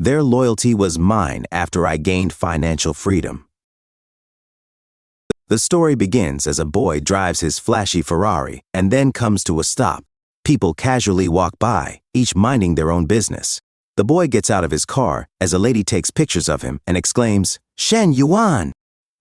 Their loyalty was mine after I gained financial freedom. The story begins as a boy drives his flashy Ferrari and then comes to a stop. People casually walk by, each minding their own business. The boy gets out of his car as a lady takes pictures of him and exclaims, "Shen Yuan!"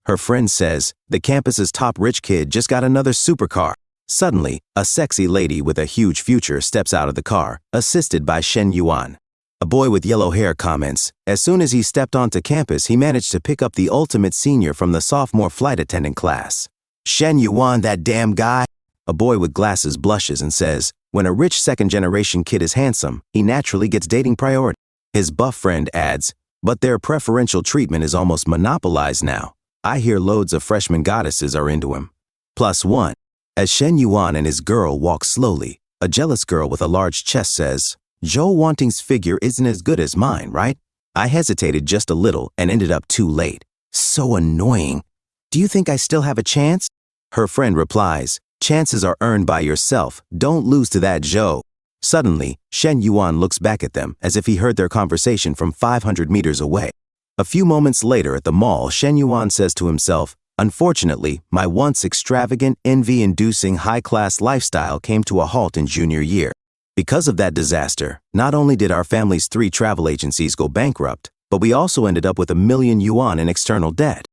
Her friend says, the campus's top rich kid just got another supercar. Suddenly, a sexy lady with a huge future steps out of the car, assisted by Shen Yuan. A boy with yellow hair comments, as soon as he stepped onto campus, he managed to pick up the ultimate senior from the sophomore flight attendant class. Shen Yuan, that damn guy? A boy with glasses blushes and says, when a rich second-generation kid is handsome, he naturally gets dating priority. His buff friend adds, but their preferential treatment is almost monopolized now. I hear loads of freshman goddesses are into him. +1. As Shen Yuan and his girl walk slowly, a jealous girl with a large chest says, Joe Wanting's figure isn't as good as mine, right? I hesitated just a little and ended up too late. So annoying. Do you think I still have a chance? Her friend replies, chances are earned by yourself. Don't lose to that Joe. Suddenly, Shen Yuan looks back at them as if he heard their conversation from 500 meters away. A few moments later at the mall, Shen Yuan says to himself, unfortunately, my once extravagant, envy-inducing, high-class lifestyle came to a halt in junior year. Because of that disaster, not only did our family's 3 travel agencies go bankrupt, but we also ended up with $1 million in external debt.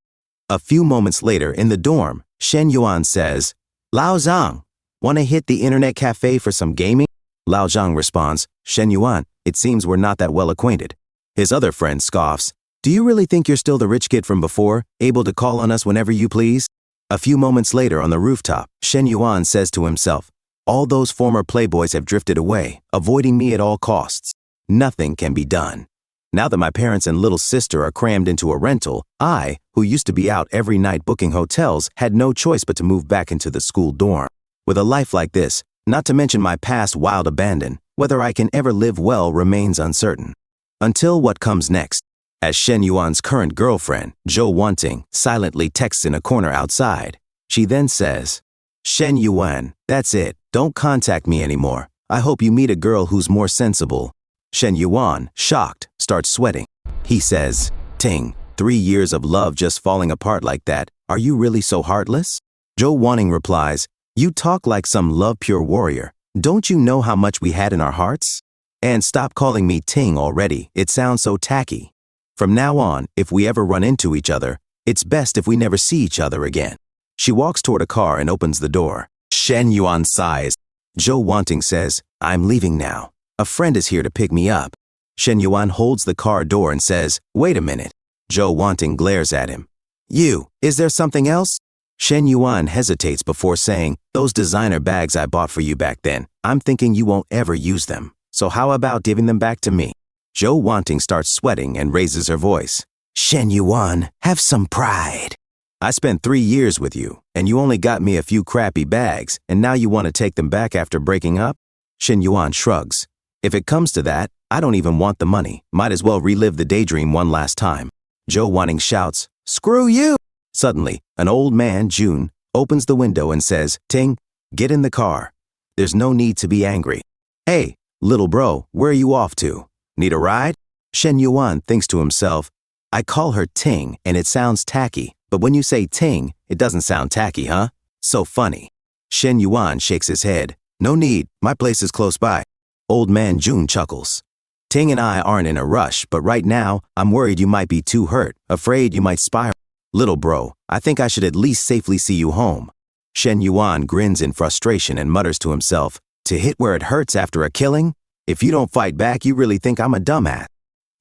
A few moments later in the dorm, Shen Yuan says, Lao Zhang, want to hit the internet cafe for some gaming? Lao Zhang responds, Shen Yuan, it seems we're not that well acquainted. His other friend scoffs, do you really think you're still the rich kid from before, able to call on us whenever you please? A few moments later on the rooftop, Shen Yuan says to himself, all those former playboys have drifted away, avoiding me at all costs. Nothing can be done. Now that my parents and little sister are crammed into a rental, I, who used to be out every night booking hotels, had no choice but to move back into the school dorm. With a life like this, not to mention my past wild abandon, whether I can ever live well remains uncertain. Until what comes next. As Shen Yuan's current girlfriend, Joe Wanting, silently texts in a corner outside, she then says, Shen Yuan, that's it. Don't contact me anymore. I hope you meet a girl who's more sensible. Shen Yuan, shocked, starts sweating. He says, Ting, 3 years of love just falling apart like that. Are you really so heartless? Joe Wanting replies, you talk like some love-pure warrior. Don't you know how much we had in our hearts? And stop calling me Ting already. It sounds so tacky. From now on, if we ever run into each other, it's best if we never see each other again. She walks toward a car and opens the door. Shen Yuan sighs. Joe Wanting says, I'm leaving now. A friend is here to pick me up. Shen Yuan holds the car door and says, wait a minute. Joe Wanting glares at him. You, is there something else? Shen Yuan hesitates before saying, those designer bags I bought for you back then, I'm thinking you won't ever use them. So how about giving them back to me? Joe Wanting starts sweating and raises her voice. Shen Yuan, have some pride. I spent 3 years with you, and you only got me a few crappy bags, and now you want to take them back after breaking up? Shen Yuan shrugs. If it comes to that, I don't even want the money. Might as well relive the daydream one last time. Joe Wanting shouts, screw you! Suddenly, an old man, June, opens the window and says, Ting, get in the car. There's no need to be angry. Hey, little bro, where are you off to? Need a ride? Shen Yuan thinks to himself, I call her Ting, and it sounds tacky. But when you say Ting, it doesn't sound tacky, huh? So funny. Shen Yuan shakes his head. No need, my place is close by. Old man June chuckles. Ting and I aren't in a rush, but right now, I'm worried you might be too hurt, afraid you might spiral. Little bro, I think I should at least safely see you home. Shen Yuan grins in frustration and mutters to himself, to hit where it hurts after a killing? If you don't fight back, you really think I'm a dumbass.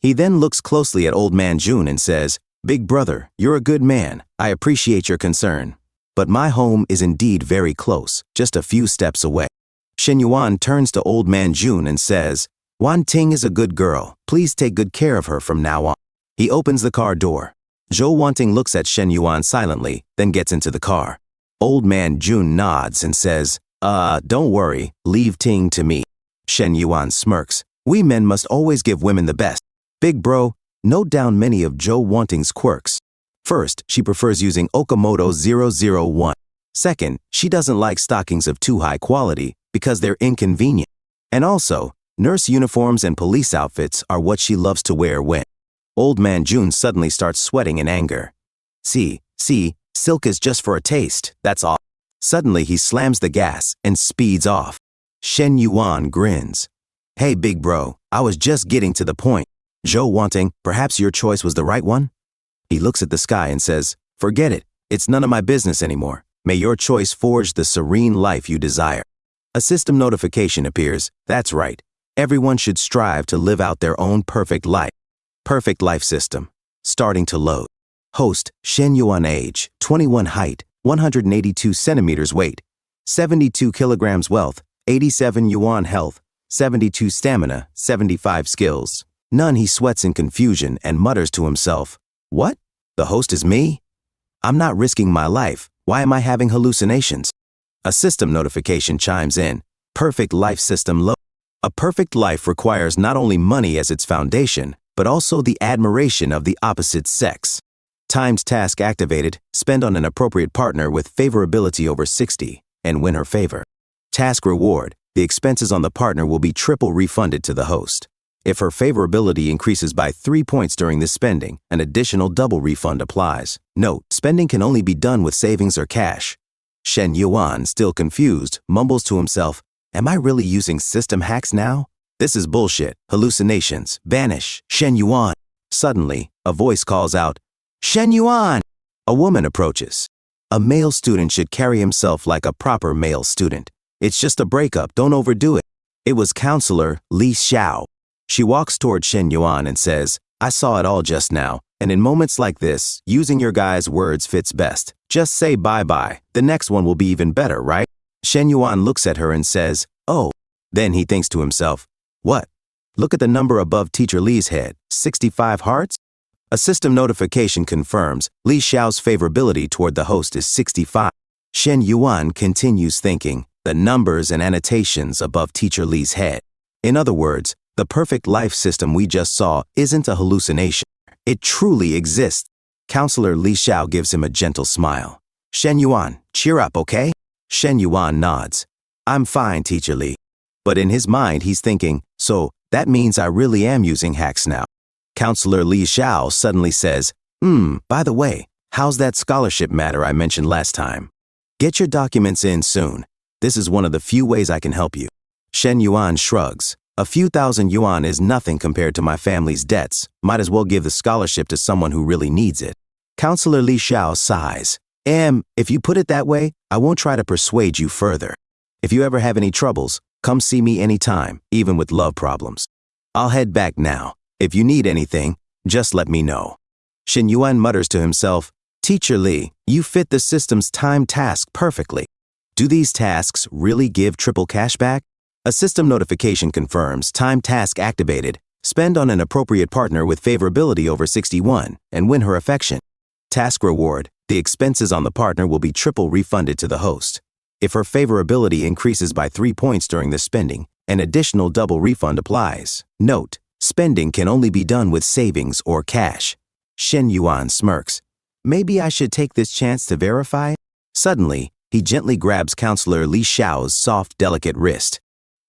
He then looks closely at old man June and says, Big brother, you're a good man. I appreciate your concern. But my home is indeed very close, just a few steps away. Shen Yuan turns to old man June and says, Wan Ting is a good girl. Please take good care of her from now on. He opens the car door. Joe Wanting looks at Shen Yuan silently, then gets into the car. Old man June nods and says, don't worry, leave Ting to me. Shen Yuan smirks. We men must always give women the best. Big bro, note down many of Joe Wanting's quirks. First, she prefers using Okamoto 001. Second, she doesn't like stockings of too high quality because they're inconvenient. And also, Nurse uniforms and police outfits are what she loves to wear when Old Man June suddenly starts sweating in anger. See, silk is just for a taste, that's all. Suddenly he slams the gas and speeds off. Shen Yuan grins. Hey big bro, I was just getting to the point. Zhou wanting, perhaps your choice was the right one? He looks at the sky and says, forget it, it's none of my business anymore. May your choice forge the serene life you desire. A system notification appears, that's right. Everyone should strive to live out their own perfect life. Perfect life system. Starting to load. Host, Shen Yuan age, 21 height, 182 centimeters weight, 72 kilograms wealth, 87 yuan health, 72 stamina, 75 skills. None. He sweats in confusion and mutters to himself, what? The host is me? I'm not risking my life. Why am I having hallucinations? A system notification chimes in. Perfect life system load. A perfect life requires not only money as its foundation, but also the admiration of the opposite sex. Timed task activated, spend on an appropriate partner with favorability over 60, and win her favor. Task reward, the expenses on the partner will be triple refunded to the host. If her favorability increases by 3 points during this spending, an additional double refund applies. Note, spending can only be done with savings or cash. Shen Yuan, still confused, mumbles to himself, am I really using system hacks now? This is bullshit. Hallucinations. Vanish. Shen Yuan. Suddenly, a voice calls out, Shen Yuan! A woman approaches. A male student should carry himself like a proper male student. It's just a breakup, don't overdo it. It was Counselor Li Xiao. She walks toward Shen Yuan and says, I saw it all just now, and in moments like this, using your guy's words fits best. Just say bye-bye, the next one will be even better, right? Shen Yuan looks at her and says, oh. Then he thinks to himself, what? Look at the number above Teacher Li's head, 65 hearts? A system notification confirms Li Xiao's favorability toward the host is 65. Shen Yuan continues thinking, the numbers and annotations above Teacher Li's head. In other words, the perfect life system we just saw isn't a hallucination. It truly exists. Counselor Li Xiao gives him a gentle smile. Shen Yuan, cheer up, okay? Shen Yuan nods. I'm fine, Teacher Li. But in his mind, he's thinking, so that means I really am using hacks now. Counselor Li Xiao suddenly says, by the way, how's that scholarship matter I mentioned last time? Get your documents in soon. This is one of the few ways I can help you. Shen Yuan shrugs. A few thousand yuan is nothing compared to my family's debts. Might as well give the scholarship to someone who really needs it. Counselor Li Xiao sighs. If you put it that way, I won't try to persuade you further. If you ever have any troubles, come see me anytime, even with love problems. I'll head back now. If you need anything, just let me know. Shen Yuan mutters to himself, Teacher Li, you fit the system's time task perfectly. Do these tasks really give triple cashback? A system notification confirms time task activated. Spend on an appropriate partner with favorability over 61 and win her affection. Task reward, the expenses on the partner will be triple refunded to the host. If her favorability increases by 3 points during the spending, an additional double refund applies. Note, spending can only be done with savings or cash. Shen Yuan smirks. Maybe I should take this chance to verify? Suddenly, he gently grabs Counselor Li Xiao's soft, delicate wrist.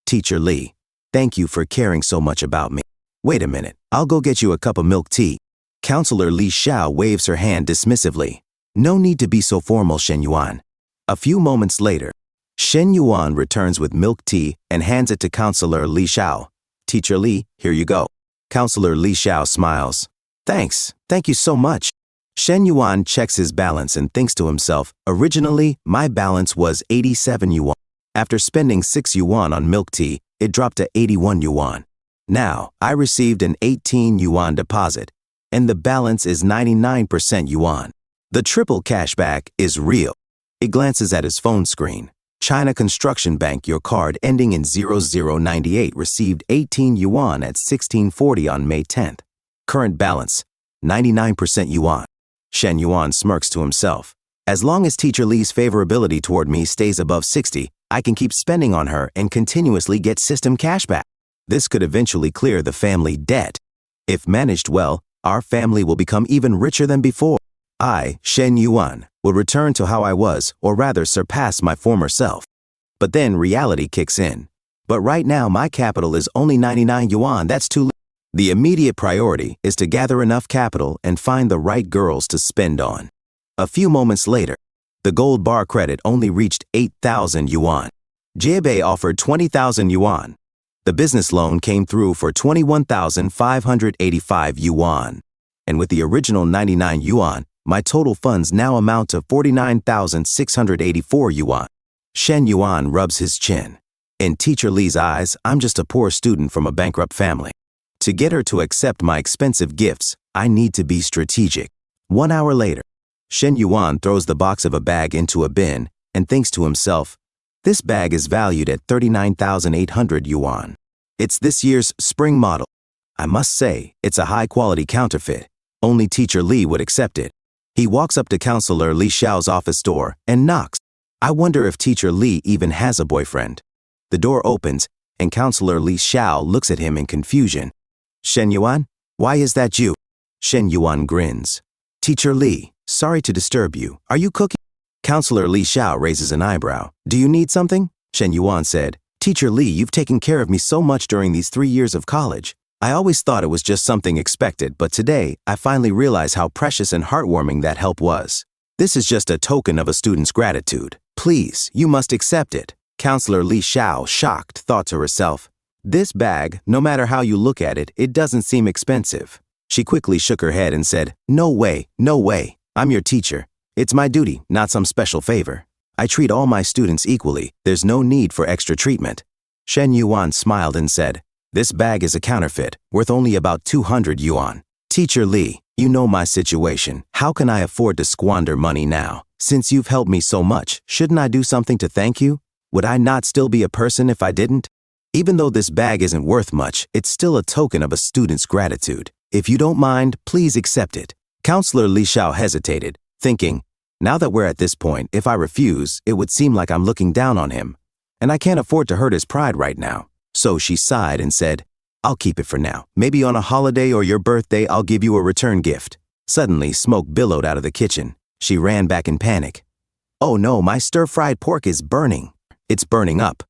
Teacher Li, thank you for caring so much about me. Wait a minute, I'll go get you a cup of milk tea. Counselor Li Xiao waves her hand dismissively. No need to be so formal, Shen Yuan. A few moments later, Shen Yuan returns with milk tea and hands it to Counselor Li Xiao. Teacher Li, here you go. Counselor Li Xiao smiles. Thanks, thank you so much. Shen Yuan checks his balance and thinks to himself, originally, my balance was 87 yuan. After spending 6 yuan on milk tea, it dropped to 81 yuan. Now, I received an 18 yuan deposit, and the balance is 99% yuan. The triple cashback is real. He glances at his phone screen. China Construction Bank, your card ending in 0098 received 18 yuan at 1640 on May 10th. Current balance, 99% yuan. Shen Yuan smirks to himself. As long as Teacher Li's favorability toward me stays above 60, I can keep spending on her and continuously get system cashback. This could eventually clear the family debt. If managed well, our family will become even richer than before. I, Shen Yuan, will return to how I was, or rather surpass my former self. But then reality kicks in. But right now my capital is only 99 yuan, that's too little. The immediate priority is to gather enough capital and find the right girls to spend on. A few moments later, the gold bar credit only reached 8,000 yuan. Jiebei offered 20,000 yuan. The business loan came through for 21,585 yuan. And with the original 99 yuan, my total funds now amount to 49,684 yuan. Shen Yuan rubs his chin. In Teacher Li's eyes, I'm just a poor student from a bankrupt family. To get her to accept my expensive gifts, I need to be strategic. 1 hour later, Shen Yuan throws the box of a bag into a bin and thinks to himself, this bag is valued at 39,800 yuan. It's this year's spring model. I must say, it's a high-quality counterfeit. Only Teacher Li would accept it. He walks up to Counselor Li Xiao's office door and knocks. I wonder if Teacher Li even has a boyfriend. The door opens, and Counselor Li Xiao looks at him in confusion. Shen Yuan, why is that you? Shen Yuan grins. Teacher Li, sorry to disturb you. Are you cooking? Counselor Li Xiao raises an eyebrow. Do you need something? Shen Yuan said, Teacher Li, you've taken care of me so much during these 3 years of college. I always thought it was just something expected, but today I finally realize how precious and heartwarming that help was. This is just a token of a student's gratitude. Please, you must accept it. Counselor Li Xiao, shocked, thought to herself, this bag, no matter how you look at it, it doesn't seem expensive. She quickly shook her head and said, no way, no way. I'm your teacher. It's my duty, not some special favor. I treat all my students equally. There's no need for extra treatment. Shen Yuan smiled and said, this bag is a counterfeit, worth only about 200 yuan. Teacher Li, you know my situation. How can I afford to squander money now? Since you've helped me so much, shouldn't I do something to thank you? Would I not still be a person if I didn't? Even though this bag isn't worth much, it's still a token of a student's gratitude. If you don't mind, please accept it. Counselor Li Xiao hesitated, thinking, now that we're at this point, if I refuse, it would seem like I'm looking down on him. And I can't afford to hurt his pride right now. So she sighed and said, I'll keep it for now. Maybe on a holiday or your birthday, I'll give you a return gift. Suddenly, smoke billowed out of the kitchen. She ran back in panic. Oh no, my stir-fried pork is burning. It's burning up.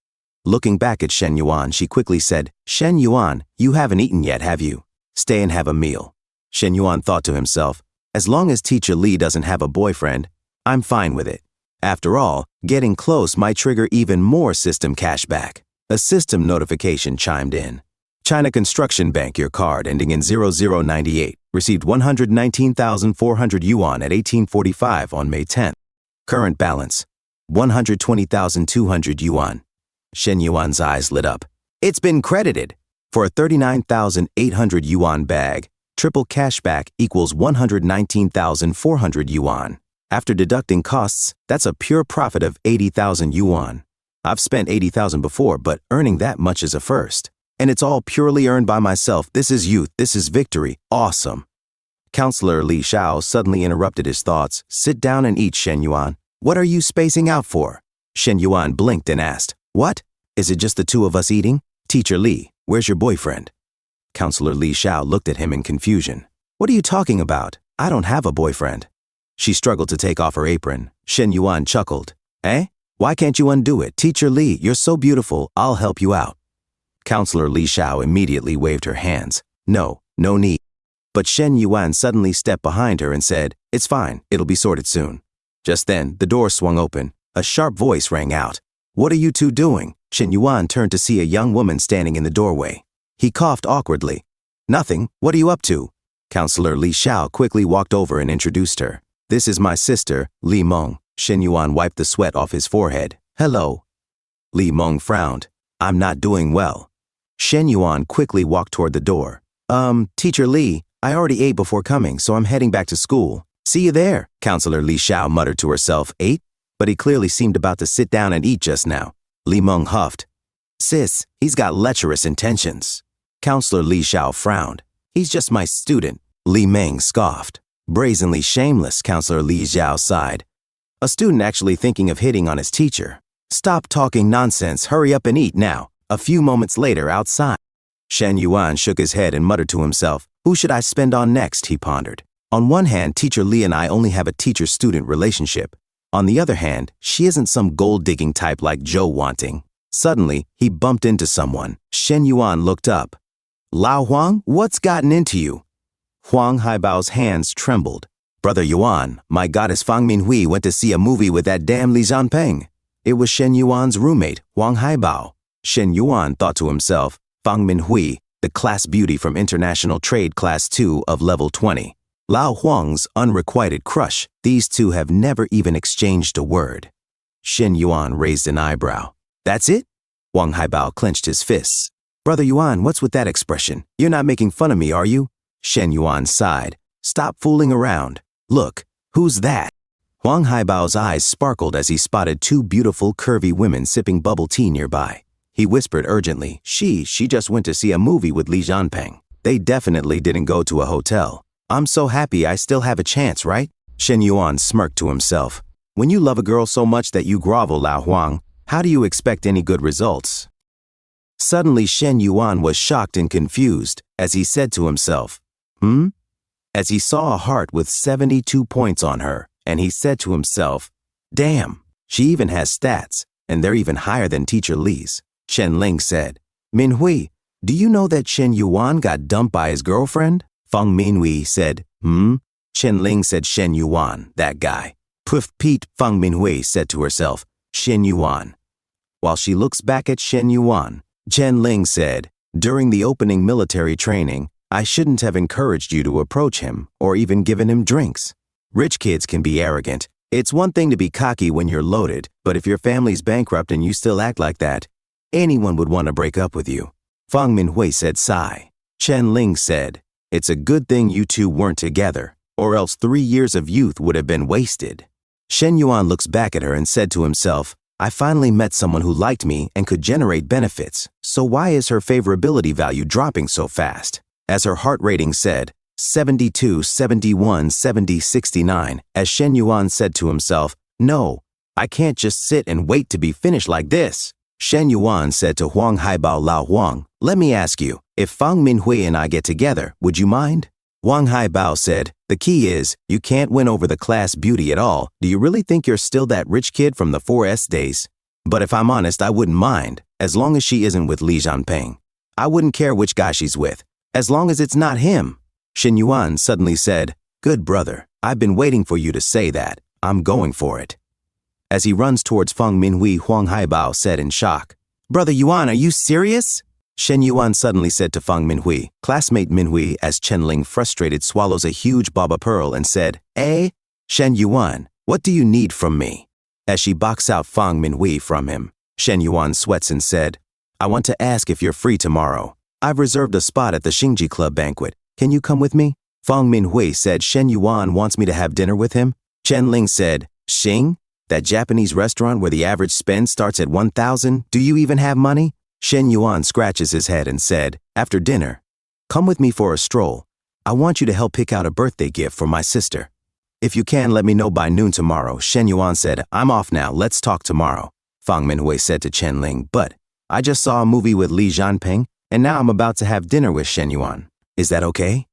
Looking back at Shen Yuan, she quickly said, Shen Yuan, you haven't eaten yet, have you? Stay and have a meal. Shen Yuan thought to himself, as long as Teacher Li doesn't have a boyfriend, I'm fine with it. After all, getting close might trigger even more system cashback. A system notification chimed in. China Construction Bank, your card ending in 0098, received 119,400 yuan at 1845 on May 10th. Current balance, 120,200 yuan. Shen Yuan's eyes lit up. It's been credited. For a 39,800 yuan bag, triple cashback equals 119,400 yuan. After deducting costs, that's a pure profit of 80,000 yuan. I've spent 80,000 before, but earning that much is a first. And it's all purely earned by myself. This is youth. This is victory. Awesome. Counselor Li Xiao suddenly interrupted his thoughts. Sit down and eat, Shen Yuan. What are you spacing out for? Shen Yuan blinked and asked, what? Is it just the two of us eating? Teacher Li, where's your boyfriend? Counselor Li Xiao looked at him in confusion. What are you talking about? I don't have a boyfriend. She struggled to take off her apron. Shen Yuan chuckled. Eh? Why can't you undo it? Teacher Li, you're so beautiful, I'll help you out. Counselor Li Xiao immediately waved her hands. No, no need. But Shen Yuan suddenly stepped behind her and said, it's fine, it'll be sorted soon. Just then, the door swung open. A sharp voice rang out. What are you two doing? Shen Yuan turned to see a young woman standing in the doorway. He coughed awkwardly. Nothing, what are you up to? Counselor Li Xiao quickly walked over and introduced her. This is my sister, Li Meng. Shen Yuan wiped the sweat off his forehead. Hello. Li Meng frowned. I'm not doing well. Shen Yuan quickly walked toward the door. Teacher Li, I already ate before coming, so I'm heading back to school. See you there, Counselor Li Xiao muttered to herself. Ate? But he clearly seemed about to sit down and eat just now. Li Meng huffed. Sis, he's got lecherous intentions. Counselor Li Xiao frowned. He's just my student. Li Meng scoffed. Brazenly shameless, Counselor Li Xiao sighed. A student actually thinking of hitting on his teacher. Stop talking nonsense, hurry up and eat now. A few moments later, outside. Shen Yuan shook his head and muttered to himself. Who should I spend on next, he pondered. On one hand, Teacher Li and I only have a teacher-student relationship. On the other hand, she isn't some gold-digging type like Joe wanting. Suddenly, he bumped into someone. Shen Yuan looked up. Lao Huang, what's gotten into you? Huang Haibao's hands trembled. Brother Yuan, my goddess Fang Minhui went to see a movie with that damn Li Zhanpeng. It was Shen Yuan's roommate, Huang Haibao. Shen Yuan thought to himself, Fang Minhui, the class beauty from International Trade Class 2 of Level 20. Lao Huang's unrequited crush. These two have never even exchanged a word. Shen Yuan raised an eyebrow. That's it? Huang Haibao clenched his fists. Brother Yuan, what's with that expression? You're not making fun of me, are you? Shen Yuan sighed. Stop fooling around. Look, who's that? Huang Haibao's eyes sparkled as he spotted two beautiful, curvy women sipping bubble tea nearby. He whispered urgently, She just went to see a movie with Li Zhanpeng. They definitely didn't go to a hotel. I'm so happy I still have a chance, right? Shen Yuan smirked to himself. When you love a girl so much that you grovel, Lao Huang, how do you expect any good results? Suddenly Shen Yuan was shocked and confused as he said to himself, As he saw a heart with 72 points on her, and he said to himself, damn, she even has stats, and they're even higher than Teacher Li's. Chen Ling said, Minhui, do you know that Shen Yuan got dumped by his girlfriend? Fang Minhui said, Chen Ling said Shen Yuan, that guy. Puff Pete, Fang Minhui said to herself, Shen Yuan. While she looks back at Shen Yuan, Chen Ling said, during the opening military training, I shouldn't have encouraged you to approach him or even given him drinks. Rich kids can be arrogant. It's one thing to be cocky when you're loaded, but if your family's bankrupt and you still act like that, anyone would want to break up with you. Fang Minhui said sigh. Chen Ling said, it's a good thing you two weren't together, or else 3 years of youth would have been wasted. Shen Yuan looks back at her and said to himself, I finally met someone who liked me and could generate benefits, so why is her favorability value dropping so fast? As her heart rating said, 72, 71, 70, 69, as Shen Yuan said to himself, no, I can't just sit and wait to be finished like this. Shen Yuan said to Huang Haibao, Lao Huang, let me ask you, if Fang Minhui and I get together, would you mind? Huang Haibao said, the key is, you can't win over the class beauty at all. Do you really think you're still that rich kid from the 4S days? But if I'm honest, I wouldn't mind, as long as she isn't with Li Zhanpeng. I wouldn't care which guy she's with, as long as it's not him. Shen Yuan suddenly said, good brother, I've been waiting for you to say that. I'm going for it. As he runs towards Fang Minhui, Huang Haibao said in shock, Brother Yuan, are you serious? Shen Yuan suddenly said to Fang Minhui, classmate Minhui, as Chen Ling frustrated swallows a huge baba pearl and said, Shen Yuan, what do you need from me? As she boxed out Fang Minhui from him, Shen Yuan sweats and said, I want to ask if you're free tomorrow. I've reserved a spot at the Xingji Club banquet. Can you come with me? Fang Minhui said Shen Yuan wants me to have dinner with him. Chen Ling said, Xing? That Japanese restaurant where the average spend starts at 1,000? Do you even have money? Shen Yuan scratches his head and said, after dinner, come with me for a stroll. I want you to help pick out a birthday gift for my sister. If you can, let me know by noon tomorrow. Shen Yuan said, I'm off now. Let's talk tomorrow. Fang Minhui said to Chen Ling, but I just saw a movie with Li Zhanpeng, and now I'm about to have dinner with Shen Yuan. Is that okay?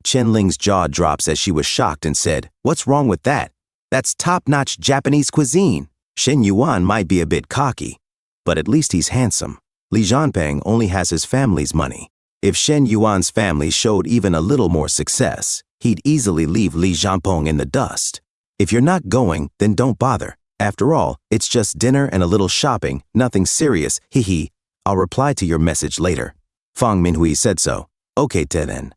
Chen Ling's jaw drops as she was shocked and said, what's wrong with that? That's top-notch Japanese cuisine. Shen Yuan might be a bit cocky, but at least he's handsome. Li Zhanpeng only has his family's money. If Shen Yuan's family showed even a little more success, he'd easily leave Li Zhanpeng in the dust. If you're not going, then don't bother. After all, it's just dinner and a little shopping, nothing serious, hee. I'll reply to your message later. Fang Minhui said so. Okay, then.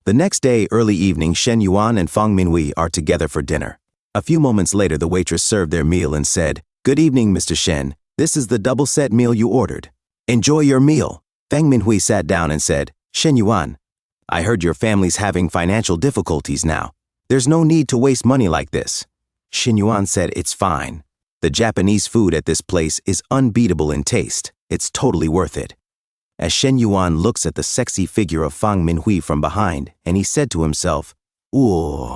The next day, early evening, Shen Yuan and Fang Minhui are together for dinner. A few moments later, the waitress served their meal and said, good evening, Mr. Shen. This is the double-set meal you ordered. Enjoy your meal. Fang Minhui sat down and said, Shen Yuan, I heard your family's having financial difficulties now. There's no need to waste money like this. Shen Yuan said, it's fine. The Japanese food at this place is unbeatable in taste. It's totally worth it. As Shen Yuan looks at the sexy figure of Fang Minhui from behind, and he said to himself, ooh,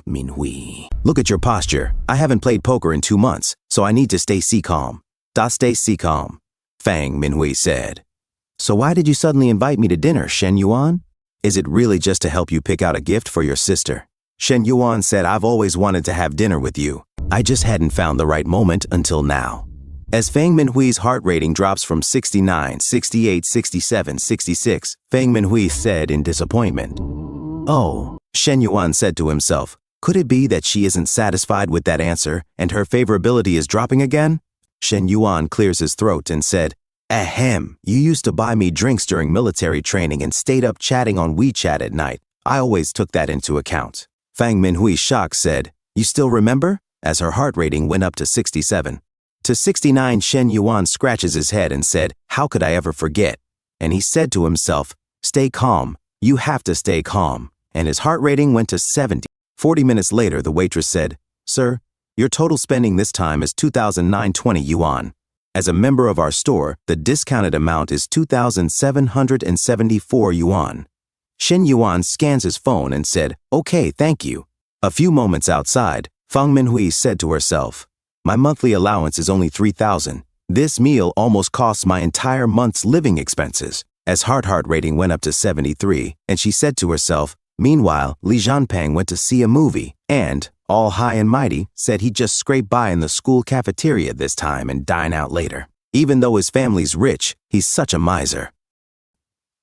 Minhui. Look at your posture. I haven't played poker in 2 months, so I need to stay calm. Stay calm, Fang Minhui said. So why did you suddenly invite me to dinner, Shen Yuan? Is it really just to help you pick out a gift for your sister? Shen Yuan said, I've always wanted to have dinner with you. I just hadn't found the right moment until now. As Fang Minhui's heart rating drops from 69, 68, 67, 66, Fang Minhui said in disappointment. Oh, Shen Yuan said to himself, could it be that she isn't satisfied with that answer and her favorability is dropping again? Shen Yuan clears his throat and said, ahem, you used to buy me drinks during military training and stayed up chatting on WeChat at night. I always took that into account. Fang Minhui, shocked, said, you still remember? As her heart rating went up to 67. To 69, Shen Yuan scratches his head and said, how could I ever forget? And he said to himself, stay calm. You have to stay calm. And his heart rating went to 70. 40 minutes later, the waitress said, sir, your total spending this time is 2,920 yuan. As a member of our store, the discounted amount is 2,774 yuan. Shen Yuan scans his phone and said, okay, thank you. A few moments outside, Fang Minhui said to herself, my monthly allowance is only 3,000. This meal almost costs my entire month's living expenses. As heart rating went up to 73, and she said to herself, meanwhile, Li Zhanpeng went to see a movie and, all high and mighty, said he'd just scrape by in the school cafeteria this time and dine out later. Even though his family's rich, he's such a miser.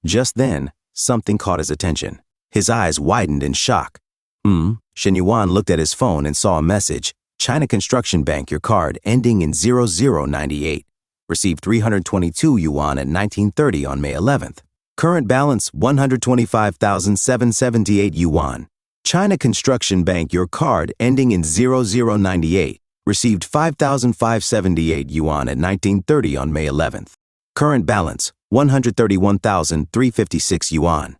Just then, something caught his attention. His eyes widened in shock. Shen Yuan looked at his phone and saw a message. China Construction Bank, your card ending in 0098. Received 322 yuan at 1930 on May 11th. Current balance 125,778 yuan. China Construction Bank, your card ending in 0098. Received 5,578 yuan at 1930 on May 11th. Current balance 131,356 yuan.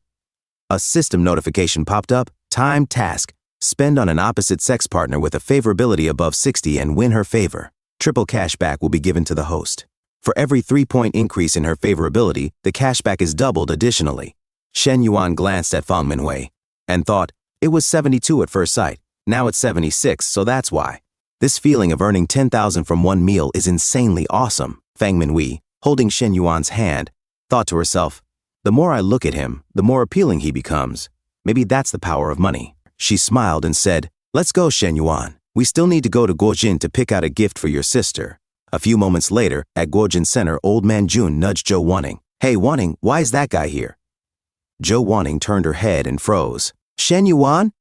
A system notification popped up. Time task. Spend on an opposite sex partner with a favorability above 60 and win her favor. Triple cashback will be given to the host. For every 3-point increase in her favorability, the cashback is doubled additionally. Shen Yuan glanced at Fang Minhui and thought, it was 72 at first sight. Now it's 76, so that's why. This feeling of earning 10,000 from one meal is insanely awesome. Fang Minhui, holding Shen Yuan's hand, thought to herself, the more I look at him, the more appealing he becomes. Maybe that's the power of money. She smiled and said, let's go, Shen Yuan. We still need to go to Guojin to pick out a gift for your sister. A few moments later, at Guojin Center, old man Jun nudged Zhou Wanning. Hey, Wanning, why is that guy here? Zhou Wanning turned her head and froze. Shen Yuan?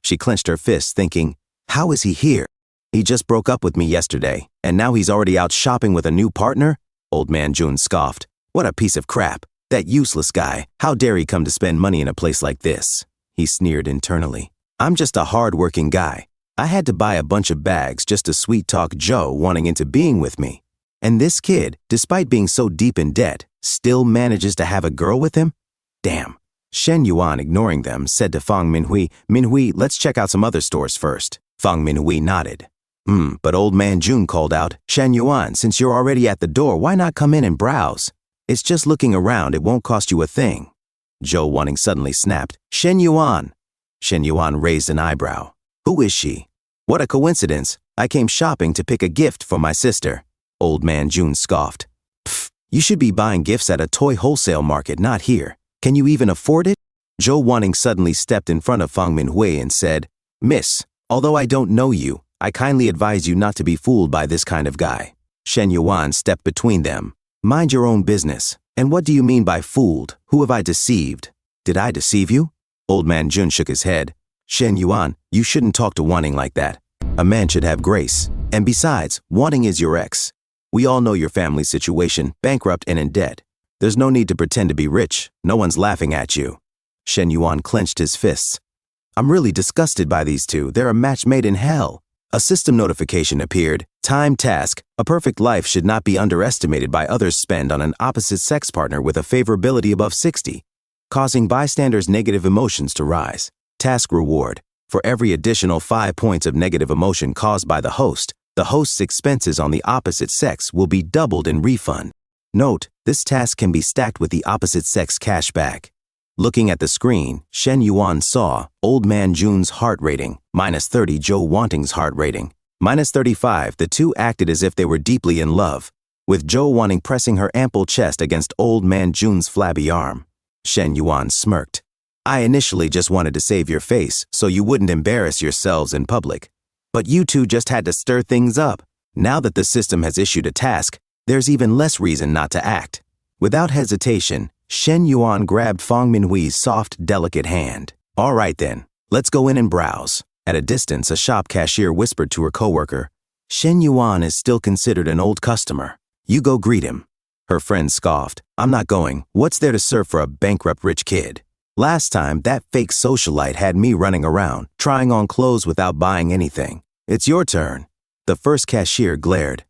She clenched her fists, thinking, how is he here? He just broke up with me yesterday, and now he's already out shopping with a new partner? Old man Jun scoffed. What a piece of crap. That useless guy. How dare he come to spend money in a place like this? He sneered internally. I'm just a hard-working guy. I had to buy a bunch of bags just to sweet-talk Joe wanting into being with me. And this kid, despite being so deep in debt, still manages to have a girl with him? Damn. Shen Yuan, ignoring them, said to Fang Minhui, Minhui, let's check out some other stores first. Fang Minhui nodded. But old man Jun called out, Shen Yuan, since you're already at the door, why not come in and browse? It's just looking around, it won't cost you a thing. Zhou Wanning suddenly snapped, Shen Yuan. Shen Yuan raised an eyebrow. Who is she? What a coincidence. I came shopping to pick a gift for my sister. Old man Jun scoffed. Pfft, you should be buying gifts at a toy wholesale market, not here. Can you even afford it? Zhou Wanning suddenly stepped in front of Fang Minhui and said, Miss, although I don't know you, I kindly advise you not to be fooled by this kind of guy. Shen Yuan stepped between them. Mind your own business. And what do you mean by fooled? Who have I deceived? Did I deceive you? Old man Jun shook his head. Shen Yuan, you shouldn't talk to Wanting like that. A man should have grace. And besides, Wanting is your ex. We all know your family situation, bankrupt and in debt. There's no need to pretend to be rich. No one's laughing at you. Shen Yuan clenched his fists. I'm really disgusted by these two. They're a match made in hell. A system notification appeared. Time task. A perfect life should not be underestimated by others spend on an opposite sex partner with a favorability above 60. Causing bystanders' negative emotions to rise. Task reward. For every additional 5 points of negative emotion caused by the host's expenses on the opposite sex will be doubled in refund. Note, this task can be stacked with the opposite sex cashback. Looking at the screen, Shen Yuan saw old man Jun's heart rating, -30 Zhou Wanting's heart rating, -35. The two acted as if they were deeply in love, with Zhou Wanting pressing her ample chest against old man Jun's flabby arm. Shen Yuan smirked. I initially just wanted to save your face so you wouldn't embarrass yourselves in public. But you two just had to stir things up. Now that the system has issued a task, there's even less reason not to act. Without hesitation, Shen Yuan grabbed Fang Minhui's soft, delicate hand. All right then, let's go in and browse. At a distance, a shop cashier whispered to her coworker, Shen Yuan is still considered an old customer. You go greet him. Her friend scoffed. I'm not going. What's there to serve for a bankrupt rich kid? Last time, that fake socialite had me running around, trying on clothes without buying anything. It's your turn. The first cashier glared.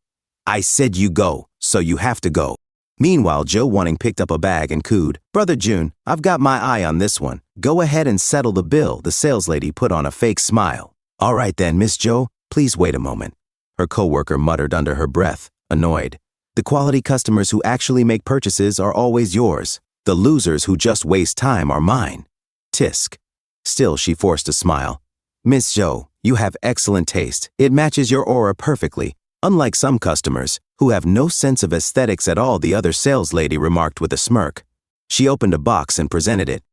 I said you go, so you have to go. Meanwhile, Joe Wanting picked up a bag and cooed, Brother June, I've got my eye on this one. Go ahead and settle the bill, the saleslady put on a fake smile. All right then, Miss Joe, please wait a moment. Her coworker muttered under her breath, annoyed. The quality customers who actually make purchases are always yours. The losers who just waste time are mine. Tisk. Still, she forced a smile. Miss Joe, you have excellent taste. It matches your aura perfectly. Unlike some customers, who have no sense of aesthetics at all, the other saleslady remarked with a smirk. She opened a box and presented it.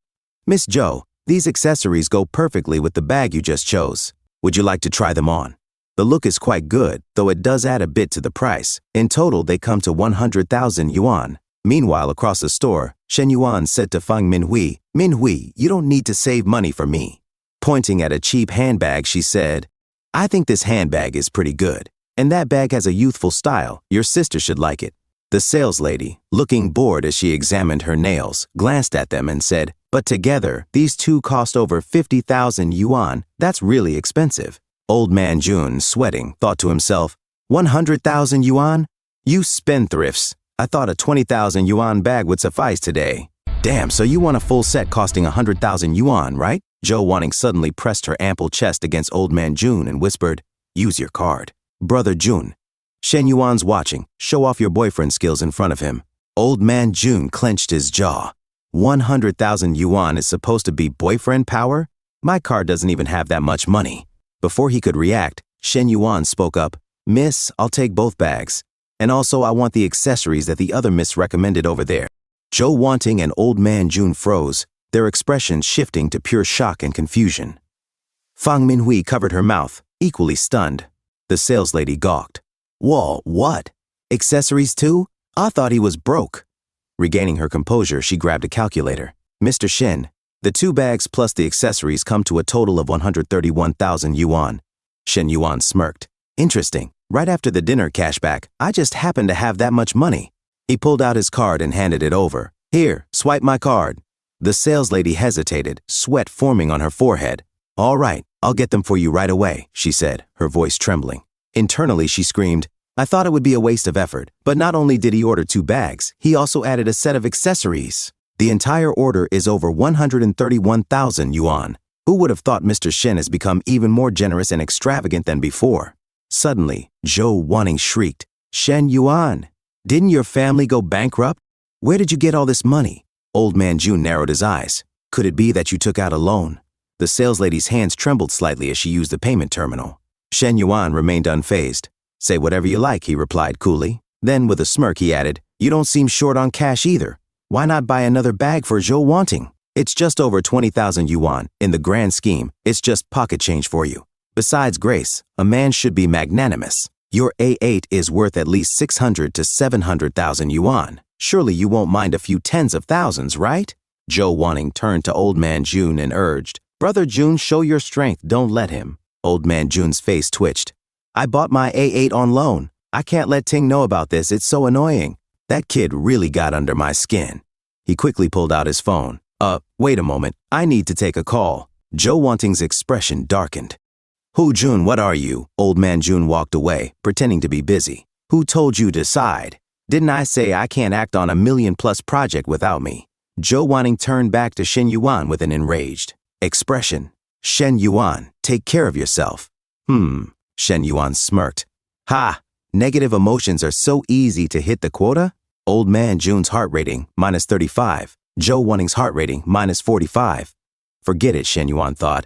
Miss Joe, these accessories go perfectly with the bag you just chose. Would you like to try them on? The look is quite good, though it does add a bit to the price. In total, they come to 100,000 yuan. Meanwhile, across the store, Shen Yuan said to Fang Minhui, Minhui, you don't need to save money for me. Pointing at a cheap handbag, she said, I think this handbag is pretty good. And that bag has a youthful style. Your sister should like it. The saleslady, looking bored as she examined her nails, glanced at them and said, but together, these two cost over 50,000 yuan. That's really expensive. Old man Jun, sweating, thought to himself, 100,000 yuan? You spendthrifts. I thought a 20,000 yuan bag would suffice today. Damn, so you want a full set costing 100,000 yuan, right? Joe Wanting suddenly pressed her ample chest against old man Jun and whispered, use your card. Brother Jun. Shen Yuan's watching. Show off your boyfriend skills in front of him. Old man Jun clenched his jaw. 100,000 yuan is supposed to be boyfriend power? My card doesn't even have that much money. Before he could react, Shen Yuan spoke up. Miss, I'll take both bags. And also I want the accessories that the other miss recommended over there. Joe Wanting and old man Jun froze, their expressions shifting to pure shock and confusion. Fang Minhui covered her mouth, equally stunned. The saleslady gawked. Whoa, what? Accessories too? I thought he was broke. Regaining her composure, she grabbed a calculator. Mr. Shen, the two bags plus the accessories come to a total of 131,000 yuan. Shen Yuan smirked. Interesting. Right after the dinner cashback, I just happened to have that much money. He pulled out his card and handed it over. Here, swipe my card. The saleslady hesitated, sweat forming on her forehead. All right, I'll get them for you right away, she said, her voice trembling. Internally, she screamed, I thought it would be a waste of effort, but not only did he order 2 bags, he also added a set of accessories. The entire order is over 131,000 yuan. Who would have thought Mr. Shen has become even more generous and extravagant than before? Suddenly, Joe Wanting shrieked, Shen Yuan, didn't your family go bankrupt? Where did you get all this money? Old man Jun narrowed his eyes. Could it be that you took out a loan? The saleslady's hands trembled slightly as she used the payment terminal. Shen Yuan remained unfazed. Say whatever you like, he replied coolly. Then, with a smirk, he added, you don't seem short on cash either. Why not buy another bag for Joe Wanting? It's just over 20,000 yuan. In the grand scheme, it's just pocket change for you. Besides grace, a man should be magnanimous. Your A8 is worth at least 600 to 700,000 yuan. Surely you won't mind a few tens of thousands, right? Joe Wanting turned to old man Jun and urged, Brother Jun, show your strength, don't let him. Old man Jun's face twitched. I bought my A8 on loan. I can't let Ting know about this, it's so annoying. That kid really got under my skin. He quickly pulled out his phone. Wait a moment, I need to take a call. Joe Wanting's expression darkened. Hu Jun, what are you? Old man Jun walked away, pretending to be busy. Who told you to decide? Didn't I say I can't act on a $1 million+ project without me? Joe Wanting turned back to Shen Yuan with an enraged expression. Shen Yuan, take care of yourself. Shen Yuan smirked. Ha! Negative emotions are so easy to hit the quota? Old man Jun's heart rating, -35. Joe Wanting's heart rating, -45. Forget it, Shen Yuan thought.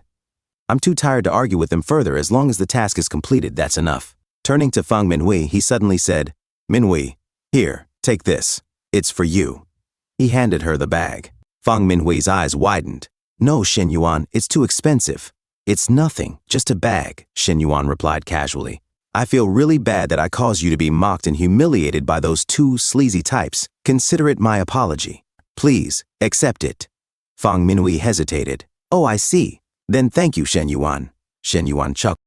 I'm too tired to argue with him further. As long as the task is completed, that's enough. Turning to Fang Minhui, he suddenly said, Minhui, here, take this. It's for you. He handed her the bag. Fang Minhui's eyes widened. No, Shen Yuan, it's too expensive. It's nothing, just a bag, Shen Yuan replied casually. I feel really bad that I caused you to be mocked and humiliated by those two sleazy types. Consider it my apology. Please, accept it. Fang Minhui hesitated. Oh, I see. Then thank you, Shen Yuan. Shen Yuan chuckled.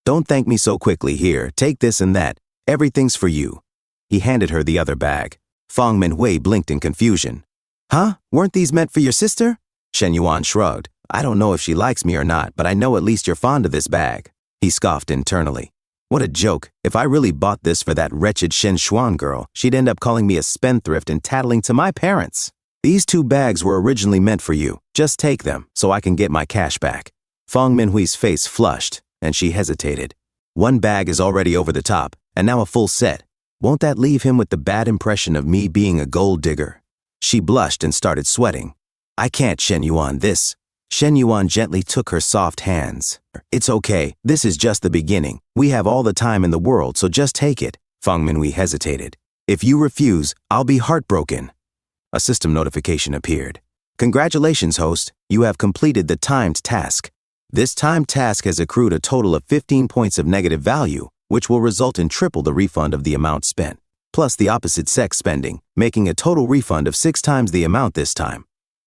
Don't thank me so quickly. Here, take this and that. Everything's for you. He handed her the other bag. Fang Minhui blinked in confusion. Huh? Weren't these meant for your sister? Shen Yuan shrugged. I don't know if she likes me or not, but I know at least you're fond of this bag. He scoffed internally. What a joke. If I really bought this for that wretched Shen Xuan girl, she'd end up calling me a spendthrift and tattling to my parents. These two bags were originally meant for you. Just take them, so I can get my cash back. Fang Minhui's face flushed, and she hesitated. One bag is already over the top, and now a full set. Won't that leave him with the bad impression of me being a gold digger? She blushed and started sweating. I can't, Shen Yuan, this. Shen Yuan gently took her soft hands. It's okay, this is just the beginning. We have all the time in the world, so just take it. Fang Minhui hesitated. If you refuse, I'll be heartbroken. A system notification appeared. Congratulations, host. You have completed the timed task. This timed task has accrued a total of 15 points of negative value, which will result in triple the refund of the amount spent, plus the opposite sex spending, making a total refund of 6 times the amount this time.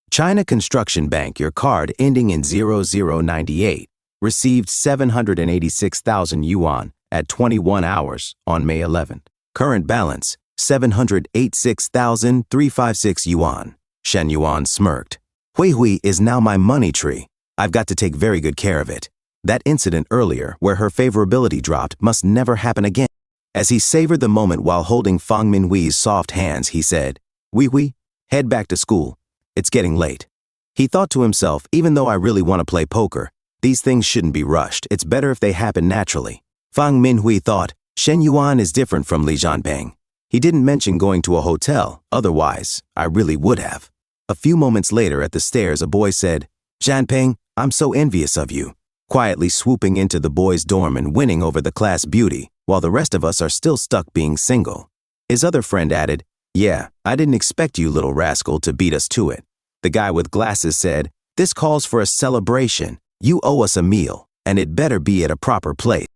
China Construction Bank, your card ending in 0098, received 786,000 yuan at 21 hours on May 11th. Current balance, 786,356 yuan. Shen Yuan smirked. Hui Hui is now my money tree. I've got to take very good care of it. That incident earlier, where her favorability dropped, must never happen again. As he savored the moment while holding Fang Minhui's soft hands, he said, Hui Hui, head back to school. It's getting late. He thought to himself, even though I really want to play poker, these things shouldn't be rushed. It's better if they happen naturally. Fang Minhui thought, Shen Yuan is different from Li Jianping. He didn't mention going to a hotel, otherwise, I really would have. A few moments later at the stairs, a boy said, Jianping, I'm so envious of you. Quietly swooping into the boys' dorm and winning over the class beauty, while the rest of us are still stuck being single. His other friend added, Yeah, I didn't expect you, little rascal, to beat us to it. The guy with glasses said, This calls for a celebration. You owe us a meal, and it better be at a proper place.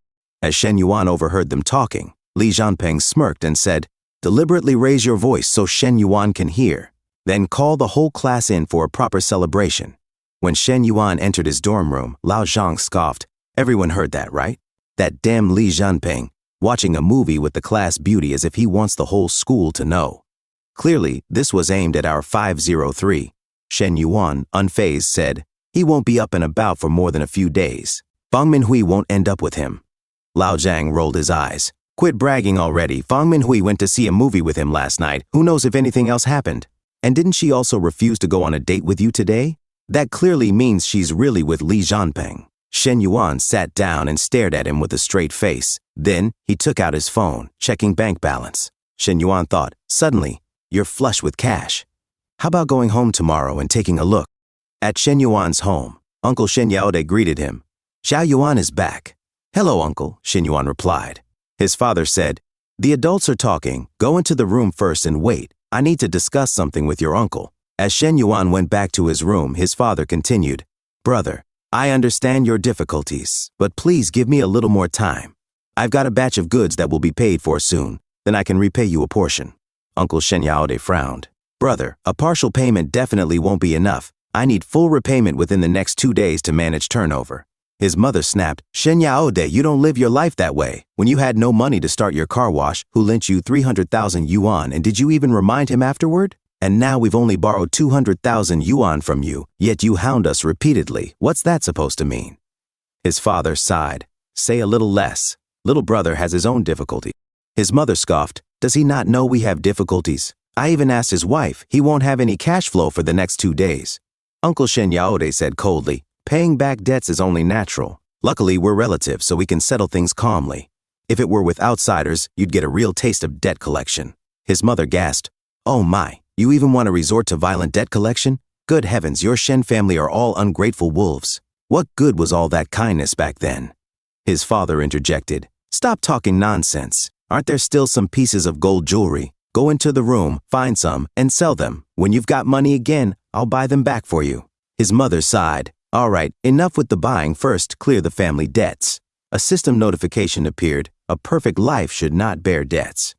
As Shen Yuan overheard them talking, Li Jianping smirked and said, Deliberately raise your voice so Shen Yuan can hear. Then call the whole class in for a proper celebration. When Shen Yuan entered his dorm room, Lao Zhang scoffed. Everyone heard that, right? That damn Li Jianping, watching a movie with the class beauty as if he wants the whole school to know. Clearly, this was aimed at our 503. Shen Yuan, unfazed, said, He won't be up and about for more than a few days. Fang Minhui won't end up with him. Lao Zhang rolled his eyes. Quit bragging already. Fang Minhui went to see a movie with him last night. Who knows if anything else happened? And didn't she also refuse to go on a date with you today? That clearly means she's really with Li Jianping. Shen Yuan sat down and stared at him with a straight face. Then, he took out his phone, checking bank balance. Shen Yuan thought, Suddenly, you're flush with cash. How about going home tomorrow and taking a look? At Shen Yuan's home, Uncle Shen Yaode greeted him. Xiao Yuan is back. Hello, Uncle, Shen Yuan replied. His father said, The adults are talking. Go into the room first and wait. I need to discuss something with your uncle. As Shen Yuan went back to his room, his father continued, Brother, I understand your difficulties, but please give me a little more time. I've got a batch of goods that will be paid for soon. Then I can repay you a portion. Uncle Shen Yaode frowned. Brother, a partial payment definitely won't be enough. I need full repayment within the next 2 days to manage turnover. His mother snapped, Shen Yaode, you don't live your life that way. When you had no money to start your car wash, who lent you 300,000 yuan, and did you even remind him afterward? And now we've only borrowed 200,000 yuan from you, yet you hound us repeatedly. What's that supposed to mean? His father sighed. Say a little less. Little brother has his own difficulty. His mother scoffed. Does he not know we have difficulties? I even asked his wife. He won't have any cash flow for the next 2 days. Uncle Shen Yaode said coldly, Paying back debts is only natural. Luckily, we're relatives, so we can settle things calmly. If it were with outsiders, you'd get a real taste of debt collection. His mother gasped, Oh my, you even want to resort to violent debt collection? Good heavens, your Shen family are all ungrateful wolves. What good was all that kindness back then? His father interjected, Stop talking nonsense. Aren't there still some pieces of gold jewelry? Go into the room, find some, and sell them. When you've got money again, I'll buy them back for you. His mother sighed. All right, enough with the buying. First, clear the family debts. A system notification appeared. A perfect life should not bear debts.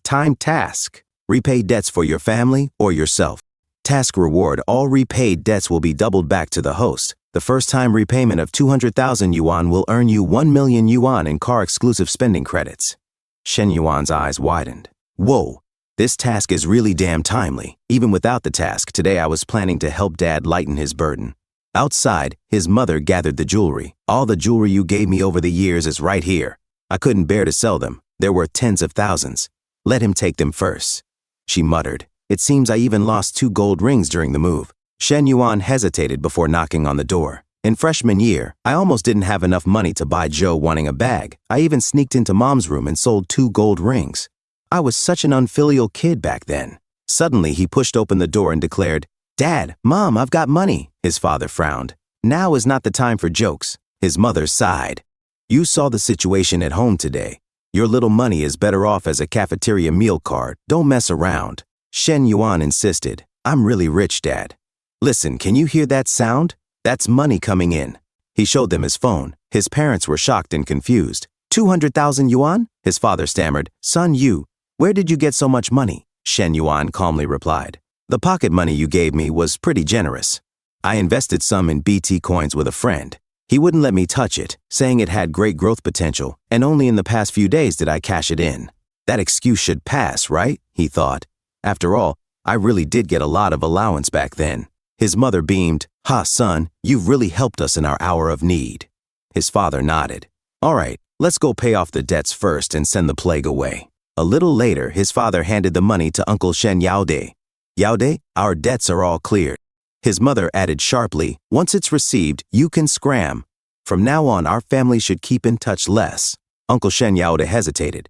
Time task. Repay debts for your family or yourself. Task reward. All repaid debts will be doubled back to the host. The first time repayment of 200,000 yuan will earn you 1 million yuan in car exclusive spending credits. Shen Yuan's eyes widened. Whoa, this task is really damn timely. Even without the task, today I was planning to help Dad lighten his burden. Outside, his mother gathered the jewelry. All the jewelry you gave me over the years is right here. I couldn't bear to sell them. They're worth tens of thousands. Let him take them first. She muttered. It seems I even lost 2 gold rings during the move. Shen Yuan hesitated before knocking on the door. In freshman year, I almost didn't have enough money to buy Joe wanting a bag. I even sneaked into Mom's room and sold 2 gold rings. I was such an unfilial kid back then. Suddenly, he pushed open the door and declared, Dad, Mom, I've got money. His father frowned. Now is not the time for jokes. His mother sighed. You saw the situation at home today. Your little money is better off as a cafeteria meal card. Don't mess around. Shen Yuan insisted. I'm really rich, Dad. Listen, can you hear that sound? That's money coming in. He showed them his phone. His parents were shocked and confused. 200,000 yuan? His father stammered. Son, where did you get so much money? Shen Yuan calmly replied. The pocket money you gave me was pretty generous. I invested some in BT coins with a friend. He wouldn't let me touch it, saying it had great growth potential, and only in the past few days did I cash it in. That excuse should pass, right? He thought. After all, I really did get a lot of allowance back then. His mother beamed. Ha, son, you've really helped us in our hour of need. His father nodded. All right, let's go pay off the debts first and send the plague away. A little later, his father handed the money to Uncle Shen Yaode. Yaode, our debts are all cleared. His mother added sharply, once it's received, you can scram. From now on, our family should keep in touch less. Uncle Shen Yaode hesitated.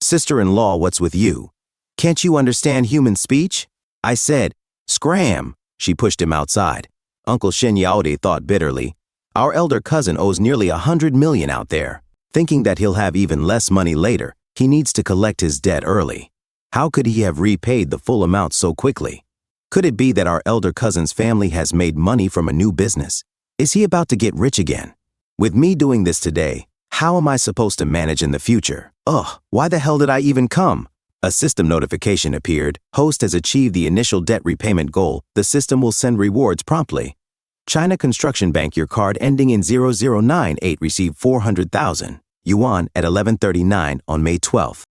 Sister-in-law, what's with you? Can't you understand human speech? I said, scram. She pushed him outside. Uncle Shen Yaode thought bitterly. Our elder cousin owes nearly 100 million out there. Thinking that he'll have even less money later, he needs to collect his debt early. How could he have repaid the full amount so quickly? Could it be that our elder cousin's family has made money from a new business? Is he about to get rich again? With me doing this today, how am I supposed to manage in the future? Why the hell did I even come? A system notification appeared. Host has achieved the initial debt repayment goal. The system will send rewards promptly. China Construction Bank, your card ending in 0098 received 400,000 yuan at 11:39 on May 12th.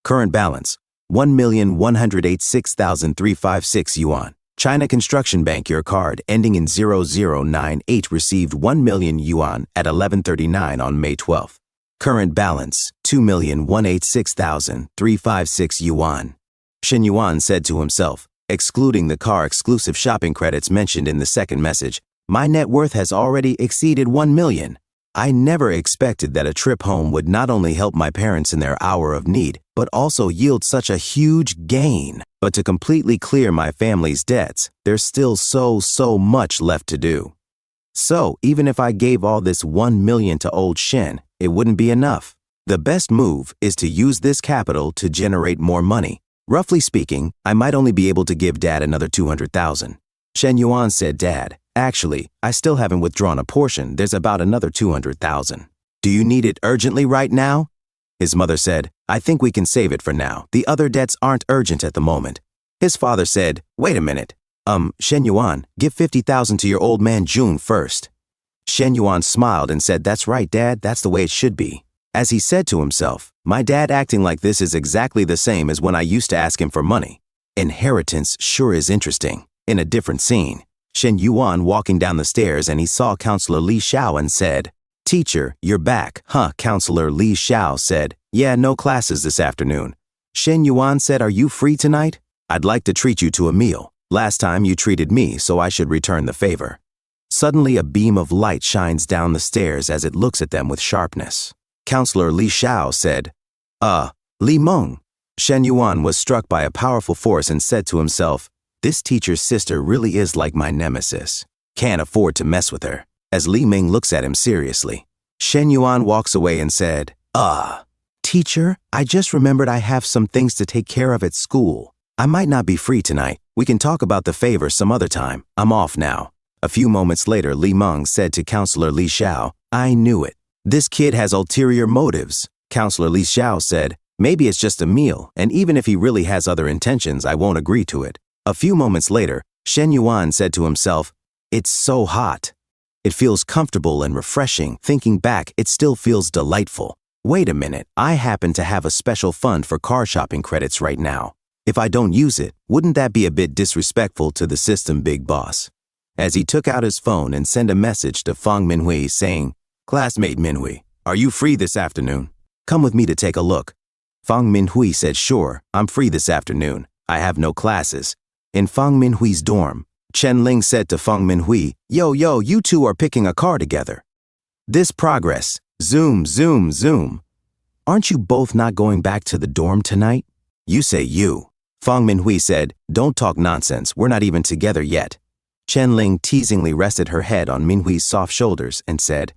Current balance, 1,186,356 yuan. China Construction Bank, your card ending in 0098 received 1 million yuan at 11:39 on May 12th. Current balance, 2,186,356 yuan. Shen Yuan said to himself, excluding the car exclusive shopping credits mentioned in the second message, my net worth has already exceeded 1 million. I never expected that a trip home would not only help my parents in their hour of need, but also yield such a huge gain. But to completely clear my family's debts, there's still so much left to do. So, even if I gave all this 1 million to old Shen, it wouldn't be enough. The best move is to use this capital to generate more money. Roughly speaking, I might only be able to give Dad another 200,000. Shen Yuan said, Dad, actually, I still haven't withdrawn a portion. There's about another 200,000. Do you need it urgently right now? His mother said, I think we can save it for now. The other debts aren't urgent at the moment. His father said, wait a minute. Shen Yuan, give 50,000 to your old man June first. Shen Yuan smiled and said, that's right, Dad, that's the way it should be. As he said to himself, my dad acting like this is exactly the same as when I used to ask him for money. Inheritance sure is interesting. In a different scene, Shen Yuan walking down the stairs and he saw Counselor Li Xiao and said, Teacher, you're back, huh? Counselor Li Xiao said, yeah, no classes this afternoon. Shen Yuan said, are you free tonight? I'd like to treat you to a meal. Last time you treated me, so I should return the favor. Suddenly a beam of light shines down the stairs as it looks at them with sharpness. Counselor Li Xiao said, Li Meng. Shen Yuan was struck by a powerful force and said to himself, this teacher's sister really is like my nemesis. Can't afford to mess with her. As Li Meng looks at him seriously, Shen Yuan walks away and said, Teacher, I just remembered I have some things to take care of at school. I might not be free tonight. We can talk about the favor some other time. I'm off now. A few moments later, Li Meng said to Counselor Li Xiao, I knew it. This kid has ulterior motives. Counselor Li Xiao said, maybe it's just a meal, and even if he really has other intentions, I won't agree to it. A few moments later, Shen Yuan said to himself, it's so hot. It feels comfortable and refreshing. Thinking back, it still feels delightful. Wait a minute, I happen to have a special fund for car shopping credits right now. If I don't use it, wouldn't that be a bit disrespectful to the system, big boss? As he took out his phone and sent a message to Fang Minhui saying, Classmate Minhui, are you free this afternoon? Come with me to take a look. Fang Minhui said, sure, I'm free this afternoon. I have no classes. In Fang Minhui's dorm, Chen Ling said to Fang Minhui, yo, you two are picking a car together. This progress, zoom, zoom, zoom. Aren't you both not going back to the dorm tonight? You say you. Fang Minhui said, don't talk nonsense, we're not even together yet. Chen Ling teasingly rested her head on Minhui's soft shoulders and said,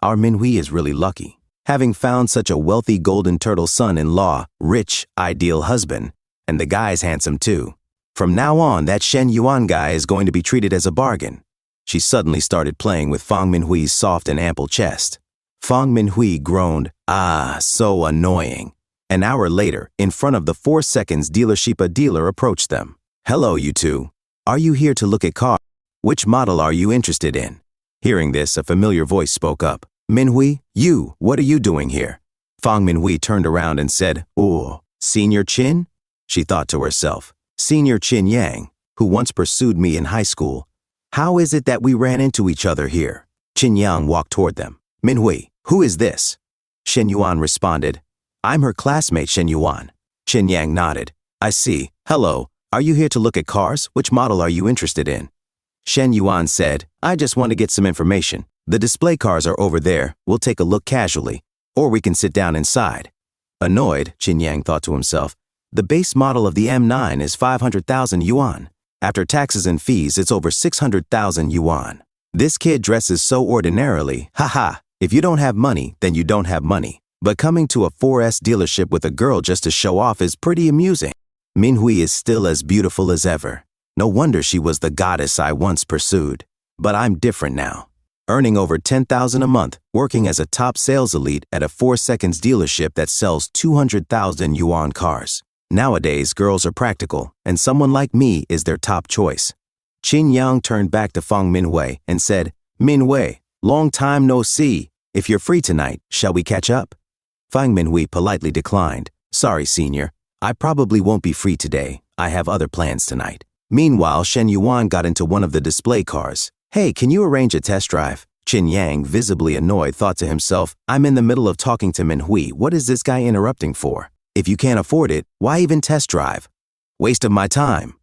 our Minhui is really lucky. Having found such a wealthy golden turtle son-in-law, rich, ideal husband, and the guy's handsome too. From now on, that Shen Yuan guy is going to be treated as a bargain. She suddenly started playing with Fang Minhui's soft and ample chest. Fang Minhui groaned, ah, so annoying. An hour later, in front of the 4 Seconds dealership, a dealer approached them. Hello, you two. Are you here to look at cars? Which model are you interested in? Hearing this, a familiar voice spoke up. Minhui, you, what are you doing here? Fang Minhui turned around and said, oh, Senior Qin? She thought to herself, Senior Qin Yang, who once pursued me in high school. How is it that we ran into each other here? Qin Yang walked toward them. Minhui, who is this? Shen Yuan responded, I'm her classmate, Shen Yuan. Qin Yang nodded. I see. Hello, are you here to look at cars? Which model are you interested in? Shen Yuan said, I just want to get some information. The display cars are over there. We'll take a look casually. Or we can sit down inside. Annoyed, Qin Yang thought to himself, the base model of the M9 is 500,000 yuan. After taxes and fees, it's over 600,000 yuan. This kid dresses so ordinarily, haha. If you don't have money, then you don't have money. But coming to a 4S dealership with a girl just to show off is pretty amusing. Minhui is still as beautiful as ever. No wonder she was the goddess I once pursued. But I'm different now. Earning over 10,000 a month, working as a top sales elite at a 4 Seconds dealership that sells 200,000 yuan cars. Nowadays, girls are practical, and someone like me is their top choice. Qin Yang turned back to Fang Minhui and said, Minhui, long time no see. If you're free tonight, shall we catch up? Fang Minhui politely declined. Sorry, senior. I probably won't be free today. I have other plans tonight. Meanwhile, Shen Yuan got into one of the display cars. Hey, can you arrange a test drive? Qin Yang, visibly annoyed, thought to himself, I'm in the middle of talking to Minhui. What is this guy interrupting for? If you can't afford it, why even test drive? Waste of my time.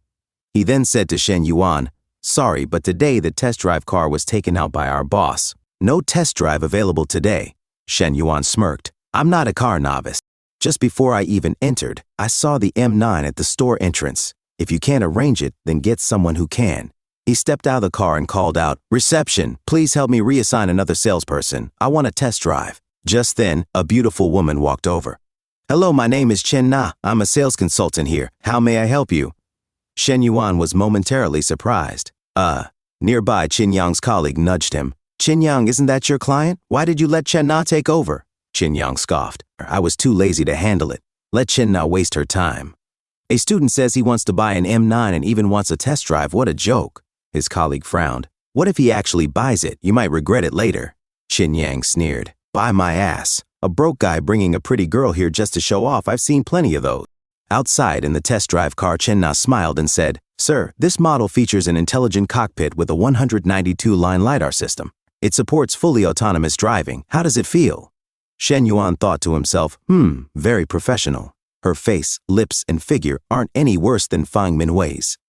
He then said to Shen Yuan, sorry, but today the test drive car was taken out by our boss. No test drive available today. Shen Yuan smirked. I'm not a car novice. Just before I even entered, I saw the M9 at the store entrance. If you can't arrange it, then get someone who can. He stepped out of the car and called out, reception, please help me reassign another salesperson. I want a test drive. Just then, a beautiful woman walked over. Hello, my name is Chen Na. I'm a sales consultant here. How may I help you? Shen Yuan was momentarily surprised. Nearby, Qin Yang's colleague nudged him. Qin Yang, isn't that your client? Why did you let Chen Na take over? Qin Yang scoffed. I was too lazy to handle it. Let Chen Na waste her time. A student says he wants to buy an M9 and even wants a test drive. What a joke. His colleague frowned. What if he actually buys it? You might regret it later. Qin Yang sneered. Buy my ass. A broke guy bringing a pretty girl here just to show off. I've seen plenty of those. Outside in the test drive car, Chen Na smiled and said, Sir, this model features an intelligent cockpit with a 192-line LiDAR system. It supports fully autonomous driving. How does it feel? Shen Yuan thought to himself, very professional. Her face, lips, and figure aren't any worse than Fang Minhui's.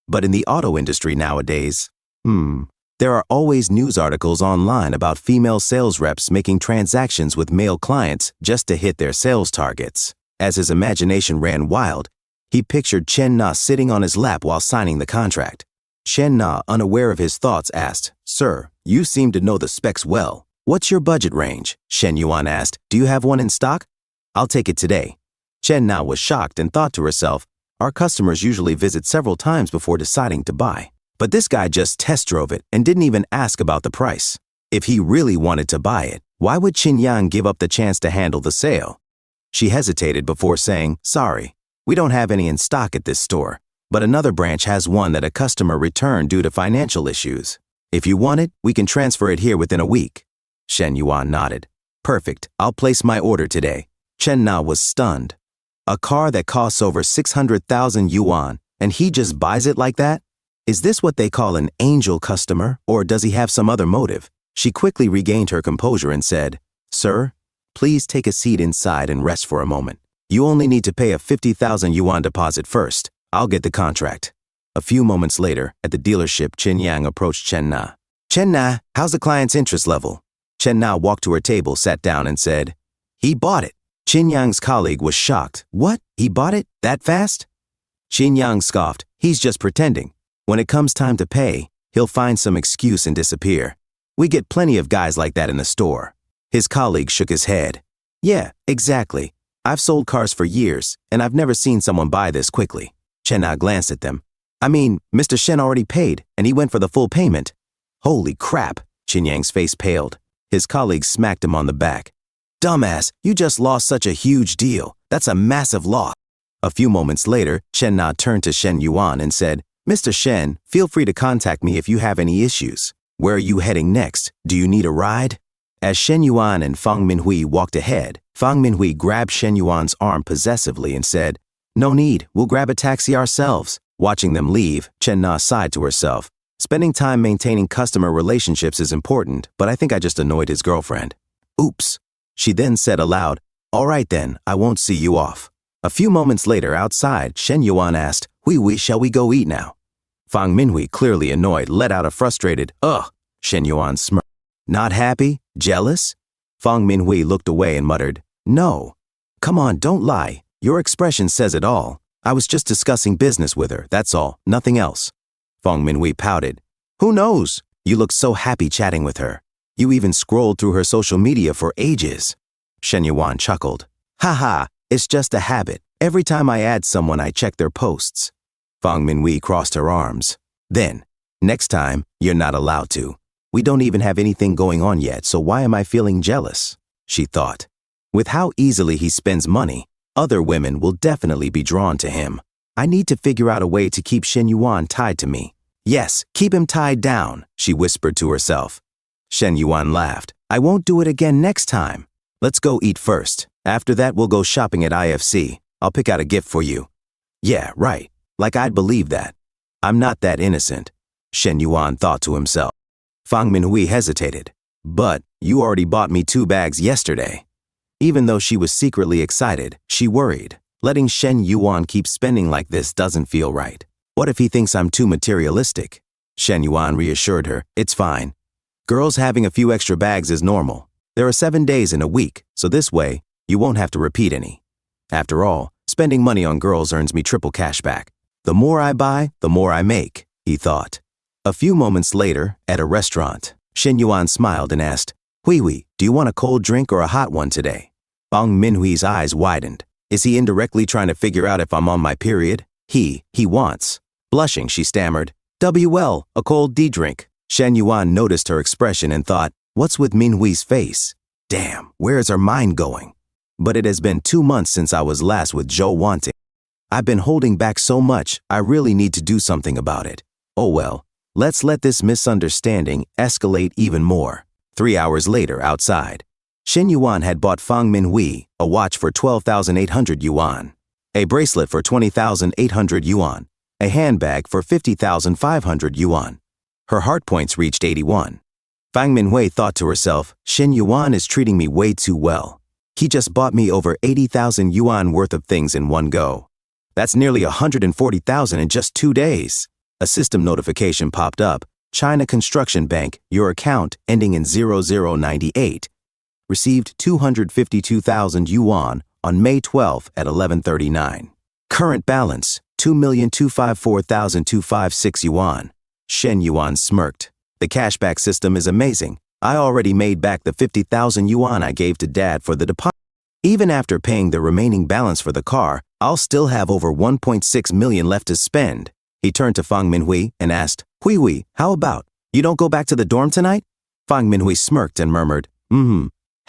But in the auto industry nowadays, there are always news articles online about female sales reps making transactions with male clients just to hit their sales targets. As his imagination ran wild, he pictured Chen Na sitting on his lap while signing the contract. Chen Na, unaware of his thoughts, asked, Sir, you seem to know the specs well. What's your budget range? Shen Yuan asked. Do you have one in stock? I'll take it today. Chen Na was shocked and thought to herself, our customers usually visit several times before deciding to buy. But this guy just test drove it and didn't even ask about the price. If he really wanted to buy it, why would Qin Yang give up the chance to handle the sale? She hesitated before saying, "Sorry, we don't have any in stock at this store, but another branch has one that a customer returned due to financial issues. If you want it, we can transfer it here within a week." Shen Yuan nodded. "Perfect, I'll place my order today." Chen Na was stunned. A car that costs over 600,000 yuan, and he just buys it like that? Is this what they call an angel customer, or does he have some other motive? She quickly regained her composure and said, "Sir, please take a seat inside and rest for a moment. You only need to pay a 50,000 yuan deposit first. I'll get the contract." A few moments later, at the dealership, Chen Yang approached Chen Na. "Chen Na, how's the client's interest level?" Chen Na walked to her table, sat down, and said, "He bought it." Chen Yang's colleague was shocked. "What? He bought it? That fast?" Chen Yang scoffed. "He's just pretending. When it comes time to pay, he'll find some excuse and disappear. We get plenty of guys like that in the store." His colleague shook his head. "Yeah, exactly. I've sold cars for years, and I've never seen someone buy this quickly." Chen Na glanced at them. "I mean, Mr. Shen already paid, and he went for the full payment." "Holy crap!" Chen Yang's face paled. His colleague smacked him on the back. "Dumbass, you just lost such a huge deal. That's a massive loss." A few moments later, Chen Na turned to Shen Yuan and said, "Mr. Shen, feel free to contact me if you have any issues. Where are you heading next? Do you need a ride?" As Shen Yuan and Fang Minhui walked ahead, Fang Minhui grabbed Shen Yuan's arm possessively and said, "No need, we'll grab a taxi ourselves." Watching them leave, Chen Na sighed to herself. Spending time maintaining customer relationships is important, but I think I just annoyed his girlfriend. Oops. She then said aloud, "All right then, I won't see you off." A few moments later, outside, Shen Yuan asked, "Hui, shall we go eat now?" Fang Minhui, clearly annoyed, let out a frustrated, "Ugh." Shen Yuan smirked. "Not happy? Jealous?" Fang Minhui looked away and muttered, "No. Come on, don't lie. Your expression says it all. I was just discussing business with her, that's all, nothing else." Fang Minhui pouted. "Who knows? You look so happy chatting with her. You even scrolled through her social media for ages." Shen Yuan chuckled. "Haha, it's just a habit. Every time I add someone, I check their posts." Fang Minhui crossed her arms. "Then, next time, you're not allowed to. We don't even have anything going on yet, so why am I feeling jealous?" she thought. With how easily he spends money, other women will definitely be drawn to him. I need to figure out a way to keep Shen Yuan tied to me. Yes, keep him tied down, she whispered to herself. Shen Yuan laughed. "I won't do it again next time. Let's go eat first. After that, we'll go shopping at IFC. I'll pick out a gift for you." "Yeah, right. Like I'd believe that. I'm not that innocent," Shen Yuan thought to himself. Fang Minhui hesitated. "But you already bought me 2 bags yesterday." Even though she was secretly excited, she worried. Letting Shen Yuan keep spending like this doesn't feel right. What if he thinks I'm too materialistic? Shen Yuan reassured her, "It's fine. Girls having a few extra bags is normal. There are 7 days in a week, so this way, you won't have to repeat any. After all, spending money on girls earns me triple cash back. The more I buy, the more I make," he thought. A few moments later, at a restaurant, Shen Yuan smiled and asked, "Hui, do you want a cold drink or a hot one today?" Fang Minhui's eyes widened. Is he indirectly trying to figure out if I'm on my period? He wants. Blushing, she stammered, "WL, a cold D drink." Shen Yuan noticed her expression and thought, what's with Minhui's face? Damn, where is her mind going? But it has been 2 months since I was last with Zhou Wanting. I've been holding back so much, I really need to do something about it. Oh well, let's let this misunderstanding escalate even more. 3 hours later, outside, Shen Yuan had bought Fang Minhui a watch for 12,800 yuan, a bracelet for 20,800 yuan, a handbag for 50,500 yuan. Her heart points reached 81. Fang Minhui thought to herself, Shen Yuan is treating me way too well. He just bought me over 80,000 yuan worth of things in one go. That's nearly 140,000 in just 2 days. A system notification popped up. China Construction Bank, your account ending in 0098, received 252,000 yuan on May 12 at 11:39. Current balance, 2,254,256 yuan. Shen Yuan smirked. The cashback system is amazing. I already made back the 50,000 yuan I gave to Dad for the deposit. Even after paying the remaining balance for the car, I'll still have over 1.6 million left to spend. He turned to Fang Minhui and asked, Hui, how about? You don't go back to the dorm tonight? Fang Minhui smirked and murmured,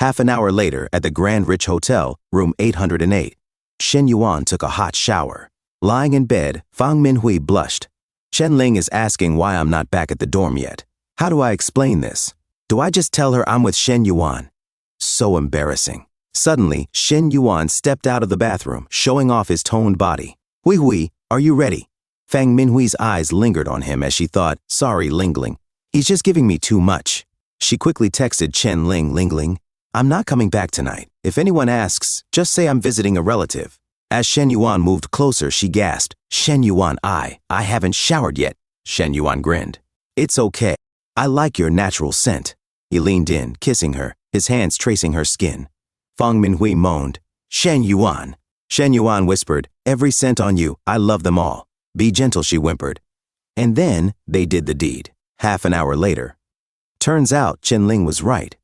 Half an hour later, at the Grand Rich Hotel, room 808, Shen Yuan took a hot shower. Lying in bed, Fang Minhui blushed. Chen Ling is asking why I'm not back at the dorm yet. How do I explain this? Do I just tell her I'm with Shen Yuan? So embarrassing. Suddenly, Shen Yuan stepped out of the bathroom, showing off his toned body. Hui Hui, are you ready? Fang Minhui's eyes lingered on him as she thought, sorry Lingling, he's just giving me too much. She quickly texted Chen Ling, Lingling, I'm not coming back tonight. If anyone asks, just say I'm visiting a relative. As Shen Yuan moved closer, she gasped, Shen Yuan, I haven't showered yet. Shen Yuan grinned. It's okay. I like your natural scent. He leaned in, kissing her, his hands tracing her skin. Fang Minhui moaned, Shen Yuan. Shen Yuan whispered, every scent on you, I love them all. Be gentle, she whimpered. And then they did the deed. Half an hour later. Turns out Chen Ling was right.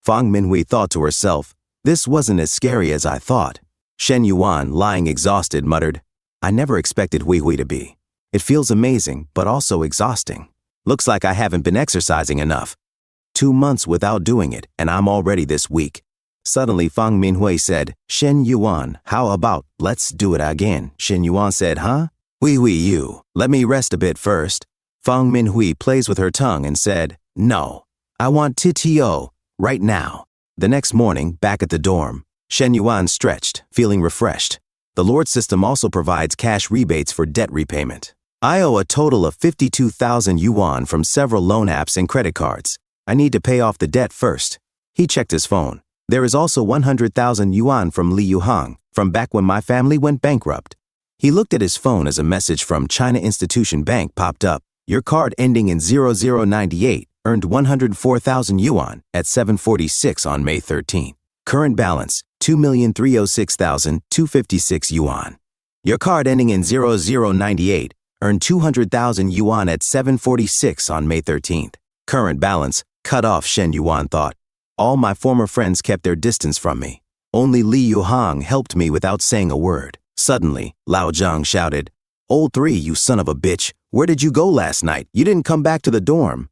Fang Minhui thought to herself, this wasn't as scary as I thought. Shen Yuan, lying exhausted, muttered, I never expected Hui Hui to be. It feels amazing, but also exhausting. Looks like I haven't been exercising enough. 2 months without doing it, and I'm already this weak. Suddenly, Fang Minhui said, Shen Yuan, how about let's do it again? Shen Yuan said, huh? Hui Hui, you, let me rest a bit first. Fang Minhui plays with her tongue and said, no, I want TTO, right now. The next morning, back at the dorm, Shen Yuan stretched, feeling refreshed. The Lord system also provides cash rebates for debt repayment. I owe a total of 52,000 yuan from several loan apps and credit cards. I need to pay off the debt first. He checked his phone. There is also 100,000 yuan from Li Yuhang, from back when my family went bankrupt. He looked at his phone as a message from China Institution Bank popped up. Your card ending in 0098 earned 104,000 yuan at 7:46 on May 13. Current balance, 2,306,256 yuan. Your card ending in 0098 earned 200,000 yuan at 7:46 on May 13th. Current balance, cut off, Shen Yuan thought. All my former friends kept their distance from me. Only Li Yuhang helped me without saying a word. Suddenly, Lao Zhang shouted, Old 3, you son of a bitch, where did you go last night? You didn't come back to the dorm.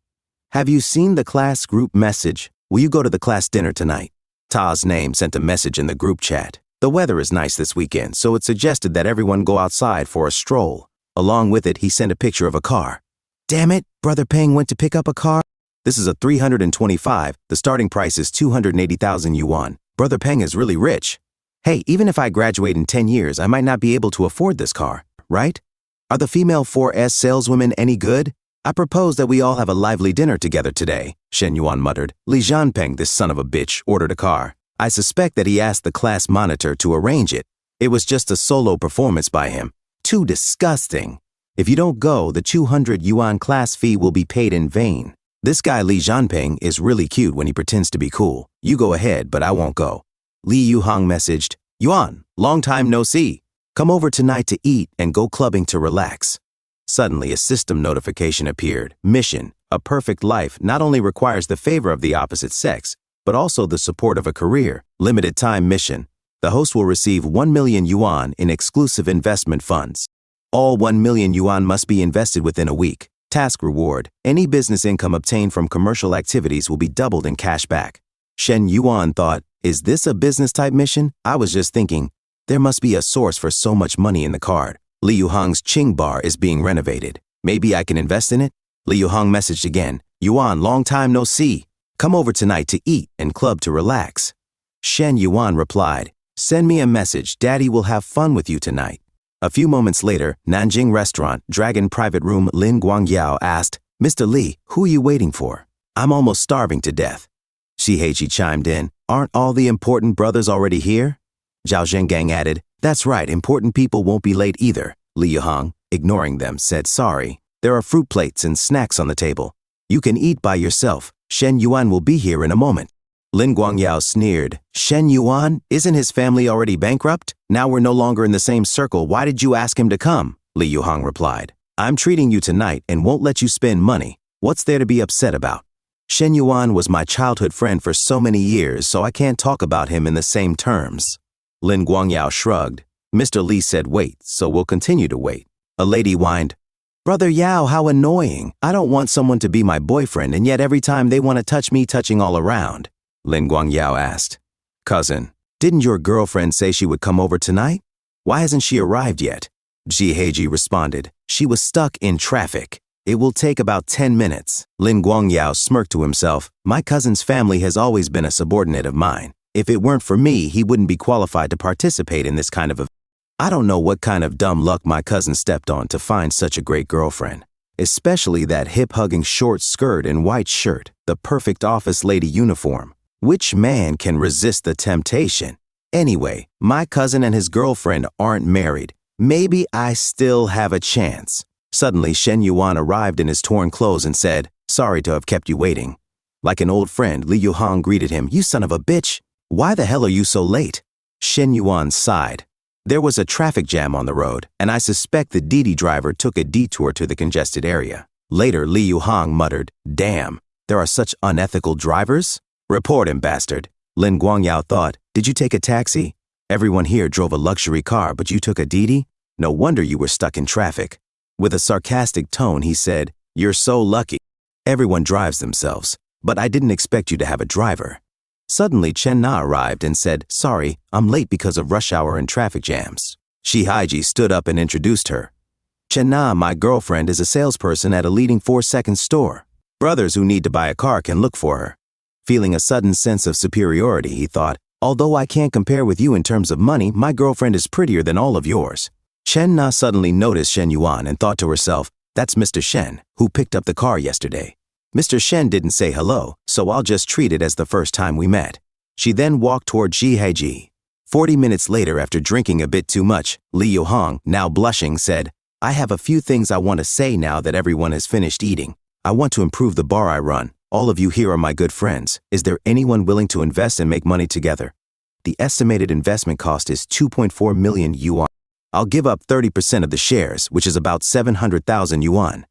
Have you seen the class group message? Will you go to the class dinner tonight? Ta's name sent a message in the group chat. The weather is nice this weekend, so it suggested that everyone go outside for a stroll. Along with it, he sent a picture of a car. Damn it, Brother Peng went to pick up a car? This is a 325, the starting price is 280,000 yuan. Brother Peng is really rich. Hey, even if I graduate in 10 years, I might not be able to afford this car, right? Are the female 4S saleswomen any good? I propose that we all have a lively dinner together today, Shen Yuan muttered. Li Jianpeng, this son of a bitch, ordered a car. I suspect that he asked the class monitor to arrange it. It was just a solo performance by him. Too disgusting. If you don't go, the 200 yuan class fee will be paid in vain. This guy Li Jianpeng is really cute when he pretends to be cool. You go ahead, but I won't go. Li Yuhang messaged, Yuan, long time no see. Come over tonight to eat and go clubbing to relax. Suddenly, a system notification appeared. Mission, a perfect life not only requires the favor of the opposite sex, but also the support of a career. Limited time mission. The host will receive 1 million yuan in exclusive investment funds. All 1 million yuan must be invested within a week. Task reward. Any business income obtained from commercial activities will be doubled in cash back. Shen Yuan thought, is this a business type mission? I was just thinking, there must be a source for so much money in the card. Li Yuhang's Qing bar is being renovated. Maybe I can invest in it? Li Yuhang messaged again. Yuan, long time no see. Come over tonight to eat and club to relax. Shen Yuan replied, send me a message. Daddy will have fun with you tonight. A few moments later, Nanjing Restaurant, Dragon Private Room Lin Guangyao asked, Mr. Li, who are you waiting for? I'm almost starving to death. Shiheichi chimed in, aren't all the important brothers already here? Zhao Zhengang added, that's right, important people won't be late either. Li Yuhang, ignoring them, said, sorry, there are fruit plates and snacks on the table. You can eat by yourself. Shen Yuan will be here in a moment. Lin Guangyao sneered, Shen Yuan, isn't his family already bankrupt? Now we're no longer in the same circle. Why did you ask him to come? Li Yuhang replied, I'm treating you tonight and won't let you spend money. What's there to be upset about? Shen Yuan was my childhood friend for so many years, so I can't talk about him in the same terms. Lin Guangyao shrugged. Mr. Li said wait, so we'll continue to wait. A lady whined, Brother Yao, how annoying. I don't want someone to be my boyfriend, and yet every time they want to touch me, touching all around. Lin Guangyao asked. Cousin, didn't your girlfriend say she would come over tonight? Why hasn't she arrived yet? Ji Heiji responded. She was stuck in traffic. It will take about 10 minutes. Lin Guangyao smirked to himself. My cousin's family has always been a subordinate of mine. If it weren't for me, he wouldn't be qualified to participate in this kind of event. I don't know what kind of dumb luck my cousin stepped on to find such a great girlfriend. Especially that hip-hugging short skirt and white shirt, the perfect office lady uniform. Which man can resist the temptation? Anyway, my cousin and his girlfriend aren't married. Maybe I still have a chance. Suddenly, Shen Yuan arrived in his torn clothes and said, Sorry to have kept you waiting. Like an old friend, Li Yuhang greeted him. You son of a bitch! Why the hell are you so late? Shen Yuan sighed. There was a traffic jam on the road, and I suspect the Didi driver took a detour to the congested area. Later, Li Yuhang muttered, Damn, there are such unethical drivers? Report him, bastard. Lin Guangyao thought, Did you take a taxi? Everyone here drove a luxury car, but you took a Didi? No wonder you were stuck in traffic. With a sarcastic tone, he said, You're so lucky. Everyone drives themselves, but I didn't expect you to have a driver. Suddenly, Chen Na arrived and said, Sorry, I'm late because of rush hour and traffic jams. Shi Haiji stood up and introduced her. Chen Na, my girlfriend, is a salesperson at a leading 4-second store. Brothers who need to buy a car can look for her. Feeling a sudden sense of superiority, he thought, Although I can't compare with you in terms of money, my girlfriend is prettier than all of yours. Chen Na suddenly noticed Shen Yuan and thought to herself, That's Mr. Shen, who picked up the car yesterday. Mr. Shen didn't say hello, so I'll just treat it as the first time we met. She then walked toward Ji Heiji. 40 minutes later, after drinking a bit too much, Li Yuhang, now blushing, said, I have a few things I want to say now that everyone has finished eating. I want to improve the bar I run. All of you here are my good friends. Is there anyone willing to invest and make money together? The estimated investment cost is 2.4 million yuan. I'll give up 30% of the shares, which is about 700,000 yuan.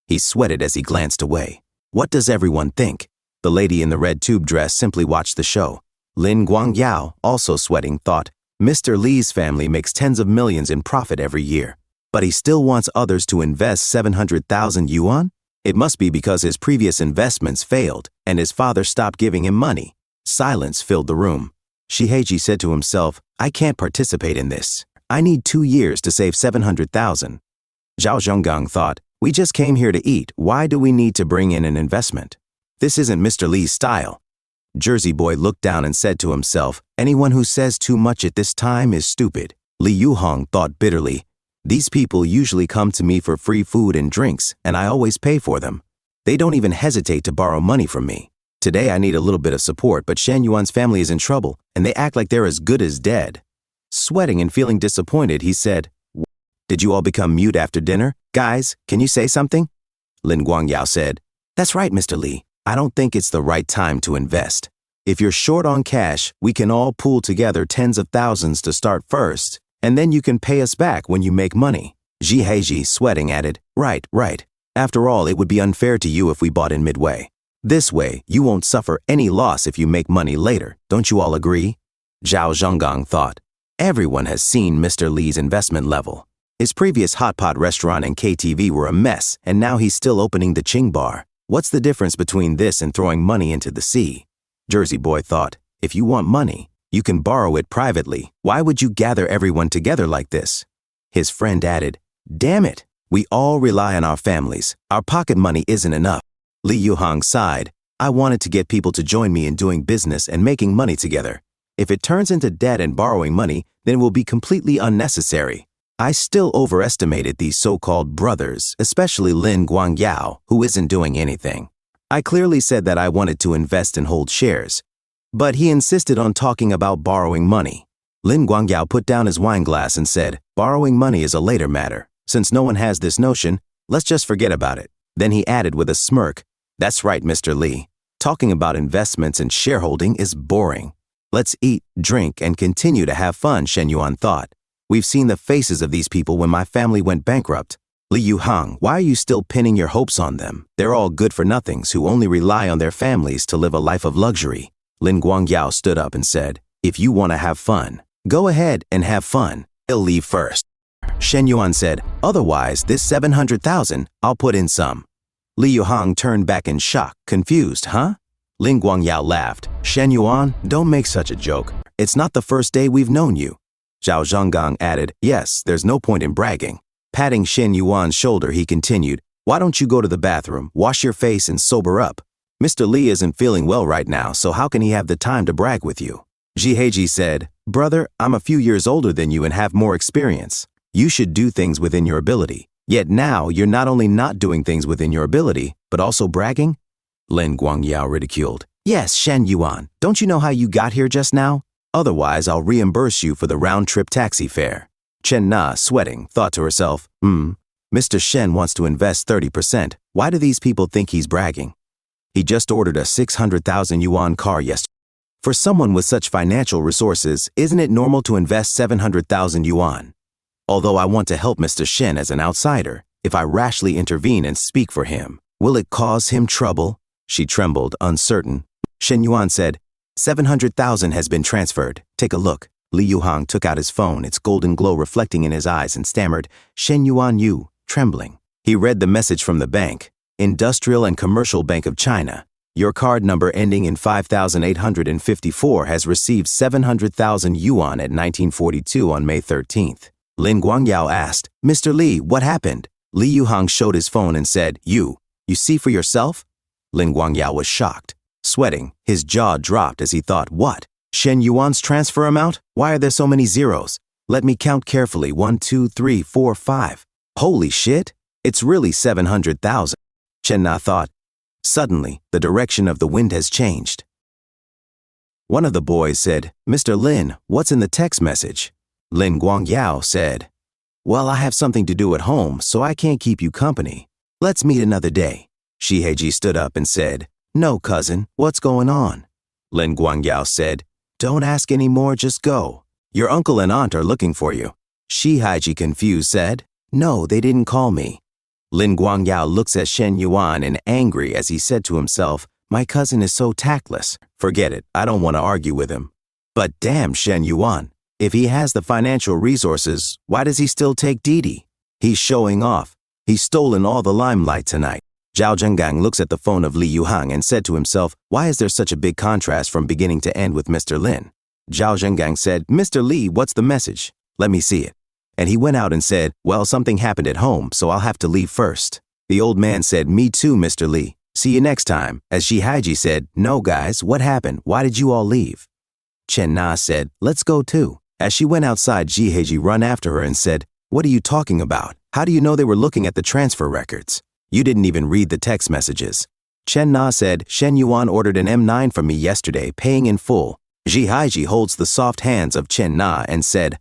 He sweated as he glanced away. What does everyone think? The lady in the red tube dress simply watched the show. Lin Guangyao, also sweating, thought, Mr. Li's family makes tens of millions in profit every year. But he still wants others to invest 700,000 yuan? It must be because his previous investments failed and his father stopped giving him money. Silence filled the room. Shi Heiji said to himself, I can't participate in this. I need 2 years to save 700,000. Zhao Zhonggang thought, We just came here to eat. Why do we need to bring in an investment? This isn't Mr. Li's style. Jersey Boy looked down and said to himself, Anyone who says too much at this time is stupid. Li Yuhang thought bitterly, These people usually come to me for free food and drinks, and I always pay for them. They don't even hesitate to borrow money from me. Today I need a little bit of support, but Shen Yuan's family is in trouble, and they act like they're as good as dead. Sweating and feeling disappointed, he said, Did you all become mute after dinner? Guys, can you say something? Lin Guangyao said, That's right, Mr. Li. I don't think it's the right time to invest. If you're short on cash, we can all pool together tens of thousands to start first, and then you can pay us back when you make money. Ji Heiji, sweating, added, Right. After all, it would be unfair to you if we bought in midway. This way, you won't suffer any loss if you make money later. Don't you all agree? Zhao Zhonggang thought, Everyone has seen Mr. Li's investment level. His previous hot pot restaurant and KTV were a mess, and now he's still opening the Qing bar. What's the difference between this and throwing money into the sea? Jersey Boy thought, If you want money, you can borrow it privately. Why would you gather everyone together like this? His friend added, Damn it, we all rely on our families. Our pocket money isn't enough. Li Yuhang sighed, I wanted to get people to join me in doing business and making money together. If it turns into debt and borrowing money, then it will be completely unnecessary. I still overestimated these so-called brothers, especially Lin Guangyao, who isn't doing anything. I clearly said that I wanted to invest and hold shares, but he insisted on talking about borrowing money. Lin Guangyao put down his wine glass and said, Borrowing money is a later matter. Since no one has this notion, let's just forget about it. Then he added with a smirk, That's right, Mr. Li. Talking about investments and shareholding is boring. Let's eat, drink, and continue to have fun, Shen Yuan thought. We've seen the faces of these people when my family went bankrupt. Li Yuhang, why are you still pinning your hopes on them? They're all good-for-nothings who only rely on their families to live a life of luxury. Lin Guangyao stood up and said, If you want to have fun, go ahead and have fun. I'll leave first. Shen Yuan said, Otherwise, this 700,000, I'll put in some. Li Yuhang turned back in shock, confused, huh? Lin Guangyao laughed. Shen Yuan, don't make such a joke. It's not the first day we've known you. Zhao Zhonggang added, yes, there's no point in bragging. Patting Shen Yuan's shoulder, he continued, why don't you go to the bathroom, wash your face, and sober up? Mr. Li isn't feeling well right now, so how can he have the time to brag with you? Jiheji said, brother, I'm a few years older than you and have more experience. You should do things within your ability. Yet now, you're not only not doing things within your ability, but also bragging? Lin Guangyao ridiculed. Yes, Shen Yuan, don't you know how you got here just now? Otherwise, I'll reimburse you for the round-trip taxi fare. Chen Na, sweating, thought to herself, Mr. Shen wants to invest 30%. Why do these people think he's bragging? He just ordered a 600,000 yuan car yesterday. For someone with such financial resources, isn't it normal to invest 700,000 yuan? Although I want to help Mr. Shen as an outsider, if I rashly intervene and speak for him, will it cause him trouble? She trembled, uncertain. Shen Yuan said, 700,000 has been transferred. Take a look. Li Yuhang took out his phone, its golden glow reflecting in his eyes, and stammered, Shen Yuan Yu, trembling. He read the message from the bank. Industrial and Commercial Bank of China. Your card number ending in 5854 has received 700,000 yuan at 1942 on May 13th. Lin Guangyao asked, Mr. Li, what happened? Li Yuhang showed his phone and said, You see for yourself? Lin Guangyao was shocked. Sweating, his jaw dropped as he thought, what? Shen Yuan's transfer amount? Why are there so many zeros? Let me count carefully, 1, 2, 3, 4, 5. Holy shit, it's really 700,000. Chen Na thought. Suddenly, the direction of the wind has changed. One of the boys said, Mr. Lin, what's in the text message? Lin Guangyao said, well, I have something to do at home, so I can't keep you company. Let's meet another day. Shiheji stood up and said, no, cousin, what's going on? Lin Guangyao said, don't ask any more, just go. Your uncle and aunt are looking for you. Shiheji, confused, said, no, they didn't call me. Lin Guangyao looks at Shen Yuan and angry as he said to himself, my cousin is so tactless. Forget it, I don't want to argue with him. But damn Shen Yuan, if he has the financial resources, why does he still take Didi? He's showing off. He's stolen all the limelight tonight. Zhao Zhenggang looks at the phone of Li Yuhang and said to himself, why is there such a big contrast from beginning to end with Mr. Lin? Zhao Zhenggang said, Mr. Li, what's the message? Let me see it. And he went out and said, well, something happened at home, so I'll have to leave first. The old man said, me too, Mr. Li. See you next time. As Shihaiji said, no, guys, what happened? Why did you all leave? Chen Na said, let's go too. As she went outside, Jiheji ran after her and said, what are you talking about? How do you know they were looking at the transfer records? You didn't even read the text messages. Chen Na said, Shen Yuan ordered an M9 from me yesterday, paying in full. Jiheji holds the soft hands of Chen Na and said,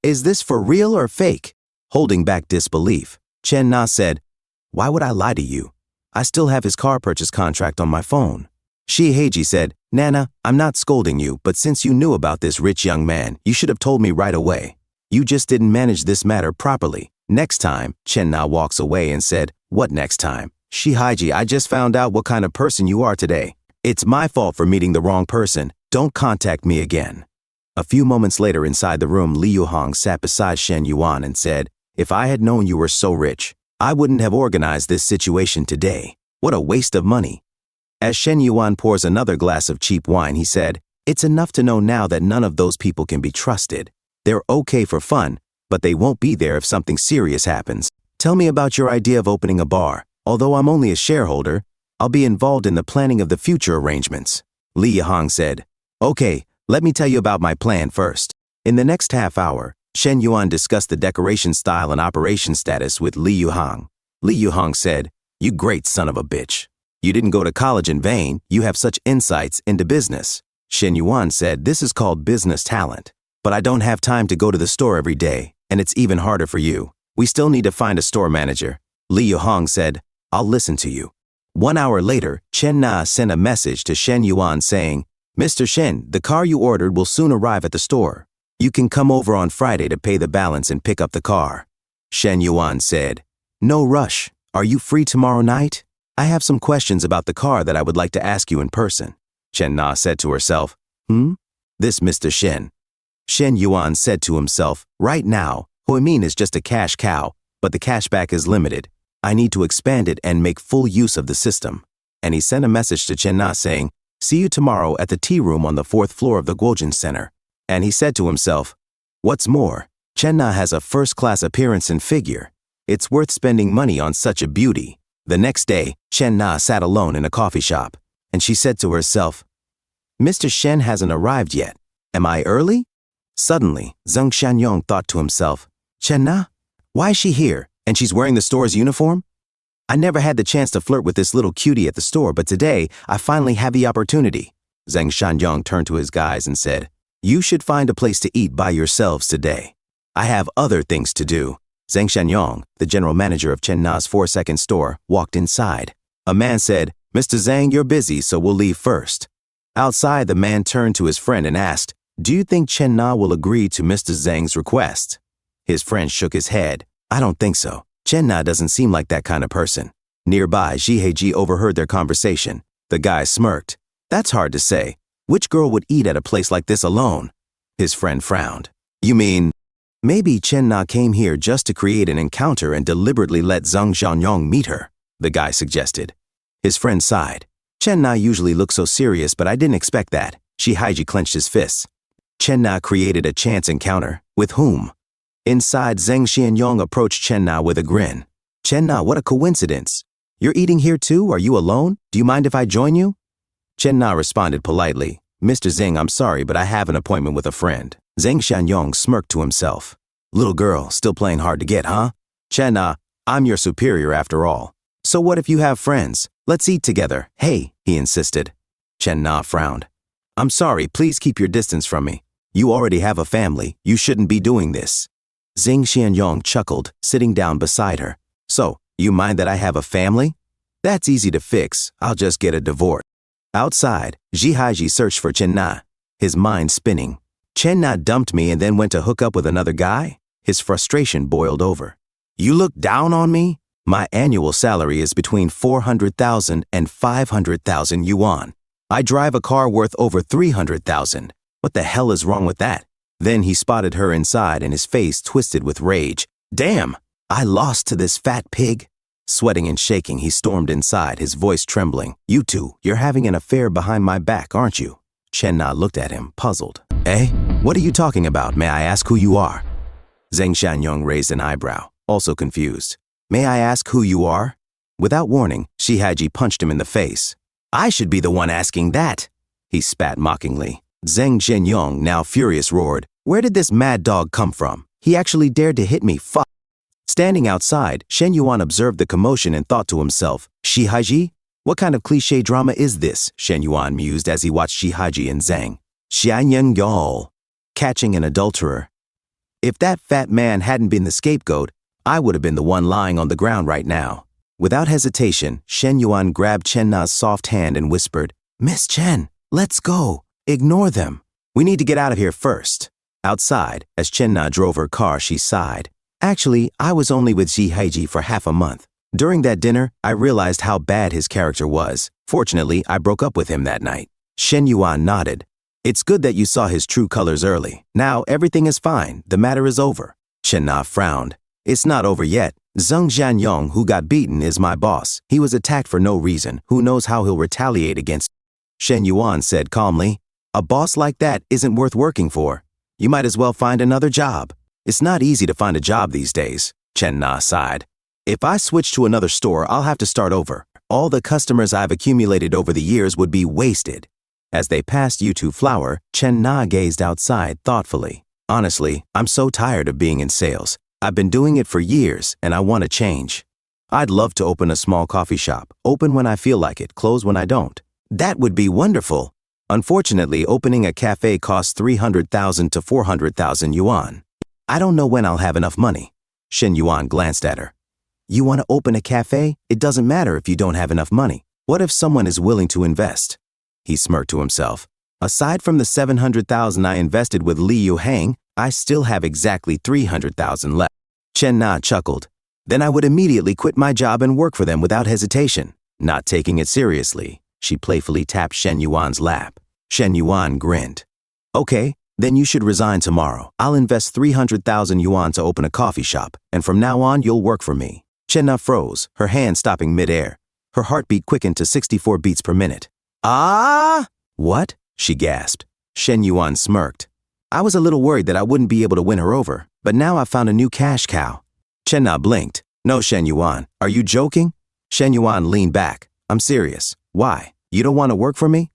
is this for real or fake? Holding back disbelief, Chen Na said, why would I lie to you? I still have his car purchase contract on my phone. Shiheji said, Nana, I'm not scolding you, but since you knew about this rich young man, you should have told me right away. You just didn't manage this matter properly. Next time, Chen Na walks away and said, what next time? Shiheji, I just found out what kind of person you are today. It's my fault for meeting the wrong person. Don't contact me again. A few moments later inside the room, Li Yuhang sat beside Shen Yuan and said, if I had known you were so rich, I wouldn't have organized this situation today. What a waste of money. As Shen Yuan pours another glass of cheap wine, he said, it's enough to know now that none of those people can be trusted. They're okay for fun, but they won't be there if something serious happens. Tell me about your idea of opening a bar. Although I'm only a shareholder, I'll be involved in the planning of the future arrangements. Li Yuhang said, okay, let me tell you about my plan first. In the next half hour, Shen Yuan discussed the decoration style and operation status with Li Yuhang. Li Yuhang said, you great son of a bitch. You didn't go to college in vain, you have such insights into business. Shen Yuan said, this is called business talent. But I don't have time to go to the store every day, and it's even harder for you. We still need to find a store manager. Li Yuhang said, I'll listen to you. 1 hour later, Chen Na sent a message to Shen Yuan saying, Mr. Shen, the car you ordered will soon arrive at the store. You can come over on Friday to pay the balance and pick up the car. Shen Yuan said, no rush. Are you free tomorrow night? I have some questions about the car that I would like to ask you in person. Chen Na said to herself, This Mr. Shen. Shen Yuan said to himself, right now, Huimin is just a cash cow, but the cashback is limited. I need to expand it and make full use of the system. And he sent a message to Chen Na saying, See you tomorrow at the tea room on the 4th floor of the Guojin Center. And he said to himself, what's more, Chen-na has a first-class appearance and figure. It's worth spending money on such a beauty. The next day, Chen-na sat alone in a coffee shop, and she said to herself, Mr. Shen hasn't arrived yet. Am I early? Suddenly, Zheng Shanyong thought to himself, Chen-na? Why is she here, and she's wearing the store's uniform? I never had the chance to flirt with this little cutie at the store, but today, I finally have the opportunity. Zheng Shanyong turned to his guys and said, you should find a place to eat by yourselves today. I have other things to do. Zheng Shanyong, the general manager of Chen-na's 4-second store, walked inside. A man said, Mr. Zhang, you're busy, so we'll leave first. Outside, the man turned to his friend and asked, do you think Chen-na will agree to Mr. Zhang's request? His friend shook his head. I don't think so. Chen-na doesn't seem like that kind of person. Nearby, Ji overheard their conversation. The guy smirked. That's hard to say. Which girl would eat at a place like this alone? His friend frowned. You mean, maybe Chen-na came here just to create an encounter and deliberately let Zheng Xiaonyong meet her, the guy suggested. His friend sighed. Chen-na usually looks so serious, but I didn't expect that. Ji clenched his fists. Chen-na created a chance encounter. With whom? Inside, Zheng Xianyong approached Chen-na with a grin. Chen-na, what a coincidence. You're eating here too? Are you alone? Do you mind if I join you? Chen-na responded politely. Mr. Zheng, I'm sorry, but I have an appointment with a friend. Zheng Xianyong smirked to himself. Little girl, still playing hard to get, huh? Chen-na, I'm your superior after all. So what if you have friends? Let's eat together. Hey, he insisted. Chen-na frowned. I'm sorry, please keep your distance from me. You already have a family. You shouldn't be doing this. Zheng Xianyong chuckled, sitting down beside her. So, you mind that I have a family? That's easy to fix. I'll just get a divorce. Outside, Ji searched for Chen-na, his mind spinning. Chen-na dumped me and then went to hook up with another guy? His frustration boiled over. You look down on me? My annual salary is between 400,000 and 500,000 yuan. I drive a car worth over 300,000. What the hell is wrong with that? Then he spotted her inside and his face twisted with rage. Damn! I lost to this fat pig. Sweating and shaking, he stormed inside, his voice trembling. You two, you're having an affair behind my back, aren't you? Chen-na looked at him, puzzled. Eh? What are you talking about? May I ask who you are? Zheng Shanyong raised an eyebrow, also confused. May I ask who you are? Without warning, Ji punched him in the face. I should be the one asking that. He spat mockingly. Zheng Shanyong, now furious, roared. Where did this mad dog come from? He actually dared to hit me, fuck. Standing outside, Shen Yuan observed the commotion and thought to himself, Ji? What kind of cliché drama is this? Shen Yuan mused as he watched Ji and Zhang. Xianyang Yol. Catching an adulterer. If that fat man hadn't been the scapegoat, I would have been the one lying on the ground right now. Without hesitation, Shen Yuan grabbed Chen-na's soft hand and whispered, Miss Chen, let's go. Ignore them. We need to get out of here first. Outside, as Chen-na drove her car, she sighed. Actually, I was only with Ji for half a month. During that dinner, I realized how bad his character was. Fortunately, I broke up with him that night. Shen Yuan nodded. It's good that you saw his true colors early. Now everything is fine. The matter is over. Chen-na frowned. It's not over yet. Zheng Xianyong, who got beaten, is my boss. He was attacked for no reason. Who knows how he'll retaliate against? Shen Yuan said calmly. A boss like that isn't worth working for. You might as well find another job. It's not easy to find a job these days. Chen-na sighed. If I switch to another store, I'll have to start over. All the customers I've accumulated over the years would be wasted. As they passed Yutu Flower, Chen-na gazed outside thoughtfully. Honestly, I'm so tired of being in sales. I've been doing it for years, and I want to change. I'd love to open a small coffee shop, open when I feel like it, close when I don't. That would be wonderful. Unfortunately, opening a cafe costs 300,000 to 400,000 yuan. I don't know when I'll have enough money. Shen Yuan glanced at her. You want to open a cafe? It doesn't matter if you don't have enough money. What if someone is willing to invest? He smirked to himself. Aside from the 700,000 I invested with Li Yuhang, I still have exactly 300,000 left. Chen-na chuckled. Then I would immediately quit my job and work for them without hesitation. Not taking it seriously, she playfully tapped Shen Yuan's lap. Shen Yuan grinned. Okay, then you should resign tomorrow. I'll invest 300,000 yuan to open a coffee shop, and from now on you'll work for me. Chen-na froze, her hand stopping midair. Her heartbeat quickened to 64 beats per minute. Ah! What? She gasped. Shen Yuan smirked. I was a little worried that I wouldn't be able to win her over, but now I've found a new cash cow. Chen Na blinked. No, Shen Yuan, are you joking? Shen Yuan leaned back. I'm serious. Why? You don't want to work for me?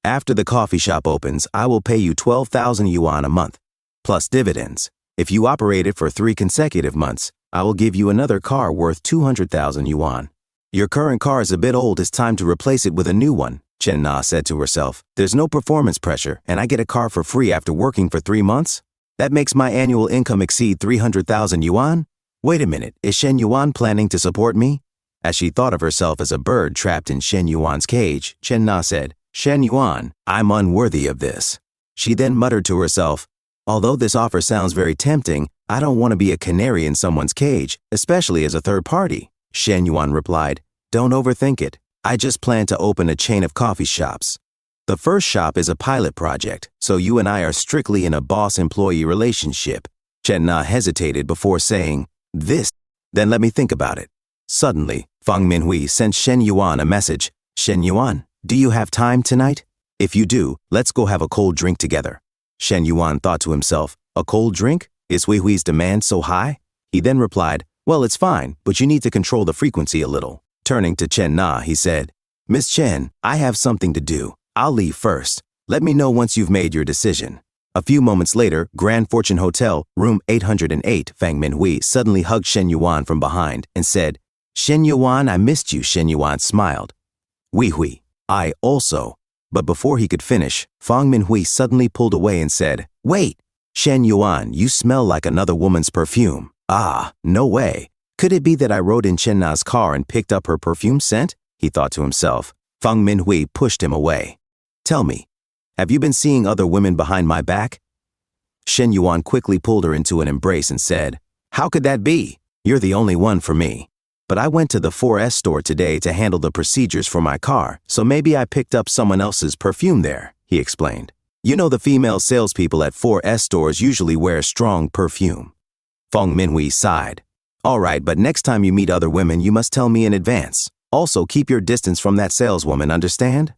After the coffee shop opens, I will pay you 12,000 yuan a month, plus dividends. If you operate it for 3 consecutive months, I will give you another car worth 200,000 yuan. Your current car is a bit old. It's time to replace it with a new one, Chen Na said to herself. There's no performance pressure, and I get a car for free after working for 3 months? That makes my annual income exceed 300,000 yuan? Wait a minute, is Shen Yuan planning to support me? As she thought of herself as a bird trapped in Shen Yuan's cage, Chen Na said, Shen Yuan, I'm unworthy of this. She then muttered to herself, although this offer sounds very tempting, I don't want to be a canary in someone's cage, especially as a third party. Shen Yuan replied, don't overthink it. I just plan to open a chain of coffee shops. The first shop is a pilot project, so you and I are strictly in a boss-employee relationship. Chen Na hesitated before saying, this. Then let me think about it. Suddenly, Fang Minhui sent Shen Yuan a message. Shen Yuan, do you have time tonight? If you do, let's go have a cold drink together. Shen Yuan thought to himself, a cold drink? Is Hui Hui's demand so high? He then replied, well, it's fine, but you need to control the frequency a little. Turning to Chen Na, he said, Miss Chen, I have something to do. I'll leave first. Let me know once you've made your decision. A few moments later, Grand Fortune Hotel, room 808, Fang Minhui suddenly hugged Shen Yuan from behind and said, Shen Yuan, I missed you. Shen Yuan smiled. Hui Hui, I also. But before he could finish, Fang Minhui suddenly pulled away and said, wait, Shen Yuan, you smell like another woman's perfume. Ah, no way. Could it be that I rode in Chen Na's car and picked up her perfume scent? He thought to himself. Fang Minhui pushed him away. Tell me, have you been seeing other women behind my back? Shen Yuan quickly pulled her into an embrace and said, how could that be? You're the only one for me. But I went to the 4S store today to handle the procedures for my car, so maybe I picked up someone else's perfume there, he explained. You know the female salespeople at 4S stores usually wear strong perfume. Fang Minhui sighed. All right, but next time you meet other women, you must tell me in advance. Also, keep your distance from that saleswoman, understand?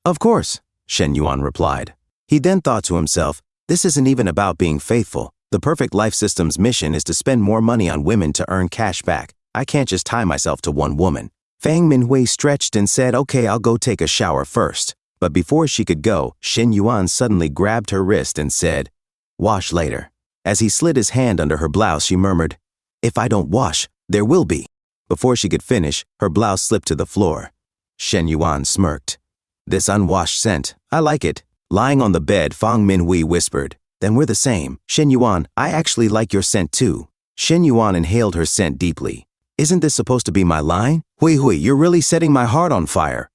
Of course, Shen Yuan replied. He then thought to himself, this isn't even about being faithful. The perfect life system's mission is to spend more money on women to earn cash back. I can't just tie myself to one woman. Fang Minhui stretched and said, okay, I'll go take a shower first. But before she could go, Shen Yuan suddenly grabbed her wrist and said, wash later. As he slid his hand under her blouse, she murmured, if I don't wash, there will be. Before she could finish, her blouse slipped to the floor. Shen Yuan smirked. This unwashed scent, I like it. Lying on the bed, Fang Minhui whispered, then we're the same. Shen Yuan, I actually like your scent too. Shen Yuan inhaled her scent deeply. Isn't this supposed to be my line? Hui Hui, you're really setting my heart on fire.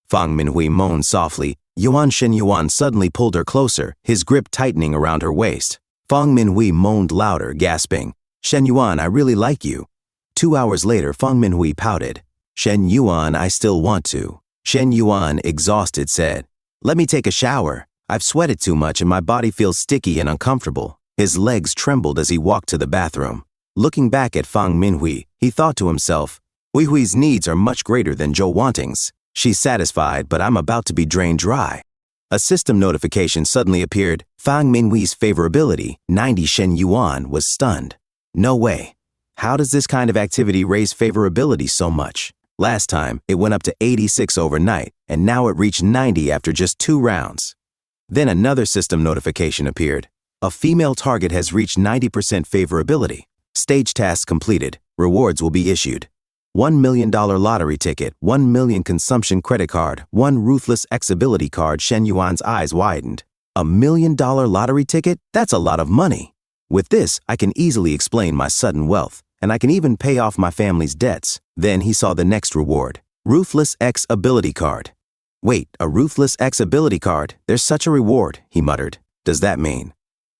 Fang Minhui moaned softly. Shen Yuan suddenly pulled her closer, his grip tightening around her waist. Fang Minhui moaned louder, gasping, Shen Yuan, I really like you. 2 hours later, Fang Minhui pouted. Shen Yuan, I still want to. Shen Yuan, exhausted, said, let me take a shower. I've sweated too much and my body feels sticky and uncomfortable. His legs trembled as he walked to the bathroom. Looking back at Fang Minhui, he thought to himself, Hui Hui's needs are much greater than Zhou Wanting's. She's satisfied, but I'm about to be drained dry. A system notification suddenly appeared. Fang Minhui's favorability, 90 Shen Yuan, was stunned. No way. How does this kind of activity raise favorability so much? Last time, it went up to 86 overnight, and now it reached 90 after just 2 rounds. Then another system notification appeared. A female target has reached 90% favorability. Stage task completed. Rewards will be issued. $1 million lottery ticket, 1 million consumption credit card, 1 ruthless X ability card. Shen Yuan's eyes widened. $1 million lottery ticket? That's a lot of money. With this, I can easily explain my sudden wealth, and I can even pay off my family's debts. Then he saw the next reward. Ruthless X ability card. Wait, a Ruthless X ability card? There's such a reward, he muttered. Does that mean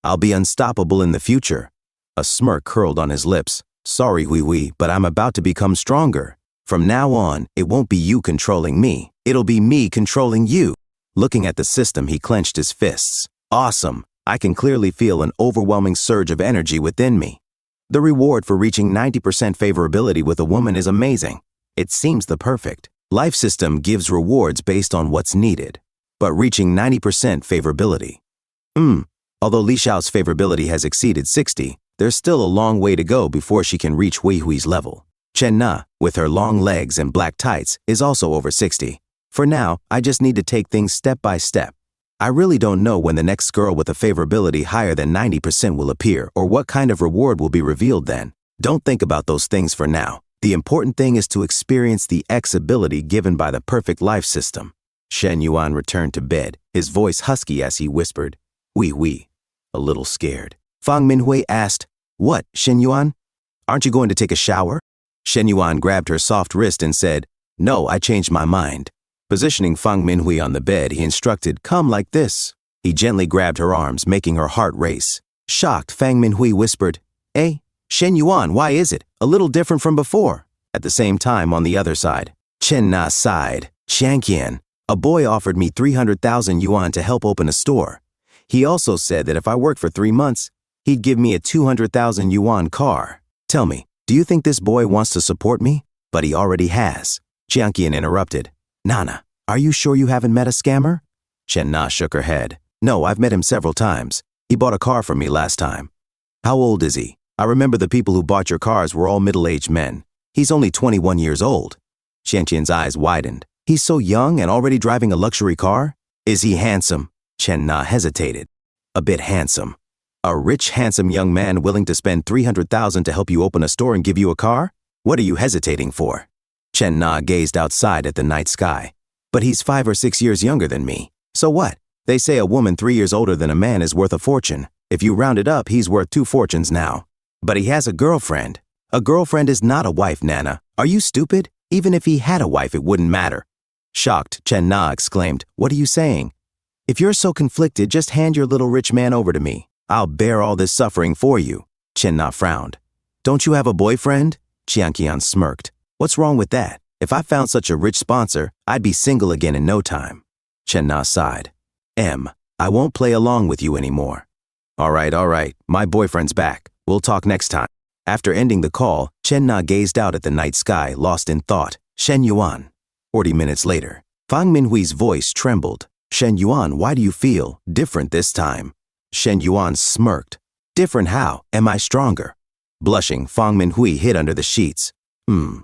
I'll be unstoppable in the future? A smirk curled on his lips. Sorry, Hui Hui, but I'm about to become stronger. From now on, it won't be you controlling me. It'll be me controlling you. Looking at the system, he clenched his fists. Awesome. I can clearly feel an overwhelming surge of energy within me. The reward for reaching 90% favorability with a woman is amazing. It seems the perfect. Life system gives rewards based on what's needed, but reaching 90% favorability. Although Li Xiao's favorability has exceeded 60, there's still a long way to go before she can reach Hui Hui's level. Chen Na, with her long legs and black tights, is also over 60. For now, I just need to take things step by step. I really don't know when the next girl with a favorability higher than 90% will appear or what kind of reward will be revealed then. Don't think about those things for now. The important thing is to experience the X ability given by the perfect life system. Shen Yuan returned to bed, his voice husky as he whispered, "Oui," a little scared. Fang Minhui asked, "What, Shen Yuan? Aren't you going to take a shower?" Shen Yuan grabbed her soft wrist and said, "No, I changed my mind." Positioning Fang Minhui on the bed, he instructed, "Come like this." He gently grabbed her arms, making her heart race. Shocked, Fang Minhui whispered, Shen Yuan, why is it a little different from before?" At the same time, on the other side, Chen Na sighed. "Qian, a boy offered me 300,000 yuan to help open a store. He also said that if I worked for 3 months, he'd give me a 200,000 yuan car. Tell me, do you think this boy wants to support me? But he already has." Qian interrupted. "Nana, are you sure you haven't met a scammer?" Chen Na shook her head. "No, I've met him several times. He bought a car from me last time." "How old is he? I remember the people who bought your cars were all middle-aged men. He's only 21 years old." Qian's eyes widened. "He's so young and already driving a luxury car? Is he handsome?" Chen Na hesitated. "A bit handsome. A rich, handsome young man willing to spend 300,000 to help you open a store and give you a car? What are you hesitating for?" Chen Na gazed outside at the night sky. "But he's 5 or 6 years younger than me. So what? They say a woman 3 years older than a man is worth a fortune. If you round it up, he's worth 2 fortunes now. But he has a girlfriend. A girlfriend is not a wife, Nana. Are you stupid? Even if he had a wife, it wouldn't matter." Shocked, Chen Na exclaimed, "What are you saying? If you're so conflicted, just hand your little rich man over to me. I'll bear all this suffering for you." Chen Na frowned. "Don't you have a boyfriend?" Qian smirked. "What's wrong with that? If I found such a rich sponsor, I'd be single again in no time." Chen Na sighed. I won't play along with you anymore." All right. My boyfriend's back. We'll talk next time." After ending the call, Chen Na gazed out at the night sky, lost in thought. "Shen Yuan." 40 minutes later, Fang Minhui's voice trembled. "Shen Yuan, why do you feel different this time?" Shen Yuan smirked. "Different how? Am I stronger?" Blushing, Fang Minhui hid under the sheets.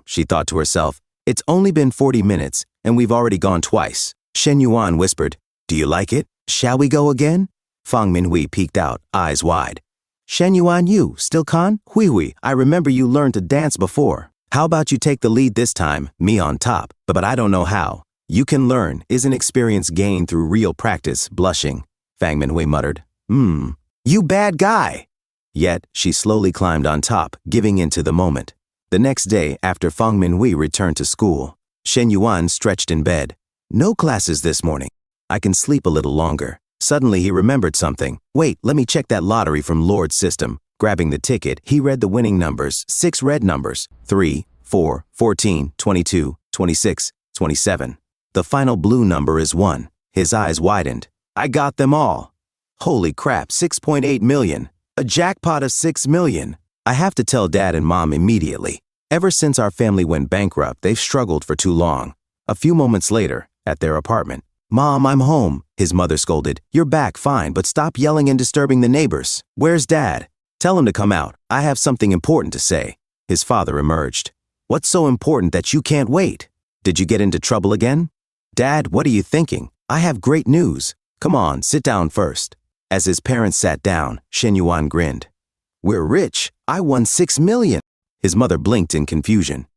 She thought to herself, "It's only been 40 minutes, and we've already gone twice." Shen Yuan whispered, "Do you like it? Shall we go again?" Fang Minhui peeked out, eyes wide. "Shen Yuan, you, still con? Hui, I remember you learned to dance before. How about you take the lead this time, me on top, but I don't know how. You can learn, isn't experience gained through real practice?" Blushing, Fang Minhui muttered. You bad guy." Yet, she slowly climbed on top, giving in to the moment. The next day, after Fang Minhui returned to school, Shen Yuan stretched in bed. "No classes this morning. I can sleep a little longer." Suddenly he remembered something. "Wait, let me check that lottery from Lord's system." Grabbing the ticket, he read the winning numbers, 6 red numbers, 3, 4, 14, 22, 26, 27. The final blue number is 1. His eyes widened. "I got them all. Holy crap, 6.8 million. A jackpot of 6 million. I have to tell Dad and Mom immediately. Ever since our family went bankrupt, they've struggled for too long." A few moments later, at their apartment, "Mom, I'm home," his mother scolded. "You're back, fine, but stop yelling and disturbing the neighbors. Where's Dad? Tell him to come out. I have something important to say." His father emerged. "What's so important that you can't wait? Did you get into trouble again?" "Dad, what are you thinking? I have great news. Come on, sit down first." As his parents sat down, Shen Yuan grinned. "We're rich. I won 6 million. His mother blinked in confusion.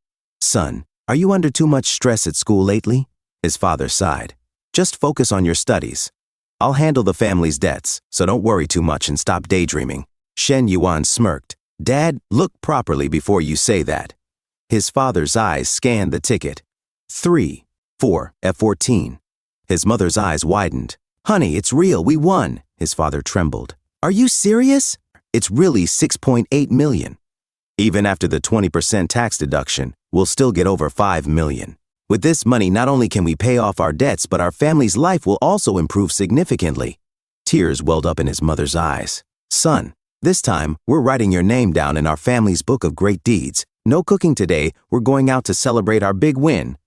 "Son, are you under too much stress at school lately?" His father sighed. "Just focus on your studies. I'll handle the family's debts, so don't worry too much and stop daydreaming." Shen Yuan smirked. "Dad, look properly before you say that." His father's eyes scanned the ticket. 3, 4, F14. His mother's eyes widened. "Honey, it's real, we won." His father trembled. "Are you serious? It's really 6.8 million. Even after the 20% tax deduction, we'll still get over 5 million. With this money, not only can we pay off our debts, but our family's life will also improve significantly." Tears welled up in his mother's eyes. "Son, this time, we're writing your name down in our family's book of great deeds. No cooking today, we're going out to celebrate our big win."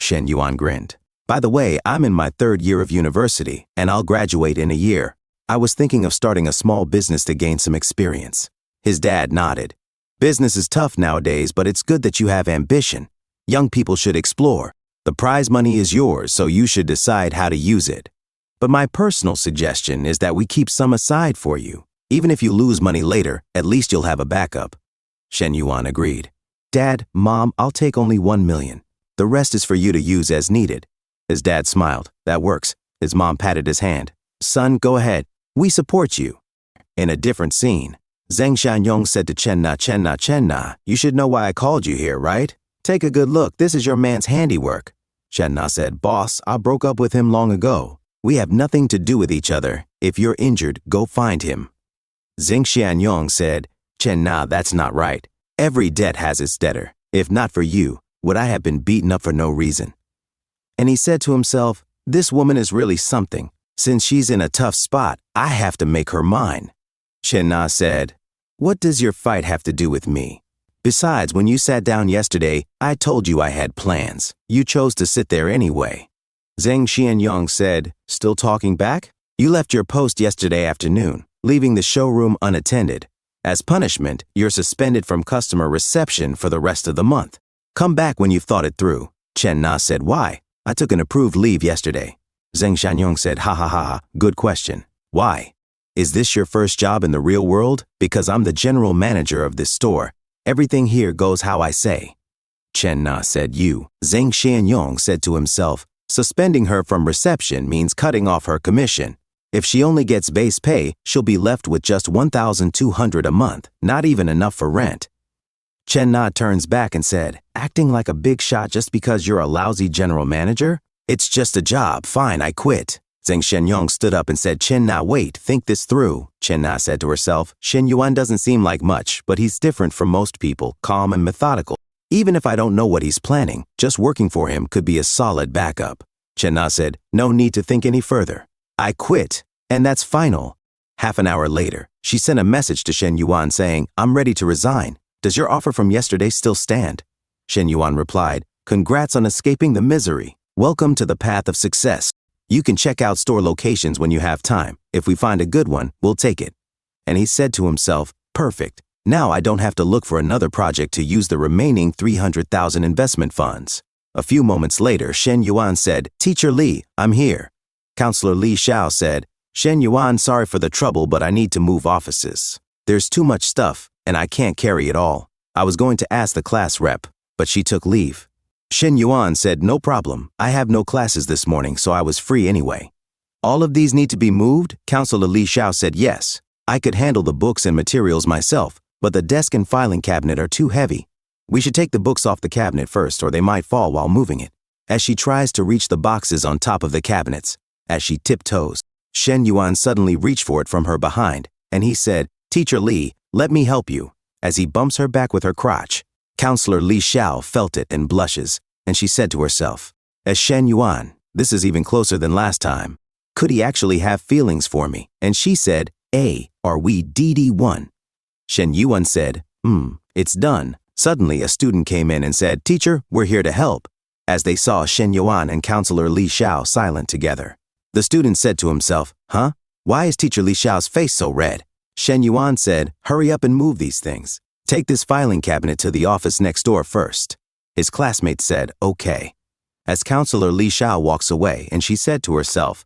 Shen Yuan grinned. By the way, I'm in my 3rd year of university, and I'll graduate in a year. I was thinking of starting a small business to gain some experience. His dad nodded. Business is tough nowadays, but it's good that you have ambition. Young people should explore. The prize money is yours, so you should decide how to use it. But my personal suggestion is that we keep some aside for you. Even if you lose money later, at least you'll have a backup. Shen Yuan agreed. Dad, Mom, I'll take only 1 million. The rest is for you to use as needed. His dad smiled. That works. His mom patted his hand. Son, go ahead. We support you. In a different scene, Zheng Xianyong said to Chen Na, you should know why I called you here, right? Take a good look. This is your man's handiwork. Chen Na said, Boss, I broke up with him long ago. We have nothing to do with each other. If you're injured, go find him. Zheng Xianyong said, Chen Na, that's not right. Every debt has its debtor. If not for you, would I have been beaten up for no reason? And he said to himself, this woman is really something. Since she's in a tough spot, I have to make her mine. Chen Na said, what does your fight have to do with me? Besides, when you sat down yesterday, I told you I had plans. You chose to sit there anyway. Zheng Xianyong said, still talking back? You left your post yesterday afternoon, leaving the showroom unattended. As punishment, you're suspended from customer reception for the rest of the month. Come back when you've thought it through. Chen Na said, why? I took an approved leave yesterday. Zheng Xianyong said, ha, good question. Why? Is this your first job in the real world? Because I'm the general manager of this store. Everything here goes how I say. Chen Na said, you. Zheng Xianyong said to himself, suspending her from reception means cutting off her commission. If she only gets base pay, she'll be left with just 1,200 a month, not even enough for rent. Chen Na turns back and said, acting like a big shot just because you're a lousy general manager? It's just a job, fine, I quit. Zheng Xianyong stood up and said, Chen Na, wait, think this through. Chen Na said to herself, Shen Yuan doesn't seem like much, but he's different from most people, calm and methodical. Even if I don't know what he's planning, just working for him could be a solid backup. Chen Na said, no need to think any further. I quit, and that's final. Half an hour later, she sent a message to Shen Yuan saying, I'm ready to resign. Does your offer from yesterday still stand? Shen Yuan replied, congrats on escaping the misery. Welcome to the path of success. You can check out store locations when you have time. If we find a good one, we'll take it. And he said to himself, perfect. Now I don't have to look for another project to use the remaining 300,000 investment funds. A few moments later, Shen Yuan said, Teacher Li, I'm here. Counselor Li Xiao said, Shen Yuan, sorry for the trouble, but I need to move offices. There's too much stuff, and I can't carry it all. I was going to ask the class rep, but she took leave. Shen Yuan said, no problem. I have no classes this morning, so I was free anyway. All of these need to be moved? Counselor Li Xiao said, yes. I could handle the books and materials myself, but the desk and filing cabinet are too heavy. We should take the books off the cabinet first, or they might fall while moving it. As she tries to reach the boxes on top of the cabinets, as she tiptoes, Shen Yuan suddenly reached for it from her behind, and he said, Teacher Li, let me help you, as he bumps her back with her crotch. Counselor Li Xiao felt it and blushes, and she said to herself, as Shen Yuan, this is even closer than last time. Could he actually have feelings for me? And she said, are we DD1? Shen Yuan said, it's done. Suddenly, a student came in and said, Teacher, we're here to help. As they saw Shen Yuan and Counselor Li Xiao silent together. The student said to himself, why is Teacher Li Xiao's face so red? Shen Yuan said, hurry up and move these things. Take this filing cabinet to the office next door first. His classmate said, okay. As Counselor Li Xiao walks away, and she said to herself,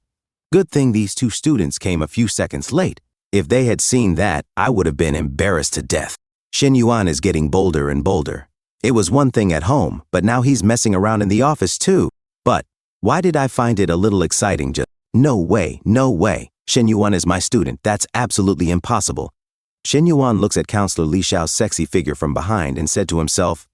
good thing these two students came a few seconds late. If they had seen that, I would have been embarrassed to death. Shen Yuan is getting bolder and bolder. It was one thing at home, but now he's messing around in the office too. But why did I find it a little exciting? Just no way, no way. Shen Yuan is my student. That's absolutely impossible. Shen Yuan looks at Counselor Li Xiao's sexy figure from behind and said to himself,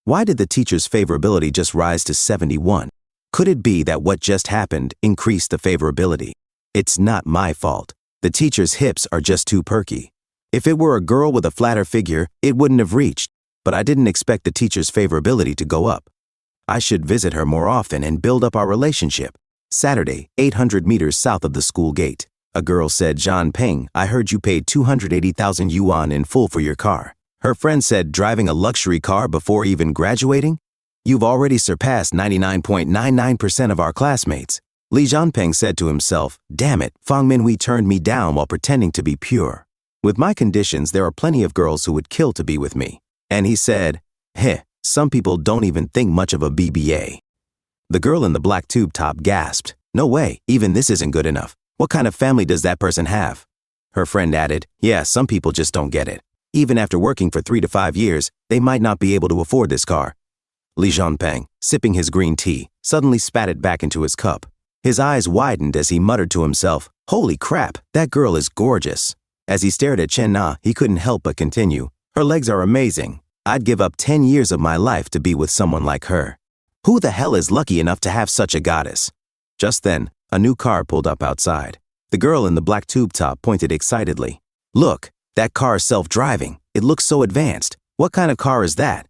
why did the teacher's favorability just rise to 71? Could it be that what just happened increased the favorability? It's not my fault. The teacher's hips are just too perky. If it were a girl with a flatter figure, it wouldn't have reached, but I didn't expect the teacher's favorability to go up. I should visit her more often and build up our relationship. Saturday, 800 meters south of the school gate. A girl said, Zhan Peng, I heard you paid 280,000 yuan in full for your car. Her friend said, driving a luxury car before even graduating? You've already surpassed 99.99% of our classmates. Li Jianping said to himself, damn it, Fang Minhui turned me down while pretending to be pure. With my conditions, there are plenty of girls who would kill to be with me. And he said, heh, some people don't even think much of a BBA. The girl in the black tube top gasped. No way, even this isn't good enough. What kind of family does that person have? Her friend added, yeah, some people just don't get it. Even after working for 3 to 5 years, they might not be able to afford this car. Li Jianping, sipping his green tea, suddenly spat it back into his cup. His eyes widened as he muttered to himself, holy crap, that girl is gorgeous. As he stared at Chen Na, he couldn't help but continue. Her legs are amazing. I'd give up 10 years of my life to be with someone like her. Who the hell is lucky enough to have such a goddess? Just then, a new car pulled up outside. The girl in the black tube top pointed excitedly. Look, that car is self-driving. It looks so advanced. What kind of car is that?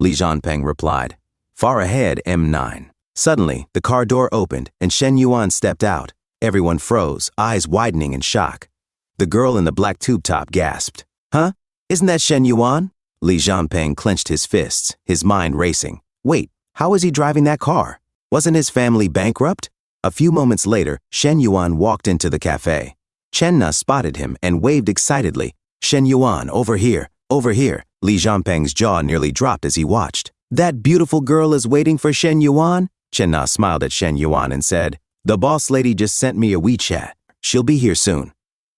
Li Jianping replied. Far ahead, M9. Suddenly, the car door opened and Shen Yuan stepped out. Everyone froze, eyes widening in shock. The girl in the black tube top gasped. Huh? Isn't that Shen Yuan? Li Jianping clenched his fists, his mind racing. Wait, how is he driving that car? Wasn't his family bankrupt? A few moments later, Shen Yuan walked into the cafe. Chen Na spotted him and waved excitedly. Shen Yuan, over here, over here. Li Jianping's jaw nearly dropped as he watched. That beautiful girl is waiting for Shen Yuan? Chen Na smiled at Shen Yuan and said, the boss lady just sent me a WeChat. She'll be here soon.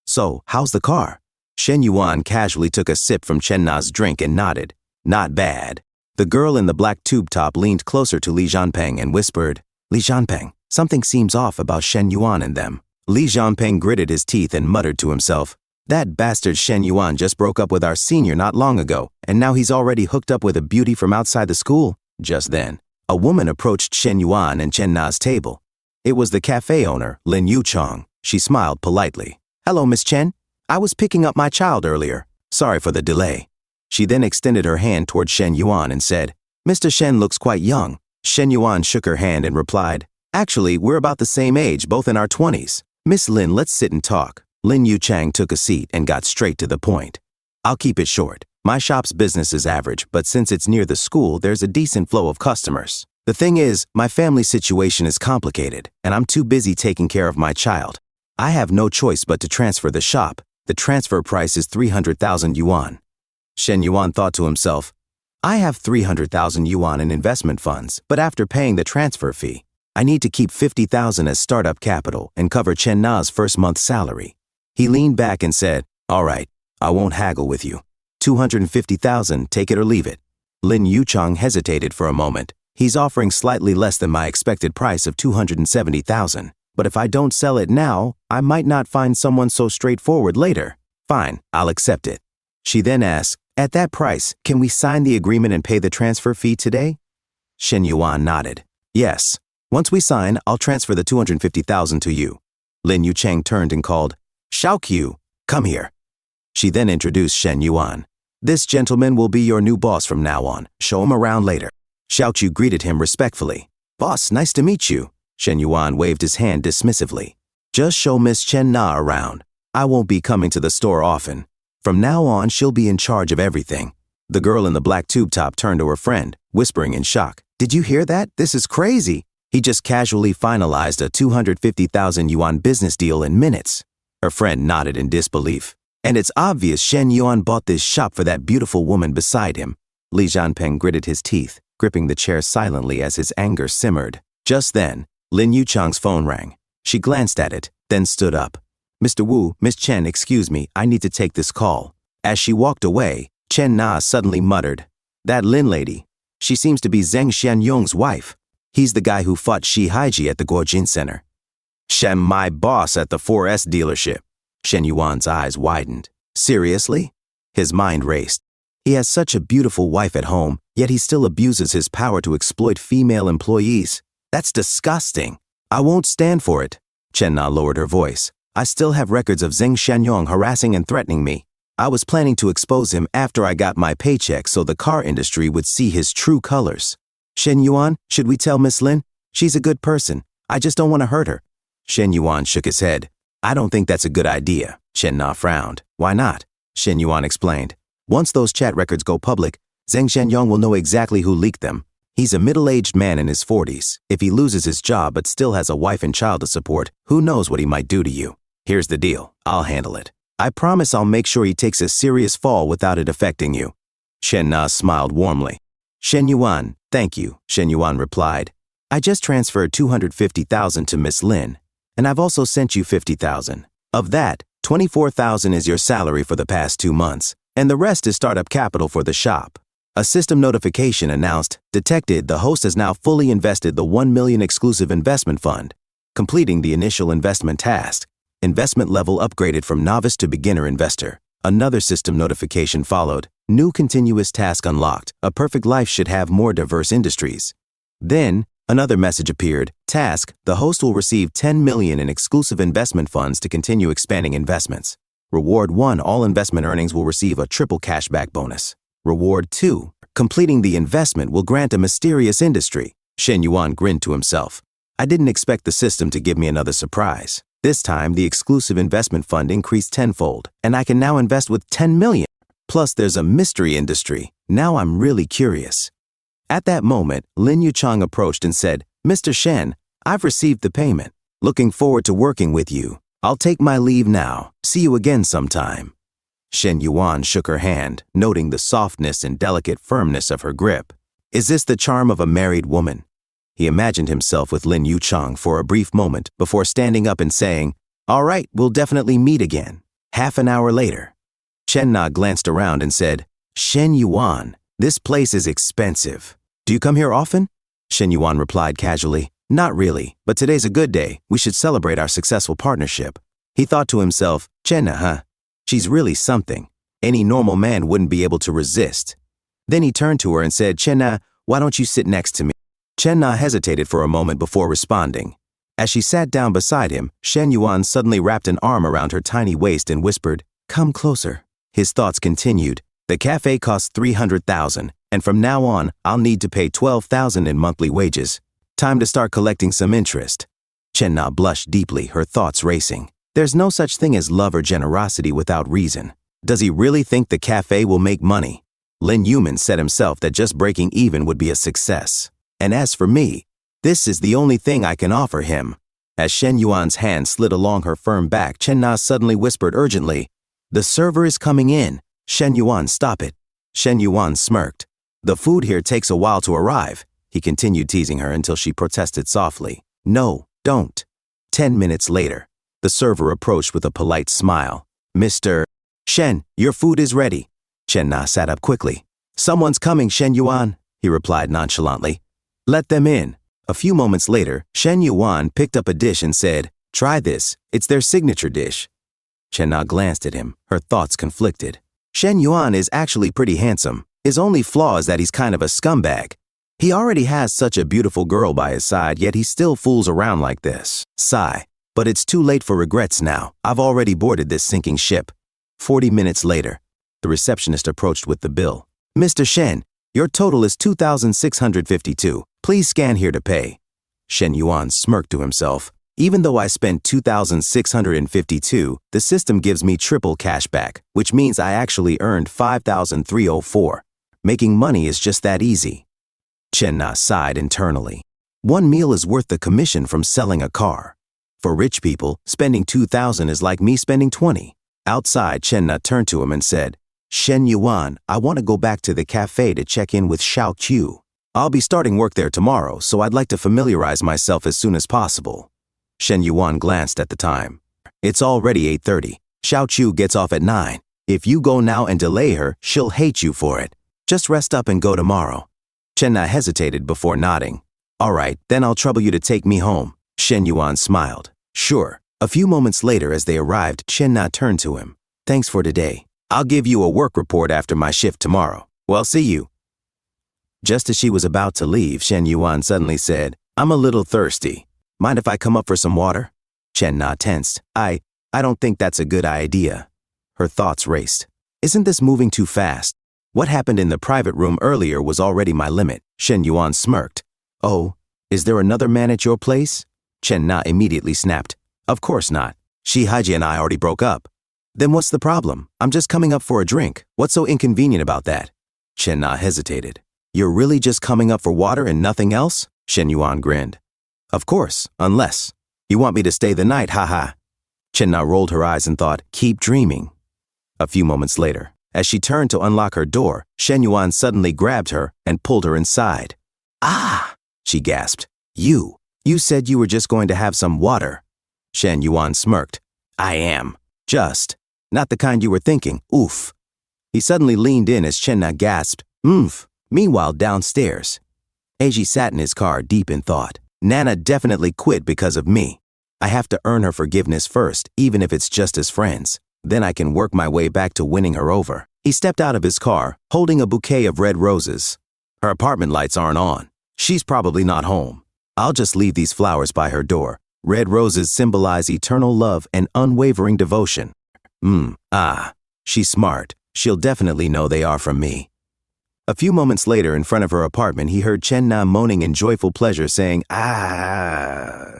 So, how's the car? Shen Yuan casually took a sip from Chen Na's drink and nodded. Not bad. The girl in the black tube top leaned closer to Li Jianping and whispered, Li Jianping, something seems off about Shen Yuan and them. Li Jianping gritted his teeth and muttered to himself, that bastard Shen Yuan just broke up with our senior not long ago, and now he's already hooked up with a beauty from outside the school. Just then, a woman approached Shen Yuan and Chen Na's table. It was the cafe owner, Lin Yuchong. She smiled politely. Hello, Miss Chen. I was picking up my child earlier. Sorry for the delay. She then extended her hand toward Shen Yuan and said, Mr. Shen looks quite young. Shen Yuan shook her hand and replied, actually, we're about the same age, both in our 20s. Miss Lin, let's sit and talk. Lin Yuchang took a seat and got straight to the point. I'll keep it short. My shop's business is average, but since it's near the school, there's a decent flow of customers. The thing is, my family situation is complicated, and I'm too busy taking care of my child. I have no choice but to transfer the shop. The transfer price is 300,000 yuan. Shen Yuan thought to himself, I have 300,000 yuan in investment funds, but after paying the transfer fee, I need to keep 50,000 as startup capital and cover Chen Na's first month's salary. He leaned back and said, all right, I won't haggle with you. 250,000, take it or leave it. Lin Yuchong hesitated for a moment. He's offering slightly less than my expected price of 270,000. But if I don't sell it now, I might not find someone so straightforward later. Fine, I'll accept it. She then asked, at that price, can we sign the agreement and pay the transfer fee today? Shen Yuan nodded. Yes. Once we sign, I'll transfer the 250,000 to you. Lin Yucheng turned and called, Xiaoqiu, come here. She then introduced Shen Yuan. This gentleman will be your new boss from now on. Show him around later. Xiaoqiu greeted him respectfully. Boss, nice to meet you. Shen Yuan waved his hand dismissively. Just show Miss Chen Na around. I won't be coming to the store often. From now on, she'll be in charge of everything. The girl in the black tube top turned to her friend, whispering in shock. Did you hear that? This is crazy. He just casually finalized a 250,000 yuan business deal in minutes. Her friend nodded in disbelief. And it's obvious Shen Yuan bought this shop for that beautiful woman beside him. Li Jianping gritted his teeth, gripping the chair silently as his anger simmered. Just then, Lin Yuchang's phone rang. She glanced at it, then stood up. Mr. Wu, Miss Chen, excuse me, I need to take this call. As she walked away, Chen Na suddenly muttered, that Lin lady, she seems to be Zheng Xianyong's wife. He's the guy who fought Shi Haiji at the Guojin Center. Shen, my boss at the 4S dealership. Shen Yuan's eyes widened. Seriously? His mind raced. He has such a beautiful wife at home, yet he still abuses his power to exploit female employees. That's disgusting. I won't stand for it. Chen Na lowered her voice. I still have records of Zheng Xianyong harassing and threatening me. I was planning to expose him after I got my paycheck so the car industry would see his true colors. Shen Yuan, should we tell Miss Lin? She's a good person. I just don't want to hurt her. Shen Yuan shook his head. I don't think that's a good idea. Chen Na frowned. Why not? Shen Yuan explained. Once those chat records go public, Zheng Xianyong will know exactly who leaked them. He's a middle-aged man in his 40s. If he loses his job but still has a wife and child to support, who knows what he might do to you. Here's the deal. I'll handle it. I promise I'll make sure he takes a serious fall without it affecting you. Shen Na smiled warmly. Shen Yuan, thank you, Shen Yuan replied. I just transferred 250,000 to Miss Lin, and I've also sent you 50,000. Of that, 24,000 is your salary for the past 2 months, and the rest is startup capital for the shop. A system notification announced, detected the host has now fully invested the 1 million exclusive investment fund, completing the initial investment task. Investment level upgraded from novice to beginner investor. Another system notification followed. New continuous task unlocked. A perfect life should have more diverse industries. Then, another message appeared. Task, the host will receive 10 million in exclusive investment funds to continue expanding investments. Reward 1, all investment earnings will receive a triple cashback bonus. Reward 2, completing the investment will grant a mysterious industry. Shen Yuan grinned to himself. I didn't expect the system to give me another surprise. This time, the exclusive investment fund increased tenfold, and I can now invest with 10 million. Plus, there's a mystery industry. Now I'm really curious. At that moment, Lin Yuchang approached and said, Mr. Shen, I've received the payment. Looking forward to working with you. I'll take my leave now. See you again sometime. Shen Yuan shook her hand, noting the softness and delicate firmness of her grip. Is this the charm of a married woman? He imagined himself with Lin Yuchang for a brief moment before standing up and saying, All right, we'll definitely meet again. Half an hour later, Chen Na glanced around and said, Shen Yuan, this place is expensive. Do you come here often? Shen Yuan replied casually, Not really, but today's a good day. We should celebrate our successful partnership. He thought to himself, Chen Na, huh? She's really something. Any normal man wouldn't be able to resist. Then he turned to her and said, Chen Na, why don't you sit next to me? Chen Na hesitated for a moment before responding. As she sat down beside him, Shen Yuan suddenly wrapped an arm around her tiny waist and whispered, Come closer. His thoughts continued. The cafe costs 300,000, and from now on, I'll need to pay 12,000 in monthly wages. Time to start collecting some interest. Chen Na blushed deeply, her thoughts racing. There's no such thing as love or generosity without reason. Does he really think the cafe will make money? Lin Yuman said himself that just breaking even would be a success. And as for me, this is the only thing I can offer him. As Shen Yuan's hand slid along her firm back, Chen Na suddenly whispered urgently, The server is coming in. Shen Yuan, stop it. Shen Yuan smirked. The food here takes a while to arrive. He continued teasing her until she protested softly. No, don't. 10 minutes later, the server approached with a polite smile. Mr. Shen, your food is ready. Chen Na sat up quickly. Someone's coming, Shen Yuan, he replied nonchalantly. Let them in. A few moments later, Shen Yuan picked up a dish and said, Try this. It's their signature dish. Chen Na glanced at him, her thoughts conflicted. Shen Yuan is actually pretty handsome. His only flaw is that he's kind of a scumbag. He already has such a beautiful girl by his side, yet he still fools around like this. Sigh. But it's too late for regrets now. I've already boarded this sinking ship. 40 minutes later, the receptionist approached with the bill. Mr. Shen, your total is 2,652. Please scan here to pay. Shen Yuan smirked to himself. Even though I spent 2,652, the system gives me triple cash back, which means I actually earned 5,304. Making money is just that easy. Chen Na sighed internally. One meal is worth the commission from selling a car. For rich people, spending 2,000 is like me spending 20. Outside, Chen Na turned to him and said, Shen Yuan, I want to go back to the cafe to check in with Xiao Qiu. I'll be starting work there tomorrow, so I'd like to familiarize myself as soon as possible. Shen Yuan glanced at the time. It's already 8:30. Xiao Qiu gets off at 9. If you go now and delay her, she'll hate you for it. Just rest up and go tomorrow. Chen Na hesitated before nodding. All right, then I'll trouble you to take me home. Shen Yuan smiled. Sure. A few moments later, as they arrived, Chen Na turned to him. Thanks for today. I'll give you a work report after my shift tomorrow. Well, see you. Just as she was about to leave, Shen Yuan suddenly said, I'm a little thirsty. Mind if I come up for some water? Chen Na tensed. I don't think that's a good idea. Her thoughts raced. Isn't this moving too fast? What happened in the private room earlier was already my limit. Shen Yuan smirked. Oh, is there another man at your place? Chen Na immediately snapped. Of course not. Shi Haiji and I already broke up. Then what's the problem? I'm just coming up for a drink. What's so inconvenient about that? Chen Na hesitated. You're really just coming up for water and nothing else? Shen Yuan grinned. Of course, unless. You want me to stay the night, haha. Chen Na rolled her eyes and thought, keep dreaming. A few moments later, as she turned to unlock her door, Shen Yuan suddenly grabbed her and pulled her inside. Ah, she gasped. You said you were just going to have some water. Shen Yuan smirked. I am. Just. Not the kind you were thinking. Oof. He suddenly leaned in as Chen Na gasped. Oof. Meanwhile, downstairs, Eiji sat in his car deep in thought. Nana definitely quit because of me. I have to earn her forgiveness first, even if it's just as friends. Then I can work my way back to winning her over. He stepped out of his car, holding a bouquet of red roses. Her apartment lights aren't on. She's probably not home. I'll just leave these flowers by her door. Red roses symbolize eternal love and unwavering devotion. She's smart. She'll definitely know they are from me. A few moments later, in front of her apartment, he heard Chen Na moaning in joyful pleasure, saying, ah.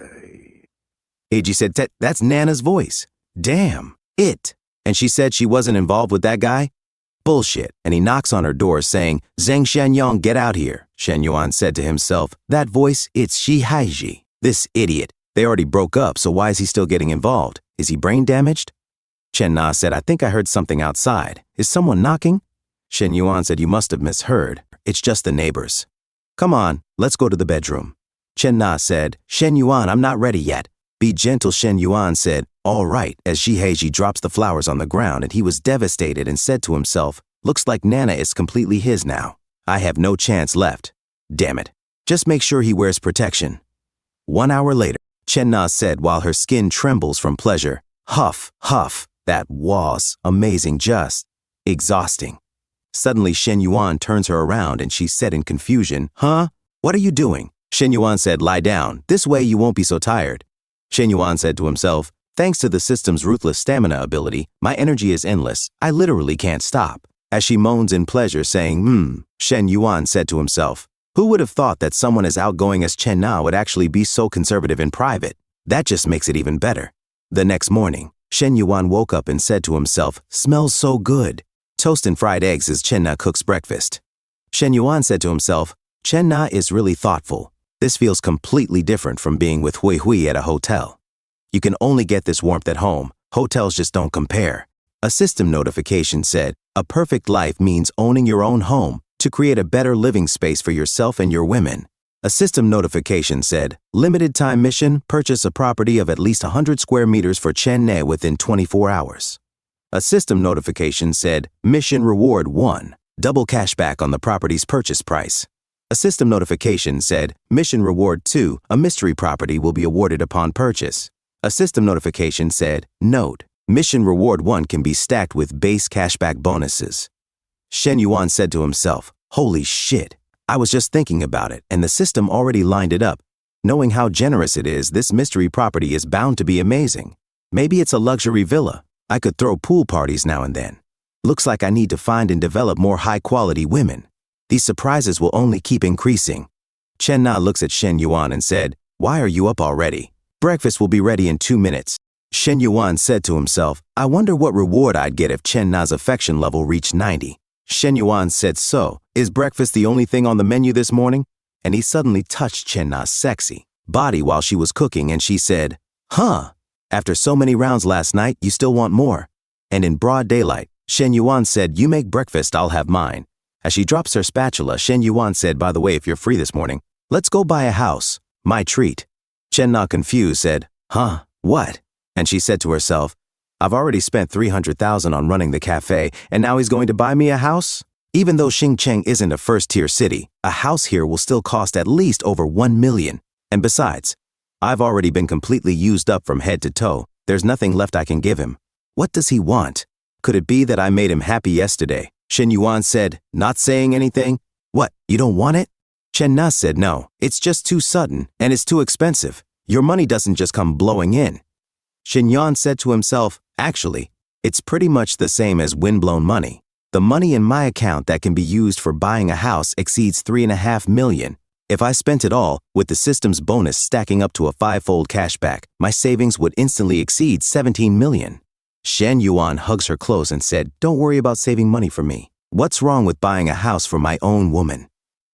Eiji said, that's Nana's voice. Damn, it. And she said she wasn't involved with that guy? Bullshit. And he knocks on her door saying, Zheng Shenyang, get out here. Shen Yuan said to himself, that voice, it's Shi Haiji. This idiot. They already broke up, so why is he still getting involved? Is he brain damaged? Chen Na said, I think I heard something outside. Is someone knocking? Shen Yuan said, you must have misheard. It's just the neighbors. Come on, let's go to the bedroom. Chen Na said, Shen Yuan, I'm not ready yet. Be gentle, Shen Yuan said, all right, as Shiheiji drops the flowers on the ground, and he was devastated and said to himself, looks like Nana is completely his now. I have no chance left. Damn it. Just make sure he wears protection. 1 hour later, Chen Na said while her skin trembles from pleasure, huff, huff, that was amazing, just exhausting. Suddenly, Shen Yuan turns her around and she said in confusion, huh? What are you doing? Shen Yuan said, lie down. This way you won't be so tired. Shen Yuan said to himself, thanks to the system's ruthless stamina ability, my energy is endless. I literally can't stop. As she moans in pleasure saying, Shen Yuan said to himself, who would have thought that someone as outgoing as Chen Na would actually be so conservative in private? That just makes it even better. The next morning, Shen Yuan woke up and said to himself, smells so good. Toast and fried eggs as Chen Na cooks breakfast. Shen Yuan said to himself, Chen Na is really thoughtful. This feels completely different from being with Hui Hui at a hotel. You can only get this warmth at home. Hotels just don't compare. A system notification said, a perfect life means owning your own home to create a better living space for yourself and your women. A system notification said, limited time mission, purchase a property of at least 100 square meters for Chen Ne within 24 hours. A system notification said, mission reward 1, double cashback on the property's purchase price. A system notification said, mission reward 2, a mystery property will be awarded upon purchase. A system notification said, note, mission reward 1 can be stacked with base cashback bonuses. Shen Yuan said to himself, holy shit, I was just thinking about it and the system already lined it up. Knowing how generous it is, this mystery property is bound to be amazing. Maybe it's a luxury villa. I could throw pool parties now and then. Looks like I need to find and develop more high-quality women. These surprises will only keep increasing. Chen Na looks at Shen Yuan and said, why are you up already? Breakfast will be ready in 2 minutes. Shen Yuan said to himself, I wonder what reward I'd get if Chen Na's affection level reached 90. Shen Yuan said, so, is breakfast the only thing on the menu this morning? And he suddenly touched Chen Na's sexy body while she was cooking, and she said, huh? After so many rounds last night, you still want more? And in broad daylight, Shen Yuan said, you make breakfast, I'll have mine. As she drops her spatula, Shen Yuan said, by the way, if you're free this morning, let's go buy a house. My treat. Chen Na, confused, said, huh? What? And she said to herself, I've already spent 300,000 on running the cafe, and now he's going to buy me a house? Even though Xingcheng isn't a first-tier city, a house here will still cost at least over 1 million. And besides, I've already been completely used up from head to toe. There's nothing left I can give him. What does he want? Could it be that I made him happy yesterday? Shen Yuan said, not saying anything. What, you don't want it? Chen Na said, no, it's just too sudden, and it's too expensive. Your money doesn't just come blowing in. Shen Yuan said to himself, actually, it's pretty much the same as windblown money. The money in my account that can be used for buying a house exceeds 3.5 million. If I spent it all, with the system's bonus stacking up to a 5-fold cashback, my savings would instantly exceed 17 million. Shen Yuan hugs her close and said, don't worry about saving money for me. What's wrong with buying a house for my own woman?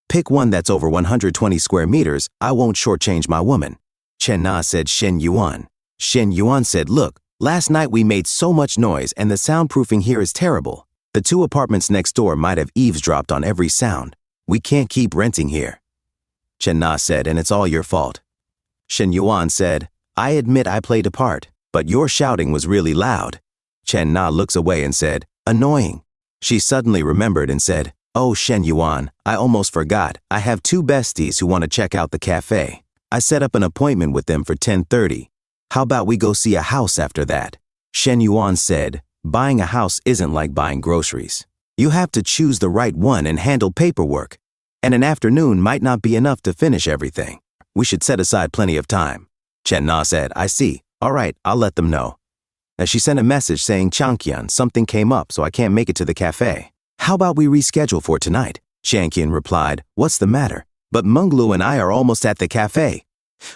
Pick one that's over 120 square meters, I won't shortchange my woman. Chen Na said Shen Yuan. Shen Yuan said, look, last night we made so much noise and the soundproofing here is terrible. The 2 apartments next door might have eavesdropped on every sound. We can't keep renting here. Chen Na said, and it's all your fault. Shen Yuan said, I admit I played a part, but your shouting was really loud. Chen Na looks away and said, annoying. She suddenly remembered and said, oh Shen Yuan, I almost forgot. I have 2 besties who want to check out the cafe. I set up an appointment with them for 10:30. How about we go see a house after that? Shen Yuan said, buying a house isn't like buying groceries. You have to choose the right one and handle paperwork. And an afternoon might not be enough to finish everything. We should set aside plenty of time. Chen Na said, I see. All right, I'll let them know. As she sent a message saying, Changqian, something came up so I can't make it to the cafe. How about we reschedule for tonight? Changqian replied, what's the matter? But Menglu and I are almost at the cafe.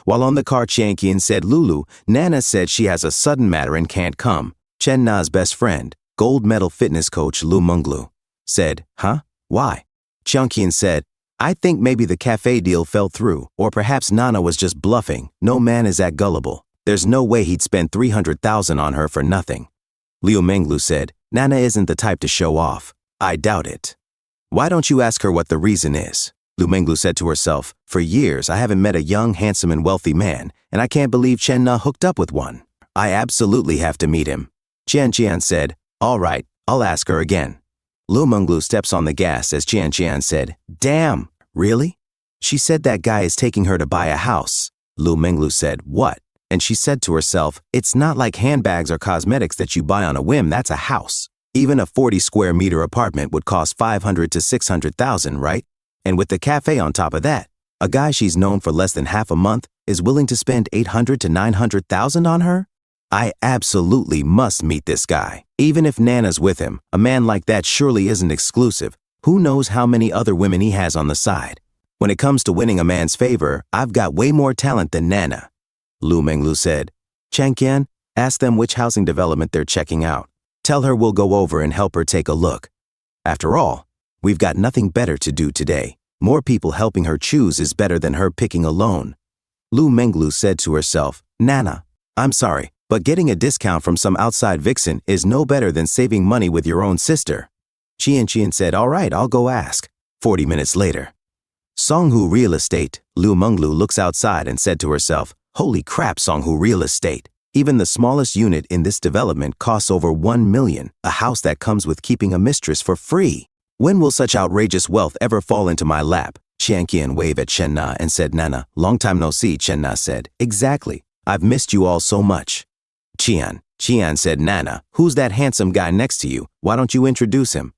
While on the car, Changqian said, Lulu, Nana said she has a sudden matter and can't come. Chen Na's best friend, gold medal fitness coach Lu Menglu, said, huh? Why? Changqian said, I think maybe the cafe deal fell through, or perhaps Nana was just bluffing. No man is that gullible. There's no way he'd spend 300,000 on her for nothing. Liu Menglu said, Nana isn't the type to show off. I doubt it. Why don't you ask her what the reason is? Liu Menglu said to herself, for years I haven't met a young, handsome and wealthy man, and I can't believe Chen Na hooked up with one. I absolutely have to meet him. Qian said, all right, I'll ask her again. Liu Menglu steps on the gas as Qian said, damn, really? She said that guy is taking her to buy a house. Liu Menglu said, what? And she said to herself, it's not like handbags or cosmetics that you buy on a whim, that's a house. Even a 40 square meter apartment would cost 500 to 600,000, right? And with the cafe on top of that, a guy she's known for less than half a month is willing to spend 800 to 900,000 on her? I absolutely must meet this guy. Even if Nana's with him, a man like that surely isn't exclusive. Who knows how many other women he has on the side? When it comes to winning a man's favor, I've got way more talent than Nana. Liu Menglu said, Changqian, ask them which housing development they're checking out. Tell her we'll go over and help her take a look. After all, we've got nothing better to do today. More people helping her choose is better than her picking alone. Liu Menglu said to herself, Nana, I'm sorry, but getting a discount from some outside vixen is no better than saving money with your own sister. Qian said, all right, I'll go ask. 40 minutes later. Songhu Real Estate. Liu Menglu looks outside and said to herself, holy crap, Songhu Real Estate. Even the smallest unit in this development costs over 1 million, a house that comes with keeping a mistress for free. When will such outrageous wealth ever fall into my lap? Changqian waved at Chen Na and said, Nana, long time no see, Chen Na said. Exactly. I've missed you all so much. Qian said, Nana, who's that handsome guy next to you? Why don't you introduce him?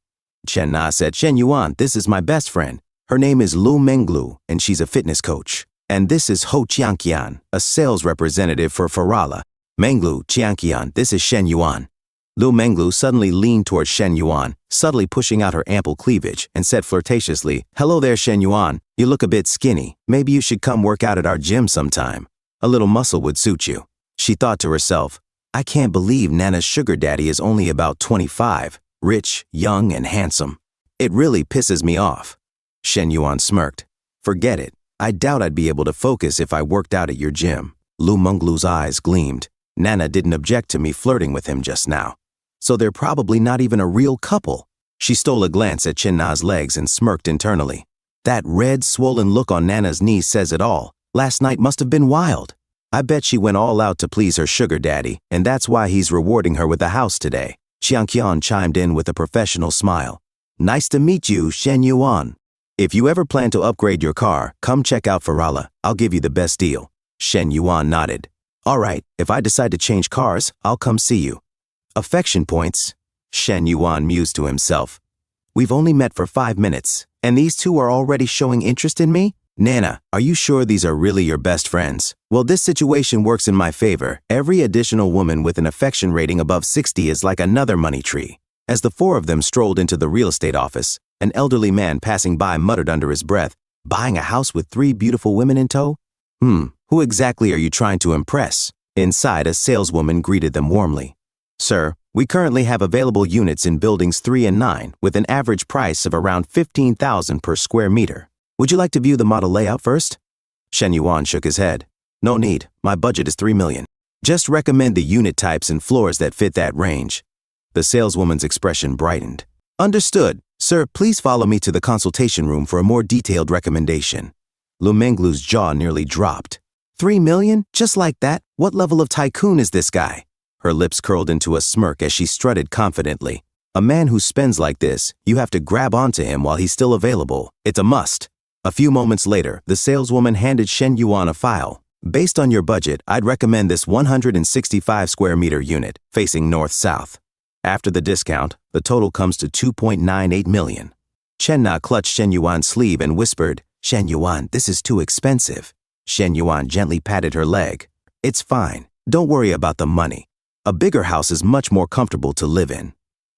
Chen Na said, Shen Yuan, this is my best friend. Her name is Liu Menglu, and she's a fitness coach. And this is Ho Changqian, a sales representative for Farala. Menglu, Changqian, this is Shen Yuan. Liu Menglu suddenly leaned towards Shen Yuan, subtly pushing out her ample cleavage, and said flirtatiously, hello there, Shen Yuan. You look a bit skinny. Maybe you should come work out at our gym sometime. A little muscle would suit you. She thought to herself, I can't believe Nana's sugar daddy is only about 25, rich, young, and handsome. It really pisses me off. Shen Yuan smirked. Forget it. I doubt I'd be able to focus if I worked out at your gym. Liu Menglu's eyes gleamed. Nana didn't object to me flirting with him just now. So they're probably not even a real couple. She stole a glance at Chen Na's legs and smirked internally. That red, swollen look on Nana's knees says it all. Last night must have been wild. I bet she went all out to please her sugar daddy, and that's why he's rewarding her with a house today. Changqian chimed in with a professional smile. Nice to meet you, Shen Yuan. If you ever plan to upgrade your car, come check out Farala. I'll give you the best deal. Shen Yuan nodded. All right, if I decide to change cars, I'll come see you. Affection points? Shen Yuan mused to himself. We've only met for 5 minutes, and these two are already showing interest in me? Nana, are you sure these are really your best friends? Well, this situation works in my favor. Every additional woman with an affection rating above 60 is like another money tree. As the 4 of them strolled into the real estate office, an elderly man passing by muttered under his breath, buying a house with 3 beautiful women in tow? Who exactly are you trying to impress? Inside, a saleswoman greeted them warmly. Sir, we currently have available units in buildings 3 and 9 with an average price of around 15,000 per square meter. Would you like to view the model layout first? Shen Yuan shook his head. No need, my budget is 3 million. Just recommend the unit types and floors that fit that range. The saleswoman's expression brightened. Understood. Sir, please follow me to the consultation room for a more detailed recommendation. Lu Menglu's jaw nearly dropped. 3 million? Just like that? What level of tycoon is this guy? Her lips curled into a smirk as she strutted confidently. A man who spends like this, you have to grab onto him while he's still available. It's a must. A few moments later, the saleswoman handed Shen Yuan a file. Based on your budget, I'd recommend this 165 square meter unit, facing north-south. After the discount, the total comes to 2.98 million. Chen Na clutched Shen Yuan's sleeve and whispered, Shen Yuan, this is too expensive. Shen Yuan gently patted her leg. It's fine. Don't worry about the money. A bigger house is much more comfortable to live in.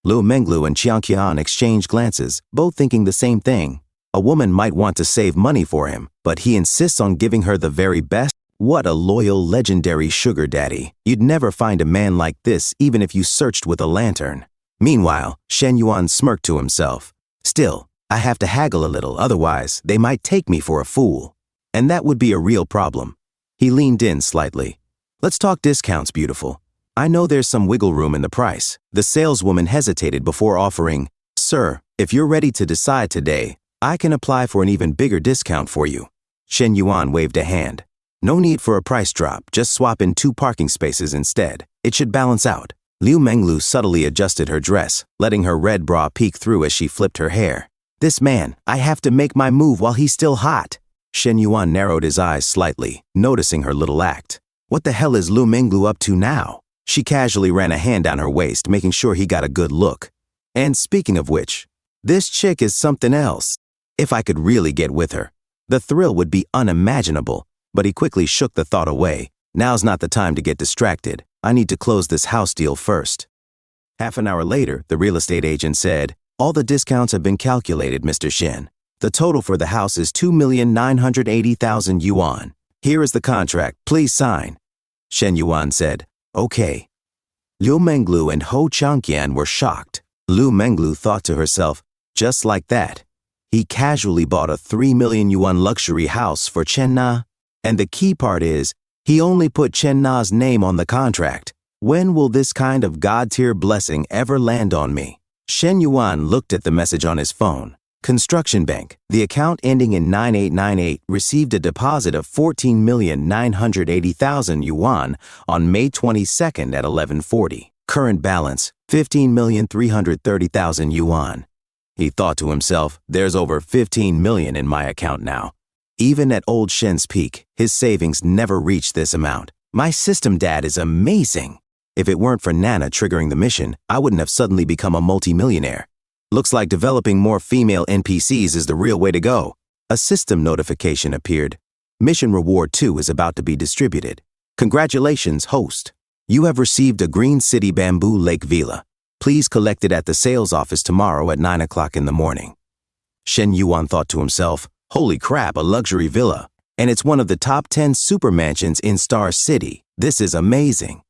Lu Menglu and Chiang Qian exchanged glances, both thinking the same thing. A woman might want to save money for him, but he insists on giving her the very best. What a loyal, legendary sugar daddy. You'd never find a man like this even if you searched with a lantern. Meanwhile, Shen Yuan smirked to himself. Still, I have to haggle a little, otherwise they might take me for a fool. And that would be a real problem. He leaned in slightly. Let's talk discounts, beautiful. I know there's some wiggle room in the price. The saleswoman hesitated before offering, Sir, if you're ready to decide today, I can apply for an even bigger discount for you. Shen Yuan waved a hand. No need for a price drop, just swap in 2 parking spaces instead. It should balance out. Lu Menglu subtly adjusted her dress, letting her red bra peek through as she flipped her hair. This man, I have to make my move while he's still hot. Shen Yuan narrowed his eyes slightly, noticing her little act. What the hell is Lu Menglu up to now? She casually ran a hand down her waist, making sure he got a good look. And speaking of which, this chick is something else. If I could really get with her, the thrill would be unimaginable. But he quickly shook the thought away. Now's not the time to get distracted. I need to close this house deal first. Half an hour later, the real estate agent said, all the discounts have been calculated, Mr. Shen. The total for the house is 2,980,000 yuan. Here is the contract. Please sign. Shen Yuan said, okay. Lu Menglu and Ho Changqian were shocked. Lu Menglu thought to herself, just like that. He casually bought a 3 million yuan luxury house for Chen Na. And the key part is, he only put Chen Na's name on the contract. When will this kind of God-tier blessing ever land on me? Shen Yuan looked at the message on his phone. Construction Bank, the account ending in 9898, received a deposit of 14,980,000 yuan on May 22nd at 11:40. Current balance, 15,330,000 yuan. He thought to himself, there's over 15 million in my account now. Even at old Shen's peak, his savings never reached this amount. My system dad is amazing. If it weren't for Nana triggering the mission, I wouldn't have suddenly become a multimillionaire. Looks like developing more female NPCs is the real way to go. A system notification appeared. Mission Reward 2 is about to be distributed. Congratulations, host. You have received a Green City Bamboo Lake Villa. Please collect it at the sales office tomorrow at 9 o'clock in the morning. Shen Yuan thought to himself, holy crap, a luxury villa. And it's one of the top 10 super mansions in Star City. This is amazing.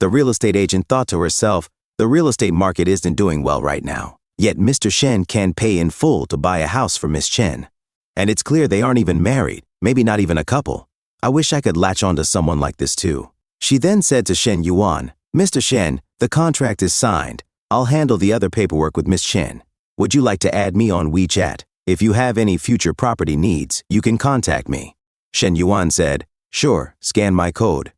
The real estate agent thought to herself, the real estate market isn't doing well right now. Yet Mr. Shen can pay in full to buy a house for Miss Chen. And it's clear they aren't even married, maybe not even a couple. I wish I could latch onto someone like this too. She then said to Shen Yuan, Mr. Shen, the contract is signed. I'll handle the other paperwork with Miss Chen. Would you like to add me on WeChat? If you have any future property needs, you can contact me. Shen Yuan said, sure, scan my code.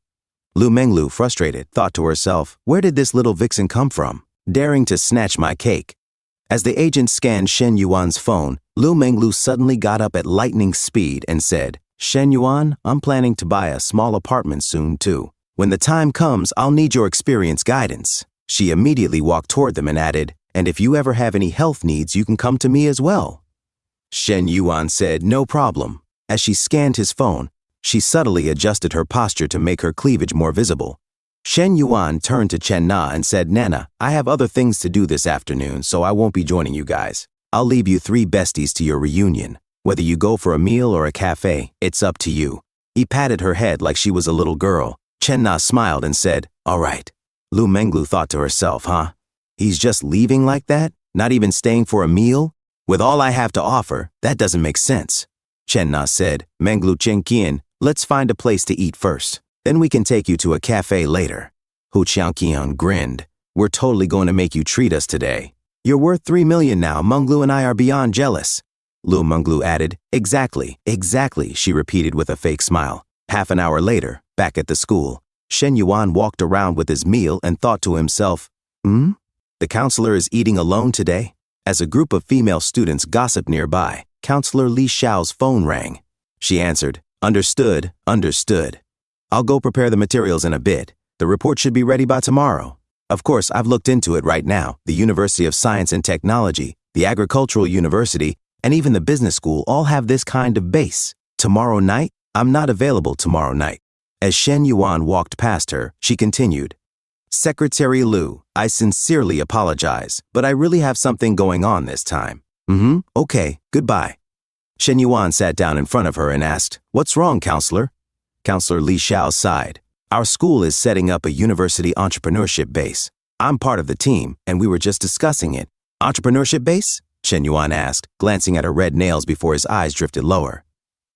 Lu Menglu, frustrated, thought to herself, where did this little vixen come from, daring to snatch my cake? As the agent scanned Shen Yuan's phone, Lu Menglu suddenly got up at lightning speed and said, Shen Yuan, I'm planning to buy a small apartment soon too. When the time comes, I'll need your experience guidance. She immediately walked toward them and added, and if you ever have any health needs, you can come to me as well. Shen Yuan said, no problem. As she scanned his phone, she subtly adjusted her posture to make her cleavage more visible. Shen Yuan turned to Chen Na and said, Nana, I have other things to do this afternoon, so I won't be joining you guys. I'll leave you 3 besties to your reunion. Whether you go for a meal or a cafe, it's up to you. He patted her head like she was a little girl. Chen Na smiled and said, all right. Lu Menglu thought to herself, huh? He's just leaving like that? Not even staying for a meal? With all I have to offer, that doesn't make sense. Chen Na said. Menglu Chen Qian, let's find a place to eat first. Then we can take you to a cafe later. Hu Qian grinned. We're totally going to make you treat us today. You're worth 3 million now. Menglu and I are beyond jealous. Lu Menglu added. Exactly, she repeated with a fake smile. Half an hour later, back at the school, Shen Yuan walked around with his meal and thought to himself, The counselor is eating alone today? As a group of female students gossiped nearby, Counselor Li Xiao's phone rang. She answered, Understood. I'll go prepare the materials in a bit. The report should be ready by tomorrow. Of course, I've looked into it right now. The University of Science and Technology, the Agricultural University, and even the business school all have this kind of base. Tomorrow night? I'm not available tomorrow night. As Shen Yuan walked past her, she continued, Secretary Lu, I sincerely apologize, but I really have something going on this time. Okay, goodbye. Shen Yuan sat down in front of her and asked, What's wrong, counselor? Counselor Li Xiao sighed. Our school is setting up a university entrepreneurship base. I'm part of the team, and we were just discussing it. Entrepreneurship base? Shen Yuan asked, glancing at her red nails before his eyes drifted lower.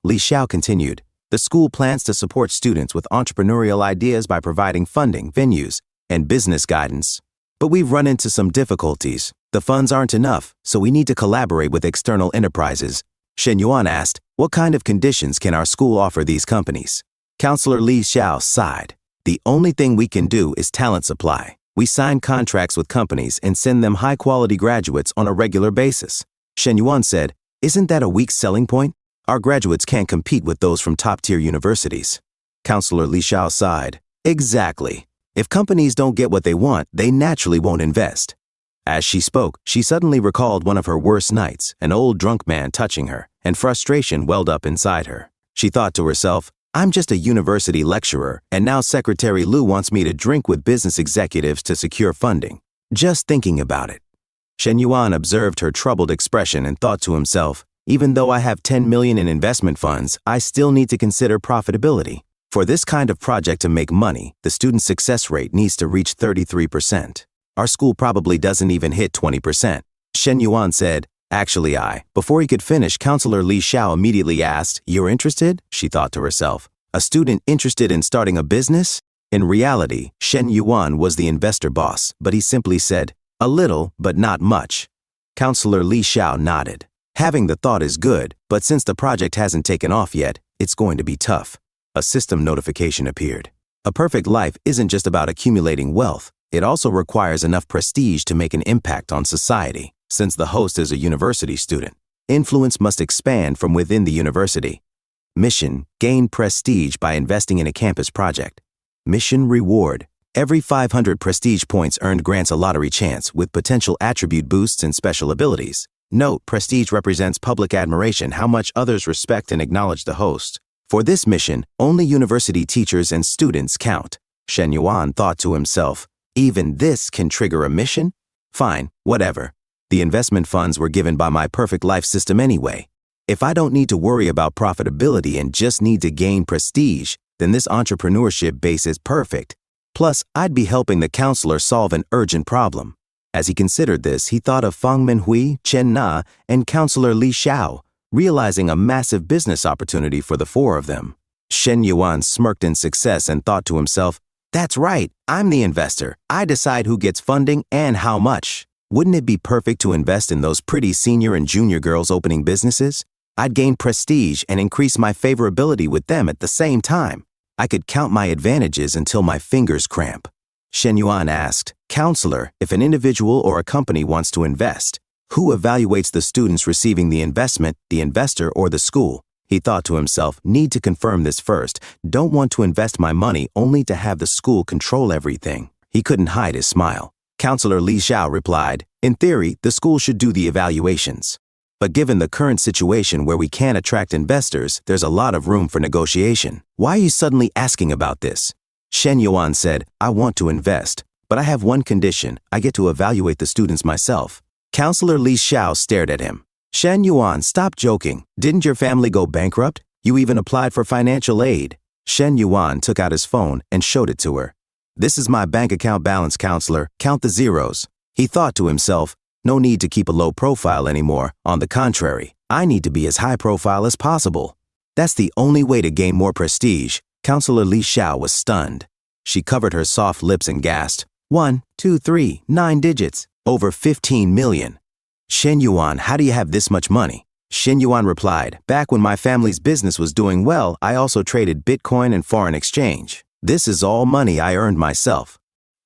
Li Xiao continued, The school plans to support students with entrepreneurial ideas by providing funding, venues, and business guidance. But we've run into some difficulties. The funds aren't enough, so we need to collaborate with external enterprises. Shen Yuan asked, What kind of conditions can our school offer these companies? Counselor Li Xiao sighed. The only thing we can do is talent supply. We sign contracts with companies and send them high-quality graduates on a regular basis. Shen Yuan said, Isn't that a weak selling point? Our graduates can't compete with those from top-tier universities. Counselor Li Xiao sighed. Exactly. If companies don't get what they want, they naturally won't invest. As she spoke, she suddenly recalled one of her worst nights, an old drunk man touching her, and frustration welled up inside her. She thought to herself, I'm just a university lecturer, and now Secretary Lu wants me to drink with business executives to secure funding. Just thinking about it. Shen Yuan observed her troubled expression and thought to himself, even though I have 10 million in investment funds, I still need to consider profitability. For this kind of project to make money, the student success rate needs to reach 33%. Our school probably doesn't even hit 20%. Shen Yuan said, Actually, Before he could finish, Counselor Li Xiao immediately asked, You're interested? She thought to herself. A student interested in starting a business? In reality, Shen Yuan was the investor boss, but he simply said, A little, but not much. Counselor Li Xiao nodded. Having the thought is good, but since the project hasn't taken off yet, it's going to be tough. A system notification appeared. A perfect life isn't just about accumulating wealth. It also requires enough prestige to make an impact on society. Since the host is a university student, influence must expand from within the university. Mission: gain prestige by investing in a campus project. Mission reward: every 500 prestige points earned grants a lottery chance with potential attribute boosts and special abilities. Note: prestige represents public admiration, how much others respect and acknowledge the host. For this mission, only university teachers and students count. Shen Yuan thought to himself, even this can trigger a mission? Fine, whatever. The investment funds were given by my perfect life system anyway. If I don't need to worry about profitability and just need to gain prestige, then this entrepreneurship base is perfect. Plus, I'd be helping the counselor solve an urgent problem. As he considered this, he thought of Fang Minhui, Chen Na, and Counselor Li Xiao, realizing a massive business opportunity for the four of them. Shen Yuan smirked in success and thought to himself, That's right, I'm the investor. I decide who gets funding and how much. Wouldn't it be perfect to invest in those pretty senior and junior girls opening businesses? I'd gain prestige and increase my favorability with them at the same time. I could count my advantages until my fingers cramp. Shen Yuan asked, Counselor, if an individual or a company wants to invest, who evaluates the students receiving the investment, the investor, or the school? He thought to himself, need to confirm this first. Don't want to invest my money only to have the school control everything. He couldn't hide his smile. Counselor Li Xiao replied, In theory, the school should do the evaluations. But given the current situation where we can't attract investors, there's a lot of room for negotiation. Why are you suddenly asking about this? Shen Yuan said, I want to invest, but I have one condition. I get to evaluate the students myself. Counselor Li Xiao stared at him. Shen Yuan, stop joking. Didn't your family go bankrupt? You even applied for financial aid. Shen Yuan took out his phone and showed it to her. This is my bank account balance, counselor. Count the zeros. He thought to himself, no need to keep a low profile anymore. On the contrary, I need to be as high profile as possible. That's the only way to gain more prestige. Counselor Li Xiao was stunned. She covered her soft lips and gasped, 1, 2, 3, 9 digits, over 15 million. Shen Yuan, how do you have this much money? Shen Yuan replied, back when my family's business was doing well, I also traded Bitcoin and foreign exchange. This is all money I earned myself.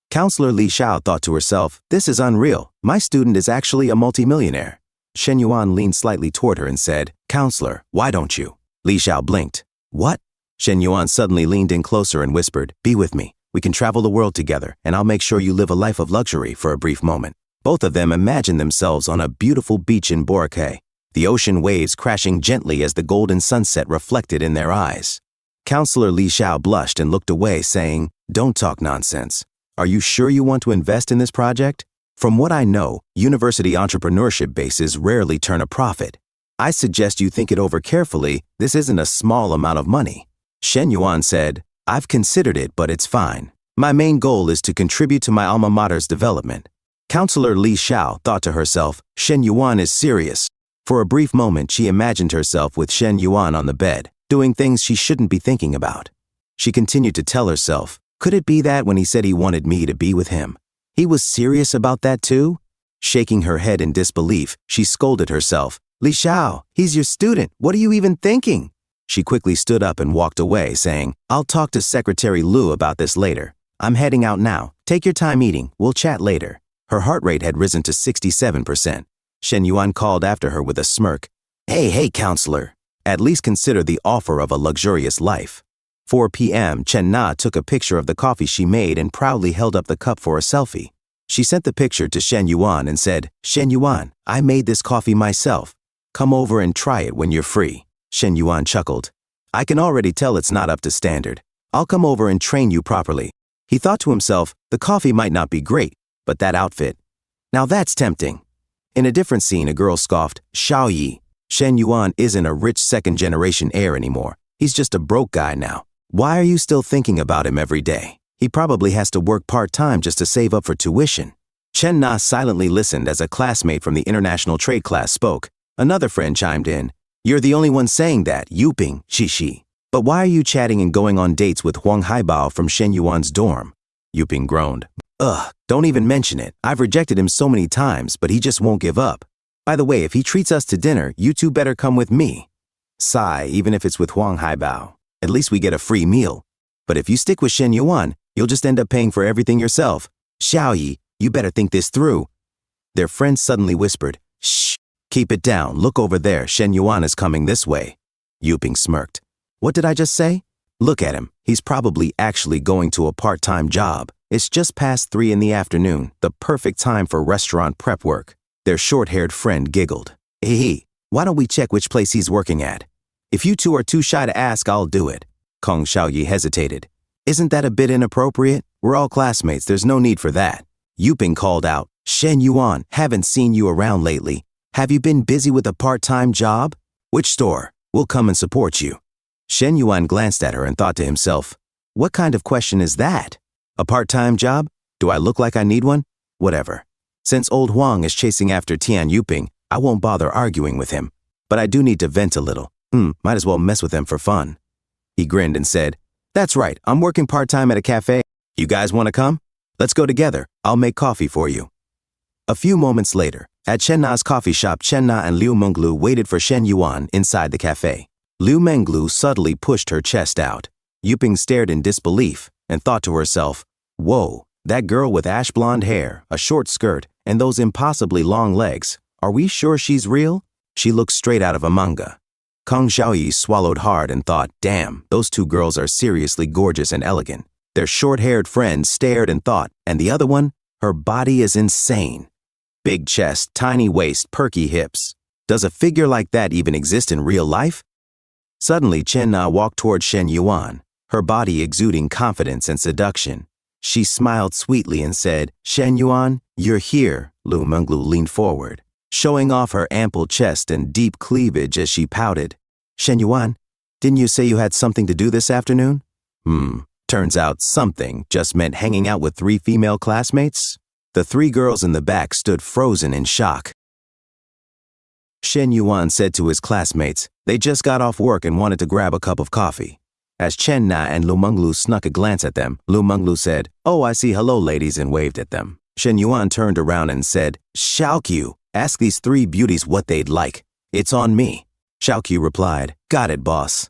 Counselor Li Xiao thought to herself, this is unreal. My student is actually a multimillionaire. Shen Yuan leaned slightly toward her and said, Counselor, why don't you? Li Xiao blinked. What? Shen Yuan suddenly leaned in closer and whispered, be with me. We can travel the world together, and I'll make sure you live a life of luxury for a brief moment. Both of them imagined themselves on a beautiful beach in Boracay, the ocean waves crashing gently as the golden sunset reflected in their eyes. Counselor Li Xiao blushed and looked away, saying, don't talk nonsense. Are you sure you want to invest in this project? From what I know, university entrepreneurship bases rarely turn a profit. I suggest you think it over carefully. This isn't a small amount of money. Shen Yuan said, I've considered it, but it's fine. My main goal is to contribute to my alma mater's development. Counselor Li Xiao thought to herself, Shen Yuan is serious. For a brief moment, she imagined herself with Shen Yuan on the bed, doing things she shouldn't be thinking about. She continued to tell herself, could it be that when he said he wanted me to be with him, he was serious about that too? Shaking her head in disbelief, she scolded herself, Li Xiao, he's your student. What are you even thinking? She quickly stood up and walked away, saying, I'll talk to Secretary Liu about this later. I'm heading out now. Take your time eating. We'll chat later. Her heart rate had risen to 67%. Shen Yuan called after her with a smirk. Hey, counselor. At least consider the offer of a luxurious life. 4 p.m., Chen Na took a picture of the coffee she made and proudly held up the cup for a selfie. She sent the picture to Shen Yuan and said, Shen Yuan, I made this coffee myself. Come over and try it when you're free. Shen Yuan chuckled. I can already tell it's not up to standard. I'll come over and train you properly. He thought to himself, the coffee might not be great, but that outfit. Now that's tempting. In a different scene, a girl scoffed, Xiao Yi. Shen Yuan isn't a rich second-generation heir anymore. He's just a broke guy now. Why are you still thinking about him every day? He probably has to work part-time just to save up for tuition. Chen Na silently listened as a classmate from the international trade class spoke. Another friend chimed in. You're the only one saying that, Yuping, Shishi. But why are you chatting and going on dates with Huang Haibao from Shen Yuan's dorm? Yuping groaned. Ugh, don't even mention it. I've rejected him so many times, but he just won't give up. By the way, if he treats us to dinner, you two better come with me. Sigh, even if it's with Huang Haibao. At least we get a free meal. But if you stick with Shen Yuan, you'll just end up paying for everything yourself. Xiao Yi, you better think this through. Their friend suddenly whispered, Shh, keep it down. Look over there. Shen Yuan is coming this way. Yuping smirked. What did I just say? Look at him. He's probably actually going to a part-time job. It's just past 3 in the afternoon, the perfect time for restaurant prep work. Their short-haired friend giggled. Hey, why don't we check which place he's working at? If you two are too shy to ask, I'll do it. Kong Xiaoyi hesitated. Isn't that a bit inappropriate? We're all classmates. There's no need for that. Yuping called out. Shen Yuan, haven't seen you around lately. Have you been busy with a part-time job? Which store? We'll come and support you. Shen Yuan glanced at her and thought to himself, what kind of question is that? A part-time job? Do I look like I need one? Whatever. Since old Huang is chasing after Tian Yuping, I won't bother arguing with him. But I do need to vent a little. Might as well mess with him for fun. He grinned and said, that's right, I'm working part-time at a cafe. You guys want to come? Let's go together. I'll make coffee for you. A few moments later, at Chen Na's coffee shop, Chen Na and Liu Menglu waited for Shen Yuan inside the cafe. Liu Menglu subtly pushed her chest out. Yuping stared in disbelief and thought to herself, whoa, that girl with ash blonde hair, a short skirt, and those impossibly long legs. Are we sure she's real? She looked straight out of a manga. Kong Xiaoyi swallowed hard and thought, damn, those two girls are seriously gorgeous and elegant. Their short-haired friend stared and thought, and the other one? Her body is insane. Big chest, tiny waist, perky hips. Does a figure like that even exist in real life? Suddenly, Chen Na walked toward Shen Yuan, her body exuding confidence and seduction. She smiled sweetly and said, Shen Yuan, you're here. Liu Menglu leaned forward, showing off her ample chest and deep cleavage as she pouted. Shen Yuan, didn't you say you had something to do this afternoon? Turns out something just meant hanging out with 3 female classmates. The 3 girls in the back stood frozen in shock. Shen Yuan said to his classmates. They just got off work and wanted to grab a cup of coffee. As Chen Na and Lu Menglu snuck a glance at them, Lu Menglu said, "Oh, I see, hello ladies," and waved at them. Shen Yuan turned around and said, "Xiaoqiu, ask these three beauties what they'd like. It's on me." Xiaoqiu replied, "Got it, boss."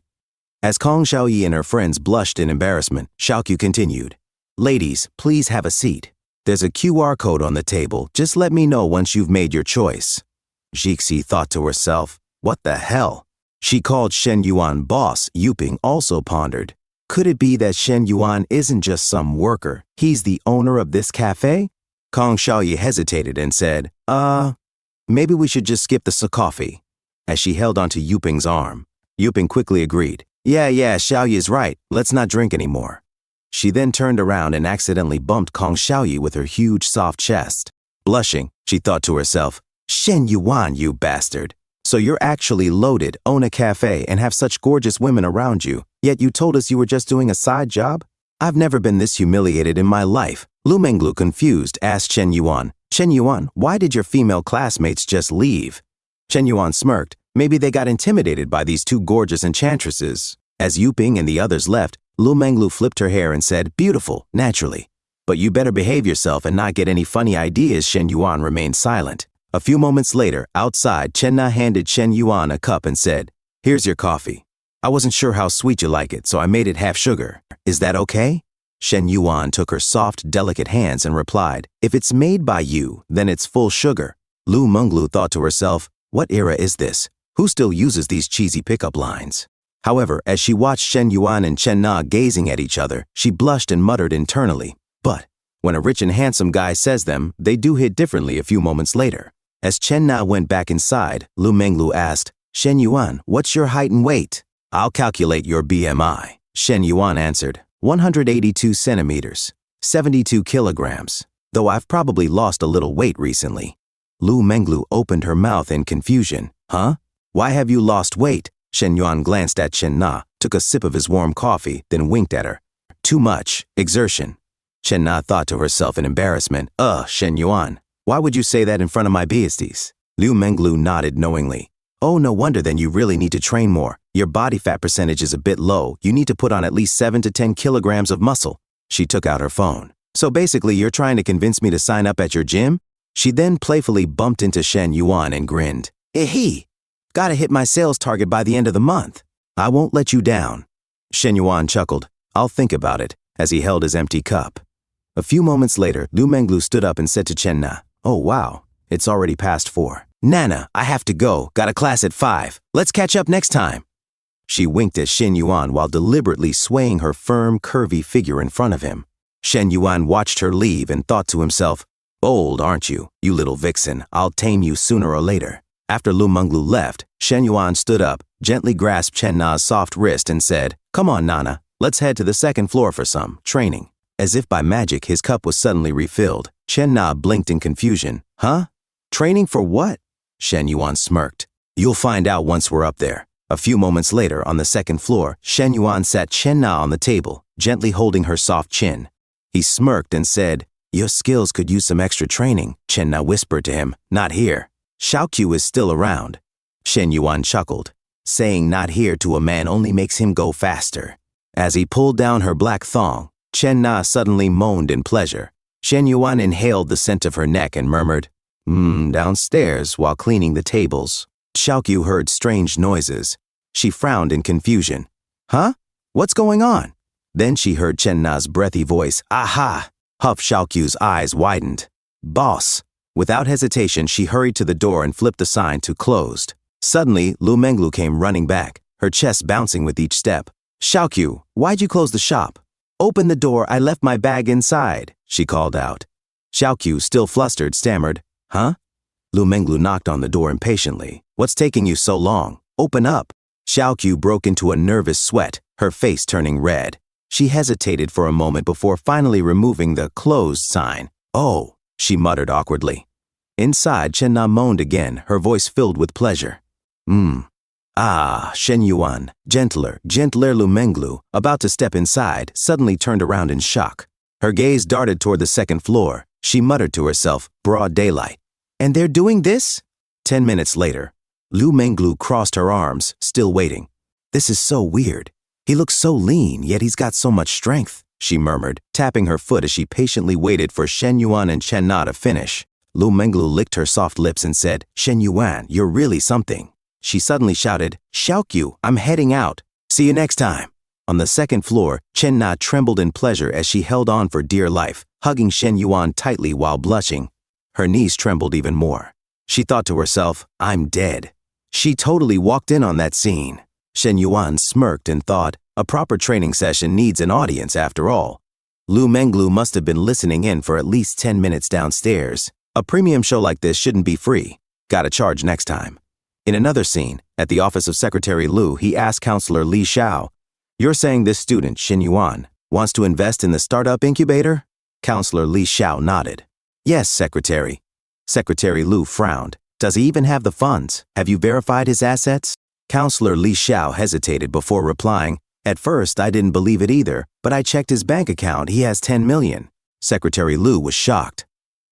As Kong Xiaoyi and her friends blushed in embarrassment, Xiaoqiu continued, "Ladies, please have a seat. There's a QR code on the table. Just let me know once you've made your choice." Jixi thought to herself, "What the hell?" She called Shen Yuan boss. Yuping also pondered. Could it be that Shen Yuan isn't just some worker? He's the owner of this cafe? Kong Xiaoyi hesitated and said, maybe we should just skip the coffee. As she held onto Yuping's arm, Yuping quickly agreed. Yeah, Xiaoyi is right. Let's not drink anymore. She then turned around and accidentally bumped Kong Xiaoyi with her huge soft chest. Blushing, she thought to herself, Shen Yuan, you bastard. So you're actually loaded, own a cafe, and have such gorgeous women around you, yet you told us you were just doing a side job? I've never been this humiliated in my life. Lu Menglu, confused, asked Chen Yuan, "Chen Yuan, why did your female classmates just leave?" Chen Yuan smirked. Maybe they got intimidated by these two gorgeous enchantresses. As Yuping and the others left, Lu Menglu flipped her hair and said, "Beautiful, naturally. But you better behave yourself and not get any funny ideas." Shen Yuan remained silent. A few moments later, outside, Chen Na handed Shen Yuan a cup and said, "Here's your coffee. I wasn't sure how sweet you like it, so I made it half sugar. Is that okay?" Shen Yuan took her soft, delicate hands and replied, "If it's made by you, then it's full sugar." Lu Menglu thought to herself, what era is this? Who still uses these cheesy pickup lines? However, as she watched Shen Yuan and Chen Na gazing at each other, she blushed and muttered internally. But when a rich and handsome guy says them, they do hit differently a few moments later. As Chen Na went back inside, Lu Menglu asked, "Shen Yuan, what's your height and weight?" "I'll calculate your BMI." Shen Yuan answered, 182 centimeters, 72 kilograms, though I've probably lost a little weight recently. Lu Menglu opened her mouth in confusion. Huh? Why have you lost weight? Shen Yuan glanced at Chen Na, took a sip of his warm coffee, then winked at her. Too much exertion. Chen Na thought to herself in embarrassment. Shen Yuan, why would you say that in front of my beasties? Lu Menglu nodded knowingly. Oh, no wonder then you really need to train more. Your body fat percentage is a bit low. You need to put on at least 7 to 10 kilograms of muscle. She took out her phone. So basically you're trying to convince me to sign up at your gym? She then playfully bumped into Shen Yuan and grinned. Ehe, gotta hit my sales target by the end of the month. I won't let you down. Shen Yuan chuckled. I'll think about it, as he held his empty cup. A few moments later, Lu Menglu stood up and said to Chen Na, "Oh wow, it's already past 4. Nana, I have to go. Got a class at 5. Let's catch up next time." She winked at Shen Yuan while deliberately swaying her firm, curvy figure in front of him. Shen Yuan watched her leave and thought to himself, bold, aren't you, you little vixen? I'll tame you sooner or later. After Lu Menglu left, Shen Yuan stood up, gently grasped Chen Na's soft wrist and said, "Come on, Nana, let's head to the second floor for some training." As if by magic, his cup was suddenly refilled. Chen Na blinked in confusion. Huh? Training for what? Shen Yuan smirked. You'll find out once we're up there. A few moments later, on the second floor, Shen Yuan sat Chen Na on the table, gently holding her soft chin. He smirked and said, "Your skills could use some extra training." Chen Na whispered to him, "Not here. Xiaoqiu is still around." Shen Yuan chuckled. Saying "not here" to a man only makes him go faster. As he pulled down her black thong, Chen Na suddenly moaned in pleasure. Shen Yuan inhaled the scent of her neck and murmured, downstairs while cleaning the tables. Xiaoqiu heard strange noises. She frowned in confusion. Huh? What's going on? Then she heard Chen Na's breathy voice. Aha! Huff Xiaoqiu's eyes widened. Boss! Without hesitation, she hurried to the door and flipped the sign to closed. Suddenly, Lu Menglu came running back, her chest bouncing with each step. Xiaoqiu, why'd you close the shop? Open the door, I left my bag inside, she called out. Xiaoqiu, still flustered, stammered, Huh? Lu Menglu knocked on the door impatiently. What's taking you so long? Open up. Xiaoqiu broke into a nervous sweat, her face turning red. She hesitated for a moment before finally removing the closed sign. Oh, she muttered awkwardly. Inside, Chen Na moaned again, her voice filled with pleasure. Shen Yuan, gentler Lu Menglu, about to step inside, suddenly turned around in shock. Her gaze darted toward the second floor. She muttered to herself, broad daylight. And they're doing this? 10 minutes later, Lu Menglu crossed her arms, still waiting. This is so weird. He looks so lean, yet he's got so much strength, she murmured, tapping her foot as she patiently waited for Shen Yuan and Chen Na to finish. Lu Menglu licked her soft lips and said, Shen Yuan, you're really something. She suddenly shouted, Xiaoqiu, I'm heading out. See you next time. On the second floor, Chen Na trembled in pleasure as she held on for dear life, hugging Shen Yuan tightly while blushing. Her knees trembled even more. She thought to herself, I'm dead. She totally walked in on that scene. Shen Yuan smirked and thought, a proper training session needs an audience after all. Lu Menglu must have been listening in for at least 10 minutes downstairs. A premium show like this shouldn't be free. Gotta charge next time. In another scene, at the office of Secretary Lu, he asked Counselor Li Xiao, You're saying this student, Shen Yuan, wants to invest in the startup incubator? Counselor Li Xiao nodded. Yes, Secretary. Secretary Lu frowned. Does he even have the funds? Have you verified his assets? Counselor Li Xiao hesitated before replying, At first, I didn't believe it either, but I checked his bank account. He has 10 million. Secretary Lu was shocked.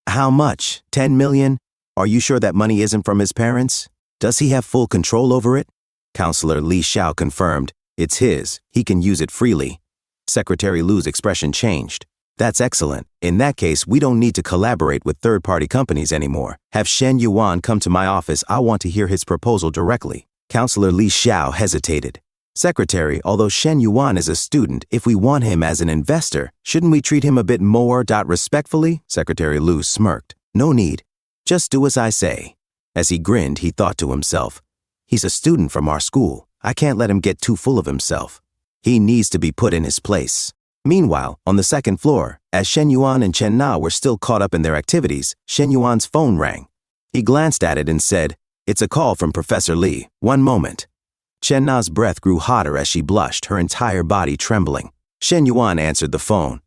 How much? 10 million? Are you sure that money isn't from his parents? Does he have full control over it? Counselor Li Xiao confirmed, It's his. He can use it freely. Secretary Lu's expression changed. That's excellent. In that case, we don't need to collaborate with third-party companies anymore. Have Shen Yuan come to my office. I want to hear his proposal directly. Counselor Li Xiao hesitated. Secretary, although Shen Yuan is a student, if we want him as an investor, shouldn't we treat him a bit more respectfully? Secretary Lu smirked. No need. Just do as I say. As he grinned, he thought to himself, He's a student from our school. I can't let him get too full of himself. He needs to be put in his place. Meanwhile, on the second floor, as Shen Yuan and Chen Na were still caught up in their activities, Shen Yuan's phone rang. He glanced at it and said, It's a call from Professor Li. One moment. Chen Na's breath grew hotter as she blushed, her entire body trembling. Shen Yuan answered the phone.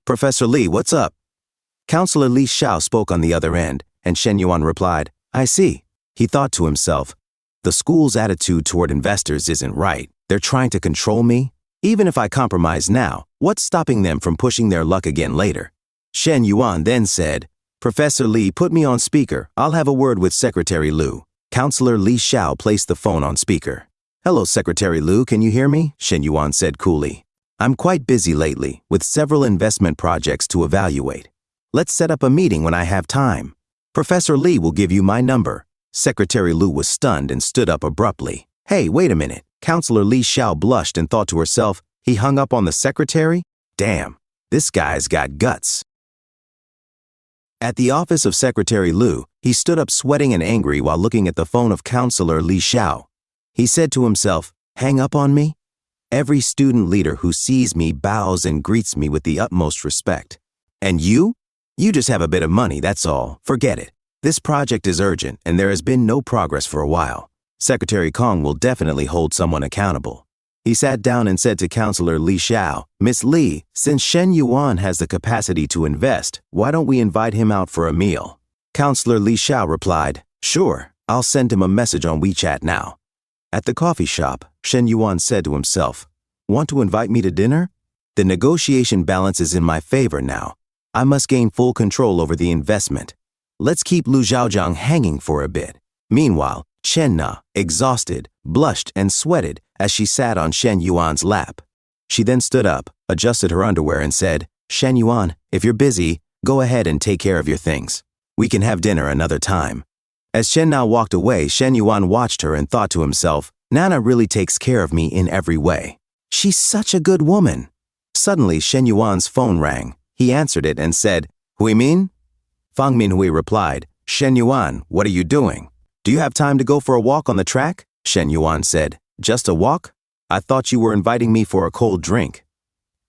Professor Li, what's up? Counselor Li Xiao spoke on the other end, and Shen Yuan replied, I see. He thought to himself, the school's attitude toward investors isn't right. They're trying to control me. Even if I compromise now, what's stopping them from pushing their luck again later? Shen Yuan then said, Professor Li, put me on speaker. I'll have a word with Secretary Lu. Counselor Li Xiao placed the phone on speaker. Hello, Secretary Lu, can you hear me? Shen Yuan said coolly. I'm quite busy lately, with several investment projects to evaluate. Let's set up a meeting when I have time. Professor Li will give you my number. Secretary Lu was stunned and stood up abruptly. Hey, wait a minute. Counselor Li Xiao blushed and thought to herself, he hung up on the secretary? Damn, this guy's got guts. At the office of Secretary Lu, he stood up sweating and angry while looking at the phone of Counselor Li Xiao. He said to himself, hang up on me? Every student leader who sees me bows and greets me with the utmost respect. And you? You just have a bit of money, that's all. Forget it. This project is urgent and there has been no progress for a while. Secretary Kong will definitely hold someone accountable. He sat down and said to Counselor Li Xiao, Miss Li, since Shen Yuan has the capacity to invest, why don't we invite him out for a meal? Counselor Li Xiao replied, Sure, I'll send him a message on WeChat now. At the coffee shop, Shen Yuan said to himself, Want to invite me to dinner? The negotiation balance is in my favor now. I must gain full control over the investment. Let's keep Lu Zhaojiang hanging for a bit. Meanwhile, Chen Na, exhausted, blushed and sweated as she sat on Shen Yuan's lap. She then stood up, adjusted her underwear and said, Shen Yuan, if you're busy, go ahead and take care of your things. We can have dinner another time. As Chen Na walked away, Shen Yuan watched her and thought to himself, Nana really takes care of me in every way. She's such a good woman. Suddenly, Shen Yuan's phone rang. He answered it and said, Hui Min? Fang Minhui replied, Shen Yuan, what are you doing? Do you have time to go for a walk on the track? Shen Yuan said, Just a walk? I thought you were inviting me for a cold drink.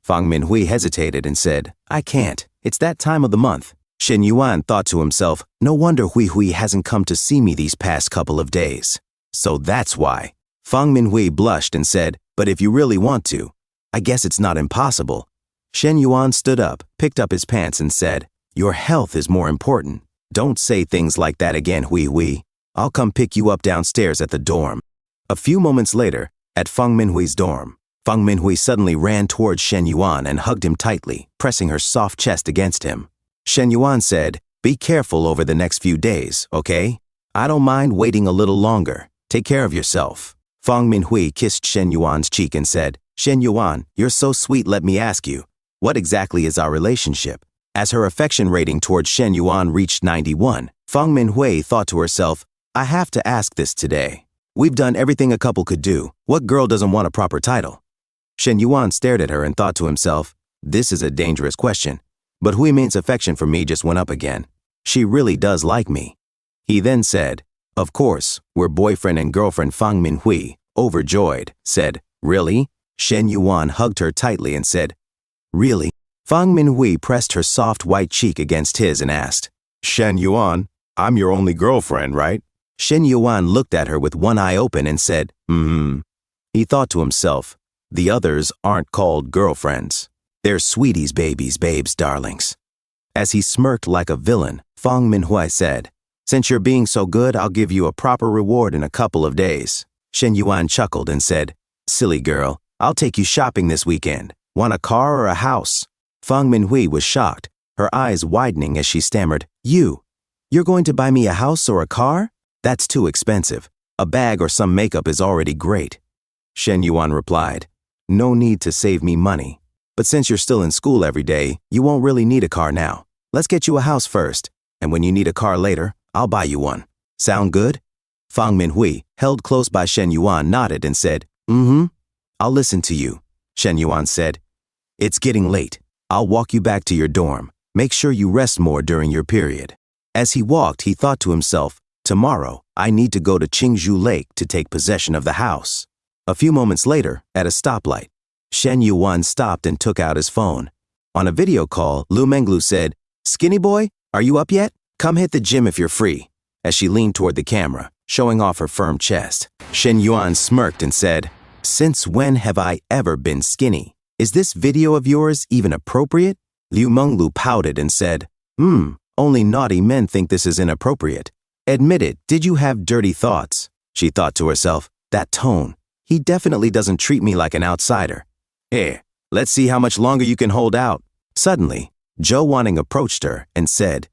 Fang Minhui hesitated and said, I can't. It's that time of the month. Shen Yuan thought to himself, no wonder Hui Hui hasn't come to see me these past couple of days. So that's why. Fang Minhui blushed and said, But if you really want to, I guess it's not impossible. Shen Yuan stood up, picked up his pants and said, Your health is more important. Don't say things like that again, Hui Hui. I'll come pick you up downstairs at the dorm. A few moments later, at Fang Minhui's dorm, Fang Minhui suddenly ran towards Shen Yuan and hugged him tightly, pressing her soft chest against him. Shen Yuan said, Be careful over the next few days, okay? I don't mind waiting a little longer. Take care of yourself. Fang Minhui kissed Shen Yuan's cheek and said, Shen Yuan, you're so sweet, let me ask you, what exactly is our relationship? As her affection rating towards Shen Yuan reached 91, Fang Minhui thought to herself, I have to ask this today. We've done everything a couple could do. What girl doesn't want a proper title? Shen Yuan stared at her and thought to himself, this is a dangerous question. But Hui Min's affection for me just went up again. She really does like me. He then said, of course, we're boyfriend and girlfriend. Fang Minhui, overjoyed, said, really? Shen Yuan hugged her tightly and said, really? Fang Minhui pressed her soft white cheek against his and asked, Shen Yuan, I'm your only girlfriend, right? Shen Yuan looked at her with one eye open and said, He thought to himself, the others aren't called girlfriends. They're sweeties, babies, babes, darlings. As he smirked like a villain, Fang Minhui said, since you're being so good, I'll give you a proper reward in a couple of days. Shen Yuan chuckled and said, silly girl, I'll take you shopping this weekend. Want a car or a house? Fang Minhui was shocked, her eyes widening as she stammered, You're going to buy me a house or a car? That's too expensive. A bag or some makeup is already great. Shen Yuan replied, no need to save me money. But since you're still in school every day, you won't really need a car now. Let's get you a house first, and when you need a car later, I'll buy you one. Sound good? Fang Minhui, held close by Shen Yuan, nodded and said, I'll listen to you. Shen Yuan said, it's getting late. I'll walk you back to your dorm. Make sure you rest more during your period. As he walked, he thought to himself, tomorrow, I need to go to Qingzhou Lake to take possession of the house. A few moments later, at a stoplight, Shen Yuan stopped and took out his phone. On a video call, Lu Menglu said, Skinny boy, are you up yet? Come hit the gym if you're free, as she leaned toward the camera, showing off her firm chest. Shen Yuan smirked and said, since when have I ever been skinny? Is this video of yours even appropriate? Lu Menglu pouted and said, only naughty men think this is inappropriate. Admit it, did you have dirty thoughts? She thought to herself, that tone. He definitely doesn't treat me like an outsider. Here, let's see how much longer you can hold out. Suddenly, Zhou Wanting approached her and said,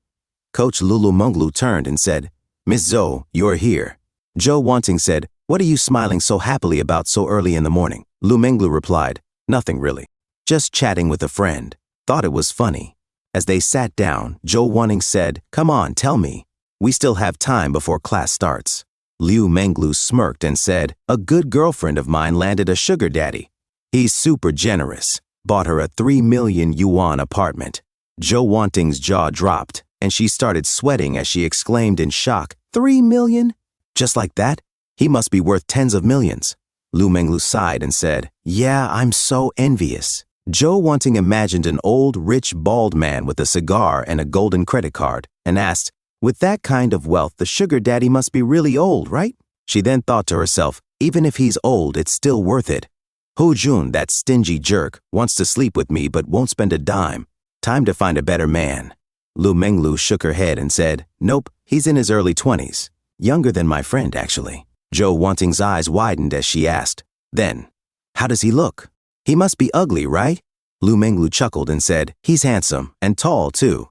Coach Lu Menglu turned and said, Miss Zhou, you're here. Zhou Wanting said, what are you smiling so happily about so early in the morning? Lu Menglu replied, nothing really. Just chatting with a friend. Thought it was funny. As they sat down, Zhou Wanting said, come on, tell me. We still have time before class starts. Lu Menglu smirked and said, a good girlfriend of mine landed a sugar daddy. He's super generous. Bought her a 3 million yuan apartment. Zhou Wanting's jaw dropped, and she started sweating as she exclaimed in shock, 3 million? Just like that? He must be worth tens of millions. Lu Menglu sighed and said, yeah, I'm so envious. Zhou Wanting imagined an old, rich, bald man with a cigar and a golden credit card, and asked, with that kind of wealth, the sugar daddy must be really old, right? She then thought to herself, even if he's old, it's still worth it. Hu Jun, that stingy jerk, wants to sleep with me but won't spend a dime. Time to find a better man. Lu Menglu shook her head and said, nope, he's in his early 20s. Younger than my friend, actually. Zhou Wanting's eyes widened as she asked, then, how does he look? He must be ugly, right? Lu Menglu chuckled and said, he's handsome and tall, too.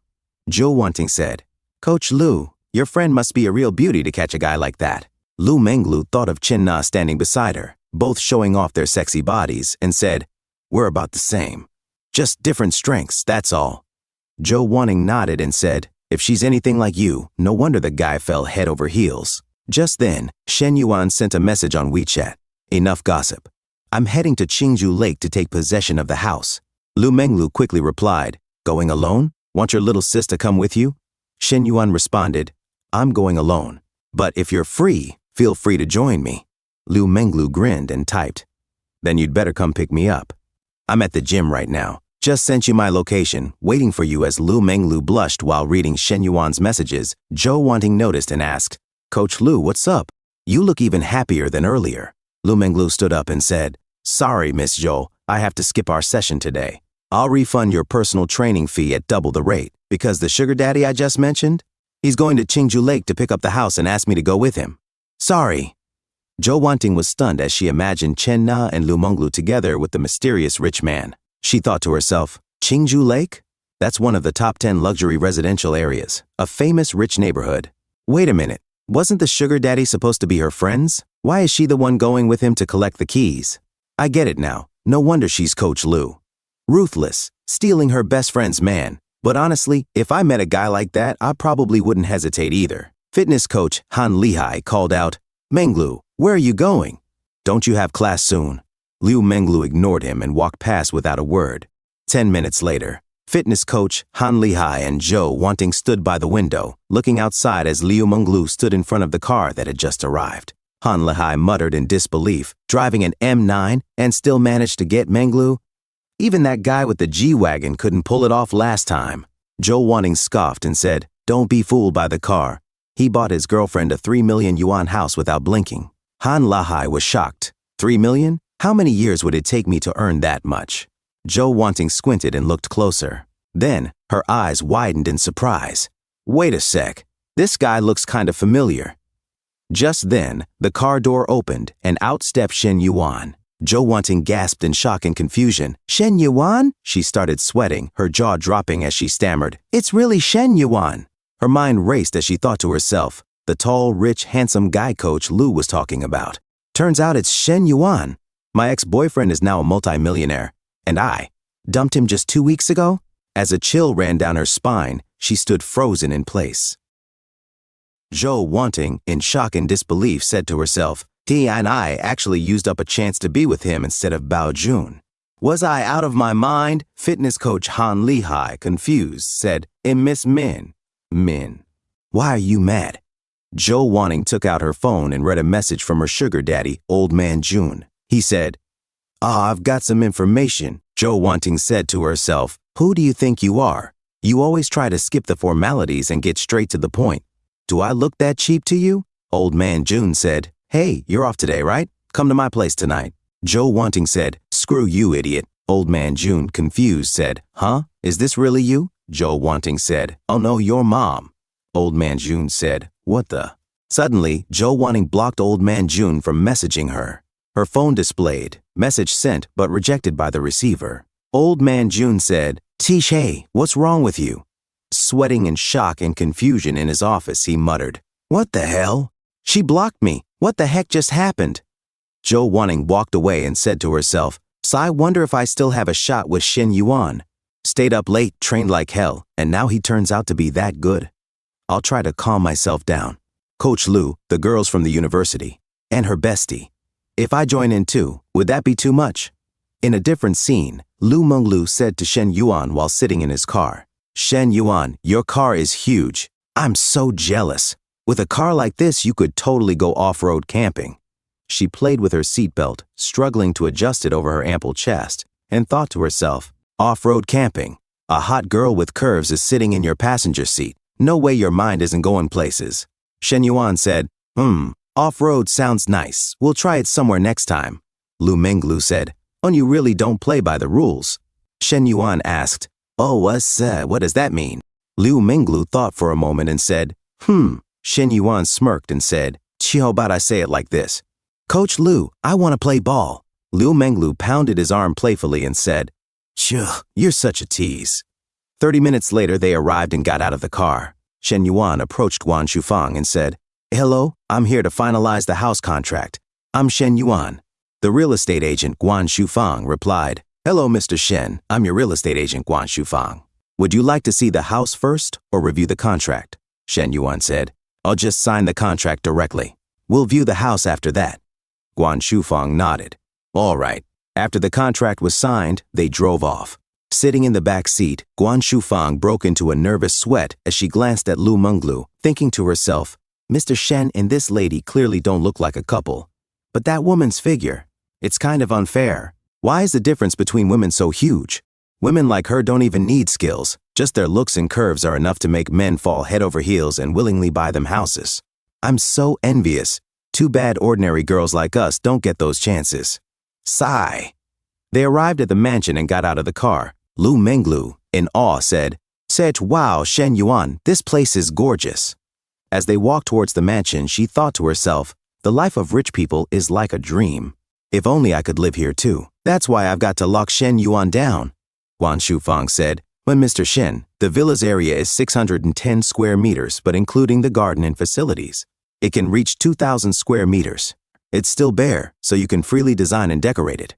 Zhou Wanting said, Coach Lu, your friend must be a real beauty to catch a guy like that. Lu Menglu thought of Chen Na standing beside her, both showing off their sexy bodies, and said, we're about the same. Just different strengths, that's all. Zhou Wanting nodded and said, if she's anything like you, no wonder the guy fell head over heels. Just then, Shen Yuan sent a message on WeChat. Enough gossip. I'm heading to Qingzhou Lake to take possession of the house. Lu Menglu quickly replied, going alone? Want your little sis to come with you? Shen Yuan responded, I'm going alone. But if you're free, feel free to join me. Lu Menglu grinned and typed, then you'd better come pick me up. I'm at the gym right now. Just sent you my location, waiting for you. As Lu Menglu blushed while reading Shen Yuan's messages, Zhou Wanting noticed and asked, Coach Lu, what's up? You look even happier than earlier. Lu Menglu stood up and said, sorry, Miss Zhou, I have to skip our session today. I'll refund your personal training fee at double the rate, because the sugar daddy I just mentioned, he's going to Qingzhou Lake to pick up the house and ask me to go with him. Sorry. Zhou Wanting was stunned as she imagined Chen Na and Lu Menglu together with the mysterious rich man. She thought to herself, Qingzhou Lake? That's one of the top 10 luxury residential areas, a famous rich neighborhood. Wait a minute, Wasn't the sugar daddy supposed to be her friends? Why is she the one going with him to collect the keys? I get it now. No wonder she's Coach Lou. Ruthless, stealing her best friend's man. But honestly, if I met a guy like that, I probably wouldn't hesitate either. Fitness coach Han Lihai called out, Menglu, where are you going? Don't you have class soon? Liu Menglu ignored him and walked past without a word. 10 minutes later, fitness coach Han Lihai and Zhou Wanting stood by the window, looking outside as Liu Menglu stood in front of the car that had just arrived. Han Lihai muttered in disbelief, driving an M9 and still managed to get Menglu? Even that guy with the G-Wagon couldn't pull it off last time. Zhou Wanting scoffed and said, don't be fooled by the car. He bought his girlfriend a 3 million yuan house without blinking. Han Lihai was shocked. 3 million? How many years would it take me to earn that much? Zhou Wanting squinted and looked closer. Then, her eyes widened in surprise. Wait a sec. This guy looks kind of familiar. Just then, the car door opened and out stepped Shen Yuan. Zhou Wanting gasped in shock and confusion. Shen Yuan? She started sweating, her jaw dropping as she stammered. It's really Shen Yuan. Her mind raced as she thought to herself, the tall, rich, handsome guy Coach Lou was talking about. Turns out it's Shen Yuan. My ex-boyfriend is now a multimillionaire, and I dumped him just 2 weeks ago? As a chill ran down her spine, she stood frozen in place. Zhou Wanting, in shock and disbelief, said to herself, Ti and I actually used up a chance to be with him instead of Bao Jun. Was I out of my mind? Fitness coach Han Lihai, confused, said, Miss Min. Min. Why are you mad? Zhou Wanting took out her phone and read a message from her sugar daddy, Old Man Jun. He said, I've got some information. Zhou Wanting said to herself, who do you think you are? You always try to skip the formalities and get straight to the point. Do I look that cheap to you? Old Man Jun said, Hey, you're off today, right? Come to my place tonight. Zhou Wanting said, Screw you, idiot. Old Man Jun, confused, said, Huh? Is this really you? Zhou Wanting said, Oh no, your mom. Old Man Jun said, What the? Suddenly, Zhou Wanting blocked Old Man Jun from messaging her. Her phone displayed, message sent but rejected by the receiver. Old Man Jun said, Tish, what's wrong with you? Sweating in shock and confusion in his office, he muttered, What the hell? She blocked me. What the heck just happened? Zhou Wanting walked away and said to herself, So I wonder if I still have a shot with Shen Yuan. Stayed up late, trained like hell, and now he turns out to be that good. I'll try to calm myself down. Coach Lou, the girls from the university, and her bestie. If I join in too, would that be too much? In a different scene, Liu Menglu said to Shen Yuan while sitting in his car, Shen Yuan, your car is huge. I'm so jealous. With a car like this, you could totally go off-road camping. She played with her seatbelt, struggling to adjust it over her ample chest, and thought to herself, off-road camping. A hot girl with curves is sitting in your passenger seat. No way your mind isn't going places. Shen Yuan said, off-road sounds nice. We'll try it somewhere next time. Liu Menglu said, Oh, you really don't play by the rules. Shen Yuan asked, Oh, what does that mean? Liu Menglu thought for a moment and said, Shen Yuan smirked and said, How about I say it like this? Coach Liu, I want to play ball. Liu Menglu pounded his arm playfully and said, You're such a tease. 30 minutes later, they arrived and got out of the car. Shen Yuan approached Guan Shufang and said, Hello, I'm here to finalize the house contract. I'm Shen Yuan. The real estate agent, Guan Shufang, replied, Hello, Mr. Shen. I'm your real estate agent, Guan Shufang. Would you like to see the house first or review the contract? Shen Yuan said, I'll just sign the contract directly. We'll view the house after that. Guan Shufang nodded. All right. After the contract was signed, they drove off. Sitting in the back seat, Guan Shufang broke into a nervous sweat as she glanced at Liu Menglu, thinking to herself, Mr. Shen and this lady clearly don't look like a couple. But that woman's figure, it's kind of unfair. Why is the difference between women so huge? Women like her don't even need skills. Just their looks and curves are enough to make men fall head over heels and willingly buy them houses. I'm so envious. Too bad ordinary girls like us don't get those chances. Sigh. They arrived at the mansion and got out of the car. Liu Menglu, in awe, said, Wow, Shen Yuan, this place is gorgeous. As they walked towards the mansion, she thought to herself, the life of rich people is like a dream. If only I could live here too. That's why I've got to lock Shen Yuan down. Guan Shufang said, But Mr. Shen, the villa's area is 610 square meters, but including the garden and facilities. It can reach 2,000 square meters. It's still bare, so you can freely design and decorate it.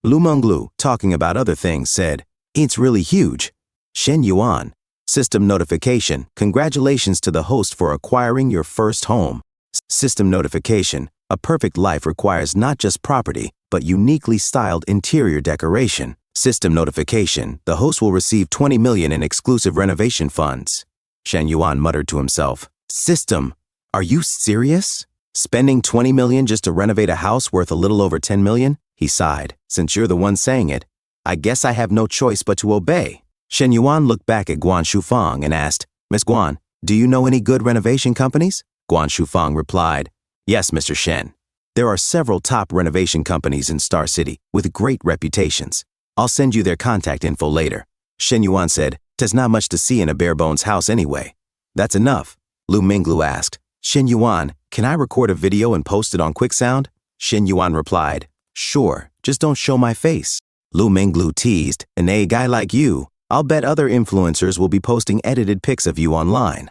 Lu Menglu, talking about other things, said, "It's really huge." Shen Yuan. System notification. Congratulations to the host for acquiring your first home. System notification. A perfect life requires not just property, but uniquely styled interior decoration. System notification. The host will receive 20 million in exclusive renovation funds. Shen Yuan muttered to himself, "System, are you serious? Spending 20 million just to renovate a house worth a little over 10 million? He sighed. "Since you're the one saying it, I guess I have no choice but to obey." Shen Yuan looked back at Guan Shufang and asked, "Miss Guan, do you know any good renovation companies?" Guan Shufang replied, "Yes, Mr. Shen. There are several top renovation companies in Star City with great reputations. I'll send you their contact info later." Shen Yuan said, "'Tis not much to see in a bare-bones house anyway." "That's enough." Lu Menglu asked, "Shen Yuan, can I record a video and post it on QuickSound?" Shen Yuan replied, "Sure, just don't show my face." Lu Menglu teased, "And a guy like you, I'll bet other influencers will be posting edited pics of you online."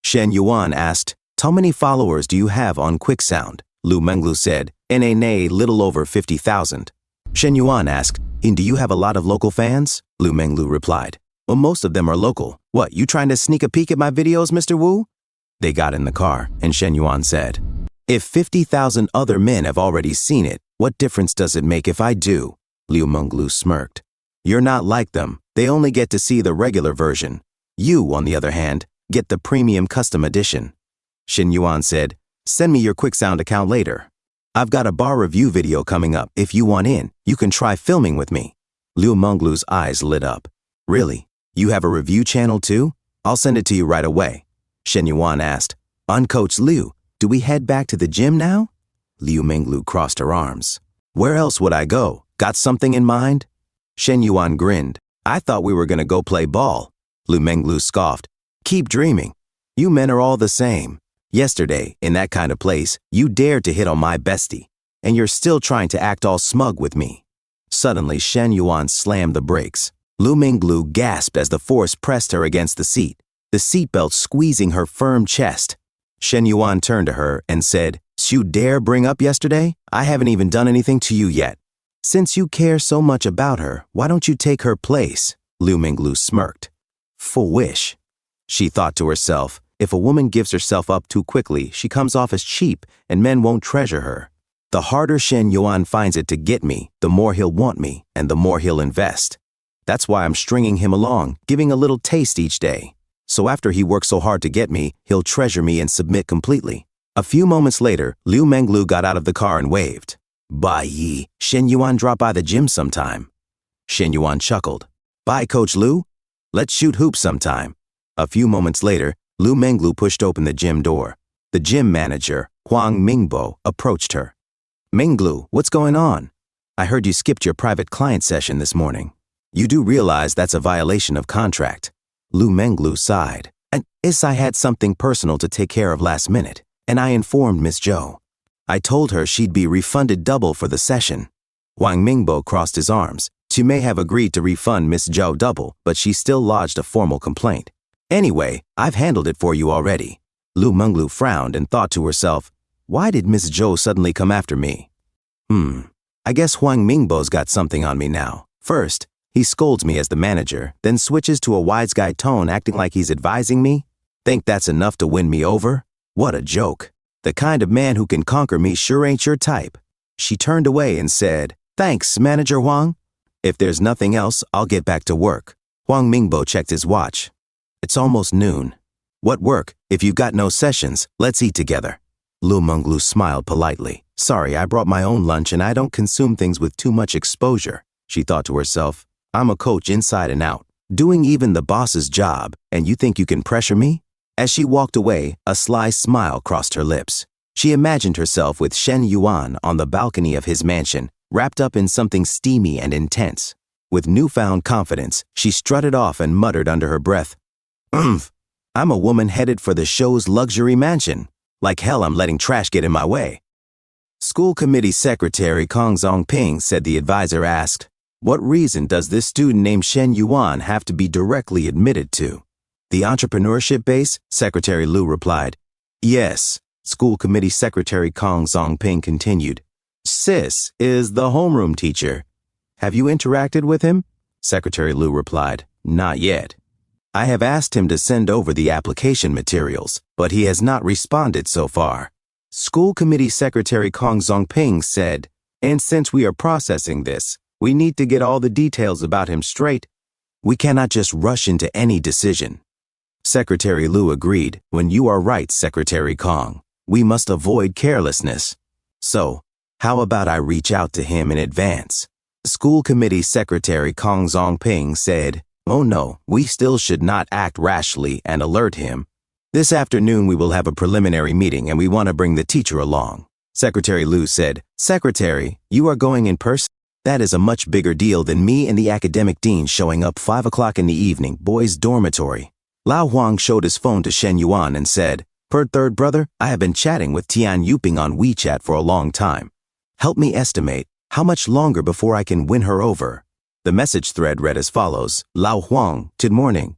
Shen Yuan asked, "How many followers do you have on QuickSound?" Lu Menglu said, "Na little over 50,000. Shen Yuan asked, "And do you have a lot of local fans?" Lu Menglu replied, "Well, most of them are local. What, you trying to sneak a peek at my videos, Mr. Wu?" They got in the car, and Shen Yuan said, "If 50,000 other men have already seen it, what difference does it make if I do?" Lu Menglu smirked. "You're not like them. They only get to see the regular version. You, on the other hand, get the premium custom edition." Shen Yuan said, "Send me your QuickSound account later. I've got a bar review video coming up. If you want in, you can try filming with me." Lu Menglu's eyes lit up. "Really? You have a review channel too? I'll send it to you right away." Shen Yuan asked, "Coach Liu, do we head back to the gym now?" Lu Menglu crossed her arms. "Where else would I go? Got something in mind?" Shen Yuan grinned. "I thought we were going to go play ball." Lu Menglu scoffed. "Keep dreaming. You men are all the same. Yesterday, in that kind of place, you dared to hit on my bestie, and you're still trying to act all smug with me." Suddenly, Shen Yuan slammed the brakes. Lu Menglu gasped as the force pressed her against the seat, the seatbelt squeezing her firm chest. Shen Yuan turned to her and said, "You dare bring up yesterday? I haven't even done anything to you yet. Since you care so much about her, why don't you take her place?" Lu Menglu smirked. "Foolish." She thought to herself, if a woman gives herself up too quickly, she comes off as cheap and men won't treasure her. The harder Shen Yuan finds it to get me, the more he'll want me and the more he'll invest. That's why I'm stringing him along, giving a little taste each day. So after he works so hard to get me, he'll treasure me and submit completely. A few moments later, Lu Menglu got out of the car and waved. "Bye Yi, Shen Yuan drop by the gym sometime." Shen Yuan chuckled. "Bye Coach Lu. Let's shoot hoops sometime." A few moments later, Lu Menglu pushed open the gym door. The gym manager, Huang Mingbo, approached her. "Menglu, what's going on? I heard you skipped your private client session this morning. You do realize that's a violation of contract." Lu Menglu sighed. I had something personal to take care of last minute, and I informed Miss Zhou. I told her she'd be refunded double for the session." Huang Mingbo crossed his arms. She may have agreed to refund Miss Zhou double, but she still lodged a formal complaint. "Anyway, I've handled it for you already." Lu Menglu frowned and thought to herself, "Why did Miss Zhou suddenly come after me? I guess Huang Mingbo's got something on me now. First, he scolds me as the manager, then switches to a wise guy tone acting like he's advising me. Think that's enough to win me over? What a joke. The kind of man who can conquer me sure ain't your type." She turned away and said, "Thanks, Manager Huang. If there's nothing else, I'll get back to work." Huang Mingbo checked his watch. "It's almost noon. What work? If you've got no sessions, let's eat together." Lu Menglu smiled politely. "Sorry, I brought my own lunch and I don't consume things with too much exposure." She thought to herself, "I'm a coach inside and out, doing even the boss's job, and you think you can pressure me?" As she walked away, a sly smile crossed her lips. She imagined herself with Shen Yuan on the balcony of his mansion, wrapped up in something steamy and intense. With newfound confidence, she strutted off and muttered under her breath, I'm a woman headed for the show's luxury mansion. Like hell I'm letting trash get in my way." School committee secretary Kong Zongping said the advisor asked, "What reason does this student named Shen Yuan have to be directly admitted to?" "The entrepreneurship base?" Secretary Lu replied. "Yes, School Committee Secretary Kong Zongping continued. Sis is the homeroom teacher. Have you interacted with him? Secretary Lu replied, Not yet. I have asked him to send over the application materials, but he has not responded so far. School Committee Secretary Kong Zongping said, And since we are processing this, we need to get all the details about him straight. We cannot just rush into any decision. Secretary Lu agreed. When you are right, Secretary Kong. We must avoid carelessness. So, how about I reach out to him in advance? School Committee Secretary Kong Zongping said, Oh no, we still should not act rashly and alert him. This afternoon we will have a preliminary meeting and we want to bring the teacher along. Secretary Lu said, Secretary, you are going in person? That is a much bigger deal than me and the academic dean showing up 5 o'clock in the evening, boys' dormitory. Lao Huang showed his phone to Shen Yuan and said, Per third brother, I have been chatting with Tian Yuping on WeChat for a long time. Help me estimate, how much longer before I can win her over? The message thread read as follows, Lao Huang, good morning.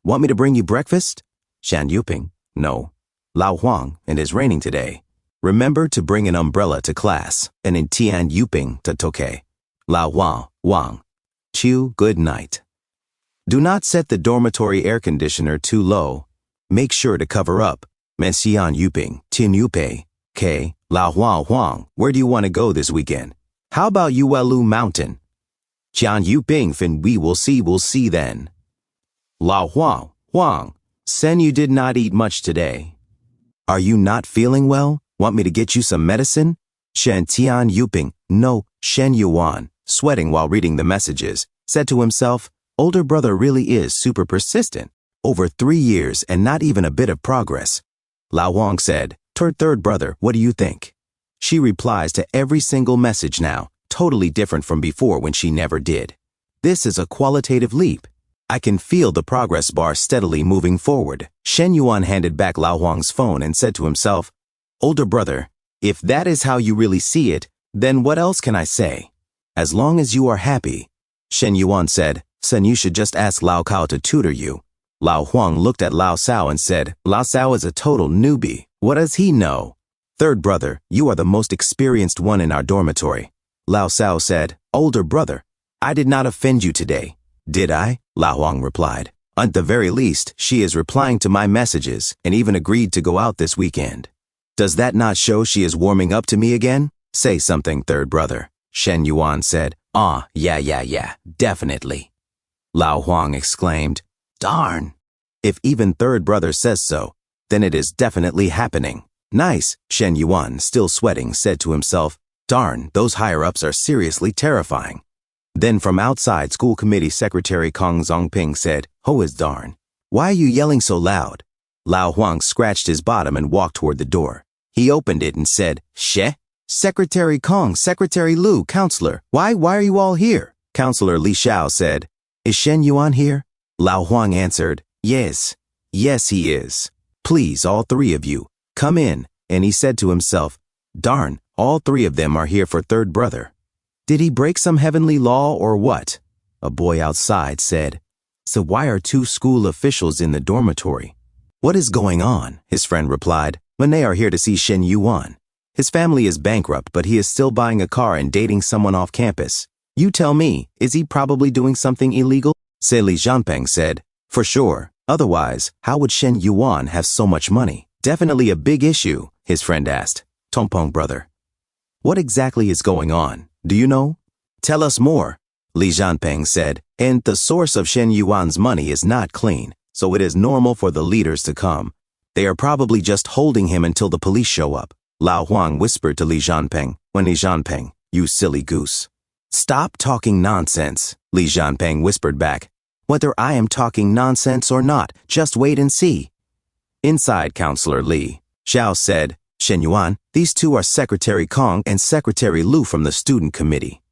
Want me to bring you breakfast? Shan Yuping, no. Lao Huang, it is raining today. Remember to bring an umbrella to class, and in Tian Yuping to Tokay. Lao Wang, Chu, good night. Do not set the dormitory air conditioner too low. Make sure to cover up. Menxian Yuping, Tin Yupei, K, Lao Huang, where do you want to go this weekend? How about Yuelu Mountain? Jian Yuping Fin, we will see then. Lao Huang, Sen, you did not eat much today. Are you not feeling well? Want me to get you some medicine? Shen Tian Yuping, no. Shen Yuan, sweating while reading the messages, said to himself, older brother really is super persistent. Over 3 years and not even a bit of progress. Lao Huang said, third brother, what do you think? She replies to every single message now, totally different from before when she never did. This is a qualitative leap. I can feel the progress bar steadily moving forward. Shen Yuan handed back Lao Huang's phone and said to himself, older brother, if that is how you really see it, then what else can I say? As long as you are happy. Shen Yuan said, Sen, you should just ask Lao Cao to tutor you. Lao Huang looked at Lao Cao and said, Lao Cao is a total newbie. What does he know? Third brother, you are the most experienced one in our dormitory. Lao Cao said, older brother, I did not offend you today. Did I? Lao Huang replied. At the very least, she is replying to my messages and even agreed to go out this weekend. Does that not show she is warming up to me again? Say something, third brother. Shen Yuan said, yeah, definitely. Lao Huang exclaimed, darn. If even third brother says so, then it is definitely happening. Nice, Shen Yuan, still sweating, said to himself, darn, those higher-ups are seriously terrifying. Then from outside, School Committee Secretary Kong Zongping said, Ho is darn. Why are you yelling so loud? Lao Huang scratched his bottom and walked toward the door. He opened it and said, She? Secretary Kong, Secretary Lu, Counselor, why are you all here? Counselor Li Xiao said, Is Shen Yuan here? Lao Huang answered, Yes, he is. Please, all 3 of you, come in. And he said to himself, darn, all 3 of them are here for third brother. Did he break some heavenly law or what? A boy outside said, So why are 2 school officials in the dormitory? What is going on? His friend replied, when they are here to see Shen Yuan. His family is bankrupt, but he is still buying a car and dating someone off campus. You tell me, is he probably doing something illegal? Se Li Zhanpeng said, For sure. Otherwise, how would Shen Yuan have so much money? Definitely a big issue, his friend asked. Tongpeng brother. What exactly is going on? Do you know? Tell us more, Li Zhanpeng said. And the source of Shen Yuan's money is not clean, so it is normal for the leaders to come. They are probably just holding him until the police show up. Lao Huang whispered to Li Zhanpeng. When Li Zhanpeng, you silly goose. Stop talking nonsense, Li Zhanpeng whispered back. Whether I am talking nonsense or not, just wait and see. Inside, Counselor Li Xiao said, Shen Yuan, these 2 are Secretary Kong and Secretary Lu from the student committee.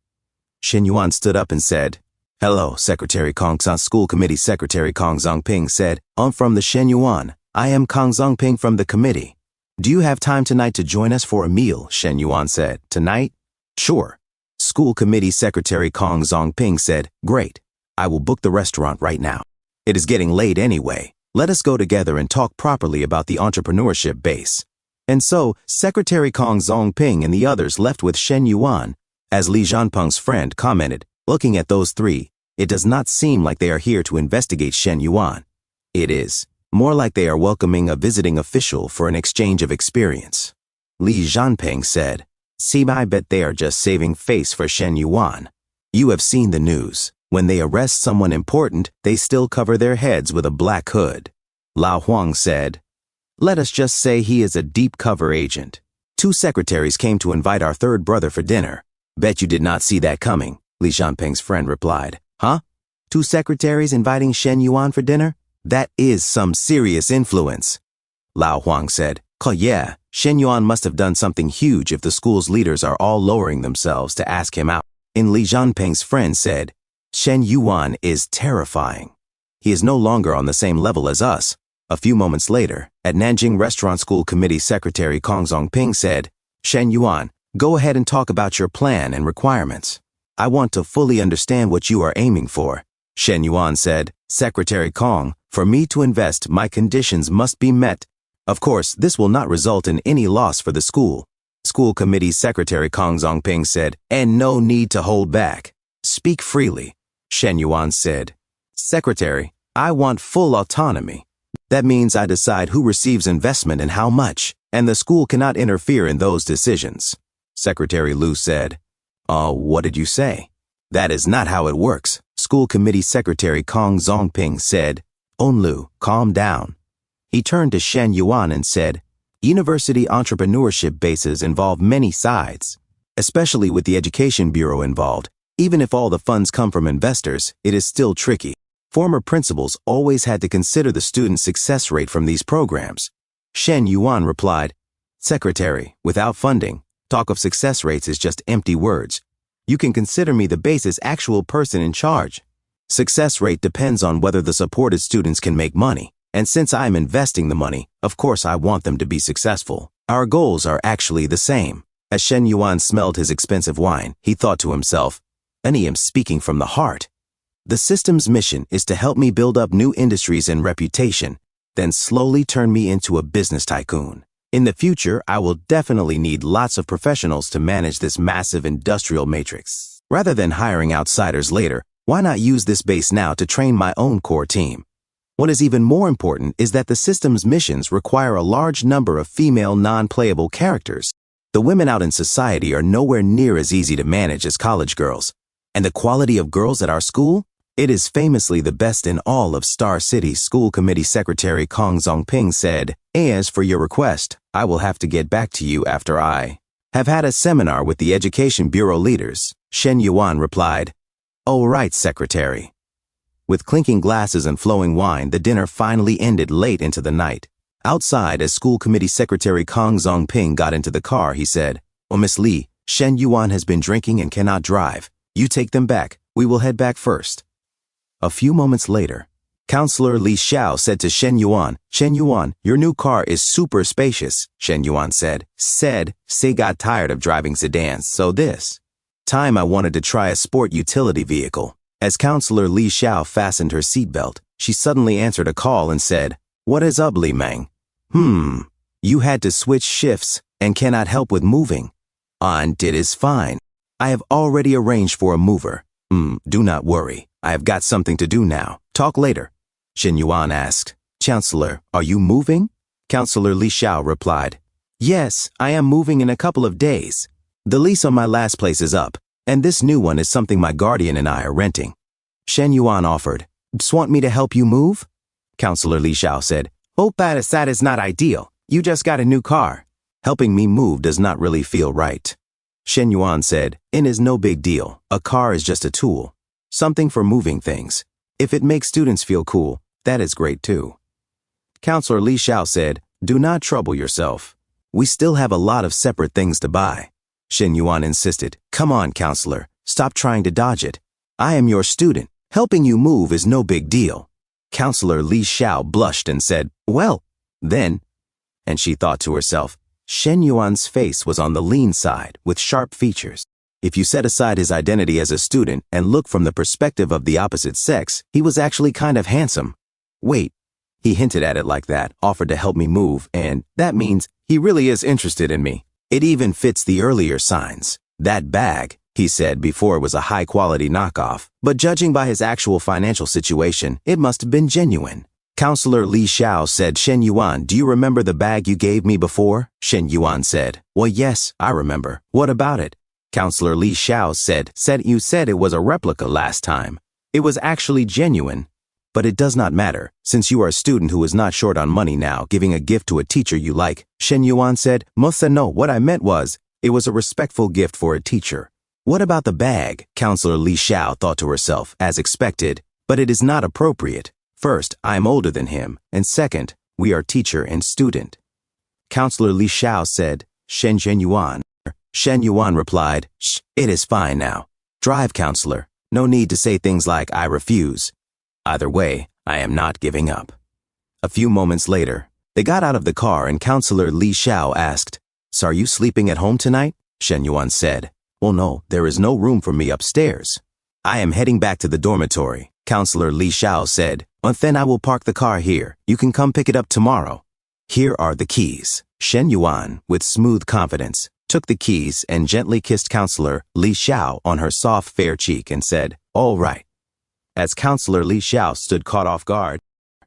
Shen Yuan stood up and said, Hello, Secretary Kong. School Committee Secretary Kong Zongping said, I'm from the Shen Yuan. I am Kong Zongping from the committee. Do you have time tonight to join us for a meal? Shen Yuan said. Tonight? Sure. School Committee Secretary Kong Zongping said, Great. I will book the restaurant right now. It is getting late anyway. Let us go together and talk properly about the entrepreneurship base. And so, Secretary Kong Zongping and the others left with Shen Yuan. As Li Zhanpeng's friend commented, looking at those three, it does not seem like they are here to investigate Shen Yuan. It is more like they are welcoming a visiting official for an exchange of experience. Li Zhanpeng said, "See, I bet they are just saving face for Shen Yuan. You have seen the news. When they arrest someone important, they still cover their heads with a black hood." Lao Huang said, "Let us just say he is a deep cover agent. 2 secretaries came to invite our third brother for dinner. Bet you did not see that coming," Li Zhanpeng's friend replied. "Huh? 2 secretaries inviting Shen Yuan for dinner? That is some serious influence." Lao Huang said, "Yeah, Shen Yuan must have done something huge if the school's leaders are all lowering themselves to ask him out." And Li Zhanpeng's friend said, "Shen Yuan is terrifying. He is no longer on the same level as us." A few moments later, at Nanjing Restaurant School Committee Secretary Kong Zongping said, "Shen Yuan, go ahead and talk about your plan and requirements. I want to fully understand what you are aiming for." Shen Yuan said, "Secretary Kong, for me to invest, my conditions must be met. Of course, this will not result in any loss for the school." School Committee Secretary Kong Zongping said, "And no need to hold back. Speak freely." Shen Yuan said, "Secretary, I want full autonomy. That means I decide who receives investment and how much, and the school cannot interfere in those decisions." Secretary Lu said, What did you say?" "That is not how it works." School Committee Secretary Kong Zongping said, "Onlu, calm down." He turned to Shen Yuan and said, "University entrepreneurship bases involve many sides, especially with the Education Bureau involved. Even if all the funds come from investors, it is still tricky. Former principals always had to consider the student success rate from these programs." Shen Yuan replied, "Secretary, without funding, talk of success rates is just empty words. You can consider me the base's actual person in charge. Success rate depends on whether the supported students can make money, and since I am investing the money, of course I want them to be successful. Our goals are actually the same." As Shen Yuan smelled his expensive wine, he thought to himself, "I am speaking from the heart. The system's mission is to help me build up new industries and reputation, then slowly turn me into a business tycoon. In the future, I will definitely need lots of professionals to manage this massive industrial matrix. Rather than hiring outsiders later, why not use this base now to train my own core team? What is even more important is that the system's missions require a large number of female non-playable characters. The women out in society are nowhere near as easy to manage as college girls. And the quality of girls at our school? It is famously the best in all of Star City." School Committee Secretary Kong Zongping said, "As for your request, I will have to get back to you after I have had a seminar with the Education Bureau leaders." Shen Yuan replied, "Oh right, Secretary." With clinking glasses and flowing wine, the dinner finally ended late into the night. Outside, as School Committee Secretary Kong Zongping got into the car, he said, "Oh, Miss Li, Shen Yuan has been drinking and cannot drive. You take them back. We will head back first." A few moments later, Counselor Li Xiao said to Shen Yuan, "Shen Yuan, your new car is super spacious." Shen Yuan said, "Say got tired of driving sedans, so this time I wanted to try a sport utility vehicle." As Counselor Li Xiao fastened her seatbelt, she suddenly answered a call and said, "What is up, Li Meng? You had to switch shifts and cannot help with moving." "And it is fine. I have already arranged for a mover." Do not worry. I have got something to do now. Talk later." Shen Yuan asked, "Chancellor, are you moving?" Counselor Li Xiao replied, "Yes, I am moving in a couple of days. The lease on my last place is up, and this new one is something my guardian and I are renting." Shen Yuan offered, "Want me to help you move?" Counselor Li Xiao said, "Oh, that is not ideal. You just got a new car. Helping me move does not really feel right." Shen Yuan said, "It is no big deal. A car is just a tool. Something for moving things. If it makes students feel cool, that is great too." Counselor Li Xiao said, "Do not trouble yourself. We still have a lot of separate things to buy." Shen Yuan insisted, "Come on, Counselor. Stop trying to dodge it. I am your student. Helping you move is no big deal." Counselor Li Xiao blushed and said, "Well, then," and she thought to herself, Shen Yuan's face was on the lean side with sharp features. If you set aside his identity as a student and look from the perspective of the opposite sex, he was actually kind of handsome. Wait, he hinted at it like that, offered to help me move, and that means He really is interested in me. It even fits the earlier signs. That bag, he said before, it was a high-quality knockoff, but judging by his actual financial situation, it must have been genuine. Counselor Li Xiao said, Shen Yuan, do you remember the bag you gave me before? Shen Yuan said, well, yes, I remember. What about it? Counselor Li Xiao said, you said it was a replica last time. It was actually genuine. But it does not matter, since you are a student who is not short on money now, giving a gift to a teacher you like. Shen Yuan said, Mosa, no, what I meant was, it was a respectful gift for a teacher. What about the bag? Counselor Li Xiao thought to herself, as expected, but it is not appropriate. First, I am older than him, and second, we are teacher and student. Counselor Li Xiao said, Shen Yuan. Shen Yuan replied, Shh, it is fine now. Drive, counselor. No need to say things like, I refuse. Either way, I am not giving up. A few moments later, they got out of the car and Counselor Li Xiao asked, So are you sleeping at home tonight? Shen Yuan said, Well, no, there is no room for me upstairs. I am heading back to the dormitory. Counselor Li Xiao said, Well, then I will park the car here. You can come pick it up tomorrow. Here are the keys. Shen Yuan, with smooth confidence, took the keys and gently kissed Counselor Li Xiao on her soft, fair cheek and said, All right. As Counselor Li Xiao stood caught off guard,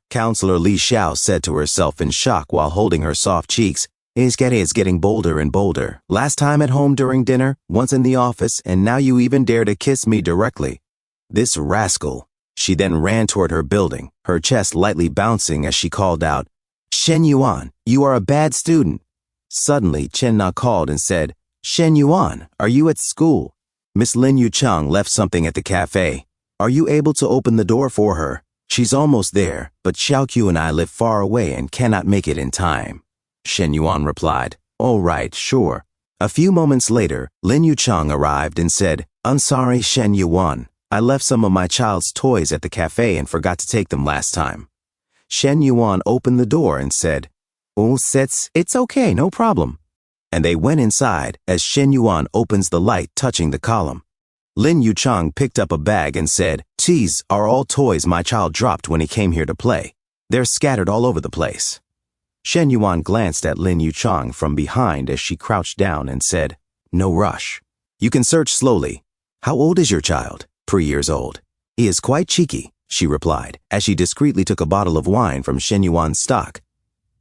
Counselor Li Xiao said to herself in shock while holding her soft cheeks, His is getting bolder and bolder. Last time at home during dinner, once in the office, and now you even dare to kiss me directly. This rascal. She then ran toward her building, her chest lightly bouncing as she called out, Shen Yuan, you are a bad student. Suddenly, Chen Na called and said, Shen Yuan, are you at school? Miss Lin Yuchang left something at the cafe. Are you able to open the door for her? She's almost there, but Xiaoqiu and I live far away and cannot make it in time. Shen Yuan replied, All right, sure. A few moments later, Lin Yuchang arrived and said, I'm sorry, Shen Yuan. I left some of my child's toys at the cafe and forgot to take them last time. Shen Yuan opened the door and said, Oh, it's okay, no problem. And they went inside as Shen Yuan opens the light touching the column. Lin Yuchang picked up a bag and said, These are all toys my child dropped when he came here to play. They're scattered all over the place. Shen Yuan glanced at Lin Yuchang from behind as she crouched down and said, No rush. You can search slowly. How old is your child? 3 years old. He is quite cheeky, she replied, as she discreetly took a bottle of wine from Shen Yuan's stock.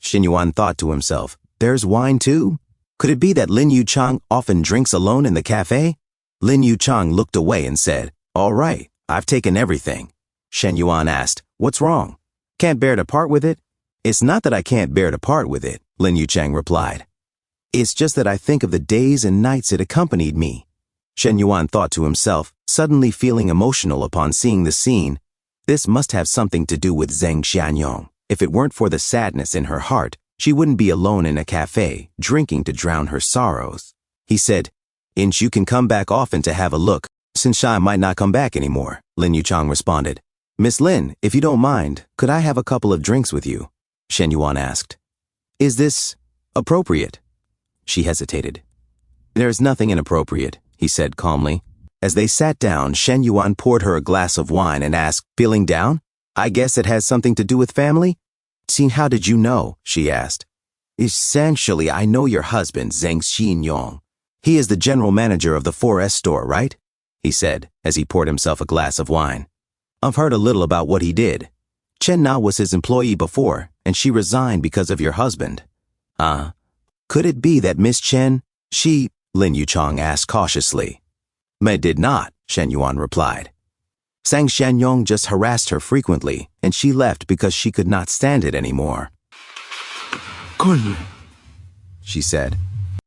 Shen Yuan thought to himself, There's wine too? Could it be that Lin Yuchang often drinks alone in the cafe? Lin Yuchang looked away and said, All right, I've taken everything. Shen Yuan asked, What's wrong? Can't bear to part with it? It's not that I can't bear to part with it, Lin Yuchang replied. It's just that I think of the days and nights it accompanied me. Shen Yuan thought to himself, suddenly feeling emotional upon seeing the scene. This must have something to do with Zheng Xianyong. If it weren't for the sadness in her heart, she wouldn't be alone in a cafe, drinking to drown her sorrows. He said, Inch, you can come back often to have a look, since I might not come back anymore, Lin Yuchang responded. Miss Lin, if you don't mind, could I have a couple of drinks with you? Shen Yuan asked. Is this appropriate? She hesitated. There's nothing inappropriate, he said calmly. As they sat down, Shen Yuan poured her a glass of wine and asked, Feeling down? I guess it has something to do with family? Xin, how did you know? She asked. Essentially, I know your husband, Zheng Xinyong. He is the general manager of the 4S store, right? He said, as he poured himself a glass of wine. I've heard a little about what he did. Chen Na was his employee before, and she resigned because of your husband. Could it be that Miss Chen, Lin Yuchang asked cautiously. May did not, Shen Yuan replied. Zheng Xianyong just harassed her frequently, and she left because she could not stand it anymore. Kun, she said.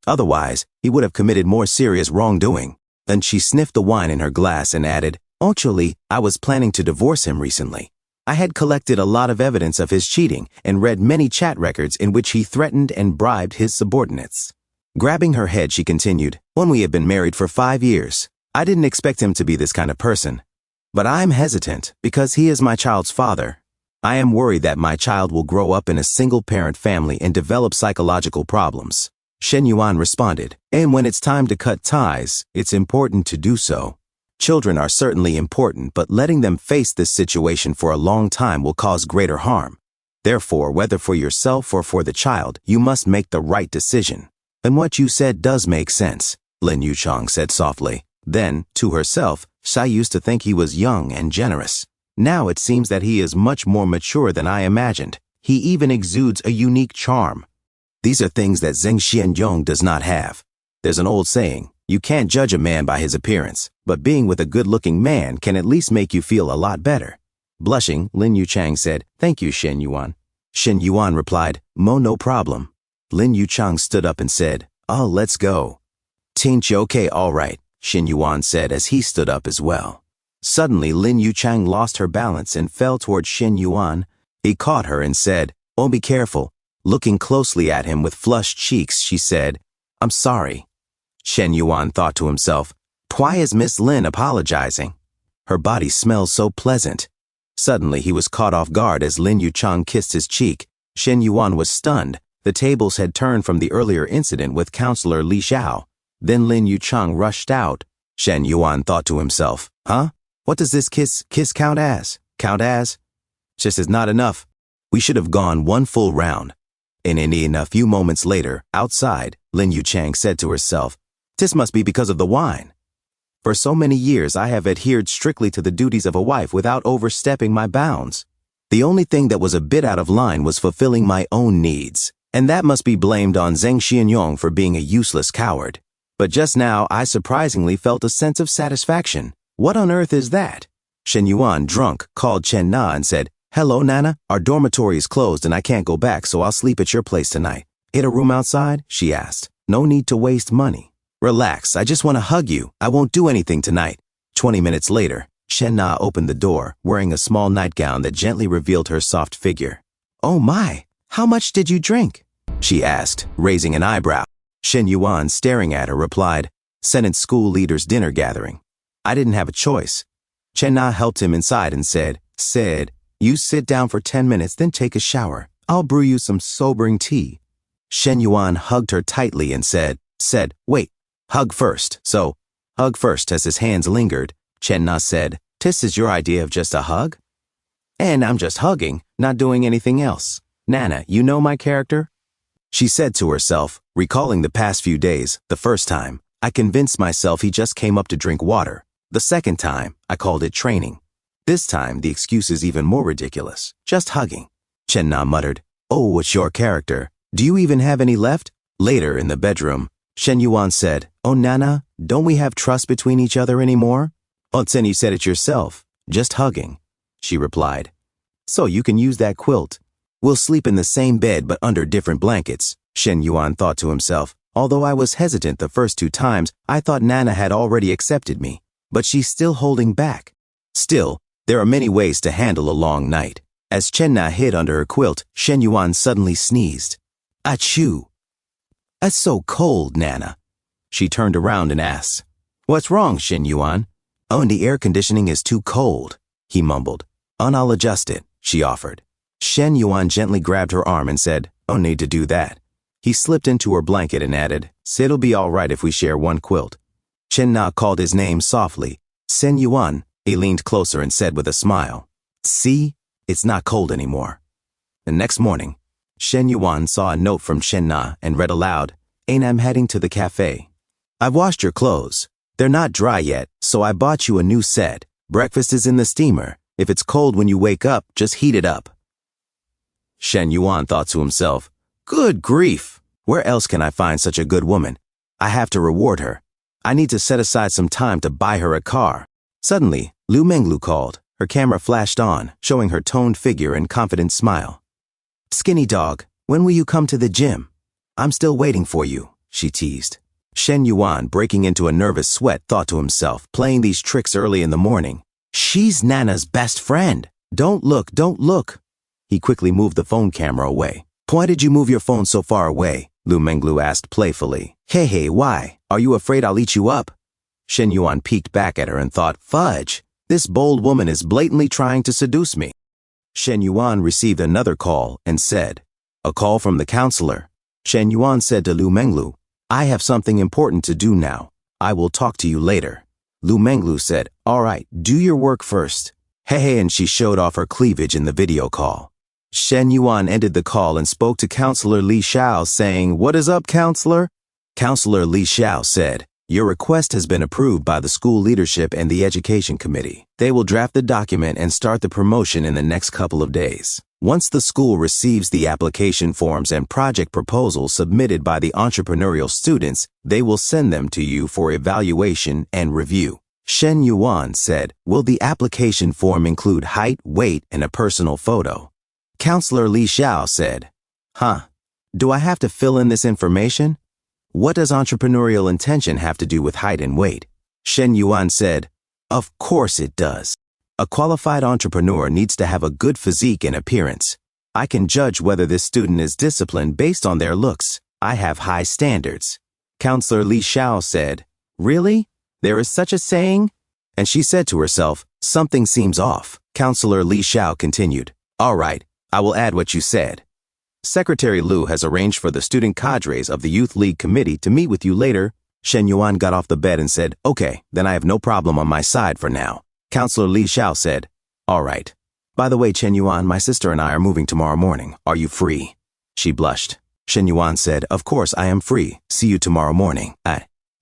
Otherwise, he would have committed more serious wrongdoing. Then she sniffed the wine in her glass and added, Actually, I was planning to divorce him recently. I had collected a lot of evidence of his cheating and read many chat records in which he threatened and bribed his subordinates. Grabbing her head, she continued, When we have been married for 5 years, I didn't expect him to be this kind of person. But I'm hesitant because he is my child's father. I am worried that my child will grow up in a single-parent family and develop psychological problems. Shen Yuan responded, And when it's time to cut ties, it's important to do so. Children are certainly important, but letting them face this situation for a long time will cause greater harm. Therefore, whether for yourself or for the child, you must make the right decision. And what you said does make sense, Lin Yuchang said softly. Then, to herself, Sai used to think he was young and generous. Now it seems that he is much more mature than I imagined. He even exudes a unique charm. These are things that Zheng Xianyong does not have. There's an old saying, you can't judge a man by his appearance, but being with a good-looking man can at least make you feel a lot better. Blushing, Lin Yuchang said, "Thank you, Shen Yuan." Shen Yuan replied, no problem." Lin Yuchang stood up and said, "Oh, let's go." "Tinch, okay, all right," Shen Yuan said as he stood up as well. Suddenly, Lin Yuchang lost her balance and fell toward Shen Yuan. He caught her and said, "Oh, be careful." Looking closely at him with flushed cheeks, she said, "I'm sorry." Shen Yuan thought to himself, "Why is Miss Lin apologizing? Her body smells so pleasant." Suddenly, he was caught off guard as Lin Yuchang kissed his cheek. Shen Yuan was stunned. The tables had turned from the earlier incident with Counselor Li Xiao. Then Lin Yuchang rushed out. Shen Yuan thought to himself, "Huh? What does this kiss count as? Just is not enough. We should have gone one full round." And in a few moments later, outside, Lin Yuchang said to herself, "This must be because of the wine. For so many years I have adhered strictly to the duties of a wife without overstepping my bounds. The only thing that was a bit out of line was fulfilling my own needs, and that must be blamed on Zheng Xianyong for being a useless coward. But just now I surprisingly felt a sense of satisfaction. What on earth is that?" Shen Yuan, drunk, called Chen Na and said, "Hello, Nana. Our dormitory is closed and I can't go back, so I'll sleep at your place tonight." "Get a room outside?" she asked. "No need to waste money." "Relax, I just want to hug you. I won't do anything tonight." 20 minutes later, Chen Na opened the door, wearing a small nightgown that gently revealed her soft figure. "Oh my, how much did you drink?" she asked, raising an eyebrow. Shen Yuan, staring at her, replied, "Senate school leaders' dinner gathering. I didn't have a choice." Chen Na helped him inside and said, "You sit down for 10 minutes, then take a shower. I'll brew you some sobering tea." Shen Yuan hugged her tightly and said, "Wait, hug first." So, hug first. As his hands lingered, Chen Na said, "This is your idea of just a hug?" "And I'm just hugging, not doing anything else. Nana, you know my character?" She said to herself, recalling the past few days. "The first time, I convinced myself he just came up to drink water. The second time, I called it training. This time, the excuse is even more ridiculous. Just hugging." Chen Na muttered, "Oh, it's your character. Do you even have any left?" Later, in the bedroom, Shen Yuan said, "Oh, Nana, don't we have trust between each other anymore?" "Oh, then you said it yourself. Just hugging," she replied. "So you can use that quilt. We'll sleep in the same bed but under different blankets." Shen Yuan thought to himself, "Although I was hesitant the first 2 times, I thought Nana had already accepted me. But she's still holding back." Still, there are many ways to handle a long night. As Chen Na hid under her quilt, Shen Yuan suddenly sneezed. "Achoo! That's so cold, Nana." She turned around and asked, "What's wrong, Shen Yuan?" "Oh, the air conditioning is too cold," he mumbled. "I'll adjust it," she offered. Shen Yuan gently grabbed her arm and said, "Oh, need to do that." He slipped into her blanket and added, "It'll be all right if we share one quilt." Chen Na called his name softly. "Sen Yuan." He leaned closer and said with a smile, "See, it's not cold anymore." The next morning, Shen Yuan saw a note from Chen Na and read aloud, "Ain't I'm heading to the cafe. I've washed your clothes. They're not dry yet, so I bought you a new set. Breakfast is in the steamer. If it's cold when you wake up, just heat it up." Shen Yuan thought to himself, "Good grief! Where else can I find such a good woman? I have to reward her. I need to set aside some time to buy her a car." Suddenly, Lu Menglu called. Her camera flashed on, showing her toned figure and confident smile. "Skinny dog, when will you come to the gym? I'm still waiting for you," she teased. Shen Yuan, breaking into a nervous sweat, thought to himself, playing these tricks early in the morning. She's Nana's best friend. Don't look. He quickly moved the phone camera away. "Why did you move your phone so far away?" Lu Menglu asked playfully. Hey, why? Are you afraid I'll eat you up?" Shen Yuan peeked back at her and thought, "Fudge, this bold woman is blatantly trying to seduce me." Shen Yuan received another call and said, "A call from the counselor." Shen Yuan said to Lu Menglu, "I have something important to do now. I will talk to you later." Lu Menglu said, "All right, do your work first." Hey, and she showed off her cleavage in the video call. Shen Yuan ended the call and spoke to Counselor Li Xiao, saying, "What is up, Counselor?" Counselor Li Xiao said, "Your request has been approved by the school leadership and the education committee. They will draft the document and start the promotion in the next couple of days. Once the school receives the application forms and project proposals submitted by the entrepreneurial students, they will send them to you for evaluation and review." Shen Yuan said, "Will the application form include height, weight, and a personal photo?" Counselor Li Xiao said, Do I have to fill in this information? What does entrepreneurial intention have to do with height and weight?" Shen Yuan said, "Of course it does. A qualified entrepreneur needs to have a good physique and appearance. I can judge whether this student is disciplined based on their looks. I have high standards." Counselor Li Xiao said, "Really? There is such a saying?" And she said to herself, "Something seems off." Counselor Li Xiao continued, "All right, I will add what you said. Secretary Liu has arranged for the student cadres of the Youth League Committee to meet with you later." Shen Yuan got off the bed and said, "Okay, then I have no problem on my side for now." Counselor Li Xiao said, "All right. By the way, Chen Yuan, my sister and I are moving tomorrow morning. Are you free?" She blushed. Shen Yuan said, "Of course I am free. See you tomorrow morning."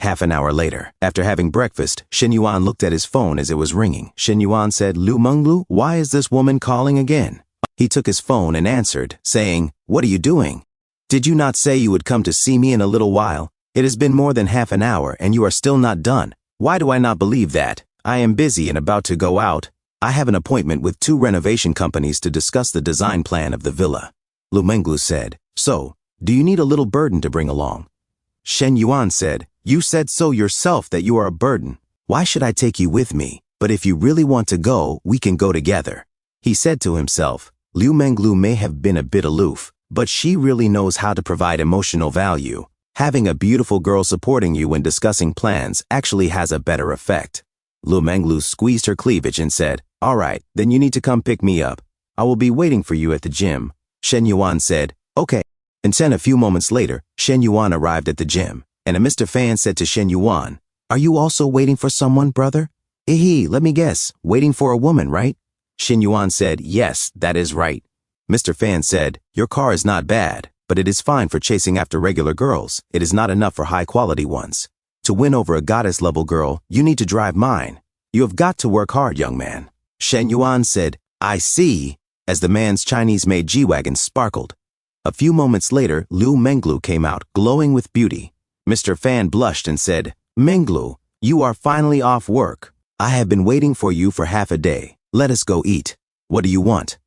Half an hour later, after having breakfast, Shen Yuan looked at his phone as it was ringing. Shen Yuan said, "Lu Menglu, why is this woman calling again?" He took his phone and answered, saying, "What are you doing? Did you not say you would come to see me in a little while? It has been more than half an hour and you are still not done. Why do I not believe that? I am busy and about to go out. I have an appointment with 2 renovation companies to discuss the design plan of the villa." Lu Menglu said, "So, do you need a little burden to bring along?" Shen Yuan said, "You said so yourself that you are a burden. Why should I take you with me? But if you really want to go, we can go together." He said to himself, Lu Menglu may have been a bit aloof, but she really knows how to provide emotional value. Having a beautiful girl supporting you when discussing plans actually has a better effect. Lu Menglu squeezed her cleavage and said, "All right, then you need to come pick me up. I will be waiting for you at the gym." Shen Yuan said, "Okay." And then a few moments later, Shen Yuan arrived at the gym, and a Mr. Fan said to Shen Yuan, "Are you also waiting for someone, brother?" Let me guess, waiting for a woman, right?" Shen Yuan said, "Yes, that is right." Mr. Fan said, "Your car is not bad, but it is fine for chasing after regular girls. It is not enough for high-quality ones. To win over a goddess-level girl, you need to drive mine. You have got to work hard, young man." Shen Yuan said, "I see," as the man's Chinese-made G-Wagon sparkled. A few moments later, Lu Menglu came out, glowing with beauty. Mr. Fan blushed and said, "Menglu, you are finally off work. I have been waiting for you for half a day. Let us go eat. What do you want?"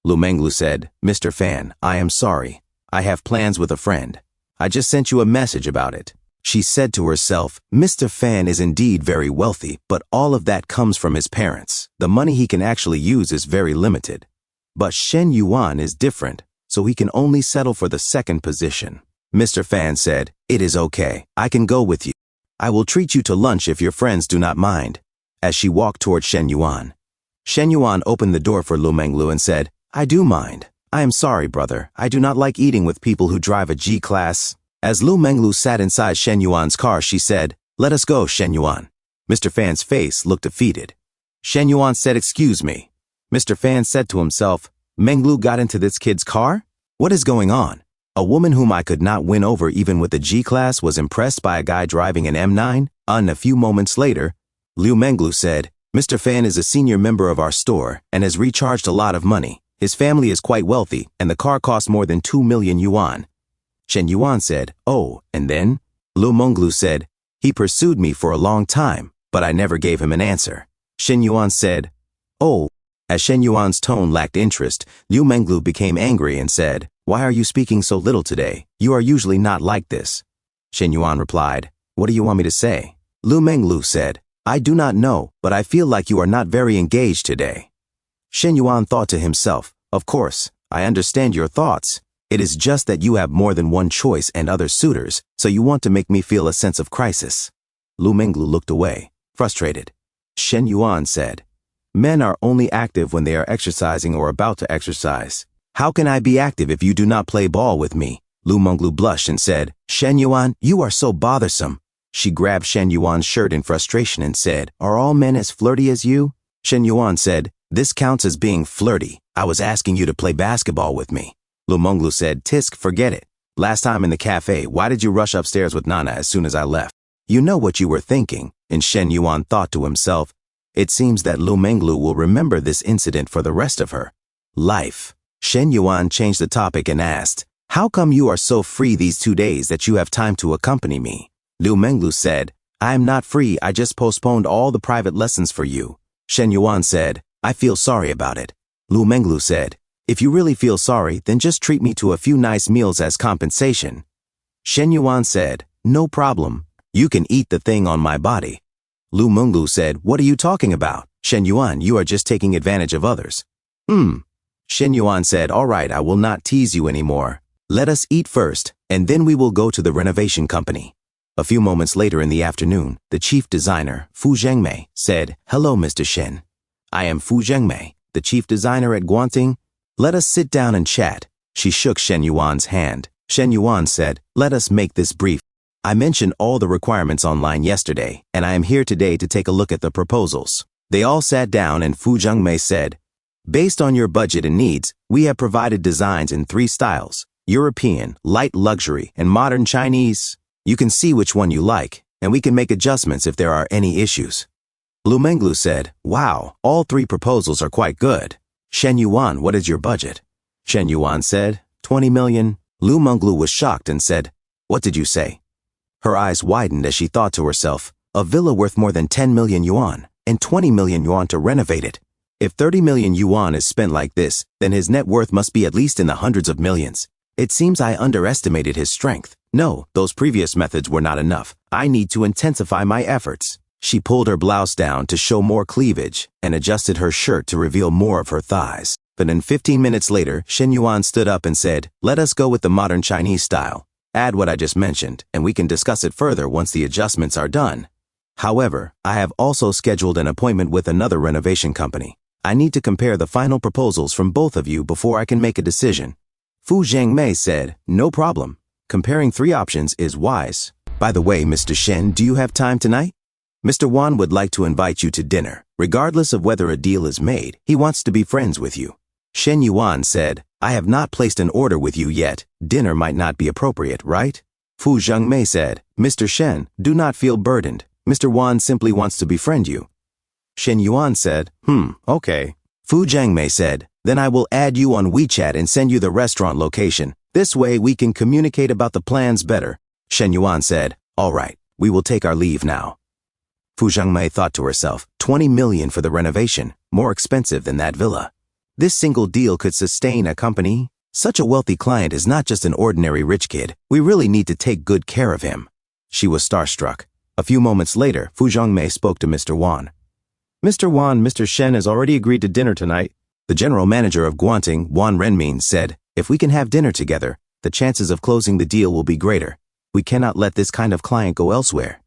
Lu Menglu said, "Mr. Fan, I am sorry. I have plans with a friend. I just sent you a message about it." She said to herself, Mr. Fan is indeed very wealthy, but all of that comes from his parents. The money he can actually use is very limited. But Shen Yuan is different, so he can only settle for the second position. Mr. Fan said, "It is okay. I can go with you. I will treat you to lunch if your friends do not mind," as she walked toward Shen Yuan. Shen Yuan opened the door for Lu Menglu and said, "I do mind. I am sorry, brother. I do not like eating with people who drive a G-class." As Lu Menglu sat inside Shen Yuan's car, she said, "Let us go, Shen Yuan." Mr. Fan's face looked defeated. Shen Yuan said, "Excuse me." Mr. Fan said to himself, Menglu got into this kid's car? What is going on? A woman whom I could not win over even with a G-class was impressed by a guy driving an M9? A few moments later, Lu Menglu said, "Mr. Fan is a senior member of our store and has recharged a lot of money. His family is quite wealthy and the car cost more than 2 million yuan. Shen Yuan said, "Oh, and then?" Lu Menglu said, "He pursued me for a long time, but I never gave him an answer." Shen Yuan said, "Oh." As Shen Yuan's tone lacked interest, Lu Menglu became angry and said, "Why are you speaking so little today? You are usually not like this." Shen Yuan replied, "What do you want me to say?" Lu Menglu said, "I do not know, but I feel like you are not very engaged today." Shen Yuan thought to himself, "Of course, I understand your thoughts. It is just that you have more than one choice and other suitors, so you want to make me feel a sense of crisis." Lu Menglu looked away, frustrated. Shen Yuan said, "Men are only active when they are exercising or about to exercise. How can I be active if you do not play ball with me?" Lu Menglu blushed and said, "Shen Yuan, you are so bothersome." She grabbed Shen Yuan's shirt in frustration and said, "Are all men as flirty as you?" Shen Yuan said, "This counts as being flirty. I was asking you to play basketball with me. Lu Menglu said, Tisk, forget it. Last time in the cafe, why did you rush upstairs with Nana as soon as I left? You know what you were thinking, and Shen Yuan thought to himself. It seems that Lu Menglu will remember this incident for the rest of her life. Shen Yuan changed the topic and asked, how come you are so free these 2 days that you have time to accompany me? Lu Menglu said, I am not free, I just postponed all the private lessons for you. Shen Yuan said, I feel sorry about it. Lu Menglu said, if you really feel sorry, then just treat me to a few nice meals as compensation. Shen Yuan said, no problem. You can eat the thing on my body. Lu Menglu said, what are you talking about? Shen Yuan, you are just taking advantage of others. Shen Yuan said, all right, I will not tease you anymore. Let us eat first, and then we will go to the renovation company. A few moments later in the afternoon, the chief designer, Fu Zhengmei, said, hello, Mr. Shen. I am Fu Zhengmei, the chief designer at Guanting. Let us sit down and chat. She shook Shen Yuan's hand. Shen Yuan said, let us make this brief. I mentioned all the requirements online yesterday, and I am here today to take a look at the proposals. They all sat down and Fu Zhengmei said, based on your budget and needs, we have provided designs in 3 styles, European, light luxury, and modern Chinese. You can see which one you like, and we can make adjustments if there are any issues. Lu Menglu said, wow, all 3 proposals are quite good. Shen Yuan, what is your budget? Shen Yuan said, 20 million. Lu Menglu was shocked and said, what did you say? Her eyes widened as she thought to herself, a villa worth more than 10 million yuan, and 20 million yuan to renovate it. If 30 million yuan is spent like this, then his net worth must be at least in the hundreds of millions. It seems I underestimated his strength. No, those previous methods were not enough. I need to intensify my efforts. She pulled her blouse down to show more cleavage and adjusted her shirt to reveal more of her thighs. But then 15 minutes later, Shen Yuan stood up and said, let us go with the modern Chinese style. Add what I just mentioned, and we can discuss it further once the adjustments are done. However, I have also scheduled an appointment with another renovation company. I need to compare the final proposals from both of you before I can make a decision. Fu Zhengmei said, no problem. Comparing 3 options is wise. By the way, Mr. Shen, do you have time tonight? Mr. Wan would like to invite you to dinner. Regardless of whether a deal is made, he wants to be friends with you. Shen Yuan said, I have not placed an order with you yet. Dinner might not be appropriate, right? Fu Zhengmei said, Mr. Shen, do not feel burdened. Mr. Wan simply wants to befriend you. Shen Yuan said, okay. Fu Zhengmei said, then I will add you on WeChat and send you the restaurant location. This way we can communicate about the plans better. Shen Yuan said, all right, we will take our leave now. Fu Zhengmei thought to herself, 20 million for the renovation, more expensive than that villa. This single deal could sustain a company. Such a wealthy client is not just an ordinary rich kid. We really need to take good care of him. She was starstruck. A few moments later, Fu Zhengmei spoke to Mr. Wan. Mr. Wan, Mr. Shen has already agreed to dinner tonight. The general manager of Guanting, Wan Renmin, said, if we can have dinner together, the chances of closing the deal will be greater. We cannot let this kind of client go elsewhere.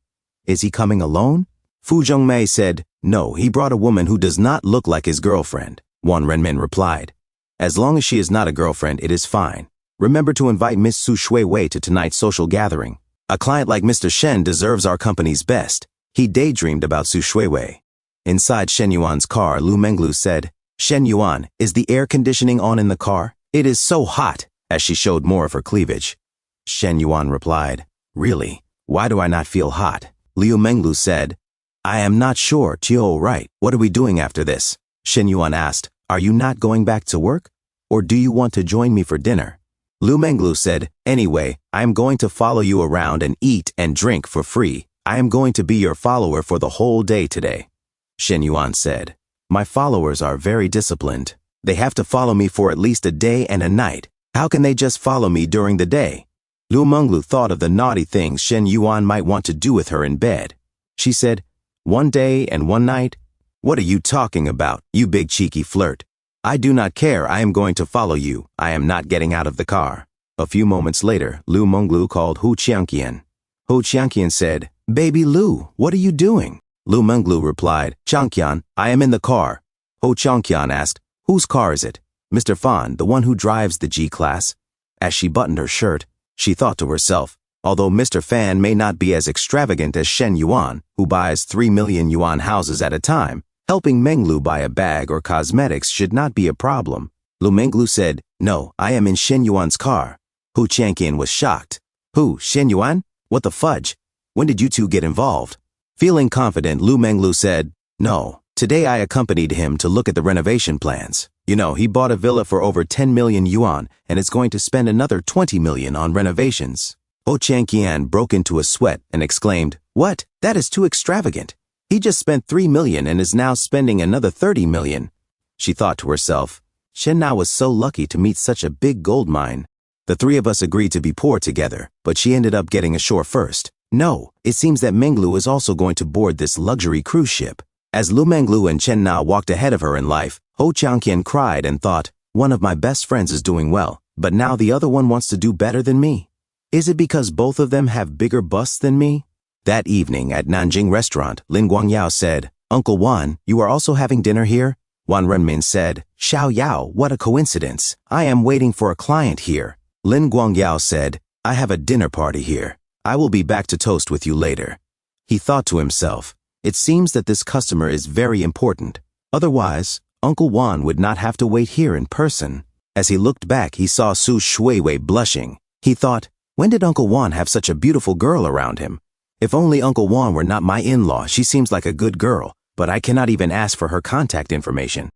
Is he coming alone? Fu Zhengmei said, no, he brought a woman who does not look like his girlfriend. Wan Renmin replied, as long as she is not a girlfriend, it is fine. Remember to invite Miss Su Shui-wei to tonight's social gathering. A client like Mr. Shen deserves our company's best. He daydreamed about Su Shui-wei. Inside Shen Yuan's car, Lu Menglu said, Shen Yuan, is the air conditioning on in the car? It is so hot, as she showed more of her cleavage. Shen Yuan replied, really? Why do I not feel hot? Lu Menglu said, I am not sure, Tio, right? What are we doing after this? Shen Yuan asked, are you not going back to work? Or do you want to join me for dinner? Lu Menglu said, anyway, I am going to follow you around and eat and drink for free. I am going to be your follower for the whole day today. Shen Yuan said, my followers are very disciplined. They have to follow me for at least a day and a night. How can they just follow me during the day? Lu Menglu thought of the naughty things Shen Yuan might want to do with her in bed. She said, 1 day and 1 night? What are you talking about, you big cheeky flirt? I do not care, I am going to follow you. I am not getting out of the car. A few moments later, Lu Menglu called Hu Qiangqian. Hu Qiangqian said, baby Lu, what are you doing? Lu Menglu replied, Qiangqian, I am in the car. Hu Qiangqian asked, whose car is it? Mr. Fan, the one who drives the G-Class. As she buttoned her shirt, she thought to herself, although Mr. Fan may not be as extravagant as Shen Yuan, who buys 3 million yuan houses at a time, helping Menglu buy a bag or cosmetics should not be a problem. Lu Menglu said, "No, I am in Shen Yuan's car." Hu Changqian was shocked. "Who, Shen Yuan? What the fudge? When did you two get involved?" Feeling confident, Lu Menglu said, "No, today I accompanied him to look at the renovation plans. You know, he bought a villa for over 10 million yuan and is going to spend another 20 million on renovations." Ho Changqian broke into a sweat and exclaimed, "What? That is too extravagant. He just spent 3 million and is now spending another 30 million. She thought to herself, Shen Na was so lucky to meet such a big gold mine. The three of us agreed to be poor together, but she ended up getting ashore first. No, it seems that Menglu is also going to board this luxury cruise ship. As Lu Menglu and Chen Na walked ahead of her in life, Ho Changqian cried and thought, one of my best friends is doing well, but now the other one wants to do better than me. Is it because both of them have bigger busts than me? That evening at Nanjing restaurant, Lin Guangyao said, Uncle Wan, you are also having dinner here? Wan Renmin said, Xiao Yao, what a coincidence. I am waiting for a client here. Lin Guangyao said, I have a dinner party here. I will be back to toast with you later. He thought to himself, it seems that this customer is very important. Otherwise, Uncle Wan would not have to wait here in person. As he looked back, he saw Su Shuiwei blushing. He thought, when did Uncle Wan have such a beautiful girl around him? If only Uncle Wan were not my in-law, she seems like a good girl, but I cannot even ask for her contact information.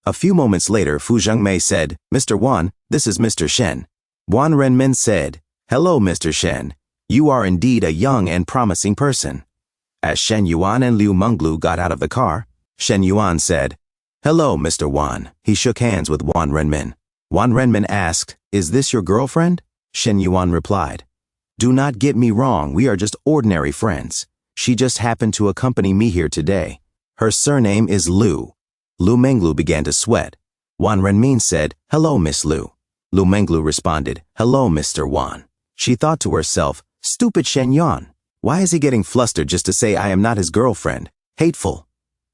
A few moments later, Fu Zhengmei said, Mr. Wan, this is Mr. Shen. Wan Renmin said, Hello, Mr. Shen. You are indeed a young and promising person. As Shen Yuan and Liu Menglu got out of the car, Shen Yuan said, Hello, Mr. Wan. He shook hands with Wan Renmin. Wan Renmin asked, Is this your girlfriend? Shen Yuan replied, Do not get me wrong, we are just ordinary friends. She just happened to accompany me here today. Her surname is Liu. Lu Menglu began to sweat. Wan Renmin said, Hello, Miss Liu. Lu Menglu responded, Hello, Mr. Wan. She thought to herself, Stupid Shen Yuan. Why is he getting flustered just to say I am not his girlfriend? Hateful.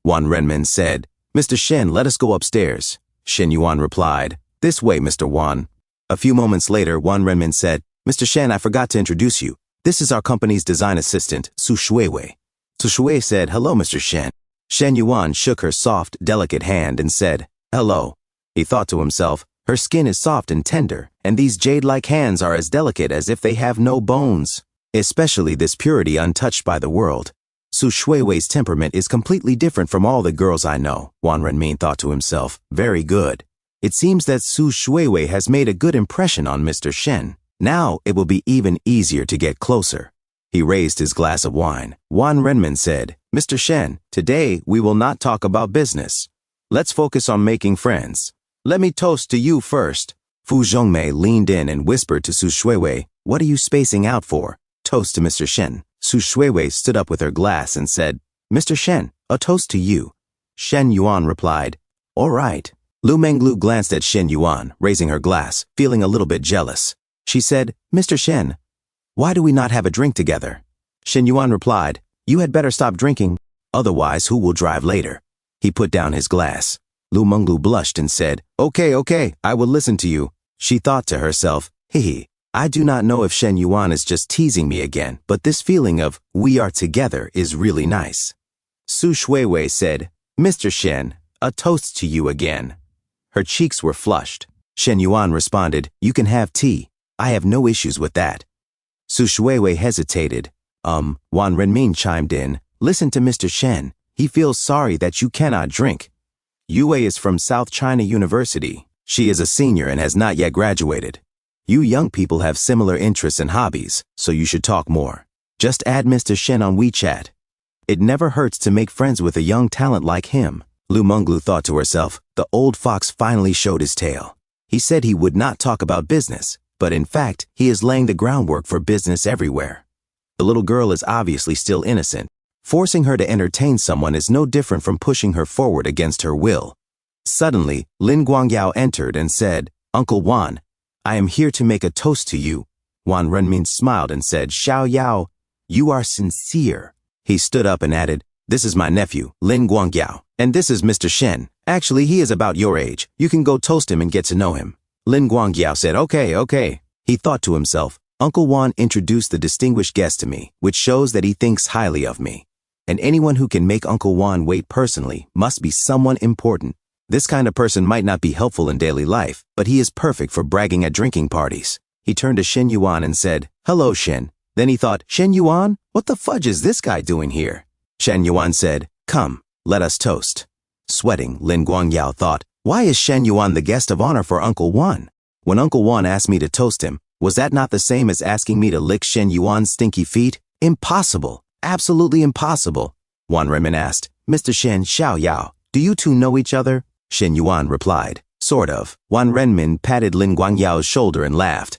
Wan Renmin said, Mr. Shen, let us go upstairs. Shen Yuan replied, This way, Mr. Wan. A few moments later, Wan Renmin said, Mr. Shen, I forgot to introduce you. This is our company's design assistant, Su Shuiwei. Su Shuiwei said, Hello, Mr. Shen. Shen Yuan shook her soft, delicate hand and said, Hello. He thought to himself, her skin is soft and tender, and these jade-like hands are as delicate as if they have no bones. Especially this purity untouched by the world. Su Shuiwei's temperament is completely different from all the girls I know, Wan Renmin thought to himself. Very good. It seems that Su Shuiwei has made a good impression on Mr. Shen. Now it will be even easier to get closer. He raised his glass of wine. Wan Renmin said, Mr. Shen, today we will not talk about business. Let's focus on making friends. Let me toast to you first. Fu Zhongmei leaned in and whispered to Su Shuiwei, What are you spacing out for? Toast to Mr. Shen. Su Shuiwei stood up with her glass and said, Mr. Shen, a toast to you. Shen Yuan replied, All right. Lu Menglu glanced at Shen Yuan, raising her glass, feeling a little bit jealous. She said, Mr. Shen, why do we not have a drink together? Shen Yuan replied, You had better stop drinking, otherwise who will drive later? He put down his glass. Lu Menglu blushed and said, Okay, I will listen to you. She thought to herself, Hee, I do not know if Shen Yuan is just teasing me again, but this feeling of we are together is really nice. Su Shuiwei said, Mr. Shen, a toast to you again. Her cheeks were flushed. Shen Yuan responded, You can have tea. I have no issues with that. Su Shuiwei hesitated. Wan Renmin chimed in, Listen to Mr. Shen. He feels sorry that you cannot drink. Yue is from South China University. She is a senior and has not yet graduated. You young people have similar interests and hobbies, so you should talk more. Just add Mr. Shen on WeChat. It never hurts to make friends with a young talent like him. Lu Menglu thought to herself, the old fox finally showed his tail. He said he would not talk about business, but in fact, he is laying the groundwork for business everywhere. The little girl is obviously still innocent. Forcing her to entertain someone is no different from pushing her forward against her will. Suddenly, Lin Guangyao entered and said, Uncle Wan, I am here to make a toast to you. Wan Renmin smiled and said, Xiao Yao, you are sincere. He stood up and added, This is my nephew, Lin Guangyao, and this is Mr. Shen. Actually, he is about your age. You can go toast him and get to know him. Lin Guangyao said, Okay. He thought to himself, Uncle Wan introduced the distinguished guest to me, which shows that he thinks highly of me. And anyone who can make Uncle Wan wait personally must be someone important. This kind of person might not be helpful in daily life, but he is perfect for bragging at drinking parties. He turned to Shen Yuan and said, "Hello, Shen." Then he thought, "Shen Yuan? What the fudge is this guy doing here?" Shen Yuan said, "Come, let us toast." Sweating, Lin Guangyao thought, "Why is Shen Yuan the guest of honor for Uncle Wan? When Uncle Wan asked me to toast him, was that not the same as asking me to lick Shen Yuan's stinky feet? Impossible. Absolutely impossible." Wan Renmin asked, "Mr. Shen, Xiao Yao, do you two know each other?" Shen Yuan replied, "Sort of." Wan Renmin patted Lin Guangyao's shoulder and laughed.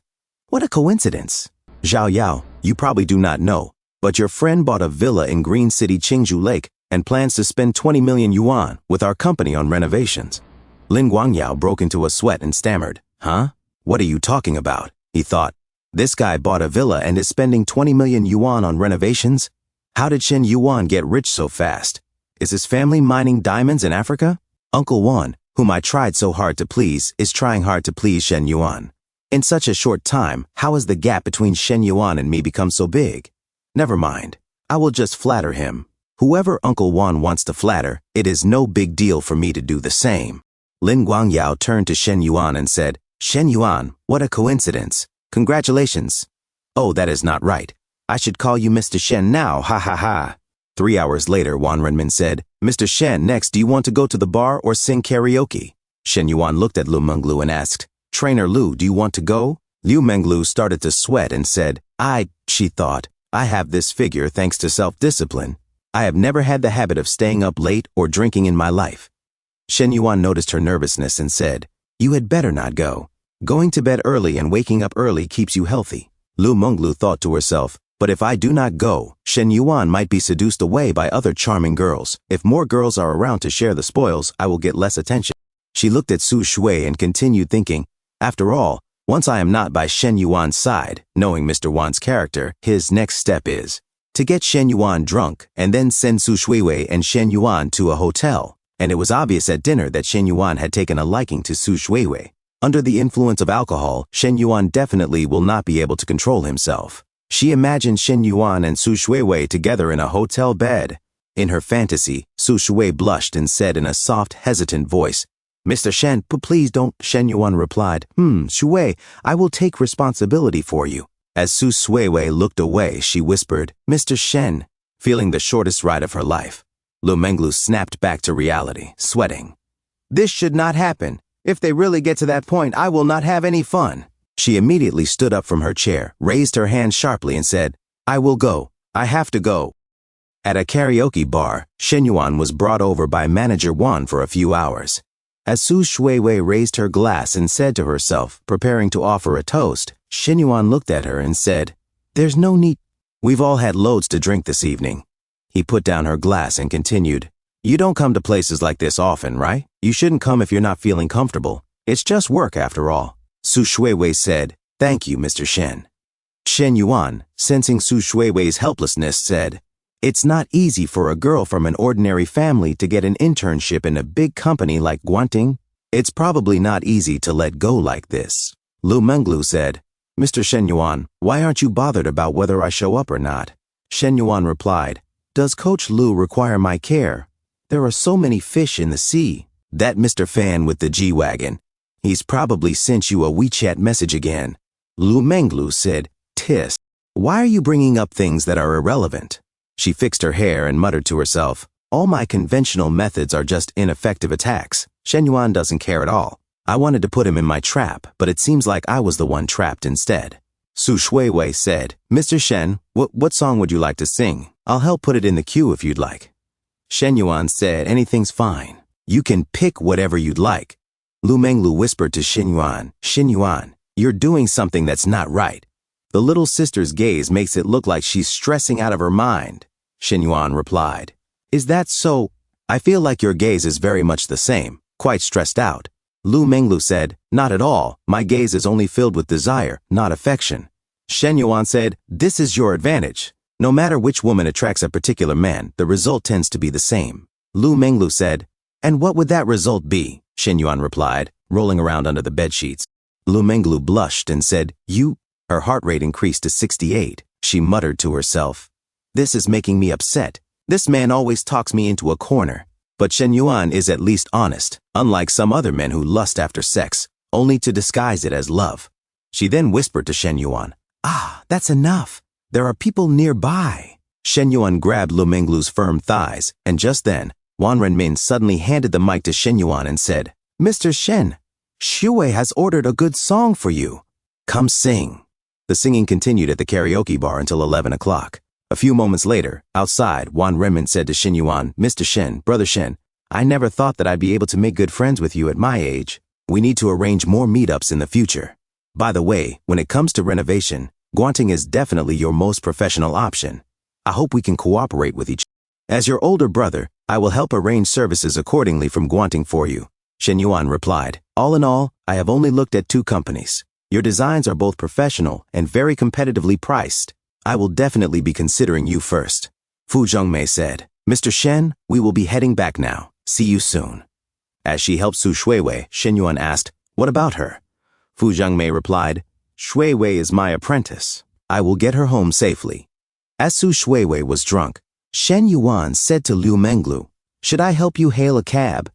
"What a coincidence." "Xiao Yao, you probably do not know, but your friend bought a villa in Green City Qingzhou Lake and plans to spend 20 million yuan with our company on renovations." Lin Guangyao broke into a sweat and stammered, "Huh? What are you talking about?" He thought, "This guy bought a villa and is spending 20 million yuan on renovations? How did Shen Yuan get rich so fast? Is his family mining diamonds in Africa? Uncle Wan, whom I tried so hard to please, is trying hard to please Shen Yuan. In such a short time, how has the gap between Shen Yuan and me become so big? Never mind. I will just flatter him. Whoever Uncle Wan wants to flatter, it is no big deal for me to do the same." Lin Guangyao turned to Shen Yuan and said, "Shen Yuan, what a coincidence. Congratulations." "Oh, that is not right. I should call you Mr. Shen now, ha ha ha." 3 hours later, Wan Renmin said, "Mr. Shen, next, do you want to go to the bar or sing karaoke?" Shen Yuan looked at Lu Menglu and asked, "Trainer Lu, do you want to go?" Liu Menglu started to sweat and said, she thought, "I have this figure thanks to self-discipline. I have never had the habit of staying up late or drinking in my life." Shen Yuan noticed her nervousness and said, "You had better not go. Going to bed early and waking up early keeps you healthy." Lu Menglu thought to herself, "But if I do not go, Shen Yuan might be seduced away by other charming girls. If more girls are around to share the spoils, I will get less attention." She looked at Su Shui and continued thinking, "After all, once I am not by Shen Yuan's side, knowing Mr. Wan's character, his next step is to get Shen Yuan drunk and then send Su Shui and Shen Yuan to a hotel." And it was obvious at dinner that Shen Yuan had taken a liking to Su Shui. Under the influence of alcohol, Shen Yuan definitely will not be able to control himself. She imagined Shen Yuan and Su Shui together in a hotel bed. In her fantasy, Su Shui blushed and said in a soft, hesitant voice, "Mr. Shen, please don't." Shen Yuan replied, "Shui, I will take responsibility for you." As Su Shui looked away, she whispered, "Mr. Shen," feeling the shortest ride of her life. Lu Menglu snapped back to reality, sweating. "This should not happen. If they really get to that point, I will not have any fun." She immediately stood up from her chair, raised her hand sharply and said, "I will go. I have to go." At a karaoke bar, Shen Yuan was brought over by manager Wan for a few hours. As Su Shui raised her glass and said to herself, preparing to offer a toast, Shen Yuan looked at her and said, "There's no need. We've all had loads to drink this evening." He put down her glass and continued, "You don't come to places like this often, right? You shouldn't come if you're not feeling comfortable. It's just work after all." Su Shui said, "Thank you, Mr. Shen." Shen Yuan, sensing Su Shui's helplessness, said, "It's not easy for a girl from an ordinary family to get an internship in a big company like Guanting. It's probably not easy to let go like this." Lu Menglu said, "Mr. Shen Yuan, why aren't you bothered about whether I show up or not?" Shen Yuan replied, "Does Coach Lu require my care? There are so many fish in the sea." That Mr. Fan with the G-Wagon. He's probably sent you a WeChat message again. Lu Menglu said, "Tis. Why are you bringing up things that are irrelevant?" She fixed her hair and muttered to herself, "All my conventional methods are just ineffective attacks. Shen Yuan doesn't care at all. I wanted to put him in my trap, but it seems like I was the one trapped instead." Su Shui said, "Mr. Shen, what song would you like to sing? I'll help put it in the queue if you'd like." Shen Yuan said, "Anything's fine. You can pick whatever you'd like." Lu Menglu whispered to Shen Yuan, "Shen Yuan, you're doing something that's not right. The little sister's gaze makes it look like she's stressing out of her mind." Shen Yuan replied, "Is that so? I feel like your gaze is very much the same, quite stressed out." Lu Menglu said, "Not at all. My gaze is only filled with desire, not affection." Shen Yuan said, "This is your advantage. No matter which woman attracts a particular man, the result tends to be the same." Lu Menglu said, "And what would that result be?" Shen Yuan replied, rolling around under the bedsheets. Lu Menglu blushed and said, "You?" Her heart rate increased to 68. She muttered to herself, "This is making me upset. This man always talks me into a corner. But Shen Yuan is at least honest, unlike some other men who lust after sex, only to disguise it as love. She then whispered to Shen Yuan, "Ah, that's enough. There are people nearby." Shen Yuan grabbed Lu Menglu's firm thighs, and just then, Wan Renmin suddenly handed the mic to Shen Yuan and said, "Mr. Shen, Shui has ordered a good song for you. Come sing." The singing continued at the karaoke bar until 11 o'clock. A few moments later, outside, Wan Renmin said to Shen Yuan, "Mr. Shen, Brother Shen, I never thought that I'd be able to make good friends with you at my age. We need to arrange more meetups in the future. By the way, when it comes to renovation, Guanting is definitely your most professional option. I hope we can cooperate with each other. As your older brother, I will help arrange services accordingly from Guanting for you." Shen Yuan replied, "All in all, I have only looked at 2 companies. Your designs are both professional and very competitively priced. I will definitely be considering you first." Fu Zhengmei said, "Mr. Shen, we will be heading back now. See you soon." As she helped Su Shuiwei, Shen Yuan asked, "What about her?" Fu Zhengmei replied, "Shuiwei is my apprentice. I will get her home safely." As Su Shuiwei was drunk, Shen Yuan said to Lu Menglu, "Should I help you hail a cab?"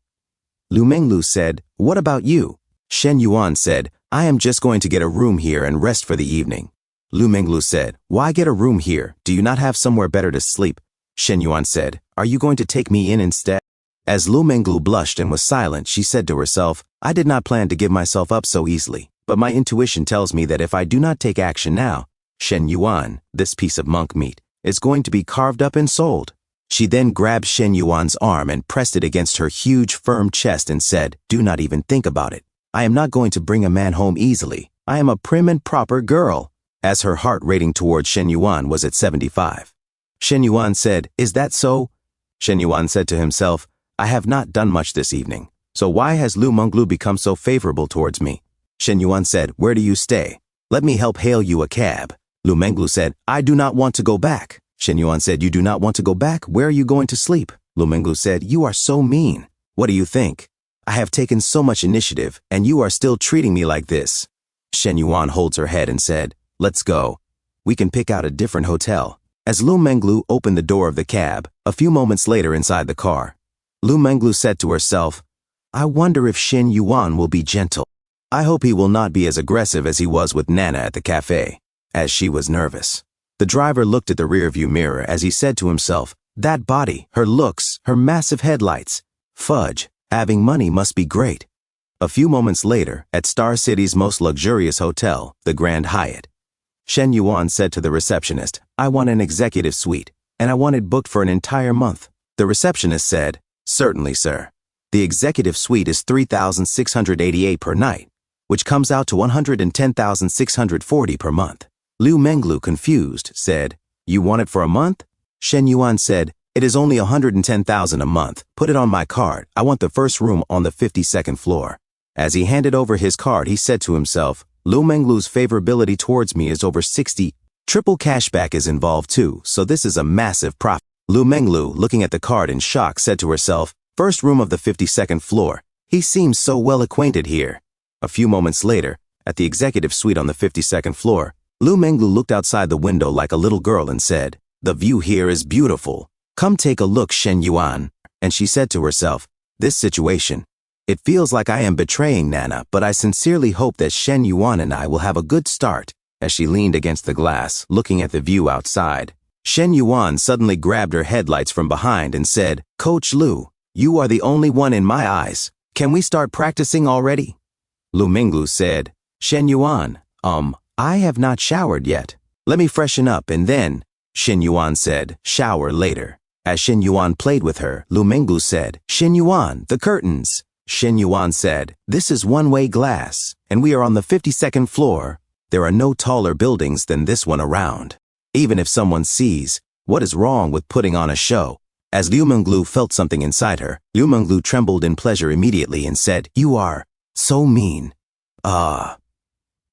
Lu Menglu said, "What about you?" Shen Yuan said, "I am just going to get a room here and rest for the evening." Lu Menglu said, "Why get a room here? Do you not have somewhere better to sleep?" Shen Yuan said, "Are you going to take me in instead?" As Lu Menglu blushed and was silent, she said to herself, "I did not plan to give myself up so easily, but my intuition tells me that if I do not take action now, Shen Yuan, this piece of monk meat, is going to be carved up and sold." She then grabbed Shen Yuan's arm and pressed it against her huge, firm chest and said, "Do not even think about it. I am not going to bring a man home easily. I am a prim and proper girl." As her heart rating towards Shen Yuan was at 75. Shen Yuan said, "Is that so?" Shen Yuan said to himself, "I have not done much this evening, so why has Lu Menglu become so favorable towards me?" Shen Yuan said, "Where do you stay? Let me help hail you a cab." Lu Menglu said, "I do not want to go back." Shen Yuan said, "You do not want to go back? Where are you going to sleep?" Lu Menglu said, "You are so mean. What do you think? I have taken so much initiative, and you are still treating me like this." Shen Yuan holds her head and said, "Let's go. We can pick out a different hotel." As Lu Menglu opened the door of the cab, a few moments later inside the car, Lu Menglu said to herself, "I wonder if Shen Yuan will be gentle. I hope he will not be as aggressive as he was with Nana at the cafe." As she was nervous, the driver looked at the rearview mirror as he said to himself, "That body, her looks, her massive headlights. Fudge, having money must be great." A few moments later, at Star City's most luxurious hotel, the Grand Hyatt, Shen Yuan said to the receptionist, "I want an executive suite, and I want it booked for an entire month." The receptionist said, "Certainly, sir. The executive suite is 3,688 per night, which comes out to 110,640 per month." Lu Menglu, confused, said, "You want it for a month?" Shen Yuan said, "It is only 110,000 a month. Put it on my card. I want the first room on the 52nd floor." As he handed over his card, he said to himself, "Lu Menglu's favorability towards me is over 60. Triple cashback is involved too, so this is a massive profit." Lu Menglu, looking at the card in shock, said to herself, "First room of the 52nd floor. He seems so well acquainted here." A few moments later, at the executive suite on the 52nd floor, Lu Menglu looked outside the window like a little girl and said, "The view here is beautiful. Come take a look, Shen Yuan." And she said to herself, "This situation, it feels like I am betraying Nana, but I sincerely hope that Shen Yuan and I will have a good start." As she leaned against the glass, looking at the view outside, Shen Yuan suddenly grabbed her headlights from behind and said, "Coach Lu, you are the only one in my eyes. Can we start practicing already?" Lu Menglu said, "Shen Yuan, I have not showered yet. Let me freshen up and then," Shen Yuan said, "shower later." As Shen Yuan played with her, Lu Menglu said, "Shen Yuan, the curtains." Shen Yuan said, "This is one-way glass, and we are on the 52nd floor. There are no taller buildings than this one around. Even if someone sees, what is wrong with putting on a show?" As Lu Menglu felt something inside her, Lu Menglu trembled in pleasure immediately and said, "You are so mean."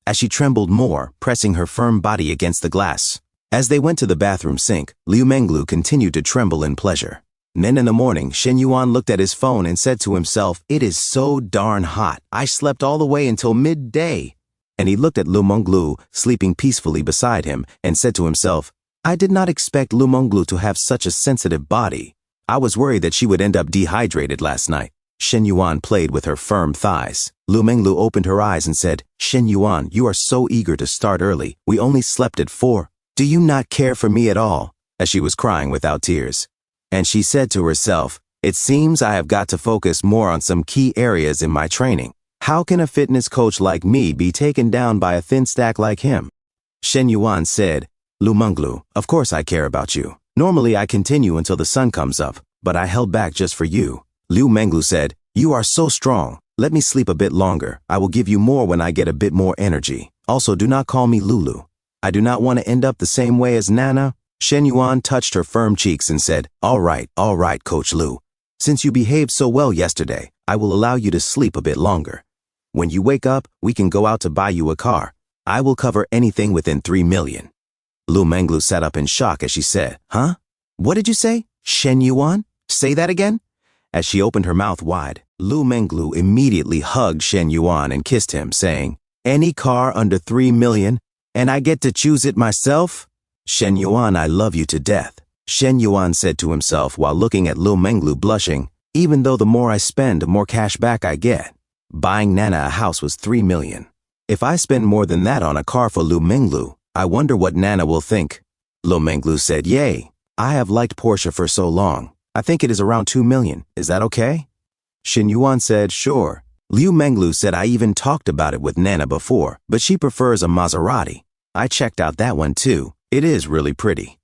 As she trembled more, pressing her firm body against the glass. As they went to the bathroom sink, Lu Menglu continued to tremble in pleasure. Then in the morning, Shen Yuan looked at his phone and said to himself, "It is so darn hot. I slept all the way until midday." And he looked at Lu Menglu sleeping peacefully beside him and said to himself, "I did not expect Lu Menglu to have such a sensitive body. I was worried that she would end up dehydrated last night. Shen Yuan played with her firm thighs. Lu Menglu opened her eyes and said, Shen Yuan, you are so eager to start early. We only slept at 4. Do you not care for me at all? As she was crying without tears. And she said to herself, it seems I have got to focus more on some key areas in my training. How can a fitness coach like me be taken down by a thin stack like him? Shen Yuan said, Lu Menglu, of course I care about you. Normally I continue until the sun comes up, but I held back just for you. Lu Menglu said, you are so strong. Let me sleep a bit longer. I will give you more when I get a bit more energy. Also, do not call me Lulu. I do not want to end up the same way as Nana. Shen Yuan touched her firm cheeks and said, all right, Coach Lu. Since you behaved so well yesterday, I will allow you to sleep a bit longer. When you wake up, we can go out to buy you a car. I will cover anything within 3 million. Lu Menglu sat up in shock as she said, huh? What did you say? Shen Yuan? Say that again? As she opened her mouth wide, Lu Menglu immediately hugged Shen Yuan and kissed him, saying, any car under 3 million, and I get to choose it myself? Shen Yuan, I love you to death. Shen Yuan said to himself while looking at Lu Menglu blushing, even though the more I spend, the more cash back I get. Buying Nana a house was 3 million. If I spend more than that on a car for Lu Menglu, I wonder what Nana will think. Lu Menglu said, yay, I have liked Portia for so long. I think it is around 2 million. Is that okay? Shen Yuan said, sure. Lu Menglu said I even talked about it with Nana before, but she prefers a Maserati. I checked out that one too. It is really pretty.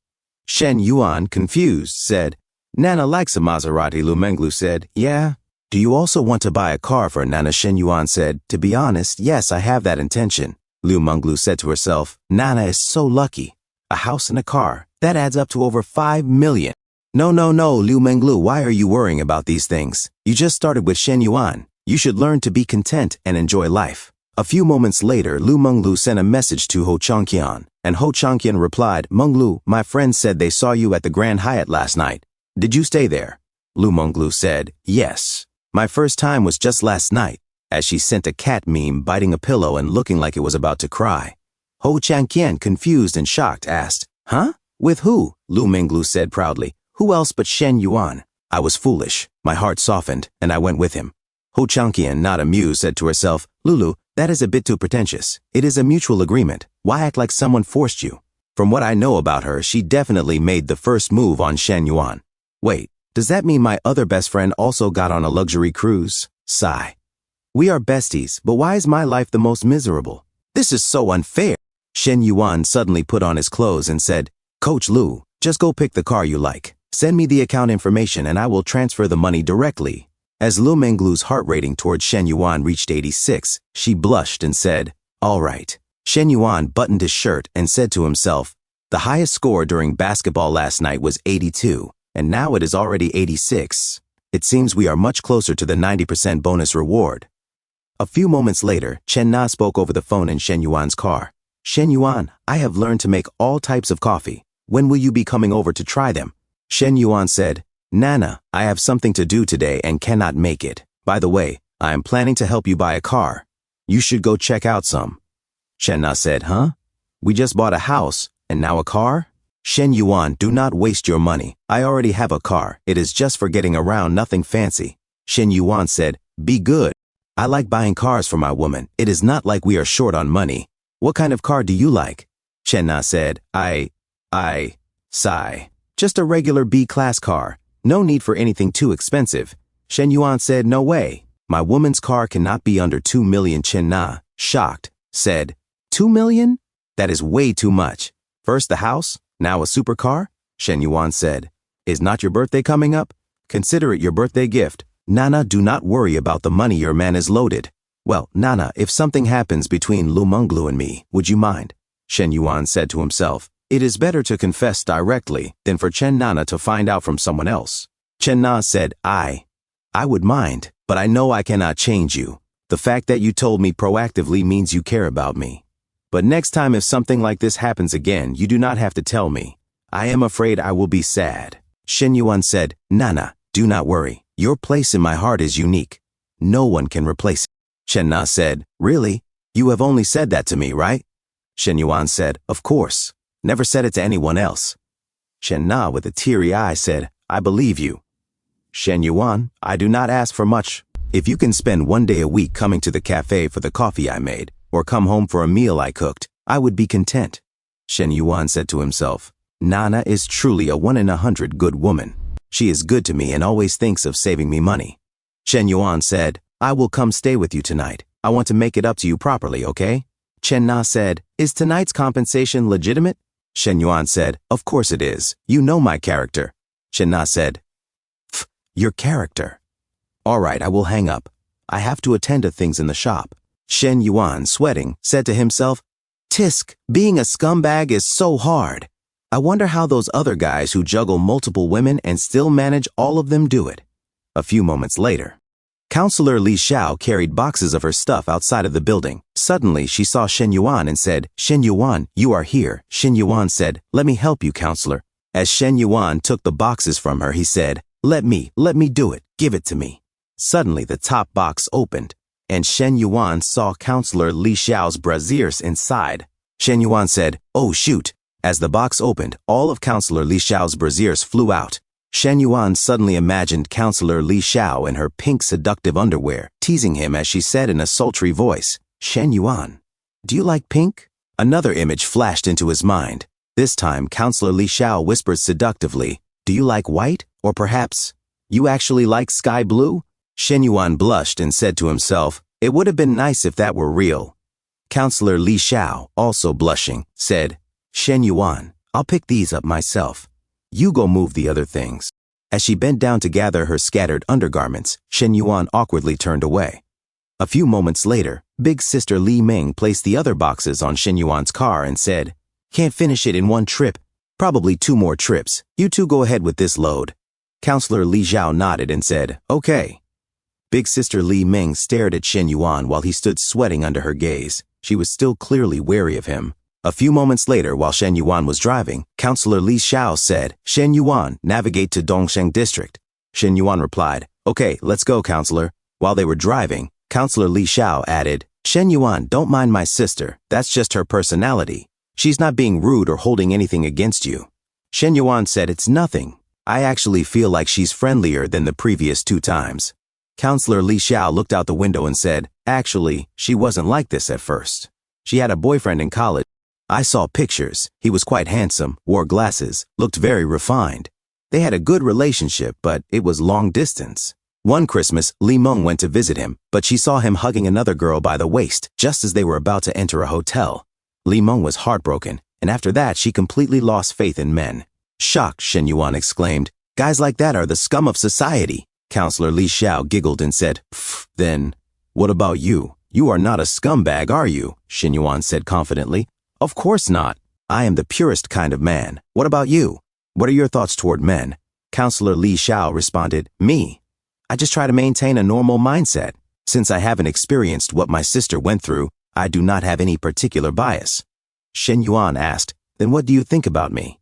Shen Yuan, confused, said, Nana likes a Maserati. Lu Menglu said, yeah. Do you also want to buy a car for Nana? Shen Yuan said, to be honest, yes, I have that intention. Lu Menglu said to herself, Nana is so lucky. A house and a car, that adds up to over 5 million. No, Lu Menglu, why are you worrying about these things? You just started with Shen Yuan. You should learn to be content and enjoy life. A few moments later, Lu Menglu sent a message to Ho Changqian, and Ho Changqian replied, Menglu, my friend said they saw you at the Grand Hyatt last night. Did you stay there? Lu Menglu said, yes. My first time was just last night, as she sent a cat meme biting a pillow and looking like it was about to cry. Ho Changqian, confused and shocked, asked, huh? With who? Lu Menglu said proudly, who else but Shen Yuan? I was foolish. My heart softened, and I went with him. Ho Changqian, not amused, said to herself, Lulu, that is a bit too pretentious. It is a mutual agreement. Why act like someone forced you? From what I know about her, she definitely made the first move on Shen Yuan. Wait, does that mean my other best friend also got on a luxury cruise? Sigh. We are besties, but why is my life the most miserable? This is so unfair. Shen Yuan suddenly put on his clothes and said, Coach Lu, just go pick the car you like. Send me the account information and I will transfer the money directly. As Lu Menglu's heart rating towards Shen Yuan reached 86, she blushed and said, all right. Shen Yuan buttoned his shirt and said to himself, the highest score during basketball last night was 82, and now it is already 86. It seems we are much closer to the 90% bonus reward. A few moments later, Chen Na spoke over the phone in Shen Yuan's car. Shen Yuan, I have learned to make all types of coffee. When will you be coming over to try them? Shen Yuan said, Nana, I have something to do today and cannot make it. By the way, I am planning to help you buy a car. You should go check out some. Chen Na said, huh? We just bought a house, and now a car? Shen Yuan, do not waste your money. I already have a car. It is just for getting around, nothing fancy. Shen Yuan said, be good. I like buying cars for my woman. It is not like we are short on money. What kind of car do you like? Chen Na said, sigh. Just a regular B-class car. No need for anything too expensive. Shen Yuan said, no way. My woman's car cannot be under 2 million. Chen Na, shocked, said, 2 million? That is way too much. First the house, now a supercar? Shen Yuan said, is not your birthday coming up? Consider it your birthday gift. Nana, do not worry about the money, your man is loaded. Well, Nana, if something happens between Lu Menglu and me, would you mind? Shen Yuan said to himself, it is better to confess directly than for Chen Nana to find out from someone else. Chen Na said, I would mind, but I know I cannot change you. The fact that you told me proactively means you care about me. But next time if something like this happens again, you do not have to tell me. I am afraid I will be sad. Shen Yuan said, Nana, do not worry. Your place in my heart is unique. No one can replace it. Chen Na said, really? You have only said that to me, right? Shen Yuan said, of course. Never said it to anyone else. Chen Na with a teary eye said, I believe you. Shen Yuan, I do not ask for much. If you can spend 1 day a week coming to the cafe for the coffee I made, or come home for a meal I cooked, I would be content. Shen Yuan said to himself, Nana is truly a 1 in 100 good woman. She is good to me and always thinks of saving me money. Shen Yuan said, I will come stay with you tonight. I want to make it up to you properly, okay? Chen Na said, is tonight's compensation legitimate? Shen Yuan said, of course it is. You know my character. Chen Na said, your character. All right, I will hang up. I have to attend to things in the shop. Shen Yuan, sweating, said to himself, Tisk, being a scumbag is so hard. I wonder how those other guys who juggle multiple women and still manage all of them do it. A few moments later, Counselor Li Xiao carried boxes of her stuff outside of the building. Suddenly, she saw Shen Yuan and said, Shen Yuan, you are here. Shen Yuan said, let me help you, Counselor. As Shen Yuan took the boxes from her, he said, let me do it. Give it to me. Suddenly, the top box opened, and Shen Yuan saw Counselor Li Xiao's brassieres inside. Shen Yuan said, oh shoot. As the box opened, all of Counselor Li Xiao's brassieres flew out. Shen Yuan suddenly imagined Counselor Li Xiao in her pink seductive underwear, teasing him as she said in a sultry voice, Shen Yuan, do you like pink? Another image flashed into his mind. This time, Counselor Li Xiao whispered seductively, do you like white? Or perhaps, you actually like sky blue? Shen Yuan blushed and said to himself, it would have been nice if that were real. Counselor Li Xiao, also blushing, said, Shen Yuan, I'll pick these up myself. You go move the other things. As she bent down to gather her scattered undergarments, Shen Yuan awkwardly turned away. A few moments later, Big Sister Li Ming placed the other boxes on Shen Yuan's car and said, can't finish it in one trip. Probably 2 more trips. You two go ahead with this load. Counselor Li Xiao nodded and said, okay. Big Sister Li Ming stared at Shen Yuan while he stood sweating under her gaze. She was still clearly wary of him. A few moments later, while Shen Yuan was driving, Counselor Li Xiao said, Shen Yuan, navigate to Dongsheng District. Shen Yuan replied, okay, let's go, Counselor. While they were driving, Counselor Li Xiao added, Shen Yuan, don't mind my sister. That's just her personality. She's not being rude or holding anything against you. Shen Yuan said, it's nothing. I actually feel like she's friendlier than the previous 2 times. Counselor Li Xiao looked out the window and said, actually, she wasn't like this at first. She had a boyfriend in college. I saw pictures. He was quite handsome, wore glasses, looked very refined. They had a good relationship, but it was long distance. One Christmas, Li Meng went to visit him, but she saw him hugging another girl by the waist just as they were about to enter a hotel. Li Meng was heartbroken, and after that she completely lost faith in men. Shocked, Shen Yuan exclaimed, guys like that are the scum of society. Counselor Li Xiao giggled and said, then, what about you? You are not a scumbag, are you? Shen Yuan said confidently. Of course not. I am the purest kind of man. What about you? What are your thoughts toward men? Counselor Li Xiao responded, me. I just try to maintain a normal mindset. Since I haven't experienced what my sister went through, I do not have any particular bias. Shen Yuan asked, then what do you think about me?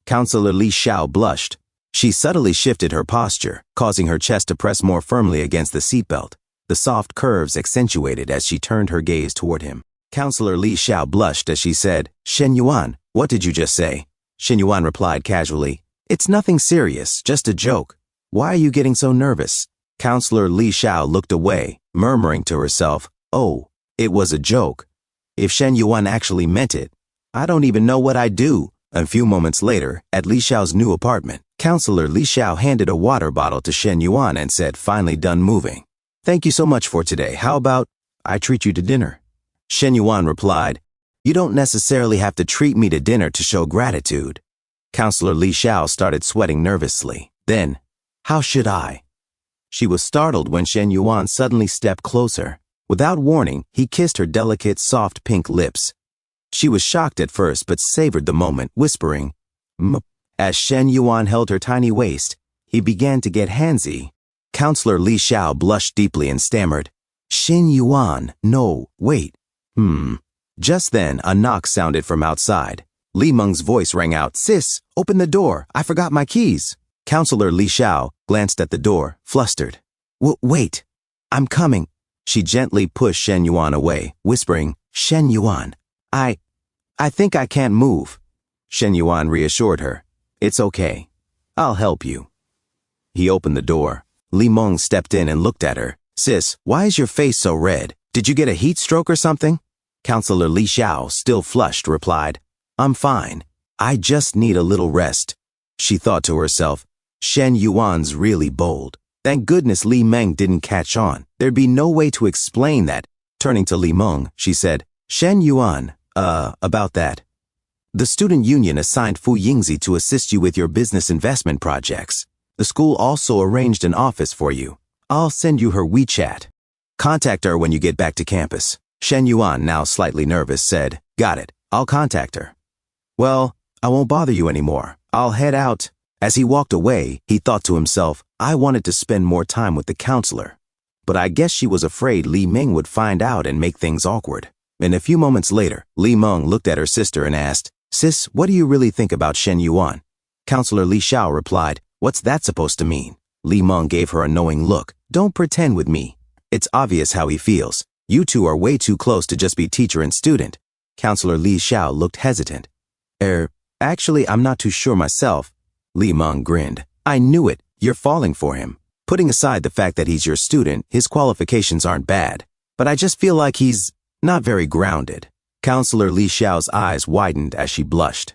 Counselor Li Xiao blushed. She subtly shifted her posture, causing her chest to press more firmly against the seatbelt. The soft curves accentuated as she turned her gaze toward him. Counselor Li Xiao blushed as she said, Shen Yuan, what did you just say? Shen Yuan replied casually, it's nothing serious, just a joke. Why are you getting so nervous? Counselor Li Xiao looked away, murmuring to herself, oh, it was a joke. If Shen Yuan actually meant it, I don't even know what I'd do. A few moments later, at Li Xiao's new apartment, Counselor Li Xiao handed a water bottle to Shen Yuan and said, finally done moving. Thank you so much for today. How about I treat you to dinner? Shen Yuan replied, you don't necessarily have to treat me to dinner to show gratitude. Counselor Li Xiao started sweating nervously. Then, how should I? She was startled when Shen Yuan suddenly stepped closer. Without warning, he kissed her delicate, soft pink lips. She was shocked at first but savored the moment, whispering, M. As Shen Yuan held her tiny waist, he began to get handsy. Counselor Li Xiao blushed deeply and stammered, Shen Yuan, no, wait. Just then, a knock sounded from outside. Li Meng's voice rang out, sis, open the door, I forgot my keys. Counselor Li Xiao glanced at the door, flustered. Wait, I'm coming. She gently pushed Shen Yuan away, whispering, Shen Yuan, I think I can't move. Shen Yuan reassured her, it's okay. I'll help you. He opened the door. Li Meng stepped in and looked at her. Sis, why is your face so red? Did you get a heat stroke or something? Counselor Li Xiao, still flushed, replied, I'm fine. I just need a little rest. She thought to herself, Shen Yuan's really bold. Thank goodness Li Meng didn't catch on. There'd be no way to explain that. Turning to Li Meng, she said, Shen Yuan, about that. The student union assigned Fu Yingzi to assist you with your business investment projects. The school also arranged an office for you. I'll send you her WeChat. Contact her when you get back to campus. Shen Yuan, now slightly nervous, said, Got it. I'll contact her. Well, I won't bother you anymore. I'll head out. As he walked away, he thought to himself, I wanted to spend more time with the counselor. But I guess she was afraid Li Meng would find out and make things awkward. And a few moments later, Li Meng looked at her sister and asked, Sis, what do you really think about Shen Yuan? Counselor Li Xiao replied, What's that supposed to mean? Li Meng gave her a knowing look. Don't pretend with me. It's obvious how he feels. You two are way too close to just be teacher and student. Counselor Li Xiao looked hesitant. Actually, I'm not too sure myself. Li Meng grinned. I knew it. You're falling for him. Putting aside the fact that he's your student, his qualifications aren't bad. But I just feel like he's not very grounded. Counselor Li Xiao's eyes widened as she blushed.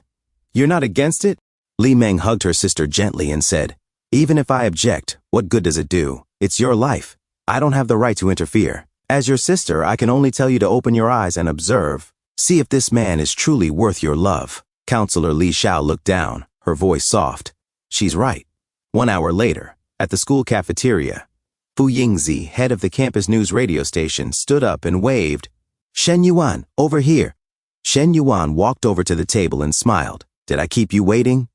You're not against it? Li Meng hugged her sister gently and said, Even if I object, what good does it do? It's your life. I don't have the right to interfere. As your sister, I can only tell you to open your eyes and observe. See if this man is truly worth your love. Counselor Li Xiao looked down, her voice soft. She's right. 1 hour later, at the school cafeteria, Fu Yingzi, head of the campus news radio station, stood up and waved. Shen Yuan, over here. Shen Yuan walked over to the table and smiled. Did I keep you waiting?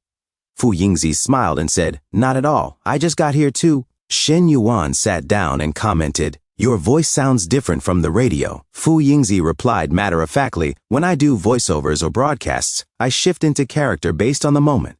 Fu Yingzi smiled and said, Not at all. I just got here too. Shen Yuan sat down and commented, Your voice sounds different from the radio. Fu Yingzi replied matter-of-factly, When I do voiceovers or broadcasts, I shift into character based on the moment.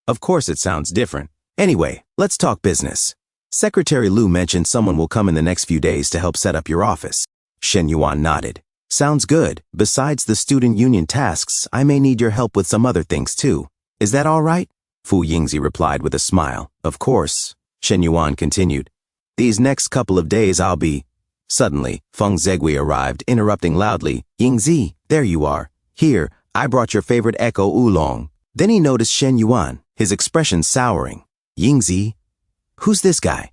Of course it sounds different. Anyway, let's talk business. Secretary Lu mentioned someone will come in the next few days to help set up your office. Shen Yuan nodded. Sounds good. Besides the student union tasks, I may need your help with some other things too. Is that all right? Fu Yingzi replied with a smile. Of course. Shen Yuan continued. These next couple of days I'll be... Suddenly, Feng Zegui arrived, interrupting loudly. Yingzi, there you are. Here, I brought your favorite echo oolong. Then he noticed Shen Yuan, his expression souring. Yingzi, who's this guy?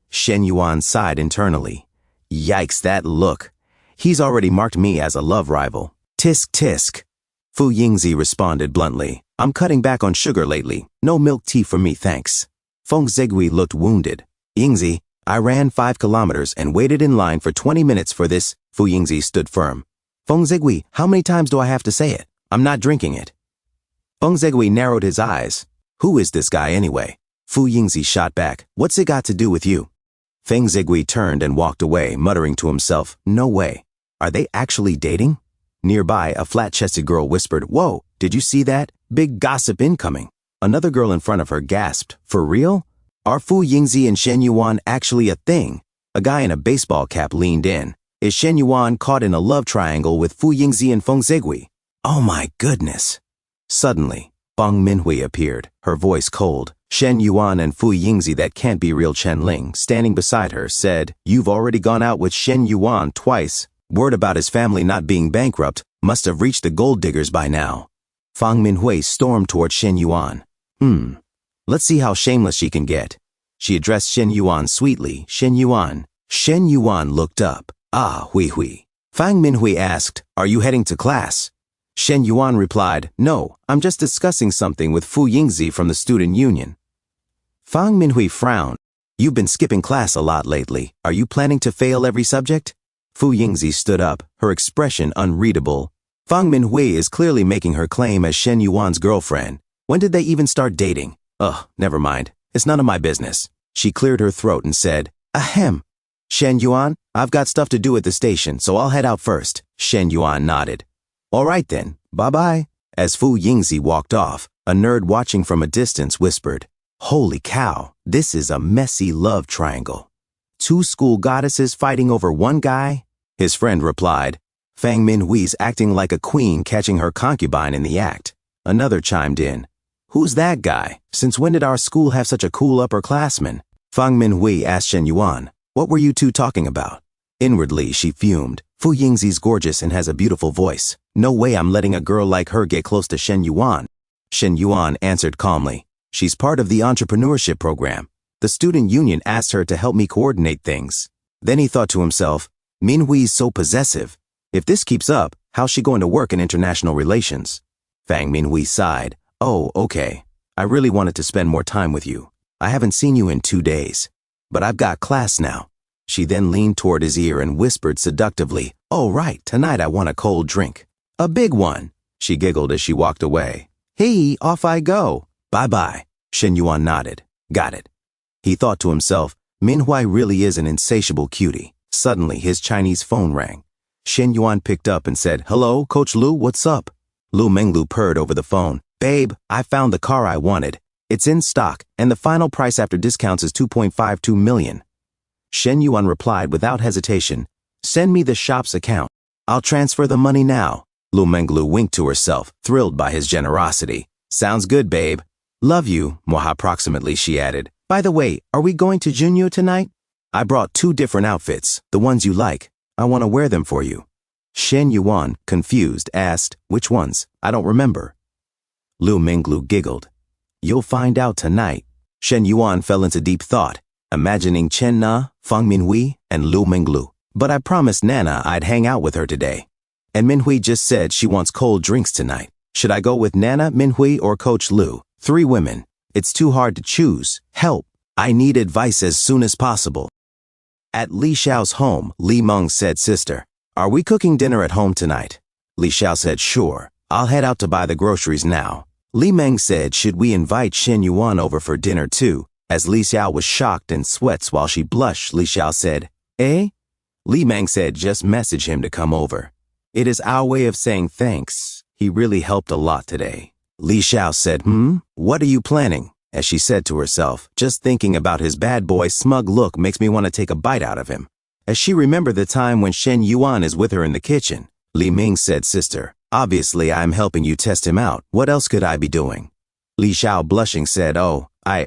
Shen Yuan sighed internally. Yikes, that look. He's already marked me as a love rival. Tisk tisk. Fu Yingzi responded bluntly. I'm cutting back on sugar lately. No milk tea for me, thanks. Feng Zegui looked wounded. Yingzi, I ran 5 kilometers and waited in line for 20 minutes for this. Fu Yingzi stood firm. Feng Zegui, how many times do I have to say it? I'm not drinking it. Feng Zegui narrowed his eyes. Who is this guy anyway? Fu Yingzi shot back. What's it got to do with you? Feng Zegui turned and walked away, muttering to himself, No way. Are they actually dating? Nearby, a flat-chested girl whispered, Whoa, did you see that? Big gossip incoming. Another girl in front of her gasped, For real? Are Fu Yingzi and Shen Yuan actually a thing? A guy in a baseball cap leaned in. Is Shen Yuan caught in a love triangle with Fu Yingzi and Feng Zegui? Oh my goodness. Suddenly, Bang Minhui appeared, her voice cold. Shen Yuan and Fu Yingzi, that can't be real Chen Ling, standing beside her, said, You've already gone out with Shen Yuan twice. Word about his family not being bankrupt must have reached the gold diggers by now. Fang Minhui stormed toward Shen Yuan. Let's see how shameless she can get. She addressed Shen Yuan sweetly. Shen Yuan. Shen Yuan looked up. Ah, hui hui. Fang Minhui asked, Are you heading to class? Shen Yuan replied, No, I'm just discussing something with Fu Yingzi from the student union. Fang Minhui frowned. You've been skipping class a lot lately. Are you planning to fail every subject? Fu Yingzi stood up, her expression unreadable. Fang Minhui is clearly making her claim as Shen Yuan's girlfriend. When did they even start dating? Ugh, never mind. It's none of my business. She cleared her throat and said, Ahem. Shen Yuan, I've got stuff to do at the station, so I'll head out first. Shen Yuan nodded. All right then, bye-bye. As Fu Yingzi walked off, a nerd watching from a distance whispered, Holy cow, this is a messy love triangle. 2 school goddesses fighting over one guy? His friend replied, Fang Minhui's acting like a queen catching her concubine in the act. Another chimed in, Who's that guy? Since when did our school have such a cool upperclassman? Fang Minhui asked Shen Yuan, what were you two talking about? Inwardly, she fumed. Fu Yingzi's gorgeous and has a beautiful voice. No way I'm letting a girl like her get close to Shen Yuan. Shen Yuan answered calmly. She's part of the entrepreneurship program. The student union asked her to help me coordinate things. Then he thought to himself, Minhui's so possessive. If this keeps up, how's she going to work in international relations? Fang Minhui sighed. Oh, okay. I really wanted to spend more time with you. I haven't seen you in 2 days. But I've got class now. She then leaned toward his ear and whispered seductively, oh right, tonight I want a cold drink. A big one. She giggled as she walked away. Hey, off I go. Bye-bye. Shen Yuan nodded. Got it. He thought to himself, Minhui really is an insatiable cutie. Suddenly, his Chinese phone rang. Shen Yuan picked up and said, hello, Coach Lu, what's up? Lu Menglu purred over the phone. Babe, I found the car I wanted. It's in stock, and the final price after discounts is 2.52 million. Shen Yuan replied without hesitation, send me the shop's account. I'll transfer the money now. Lu Menglu winked to herself, thrilled by his generosity. Sounds good, babe. Love you, Mwaha approximately, she added. By the way, are we going to Junyo tonight? I brought 2 different outfits, the ones you like. I want to wear them for you. Shen Yuan, confused, asked, which ones? I don't remember. Lu Menglu giggled. You'll find out tonight. Shen Yuan fell into deep thought, imagining Chen Na, Fang Minhui, and Lu Menglu. But I promised Nana I'd hang out with her today. And Minhui just said she wants cold drinks tonight. Should I go with Nana, Minhui, or Coach Lu? 3 women. It's too hard to choose. Help. I need advice as soon as possible. At Li Xiao's home, Li Meng said, sister, are we cooking dinner at home tonight? Li Xiao said, sure. I'll head out to buy the groceries now. Li Meng said, should we invite Shen Yuan over for dinner too? As Li Xiao was shocked and sweats while she blushed, Li Xiao said, eh? Li Meng said, just message him to come over. It is our way of saying thanks. He really helped a lot today. Li Xiao said, what are you planning? As she said to herself, just thinking about his bad boy smug look makes me want to take a bite out of him. As she remembered the time when Shen Yuan is with her in the kitchen, Li Ming said, sister, obviously I'm helping you test him out. What else could I be doing? Li Xiao blushing said, oh, I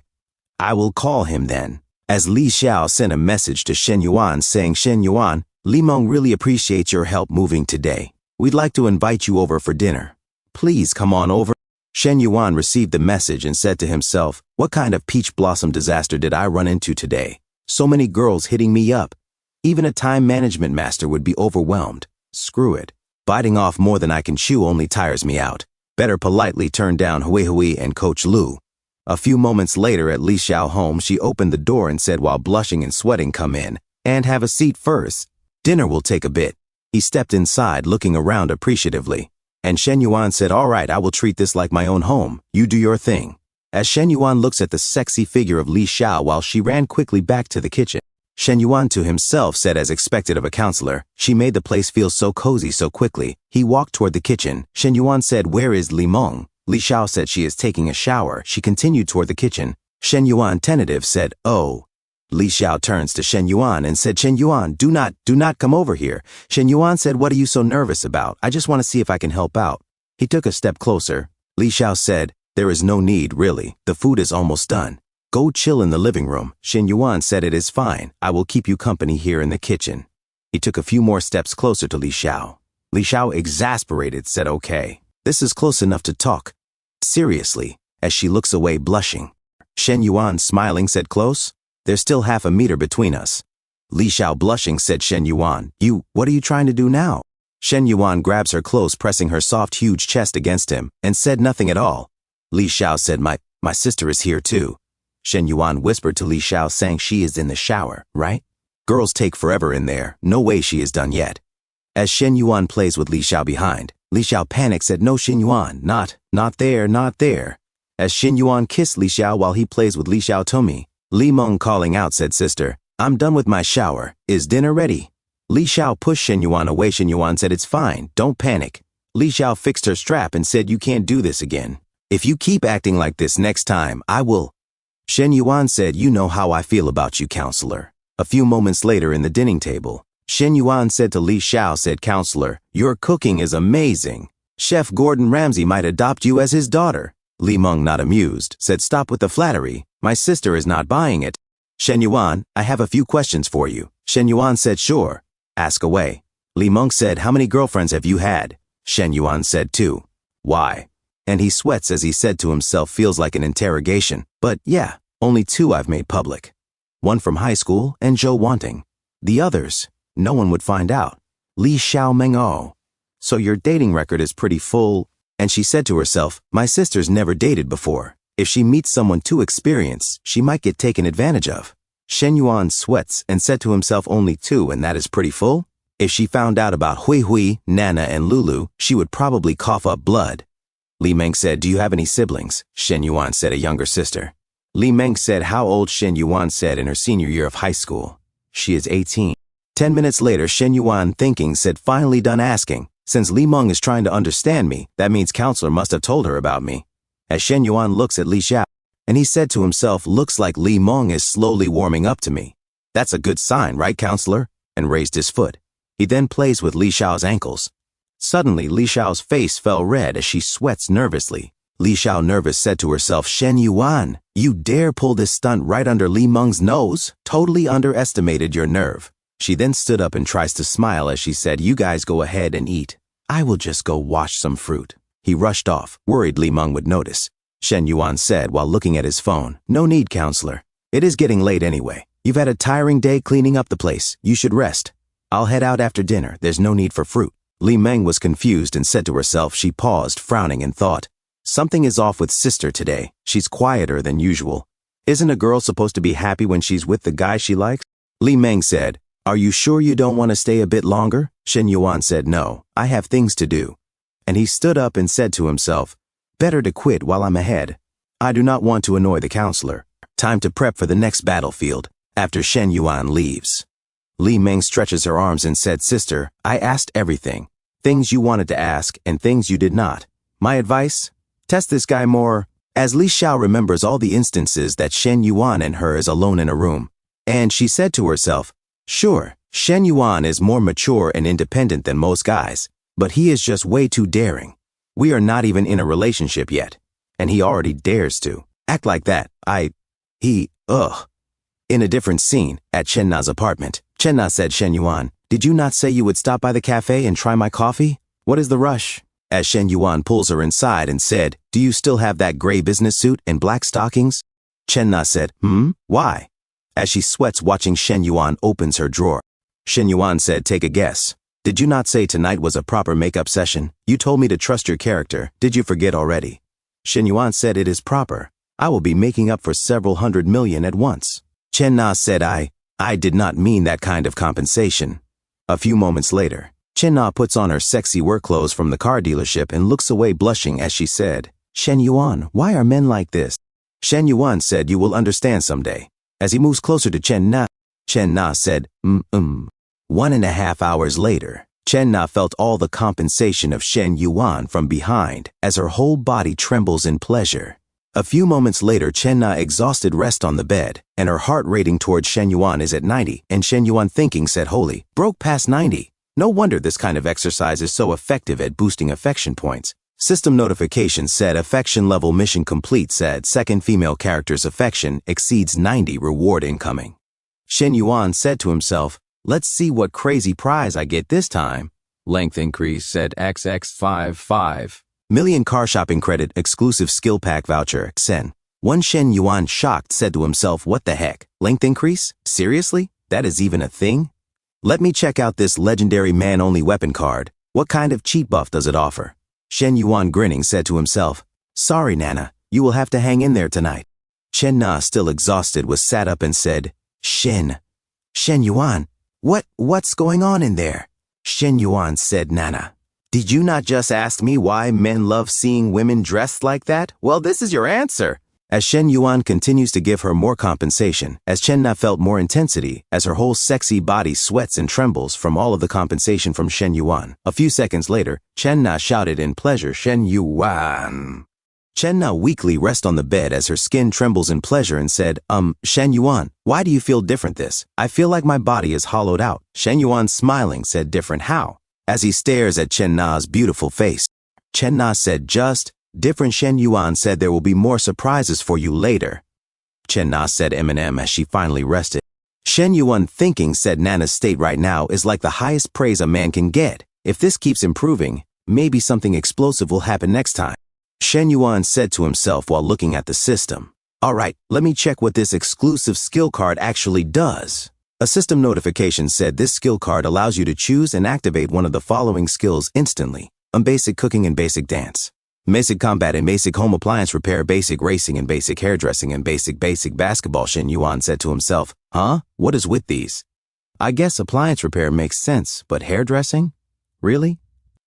will call him then. As Li Xiao sent a message to Shen Yuan saying, Shen Yuan, Li Meng really appreciates your help moving today. We'd like to invite you over for dinner. Please come on over. Shen Yuan received the message and said to himself, what kind of peach blossom disaster did I run into today? So many girls hitting me up. Even a time management master would be overwhelmed. Screw it. Biting off more than I can chew only tires me out. Better politely turn down Hui Hui and Coach Lu. A few moments later at Li Xiao home, she opened the door and said while blushing and sweating, come in. And have a seat first. Dinner will take a bit. He stepped inside looking around appreciatively. And Shen Yuan said, all right, I will treat this like my own home. You do your thing. As Shen Yuan looks at the sexy figure of Li Xiao while she ran quickly back to the kitchen, Shen Yuan to himself said as expected of a counselor, she made the place feel so cozy so quickly. He walked toward the kitchen. Shen Yuan said, where is Li Meng? Li Xiao said she is taking a shower. She continued toward the kitchen. Shen Yuan, tentative, said, oh. Li Xiao turns to Shen Yuan and said, Shen Yuan, do not come over here. Shen Yuan said, what are you so nervous about? I just want to see if I can help out. He took a step closer. Li Xiao said, there is no need, really. The food is almost done. Go chill in the living room. Shen Yuan said, it is fine. I will keep you company here in the kitchen. He took a few more steps closer to Li Xiao. Li Xiao, exasperated, said, okay. This is close enough to talk. Seriously, as she looks away blushing. Shen Yuan, smiling, said, close? There's still half a meter between us. Li Xiao, blushing, said, Shen Yuan, what are you trying to do now? Shen Yuan grabs her close, pressing her soft, huge chest against him, and said nothing at all. Li Xiao said, my sister is here too. Shen Yuan whispered to Li Xiao, saying she is in the shower, right? Girls take forever in there. No way she is done yet. As Shen Yuan plays with Li Xiao behind, Li Xiao panicked, said, no, Shen Yuan, not there, not there. As Shen Yuan kissed Li Xiao while he plays with Li Xiao Tomi, Li Meng calling out said, sister, I'm done with my shower. Is dinner ready? Li Xiao pushed Shen Yuan away. Shen Yuan said, it's fine, don't panic. Li Xiao fixed her strap and said, you can't do this again. If you keep acting like this next time, I will. Shen Yuan said, you know how I feel about you, counselor. A few moments later in the dining table, Shen Yuan said to Li Xiao, said, counselor, your cooking is amazing. Chef Gordon Ramsay might adopt you as his daughter. Li Meng, not amused, said, stop with the flattery. My sister is not buying it. Shen Yuan, I have a few questions for you. Shen Yuan said, sure. Ask away. Li Meng said, how many girlfriends have you had? Shen Yuan said, 2. Why? And he sweats as he said to himself, feels like an interrogation. But yeah, only 2 I've made public. One from high school and Joe Wanting. The others, no one would find out. Li Xiaomeng. So your dating record is pretty full. And she said to herself, my sister's never dated before. If she meets someone too experienced, she might get taken advantage of. Shen Yuan sweats and said to himself, only 2 and that is pretty full? If she found out about Hui Hui, Nana, and Lulu, she would probably cough up blood. Li Meng said, do you have any siblings? Shen Yuan said, a younger sister. Li Meng said, how old? Shen Yuan said, in her senior year of high school. She is 18. 10 minutes later, Shen Yuan, thinking, said, finally done asking. Since Li Meng is trying to understand me, that means counselor must have told her about me. As Shen Yuan looks at Li Xiao, and he said to himself, looks like Li Meng is slowly warming up to me. That's a good sign, right, counselor? And raised his foot. He then plays with Li Xiao's ankles. Suddenly, Li Xiao's face fell red as she sweats nervously. Li Xiao, nervous, said to herself, Shen Yuan, you dare pull this stunt right under Li Meng's nose? Totally underestimated your nerve. She then stood up and tries to smile as she said, you guys go ahead and eat. I will just go wash some fruit. He rushed off, worried Li Meng would notice. Shen Yuan said while looking at his phone, no need, counselor. It is getting late anyway. You've had a tiring day cleaning up the place. You should rest. I'll head out after dinner. There's no need for fruit. Li Meng was confused and said to herself. She paused, frowning, and thought, something is off with sister today. She's quieter than usual. Isn't a girl supposed to be happy when she's with the guy she likes? Li Meng said, are you sure you don't want to stay a bit longer? Shen Yuan said, no, I have things to do. And he stood up and said to himself, better to quit while I'm ahead. I do not want to annoy the counselor. Time to prep for the next battlefield. After Shen Yuan leaves, Li Meng stretches her arms and said, sister, I asked everything. Things you wanted to ask and things you did not. My advice? Test this guy more. As Li Xiao remembers all the instances that Shen Yuan and her is alone in a room. And she said to herself, sure, Shen Yuan is more mature and independent than most guys, but he is just way too daring. We are not even in a relationship yet, and he already dares to act like that. In a different scene, at Chen Na's apartment, Chen Na said, Shen Yuan, did you not say you would stop by the cafe and try my coffee? What is the rush? As Shen Yuan pulls her inside and said, do you still have that gray business suit and black stockings? Chen Na said, why? As she sweats watching Shen Yuan opens her drawer. Shen Yuan said, take a guess. Did you not say tonight was a proper makeup session? You told me to trust your character. Did you forget already? Shen Yuan said, it is proper. I will be making up for several 100 million at once. Chen Na said, I did not mean that kind of compensation. A few moments later, Chen Na puts on her sexy work clothes from the car dealership and looks away blushing as she said, Shen Yuan, why are men like this? Shen Yuan said, you will understand someday. As he moves closer to Chen Na said, 1.5 hours later, Chen Na felt all the compensation of Shen Yuan from behind as her whole body trembles in pleasure. A few moments later, Chen Na exhausted rests on the bed, and her heart rating towards Shen Yuan is at 90, and Shen Yuan thinking said, holy, broke past 90. No wonder this kind of exercise is so effective at boosting affection points. System notification said affection level mission complete said second female character's affection exceeds 90 reward incoming. Shen Yuan said to himself, let's see what crazy prize I get this time. Length increase said XX55. Million car shopping credit exclusive skill pack voucher XN. One Shen Yuan shocked said to himself, what the heck? Length increase? Seriously? That is even a thing? Let me check out this legendary man-only weapon card. What kind of cheat buff does it offer? Shen Yuan grinning said to himself, sorry Nana, you will have to hang in there tonight. Chen Na, still exhausted, was sat up and said, Shen Yuan, what's going on in there? Shen Yuan said, Nana, did you not just ask me why men love seeing women dressed like that? Well, this is your answer. As Shen Yuan continues to give her more compensation, as Chen Na felt more intensity, as her whole sexy body sweats and trembles from all of the compensation from Shen Yuan. A few seconds later, Chen Na shouted in pleasure, Shen Yuan. Chen Na weakly rests on the bed as her skin trembles in pleasure and said, Shen Yuan, why do you feel different this? I feel like my body is hollowed out. Shen Yuan smiling said, different how? As he stares at Chen Na's beautiful face. Chen Na said, just different. Shen Yuan said, there will be more surprises for you later. Chen Na said Eminem as she finally rested. Shen Yuan thinking said Nana's state right now is like the highest praise a man can get. If this keeps improving, maybe something explosive will happen next time. Shen Yuan said to himself while looking at the system. Alright, let me check what this exclusive skill card actually does. A system notification said this skill card allows you to choose and activate one of the following skills instantly. Basic cooking and basic dance. Basic combat and basic home appliance repair, basic racing and basic hairdressing and basic basketball. Shen Yuan said to himself, huh? What is with these? I guess appliance repair makes sense, but hairdressing? Really?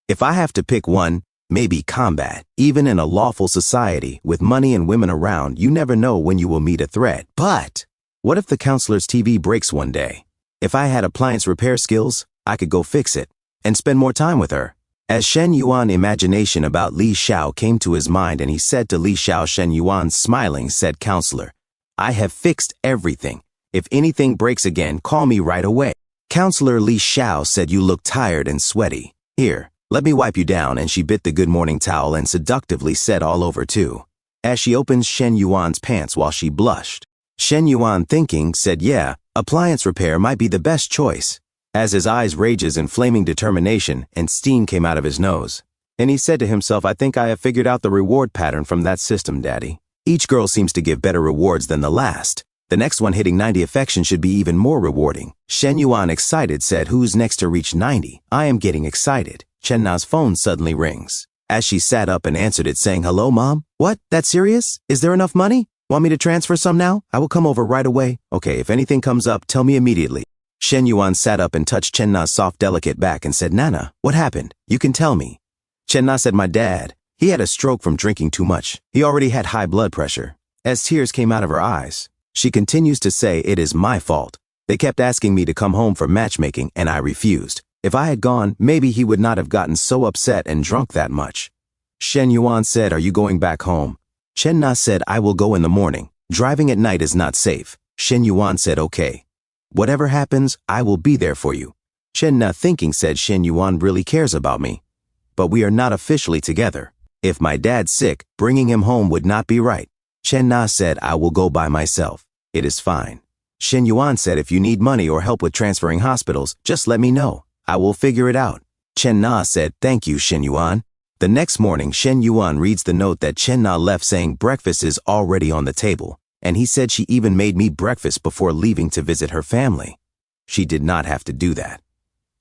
If I have to pick one, maybe combat. Even in a lawful society, with money and women around, you never know when you will meet a threat. But what if the counselor's TV breaks one day? If I had appliance repair skills, I could go fix it and spend more time with her. As Shen Yuan imagination about Li Xiao came to his mind and he said to Li Xiao, Shen Yuan smiling said, Counselor, I have fixed everything. If anything breaks again, call me right away. Counselor Li Xiao said, you look tired and sweaty. Here, let me wipe you down, and she bit the good morning towel and seductively said all over too. As she opens Shen Yuan's pants while she blushed. Shen Yuan thinking said, yeah, appliance repair might be the best choice. As his eyes rages in flaming determination and steam came out of his nose. And he said to himself, I think I have figured out the reward pattern from that system, Daddy. Each girl seems to give better rewards than the last. The next one hitting 90 affection should be even more rewarding. Shen Yuan excited said, who's next to reach 90? I am getting excited. Chen Na's phone suddenly rings. As she sat up and answered it saying, hello, Mom? What? That serious? Is there enough money? Want me to transfer some now? I will come over right away. Okay, if anything comes up, tell me immediately. Shen Yuan sat up and touched Chen Na's soft, delicate back and said, Nana, what happened? You can tell me. Chen Na said, my dad. He had a stroke from drinking too much. He already had high blood pressure. As tears came out of her eyes, she continues to say, it is my fault. They kept asking me to come home for matchmaking and I refused. If I had gone, maybe he would not have gotten so upset and drunk that much. Shen Yuan said, are you going back home? Chen Na said, I will go in the morning. Driving at night is not safe. Shen Yuan said, okay. Whatever happens, I will be there for you. Chen Na thinking said, Shen Yuan really cares about me. But we are not officially together. If my dad's sick, bringing him home would not be right. Chen Na said, I will go by myself. It is fine. Shen Yuan said, if you need money or help with transferring hospitals, just let me know. I will figure it out. Chen Na said, thank you, Shen Yuan. The next morning, Shen Yuan reads the note that Chen Na left saying breakfast is already on the table. And he said she even made me breakfast before leaving to visit her family. She did not have to do that.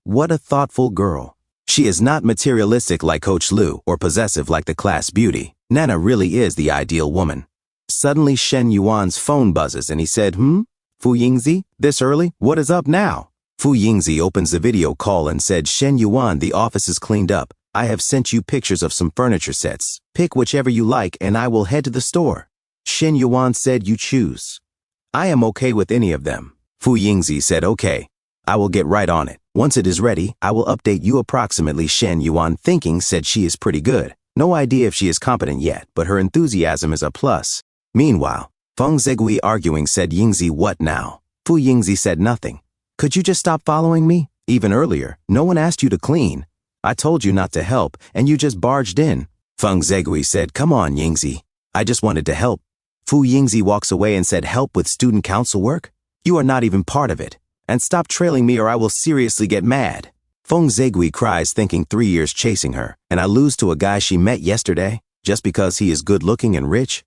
What a thoughtful girl. She is not materialistic like Coach Lu or possessive like the class beauty. Nana really is the ideal woman. Suddenly Shen Yuan's phone buzzes and he said, Fu Yingzi, this early? What is up now? Fu Yingzi opens the video call and said, Shen Yuan, the office is cleaned up. I have sent you pictures of some furniture sets. Pick whichever you like and I will head to the store. Shen Yuan said, you choose. I am okay with any of them. Fu Yingzi said, okay. I will get right on it. Once it is ready, I will update you approximately. Shen Yuan thinking said she is pretty good. No idea if she is competent yet, but her enthusiasm is a plus. Meanwhile, Feng Zegui arguing said, Yingzi, what now? Fu Yingzi said nothing. Could you just stop following me? Even earlier, no one asked you to clean. I told you not to help, and you just barged in. Feng Zegui said, come on, Yingzi. I just wanted to help. Fu Yingzi walks away and said, help with student council work? You are not even part of it. And stop trailing me or I will seriously get mad. Feng Zegui cries thinking 3 years chasing her, and I lose to a guy she met yesterday, just because he is good looking and rich?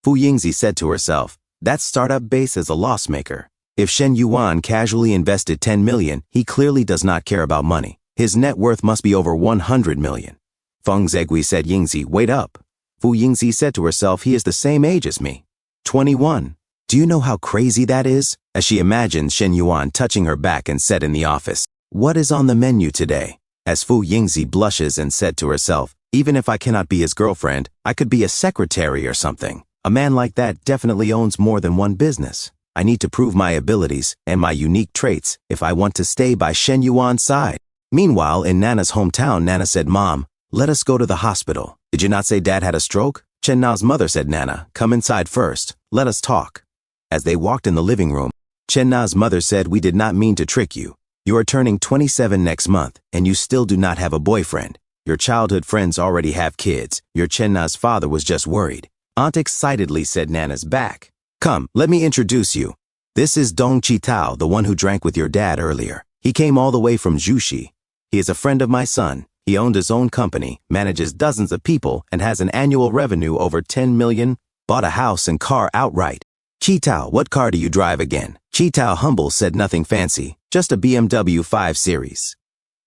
Fu Yingzi said to herself, that startup base is a loss maker. If Shen Yuan casually invested 10 million, he clearly does not care about money. His net worth must be over 100 million. Feng Zegui said, Yingzi, wait up. Fu Yingzi said to herself, he is the same age as me. 21. Do you know how crazy that is? As she imagined Shen Yuan touching her back and said in the office, what is on the menu today? As Fu Yingzi blushes and said to herself, even if I cannot be his girlfriend, I could be a secretary or something. A man like that definitely owns more than one business. I need to prove my abilities and my unique traits if I want to stay by Shen Yuan's side. Meanwhile, in Nana's hometown, Nana said, Mom, let us go to the hospital. Did you not say Dad had a stroke? Chen Na's mother said, Nana, come inside first. Let us talk. As they walked in the living room, Chen Na's mother said, we did not mean to trick you. You are turning 27 next month, and you still do not have a boyfriend. Your childhood friends already have kids. Your Chen Na's father was just worried. Aunt excitedly said Nana's back. Come, let me introduce you. This is Dong Chi-tao, the one who drank with your dad earlier. He came all the way from Jushi. He is a friend of my son. He owned his own company, manages dozens of people, and has an annual revenue over 10 million, bought a house and car outright. Chi-tao, what car do you drive again? Chi-tao humble said nothing fancy, just a BMW 5 Series.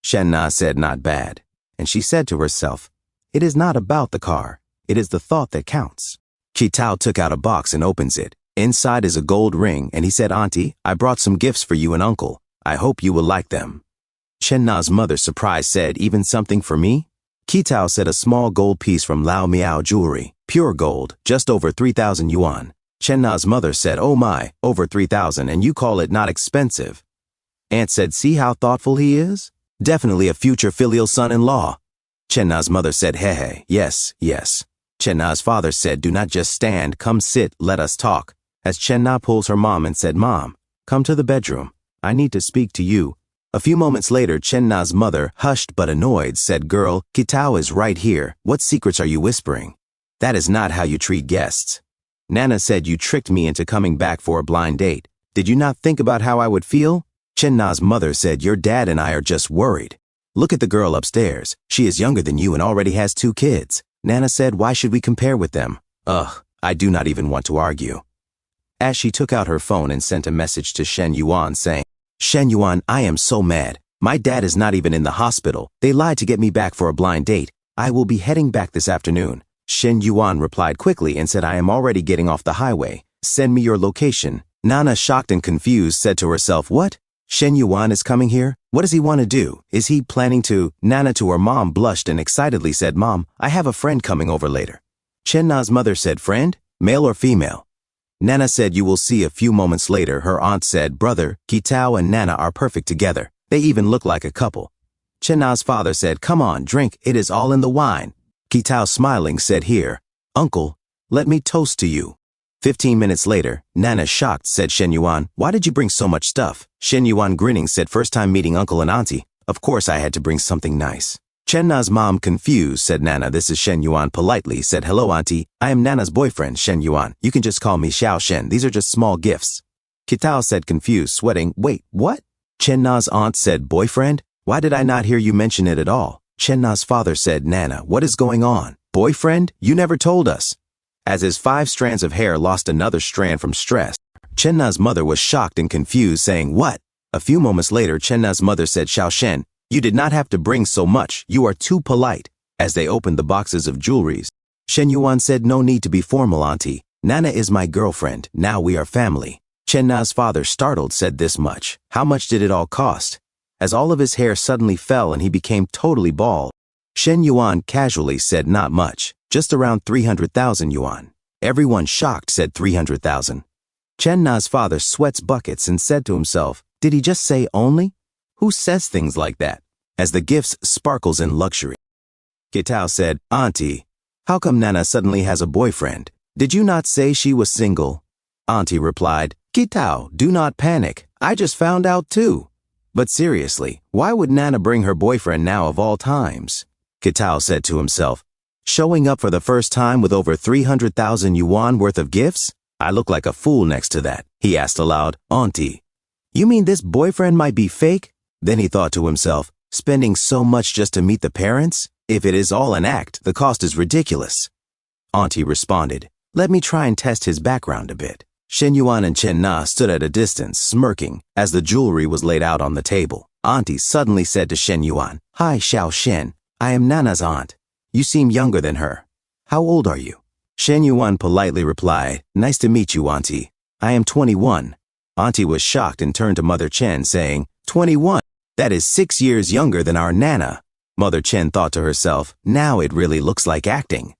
Shen-na said not bad, and she said to herself, it is not about the car, it is the thought that counts. Chi-tao took out a box and opens it. Inside is a gold ring, and he said, Auntie, I brought some gifts for you and Uncle. I hope you will like them. Chen-na's mother, surprised, said, even something for me? Chi-tao said a small gold piece from Lao Miao Jewelry, pure gold, just over 3,000 yuan. Chen-na's mother said, oh my, over 3,000, and you call it not expensive. Aunt said, see how thoughtful he is? Definitely a future filial son-in-law. Chen-na's mother said, hey, yes, yes. Chen-na's father said, do not just stand, come sit, let us talk. As Chen-na pulls her mom and said, Mom, come to the bedroom. I need to speak to you. A few moments later, Chen-na's mother, hushed but annoyed, said, girl, Chi-tao is right here. What secrets are you whispering? That is not how you treat guests. Nana said you tricked me into coming back for a blind date. Did you not think about how I would feel? Chen-na's mother said, your dad and I are just worried. Look at the girl upstairs. She is younger than you and already has 2 kids. Nana said, why should we compare with them? Ugh, I do not even want to argue. As she took out her phone and sent a message to Shen Yuan saying, Shen Yuan, I am so mad. My dad is not even in the hospital. They lied to get me back for a blind date. I will be heading back this afternoon. Shen Yuan replied quickly and said, I am already getting off the highway. Send me your location. Nana, shocked and confused, said to herself, what? Shen Yuan is coming here? What does he want to do? Is he planning to? Nana, to her mom, blushed and excitedly said, Mom, I have a friend coming over later. Chen-na's mother said, friend? Male or female? Nana said, you will see. A few moments later, her aunt said, brother, Chi-tao and Nana are perfect together. They even look like a couple. Chen-na's father said, come on, drink, it is all in the wine. Chi-tao, smiling, said, here, Uncle, let me toast to you. 15 minutes later, Nana, shocked, said, Shen Yuan, why did you bring so much stuff? Shen Yuan, grinning, said, first time meeting Uncle and Auntie. Of course I had to bring something nice. Chen-na's mom, confused, said, Nana, this is Shen Yuan, politely said, hello, Auntie. I am Nana's boyfriend, Shen Yuan. You can just call me Xiao Shen. These are just small gifts. Chi-tao said, confused, sweating, wait, what? Chen-na's aunt said, boyfriend? Why did I not hear you mention it at all? Chen-na's father said, Nana, what is going on? Boyfriend? You never told us. As his 5 strands of hair lost another strand from stress, Chen-na's mother was shocked and confused, saying, what? A few moments later, Chen-na's mother said, Xiao Shen, you did not have to bring so much. You are too polite. As they opened the boxes of jewelries, Shen Yuan said, no need to be formal, Auntie. Nana is my girlfriend. Now we are family. Chen-na's father, startled, said, this much. How much did it all cost? As all of his hair suddenly fell and he became totally bald, Shen Yuan casually said, not much, just around 300,000 yuan. Everyone, shocked, said 300,000. Chen-na's father sweats buckets and said to himself, did he just say only? Who says things like that? As the gifts sparkles in luxury. Chi-tao said, Auntie, how come Nana suddenly has a boyfriend? Did you not say she was single? Auntie replied, Chi-tao, do not panic. I just found out too. But seriously, why would Nana bring her boyfriend now of all times? Chi-tao said to himself, showing up for the first time with over 300,000 yuan worth of gifts? I look like a fool next to that. He asked aloud, Auntie, you mean this boyfriend might be fake? Then he thought to himself, spending so much just to meet the parents? If it is all an act, the cost is ridiculous. Auntie responded, let me try and test his background a bit. Shen Yuan and Chen-na stood at a distance, smirking, as the jewelry was laid out on the table. Auntie suddenly said to Shen Yuan, hi, Xiao Shen. I am Nana's aunt. You seem younger than her. How old are you? Shen Yuan politely replied, nice to meet you, Auntie. I am 21. Auntie was shocked and turned to Mother Chen, saying, 21? That is 6 years younger than our Nana. Mother Chen thought to herself, now it really looks like acting.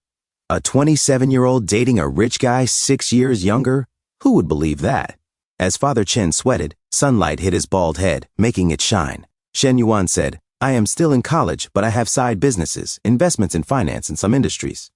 A 27-year-old dating a rich guy 6 years younger? Who would believe that? As Father Chen sweated, sunlight hit his bald head, making it shine. Shen Yuan said, I am still in college, but I have side businesses, investments in finance and some industries.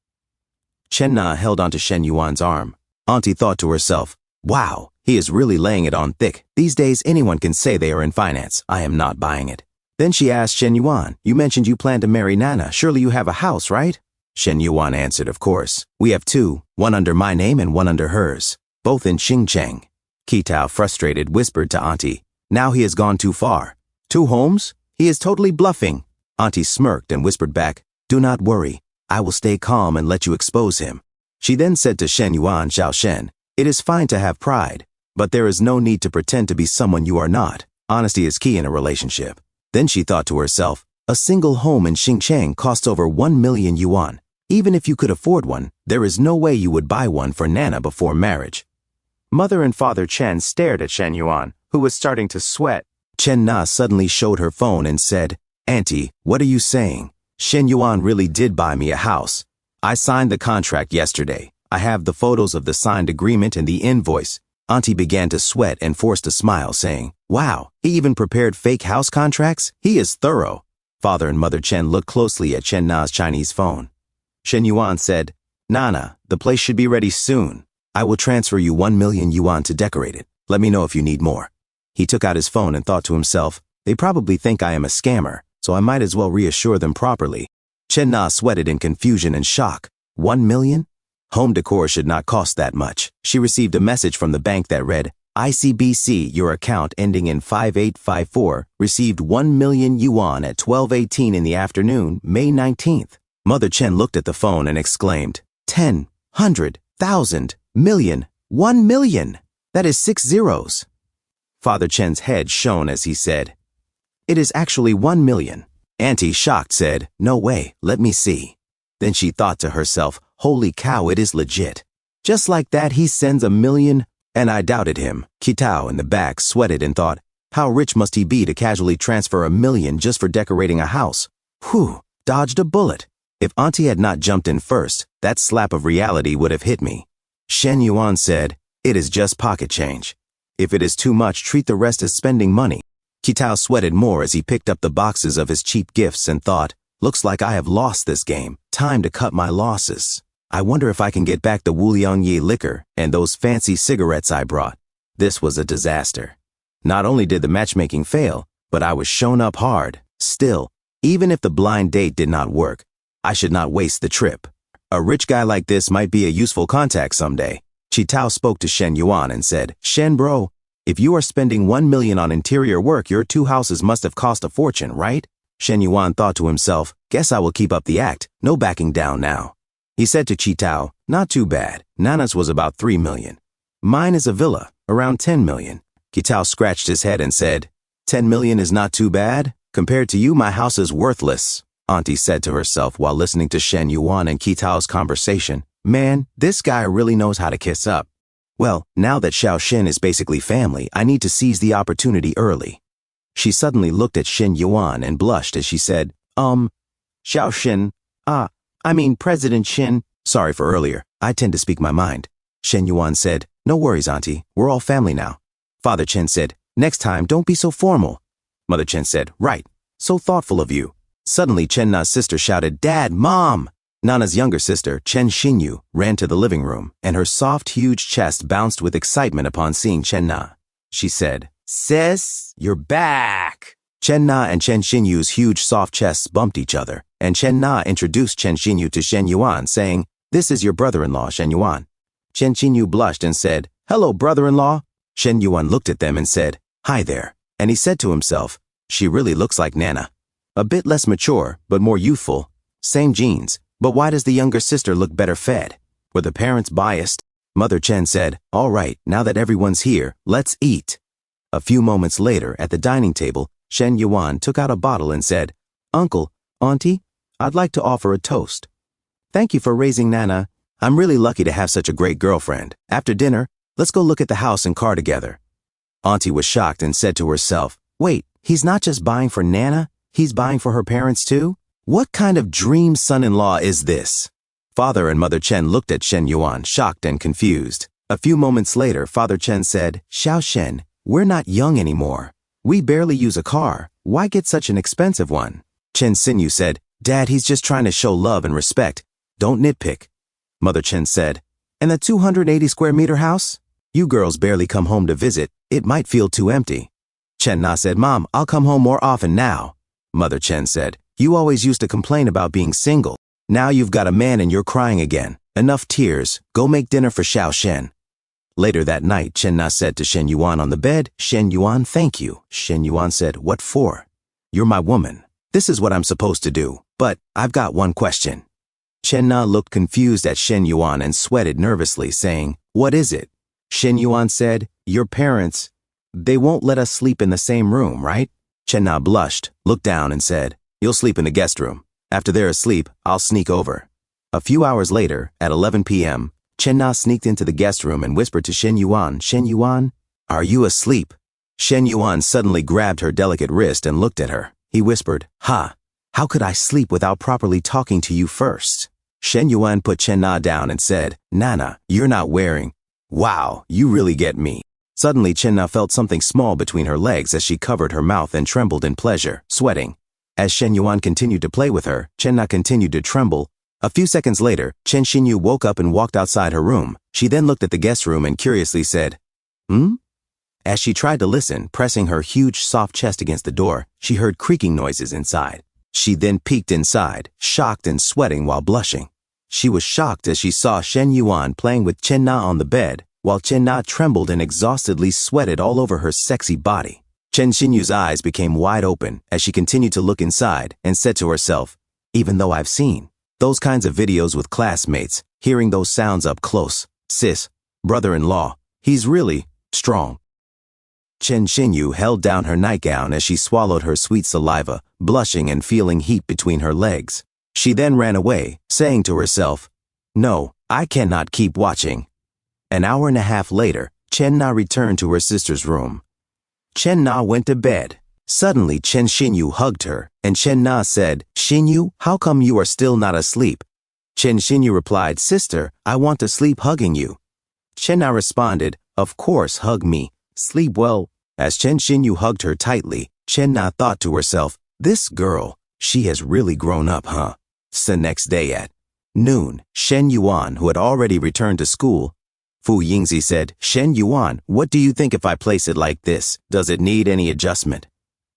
Chen-na held onto Shen Yuan's arm. Auntie thought to herself, wow, he is really laying it on thick. These days anyone can say they are in finance. I am not buying it. Then she asked Shen Yuan, you mentioned you plan to marry Nana. Surely you have a house, right? Shen Yuan answered, of course. We have 2, one under my name and one under hers. both in Xingcheng. Kitao, frustrated, whispered to Auntie, now he has gone too far. 2 homes? He is totally bluffing. Auntie smirked and whispered back, do not worry. I will stay calm and let you expose him. She then said to Shen Yuan Xiao Shen, it is fine to have pride, but there is no need to pretend to be someone you are not. Honesty is key in a relationship. Then she thought to herself, a single home in Xingcheng costs over 1 million yuan. Even if you could afford one, there is no way you would buy one for Nana before marriage. Mother and Father Chen stared at Shen Yuan, who was starting to sweat. Chen Na suddenly showed her phone and said, Auntie, what are you saying? Shen Yuan really did buy me a house. I signed the contract yesterday. I have the photos of the signed agreement and the invoice. Auntie began to sweat and forced a smile, saying, wow, he even prepared fake house contracts? He is thorough. Father and Mother Chen looked closely at Chen Na's Chinese phone. Shen Yuan said, Nana, the place should be ready soon. I will transfer you 1 million yuan to decorate it. Let me know if you need more. He took out his phone and thought to himself, they probably think I am a scammer, so I might as well reassure them properly. Chen Na sweated in confusion and shock. 1 million? Home decor should not cost that much. She received a message from the bank that read, ICBC, your account ending in 5854, received 1 million yuan at 12:18 in the afternoon, May 19th. Mother Chen looked at the phone and exclaimed, 10, 100, 1,000, million, 1 million. That is 6 zeros. Father Chen's head shone as he said, it is actually 1 million. Auntie, shocked, said, no way, let me see. Then she thought to herself, holy cow, it is legit. Just like that, he sends 1 million, and I doubted him. Kitao in the back sweated and thought, how rich must he be to casually transfer 1 million just for decorating a house? Whew, dodged a bullet. If Auntie had not jumped in first, that slap of reality would have hit me. Shen Yuan said, it is just pocket change. If it is too much, treat the rest as spending money. Kitao sweated more as he picked up the boxes of his cheap gifts and thought, looks like I have lost this game. Time to cut my losses. I wonder if I can get back the Wuliangye liquor and those fancy cigarettes I brought. This was a disaster. Not only did the matchmaking fail, but I was shown up hard. Still, even if the blind date did not work, I should not waste the trip. A rich guy like this might be a useful contact someday. Chitao spoke to Shen Yuan and said, Shen bro, if you are spending 1 million on interior work, your 2 houses must have cost a fortune, right? Shen Yuan thought to himself, guess I will keep up the act, no backing down now. He said to Chitao, not too bad, Nana's was about 3 million. Mine is a villa, around 10 million. Chitao scratched his head and said, 10 million is not too bad? Compared to you, my house is worthless. Auntie said to herself while listening to Shen Yuan and Kitao's conversation, man, this guy really knows how to kiss up. Well, now that Xiao Shen is basically family, I need to seize the opportunity early. She suddenly looked at Shen Yuan and blushed as she said, Xiao Shen, I mean President Shen. Sorry for earlier, I tend to speak my mind. Shen Yuan said, no worries, Auntie, we're all family now. Father Chen said, next time, don't be so formal. Mother Chen said, right, so thoughtful of you. Suddenly, Chen Na's sister shouted, Dad, Mom! Nana's younger sister, Chen Xinyu, ran to the living room, and her soft, huge chest bounced with excitement upon seeing Chen Na. She said, Sis, you're back! Chen Na and Chen Xinyu's huge, soft chests bumped each other, and Chen Na introduced Chen Xinyu to Shen Yuan, saying, this is your brother-in-law, Shen Yuan. Chen Xinyu blushed and said, hello, brother-in-law. Shen Yuan looked at them and said, hi there. And he said to himself, she really looks like Nana. A bit less mature, but more youthful. Same genes, but why does the younger sister look better fed? Were the parents biased? Mother Chen said, all right, now that everyone's here, let's eat. A few moments later, at the dining table, Shen Yuan took out a bottle and said, Uncle, Auntie, I'd like to offer a toast. Thank you for raising Nana. I'm really lucky to have such a great girlfriend. After dinner, let's go look at the house and car together. Auntie was shocked and said to herself, wait, he's not just buying for Nana, he's buying for her parents too? What kind of dream son-in-law is this? Father and Mother Chen looked at Shen Yuan, shocked and confused. A few moments later, Father Chen said, Xiao Shen, we're not young anymore. We barely use a car. Why get such an expensive one? Chen Xinyu said, Dad, he's just trying to show love and respect. Don't nitpick. Mother Chen said, and the 280 square meter house? You girls barely come home to visit. It might feel too empty. Chen Na said, Mom, I'll come home more often now. Mother Chen said, you always used to complain about being single. Now you've got a man and you're crying again. Enough tears. Go make dinner for Xiao Shen. Later that night, Chen Na said to Shen Yuan on the bed, "Shen Yuan, thank you." Shen Yuan said, "What for?" "You're my woman. This is what I'm supposed to do. But I've got one question." Chen Na looked confused at Shen Yuan and sweated nervously, saying, "What is it?" Shen Yuan said, "Your parents, they won't let us sleep in the same room, right?" Chen Na blushed, looked down and said, "You'll sleep in the guest room. After they're asleep, I'll sneak over." A few hours later, at 11 p.m., Chen Na sneaked into the guest room and whispered to Shen Yuan, "Shen Yuan, are you asleep?" Shen Yuan suddenly grabbed her delicate wrist and looked at her. He whispered, "Ha, how could I sleep without properly talking to you first?" Shen Yuan put Chen Na down and said, "Nana, you're not wearing. Wow, you really get me." Suddenly, Chen Na felt something small between her legs as she covered her mouth and trembled in pleasure, sweating. As Shen Yuan continued to play with her, Chen Na continued to tremble. A few seconds later, Chen Xinyu woke up and walked outside her room. She then looked at the guest room and curiously said, "Hmm?" As she tried to listen, pressing her huge soft chest against the door, she heard creaking noises inside. She then peeked inside, shocked and sweating while blushing. She was shocked as she saw Shen Yuan playing with Chen Na on the bed, while Chen Na trembled and exhaustedly sweated all over her sexy body. Chen Xinyu's eyes became wide open as she continued to look inside and said to herself, "Even though I've seen those kinds of videos with classmates, hearing those sounds up close, sis, brother-in-law, he's really strong." Chen Xinyu held down her nightgown as she swallowed her sweet saliva, blushing and feeling heat between her legs. She then ran away, saying to herself, "No, I cannot keep watching." An hour and a half later, Chen Na returned to her sister's room. Chen Na went to bed. Suddenly, Chen Xinyu hugged her, and Chen Na said, "Xinyu, how come you are still not asleep?" Chen Xinyu replied, "Sister, I want to sleep hugging you." Chen Na responded, "Of course, hug me. Sleep well." As Chen Xinyu hugged her tightly, Chen Na thought to herself, "This girl, she has really grown up, huh?" The next day at noon, Shen Yuan, who had already returned to school, Fu Yingzi said, "Shen Yuan, what do you think if I place it like this? Does it need any adjustment?"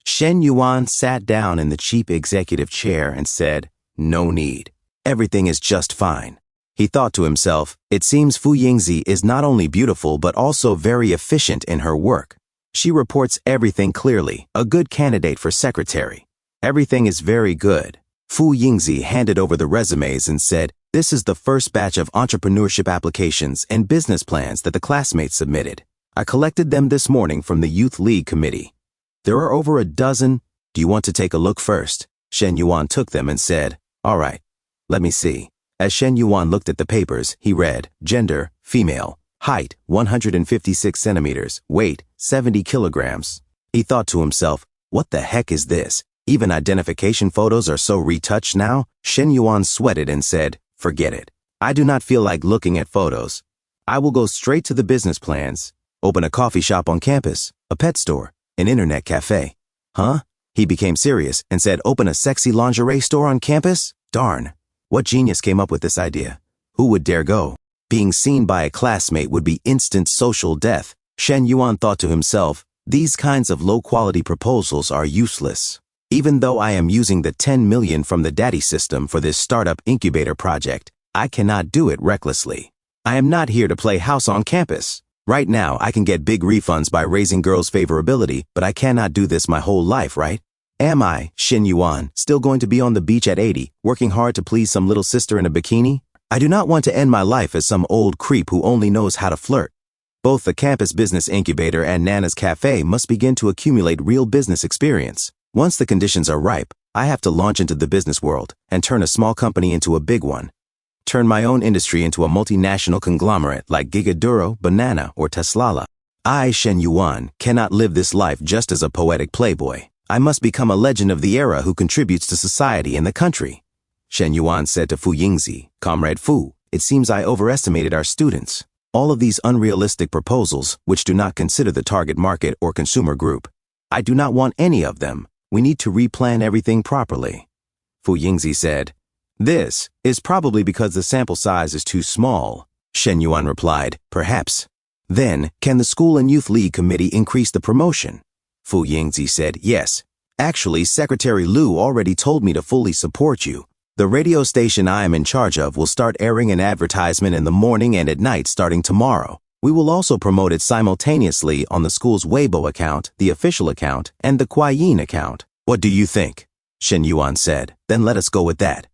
Shen Yuan sat down in the cheap executive chair and said, "No need. Everything is just fine." He thought to himself, it seems Fu Yingzi is not only beautiful but also very efficient in her work. She reports everything clearly, a good candidate for secretary. Everything is very good. Fu Yingzi handed over the resumes and said, "This is the first batch of entrepreneurship applications and business plans that the classmates submitted. I collected them this morning from the Youth League Committee. There are over a dozen. Do you want to take a look first?" Shen Yuan took them and said, "All right, let me see." As Shen Yuan looked at the papers, he read, "Gender, female, height, 156 centimeters, weight, 70 kilograms. He thought to himself, what the heck is this? Even identification photos are so retouched now? Shen Yuan sweated and said, "Forget it. I do not feel like looking at photos. I will go straight to the business plans. Open a coffee shop on campus, a pet store, an internet cafe." Huh? He became serious and said, "Open a sexy lingerie store on campus? Darn. What genius came up with this idea? Who would dare go? Being seen by a classmate would be instant social death." Shen Yuan thought to himself, these kinds of low-quality proposals are useless. Even though I am using the 10 million from the daddy system for this startup incubator project, I cannot do it recklessly. I am not here to play house on campus. Right now, I can get big refunds by raising girls' favorability, but I cannot do this my whole life, right? Am I, Shen Yuan, still going to be on the beach at 80, working hard to please some little sister in a bikini? I do not want to end my life as some old creep who only knows how to flirt. Both the campus business incubator and Nana's cafe must begin to accumulate real business experience. Once the conditions are ripe, I have to launch into the business world and turn a small company into a big one. Turn my own industry into a multinational conglomerate like Gigaduro, Banana, or Teslala. I, Shen Yuan, cannot live this life just as a poetic playboy. I must become a legend of the era who contributes to society and the country. Shen Yuan said to Fu Yingzi, "Comrade Fu, it seems I overestimated our students. All of these unrealistic proposals, which do not consider the target market or consumer group. I do not want any of them. We need to replan everything properly." Fu Yingzi said, "This is probably because the sample size is too small." Shen Yuan replied, "Perhaps. Then, can the School and Youth League Committee increase the promotion?" Fu Yingzi said, "Yes. Actually, Secretary Liu already told me to fully support you. The radio station I am in charge of will start airing an advertisement in the morning and at night starting tomorrow. We will also promote it simultaneously on the school's Weibo account, the official account, and the Kuaiyin account. What do you think? Shen Yuan said. Then let us go with that.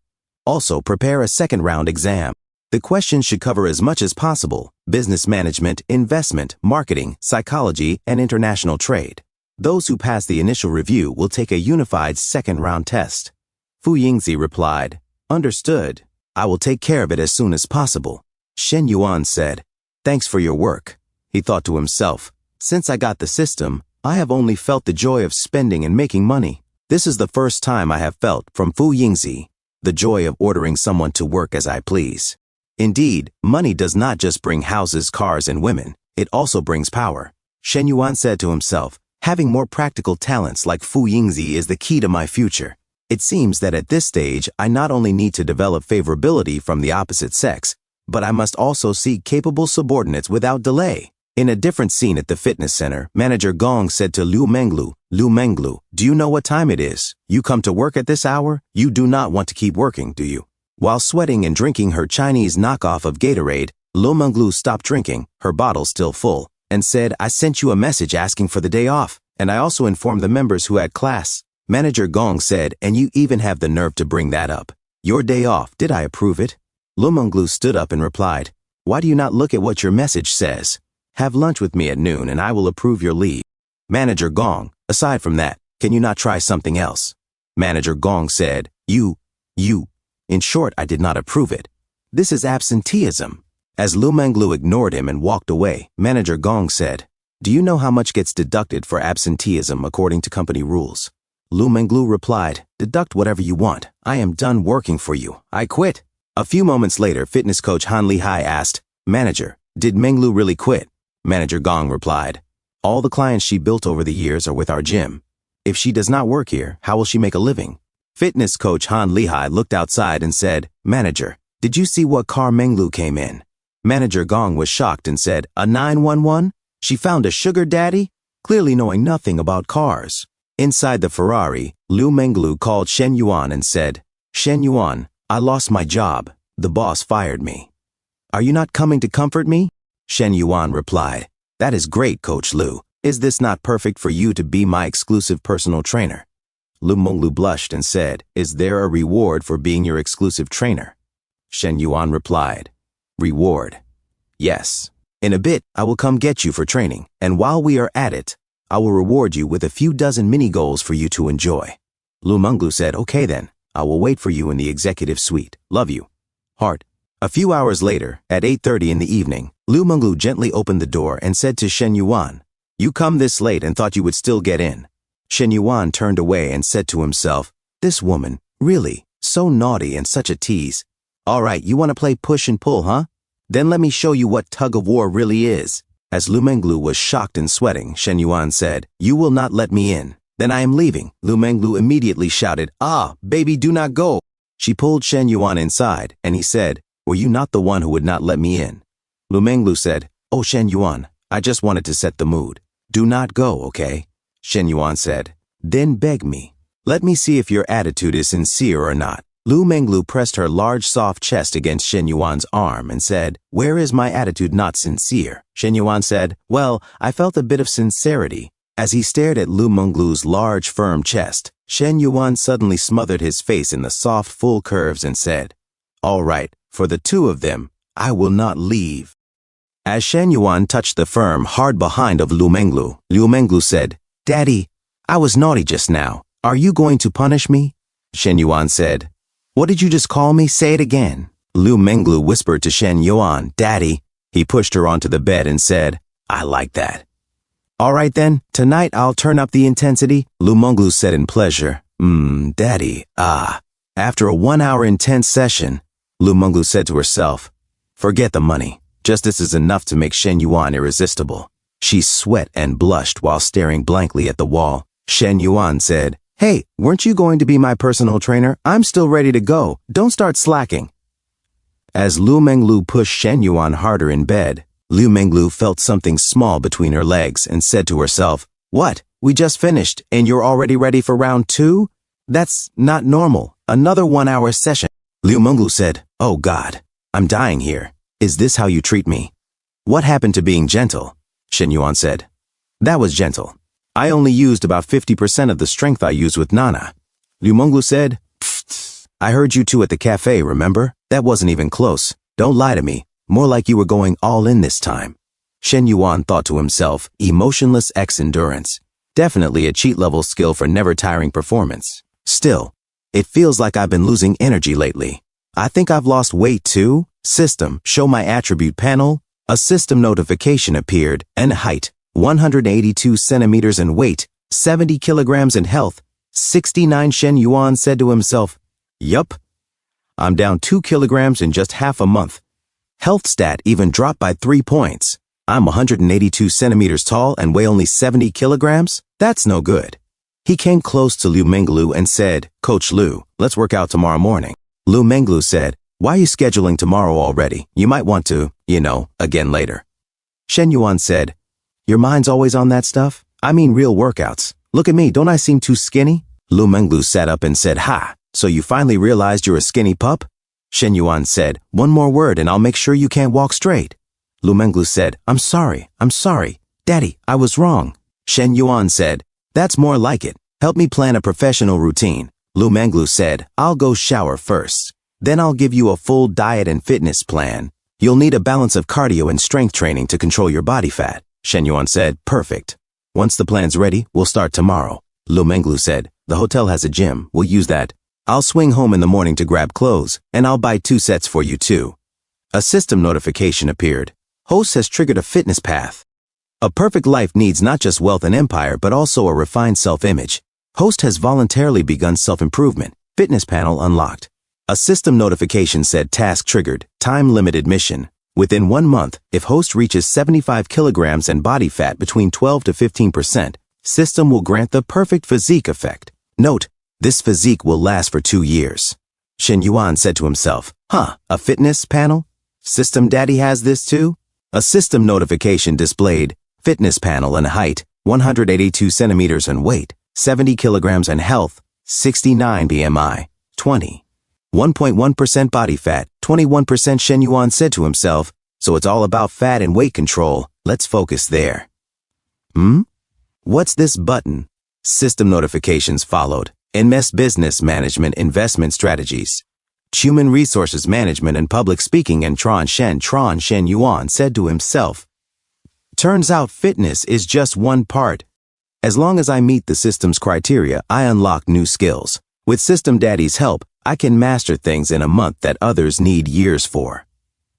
Also, prepare a second round exam. The questions should cover as much as possible: business management, investment, marketing, psychology, and international trade. Those who pass the initial review will take a unified second round test. Fu Yingzi replied, Understood. I will take care of it as soon as possible. Shen Yuan said, Thanks for your work. He thought to himself, Since I got the system, I have only felt the joy of spending and making money. This is the first time I have felt from Fu Yingzi the joy of ordering someone to work as I please. Indeed, money does not just bring houses, cars, and women. It also brings power. Shen Yuan said to himself, Having more practical talents like Fu Yingzi is the key to my future. It seems that at this stage, I not only need to develop favorability from the opposite sex, but I must also seek capable subordinates without delay. In a different scene at the fitness center, Manager Gong said to Lu Menglu, do you know what time it is? You come to work at this hour? You do not want to keep working, do you? While sweating and drinking her Chinese knockoff of Gatorade, Lu Menglu stopped drinking, her bottle still full, and said, I sent you a message asking for the day off, and I also informed the members who had class. Manager Gong said, and you even have the nerve to bring that up. Your day off, did I approve it? Lu Menglu stood up and replied, Why do you not look at what your message says? Have lunch with me at noon and I will approve your leave. Manager Gong, aside from that, can you not try something else? Manager Gong said, You. In short, I did not approve it. This is absenteeism. As Lu Menglu ignored him and walked away, Manager Gong said, Do you know how much gets deducted for absenteeism according to company rules? Lu Menglu replied, Deduct whatever you want. I am done working for you. I quit. A few moments later, fitness coach Han Lihai asked, Manager, did Menglu really quit? Manager Gong replied, All the clients she built over the years are with our gym. If she does not work here, how will she make a living? Fitness coach Han Lihai looked outside and said, Manager, did you see what car Menglu came in? Manager Gong was shocked and said, A 911? She found a sugar daddy? Clearly knowing nothing about cars. Inside the Ferrari, Lu Menglu called Shen Yuan and said, Shen Yuan, I lost my job. The boss fired me. Are you not coming to comfort me? Shen Yuan replied, That is great, Coach Lu. Is this not perfect for you to be my exclusive personal trainer? Lu Menglu blushed and said, Is there a reward for being your exclusive trainer? Shen Yuan replied, Reward? Yes. In a bit, I will come get you for training, and while we are at it, I will reward you with a few dozen mini-goals for you to enjoy. Lu Menglu said, Okay then, I will wait for you in the executive suite. Love you. Heart. A few hours later, at 8:30 in the evening, Lu Menglu gently opened the door and said to Shen Yuan, You come this late and thought you would still get in. Shen Yuan turned away and said to himself, This woman, really, so naughty and such a tease. All right, you want to play push and pull, huh? Then let me show you what tug-of-war really is. As Lu Menglu was shocked and sweating, Shen Yuan said, You will not let me in. Then I am leaving. Lu Menglu immediately shouted, Baby, do not go. She pulled Shen Yuan inside, and he said, Were you not the one who would not let me in? Lu Menglu said, Oh, Shen Yuan, I just wanted to set the mood. Do not go, okay? Shen Yuan said, Then beg me. Let me see if your attitude is sincere or not. Lu Menglu pressed her large soft chest against Shen Yuan's arm and said, Where is my attitude not sincere? Shen Yuan said, Well, I felt a bit of sincerity. As he stared at Lu Menglu's large, firm chest, Shen Yuan suddenly smothered his face in the soft, full curves and said, All right, for the two of them, I will not leave. As Shen Yuan touched the firm, hard behind of Lu Menglu said, Daddy, I was naughty just now. Are you going to punish me? Shen Yuan said, What did you just call me? Say it again. Lu Menglu whispered to Shen Yuan, Daddy. He pushed her onto the bed and said, I like that. All right then, tonight I'll turn up the intensity, Lu Menglu said in pleasure. Daddy, After a 1-hour intense session, Lu Menglu said to herself, Forget the money. Just this is enough to make Shen Yuan irresistible. She sweat and blushed while staring blankly at the wall. Shen Yuan said, Hey, weren't you going to be my personal trainer? I'm still ready to go. Don't start slacking. As Lu Menglu pushed Shen Yuan harder in bed, Lu Menglu felt something small between her legs and said to herself, What? We just finished and you're already ready for round 2? That's not normal. Another 1-hour session. Lu Menglu said, Oh God, I'm dying here. Is this how you treat me? What happened to being gentle? Shen Yuan said. That was gentle. I only used about 50% of the strength I used with Nana. Lu Menglu said, Pfft, I heard you two at the cafe, remember? That wasn't even close. Don't lie to me. More like you were going all in this time. Shen Yuan thought to himself, emotionless X-endurance. Definitely a cheat-level skill for never-tiring performance. Still, it feels like I've been losing energy lately. I think I've lost weight too. System, show my attribute panel. A system notification appeared, and height, 182 centimeters and weight, 70 kilograms in health, 69. Shen Yuan said to himself, Yup. I'm down 2 kilograms in just half a month. Health stat even dropped by 3 points. I'm 182 centimeters tall and weigh only 70 kilograms? That's no good. He came close to Lu Menglu and said, Coach Lu, let's work out tomorrow morning. Lu Menglu said, why are you scheduling tomorrow already? You might want to, again later. Shen Yuan said, your mind's always on that stuff? I mean real workouts. Look at me, don't I seem too skinny? Lu Menglu sat up and said, ha, so you finally realized you're a skinny pup? Shen Yuan said, one more word and I'll make sure you can't walk straight. Lu Menglu said, I'm sorry. Daddy, I was wrong. Shen Yuan said, that's more like it. Help me plan a professional routine. Lu Menglu said, I'll go shower first. Then I'll give you a full diet and fitness plan. You'll need a balance of cardio and strength training to control your body fat. Shen Yuan said, perfect. Once the plan's ready, we'll start tomorrow. Lu Menglu said, the hotel has a gym. We'll use that. I'll swing home in the morning to grab clothes, and I'll buy 2 sets for you too. A system notification appeared. Host has triggered a fitness path. A perfect life needs not just wealth and empire, but also a refined self-image. Host has voluntarily begun self-improvement. Fitness panel unlocked. A system notification said task triggered, time-limited mission. Within 1 month, if host reaches 75 kilograms and body fat between 12 to 15%, system will grant the perfect physique effect. Note, this physique will last for 2 years. Shen Yuan said to himself, a fitness panel? System daddy has this too? A system notification displayed, fitness panel and height, 182 centimeters and weight, 70 kilograms and health, 69 BMI, 20. 1.1% body fat, 21%. Shen Yuan said to himself, so it's all about fat and weight control. Let's focus there. What's this button? System notifications followed. MS Business Management Investment Strategies. Human Resources Management and Public Speaking and Shen Yuan said to himself, turns out fitness is just one part. As long as I meet the system's criteria, I unlock new skills. With System Daddy's help, I can master things in a month that others need years for.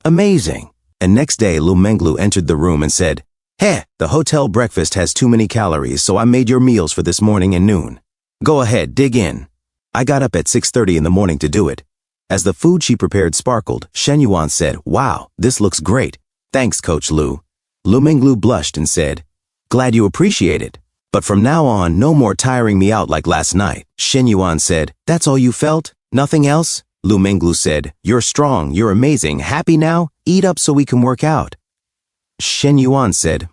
Amazing. And next day, Lu Menglu entered the room and said, hey, the hotel breakfast has too many calories, so I made your meals for this morning and noon. Go ahead, dig in. I got up at 6:30 in the morning to do it. As the food she prepared sparkled, Shen Yuan said, wow, this looks great. Thanks, Coach Lu. Lu Menglu blushed and said, glad you appreciate it. But from now on, no more tiring me out like last night. Shen Yuan said, that's all you felt? Nothing else? Lu Menglu said, you're strong, you're amazing, happy now? Eat up so we can work out. Shen Yuan said,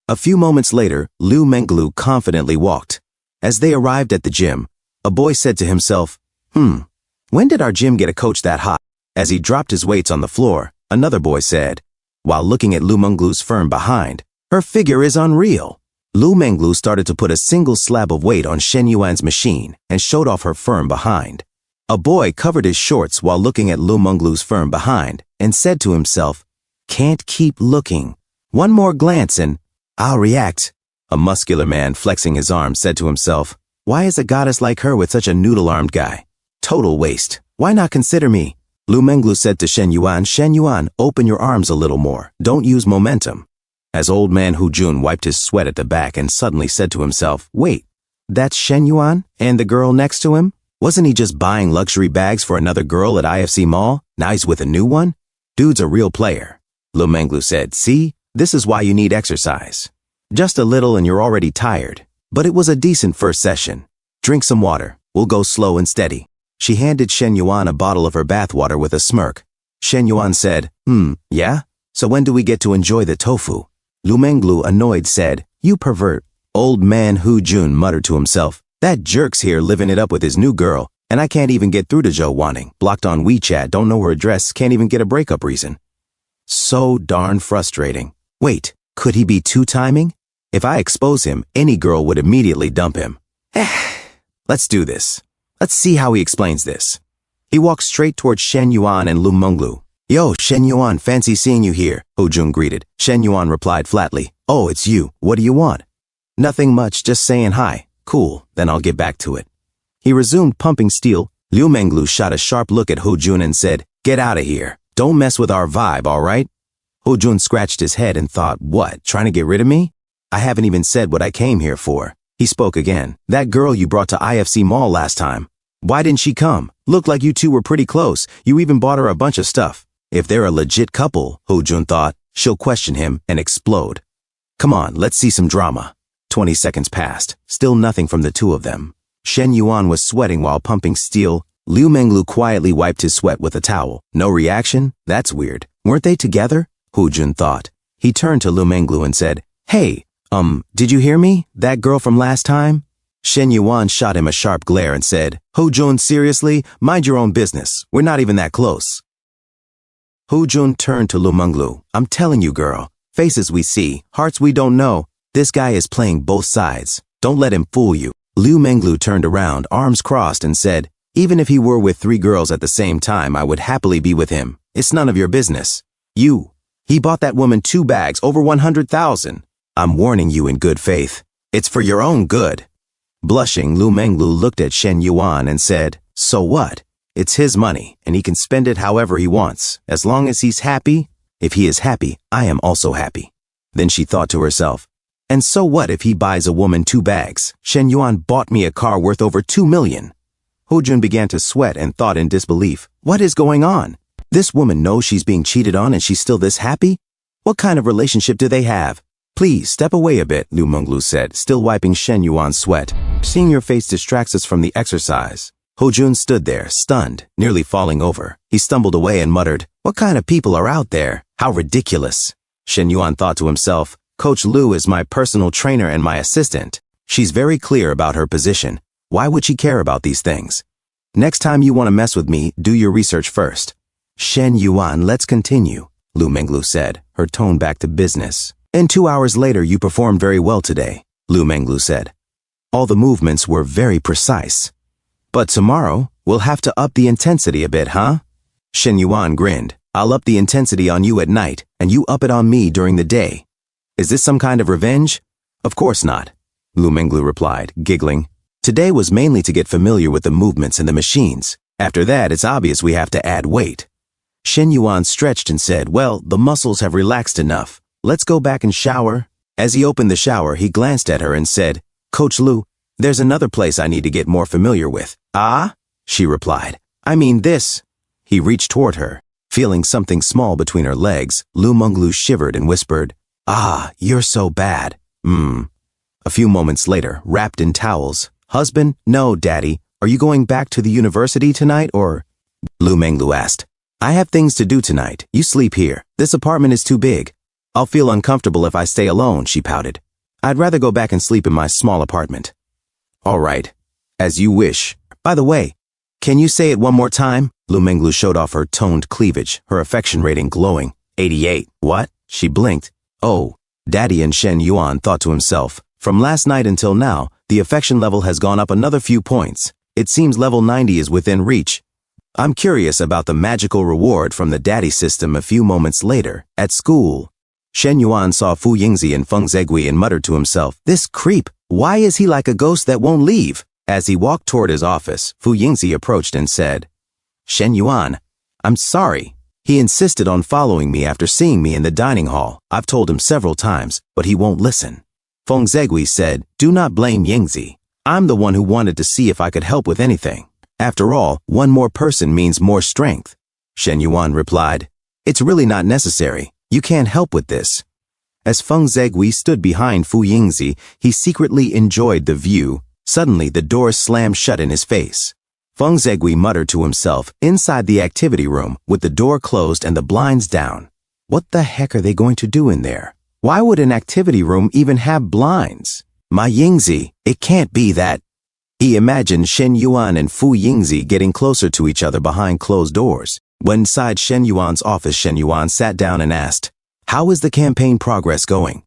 A few moments later, Lu Menglu confidently walked. As they arrived at the gym, a boy said to himself, when did our gym get a coach that hot? As he dropped his weights on the floor, another boy said, while looking at Lu Menglu's firm behind, her figure is unreal. Lu Menglu started to put a single slab of weight on Shen Yuan's machine and showed off her firm behind. A boy covered his shorts while looking at Lu Menglu's firm behind and said to himself, can't keep looking. One more glance and I'll react. A muscular man flexing his arms said to himself, why is a goddess like her with such a noodle-armed guy? Total waste. Why not consider me? Lu Menglu said to Shen Yuan, open your arms a little more. Don't use momentum. As old man Hu Jun wiped his sweat at the back and suddenly said to himself, wait, that's Shen Yuan? And the girl next to him? Wasn't he just buying luxury bags for another girl at IFC Mall? Now he's with a new one? Dude's a real player. Lu Menglu said, see, this is why you need exercise. Just a little and you're already tired. But it was a decent first session. Drink some water. We'll go slow and steady. She handed Shen Yuan a bottle of her bathwater with a smirk. Shen Yuan said, yeah? So when do we get to enjoy the tofu? Lu Menglu, annoyed, said, you pervert. Old man Hu Jun muttered to himself, that jerk's here living it up with his new girl, and I can't even get through to Zhou Wanning. Blocked on WeChat, don't know her address, can't even get a breakup reason. So darn frustrating. Wait, could he be two-timing? If I expose him, any girl would immediately dump him. Let's do this. Let's see how he explains this. He walked straight towards Shen Yuan and Lu Menglu. Yo, Shen Yuan, fancy seeing you here, Ho Jun greeted. Shen Yuan replied flatly. Oh, it's you. What do you want? Nothing much, just saying hi. Cool, then I'll get back to it. He resumed pumping steel. Lu Menglu shot a sharp look at Ho Jun and said, Get out of here. Don't mess with our vibe, all right? Ho Jun scratched his head and thought, what, trying to get rid of me? I haven't even said what I came here for. He spoke again. That girl you brought to IFC Mall last time. Why didn't she come? Looked like you two were pretty close. You even bought her a bunch of stuff. If they're a legit couple, Ho Jun thought, she'll question him and explode. Come on, let's see some drama. 20 seconds passed. Still nothing from the two of them. Shen Yuan was sweating while pumping steel. Lu Menglu quietly wiped his sweat with a towel. No reaction? That's weird. Weren't they together? Ho Jun thought. He turned to Lu Menglu and said, Hey, did you hear me? That girl from last time? Shen Yuan shot him a sharp glare and said, Ho Jun, seriously? Mind your own business. We're not even that close. Ho Jun turned to Lu Menglu. I'm telling you, girl. Faces we see, hearts we don't know. This guy is playing both sides. Don't let him fool you. Lu Menglu turned around, arms crossed, and said, Even if he were with 3 girls at the same time, I would happily be with him. It's none of your business. He bought that woman 2 bags, over 100,000. I'm warning you in good faith. It's for your own good. Blushing, Lu Menglu looked at Shen Yuan and said, So what? It's his money, and he can spend it however he wants. As long as he's happy, if he is happy, I am also happy. Then she thought to herself, and so what if he buys a woman 2 bags? Shen Yuan bought me a car worth over 2 million. Ho Jun began to sweat and thought in disbelief, what is going on? This woman knows she's being cheated on and she's still this happy? What kind of relationship do they have? Please, step away a bit, Lu Menglu said, still wiping Shen Yuan's sweat. Seeing your face distracts us from the exercise. Ho Jun stood there, stunned, nearly falling over. He stumbled away and muttered, What kind of people are out there? How ridiculous. Shen Yuan thought to himself, Coach Lu is my personal trainer and my assistant. She's very clear about her position. Why would she care about these things? Next time you want to mess with me, do your research first. Shen Yuan, let's continue, Lu Menglu said, her tone back to business. And 2 hours later, you performed very well today, Lu Menglu said. All the movements were very precise. But tomorrow, we'll have to up the intensity a bit, huh? Shen Yuan grinned. I'll up the intensity on you at night, and you up it on me during the day. Is this some kind of revenge? Of course not, Lu Menglu replied, giggling. Today was mainly to get familiar with the movements and the machines. After that, it's obvious we have to add weight. Shen Yuan stretched and said, Well, the muscles have relaxed enough. Let's go back and shower. As he opened the shower, he glanced at her and said, Coach Lu, there's another place I need to get more familiar with. Ah? She replied. I mean this. He reached toward her. Feeling something small between her legs, Lu Menglu shivered and whispered, Ah, you're so bad. A few moments later, wrapped in towels, Husband? No, Daddy. Are you going back to the university tonight or? Lu Menglu asked. I have things to do tonight. You sleep here. This apartment is too big. I'll feel uncomfortable if I stay alone, she pouted. I'd rather go back and sleep in my small apartment. All right. As you wish. By the way, can you say it one more time? Lu Menglu showed off her toned cleavage, her affection rating glowing. 88. What? She blinked. Oh. Daddy and Shen Yuan thought to himself. From last night until now, the affection level has gone up another few points. It seems level 90 is within reach. I'm curious about the magical reward from the daddy system a few moments later, at school. Shen Yuan saw Fu Yingzi and Feng Zegui and muttered to himself, This creep, why is he like a ghost that won't leave? As he walked toward his office, Fu Yingzi approached and said, Shen Yuan, I'm sorry. He insisted on following me after seeing me in the dining hall. I've told him several times, but he won't listen. Feng Zegui said, Do not blame Yingzi. I'm the one who wanted to see if I could help with anything. After all, one more person means more strength. Shen Yuan replied, It's really not necessary. You can't help with this. As Feng Zegui stood behind Fu Yingzi, he secretly enjoyed the view. Suddenly, the door slammed shut in his face. Feng Zegui muttered to himself inside the activity room with the door closed and the blinds down. What the heck are they going to do in there? Why would an activity room even have blinds? My Yingzi, it can't be that. He imagined Shen Yuan and Fu Yingzi getting closer to each other behind closed doors. When inside Shen Yuan's office, Shen Yuan sat down and asked, "How is the campaign progress going?"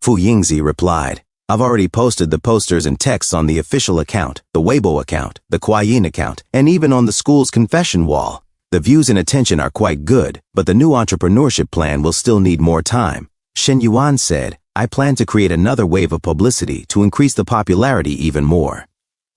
Fu Yingzi replied, "I've already posted the posters and texts on the official account, the Weibo account, the Kuayin account, and even on the school's confession wall. The views and attention are quite good, but the new entrepreneurship plan will still need more time." Shen Yuan said, "I plan to create another wave of publicity to increase the popularity even more."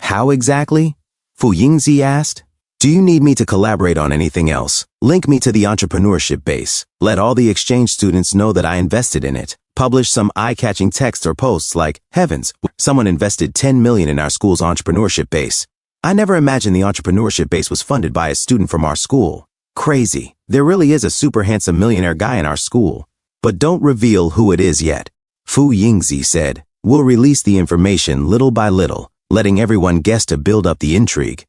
"How exactly?" Fu Yingzi asked. "Do you need me to collaborate on anything else? Link me to the entrepreneurship base. Let all the exchange students know that I invested in it. Publish some eye-catching text or posts like, 'Heavens, someone invested 10 million in our school's entrepreneurship base. I never imagined the entrepreneurship base was funded by a student from our school. Crazy. There really is a super handsome millionaire guy in our school. But don't reveal who it is yet." Fu Yingzi said, "We'll release the information little by little, letting everyone guess to build up the intrigue.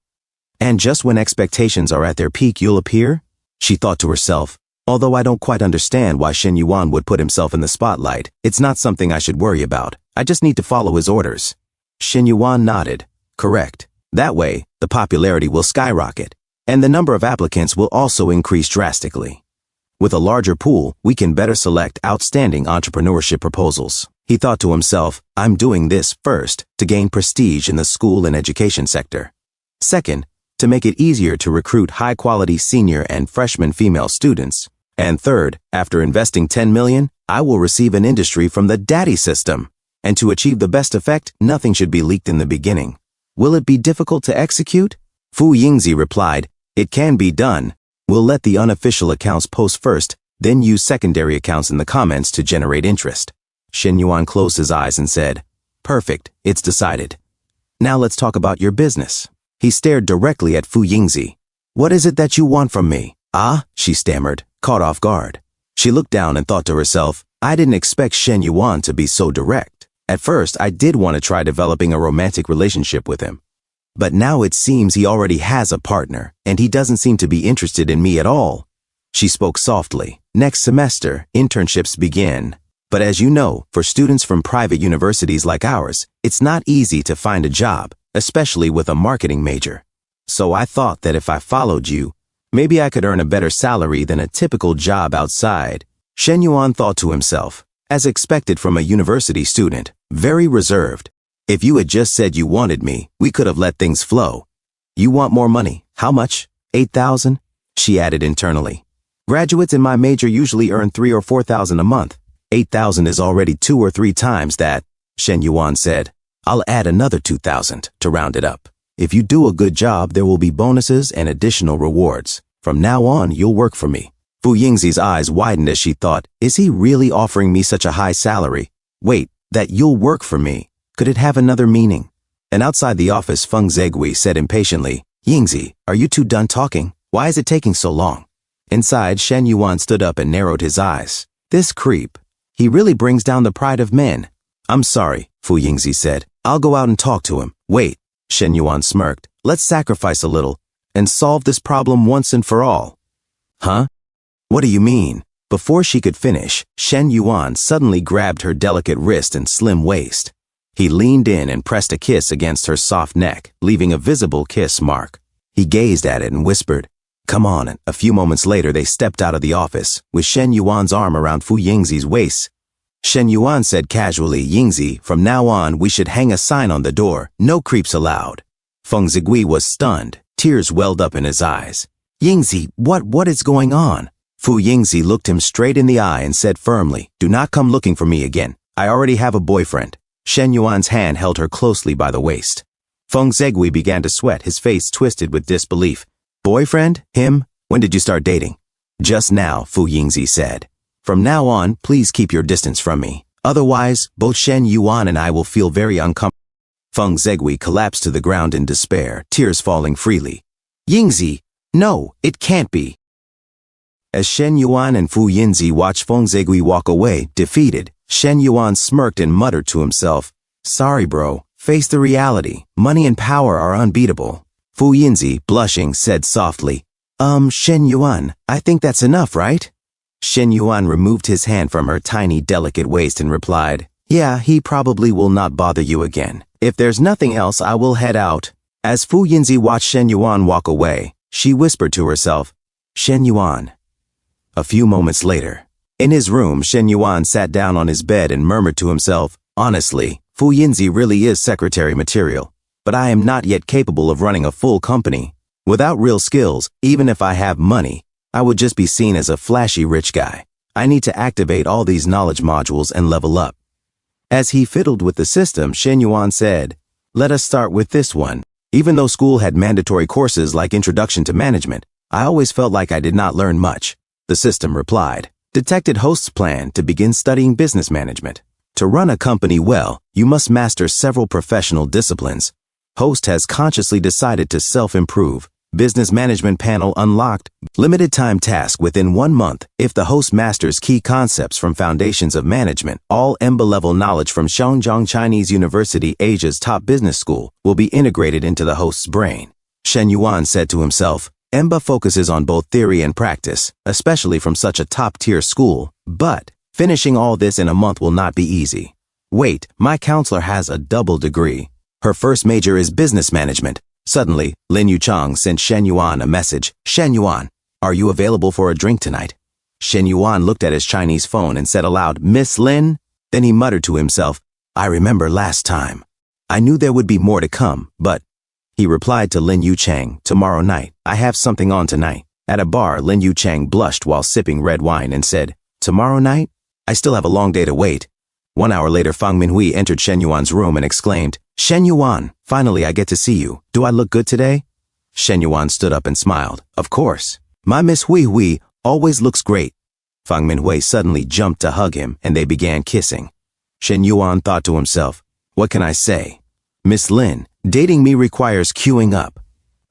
And just when expectations are at their peak, you'll appear?" She thought to herself, "Although I don't quite understand why Shen Yuan would put himself in the spotlight, it's not something I should worry about. I just need to follow his orders." Shen Yuan nodded. "Correct. That way, the popularity will skyrocket, and the number of applicants will also increase drastically. With a larger pool, we can better select outstanding entrepreneurship proposals." He thought to himself, "I'm doing this first to gain prestige in the school and education sector. Second, to make it easier to recruit high-quality senior and freshman female students. And third, after investing 10 million, I will receive an industry from the daddy system. And to achieve the best effect, nothing should be leaked in the beginning. Will it be difficult to execute?" Fu Yingzi replied, "It can be done. We'll let the unofficial accounts post first, then use secondary accounts in the comments to generate interest." Shen Yuan closed his eyes and said, "Perfect, it's decided. Now let's talk about your business." He stared directly at Fu Yingzi. "What is it that you want from me?" "Ah," she stammered, caught off guard. She looked down and thought to herself, "I didn't expect Shen Yuan to be so direct. At first, I did want to try developing a romantic relationship with him. But now it seems he already has a partner, and he doesn't seem to be interested in me at all." She spoke softly. "Next semester, internships begin. But as you know, for students from private universities like ours, it's not easy to find a job, especially with a marketing major. So I thought that if I followed you, maybe I could earn a better salary than a typical job outside." Shen Yuan thought to himself, as expected from a university student, very reserved. "If you had just said you wanted me, we could have let things flow. You want more money. How much? 8,000? She added internally. "Graduates in my major usually earn 3,000 or 4,000 a month. 8,000 is already 2 or 3 times that," Shen Yuan said. "I'll add another 2,000 to round it up. If you do a good job, there will be bonuses and additional rewards. From now on, you'll work for me." Fu Yingzi's eyes widened as she thought, "Is he really offering me such a high salary? Wait, that you'll work for me. Could it have another meaning?" And outside the office, Feng Zegui said impatiently, "Yingzi, are you two done talking? Why is it taking so long?" Inside, Shen Yuan stood up and narrowed his eyes. "This creep. He really brings down the pride of men." "I'm sorry," Fu Yingzi said. "I'll go out and talk to him." "Wait," Shen Yuan smirked. "Let's sacrifice a little and solve this problem once and for all." "Huh? What do you mean?" Before she could finish, Shen Yuan suddenly grabbed her delicate wrist and slim waist. He leaned in and pressed a kiss against her soft neck, leaving a visible kiss mark. He gazed at it and whispered, "Come on," and a few moments later they stepped out of the office, with Shen Yuan's arm around Fu Yingzi's waist. Shen Yuan said casually, "Yingzi, from now on we should hang a sign on the door, no creeps allowed." Feng Zigui was stunned. Tears welled up in his eyes. "Yingzi, what is going on?" Fu Yingzi looked him straight in the eye and said firmly, "Do not come looking for me again. I already have a boyfriend." Shen Yuan's hand held her closely by the waist. Feng Zigui began to sweat, his face twisted with disbelief. "Boyfriend? Him? When did you start dating?" "Just now," Fu Yingzi said. "From now on, please keep your distance from me. Otherwise, both Shen Yuan and I will feel very uncomfortable." Feng Zigui collapsed to the ground in despair, tears falling freely. "Yingzi, no, it can't be." As Shen Yuan and Fu Yingzi watched Feng Zigui walk away, defeated, Shen Yuan smirked and muttered to himself, "Sorry, bro. Face the reality. Money and power are unbeatable." Fu Yingzi, blushing, said softly, Shen Yuan, I think that's enough, right?" Shen Yuan removed his hand from her tiny, delicate waist and replied, "Yeah, he probably will not bother you again. If there's nothing else, I will head out." As Fu Yingzi watched Shen Yuan walk away, she whispered to herself, Shen Yuan. A few moments later. In his room, Shen Yuan sat down on his bed and murmured to himself, honestly, Fu Yinzi really is secretary material. But I am not yet capable of running a full company. Without real skills, even if I have money, I would just be seen as a flashy rich guy. I need to activate all these knowledge modules and level up. As he fiddled with the system, Shen Yuan said, let us start with this one. Even though school had mandatory courses like Introduction to Management, I always felt like I did not learn much. The system replied, detected host's plan to begin studying business management. To run a company well, you must master several professional disciplines. Host has consciously decided to self-improve. Business management panel unlocked. Limited time task within 1 month. If the host masters key concepts from Foundations of Management, all EMBA level knowledge from Shanghai Chinese University, Asia's top business school, will be integrated into the host's brain. Shen Yuan said to himself, EMBA focuses on both theory and practice, especially from such a top-tier school, but finishing all this in a month will not be easy. Wait, my counselor has a double degree. Her first major is business management. Suddenly, Lin Yuchang sent Shen Yuan a message. Shen Yuan, are you available for a drink tonight? Shen Yuan looked at his Chinese phone and said aloud, Miss Lin? Then he muttered to himself, I remember last time. I knew there would be more to come, but... He replied to Lin Yuchang, tomorrow night, I have something on tonight. At a bar, Lin Yuchang blushed while sipping red wine and said, tomorrow night? I still have a long day to wait. 1 hour later, Fang Minhui entered Shen Yuan's room and exclaimed, Shen Yuan, finally I get to see you. Do I look good today? Shen Yuan stood up and smiled. Of course. My Miss Hui Hui always looks great. Fang Minhui suddenly jumped to hug him and they began kissing. Shen Yuan thought to himself, what can I say? Miss Lin, dating me requires queuing up.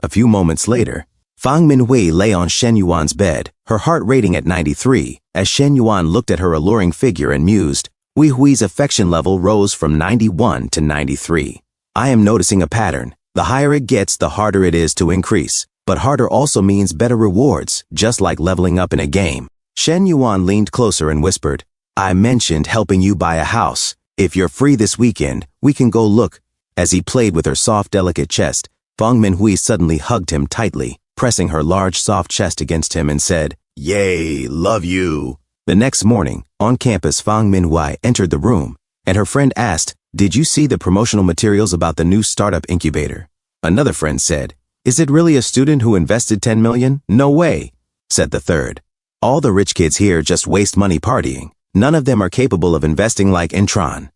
A few moments later, Fang Minhui lay on Shen Yuan's bed, her heart rating at 93, as Shen Yuan looked at her alluring figure and mused. Hui Hui's affection level rose from 91 to 93. I am noticing a pattern. The higher it gets, the harder it is to increase. But harder also means better rewards, just like leveling up in a game. Shen Yuan leaned closer and whispered, I mentioned helping you buy a house. If you're free this weekend, we can go look. As he played with her soft, delicate chest, Fang Minhui suddenly hugged him tightly, pressing her large, soft chest against him and said, Yay, love you. The next morning, on campus, Fang Minhui entered the room, and her friend asked, did you see the promotional materials about the new startup incubator? Another friend said, is it really a student who invested 10 million? No way, said the third. All the rich kids here just waste money partying. None of them are capable of investing like Intron.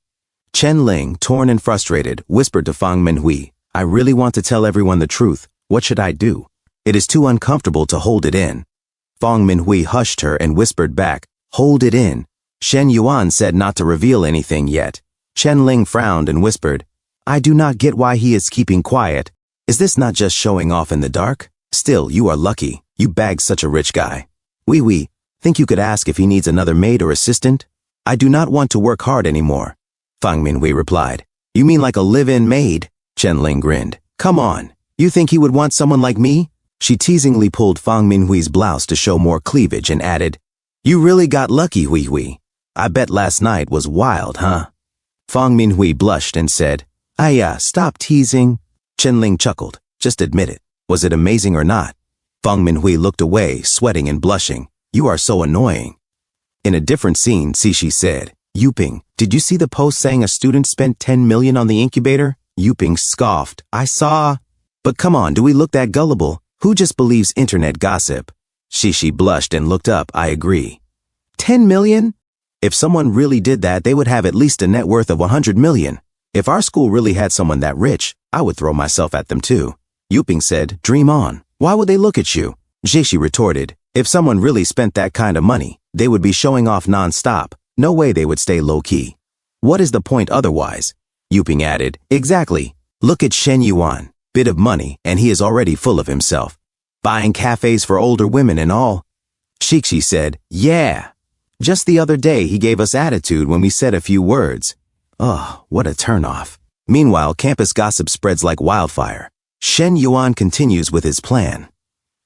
Chen Ling, torn and frustrated, whispered to Fang Minhui, I really want to tell everyone the truth. What should I do? It is too uncomfortable to hold it in. Fang Minhui hushed her and whispered back, hold it in. Shen Yuan said not to reveal anything yet. Chen Ling frowned and whispered, I do not get why he is keeping quiet. Is this not just showing off in the dark? Still, you are lucky. You bagged such a rich guy. Oui, think you could ask if he needs another maid or assistant? I do not want to work hard anymore. Fang Minhui replied, you mean like a live-in maid? Chen Ling grinned. Come on, you think he would want someone like me? She teasingly pulled Fang Minhui's blouse to show more cleavage and added, you really got lucky, Hui Hui. I bet last night was wild, huh? Fang Minhui blushed and said, stop teasing. Chen Ling chuckled. Just admit it. Was it amazing or not? Fang Minhui looked away, sweating and blushing. You are so annoying. In a different scene, Cixi said, Yuping, did you see the post saying a student spent 10 million on the incubator? Yuping scoffed. I saw. But come on, do we look that gullible? Who just believes internet gossip? Cixi blushed and looked up. I agree. 10 million? If someone really did that, they would have at least a net worth of 100 million. If our school really had someone that rich, I would throw myself at them too. Yuping said, dream on. Why would they look at you? Cixi retorted, if someone really spent that kind of money, they would be showing off non-stop. No way they would stay low-key. What is the point otherwise? Yuping added, exactly. Look at Shen Yuan. Bit of money, and he is already full of himself. Buying cafes for older women and all. Cixi said, yeah. Just the other day he gave us attitude when we said a few words. Oh, what a turnoff. Meanwhile, campus gossip spreads like wildfire. Shen Yuan continues with his plan.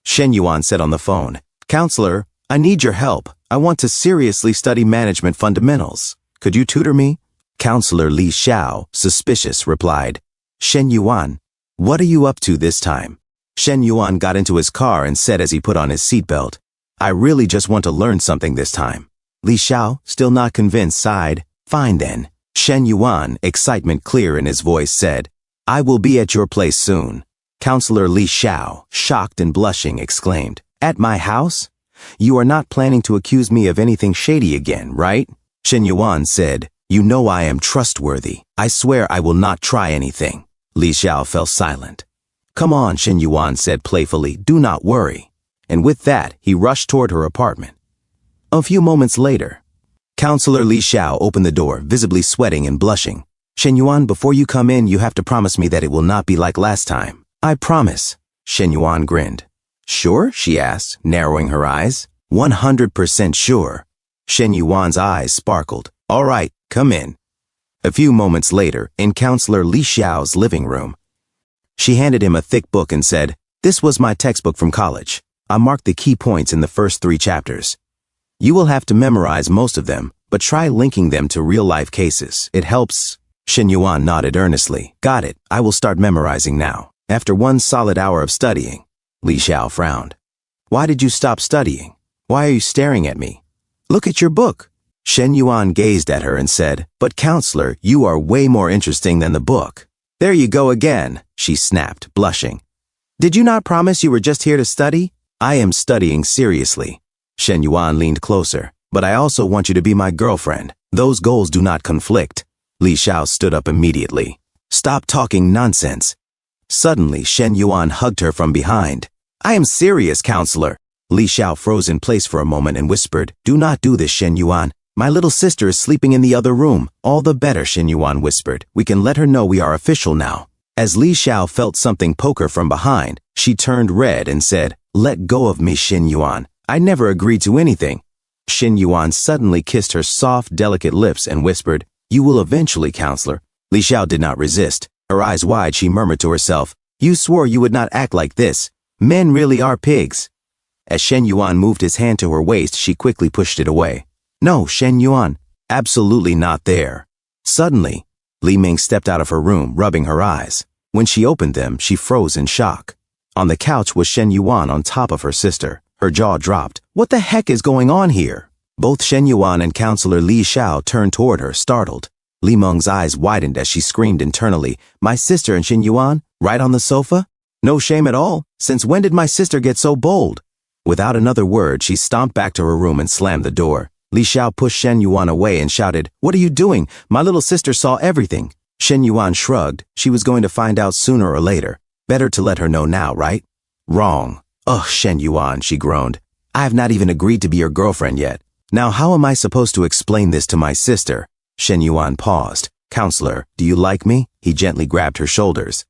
Shen Yuan said on the phone, Counselor, I need your help. I want to seriously study management fundamentals. Could you tutor me? Counselor Li Xiao, suspicious, replied, Shen Yuan, what are you up to this time? Shen Yuan got into his car and said as he put on his seatbelt, I really just want to learn something this time. Li Xiao, still not convinced, sighed. Fine then. Shen Yuan, excitement clear in his voice, said, I will be at your place soon. Counselor Li Xiao, shocked and blushing, exclaimed, At my house? You are not planning to accuse me of anything shady again, right? Shen Yuan said, You know I am trustworthy. I swear I will not try anything. Li Xiao fell silent. Come on, Shen Yuan said playfully, do not worry. And with that, he rushed toward her apartment. A few moments later, Counselor Li Xiao opened the door, visibly sweating and blushing. Shen Yuan, before you come in, you have to promise me that it will not be like last time. I promise. Shen Yuan grinned. Sure? She asked, narrowing her eyes. 100% sure. Shen Yuan's eyes sparkled. All right, come in. A few moments later, in Counselor Li Xiao's living room, she handed him a thick book and said, This was my textbook from college. I marked the key points in the first 3 chapters. You will have to memorize most of them, but try linking them to real-life cases. It helps. Shen Yuan nodded earnestly. Got it. I will start memorizing now. After 1 solid hour of studying, Li Xiao frowned. Why did you stop studying? Why are you staring at me? Look at your book. Shen Yuan gazed at her and said, But counselor, you are way more interesting than the book. There you go again, she snapped, blushing. Did you not promise you were just here to study? I am studying seriously. Shen Yuan leaned closer. But I also want you to be my girlfriend. Those goals do not conflict. Li Xiao stood up immediately. Stop talking nonsense. Suddenly, Shen Yuan hugged her from behind. I am serious, counselor. Li Xiao froze in place for a moment and whispered, Do not do this, Shen Yuan. My little sister is sleeping in the other room. All the better, Shen Yuan whispered. We can let her know we are official now. As Li Xiao felt something poke her from behind, she turned red and said, Let go of me, Shen Yuan. I never agreed to anything. Shen Yuan suddenly kissed her soft, delicate lips and whispered, You will eventually, counselor. Li Xiao did not resist. Her eyes wide, she murmured to herself, You swore you would not act like this. Men really are pigs. As Shen Yuan moved his hand to her waist, she quickly pushed it away. No, Shen Yuan. Absolutely not there. Suddenly, Li Ming stepped out of her room, rubbing her eyes. When she opened them, she froze in shock. On the couch was Shen Yuan on top of her sister. Her jaw dropped. What the heck is going on here? Both Shen Yuan and Counselor Li Xiao turned toward her, startled. Li Meng's eyes widened as she screamed internally, My sister and Shen Yuan? Right on the sofa? No shame at all. Since when did my sister get so bold? Without another word, she stomped back to her room and slammed the door. Li Xiao pushed Shen Yuan away and shouted, What are you doing? My little sister saw everything. Shen Yuan shrugged. She was going to find out sooner or later. Better to let her know now, right? Wrong. Ugh, Shen Yuan, she groaned. I have not even agreed to be your girlfriend yet. Now how am I supposed to explain this to my sister? Shen Yuan paused. Counselor, do you like me? He gently grabbed her shoulders.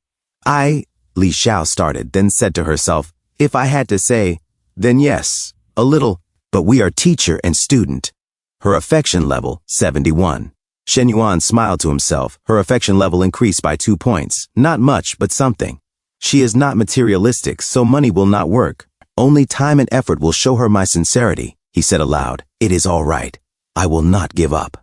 Li Xiao started, then said to herself, If I had to say, then yes, a little, but we are teacher and student. Her affection level, 71. Shen Yuan smiled to himself. Her affection level increased by 2 points. Not much, but something. She is not materialistic, so money will not work. Only time and effort will show her my sincerity. He said aloud, It is all right. I will not give up.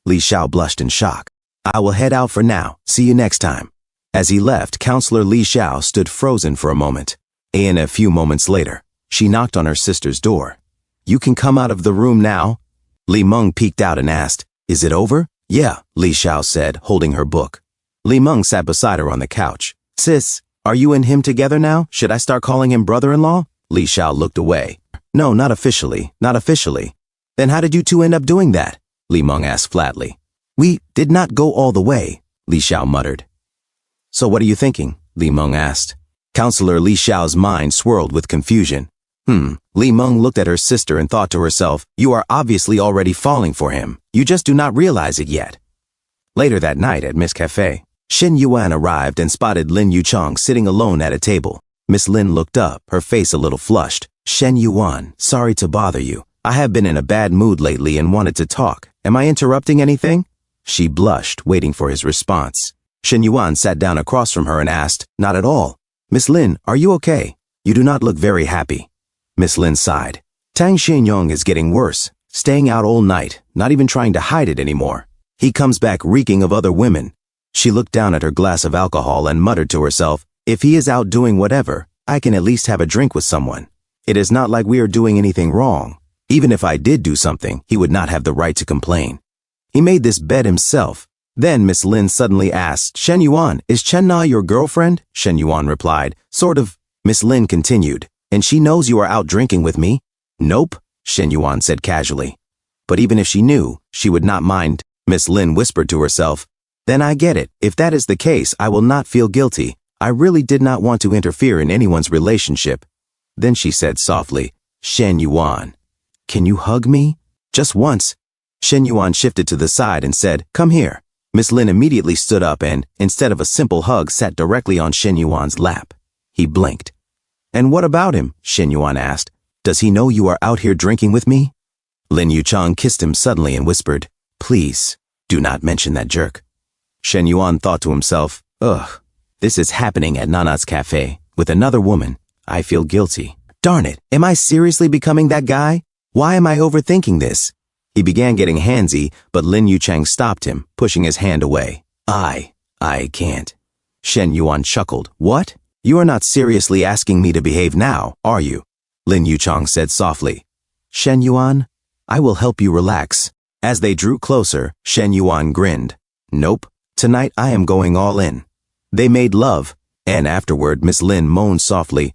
Li Xiao blushed in shock. I will head out for now. See you next time. As he left, Counselor Li Xiao stood frozen for a moment. And a few moments later, she knocked on her sister's door. You can come out of the room now. Li Meng peeked out and asked, Is it over? Yeah, Li Xiao said, holding her book. Li Meng sat beside her on the couch. Sis, are you and him together now? Should I start calling him brother-in-law? Li Xiao looked away. No, not officially, not officially. Then how did you two end up doing that? Li Meng asked flatly. We did not go all the way, Li Xiao muttered. So what are you thinking? Li Meng asked. Counselor Li Xiao's mind swirled with confusion. Li Meng looked at her sister and thought to herself, You are obviously already falling for him. You just do not realize it yet. Later that night at Miss Cafe, Shen Yuan arrived and spotted Lin Yucheng sitting alone at a table. Miss Lin looked up, her face a little flushed. Shen Yuan, sorry to bother you. I have been in a bad mood lately and wanted to talk. Am I interrupting anything? She blushed, waiting for his response. Shen Yuan sat down across from her and asked, Not at all. Miss Lin, are you okay? You do not look very happy. Miss Lin sighed. Tang Xinyong is getting worse, staying out all night, not even trying to hide it anymore. He comes back reeking of other women. She looked down at her glass of alcohol and muttered to herself, If he is out doing whatever, I can at least have a drink with someone. It is not like we are doing anything wrong. Even if I did do something, he would not have the right to complain. He made this bed himself. Then Miss Lin suddenly asked, Shen Yuan, is Chen Na your girlfriend? Shen Yuan replied, sort of. Miss Lin continued, and she knows you are out drinking with me? Nope, Shen Yuan said casually. But even if she knew, she would not mind. Miss Lin whispered to herself, then I get it. If that is the case, I will not feel guilty. I really did not want to interfere in anyone's relationship. Then she said softly, Shen Yuan, can you hug me? Just once. Shen Yuan shifted to the side and said, come here. Miss Lin immediately stood up and, instead of a simple hug, sat directly on Shen Yuan's lap. He blinked. And what about him? Shen Yuan asked. Does he know you are out here drinking with me? Lin Yuchang kissed him suddenly and whispered, please, do not mention that jerk. Shen Yuan thought to himself, ugh, this is happening at Nana's cafe, with another woman. I feel guilty. Darn it, am I seriously becoming that guy? Why am I overthinking this? He began getting handsy, but Lin Yuchang stopped him, pushing his hand away. I can't. Shen Yuan chuckled. What? You are not seriously asking me to behave now, are you? Lin Yuchang said softly. Shen Yuan, I will help you relax. As they drew closer, Shen Yuan grinned. Nope, tonight I am going all in. They made love, and afterward Miss Lin moaned softly.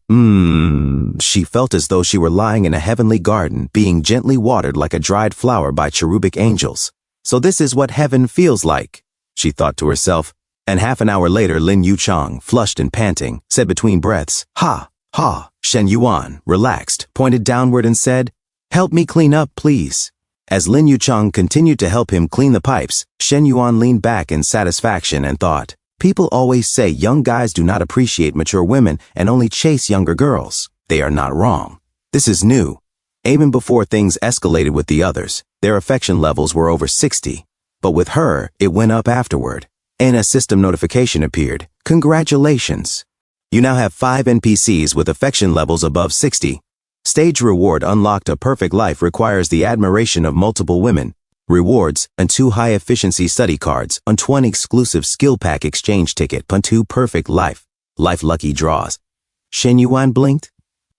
She felt as though she were lying in a heavenly garden, being gently watered like a dried flower by cherubic angels. So this is what heaven feels like, she thought to herself. And half an hour later, Lin Yuchang, flushed and panting, said between breaths, ha, ha. Shen Yuan, relaxed, pointed downward and said, help me clean up, please. As Lin Yuchang continued to help him clean the pipes, Shen Yuan leaned back in satisfaction and thought, people always say young guys do not appreciate mature women and only chase younger girls. They are not wrong. This is new. Even before things escalated with the others, their affection levels were over 60. But with her, it went up afterward. And a system notification appeared. Congratulations. You now have 5 NPCs with affection levels above 60. Stage reward unlocked. A perfect life requires the admiration of multiple women. Rewards, and 2 high-efficiency study cards, and 1 exclusive skill pack exchange ticket, and 2 perfect life lucky draws. Shen Yuan blinked.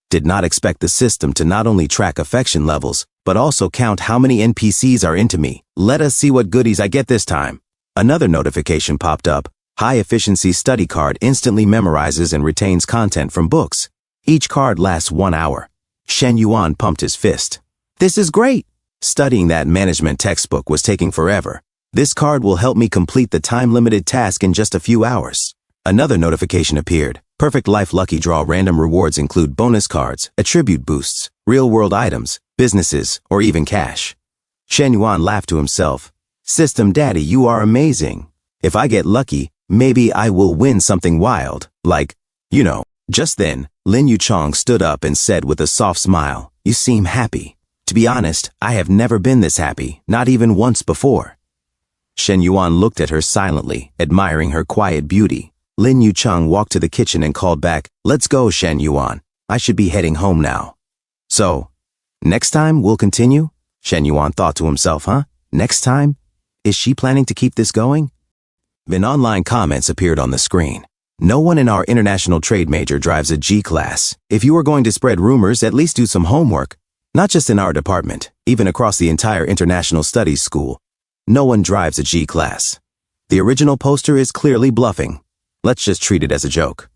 Did not expect the system to not only track affection levels, but also count how many NPCs are into me. Let us see what goodies I get this time. Another notification popped up. High-efficiency study card instantly memorizes and retains content from books. Each card lasts 1 hour. Shen Yuan pumped his fist. This is great. Studying that management textbook was taking forever. This card will help me complete the time-limited task in just a few hours. Another notification appeared. Perfect Life Lucky Draw random rewards include bonus cards, attribute boosts, real-world items, businesses, or even cash. Shen Yuan laughed to himself. System Daddy, you are amazing. If I get lucky, maybe I will win something wild, like, you know. Just then, Lin Yuchang stood up and said with a soft smile, you seem happy. To be honest, I have never been this happy, not even once before. Shen Yuan looked at her silently, admiring her quiet beauty. Lin Yuchang walked to the kitchen and called back, let's go, Shen Yuan. I should be heading home now. So, next time we'll continue? Shen Yuan thought to himself, huh? Next time? Is she planning to keep this going? Then online comments appeared on the screen. No one in our international trade major drives a G-class. If you are going to spread rumors, at least do some homework. Not just in our department, even across the entire international studies school. No one drives a G-class. The original poster is clearly bluffing. Let's just treat it as a joke.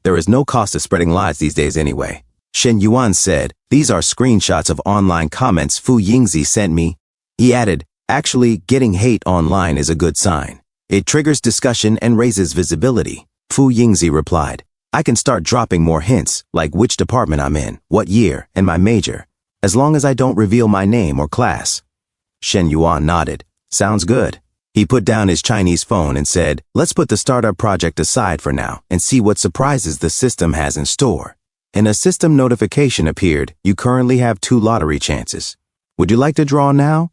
There is no cost to spreading lies these days anyway. Shen Yuan said, these are screenshots of online comments Fu Yingzi sent me. He added, actually, getting hate online is a good sign. It triggers discussion and raises visibility. Fu Yingzi replied, I can start dropping more hints, like which department I'm in, what year, and my major, as long as I don't reveal my name or class. Shen Yuan nodded. Sounds good. He put down his Chinese phone and said, let's put the startup project aside for now and see what surprises the system has in store. And a system notification appeared. You currently have 2 lottery chances. Would you like to draw now?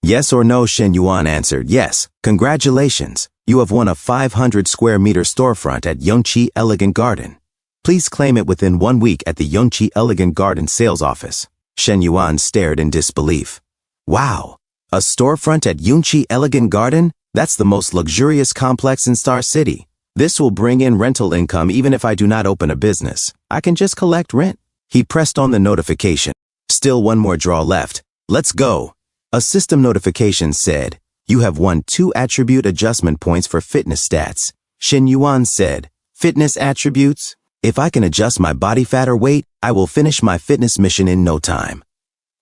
Yes or no? Shen Yuan answered, yes. Congratulations. You have won a 500 square meter storefront at Yongqi Elegant Garden. Please claim it within 1 week at the Yongqi Elegant Garden sales office. Shen Yuan stared in disbelief. Wow, a storefront at Yongqi Elegant Garden? That's the most luxurious complex in Star City. This will bring in rental income even if I do not open a business. I can just collect rent. He pressed on the notification. Still one more draw left. Let's go. A system notification said, you have won 2 attribute adjustment points for fitness stats. Shin Yuan said, fitness attributes? If I can adjust my body fat or weight, I will finish my fitness mission in no time.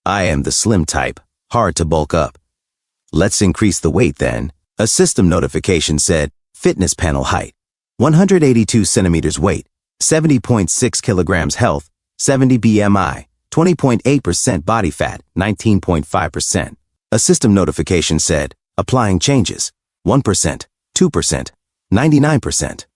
I am the slim type, hard to bulk up. Let's increase the weight then. A system notification said, fitness panel height, 182 centimeters weight, 70.6 kilograms health, 70 BMI, 20.8% body fat, 19.5%. A system notification said, applying changes, 1%, 2%, 99%.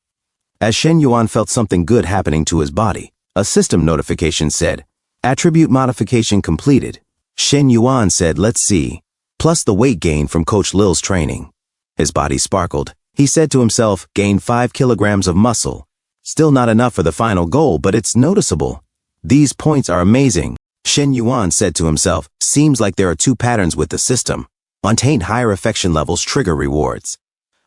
As Shen Yuan felt something good happening to his body, a system notification said, attribute modification completed. Shen Yuan said, let's see, plus the weight gain from Coach Lil's training. His body sparkled. He said to himself, gain 5 kilograms of muscle. Still not enough for the final goal, but it's noticeable. These points are amazing. Shen Yuan said to himself, seems like there are 2 patterns with the system. Maintain higher affection levels trigger rewards.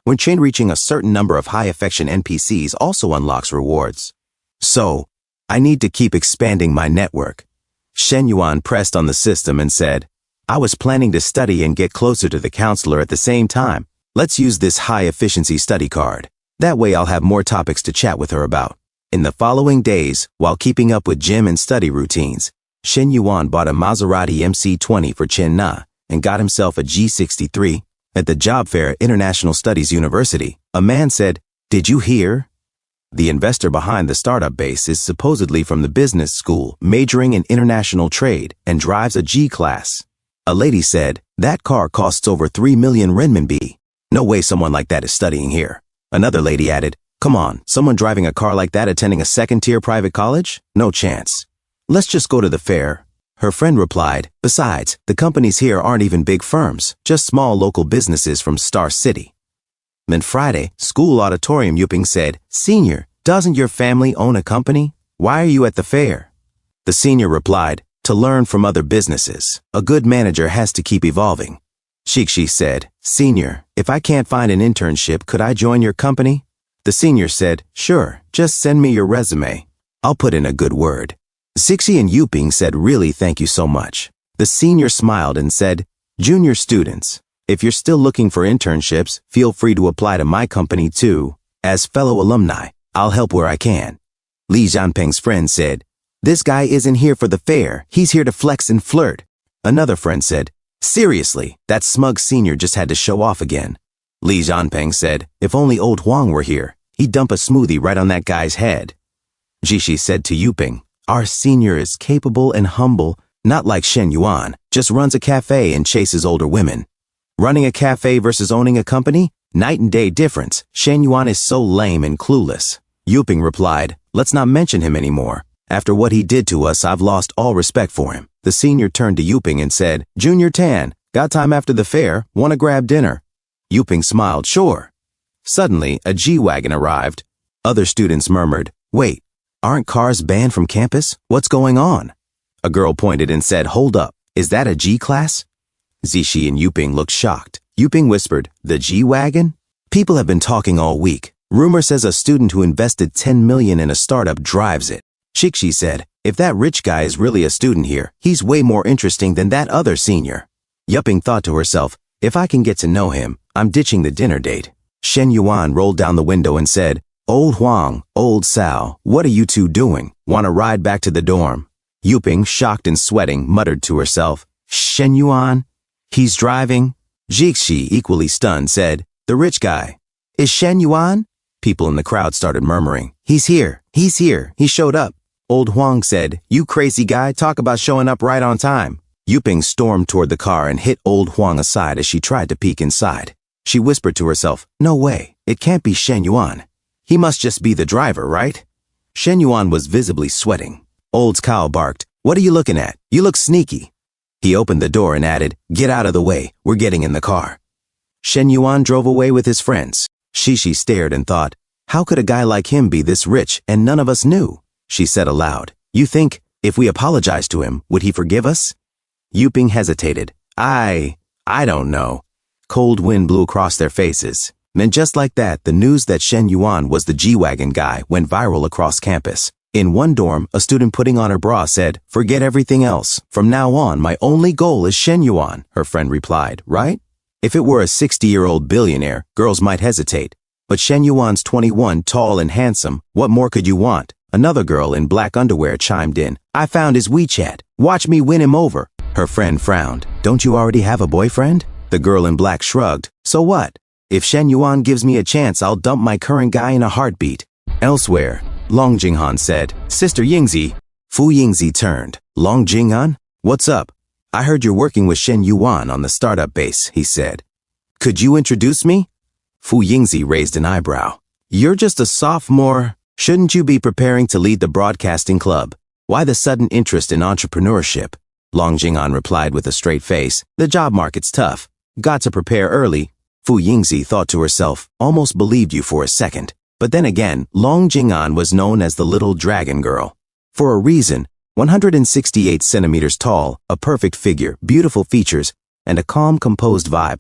When chain reaching a certain number of high affection NPCs also unlocks rewards. So, I need to keep expanding my network. Shen Yuan pressed on the system and said, I was planning to study and get closer to the counselor at the same time. Let's use this high-efficiency study card. That way I'll have more topics to chat with her about. In the following days, while keeping up with gym and study routines, Shen Yuan bought a Maserati MC20 for Chen Na and got himself a G63. At the job fair at International Studies University, a man said, did you hear? The investor behind the startup base is supposedly from the business school, majoring in international trade, and drives a G-class. A lady said, that car costs over 3 million renminbi. No way someone like that is studying here. Another lady added, come on, someone driving a car like that attending a second-tier private college? No chance. Let's just go to the fair. Her friend replied, besides, the companies here aren't even big firms, just small local businesses from Star City. Then Friday, school auditorium Yuping said, Senior, doesn't your family own a company? Why are you at the fair? The senior replied, to learn from other businesses. A good manager has to keep evolving. Shikshi said, Senior, if I can't find an internship, could I join your company? The senior said, sure, just send me your resume. I'll put in a good word. Zixi and Yuping said, really thank you so much. The senior smiled and said, junior students, if you're still looking for internships, feel free to apply to my company too. As fellow alumni, I'll help where I can. Li Jianping's friend said, this guy isn't here for the fair, he's here to flex and flirt. Another friend said, seriously, that smug senior just had to show off again. Li Jianping said, if only old Huang were here, he'd dump a smoothie right on that guy's head. Jishi said to Yuping, our senior is capable and humble, not like Shen Yuan, just runs a cafe and chases older women. Running a cafe versus owning a company? Night and day difference. Shen Yuan is so lame and clueless. Yuping replied, let's not mention him anymore. After what he did to us, I've lost all respect for him. The senior turned to Yuping and said, Junior Tan, got time after the fair, wanna grab dinner? Yuping smiled, sure. Suddenly, a G-Wagon arrived. Other students murmured, wait. Aren't cars banned from campus? What's going on? A girl pointed and said, hold up, is that a G-class? Zishi and Yuping looked shocked. Yuping whispered, the G-Wagon? People have been talking all week. Rumor says a student who invested 10 million in a startup drives it. Shikshi said, if that rich guy is really a student here, he's way more interesting than that other senior. Yuping thought to herself, if I can get to know him, I'm ditching the dinner date. Shen Yuan rolled down the window and said, old Huang, old Sao, what are you two doing? Want to ride back to the dorm? Yuping, shocked and sweating, muttered to herself, Shen Yuan? He's driving? Jixi, equally stunned, said, the rich guy. Is Shen Yuan? People in the crowd started murmuring, he's here, he showed up. Old Huang said, you crazy guy, talk about showing up right on time. Yuping stormed toward the car and hit old Huang aside as she tried to peek inside. She whispered to herself, no way, it can't be Shen Yuan. He must just be the driver, right? Shen Yuan was visibly sweating. Old Cao barked, what are you looking at? You look sneaky. He opened the door and added, get out of the way, we're getting in the car. Shen Yuan drove away with his friends. Shishi stared and thought, how could a guy like him be this rich and none of us knew? She said aloud, you think, if we apologized to him, would he forgive us? Yuping hesitated. I don't know. Cold wind blew across their faces. And just like that, the news that Shen Yuan was the G-Wagon guy went viral across campus. In one dorm, a student putting on her bra said, "Forget everything else. From now on, my only goal is Shen Yuan," her friend replied, right? If it were a 60-year-old billionaire, girls might hesitate. But Shen Yuan's 21, tall and handsome. What more could you want? Another girl in black underwear chimed in, "I found his WeChat. Watch me win him over." Her friend frowned. "Don't you already have a boyfriend?" The girl in black shrugged. "So what? If Shen Yuan gives me a chance, I'll dump my current guy in a heartbeat." Elsewhere, Long Jinghan said, "Sister Yingzi." Fu Yingzi turned. "Long Jinghan? What's up? I heard you're working with Shen Yuan on the startup base," he said. "Could you introduce me?" Fu Yingzi raised an eyebrow. "You're just a sophomore. Shouldn't you be preparing to lead the broadcasting club? Why the sudden interest in entrepreneurship?" Long Jinghan replied with a straight face, "The job market's tough. Got to prepare early." Fu Yingzi thought to herself, almost believed you for a second. But then again, Long Jinghan was known as the little dragon girl. For a reason, 168 centimeters tall, a perfect figure, beautiful features, and a calm, composed vibe.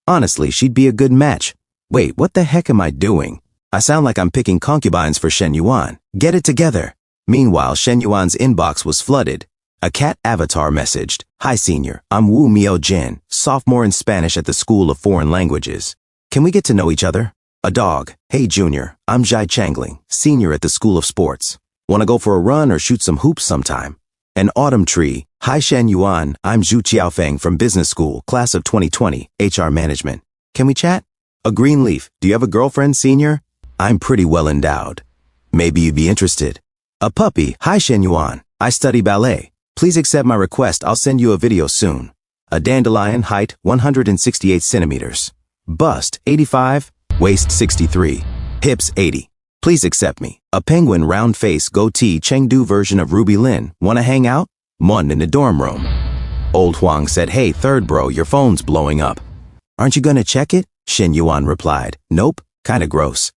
Honestly, she'd be a good match. Wait, what the heck am I doing? I sound like I'm picking concubines for Shen Yuan. Get it together. Meanwhile, Shen Yuan's inbox was flooded. A cat avatar messaged, "Hi senior, I'm Wu Miao Jin, sophomore in Spanish at the School of Foreign Languages. Can we get to know each other?" A dog, "Hey junior, I'm Zhai Changling, senior at the School of Sports. Wanna go for a run or shoot some hoops sometime?" An autumn tree, "Hi Shen Yuan, I'm Zhu Qiaofeng from Business School, class of 2020, HR Management. Can we chat?" A green leaf, "Do you have a girlfriend, senior? I'm pretty well endowed. Maybe you'd be interested." A puppy, "Hi Shen Yuan, I study ballet. Please accept my request, I'll send you a video soon." A dandelion, height 168 centimeters. Bust 85, waist 63, hips 80. Please accept me. A penguin, round face, goatee, Chengdu version of Ruby Lin. Wanna hang out? One in the dorm room. Old Huang said, "Hey third bro, your phone's blowing up." "Aren't you gonna check it?" Shen Yuan replied. "Nope, kinda gross."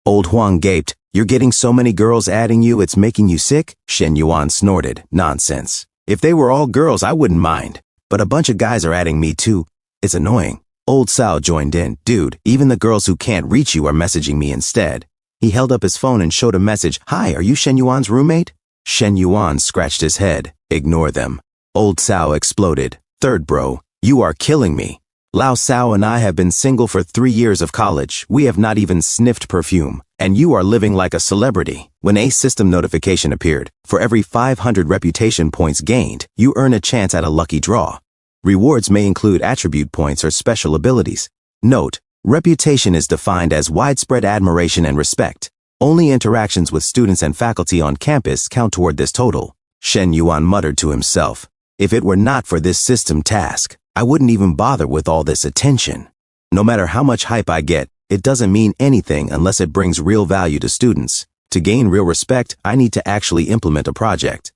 Old Huang gaped. "You're getting so many girls adding you, it's making you sick?" Shen Yuan snorted. "Nonsense. If they were all girls, I wouldn't mind. But a bunch of guys are adding me too. It's annoying." Old Sao joined in. "Dude, even the girls who can't reach you are messaging me instead." He held up his phone and showed a message. "Hi, are you Shen Yuan's roommate?" Shen Yuan scratched his head. "Ignore them." Old Sao exploded. "Third bro, you are killing me. Lao Sao and I have been single for 3 years of college. We have not even sniffed perfume. And you are living like a celebrity." When a system notification appeared, for every 500 reputation points gained, you earn a chance at a lucky draw. Rewards may include attribute points or special abilities. Note, reputation is defined as widespread admiration and respect. Only interactions with students and faculty on campus count toward this total. Shen Yuan muttered to himself, "If it were not for this system task, I wouldn't even bother with all this attention. No matter how much hype I get, it doesn't mean anything unless it brings real value to students. To gain real respect, I need to actually implement a project."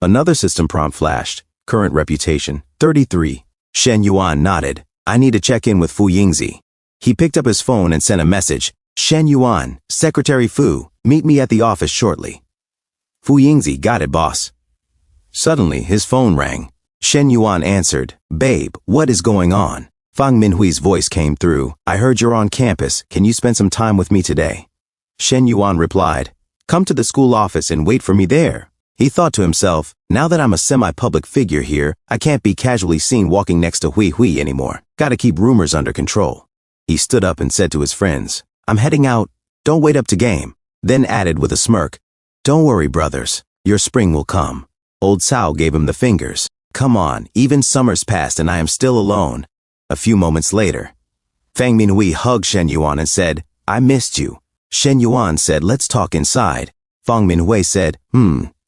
Another system prompt flashed. Current reputation, 33. Shen Yuan nodded. "I need to check in with Fu Yingzi." He picked up his phone and sent a message. "Shen Yuan, Secretary Fu, meet me at the office shortly." Fu Yingzi, "Got it, boss." Suddenly, his phone rang. Shen Yuan answered. "Babe, what is going on?" Fang Minhui's voice came through. "I heard you're on campus. Can you spend some time with me today?" Shen Yuan replied, "Come to the school office and wait for me there." He thought to himself, now that I'm a semi-public figure here, I can't be casually seen walking next to Hui Hui anymore. Gotta keep rumors under control. He stood up and said to his friends, "I'm heading out. Don't wait up to game." Then added with a smirk, "Don't worry, brothers. Your spring will come." Old Cao gave him the fingers. "Come on, even summer's passed and I am still alone." A few moments later, Fang Minhui hugged Shen Yuan and said, "I missed you." Shen Yuan said, "Let's talk inside." Fang Minhui said,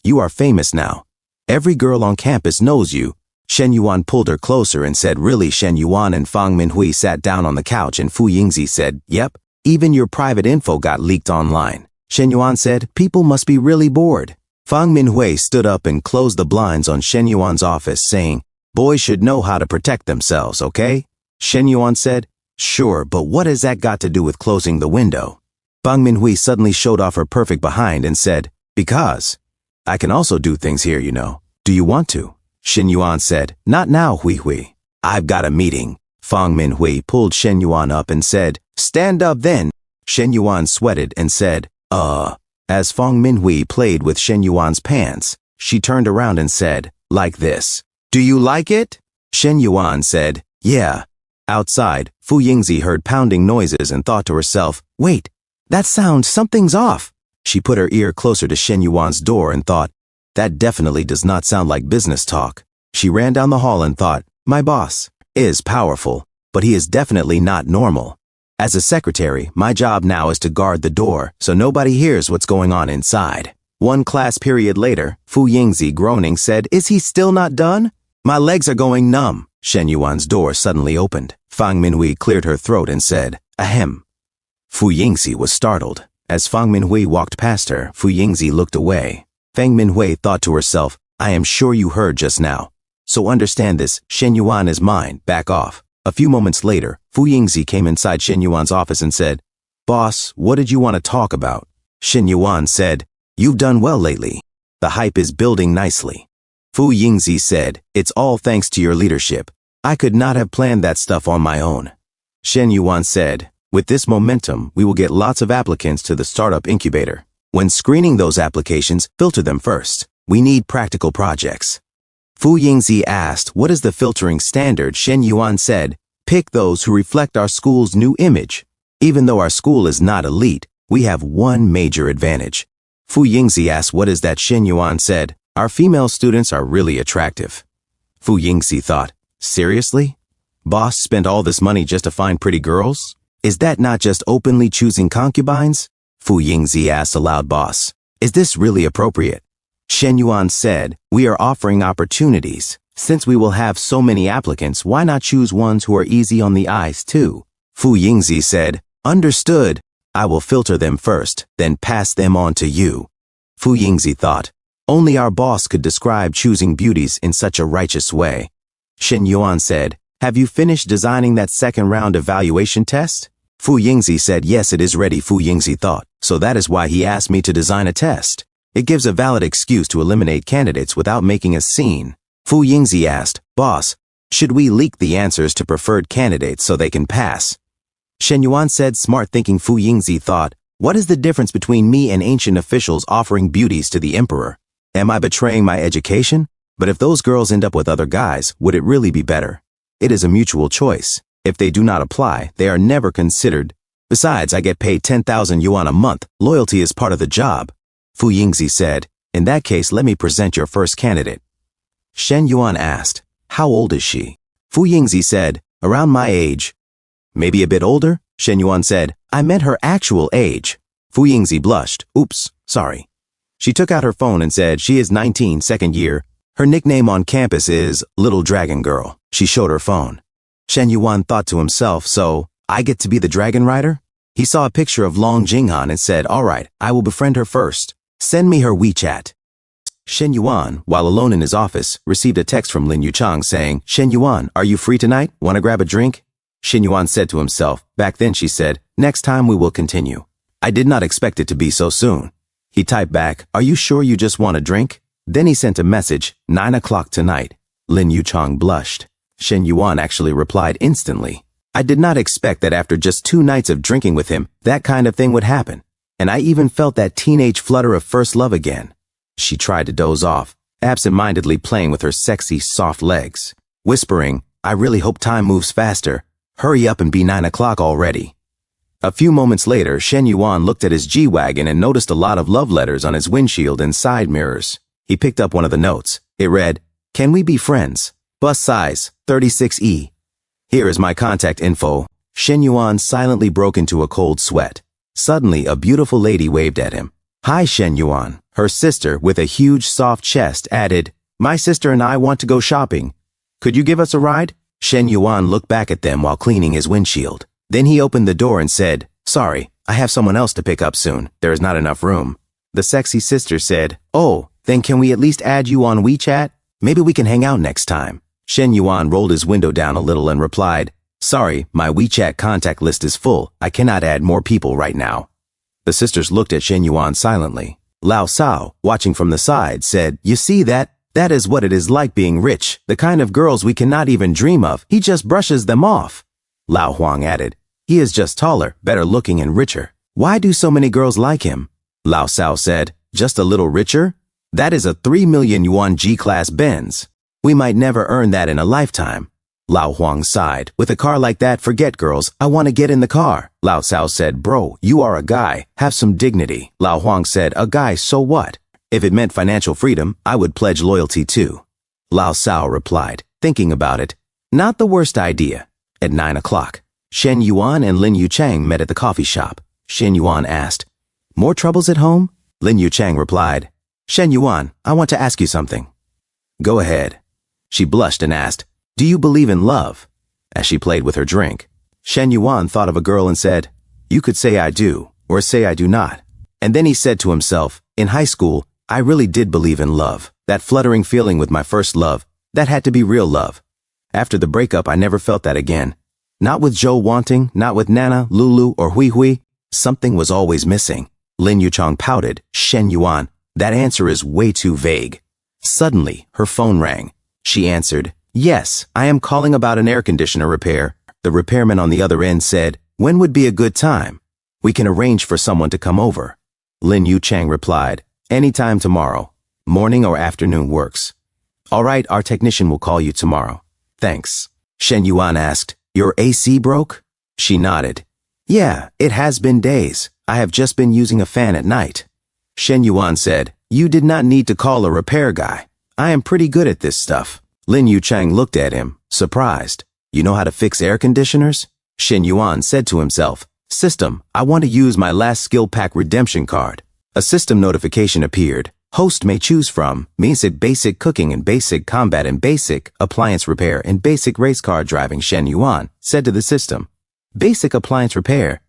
"You are famous now. Every girl on campus knows you." Shen Yuan pulled her closer and said, "Really?" Shen Yuan and Fang Minhui sat down on the couch and Fu Yingzi said, "Yep, even your private info got leaked online." Shen Yuan said, "People must be really bored." Fang Minhui stood up and closed the blinds on Shen Yuan's office, saying, "Boys should know how to protect themselves, okay?" Shen Yuan said, "Sure, but what has that got to do with closing the window?" Fang Minhui suddenly showed off her perfect behind and said, "Because I can also do things here, you know. Do you want to?" Shen Yuan said, "Not now, Hui Hui. I've got a meeting." Fang Minhui pulled Shen Yuan up and said, Stand up then. Shen Yuan sweated and said, As Fong Minhui played with Shen Yuan's pants, she turned around and said, like this. Do you like it? Shen Yuan said, yeah. Outside, Fu Yingzi heard pounding noises and thought to herself, wait, that sound, something's off. She put her ear closer to Shen Yuan's door and thought, that definitely does not sound like business talk. She ran down the hall and thought, my boss is powerful, but he is definitely not normal. As a secretary, my job now is to guard the door so nobody hears what's going on inside. One class period later, Fu Yingzi, groaning, said, is he still not done? My legs are going numb. Shen Yuan's door suddenly opened. Fang Minhui cleared her throat and said, ahem. Fu Yingzi was startled. As Fang Minhui walked past her, Fu Yingzi looked away. Fang Minhui thought to herself, I am sure you heard just now. So understand this, Shen Yuan is mine, back off. A few moments later, Fu Yingzi came inside Shen Yuan's office and said, boss, what did you want to talk about? Shen Yuan said, you've done well lately. The hype is building nicely. Fu Yingzi said, it's all thanks to your leadership. I could not have planned that stuff on my own. Shen Yuan said, with this momentum, we will get lots of applicants to the startup incubator. When screening those applications, filter them first. We need practical projects. Fu Yingzi asked, what is the filtering standard? Shen Yuan said, pick those who reflect our school's new image. Even though our school is not elite, we have one major advantage. Fu Yingzi asked, what is that? Shen Yuan said, our female students are really attractive. Fu Yingzi thought, seriously? Boss spent all this money just to find pretty girls? Is that not just openly choosing concubines? Fu Yingzi asked aloud, boss, is this really appropriate? Shen Yuan said, we are offering opportunities. Since we will have so many applicants, why not choose ones who are easy on the eyes too? Fu Yingzi said, understood. I will filter them first, then pass them on to you. Fu Yingzi thought, only our boss could describe choosing beauties in such a righteous way. Shen Yuan said, have you finished designing that second round evaluation test? Fu Yingzi said, yes, it is ready. Fu Yingzi thought, so that is why he asked me to design a test. It gives a valid excuse to eliminate candidates without making a scene. Fu Yingzi asked, boss, should we leak the answers to preferred candidates so they can pass? Shen Yuan said, smart thinking. Fu Yingzi thought, what is the difference between me and ancient officials offering beauties to the emperor? Am I betraying my education? But if those girls end up with other guys, would it really be better? It is a mutual choice. If they do not apply, they are never considered. Besides, I get paid 10,000 yuan a month. Loyalty is part of the job. Fu Yingzi said, in that case, let me present your first candidate. Shen Yuan asked, how old is she? Fu Yingzi said, around my age. Maybe a bit older? Shen Yuan said, I meant her actual age. Fu Yingzi blushed. Oops, sorry. She took out her phone and said, she is 19, second year. Her nickname on campus is Little Dragon Girl. She showed her phone. Shen Yuan thought to himself, so, I get to be the dragon rider? He saw a picture of Long Jinghan and said, all right, I will befriend her first. Send me her WeChat. Shen Yuan, while alone in his office, received a text from Lin Yuchang saying, Shen Yuan, are you free tonight? Want to grab a drink? Shen Yuan said to himself. Back then she said, next time we will continue. I did not expect it to be so soon. He typed back, are you sure you just want a drink? Then he sent a message, 9 o'clock tonight. Lin Yuchang blushed. Shen Yuan actually replied instantly. I did not expect that after just 2 nights of drinking with him, that kind of thing would happen. And I even felt that teenage flutter of first love again. She tried to doze off, absent-mindedly playing with her sexy, soft legs, whispering, I really hope time moves faster. Hurry up and be 9 o'clock already. A few moments later, Shen Yuan looked at his G-Wagon and noticed a lot of love letters on his windshield and side mirrors. He picked up one of the notes. It read, can we be friends? Bus size, 36E. Here is my contact info. Shen Yuan silently broke into a cold sweat. Suddenly, a beautiful lady waved at him. Hi, Shen Yuan. Her sister, with a huge soft chest, added, my sister and I want to go shopping. Could you give us a ride? Shen Yuan looked back at them while cleaning his windshield. Then he opened the door and said, sorry, I have someone else to pick up soon. There is not enough room. The sexy sister said, oh, then can we at least add you on WeChat? Maybe we can hang out next time. Shen Yuan rolled his window down a little and replied, sorry, my WeChat contact list is full. I cannot add more people right now. The sisters looked at Shen Yuan silently. Lao Sao, watching from the side, said, you see that? That is what it is like being rich, the kind of girls we cannot even dream of. He just brushes them off. Lao Huang added, He is just taller, better looking, and richer. Why do so many girls like him? Lao Sao said, just a little richer? That is a 3 million yuan G-Class Benz. We might never earn that in a lifetime. Lao Huang sighed. With a car like that, forget girls. I want to get in the car. Lao Sao said, bro, you are a guy. Have some dignity. Lao Huang said, a guy, so what? If it meant financial freedom, I would pledge loyalty too. Lao Sao replied, thinking about it. Not the worst idea. At 9 o'clock, Shen Yuan and Lin Yuchang met at the coffee shop. Shen Yuan asked, more troubles at home? Lin Yuchang replied, Shen Yuan, I want to ask you something. Go ahead. She blushed and asked, do you believe in love? As she played with her drink, Shen Yuan thought of a girl and said, you could say I do, or say I do not. And then he said to himself, in high school, I really did believe in love. That fluttering feeling with my first love, that had to be real love. After the breakup, I never felt that again. Not with Zhou wanting, not with Nana, Lulu, or Hui Hui. Something was always missing. Lin Yuchang pouted, Shen Yuan, that answer is way too vague. Suddenly, her phone rang. She answered, yes, I am calling about an air conditioner repair. The repairman on the other end said, when would be a good time? We can arrange for someone to come over. Lin Yuchang replied, anytime tomorrow. Morning or afternoon works. All right, our technician will call you tomorrow. Thanks. Shen Yuan asked, your AC broke? She nodded. Yeah, it has been days. I have just been using a fan at night. Shen Yuan said, you did not need to call a repair guy. I am pretty good at this stuff. Lin Yuchang looked at him, surprised. You know how to fix air conditioners? Shen Yuan said to himself, system, I want to use my last skill pack redemption card. A system notification appeared. Host may choose from, means it basic cooking and basic combat and basic appliance repair and basic race car driving. Shen Yuan said to the system, basic appliance repair.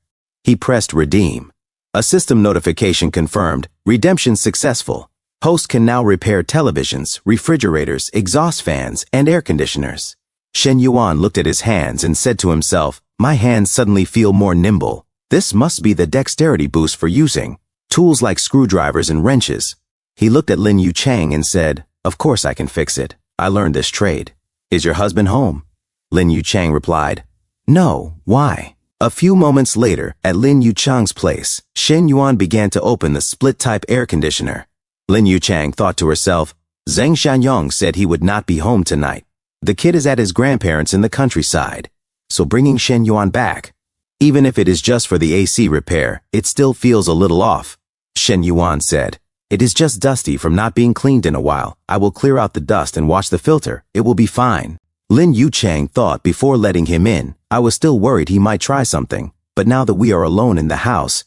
He pressed redeem. A system notification confirmed, redemption successful. Host can now repair televisions, refrigerators, exhaust fans, and air conditioners. Shen Yuan looked at his hands and said to himself, my hands suddenly feel more nimble. This must be the dexterity boost for using tools like screwdrivers and wrenches. He looked at Lin Yuchang and said, of course I can fix it. I learned this trade. Is your husband home? Lin Yuchang replied, no, why? A few moments later, at Lin Yuchang's place, Shen Yuan began to open the split-type air conditioner. Lin Yuchang thought to herself, Zheng Shanyong said he would not be home tonight. The kid is at his grandparents' in the countryside. So bringing Shen Yuan back, even if it is just for the AC repair, it still feels a little off. Shen Yuan said, it is just dusty from not being cleaned in a while. I will clear out the dust and wash the filter. It will be fine. Lin Yuchang thought before letting him in. I was still worried he might try something, but now that we are alone in the house,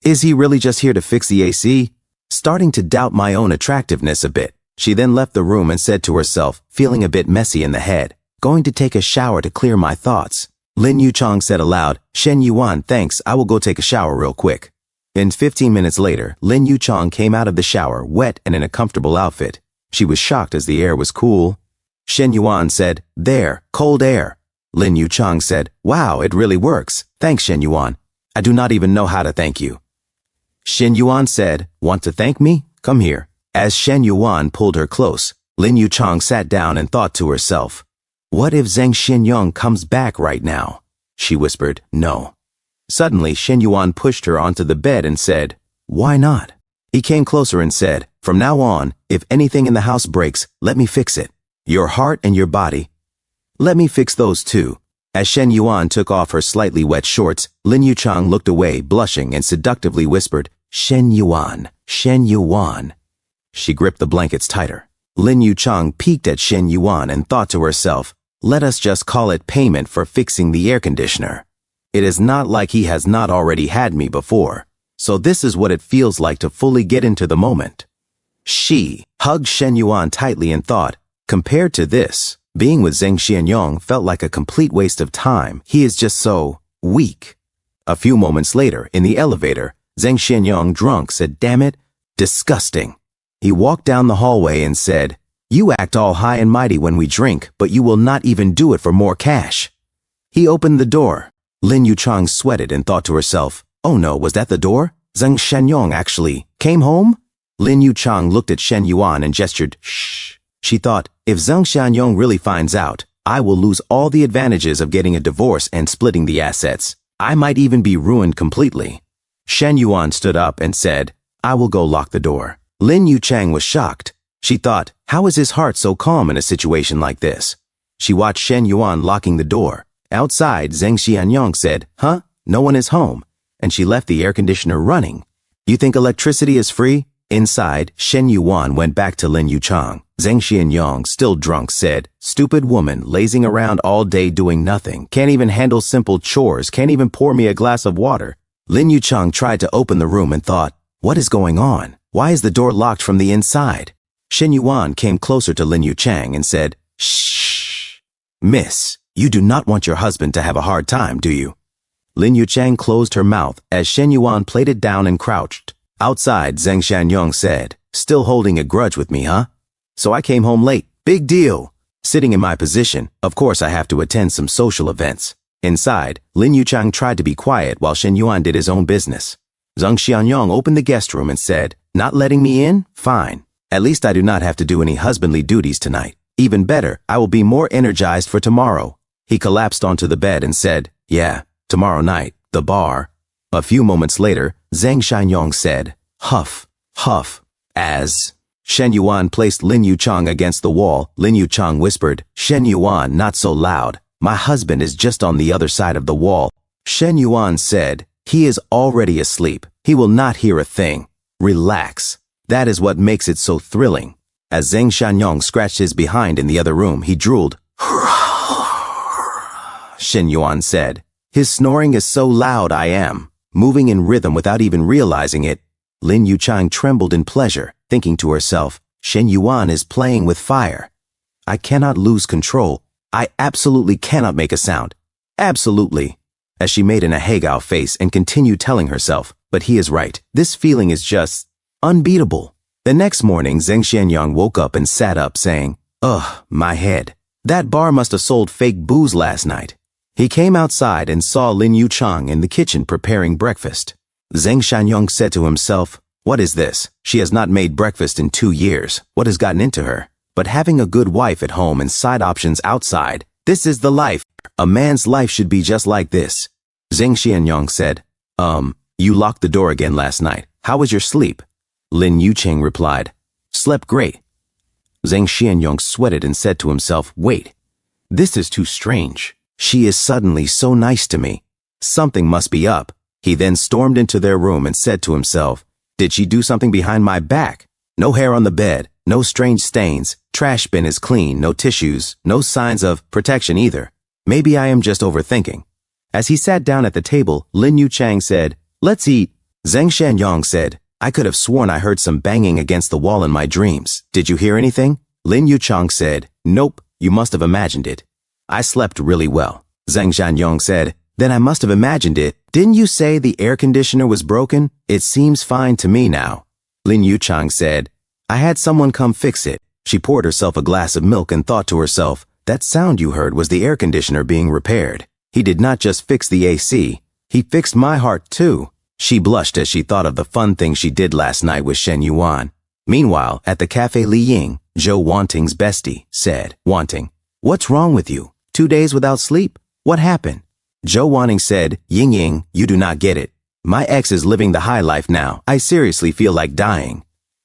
is he really just here to fix the AC? Starting to doubt my own attractiveness a bit, she then left the room and said to herself, feeling a bit messy in the head, going to take a shower to clear my thoughts. Lin Yuchang said aloud, Shen Yuan, thanks, I will go take a shower real quick. And 15 minutes later, Lin Yuchang came out of the shower, wet and in a comfortable outfit. She was shocked as the air was cool. Shen Yuan said, there, cold air. Lin Yuchang said, wow, it really works. Thanks, Shen Yuan. I do not even know how to thank you. Shen Yuan said, want to thank me? Come here. As Shen Yuan pulled her close, Lin Yuchang sat down and thought to herself, what if Zheng Xinyong comes back right now? She whispered, no. Suddenly, Shen Yuan pushed her onto the bed and said, why not? He came closer and said, from now on, if anything in the house breaks, let me fix it. Your heart and your body, let me fix those too. As Shen Yuan took off her slightly wet shorts, Lin Yuchang looked away, blushing, and seductively whispered, Shen Yuan, Shen Yuan. She gripped the blankets tighter. Lin Yuchang peeked at Shen Yuan and thought to herself, let us just call it payment for fixing the air conditioner. It is not like he has not already had me before, so this is what it feels like to fully get into the moment. She hugged Shen Yuan tightly and thought, compared to this, being with Zheng Xianyong felt like a complete waste of time. He is just so weak. A few moments later, in the elevator, Zheng Xianyong, drunk, said, damn it, disgusting. He walked down the hallway and said, you act all high and mighty when we drink, but you will not even do it for more cash. He opened the door. Lin Yuchang sweated and thought to herself, oh no, was that the door? Zheng Xianyong actually came home? Lin Yuchang looked at Shen Yuan and gestured, shh. She thought, if Zheng Xianyong really finds out, I will lose all the advantages of getting a divorce and splitting the assets. I might even be ruined completely. Shen Yuan stood up and said, I will go lock the door. Lin Yuchang was shocked. She thought, how is his heart so calm in a situation like this? She watched Shen Yuan locking the door. Outside, Zheng Xianyong said, huh? No one is home. And she left the air conditioner running. You think electricity is free? Inside, Shen Yuan went back to Lin Yuchang. Zheng Xianyong, still drunk, said, stupid woman, lazing around all day doing nothing, can't even handle simple chores, can't even pour me a glass of water. Lin Yuchang tried to open the room and thought, what is going on? Why is the door locked from the inside? Shen Yuan came closer to Lin Yuchang and said, shh. Miss, you do not want your husband to have a hard time, do you? Lin Yuchang closed her mouth as Shen Yuan played it down and crouched. Outside, Zheng Xianyong said, still holding a grudge with me, huh? So I came home late. Big deal. Sitting in my position, of course I have to attend some social events. Inside, Lin Yuchang tried to be quiet while Shen Yuan did his own business. Zheng Xianyong opened the guest room and said, not letting me in? Fine. At least I do not have to do any husbandly duties tonight. Even better, I will be more energized for tomorrow. He collapsed onto the bed and said, yeah, tomorrow night, the bar. A few moments later, Zheng Xianyong said, huff, huff, as Shen Yuan placed Lin Yuchang against the wall. Lin Yuchang whispered, Shen Yuan, not so loud. My husband is just on the other side of the wall. Shen Yuan said, he is already asleep. He will not hear a thing. Relax. That is what makes it so thrilling. As Zheng Xianyong scratched his behind in the other room, he drooled. Shen Yuan said, his snoring is so loud I am. Moving in rhythm without even realizing it. Lin Yuchang trembled in pleasure, thinking to herself, Shen Yuan is playing with fire. I cannot lose control. I absolutely cannot make a sound. Absolutely. As she made an ahegao face and continued telling herself, but he is right. This feeling is just unbeatable. The next morning, Zheng Xianyong woke up and sat up saying, ugh, my head. That bar must have sold fake booze last night. He came outside and saw Lin Yuchang in the kitchen preparing breakfast. Zheng Xianyong said to himself, what is this? She has not made breakfast in 2 years. What has gotten into her? But having a good wife at home and side options outside, this is the life. A man's life should be just like this. Zheng Xianyong said, you locked the door again last night. How was your sleep? Lin Yuchang replied, slept great. Zheng Xianyong sweated and said to himself, wait, this is too strange. She is suddenly so nice to me. Something must be up. He then stormed into their room and said to himself, did she do something behind my back? No hair on the bed, no strange stains, trash bin is clean, no tissues, no signs of protection either. Maybe I am just overthinking. As he sat down at the table, Lin Yuchang said, let's eat. Zheng Xianyong said, I could have sworn I heard some banging against the wall in my dreams. Did you hear anything? Lin Yuchang said, nope, you must have imagined it. I slept really well. Zheng Xianyong said, then I must have imagined it. Didn't you say the air conditioner was broken? It seems fine to me now. Lin Yuchang said, I had someone come fix it. She poured herself a glass of milk and thought to herself, that sound you heard was the air conditioner being repaired. He did not just fix the AC, he fixed my heart too. She blushed as she thought of the fun thing she did last night with Shen Yuan. Meanwhile, at the cafe, Li Ying, Zhou Wanting's bestie, said, Wanting, what's wrong with you? 2 days without sleep? What happened? Zhou Wanting said, Ying Ying, you do not get it. My ex is living the high life now. I seriously feel like dying.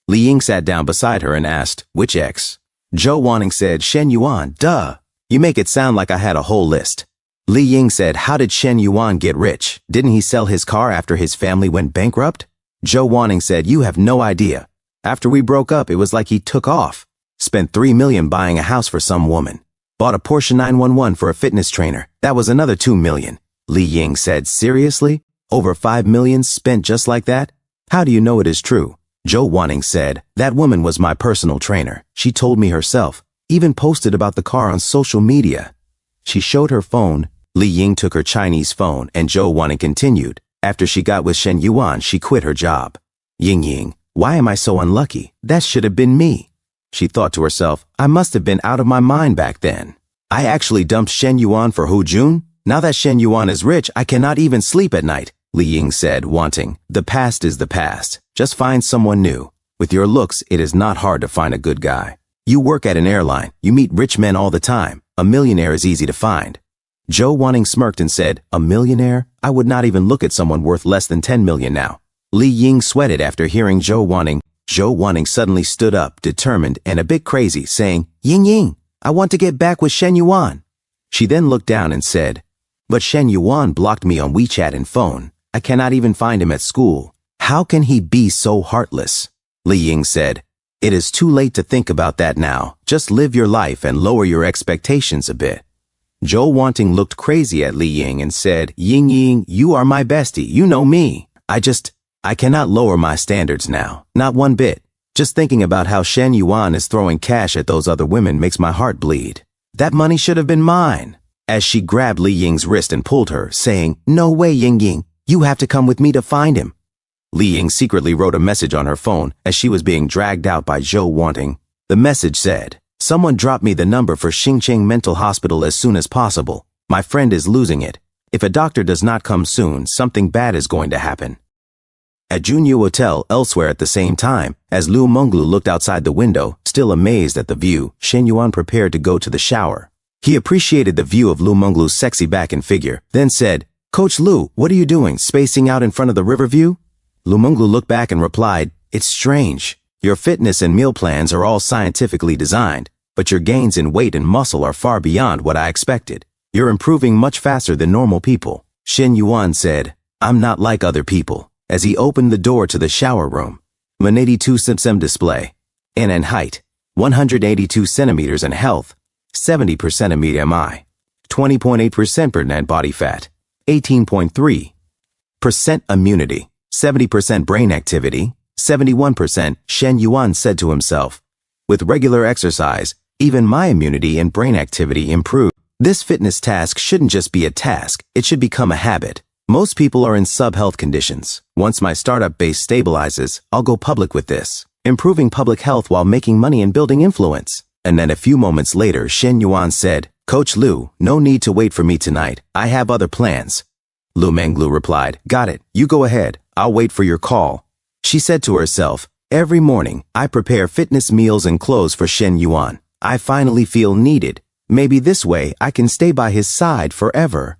Li Ying sat down beside her and asked, which ex? Zhou Wanting said, Shen Yuan, duh. You make it sound like I had a whole list. Li Ying said, how did Shen Yuan get rich? Didn't he sell his car after his family went bankrupt? Zhou Wanting said, you have no idea. After we broke up, it was like he took off. Spent $3 million buying a house for some woman. Bought a Porsche 911 for a fitness trainer. That was another $2 million. Li Ying said, seriously? Over $5 million spent just like that? How do you know it is true? Zhou Wanting said, that woman was my personal trainer. She told me herself. Even posted about the car on social media. She showed her phone. Li Ying took her Chinese phone and Zhou Wanting continued. After she got with Shen Yuan, she quit her job. Ying Ying, why am I so unlucky? That should have been me. She thought to herself, I must have been out of my mind back then. I actually dumped Shen Yuan for Hu Jun? Now that Shen Yuan is rich, I cannot even sleep at night. Li Ying said, Wanting, the past is the past. Just find someone new. With your looks, it is not hard to find a good guy. You work at an airline. You meet rich men all the time. A millionaire is easy to find. Zhou Wanting smirked and said, "A millionaire? I would not even look at someone worth less than 10 million now." Li Ying sweated after hearing Zhou Wanting. Zhou Wanting suddenly stood up, determined and a bit crazy, saying, "Ying Ying, I want to get back with Shen Yuan." She then looked down and said, "But Shen Yuan blocked me on WeChat and phone. I cannot even find him at school. How can he be so heartless?" Li Ying said, "It is too late to think about that now. Just live your life and lower your expectations a bit." Zhou Wanting looked crazy at Li Ying and said, "Ying Ying, you are my bestie. You know me. I cannot lower my standards now. Not one bit. Just thinking about how Shen Yuan is throwing cash at those other women makes my heart bleed. That money should have been mine." As she grabbed Li Ying's wrist and pulled her, saying, "No way, Ying Ying. You have to come with me to find him." Li Ying secretly wrote a message on her phone as she was being dragged out by Zhou Wanting. The message said, "Someone drop me the number for Xingqiang Mental Hospital as soon as possible. My friend is losing it. If a doctor does not come soon, something bad is going to happen." At Junyu Hotel elsewhere at the same time, as Lu Menglu looked outside the window, still amazed at the view, Shen Yuan prepared to go to the shower. He appreciated the view of Lu Menglu's sexy back and figure, then said, "Coach Lu, what are you doing, spacing out in front of the river view?" Lu Menglu looked back and replied, "It's strange. Your fitness and meal plans are all scientifically designed, but your gains in weight and muscle are far beyond what I expected. You're improving much faster than normal people." Shen Yuan said, "I'm not like other people," as he opened the door to the shower room. 182 cm display. In and height, 182 centimeters in health, 70% of BMI, 20.8% body fat, 18.3% immunity, 70% brain activity, 71%. Shen Yuan said to himself, "With regular exercise, even my immunity and brain activity improve. This fitness task shouldn't just be a task, it should become a habit. Most people are in sub-health conditions. Once my startup base stabilizes, I'll go public with this, improving public health while making money and building influence." And then a few moments later, Shen Yuan said, "Coach Lu, no need to wait for me tonight. I have other plans." Lu Menglu replied, "Got it. You go ahead. I'll wait for your call." She said to herself, "Every morning, I prepare fitness meals and clothes for Shen Yuan. I finally feel needed. Maybe this way I can stay by his side forever."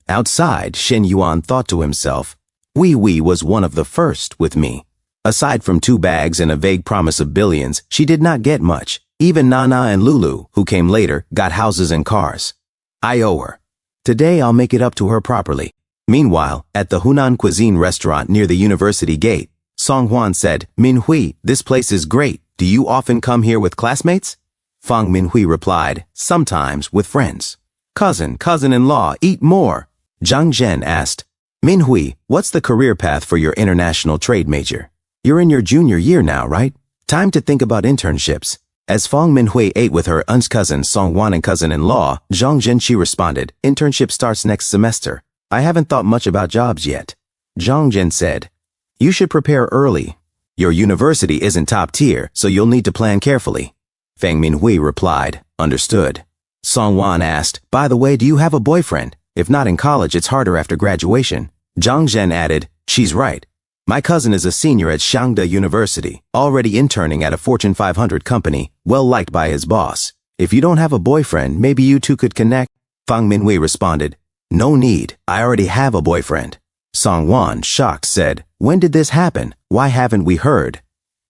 Outside, Shen Yuan thought to himself, Wee Wee was one of the first with me. Aside from 2 bags and a vague promise of billions, she did not get much. Even Nana and Lulu, who came later, got houses and cars. I owe her. Today I'll make it up to her properly. Meanwhile, at the Hunan Cuisine restaurant near the university gate, Song Huan said, "Minhui, this place is great. Do you often come here with classmates?" Fang Minhui replied, "Sometimes with friends." Cousin-in-law, eat more." Zhang Zhen asked, "Minhui, what's the career path for your international trade major? You're in your junior year now, right? Time to think about internships." As Fang Minhui ate with her aunt's cousin Song Wan and cousin-in-law, Zhang Zhenqi responded, "Internship starts next semester. I haven't thought much about jobs yet." Zhang Zhen said, "You should prepare early. Your university isn't top tier, so you'll need to plan carefully." Fang Minhui replied, "Understood." Song Wan asked, "By the way, do you have a boyfriend? If not in college, it's harder after graduation." Zhang Zhen added, "She's right. My cousin is a senior at Shangda University, already interning at a Fortune 500 company, well liked by his boss. If you don't have a boyfriend, maybe you two could connect." Fang Minhui responded, "No need. I already have a boyfriend." Song Wan, shocked, said, "When did this happen? Why haven't we heard?"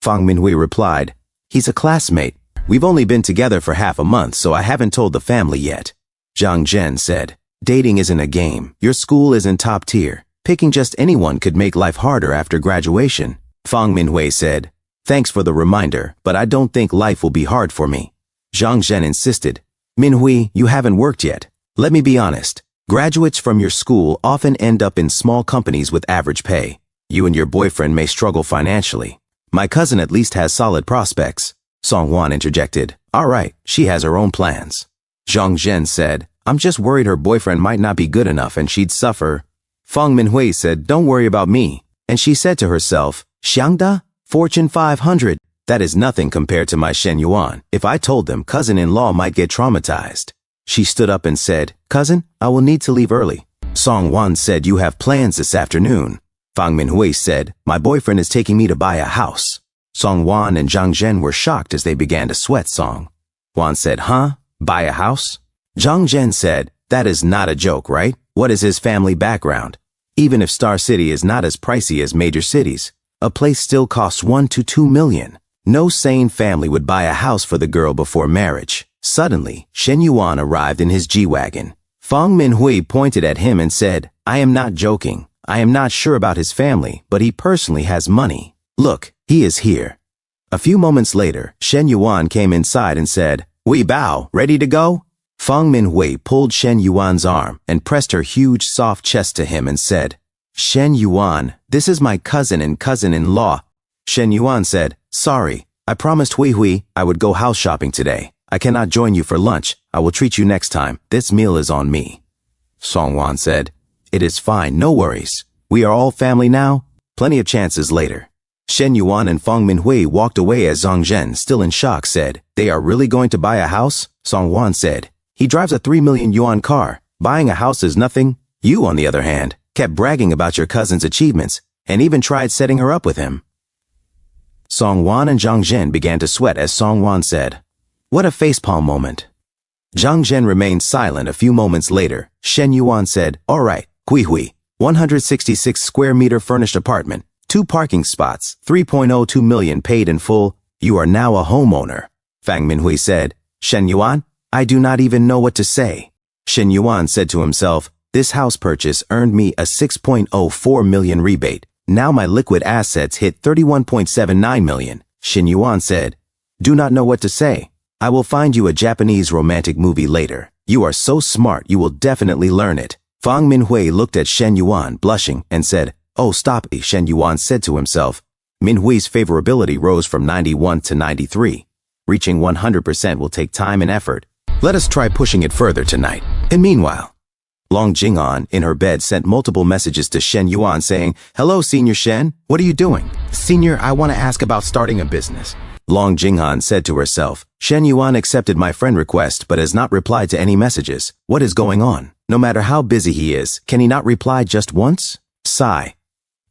Fang Minhui replied, "He's a classmate. We've only been together for half a month, so I haven't told the family yet." Zhang Zhen said, "Dating isn't a game. Your school isn't top tier. Picking just anyone could make life harder after graduation." Fang Minhui said, "Thanks for the reminder, but I don't think life will be hard for me." Zhang Zhen insisted, "Minhui, you haven't worked yet. Let me be honest. Graduates from your school often end up in small companies with average pay. You and your boyfriend may struggle financially. My cousin at least has solid prospects." Song Wan interjected, "All right, she has her own plans." Zhang Zhen said, "I'm just worried her boyfriend might not be good enough and she'd suffer." Fang Minhui said, "Don't worry about me." And she said to herself, "Shangda? Fortune 500? That is nothing compared to my Shen Yuan. If I told them, cousin-in-law might get traumatized." She stood up and said, "Cousin, I will need to leave early." Song Wan said, "You have plans this afternoon." Fang Minhui said, "My boyfriend is taking me to buy a house." Song Wan and Zhang Zhen were shocked as they began to sweat. Song Wan said, "Huh? Buy a house?" Zhang Zhen said, That is not a joke, right? What is his family background? Even if Star City is not as pricey as major cities, a place still costs 1 to 2 million. No sane family would buy a house for the girl before marriage. Suddenly, Shen Yuan arrived in his G-Wagon. Fang Minhui pointed at him and said, I am not joking. I am not sure about his family, but he personally has money. Look, he is here. A few moments later, Shen Yuan came inside and said, We Bao, ready to go? Fang Minhui pulled Shen Yuan's arm and pressed her huge soft chest to him and said, Shen Yuan, this is my cousin and cousin-in-law. Shen Yuan said, Sorry, I promised Hui Hui I would go house shopping today. I cannot join you for lunch. I will treat you next time. This meal is on me. Song Wan said, It is fine, no worries. We are all family now. Plenty of chances later. Shen Yuan and Fang Minhui walked away as Zhang Zhen, still in shock, said, They are really going to buy a house? Song Wan said, He drives a 3 million yuan car. Buying a house is nothing. You, on the other hand, kept bragging about your cousin's achievements and even tried setting her up with him. Song Wan and Zhang Zhen began to sweat as Song Wan said, What a facepalm moment. Zhang Zhen remained silent. A few moments later, Shen Yuan said, All right, Hui Hui, 166 square meter furnished apartment, 2 parking spots, 3.02 million paid in full. You are now a homeowner. Fang Minhui said, Shen Yuan, I do not even know what to say. Shen Yuan said to himself, This house purchase earned me a 6.04 million rebate. Now my liquid assets hit 31.79 million. Shen Yuan said, Do not know what to say. I will find you a Japanese romantic movie later. You are so smart, you will definitely learn it. Fang Minhui looked at Shen Yuan, blushing, and said, Oh, stop. Shen Yuan said to himself. Minhui's favorability rose from 91 to 93. Reaching 100% will take time and effort. Let us try pushing it further tonight. And meanwhile, Long Jing'an in her bed sent multiple messages to Shen Yuan saying, Hello, Senior Shen. What are you doing? Senior, I want to ask about starting a business. Long Jing'an said to herself, Shen Yuan accepted my friend request but has not replied to any messages. What is going on? No matter how busy he is, can he not reply just once? Sigh.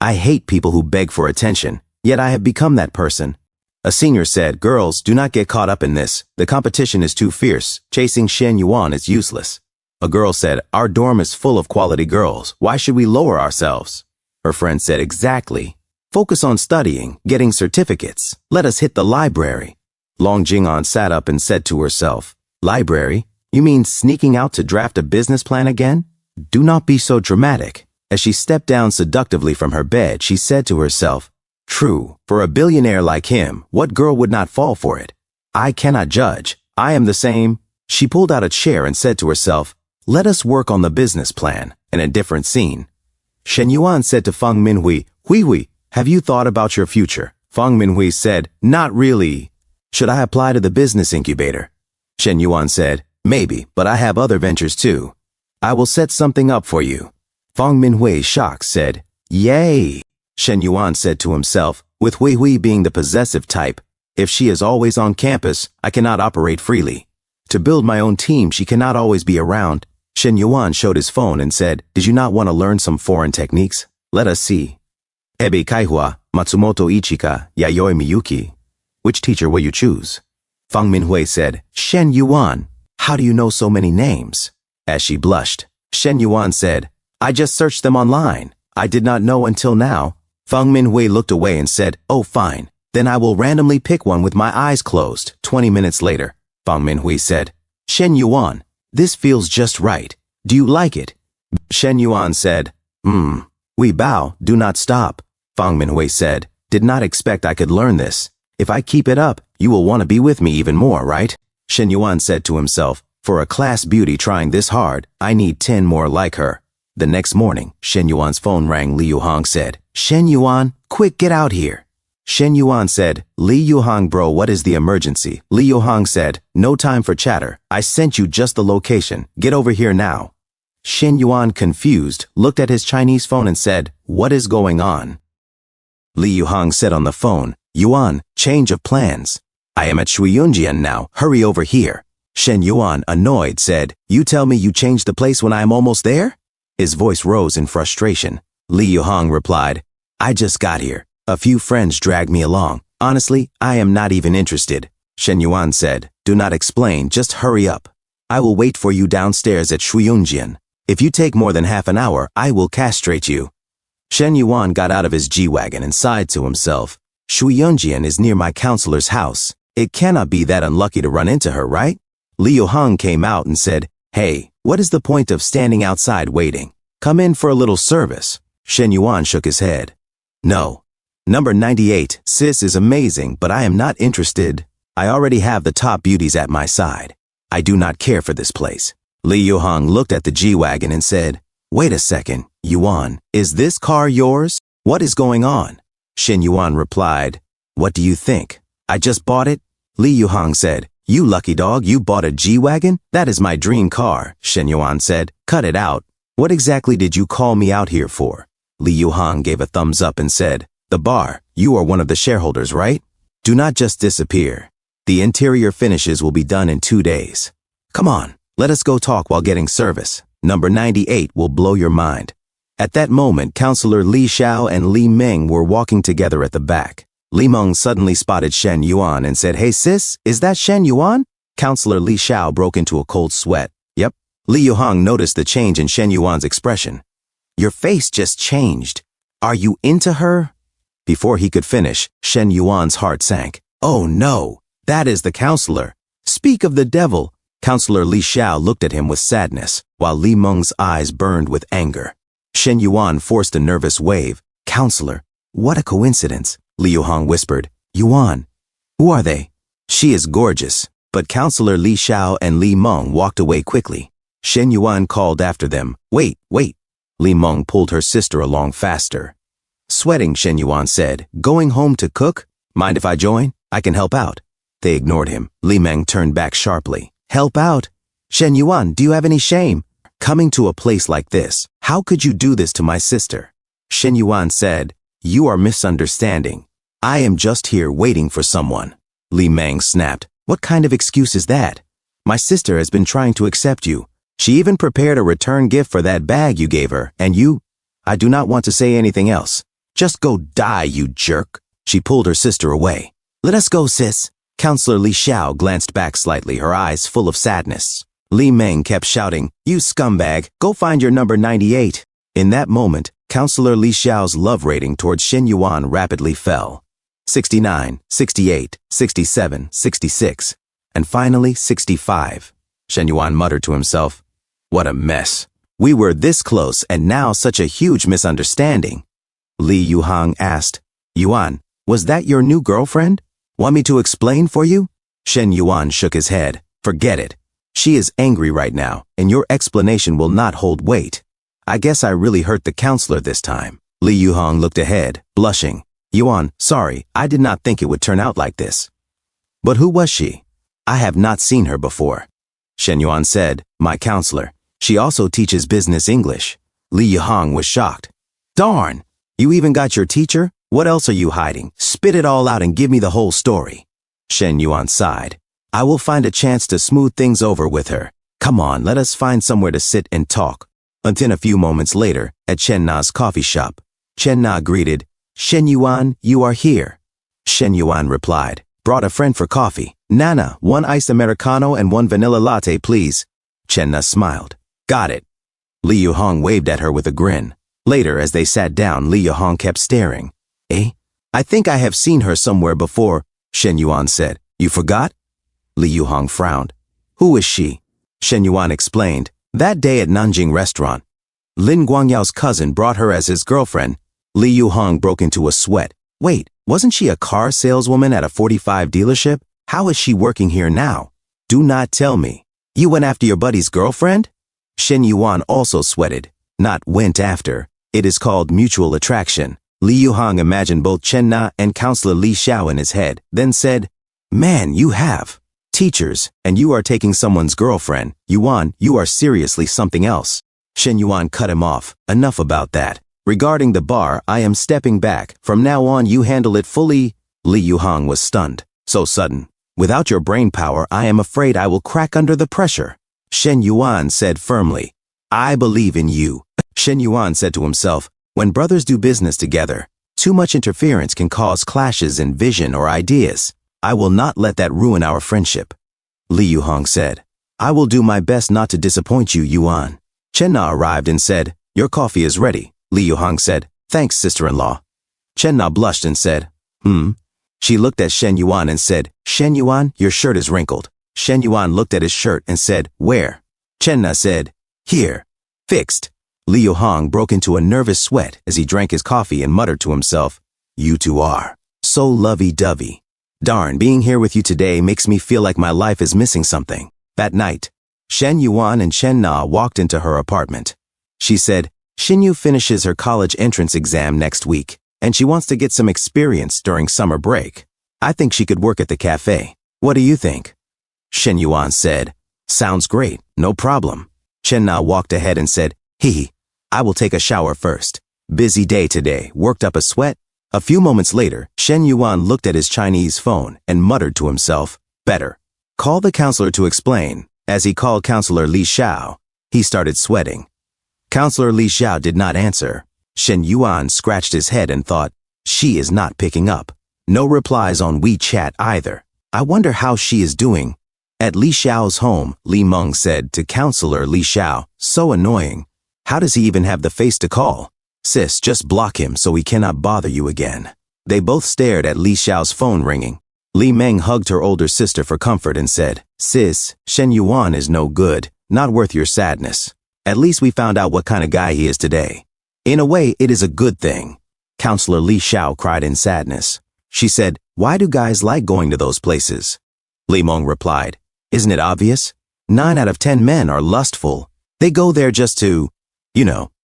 I hate people who beg for attention, yet I have become that person. A senior said, Girls, do not get caught up in this. The competition is too fierce. Chasing Shen Yuan is useless. A girl said, Our dorm is full of quality girls. Why should we lower ourselves? Her friend said, Exactly. Focus on studying, getting certificates. Let us hit the library. Long Jing'an sat up and said to herself, Library? You mean sneaking out to draft a business plan again? Do not be so dramatic. As she stepped down seductively from her bed, she said to herself, True, for a billionaire like him, what girl would not fall for it? I cannot judge. I am the same. She pulled out a chair and said to herself, Let us work on the business plan. In a different scene, Shen Yuan said to Fang Minhui, Hui Hui, have you thought about your future? Fang Minhui said, Not really. Should I apply to the business incubator? Shen Yuan said, Maybe, but I have other ventures too. I will set something up for you. Fang Minhui, shocked, said, Yay! Shen Yuan said to himself, with Hui Hui being the possessive type, if she is always on campus, I cannot operate freely. To build my own team, she cannot always be around. Shen Yuan showed his phone and said, Did you not want to learn some foreign techniques? Let us see. Ebe Kaihua, Matsumoto Ichika, Yayoi Miyuki. Which teacher will you choose? Fang Minhui said, Shen Yuan. How do you know so many names? As she blushed, Shen Yuan said, I just searched them online. I did not know until now. Fang Minhui looked away and said, Oh, fine. Then I will randomly pick one with my eyes closed. 20 minutes later, Fang Minhui said, Shen Yuan, this feels just right. Do you like it? Shen Yuan said, We Bao, do not stop. Fang Minhui said, Did not expect I could learn this. If I keep it up, you will want to be with me even more, right? Shen Yuan said to himself, For a class beauty trying this hard, I need 10 more like her. The next morning, Shen Yuan's phone rang. Li Yuhang said, Shen Yuan, quick, get out here. Shen Yuan said, Li Yuhang bro, what is the emergency? Li Yuhang said, No time for chatter. I sent you just the location. Get over here now. Shen Yuan, confused, looked at his Chinese phone and said, What is going on? Li Yuhang said on the phone, Yuan, change of plans. I am at Shuiyunjian now. Hurry over here. Shen Yuan, annoyed, said, You tell me you changed the place when I am almost there? His voice rose in frustration. Li Yuhang replied, I just got here. A few friends dragged me along. Honestly, I am not even interested. Shen Yuan said, Do not explain, just hurry up. I will wait for you downstairs at Shuiyunjian. If you take more than half an hour, I will castrate you. Shen Yuan got out of his G-Wagon and sighed to himself. Shuiyunjian is near my counselor's house. It cannot be that unlucky to run into her, right? Li Yuhang came out and said, "Hey, what is the point of standing outside waiting? Come in for a little service." Shen Yuan shook his head. "No. Number 98, sis, is amazing, but I am not interested. I already have the top beauties at my side. I do not care for this place." Li Yuhang looked at the G-Wagon and said, "Wait a second, Yuan, is this car yours? What is going on?" Shen Yuan replied, "What do you think? I just bought it?" Li Yuhang said, "You lucky dog, you bought a G-Wagon? That is my dream car." Shen Yuan said, "Cut it out. What exactly did you call me out here for?" Li Yuhang gave a thumbs up and said, "The bar, you are one of the shareholders, right? Do not just disappear. The interior finishes will be done in 2 days. Come on, let us go talk while getting service. Number 98 will blow your mind." At that moment, Counselor Li Xiao and Li Meng were walking together at the back. Li Meng suddenly spotted Shen Yuan and said, "Hey sis, is that Shen Yuan?" Counselor Li Xiao broke into a cold sweat. "Yep." Li Yuhang noticed the change in Shen Yuan's expression. "Your face just changed. Are you into her?" Before he could finish, Shen Yuan's heart sank. "Oh no, that is the counselor. Speak of the devil." Counselor Li Xiao looked at him with sadness, while Li Meng's eyes burned with anger. Shen Yuan forced a nervous wave. "Counselor, what a coincidence." Li Yuhang whispered, "Yuan, who are they?" "She is gorgeous." But Counselor Li Xiao and Li Meng walked away quickly. Shen Yuan called after them, "Wait, wait." Li Meng pulled her sister along faster. Sweating, Shen Yuan said, "Going home to cook? Mind if I join? I can help out." They ignored him. Li Meng turned back sharply. "Help out? Shen Yuan, do you have any shame? Coming to a place like this, how could you do this to my sister?" Shen Yuan said, "You are misunderstanding. I am just here waiting for someone." Li Meng snapped, "What kind of excuse is that? My sister has been trying to accept you. She even prepared a return gift for that bag you gave her, and you? I do not want to say anything else. Just go die, you jerk." She pulled her sister away. "Let us go, sis." Counselor Li Xiao glanced back slightly, her eyes full of sadness. Li Meng kept shouting, "You scumbag, go find your number 98. In that moment, Counselor Li Xiao's love rating towards Shen Yuan rapidly fell. 69, 68, 67, 66, and finally 65. Shen Yuan muttered to himself, "What a mess. We were this close and now such a huge misunderstanding." Li Yuhang asked, "Yuan, was that your new girlfriend? Want me to explain for you?" Shen Yuan shook his head. "Forget it. She is angry right now, and your explanation will not hold weight. I guess I really hurt the counselor this time." Li Yuhang looked ahead, blushing. "Yuan, sorry, I did not think it would turn out like this." "But who was she?" "I have not seen her before." Shen Yuan said, "My counselor. She also teaches business English." Li Yuhang was shocked. "Darn! You even got your teacher? What else are you hiding? Spit it all out and give me the whole story." Shen Yuan sighed. "I will find a chance to smooth things over with her. Come on, let us find somewhere to sit and talk." Until a few moments later, at Chen Na's coffee shop, Chen Na greeted, "Shen Yuan, you are here." Shen Yuan replied, "Brought a friend for coffee. Nana, 1 iced Americano and 1 vanilla latte, please." Chen Na smiled. "Got it." Li Yuhang waved at her with a grin. Later, as they sat down, Li Yuhang kept staring. "Eh? I think I have seen her somewhere before," Shen Yuan said. "You forgot?" Li Yuhang frowned. "Who is she?" Shen Yuan explained. "That day at Nanjing restaurant. Lin Guangyao's cousin brought her as his girlfriend." Li Yuhang broke into a sweat. "Wait, wasn't she a car saleswoman at a 45 dealership? How is she working here now?" "Do not tell me. You went after your buddy's girlfriend?" Shen Yuan also sweated. Not went after. It is called mutual attraction. Li Yuhang imagined both Chen Na and Counselor Li Xiao in his head, then said, "Man, you have teachers, and you are taking someone's girlfriend. Yuan, you are seriously something else." Shen Yuan cut him off. "Enough about that. Regarding the bar, I am stepping back. From now on, you handle it fully." Li Yuhang was stunned. "So sudden. Without your brain power, I am afraid I will crack under the pressure." Shen Yuan said firmly, "I believe in you." Shen Yuan said to himself, when brothers do business together, too much interference can cause clashes in vision or ideas. I will not let that ruin our friendship. Li Yuhang said, I will do my best not to disappoint you, Yuan. Chen Na arrived and said, your coffee is ready. Li Yuhang said, thanks, sister-in-law. Chen Na blushed and said, She looked at Shen Yuan and said, Shen Yuan, your shirt is wrinkled. Shen Yuan looked at his shirt and said, where? Chen Na said, here. Fixed. Li Yuhang broke into a nervous sweat as he drank his coffee and muttered to himself, you two are so lovey-dovey. Darn, being here with you today makes me feel like my life is missing something. That night, Shen Yuan and Chen Na walked into her apartment. She said, Xinyu finishes her college entrance exam next week, and she wants to get some experience during summer break. I think she could work at the cafe. What do you think? Shen Yuan said, sounds great, no problem. Chen Na walked ahead and said, I will take a shower first. Busy day today, worked up a sweat. A few moments later, Shen Yuan looked at his Chinese phone and muttered to himself, better. Call the counselor to explain. As he called Counselor Li Xiao, he started sweating. Counselor Li Xiao did not answer. Shen Yuan scratched his head and thought, she is not picking up. No replies on WeChat either. I wonder how she is doing. At Li Xiao's home, Li Meng said to Counselor Li Xiao, so annoying. How does he even have the face to call? Sis, just block him so he cannot bother you again. They both stared at Li Xiao's phone ringing. Li Meng hugged her older sister for comfort and said, sis, Shen Yuan is no good, not worth your sadness. At least we found out what kind of guy he is today. In a way, it is a good thing. Counselor Li Xiao cried in sadness. She said, why do guys like going to those places? Li Meng replied, isn't it obvious? 9 out of 10 men are lustful. They go there just to,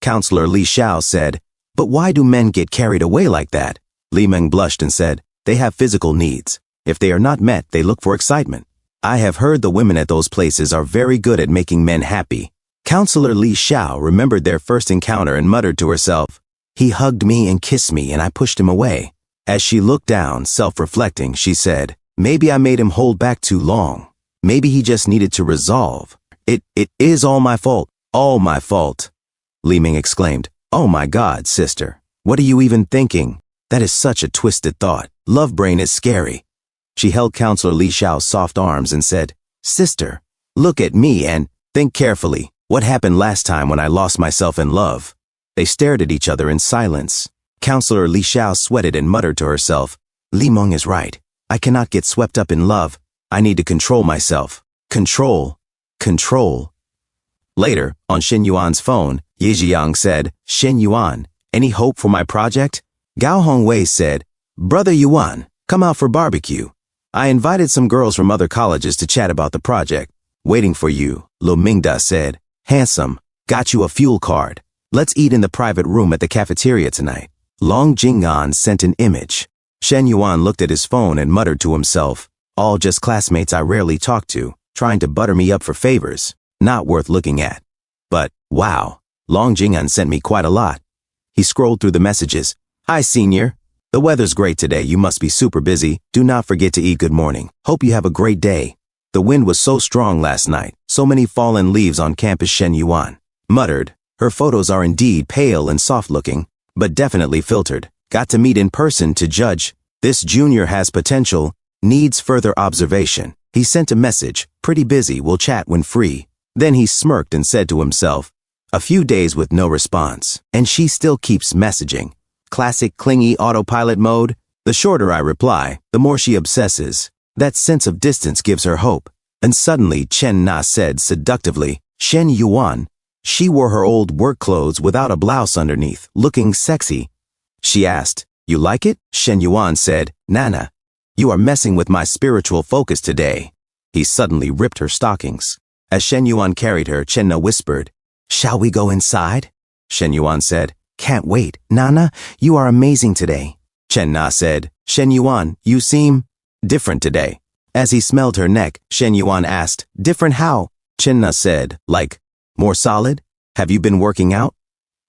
Counselor Li Xiao said, but why do men get carried away like that? Li Meng blushed and said, they have physical needs. If they are not met, they look for excitement. I have heard the women at those places are very good at making men happy. Counselor Li Xiao remembered their first encounter and muttered to herself, he hugged me and kissed me and I pushed him away. As she looked down, self-reflecting, she said, maybe I made him hold back too long. Maybe he just needed to resolve. It is all my fault. All my fault. Li Meng exclaimed, oh my God, sister. What are you even thinking? That is such a twisted thought. Love brain is scary. She held Counselor Li Xiao's soft arms and said, sister, look at me and think carefully. What happened last time when I lost myself in love? They stared at each other in silence. Counselor Li Xiao sweated and muttered to herself, Li Meng is right. I cannot get swept up in love. I need to control myself. Control. Later, on Shen Yuan's phone, Ye Jiang said, Shen Yuan, any hope for my project? Gao Hongwei said, brother Yuan, come out for barbecue. I invited some girls from other colleges to chat about the project. Waiting for you, Lu Mingda said, handsome, got you a fuel card. Let's eat in the private room at the cafeteria tonight. Long Jing'an sent an image. Shen Yuan looked at his phone and muttered to himself, all just classmates I rarely talk to, trying to butter me up for favors, not worth looking at. But, wow, Long Jing'an sent me quite a lot. He scrolled through the messages. Hi, senior. The weather's great today, you must be super busy. Do not forget to eat good morning. Hope you have a great day. The wind was so strong last night, so many fallen leaves on campus. Shen Yuan muttered, her photos are indeed pale and soft-looking, but definitely filtered. Got to meet in person to judge. This junior has potential, needs further observation. He sent a message, pretty busy, will chat when free. Then he smirked and said to himself, a few days with no response, and she still keeps messaging. Classic clingy autopilot mode. The shorter I reply, the more she obsesses. That sense of distance gives her hope. And suddenly Chen Na said seductively, Shen Yuan. She wore her old work clothes without a blouse underneath, looking sexy. She asked, you like it? Shen Yuan said, Nana, you are messing with my spiritual focus today. He suddenly ripped her stockings. As Shen Yuan carried her, Chen Na whispered, shall we go inside? Shen Yuan said, can't wait. Nana, you are amazing today. Chen Na said, Shen Yuan, you seem different today. As he smelled her neck, Shen Yuan asked, different how? Chen Na said, like, more solid? Have you been working out?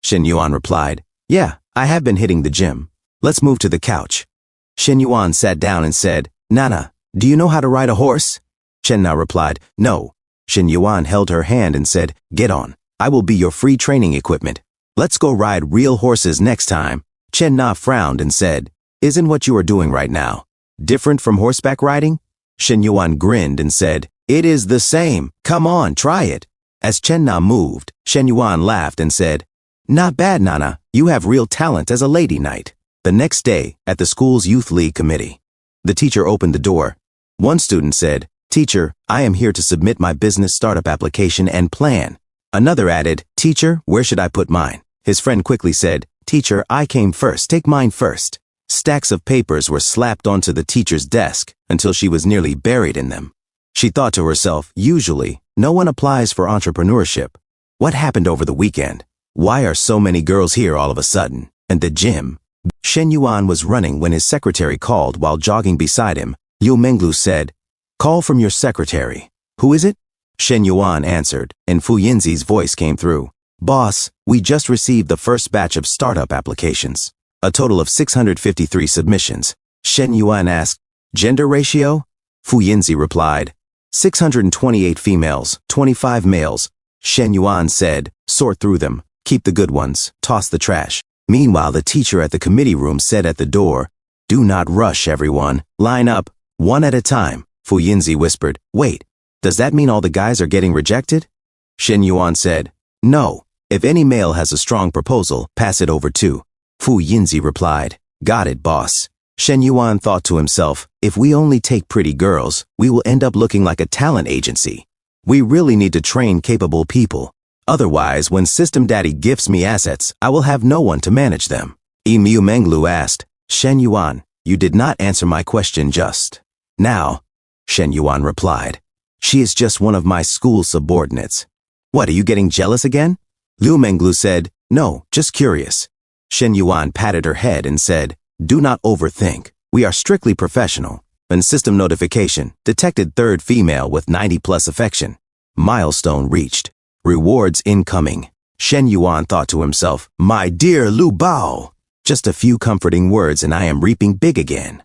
Shen Yuan replied, yeah, I have been hitting the gym. Let's move to the couch. Shen Yuan sat down and said, Nana, do you know how to ride a horse? Chen Na replied, no. Shen Yuan held her hand and said, get on. I will be your free training equipment. Let's go ride real horses next time. Chen Na frowned and said, isn't what you are doing right now different from horseback riding? Shen Yuan grinned and said, It is the same. Come on, try it. As Chen Na moved, Shen Yuan laughed and said, Not bad, Nana. You have real talent as a lady knight. The next day, at the school's youth league committee, the teacher opened the door. One student said, Teacher, I am here to submit my business startup application and plan. Another added, Teacher, where should I put mine? His friend quickly said, Teacher, I came first. Take mine first. Stacks of papers were slapped onto the teacher's desk until she was nearly buried in them. She thought to herself, usually, no one applies for entrepreneurship. What happened over the weekend? Why are so many girls here all of a sudden? And the gym? Shen Yuan was running when his secretary called while jogging beside him. Liu Menglu said, Call from your secretary. Who is it? Shen Yuan answered, and Fu Yinzi's voice came through. Boss, we just received the first batch of startup applications. A total of 653 submissions. Shen Yuan asked, Gender ratio? Fu Yinzi replied, 628 females, 25 males. Shen Yuan said, Sort through them. Keep the good ones. Toss the trash. Meanwhile, the teacher at the committee room said at the door, Do not rush, everyone. Line up, one at a time. Fu Yinzi whispered, Wait, does that mean all the guys are getting rejected? Shen Yuan said, No. If any male has a strong proposal, pass it over too. Fu Yinzi replied, Got it, boss. Shen Yuan thought to himself, if we only take pretty girls, we will end up looking like a talent agency. We really need to train capable people. Otherwise, when System Daddy gifts me assets, I will have no one to manage them. Liu Menglu asked, Shen Yuan, you did not answer my question just now. Shen Yuan replied, She is just one of my school subordinates. What, are you getting jealous again? Liu Menglu said, No, just curious. Shen Yuan patted her head and said, Do not overthink. We are strictly professional. And system notification, detected third female with 90+ affection. Milestone reached. Rewards incoming. Shen Yuan thought to himself, My dear Lu Bao. Just a few comforting words and I am reaping big again.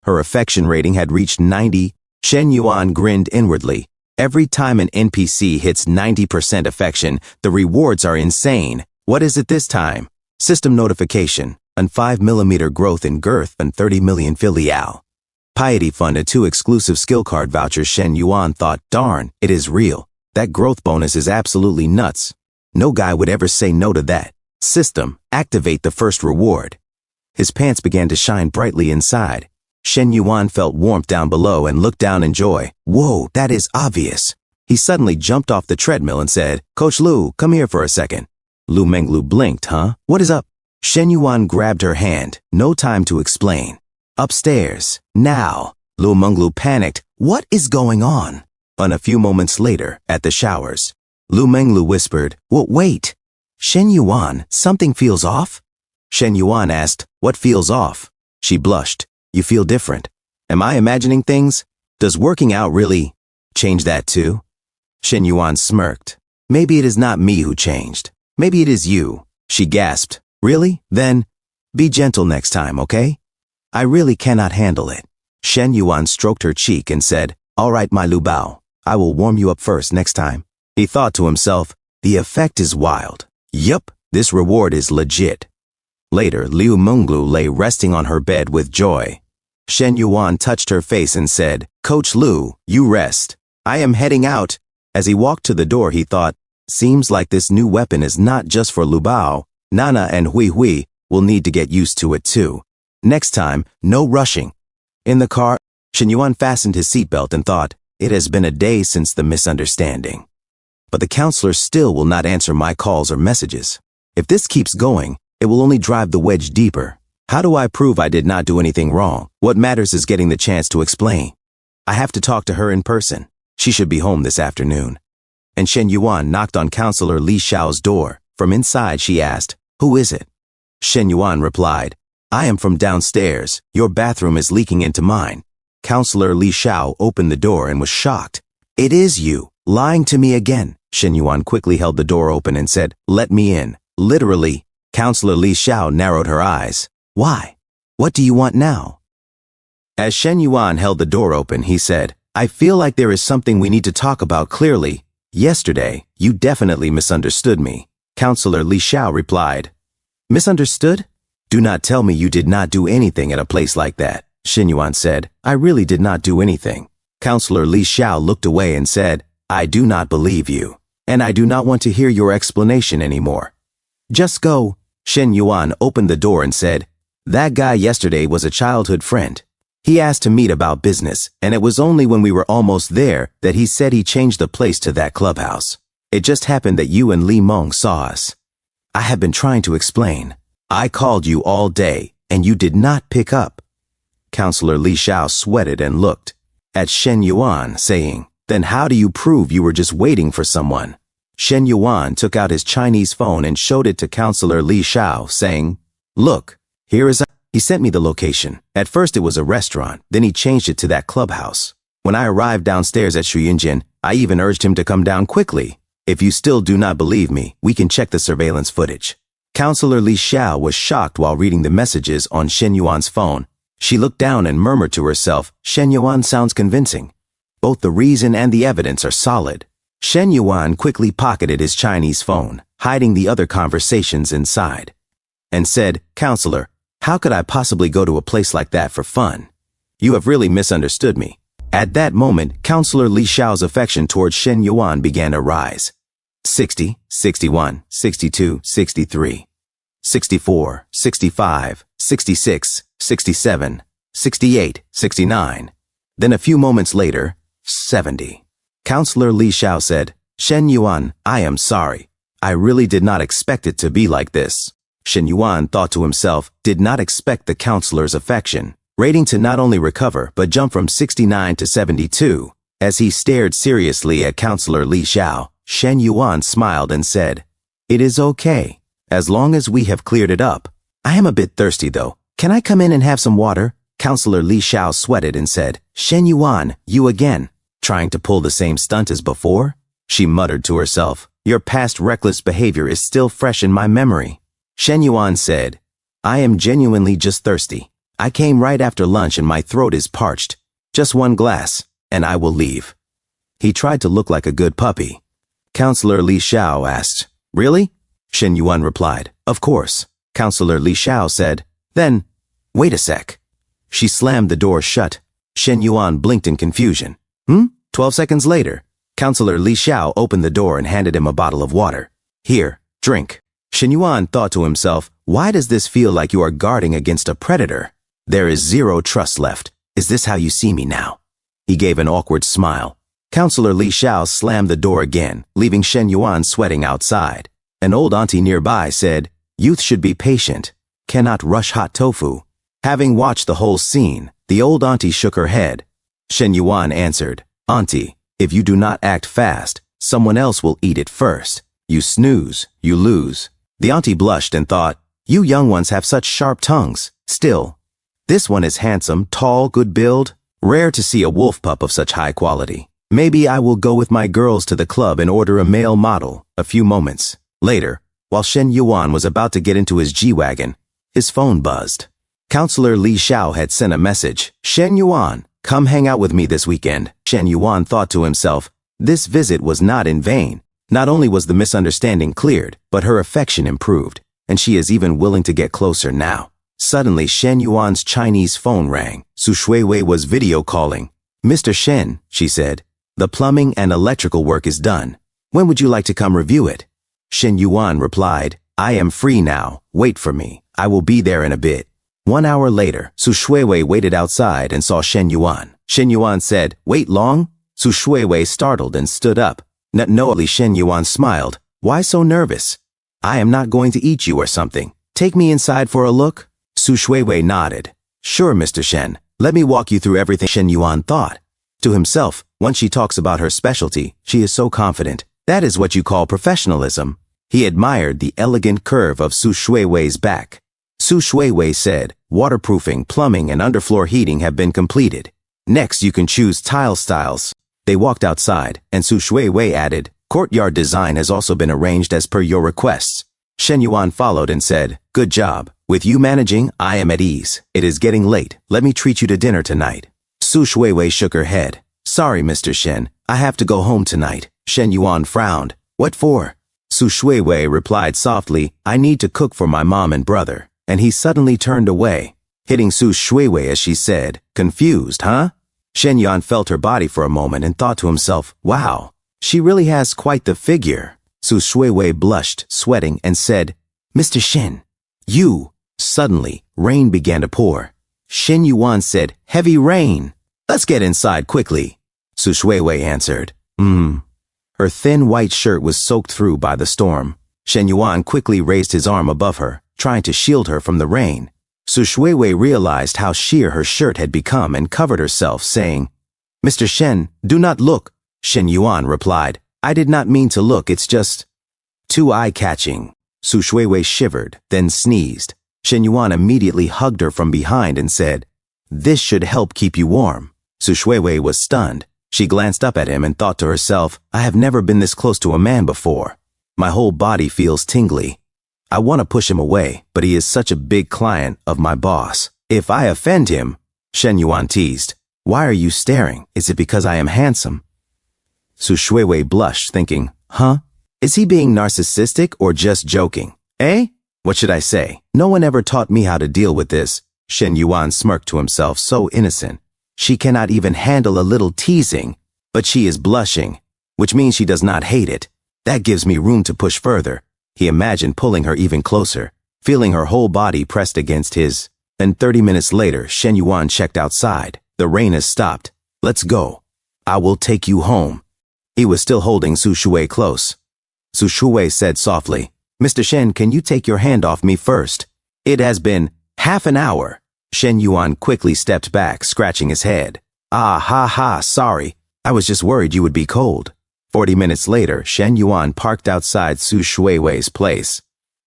Her affection rating had reached 90. Shen Yuan grinned inwardly. Every time an NPC hits 90% affection, the rewards are insane. What is it this time? System notification, and 5mm growth in girth and 30 million filial. Piety funded 2 exclusive skill card vouchers. Shen Yuan thought, darn, it is real. That growth bonus is absolutely nuts. No guy would ever say no to that. System, activate the first reward. His pants began to shine brightly inside. Shen Yuan felt warmth down below and looked down in joy. Whoa, that is obvious. He suddenly jumped off the treadmill and said, Coach Lu, come here for a second. Liu Menglu blinked, huh? What is up? Shen Yuan grabbed her hand. No time to explain. Upstairs. Now. Liu Menglu panicked. What is going on? And a few moments later, at the showers, Liu Menglu whispered, Wait. Shen Yuan, something feels off? Shen Yuan asked, What feels off? She blushed. You feel different. Am I imagining things? Does working out really change that too? Shen Yuan smirked. Maybe it is not me who changed. Maybe it is you. She gasped. Really? Then, be gentle next time, okay? I really cannot handle it. Shen Yuan stroked her cheek and said, All right, my Lu Bao. I will warm you up first next time. He thought to himself, the effect is wild. Yup, this reward is legit. Later, Liu Menglu lay resting on her bed with joy. Shen Yuan touched her face and said, Coach Lu, you rest. I am heading out. As he walked to the door, he thought, seems like this new weapon is not just for Lu Bao. Nana and Hui Hui will need to get used to it too. Next time, no rushing. In the car, Shen Yuan fastened his seatbelt and thought, it has been a day since the misunderstanding. But the counselor still will not answer my calls or messages. If this keeps going, it will only drive the wedge deeper. How do I prove I did not do anything wrong? What matters is getting the chance to explain. I have to talk to her in person. She should be home this afternoon. And Shen Yuan knocked on Counselor Li Xiao's door. From inside, she asked, Who is it? Shen Yuan replied, I am from downstairs. Your bathroom is leaking into mine. Counselor Li Xiao opened the door and was shocked. It is you, lying to me again. Shen Yuan quickly held the door open and said, Let me in. Literally. Counselor Li Xiao narrowed her eyes. Why? What do you want now? As Shen Yuan held the door open, he said, I feel like there is something we need to talk about clearly. Yesterday, you definitely misunderstood me. Counselor Li Xiao replied, Misunderstood? Do not tell me you did not do anything at a place like that. Shen Yuan said, I really did not do anything. Counselor Li Xiao looked away and said, I do not believe you, and I do not want to hear your explanation anymore. Just go. Shen Yuan opened the door and said, that guy yesterday was a childhood friend. He asked to meet about business, and it was only when we were almost there that he said he changed the place to that clubhouse. It just happened that you and Li Meng saw us. I have been trying to explain. I called you all day, and you did not pick up. Counselor Li Xiao sweated and looked at Shen Yuan, saying, then how do you prove you were just waiting for someone? Shen Yuan took out his Chinese phone and showed it to Counselor Li Xiao, saying, look, here is He sent me the location. At first it was a restaurant, then he changed it to that clubhouse. When I arrived downstairs at Shuyinjin, I even urged him to come down quickly. If you still do not believe me, we can check the surveillance footage. Counselor Li Xiao was shocked while reading the messages on Shen Yuan's phone. She looked down and murmured to herself, Shen Yuan sounds convincing. Both the reason and the evidence are solid. Shen Yuan quickly pocketed his Chinese phone, hiding the other conversations inside, and said, Counselor, how could I possibly go to a place like that for fun? You have really misunderstood me. At that moment, Counselor Li Xiao's affection towards Shen Yuan began to rise. 60, 61, 62, 63, 64, 65, 66, 67, 68, 69. Then a few moments later, 70. Counselor Li Xiao said, Shen Yuan, I am sorry. I really did not expect it to be like this. Shen Yuan thought to himself, did not expect the counselor's affection rating to not only recover but jump from 69 to 72. As he stared seriously at Counselor Li Xiao, Shen Yuan smiled and said, it is okay, as long as we have cleared it up. I am a bit thirsty though. Can I come in and have some water? Counselor Li Xiao sweated and said, Shen Yuan, you again, trying to pull the same stunt as before? She muttered to herself, your past reckless behavior is still fresh in my memory. Shen Yuan said, I am genuinely just thirsty. I came right after lunch and my throat is parched. Just one glass, and I will leave. He tried to look like a good puppy. Counselor Li Xiao asked, really? Shen Yuan replied, of course. Counselor Li Xiao said, then, wait a sec. She slammed the door shut. Shen Yuan blinked in confusion. 12 seconds later, Counselor Li Xiao opened the door and handed him a bottle of water. Here, drink. Shen Yuan thought to himself, why does this feel like you are guarding against a predator? There is zero trust left. Is this how you see me now? He gave an awkward smile. Counselor Li Xiao slammed the door again, leaving Shen Yuan sweating outside. An old auntie nearby said, youth should be patient, cannot rush hot tofu. Having watched the whole scene, the old auntie shook her head. Shen Yuan answered, Auntie, if you do not act fast, someone else will eat it first. You snooze, you lose. The auntie blushed and thought, you young ones have such sharp tongues. Still, this one is handsome, tall, good build. Rare to see a wolf pup of such high quality. Maybe I will go with my girls to the club and order a male model. A few moments later, while Shen Yuan was about to get into his G-Wagon, his phone buzzed. Counselor Li Xiao had sent a message. Shen Yuan, come hang out with me this weekend. Shen Yuan thought to himself, this visit was not in vain. Not only was the misunderstanding cleared, but her affection improved, and she is even willing to get closer now. Suddenly, Shen Yuan's Chinese phone rang. Su Shuiwei was video calling. Mr. Shen, she said, the plumbing and electrical work is done. When would you like to come review it? Shen Yuan replied, I am free now. Wait for me. I will be there in a bit. 1 hour later, Su Shuiwei waited outside and saw Shen Yuan. Shen Yuan said, wait long? Su Shuiwei startled and stood up. Knowingly, Shen Yuan smiled. Why so nervous? I am not going to eat you or something. Take me inside for a look? Su Shuiwei nodded. Sure, Mr. Shen. Let me walk you through everything. Shen Yuan thought. To himself, once she talks about her specialty, she is so confident. That is what you call professionalism. He admired the elegant curve of Su Shuiwei's back. Su Shuiwei said, waterproofing, plumbing, and underfloor heating have been completed. Next, you can choose tile styles. They walked outside, and Su Shuiwei added, courtyard design has also been arranged as per your requests. Shen Yuan followed and said, good job. With you managing, I am at ease. It is getting late. Let me treat you to dinner tonight. Su Shuiwei shook her head. Sorry, Mr. Shen. I have to go home tonight. Shen Yuan frowned. What for? Su Shuiwei replied softly, I need to cook for my mom and brother. And he suddenly turned away, hitting Su Shuiwei as she said, confused, huh? Shen Yuan felt her body for a moment and thought to himself, wow, she really has quite the figure. Su Shuiwei blushed, sweating, and said, Mr. Shen, you. Suddenly, rain began to pour. Shen Yuan said, heavy rain. Let's get inside quickly. Su Shuiwei answered, Her thin white shirt was soaked through by the storm. Shen Yuan quickly raised his arm above her, trying to shield her from the rain. Su Shuiwei realized how sheer her shirt had become and covered herself, saying, Mr. Shen, do not look. Shen Yuan replied, I did not mean to look, it's just too eye-catching. Su Shuiwei shivered, then sneezed. Shen Yuan immediately hugged her from behind and said, This should help keep you warm. Su Shuiwei was stunned. She glanced up at him and thought to herself, I have never been this close to a man before. My whole body feels tingly. I want to push him away, but he is such a big client of my boss. If I offend him, Shen Yuan teased, Why are you staring? Is it because I am handsome? Su Shuiwei blushed, thinking, Is he being narcissistic or just joking? Eh? What should I say? No one ever taught me how to deal with this. Shen Yuan smirked to himself, so innocent. She cannot even handle a little teasing, but she is blushing, which means she does not hate it. That gives me room to push further. He imagined pulling her even closer, feeling her whole body pressed against his. Then 30 minutes later, Shen Yuan checked outside. The rain has stopped. Let's go. I will take you home. He was still holding Su Shuiwei close. Su Shuiwei said softly, Mr. Shen, can you take your hand off me first? It has been half an hour. Shen Yuan quickly stepped back, scratching his head. Sorry. I was just worried you would be cold. 40 minutes later, Shen Yuan parked outside Su Shuiwei's place.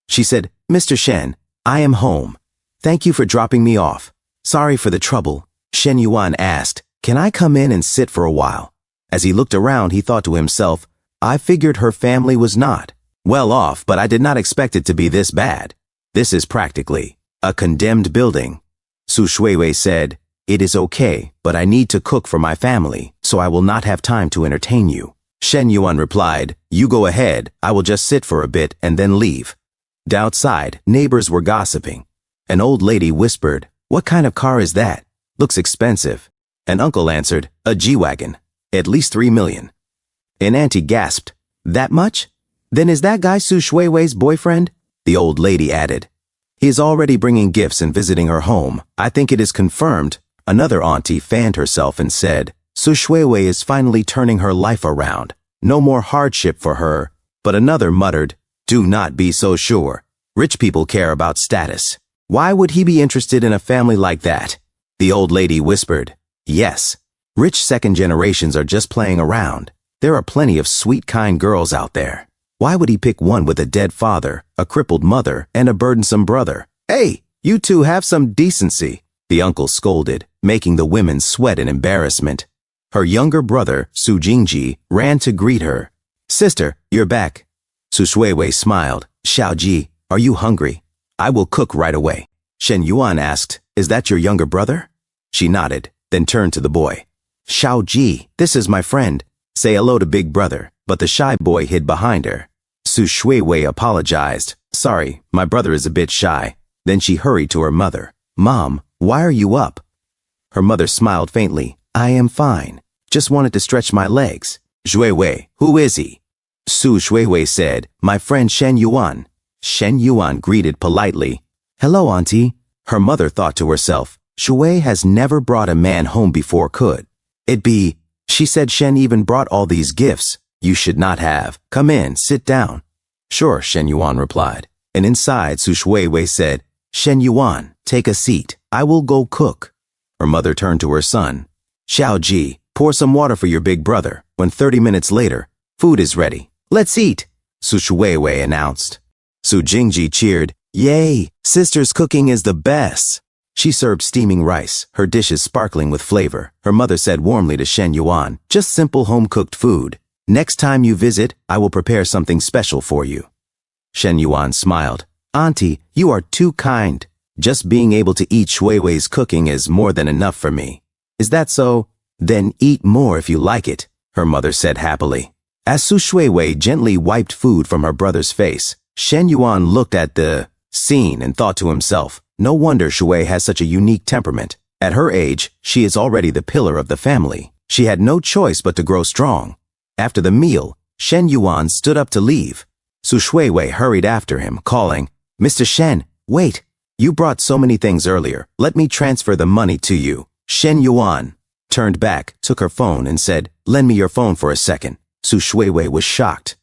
She said, Mr. Shen, I am home. Thank you for dropping me off. Sorry for the trouble. Shen Yuan asked, Can I come in and sit for a while? As he looked around, he thought to himself, I figured her family was not well off, but I did not expect it to be this bad. This is practically a condemned building. Su Shuiwei said, It is okay, but I need to cook for my family, so I will not have time to entertain you. Shen Yuan replied, You go ahead, I will just sit for a bit and then leave. Outside, neighbors were gossiping. An old lady whispered, What kind of car is that? Looks expensive. An uncle answered, A G-Wagon. At least 3 million. An auntie gasped, That much? Then is that guy Su Shuiwei's boyfriend? The old lady added, He is already bringing gifts and visiting her home. I think it is confirmed. Another auntie fanned herself and said, Su Shuiwei is finally turning her life around. No more hardship for her. But another muttered, Do not be so sure. Rich people care about status. Why would he be interested in a family like that? The old lady whispered, Yes. Rich second generations are just playing around. There are plenty of sweet, kind girls out there. Why would he pick one with a dead father, a crippled mother, and a burdensome brother? Hey, you two have some decency, the uncle scolded, making the women sweat in embarrassment. Her younger brother, Su Jingji, ran to greet her. Sister, you're back. Su Shuiwei smiled. Xiaoji, are you hungry? I will cook right away. Shen Yuan asked, Is that your younger brother? She nodded, then turned to the boy. Xiaoji, this is my friend. Say hello to big brother. But the shy boy hid behind her. Su Shuiwei apologized. Sorry, my brother is a bit shy. Then she hurried to her mother. Mom, why are you up? Her mother smiled faintly. I am fine. Just wanted to stretch my legs. Shuiwei, who is he? Su Shuiwei said, My friend Shen Yuan. Shen Yuan greeted politely. Hello, auntie. Her mother thought to herself, Shuiwei has never brought a man home before, could it be? She said Shen even brought all these gifts. You should not have. Come in, sit down. Sure, Shen Yuan replied. And inside, Su Shuiwei said, Shen Yuan, take a seat. I will go cook. Her mother turned to her son. Xiaoji, pour some water for your big brother. When 30 minutes later, food is ready. Let's eat, Su Shuiwei announced. Su Jingji cheered. Yay, sister's cooking is the best. She served steaming rice, her dishes sparkling with flavor. Her mother said warmly to Shen Yuan, Just simple home-cooked food. Next time you visit, I will prepare something special for you. Shen Yuan smiled. Auntie, you are too kind. Just being able to eat Shuiwei's cooking is more than enough for me. Is that so? Then eat more if you like it, her mother said happily. As Su Shuiwei gently wiped food from her brother's face, Shen Yuan looked at the scene and thought to himself, no wonder Shuiwei has such a unique temperament. At her age, she is already the pillar of the family. She had no choice but to grow strong. After the meal, Shen Yuan stood up to leave. Su Shuiwei hurried after him, calling, "Mr. Shen, wait. You brought so many things earlier. Let me transfer the money to you." Shen Yuan turned back, took her phone, and said, "Lend me your phone for a second." Su Shuiwei was shocked.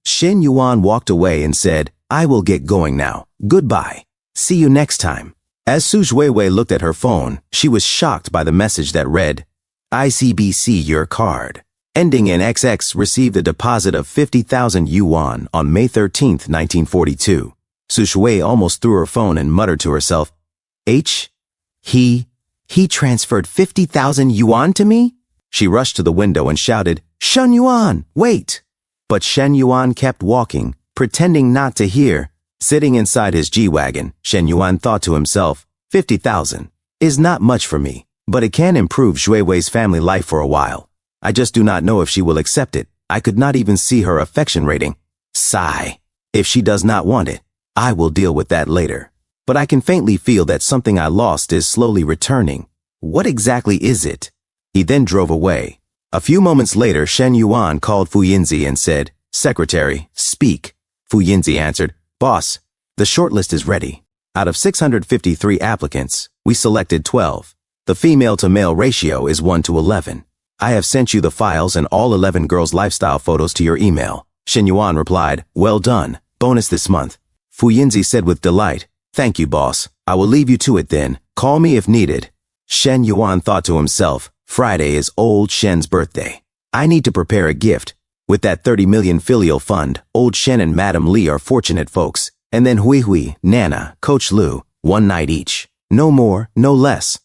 Shen Yuan walked away and said, "I will get going now. Goodbye. See you next time." As Su Shuiwei looked at her phone, she was shocked by the message that read, "ICBC your card. Ending in XX received a deposit of 50,000 yuan on May 13, 1942. Su Shuiwei almost threw her phone and muttered to herself, He transferred 50,000 yuan to me?" She rushed to the window and shouted, "Shen Yuan, wait!" But Shen Yuan kept walking, pretending not to hear. Sitting inside his G-Wagon, Shen Yuan thought to himself, 50,000 is not much for me, but it can improve Shuiwei's family life for a while. I just do not know if she will accept it. I could not even see her affection rating. Sigh. If she does not want it, I will deal with that later. But I can faintly feel that something I lost is slowly returning. What exactly is it? He then drove away. A few moments later, Shen Yuan called Fu Yinzi and said, "Secretary, speak." Fu Yinzi answered, "Boss, the shortlist is ready. Out of 653 applicants, we selected 12. The female-to-male ratio is 1:11. I have sent you the files and all 11 girls' lifestyle photos to your email." Shen Yuan replied, "Well done. Bonus this month." Fu Yinzi said with delight, "Thank you, boss. I will leave you to it then. Call me if needed." Shen Yuan thought to himself, Friday is old Shen's birthday. I need to prepare a gift. With that 30 million filial fund, old Shen and Madam Li are fortunate folks. And then Hui Hui, Nana, Coach Lu, one night each. No more, no less.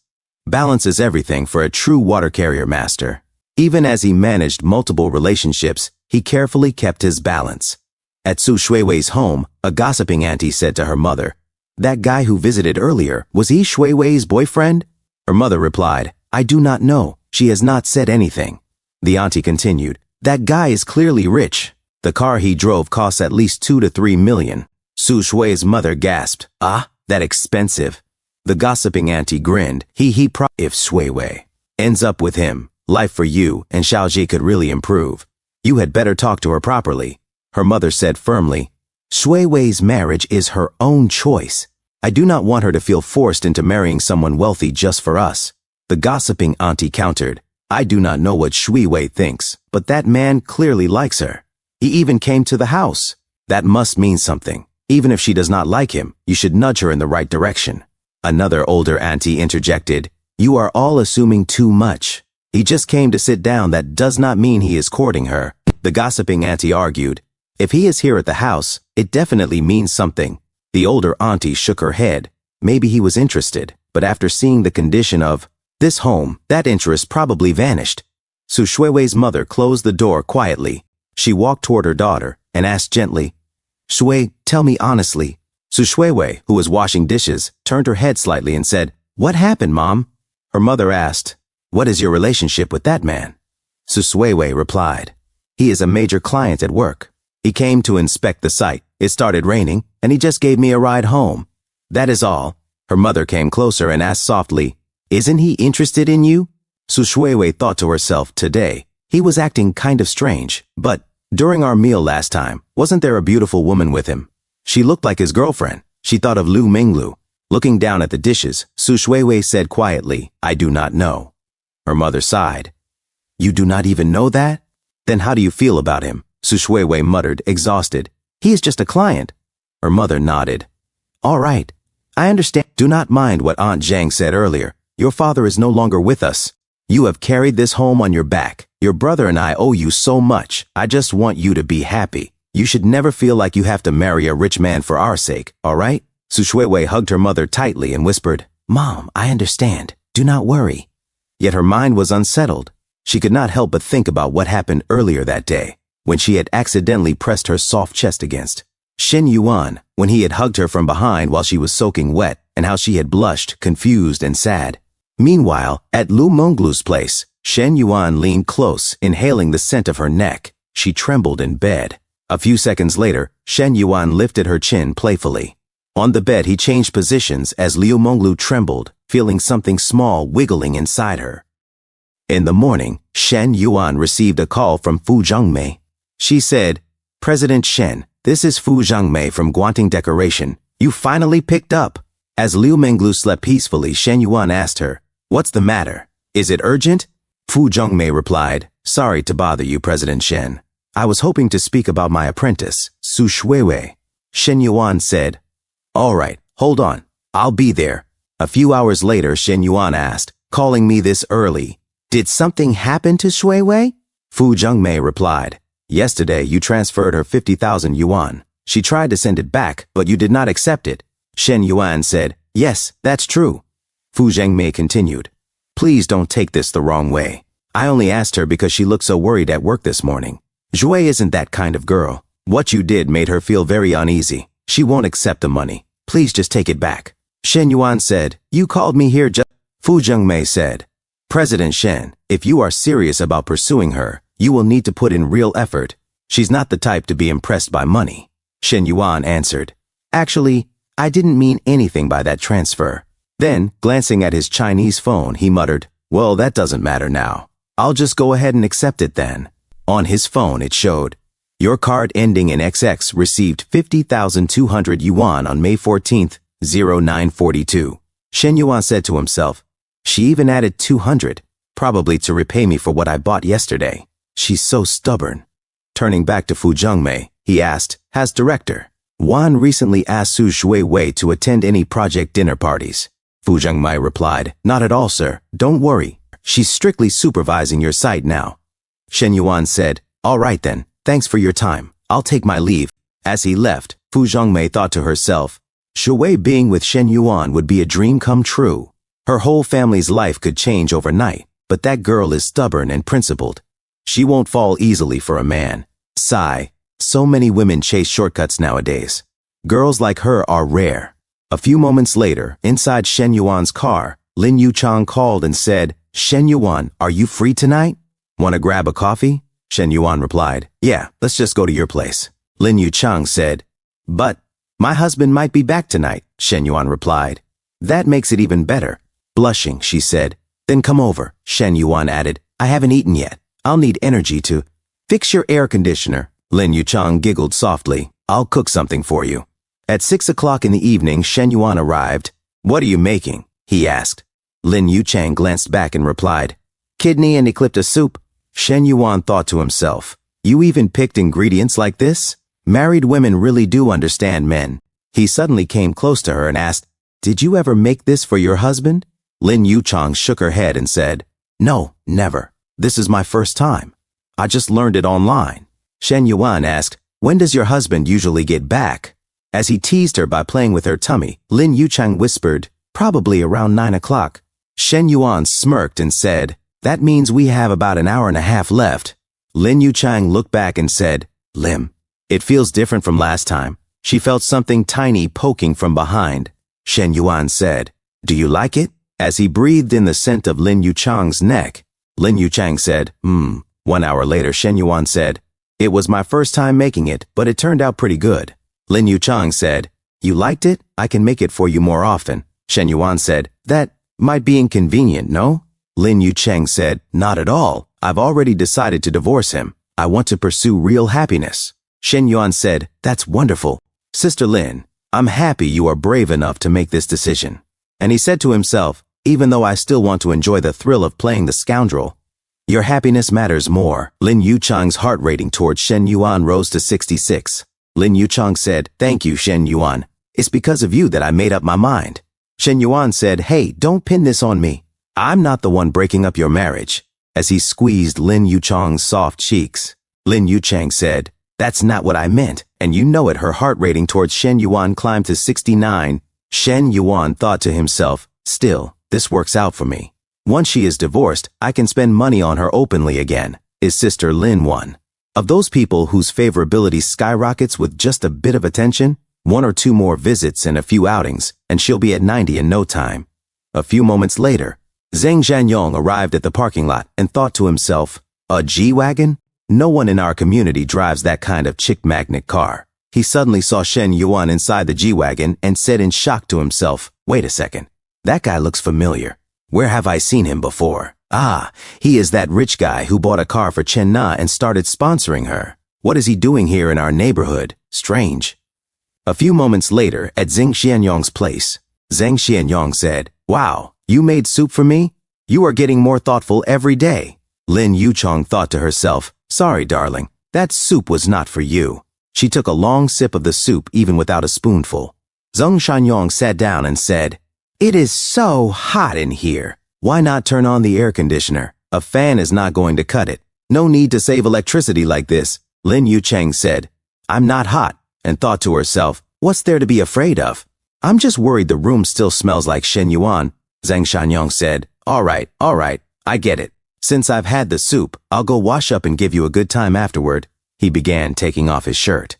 Balance is everything for a true water carrier master. Even as he managed multiple relationships, he carefully kept his balance. At Su Shuiwei's home, a gossiping auntie said to her mother, "That guy who visited earlier, was he Shuiwei's boyfriend?" Her mother replied, "I do not know. She has not said anything." The auntie continued, "That guy is clearly rich. The car he drove costs at least 2 to 3 million. Su Shui's mother gasped, "Ah, that expensive." The gossiping auntie grinned, If Shuiwei ends up with him, life for you and Xiaoji could really improve. You had better talk to her properly." Her mother said firmly, "Shuiwei's marriage is her own choice. I do not want her to feel forced into marrying someone wealthy just for us." The gossiping auntie countered, "I do not know what Shuiwei thinks, but that man clearly likes her. He even came to the house. That must mean something. Even if she does not like him, you should nudge her in the right direction." Another older auntie interjected, "You are all assuming too much. He just came to sit down. That does not mean he is courting her." The gossiping auntie argued, "If he is here at the house, it definitely means something." The older auntie shook her head. Maybe he was interested, but after seeing the condition of this home, that interest probably vanished. Su Shuiwei's mother closed the door quietly. She walked toward her daughter and asked gently, "Shui, tell me honestly." Su Shuiwei, who was washing dishes, turned her head slightly and said, "What happened, Mom?" Her mother asked, "What is your relationship with that man?" Su Shuiwei replied, "He is a major client at work. He came to inspect the site. It started raining, and he just gave me a ride home. That is all." Her mother came closer and asked softly, "Isn't he interested in you?" Su Shuiwei thought to herself, today, he was acting kind of strange, but during our meal last time, wasn't there a beautiful woman with him? She looked like his girlfriend. She thought of Lu Minglu. Looking down at the dishes, Su Shuiwei said quietly, "I do not know." Her mother sighed. "You do not even know that? Then how do you feel about him?" Su Shuiwei muttered, exhausted. "He is just a client." Her mother nodded. "All right. I understand. Do not mind what Aunt Zhang said earlier. Your father is no longer with us. You have carried this home on your back. Your brother and I owe you so much. I just want you to be happy. You should never feel like you have to marry a rich man for our sake, all right?" Su Shuiwei hugged her mother tightly and whispered, "Mom, I understand. Do not worry." Yet her mind was unsettled. She could not help but think about what happened earlier that day, when she had accidentally pressed her soft chest against Shen Yuan, when he had hugged her from behind while she was soaking wet, and how she had blushed, confused and sad. Meanwhile, at Lu Menglu's place, Shen Yuan leaned close, inhaling the scent of her neck. She trembled in bed. A few seconds later, Shen Yuan lifted her chin playfully. On the bed, he changed positions as Liu Menglu trembled, feeling something small wiggling inside her. In the morning, Shen Yuan received a call from Fu Zhengmei. She said, "President Shen, this is Fu Zhengmei from Guanting Decoration. You finally picked up." As Liu Menglu slept peacefully, Shen Yuan asked her, "What's the matter? Is it urgent?" Fu Zhengmei replied, "Sorry to bother you, President Shen. I was hoping to speak about my apprentice, Su Shuiwei." Shen Yuan said, "All right, hold on. I'll be there." A few hours later, Shen Yuan asked, "Calling me this early? Did something happen to Shuiwei?" Fu Zhengmei replied, "Yesterday you transferred her 50,000 yuan. She tried to send it back, but you did not accept it." Shen Yuan said, "Yes, that's true." Fu Zhengmei continued, "Please don't take this the wrong way. I only asked her because she looked so worried at work this morning. Zhui isn't that kind of girl. What you did made her feel very uneasy. She won't accept the money. Please just take it back." Shen Yuan said, "You called me here just—" Fu Zhengmei said, "President Shen, if you are serious about pursuing her, you will need to put in real effort. She's not the type to be impressed by money." Shen Yuan answered, "Actually, I didn't mean anything by that transfer." Then, glancing at his Chinese phone, he muttered, "Well, that doesn't matter now. I'll just go ahead and accept it then." On his phone, it showed, "Your card ending in XX received 50,200 yuan on May 14th, 0942. Shen Yuan said to himself, "She even added 200, probably to repay me for what I bought yesterday. She's so stubborn." Turning back to Fu Zhengmei, he asked, "Has Director Wan recently asked Su Shuiwei to attend any project dinner parties?" Fu Zhengmei replied, "Not at all, sir. Don't worry. She's strictly supervising your site now." Shen Yuan said, "All right then. Thanks for your time. I'll take my leave." As he left, Fu Zhengmei thought to herself, Shuiwei being with Shen Yuan would be a dream come true. Her whole family's life could change overnight, but that girl is stubborn and principled. She won't fall easily for a man. Sigh. So many women chase shortcuts nowadays. Girls like her are rare. A few moments later, inside Shen Yuan's car, Lin Yuchang called and said, "Shen Yuan, are you free tonight? Want to grab a coffee?" Shen Yuan replied, "Yeah, let's just go to your place." Lin Yuchang said, "But my husband might be back tonight," Shen Yuan replied. "That makes it even better." Blushing, she said, "Then come over." Shen Yuan added, "I haven't eaten yet. I'll need energy to fix your air conditioner." Lin Yuchang giggled softly. "I'll cook something for you." At 6 o'clock in the evening, Shen Yuan arrived. "What are you making?" he asked. Lin Yuchang glanced back and replied, "Kidney and eclipta soup." Shen Yuan thought to himself, "You even picked ingredients like this? Married women really do understand men." He suddenly came close to her and asked, "Did you ever make this for your husband?" Lin Yuchang shook her head and said, "No, never. This is my first time. I just learned it online." Shen Yuan asked, "When does your husband usually get back?" As he teased her by playing with her tummy, Lin Yuchang whispered, "Probably around 9 o'clock. Shen Yuan smirked and said, "That means we have about an hour and a half left." Lin Yuchang looked back and said, "Lim, it feels different from last time." She felt something tiny poking from behind. Shen Yuan said, "Do you like it?" As he breathed in the scent of Lin Yuchang's neck, Lin Yuchang said, 1 hour later, Shen Yuan said, "It was my first time making it, but it turned out pretty good." Lin Yuchang said, "You liked it? I can make it for you more often." Shen Yuan said, "That might be inconvenient, no?" Lin Yuchang said, "Not at all. I've already decided to divorce him. I want to pursue real happiness." Shen Yuan said, "That's wonderful. Sister Lin, I'm happy you are brave enough to make this decision." And he said to himself, "Even though I still want to enjoy the thrill of playing the scoundrel, your happiness matters more." Lin Yuchang's heart rating towards Shen Yuan rose to 66. Lin Yuchang said, "Thank you, Shen Yuan. It's because of you that I made up my mind." Shen Yuan said, "Hey, don't pin this on me. I'm not the one breaking up your marriage." As he squeezed Lin Yuchang's soft cheeks, Lin Yuchang said, "That's not what I meant, and you know it." Her heart rating towards Shen Yuan climbed to 69. Shen Yuan thought to himself, "Still, this works out for me. Once she is divorced, I can spend money on her openly again." Is Sister Lin one of those people whose favorability skyrockets with just a bit of attention? 1 or 2 more visits and a few outings, and she'll be at 90 in no time. A few moments later, Zhang Zhanyong arrived at the parking lot and thought to himself, "A G-Wagon? No one in our community drives that kind of chick magnet car." He suddenly saw Shen Yuan inside the G-Wagon and said in shock to himself, "Wait a second. That guy looks familiar. Where have I seen him before? Ah, he is that rich guy who bought a car for Chen Na and started sponsoring her. What is he doing here in our neighborhood? Strange." A few moments later, at Zheng Xianyong's place, Zheng Xianyong said, "Wow, you made soup for me? You are getting more thoughtful every day." Lin Yuchong thought to herself, "Sorry, darling, that soup was not for you." She took a long sip of the soup even without a spoonful. Zheng Xianyong sat down and said, "It is so hot in here. Why not turn on the air conditioner? A fan is not going to cut it. No need to save electricity like this." Lin Yucheng said, "I'm not hot," and thought to herself, "What's there to be afraid of? I'm just worried the room still smells like Shen Yuan." Zheng Xianyong said, all right, I get it. Since I've had the soup, I'll go wash up and give you a good time afterward." He began taking off his shirt.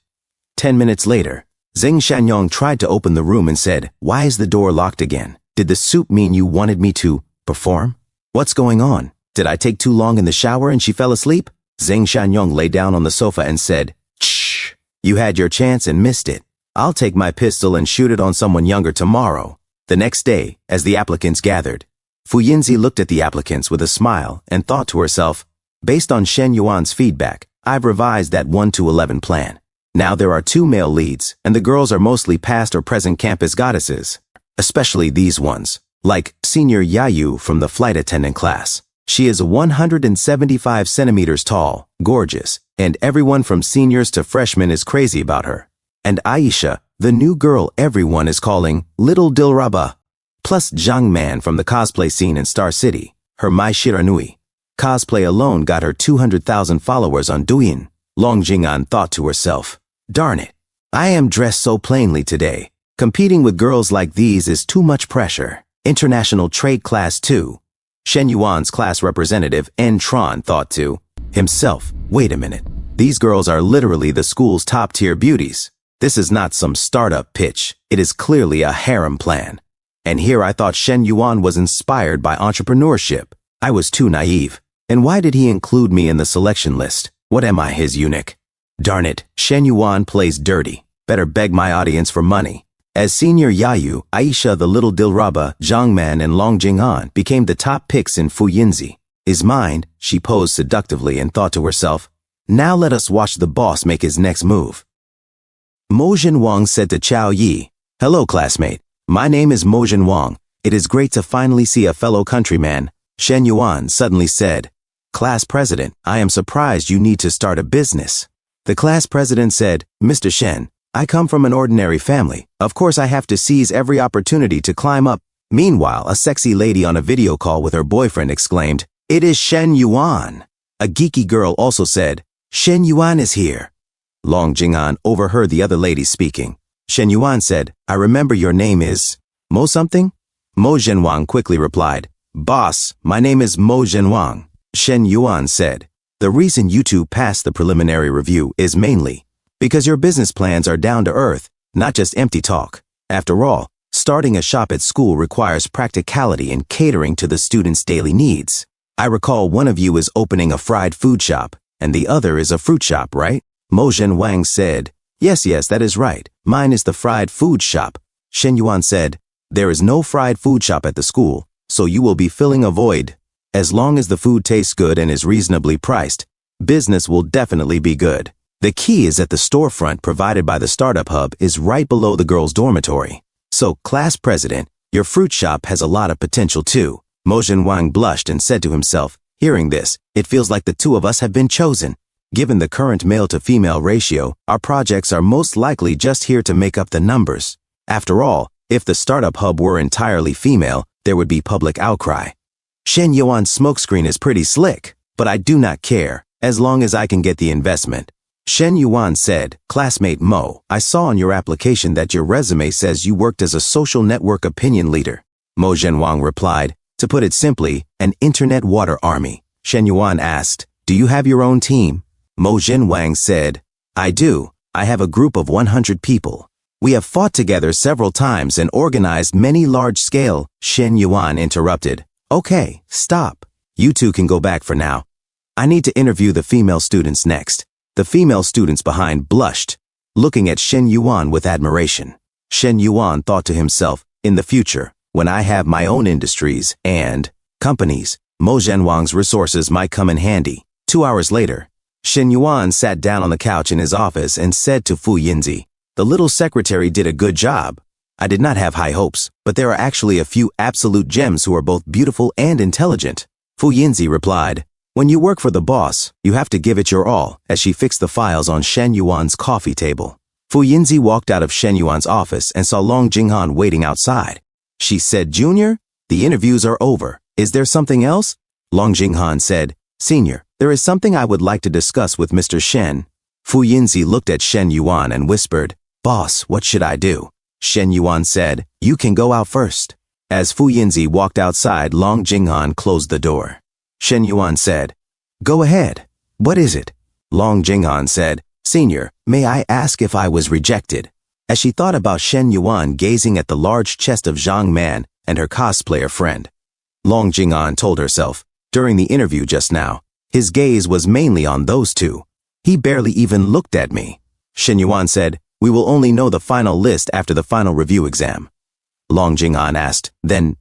10 minutes later, Zheng Xianyong tried to open the room and said, "Why is the door locked again? Did the soup mean you wanted me to perform? What's going on? Did I take too long in the shower and she fell asleep?" Zheng Xianyong lay down on the sofa and said, "Shh, you had your chance and missed it. I'll take my pistol and shoot it on someone younger tomorrow." The next day, as the applicants gathered, Fu Yinzi looked at the applicants with a smile and thought to herself, "Based on Shen Yuan's feedback, I've revised that 1 to 11 plan. Now there are 2 male leads, and the girls are mostly past or present campus goddesses, especially these ones, like Senior Yayu from the flight attendant class. She is 175 centimeters tall, gorgeous, and everyone from seniors to freshmen is crazy about her. And Aisha, the new girl everyone is calling Little Dilraba. Plus Zhang Man from the cosplay scene in Star City, her Mai Shiranui. Cosplay alone got her 200,000 followers on Douyin." Long Jing'an thought to herself, "Darn it, I am dressed so plainly today. Competing with girls like these is too much pressure." International Trade Class 2. Shen Yuan's class representative, N. Tron, thought to himself, "Wait a minute. These girls are literally the school's top-tier beauties. This is not some startup pitch. It is clearly a harem plan. And here I thought Shen Yuan was inspired by entrepreneurship. I was too naive. And why did he include me in the selection list? What am I, his eunuch? Darn it, Shen Yuan plays dirty. Better beg my audience for money." As Senior Yayu, Aisha the Little Dilraba, Zhang Man, and Long Jing'an became the top picks in Fu Yinzi. His mind, she posed seductively and thought to herself, "Now let us watch the boss make his next move." Mo Jinwang said to Chao Yi, "Hello, classmate. My name is Mo Jinwang. It is great to finally see a fellow countryman." Shen Yuan suddenly said, "Class president, I am surprised you need to start a business." The class president said, "Mr. Shen, I come from an ordinary family. Of course I have to seize every opportunity to climb up." Meanwhile, a sexy lady on a video call with her boyfriend exclaimed, "It is Shen Yuan." A geeky girl also said, "Shen Yuan is here." Long Jing'an overheard the other lady speaking. Shen Yuan said, "I remember your name is Mo something?" Mo Zhenwang quickly replied, "Boss, my name is Mo Zhenwang." Shen Yuan said, "The reason you two passed the preliminary review is mainly because your business plans are down to earth, not just empty talk. After all, starting a shop at school requires practicality and catering to the students' daily needs. I recall one of you is opening a fried food shop, and the other is a fruit shop, right?" Mo Zhenwang said, Yes, that is right. Mine is the fried food shop." Shen Yuan said, "There is no fried food shop at the school, so you will be filling a void. As long as the food tastes good and is reasonably priced, business will definitely be good. The key is that the storefront provided by the startup hub is right below the girls' dormitory. So, class president, your fruit shop has a lot of potential too." Mo Zhenwang blushed and said to himself, "Hearing this, it feels like the two of us have been chosen. Given the current male-to-female ratio, our projects are most likely just here to make up the numbers. After all, if the startup hub were entirely female, there would be public outcry. Shen Yuan's smokescreen is pretty slick, but I do not care, as long as I can get the investment." Shen Yuan said, "Classmate Mo, I saw on your application that your resume says you worked as a social network opinion leader." Mo Zhenwang replied, "To put it simply, an internet water army." Shen Yuan asked, "Do you have your own team?" Mo Zhenwang said, "I do. I have a group of 100 people. We have fought together several times and organized many large-scale." Shen Yuan interrupted, "Okay, stop. You two can go back for now. I need to interview the female students next." The female students behind blushed. looking at Shen Yuan with admiration. Shen Yuan thought to himself, in the future, when I have my own industries and companies, Mo Zhenwang's resources might come in handy. 2 hours later, Shen Yuan sat down on the couch in his office and said to Fu Yinzi, "The little secretary did a good job. I did not have high hopes, but there are actually a few absolute gems who are both beautiful and intelligent." Fu Yinzi replied, "When you work for the boss, you have to give it your all," as she fixed the files on Shen Yuan's coffee table. Fu Yinzi walked out of Shen Yuan's office and saw Long Jinghan waiting outside. She said, "Junior, the interviews are over. Is there something else?" Long Jinghan said, "Senior, there is something I would like to discuss with Mr. Shen." Fu Yinzi looked at Shen Yuan and whispered, "Boss, what should I do?" Shen Yuan said, "You can go out first." As Fu Yinzi walked outside, Long Jinghan closed the door. Shen Yuan said, "Go ahead. What is it?" Long Jinghan said, "Senior, may I ask if I was rejected?" As she thought about Shen Yuan gazing at the large chest of Zhang Man and her cosplayer friend, Long Jinghan told herself, during the interview just now, his gaze was mainly on those two. He barely even looked at me. Shen Yuan said, "We will only know the final list after the final review exam." Long Jinghan asked, "Then,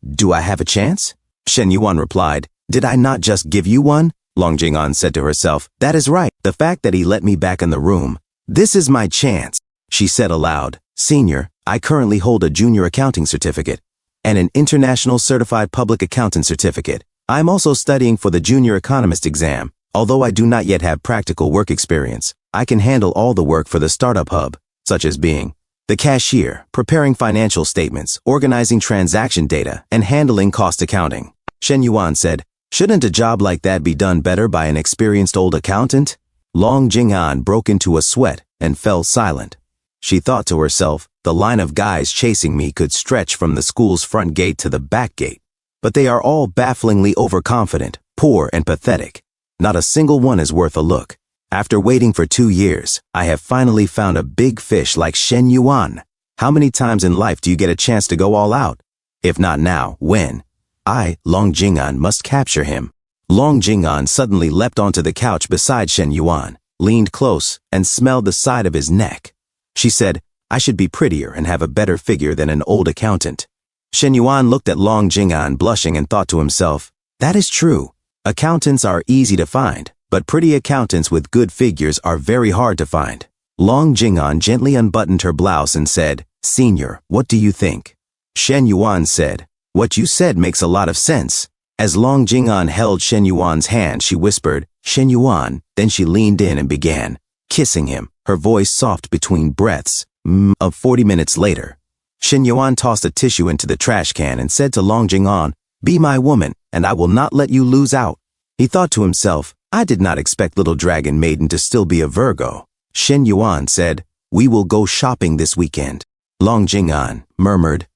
do I have a chance?" Shen Yuan replied, "Did I not just give you one?" Long Jinghan said to herself, "That is right. The fact that he let me back in the room. This is my chance." She said aloud, "Senior, I currently hold a junior accounting certificate and an international certified public accountant certificate. I am also studying for the junior economist exam. Although I do not yet have practical work experience, I can handle all the work for the startup hub, such as being the cashier, preparing financial statements, organizing transaction data, and handling cost accounting." Shen Yuan said, "Shouldn't a job like that be done better by an experienced old accountant?" Long Jinghan broke into a sweat and fell silent. She thought to herself, the line of guys chasing me could stretch from the school's front gate to the back gate. But they are all bafflingly overconfident, poor, and pathetic. Not a single one is worth a look. After waiting for 2 years, I have finally found a big fish like Shen Yuan. How many times in life do you get a chance to go all out? If not now, when? I, Long Jinghan, must capture him. Long Jinghan suddenly leapt onto the couch beside Shen Yuan, leaned close, and smelled the side of his neck. She said, "I should be prettier and have a better figure than an old accountant." Shen Yuan looked at Long Jinghan blushing and thought to himself, "That is true. Accountants are easy to find, but pretty accountants with good figures are very hard to find." Long Jinghan gently unbuttoned her blouse and said, "Senior, what do you think?" Shen Yuan said, "What you said makes a lot of sense." As Long Jinghan held Shen Yuan's hand, she whispered, "Shen Yuan," then she leaned in and began kissing him, her voice soft between breaths. Of 40 minutes later, Shen Yuan tossed a tissue into the trash can and said to Long Jinghan, "Be my woman, and I will not let you lose out." He thought to himself, I did not expect little dragon maiden to still be a Virgo. Shen Yuan said, "We will go shopping this weekend." Long Jinghan murmured,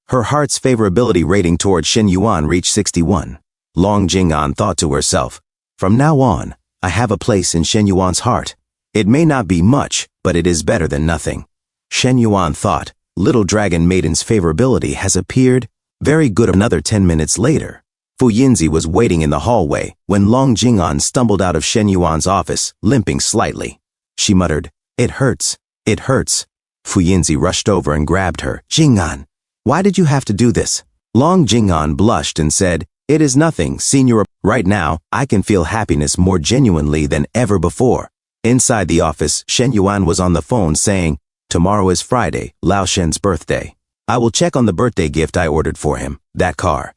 Her heart's favorability rating toward Shen Yuan reached 61. Long Jinghan thought to herself, "From now on, I have a place in Shen Yuan's heart. It may not be much, but it is better than nothing." Shen Yuan thought, "Little dragon maiden's favorability has appeared. Very good." Another 10 minutes later, Fu Yinzi was waiting in the hallway when Long Jinghan stumbled out of Shen Yuan's office, limping slightly. She muttered, "It hurts. It hurts." Fu Yinzi rushed over and grabbed her. "Jinghan, why did you have to do this?" Long Jinghan blushed and said, "It is nothing, Senior. Right now, I can feel happiness more genuinely than ever before." Inside the office, Shen Yuan was on the phone saying, "Tomorrow is Friday, Lao Shen's birthday. I will check on the birthday gift I ordered for him, that car.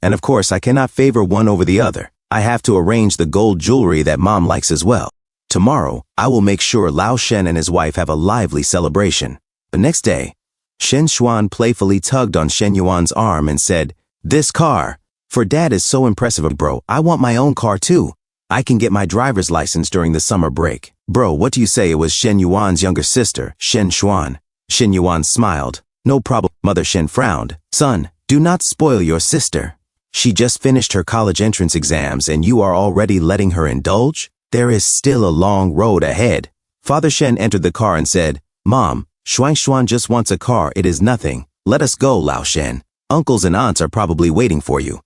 And of course I cannot favor one over the other. I have to arrange the gold jewelry that Mom likes as well. Tomorrow, I will make sure Lao Shen and his wife have a lively celebration." The next day, Shen Xuan playfully tugged on Shen Yuan's arm and said, "This car, for Dad is so impressive. Bro, I want my own car too. I can get my driver's license during the summer break." "Bro, what do you say?" It was Shen Yuan's younger sister, Shen Xuan. Shen Yuan smiled. "No problem." Mother Shen frowned. "Son, do not spoil your sister. She just finished her college entrance exams and you are already letting her indulge? There is still a long road ahead." Father Shen entered the car and said, "Mom, Shuang Xuan just wants a car. It is nothing. Let us go, Lao Shen. Uncles and aunts are probably waiting for you."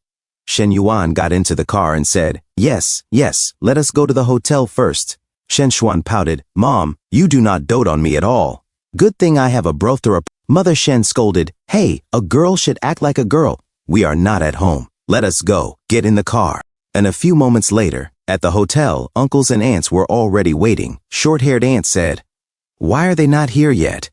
Shen Yuan got into the car and said, Yes, let us go to the hotel first." Shen Xuan pouted, Mom, you do not dote on me at all. Good thing I have a brother. Mother Shen scolded, Hey, a girl should act like a girl. We are not at home. Let us go. Get in the car. And a few moments later, at the hotel, uncles and aunts were already waiting. Short-haired aunt said, Why are they not here yet?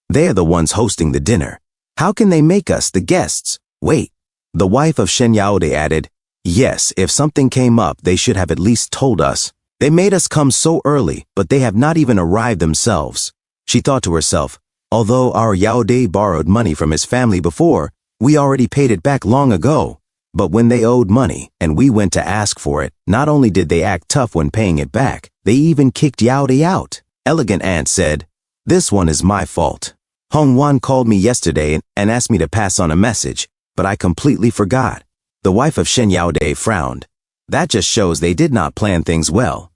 They are the ones hosting the dinner. How can they make us the guests? Wait. The wife of Shen Yaode added, Yes, if something came up, they should have at least told us. They made us come so early, but they have not even arrived themselves. She thought to herself, Although our Yaode borrowed money from his family before, we already paid it back long ago. But when they owed money and we went to ask for it, not only did they act tough when paying it back, they even kicked Yaode out. Elegant aunt said, This one is my fault. Hong Wan called me yesterday and asked me to pass on a message, but I completely forgot. The wife of Shen Yaode frowned. That just shows they did not plan things well.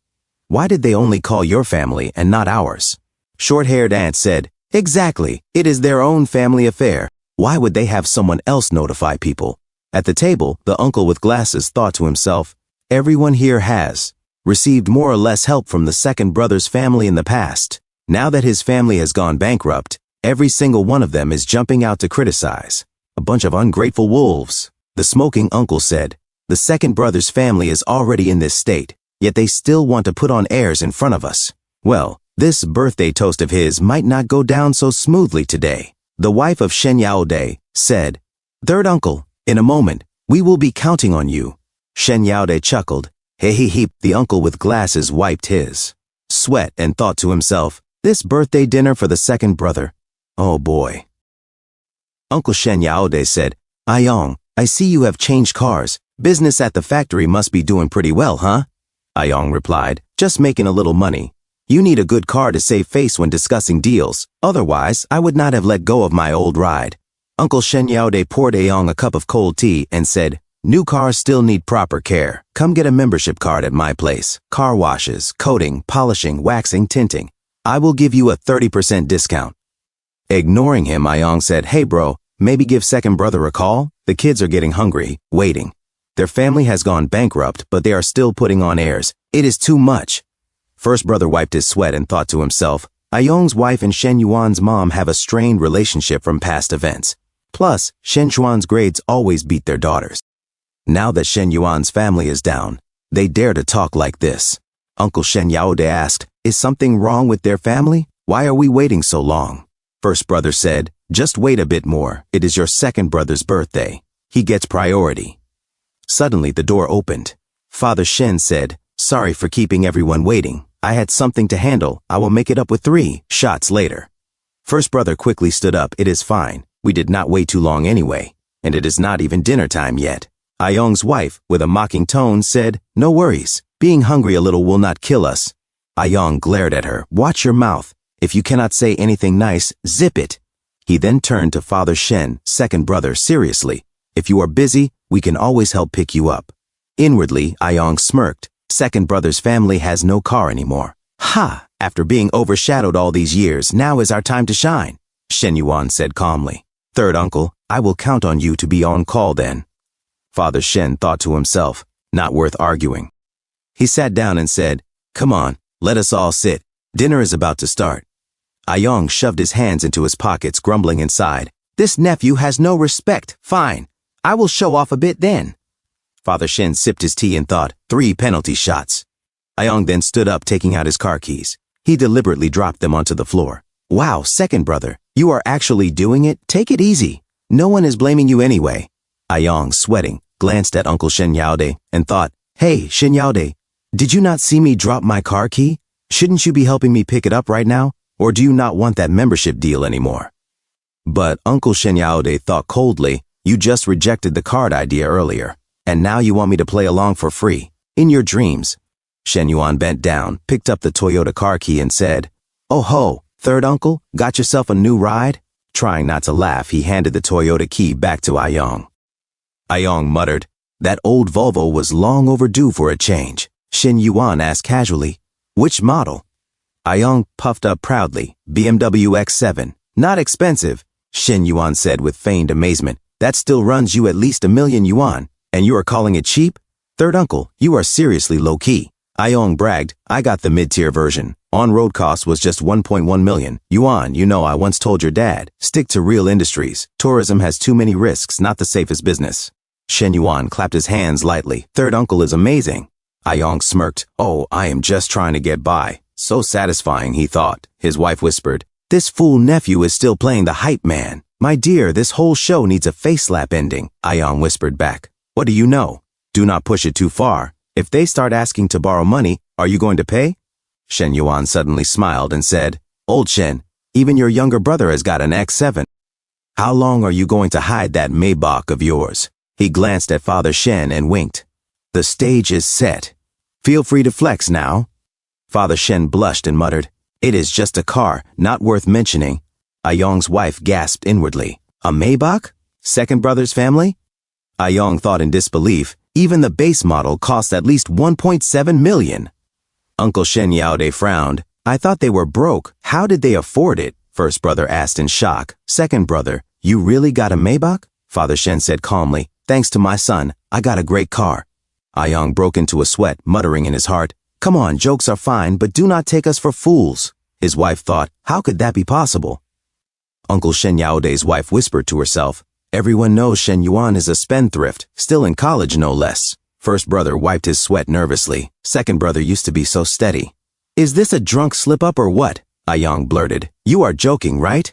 Why did they only call your family and not ours? Short-haired aunt said, Exactly, it is their own family affair. Why would they have someone else notify people? At the table, the uncle with glasses thought to himself, Everyone here has received more or less help from the second brother's family in the past. Now that his family has gone bankrupt, every single one of them is jumping out to criticize. A bunch of ungrateful wolves. The smoking uncle said, The second brother's family is already in this state, yet they still want to put on airs in front of us. Well, this birthday toast of his might not go down so smoothly today. The wife of Shen Yaode said, Third uncle, in a moment, we will be counting on you. Shen Yaode chuckled. He. The uncle with glasses wiped his sweat and thought to himself, This birthday dinner for the second brother. Oh boy. Uncle Shen Yaode said, Ayong, I see you have changed cars. Business at the factory must be doing pretty well, huh? Ayong replied, Just making a little money. You need a good car to save face when discussing deals. Otherwise, I would not have let go of my old ride. Uncle Shen Yaode poured Ayong a cup of cold tea and said, New cars still need proper care. Come get a membership card at my place. Car washes, coating, polishing, waxing, tinting. I will give you a 30% discount. Ignoring him, Ayong said, Hey bro, maybe give second brother a call? The kids are getting hungry, waiting. Their family has gone bankrupt, but they are still putting on airs. It is too much. First brother wiped his sweat and thought to himself, Ayong's wife and Shen Yuan's mom have a strained relationship from past events. Plus, Shen Xuan's grades always beat their daughters. Now that Shen Yuan's family is down, they dare to talk like this. Uncle Shen Yaode asked, Is something wrong with their family? Why are we waiting so long? First brother said, Just wait a bit more. It is your second brother's birthday. He gets priority. Suddenly the door opened. Father Shen said, Sorry for keeping everyone waiting. I had something to handle. I will make it up with 3 shots later. First brother quickly stood up. It is fine. We did not wait too long anyway. And it is not even dinner time yet. Ayong's wife, with a mocking tone, said, No worries. Being hungry a little will not kill us. Ayong glared at her. Watch your mouth. If you cannot say anything nice, zip it. He then turned to Father Shen, second brother, seriously. If you are busy, we can always help pick you up. Inwardly, Ayong smirked. Second brother's family has no car anymore. Ha! After being overshadowed all these years, now is our time to shine, Shen Yuan said calmly. Third uncle, I will count on you to be on call then. Father Shen thought to himself, not worth arguing. He sat down and said, Come on, let us all sit. Dinner is about to start. Ayong shoved his hands into his pockets, grumbling inside. This nephew has no respect. Fine. I will show off a bit then. Father Shen sipped his tea and thought, 3 penalty shots. Ayong then stood up, taking out his car keys. He deliberately dropped them onto the floor. Wow, second brother, you are actually doing it? Take it easy. No one is blaming you anyway. Ayong, sweating, glanced at Uncle Shen Yaode and thought, Hey, Shen Yaode, did you not see me drop my car key? Shouldn't you be helping me pick it up right now? Or do you not want that membership deal anymore? But Uncle Shen Yaode thought coldly, You just rejected the card idea earlier. And now you want me to play along for free. In your dreams. Shen Yuan bent down, picked up the Toyota car key and said, Oh ho, third uncle, got yourself a new ride? Trying not to laugh, he handed the Toyota key back to Ayong. Ayong muttered, That old Volvo was long overdue for a change. Shen Yuan asked casually, Which model? Ayong puffed up proudly, BMW X7. Not expensive, Shen Yuan said with feigned amazement. That still runs you at least 1,000,000 yuan. And you are calling it cheap? Third uncle, you are seriously low-key. Ayong bragged, I got the mid-tier version. On-road cost was just 1.1 million yuan. You know, I once told your dad, stick to real industries. Tourism has too many risks, not the safest business. Shen Yuan clapped his hands lightly. Third uncle is amazing. Ayong smirked. Oh, I am just trying to get by. So satisfying, he thought. His wife whispered, this fool nephew is still playing the hype man. My dear, this whole show needs a face slap ending. Ayong whispered back. What do you know? Do not push it too far. If they start asking to borrow money, are you going to pay? Shen Yuan suddenly smiled and said, Old Shen, even your younger brother has got an X7. How long are you going to hide that Maybach of yours? He glanced at Father Shen and winked. The stage is set. Feel free to flex now. Father Shen blushed and muttered, It is just a car, not worth mentioning. Ayong's wife gasped inwardly. A Maybach? Second brother's family? Ayong thought in disbelief. Even the base model cost at least 1.7 million. Uncle Shen Yaode frowned. I thought they were broke. How did they afford it? First brother asked in shock. Second brother, you really got a Maybach? Father Shen said calmly. Thanks to my son, I got a great car. Ayong broke into a sweat, muttering in his heart, Come on, jokes are fine, but do not take us for fools. His wife thought, how could that be possible? Uncle Shen Yaode's wife whispered to herself, Everyone knows Shen Yuan is a spendthrift, still in college no less. First brother wiped his sweat nervously. Second brother used to be so steady. Is this a drunk slip-up or what? Ayong blurted. You are joking, right?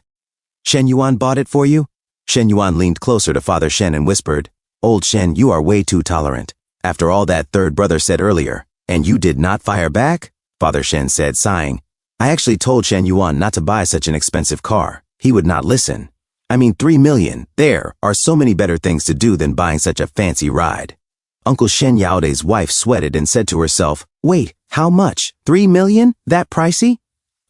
Shen Yuan bought it for you? Shen Yuan leaned closer to Father Shen and whispered, Old Shen, you are way too tolerant. After all that third brother said earlier, and you did not fire back? Father Shen said, sighing. I actually told Shen Yuan not to buy such an expensive car. He would not listen. I mean, 3 million. There are so many better things to do than buying such a fancy ride. Uncle Shen Yaode's wife sweated and said to herself, Wait, how much? 3 million? That pricey?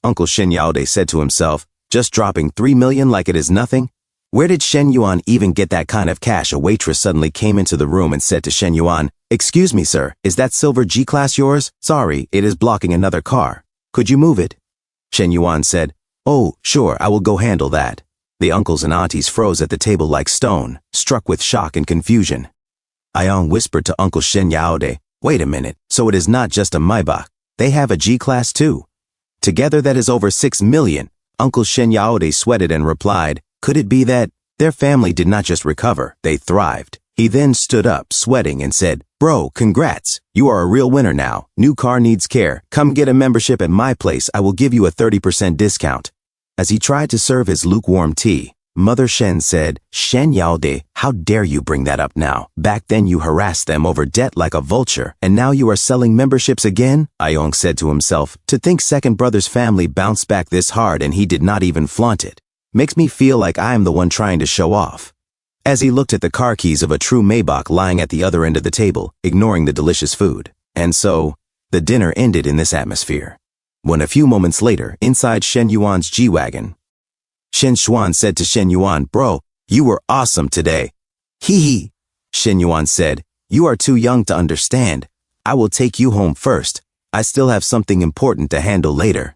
Uncle Shen Yaode said to himself, just dropping 3 million like it is nothing? Where did Shen Yuan even get that kind of cash? A waitress suddenly came into the room and said to Shen Yuan, Excuse me, sir, is that silver G-Class yours? Sorry, it is blocking another car. Could you move it? Shen Yuan said, Oh, sure, I will go handle that. The uncles and aunties froze at the table like stone, struck with shock and confusion. Ayong whispered to Uncle Shen Yaode, Wait a minute, so it is not just a Maybach. They have a G-Class too. Together that is over 6 million. Uncle Shen Yaode sweated and replied, Could it be that their family did not just recover, they thrived? He then stood up, sweating, and said, Bro, congrats. You are a real winner now. New car needs care. Come get a membership at my place. I will give you a 30% discount. As he tried to serve his lukewarm tea, Mother Shen said, Shen Yaode, how dare you bring that up now? Back then you harassed them over debt like a vulture, and now you are selling memberships again? Ayong said to himself, to think second brother's family bounced back this hard and he did not even flaunt it. Makes me feel like I am the one trying to show off. As he looked at the car keys of a true Maybach lying at the other end of the table, ignoring the delicious food. And so, the dinner ended in this atmosphere. When a few moments later, inside Shen Yuan's G-Wagon, Shen Xuan said to Shen Yuan, Bro, you were awesome today. Hee hee. Shen Yuan said, You are too young to understand. I will take you home first. I still have something important to handle later.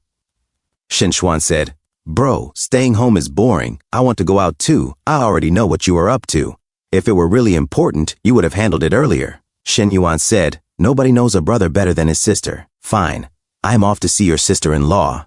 Shen Xuan said, Bro, staying home is boring. I want to go out too. I already know what you are up to. If it were really important, you would have handled it earlier. Shen Yuan said, Nobody knows a brother better than his sister. Fine. I am off to see your sister-in-law.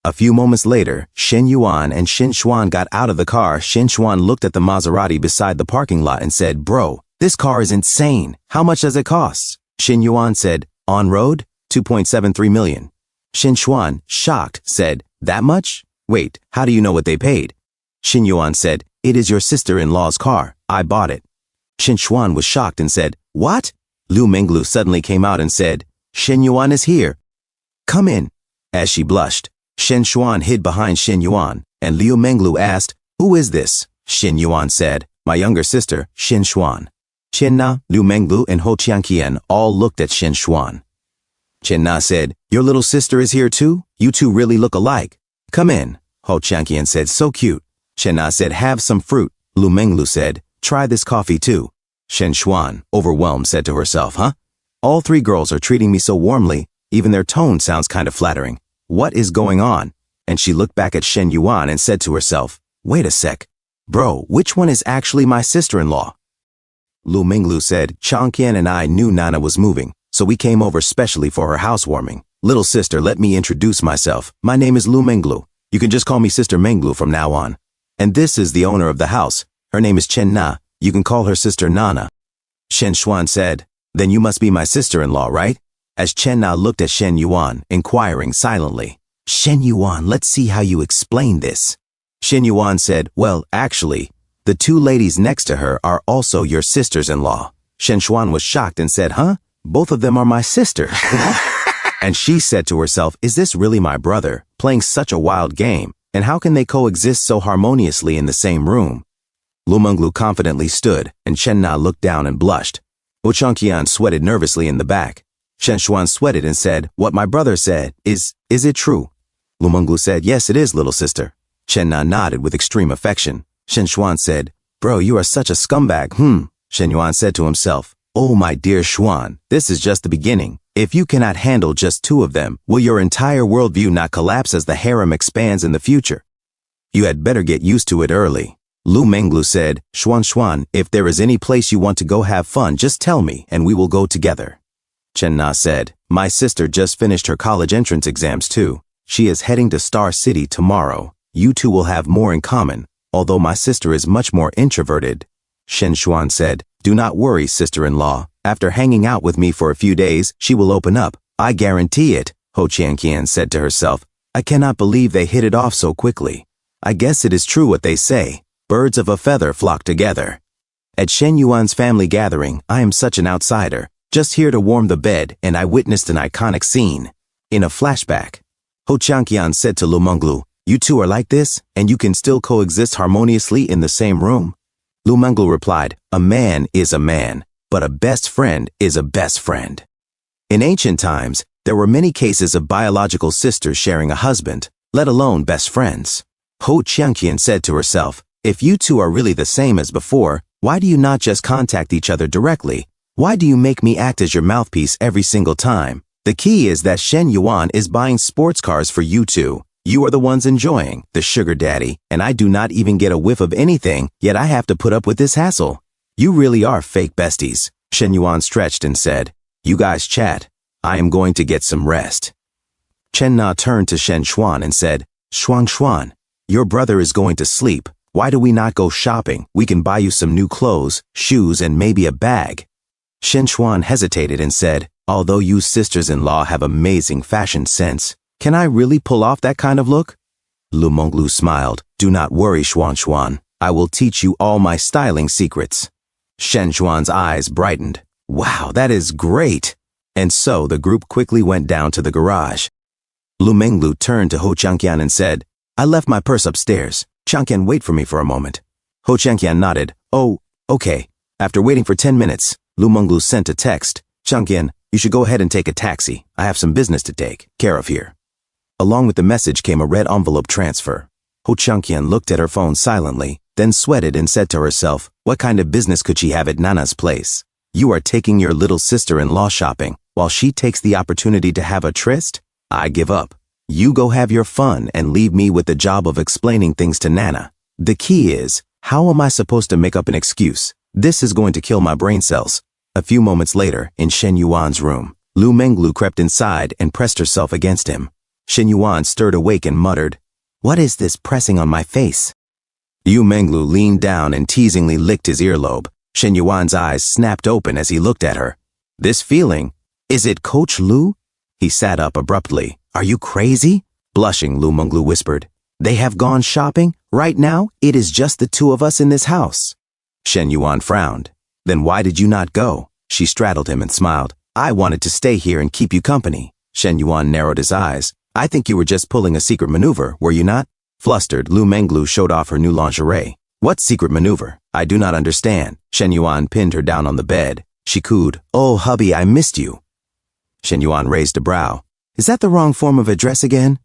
A few moments later, Shen Yuan and Shen Xuan got out of the car. Shen Xuan looked at the Maserati beside the parking lot and said, Bro, this car is insane. How much does it cost? Shen Yuan said, On road, 2.73 million. Shen Xuan, shocked, said, That much? Wait, how do you know what they paid? Shen Yuan said, It is your sister-in-law's car. I bought it. Shen Xuan was shocked and said, What? Lu Menglu suddenly came out and said, Shen Yuan is here. Come in. As she blushed, Shen Xuan hid behind Shen Yuan, and Liu Menglu asked, Who is this? Shen Yuan said, My younger sister, Shen Xuan. Chen Na, Liu Menglu, and Ho Qianqian all looked at Shen Xuan. Chen Na said, Your little sister is here too? You two really look alike. Come in. Ho Qianqian said, So cute. Chen Na said, Have some fruit. Liu Menglu said, Try this coffee too. Shen Xuan, overwhelmed, said to herself, Huh? All three girls are treating me so warmly. Even their tone sounds kind of flattering. What is going on? And she looked back at Shen Yuan and said to herself, Wait a sec. Bro, which one is actually my sister-in-law? Lu Minglu said, Changqian and I knew Nana was moving, so we came over specially for her housewarming. Little sister, let me introduce myself. My name is Lu Menglu. You can just call me Sister Menglu from now on. And this is the owner of the house. Her name is Chen Na. You can call her Sister Nana. Shen Xuan said, then you must be my sister-in-law, right? As Chen Na looked at Shen Yuan, inquiring silently. Shen Yuan, let's see how you explain this. Shen Yuan said, well, actually, the two ladies next to her are also your sisters-in-law. Shen Xuan was shocked and said, huh? Both of them are my sisters. And she said to herself, is this really my brother, playing such a wild game? And how can they coexist so harmoniously in the same room? Lu Menglu confidently stood, and Chen Na looked down and blushed. Otaku sweated nervously in the back. Shen Xuan sweated and said, what my brother said, is it true? Lu Menglu said, yes, it is, little sister. Chen Na nodded with extreme affection. Shen Xuan said, bro, you are such a scumbag, Shen Yuan said to himself, oh my dear Xuan, this is just the beginning. If you cannot handle just two of them, will your entire worldview not collapse as the harem expands in the future? You had better get used to it early. Lu Menglu said, Xuan, if there is any place you want to go have fun, just tell me and we will go together. Chen Na said, my sister just finished her college entrance exams too. She is heading to Star City tomorrow. You two will have more in common, although my sister is much more introverted. Shen Xuan said, do not worry, sister-in-law. After hanging out with me for a few days, she will open up. I guarantee it, Ho Qianqian said to herself. I cannot believe they hit it off so quickly. I guess it is true what they say. Birds of a feather flock together. At Shen Yuan's family gathering, I am such an outsider, just here to warm the bed, and I witnessed an iconic scene. In a flashback, Ho Qianqian said to Lu Menglu, you two are like this, and you can still coexist harmoniously in the same room? Lu Menglu replied, a man is a man, but a best friend is a best friend. In ancient times, there were many cases of biological sisters sharing a husband, let alone best friends. Ho Qianqian said to herself, if you two are really the same as before, why do you not just contact each other directly? Why do you make me act as your mouthpiece every single time? The key is that Shen Yuan is buying sports cars for you two. You are the ones enjoying, the sugar daddy, and I do not even get a whiff of anything, yet I have to put up with this hassle. You really are fake besties. Shen Yuan stretched and said, you guys chat. I am going to get some rest. Chen Na turned to Shen Xuan and said, Xuan, your brother is going to sleep. Why do we not go shopping? We can buy you some new clothes, shoes, and maybe a bag. Shen Xuan hesitated and said, although you sisters-in-law have amazing fashion sense, can I really pull off that kind of look? Lu Menglu smiled. Do not worry, Xuan. I will teach you all my styling secrets. Shen Xuan's eyes brightened. Wow, that is great. And so the group quickly went down to the garage. Lu Menglu turned to Ho Qianqian and said, I left my purse upstairs. Qianqian, wait for me for a moment. Ho Qianqian nodded. Oh, okay. After waiting for 10 minutes, Lu Menglu sent a text. Qianqian, you should go ahead and take a taxi. I have some business to take care of here. Along with the message came a red envelope transfer. Ho Qianqian looked at her phone silently, then sweated and said to herself, what kind of business could she have at Nana's place? You are taking your little sister-in-law shopping, while she takes the opportunity to have a tryst? I give up. You go have your fun and leave me with the job of explaining things to Nana. The key is, how am I supposed to make up an excuse? This is going to kill my brain cells. A few moments later, in Shen Yuan's room, Lu Menglu crept inside and pressed herself against him. Shen Yuan stirred awake and muttered, what is this pressing on my face? Lu Menglu leaned down and teasingly licked his earlobe. Shen Yuan's eyes snapped open as he looked at her. This feeling, is it Coach Lu? He sat up abruptly. Are you crazy? Blushing, Lu Menglu whispered. They have gone shopping? Right now, it is just the two of us in this house. Shen Yuan frowned. Then why did you not go? She straddled him and smiled. I wanted to stay here and keep you company. Shen Yuan narrowed his eyes. I think you were just pulling a secret maneuver, were you not? Flustered, Lu Menglu showed off her new lingerie. What secret maneuver? I do not understand. Shen Yuan pinned her down on the bed. She cooed, oh, hubby, I missed you. Shen Yuan raised a brow. Is that the wrong form of address again?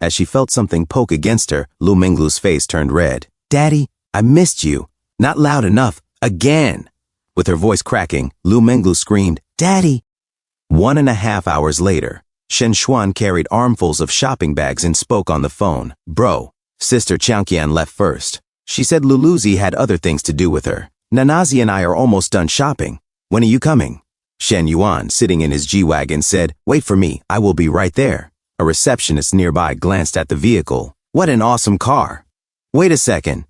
As she felt something poke against her, Lu Menglu's face turned red. Daddy, I missed you. Not loud enough. Again. With her voice cracking, Lu Menglu screamed, Daddy. 1.5 hours later, Shen Xuan carried armfuls of shopping bags and spoke on the phone. Bro, Sister Qianqian left first. She said Luluzi had other things to do with her. Nanazi and I are almost done shopping. When are you coming? Shen Yuan, sitting in his G-Wagon, said, "Wait for me, I will be right there." A receptionist nearby glanced at the vehicle. "What an awesome car." "Wait a second."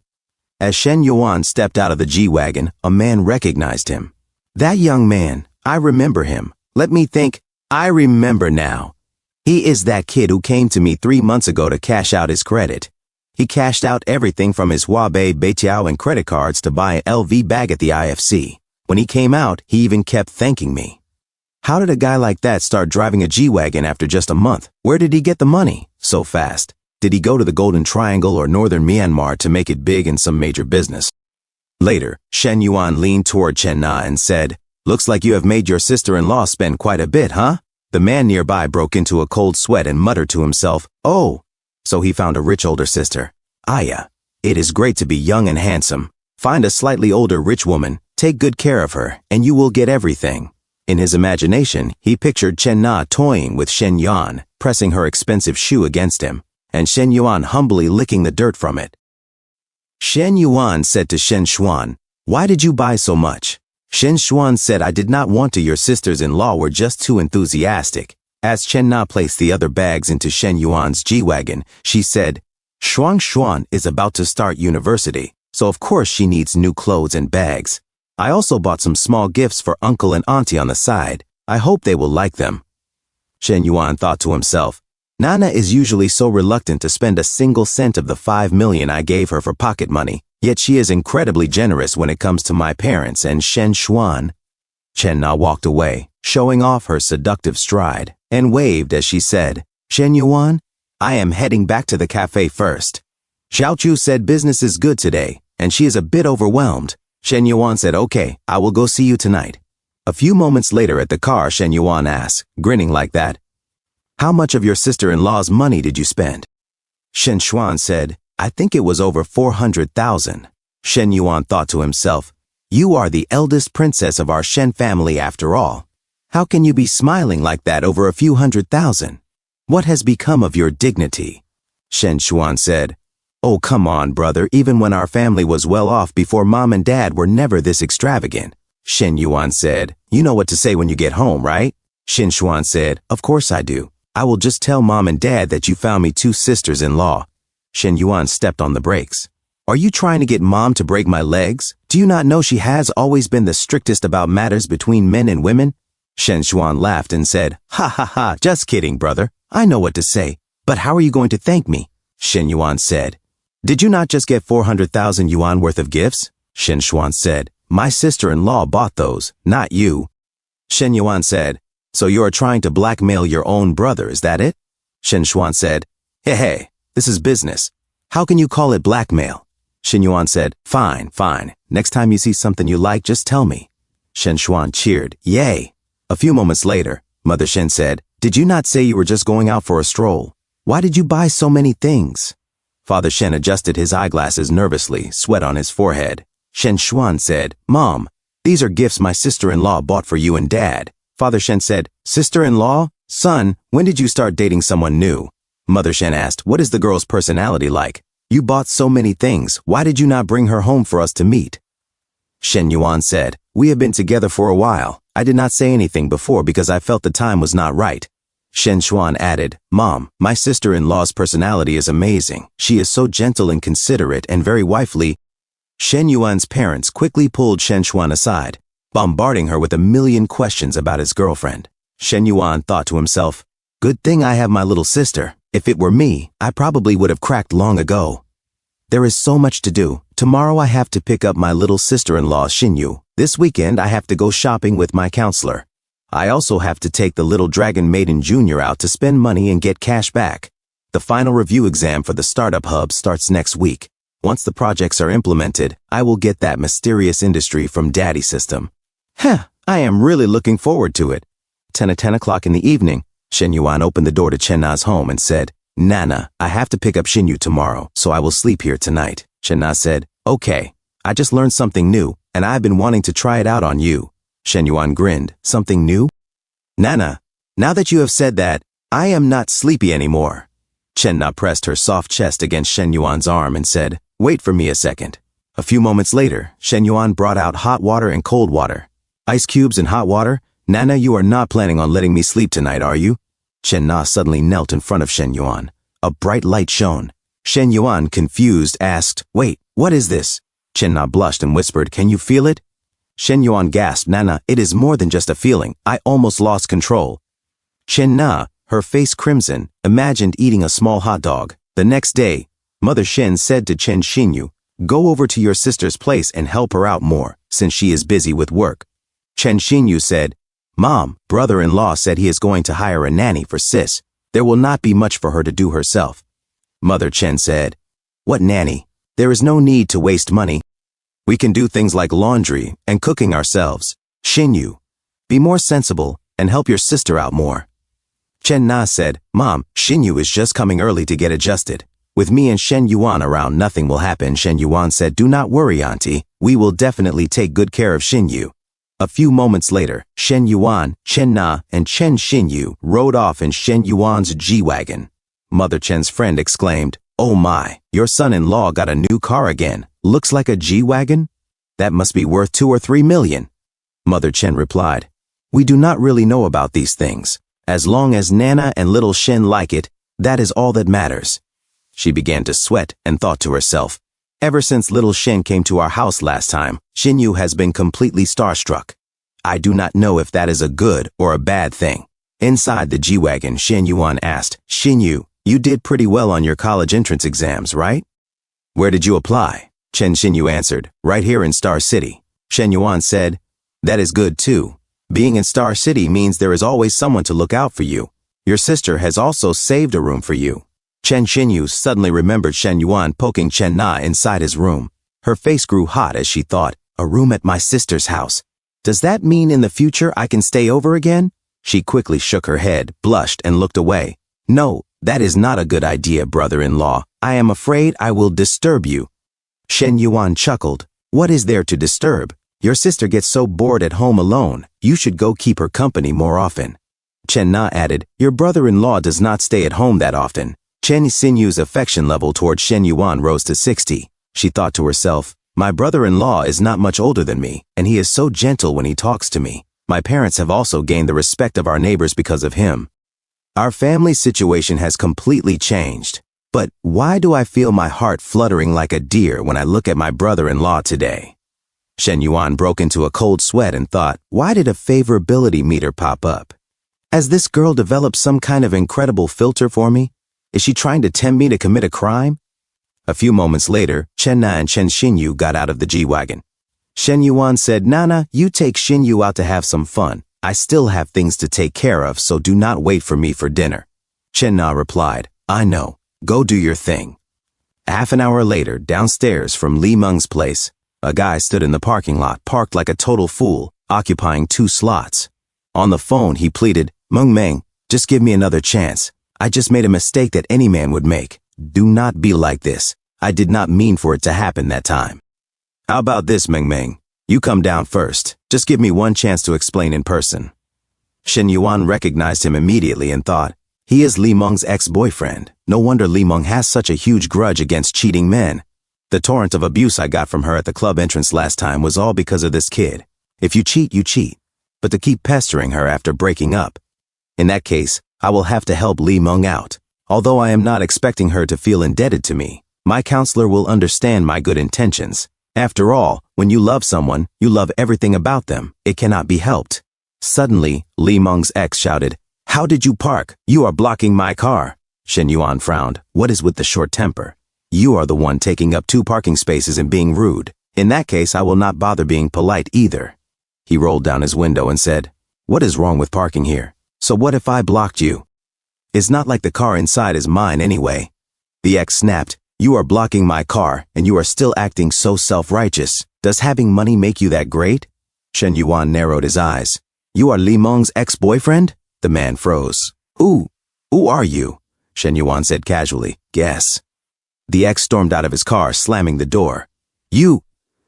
As Shen Yuan stepped out of the G-Wagon, a man recognized him. "That young man, I remember him. Let me think. I remember now. He is that kid who came to me 3 months ago to cash out his credit. He cashed out everything from his Huabei, Beitiao, and credit cards to buy an LV bag at the IFC. When he came out, he even kept thanking me. How did a guy like that start driving a G-Wagon after just a month? Where did he get the money so fast? Did he go to the Golden Triangle or Northern Myanmar to make it big in some major business?" Later, Shen Yuan leaned toward Chen Na and said, "Looks like you have made your sister-in-law spend quite a bit, huh?" The man nearby broke into a cold sweat and muttered to himself, "Oh, so he found a rich older sister. Aya, it is great to be young and handsome. Find a slightly older rich woman, take good care of her, and you will get everything." In his imagination, he pictured Chen Na toying with Shen Yuan, pressing her expensive shoe against him, and Shen Yuan humbly licking the dirt from it. Shen Yuan said to Shen Xuan, "Why did you buy so much?" Shen Xuan said, "I did not want to. Your sisters-in-law were just too enthusiastic." As Chen Na placed the other bags into Shen Yuan's G-Wagon, she said, "Shuang Xuan is about to start university, so of course she needs new clothes and bags. I also bought some small gifts for uncle and auntie on the side. I hope they will like them." Shen Yuan thought to himself, "Nana is usually so reluctant to spend a single cent of the 5 million I gave her for pocket money, yet she is incredibly generous when it comes to my parents and Shen Xuan." Chen Na walked away, showing off her seductive stride, and waved as she said, "Shen Yuan, I am heading back to the cafe first. Xiao Chu said business is good today, and she is a bit overwhelmed." Shen Yuan said, "Okay, I will go see you tonight." A few moments later at the car, Shen Yuan asked, grinning like that, "How much of your sister-in-law's money did you spend?" Shen Xuan said, "I think it was over 400,000. Shen Yuan thought to himself, "You are the eldest princess of our Shen family after all. How can you be smiling like that over a few 100,000? What has become of your dignity?" Shen Xuan said, "Oh, come on, brother, even when our family was well off before mom and dad were never this extravagant." Shen Yuan said, "You know what to say when you get home, right?" Shen Xuan said, "Of course I do. I will just tell mom and dad that you found me 2 sisters-in-law." Shen Yuan stepped on the brakes. "Are you trying to get mom to break my legs? Do you not know she has always been the strictest about matters between men and women?" Shen Xuan laughed and said, "Ha ha ha, just kidding, brother. I know what to say. But how are you going to thank me?" Shen Yuan said, "Did you not just get 400,000 yuan worth of gifts?" Shen Xuan said, "My sister-in-law bought those, not you." Shen Yuan said, "So you are trying to blackmail your own brother, is that it?" Shen Xuan said, Hey, this is business. How can you call it blackmail?" Shen Yuan said, Fine. Next time you see something you like, just tell me." Shen Xuan cheered, "Yay." A few moments later, Mother Shen said, "Did you not say you were just going out for a stroll? Why did you buy so many things?" Father Shen adjusted his eyeglasses nervously, sweat on his forehead. Shen Xuan said, "Mom, these are gifts my sister-in-law bought for you and Dad." Father Shen said, "Sister-in-law? Son, when did you start dating someone new?" Mother Shen asked, "What is the girl's personality like? You bought so many things. Why did you not bring her home for us to meet?" Shen Yuan said, "We have been together for a while. I did not say anything before because I felt the time was not right." Shen Xuan added, "Mom, my sister-in-law's personality is amazing. She is so gentle and considerate and very wifely." Shen Yuan's parents quickly pulled Shen Xuan aside, bombarding her with a million questions about his girlfriend. Shen Yuan thought to himself, "Good thing I have my little sister. If it were me, I probably would have cracked long ago. There is so much to do. Tomorrow I have to pick up my little sister-in-law, Xinyu. This weekend I have to go shopping with my counselor. I also have to take the little Dragon Maiden Jr. out to spend money and get cash back. The final review exam for the startup hub starts next week. Once the projects are implemented, I will get that mysterious industry from Daddy system. I am really looking forward to it." 10 o'clock in the evening, Shen Yuan opened the door to Chen Na's home and said, "Nana, I have to pick up Xinyu tomorrow, so I will sleep here tonight." Chen Na said, "Okay, I just learned something new, and I've been wanting to try it out on you." Shen Yuan grinned. "Something new?" "Nana, now that you have said that, I am not sleepy anymore." Chen Na pressed her soft chest against Shen Yuan's arm and said, "Wait for me a second." A few moments later, Shen Yuan brought out hot water and cold water. "Ice cubes and hot water? Nana, you are not planning on letting me sleep tonight, are you? Chen Na suddenly knelt in front of Shen Yuan. A bright light shone. Shen Yuan, confused, asked, "Wait, what is this?" Chen Na blushed and whispered, "Can you feel it?" Shen Yuan gasped, "Nana, it is more than just a feeling. I almost lost control." Chen Na, her face crimson, imagined eating a small hot dog. The next day, Mother Shen said to Chen Xinyu, "Go over to your sister's place and help her out more, since she is busy with work." Chen Xinyu said, "Mom, brother-in-law said he is going to hire a nanny for sis. There will not be much for her to do herself." Mother Chen said, "What nanny? There is no need to waste money. We can do things like laundry and cooking ourselves. Xinyu, be more sensible and help your sister out more." Chen Na said, "Mom, Xinyu is just coming early to get adjusted. With me and Shen Yuan around, nothing will happen." Shen Yuan said, "Do not worry, Auntie. We will definitely take good care of Xinyu." A few moments later, Shen Yuan, Chen Na, and Chen Xinyu rode off in Shen Yuan's G-Wagon. Mother Chen's friend exclaimed, "Oh my, your son-in-law got a new car again. Looks like a G-Wagon? That must be worth 2 or 3 million. Mother Chen replied, "We do not really know about these things. As long as Nana and little Shen like it, that is all that matters." She began to sweat and thought to herself, "Ever since little Shen came to our house last time, Xinyu has been completely starstruck. I do not know if that is a good or a bad thing." Inside the G-Wagon, Shen Yuan asked, "Xinyu, you did pretty well on your college entrance exams, right?" "Where did you apply?" Chen Xinyu answered, "Right here in Star City." Shen Yuan said, "That is good too. Being in Star City means there is always someone to look out for you. Your sister has also saved a room for you." Chen Xinyu suddenly remembered Shen Yuan poking Chen Na inside his room. Her face grew hot as she thought, "A room at my sister's house. Does that mean in the future I can stay over again?" She quickly shook her head, blushed, and looked away. "No, that is not a good idea, brother-in-law. I am afraid I will disturb you." Shen Yuan chuckled. "What is there to disturb? Your sister gets so bored at home alone. You should go keep her company more often." Chen Na added, "Your brother-in-law does not stay at home that often." Chen Xinyu's affection level toward Shen Yuan rose to 60. She thought to herself, "My brother-in-law is not much older than me, and he is so gentle when he talks to me. My parents have also gained the respect of our neighbors because of him. Our family situation has completely changed. But why do I feel my heart fluttering like a deer when I look at my brother-in-law today?" Shen Yuan broke into a cold sweat and thought, why did a favorability meter pop up? Has this girl developed some kind of incredible filter for me? Is she trying to tempt me to commit a crime? A few moments later, Chen Na and Chen Xinyu got out of the G-Wagon. Shen Yuan said, "Nana, you take Xinyu out to have some fun. I still have things to take care of, so do not wait for me for dinner." Chen Na replied, "I know. Go do your thing." Half an hour later, downstairs from Li Meng's place, a guy stood in the parking lot, parked like a total fool, occupying 2 slots. On the phone, he pleaded, "Meng, just give me another chance. I just made a mistake that any man would make. Do not be like this. I did not mean for it to happen that time." "How about this, Meng? You come down first. Just give me one chance to explain in person." Shen Yuan recognized him immediately and thought, he is Li Meng's ex-boyfriend. No wonder Li Meng has such a huge grudge against cheating men. The torrent of abuse I got from her at the club entrance last time was all because of this kid. If you cheat, you cheat. But to keep pestering her after breaking up. In that case, I will have to help Li Meng out. Although I am not expecting her to feel indebted to me, my counselor will understand my good intentions. After all, when you love someone, you love everything about them. It cannot be helped. Suddenly, Li Meng's ex shouted, "How did you park? You are blocking my car." Shen Yuan frowned. "What is with the short temper? You are the one taking up 2 parking spaces and being rude. In that case, I will not bother being polite either." He rolled down his window and said, "What is wrong with parking here? So what if I blocked you? It's not like the car inside is mine anyway." The ex snapped, "You are blocking my car, and you are still acting so self-righteous. Does having money make you that great?" Shen Yuan narrowed his eyes. "You are Li Meng's ex-boyfriend?" The man froze. Who are you?" Shen Yuan said casually, "Guess." The ex stormed out of his car, slamming the door.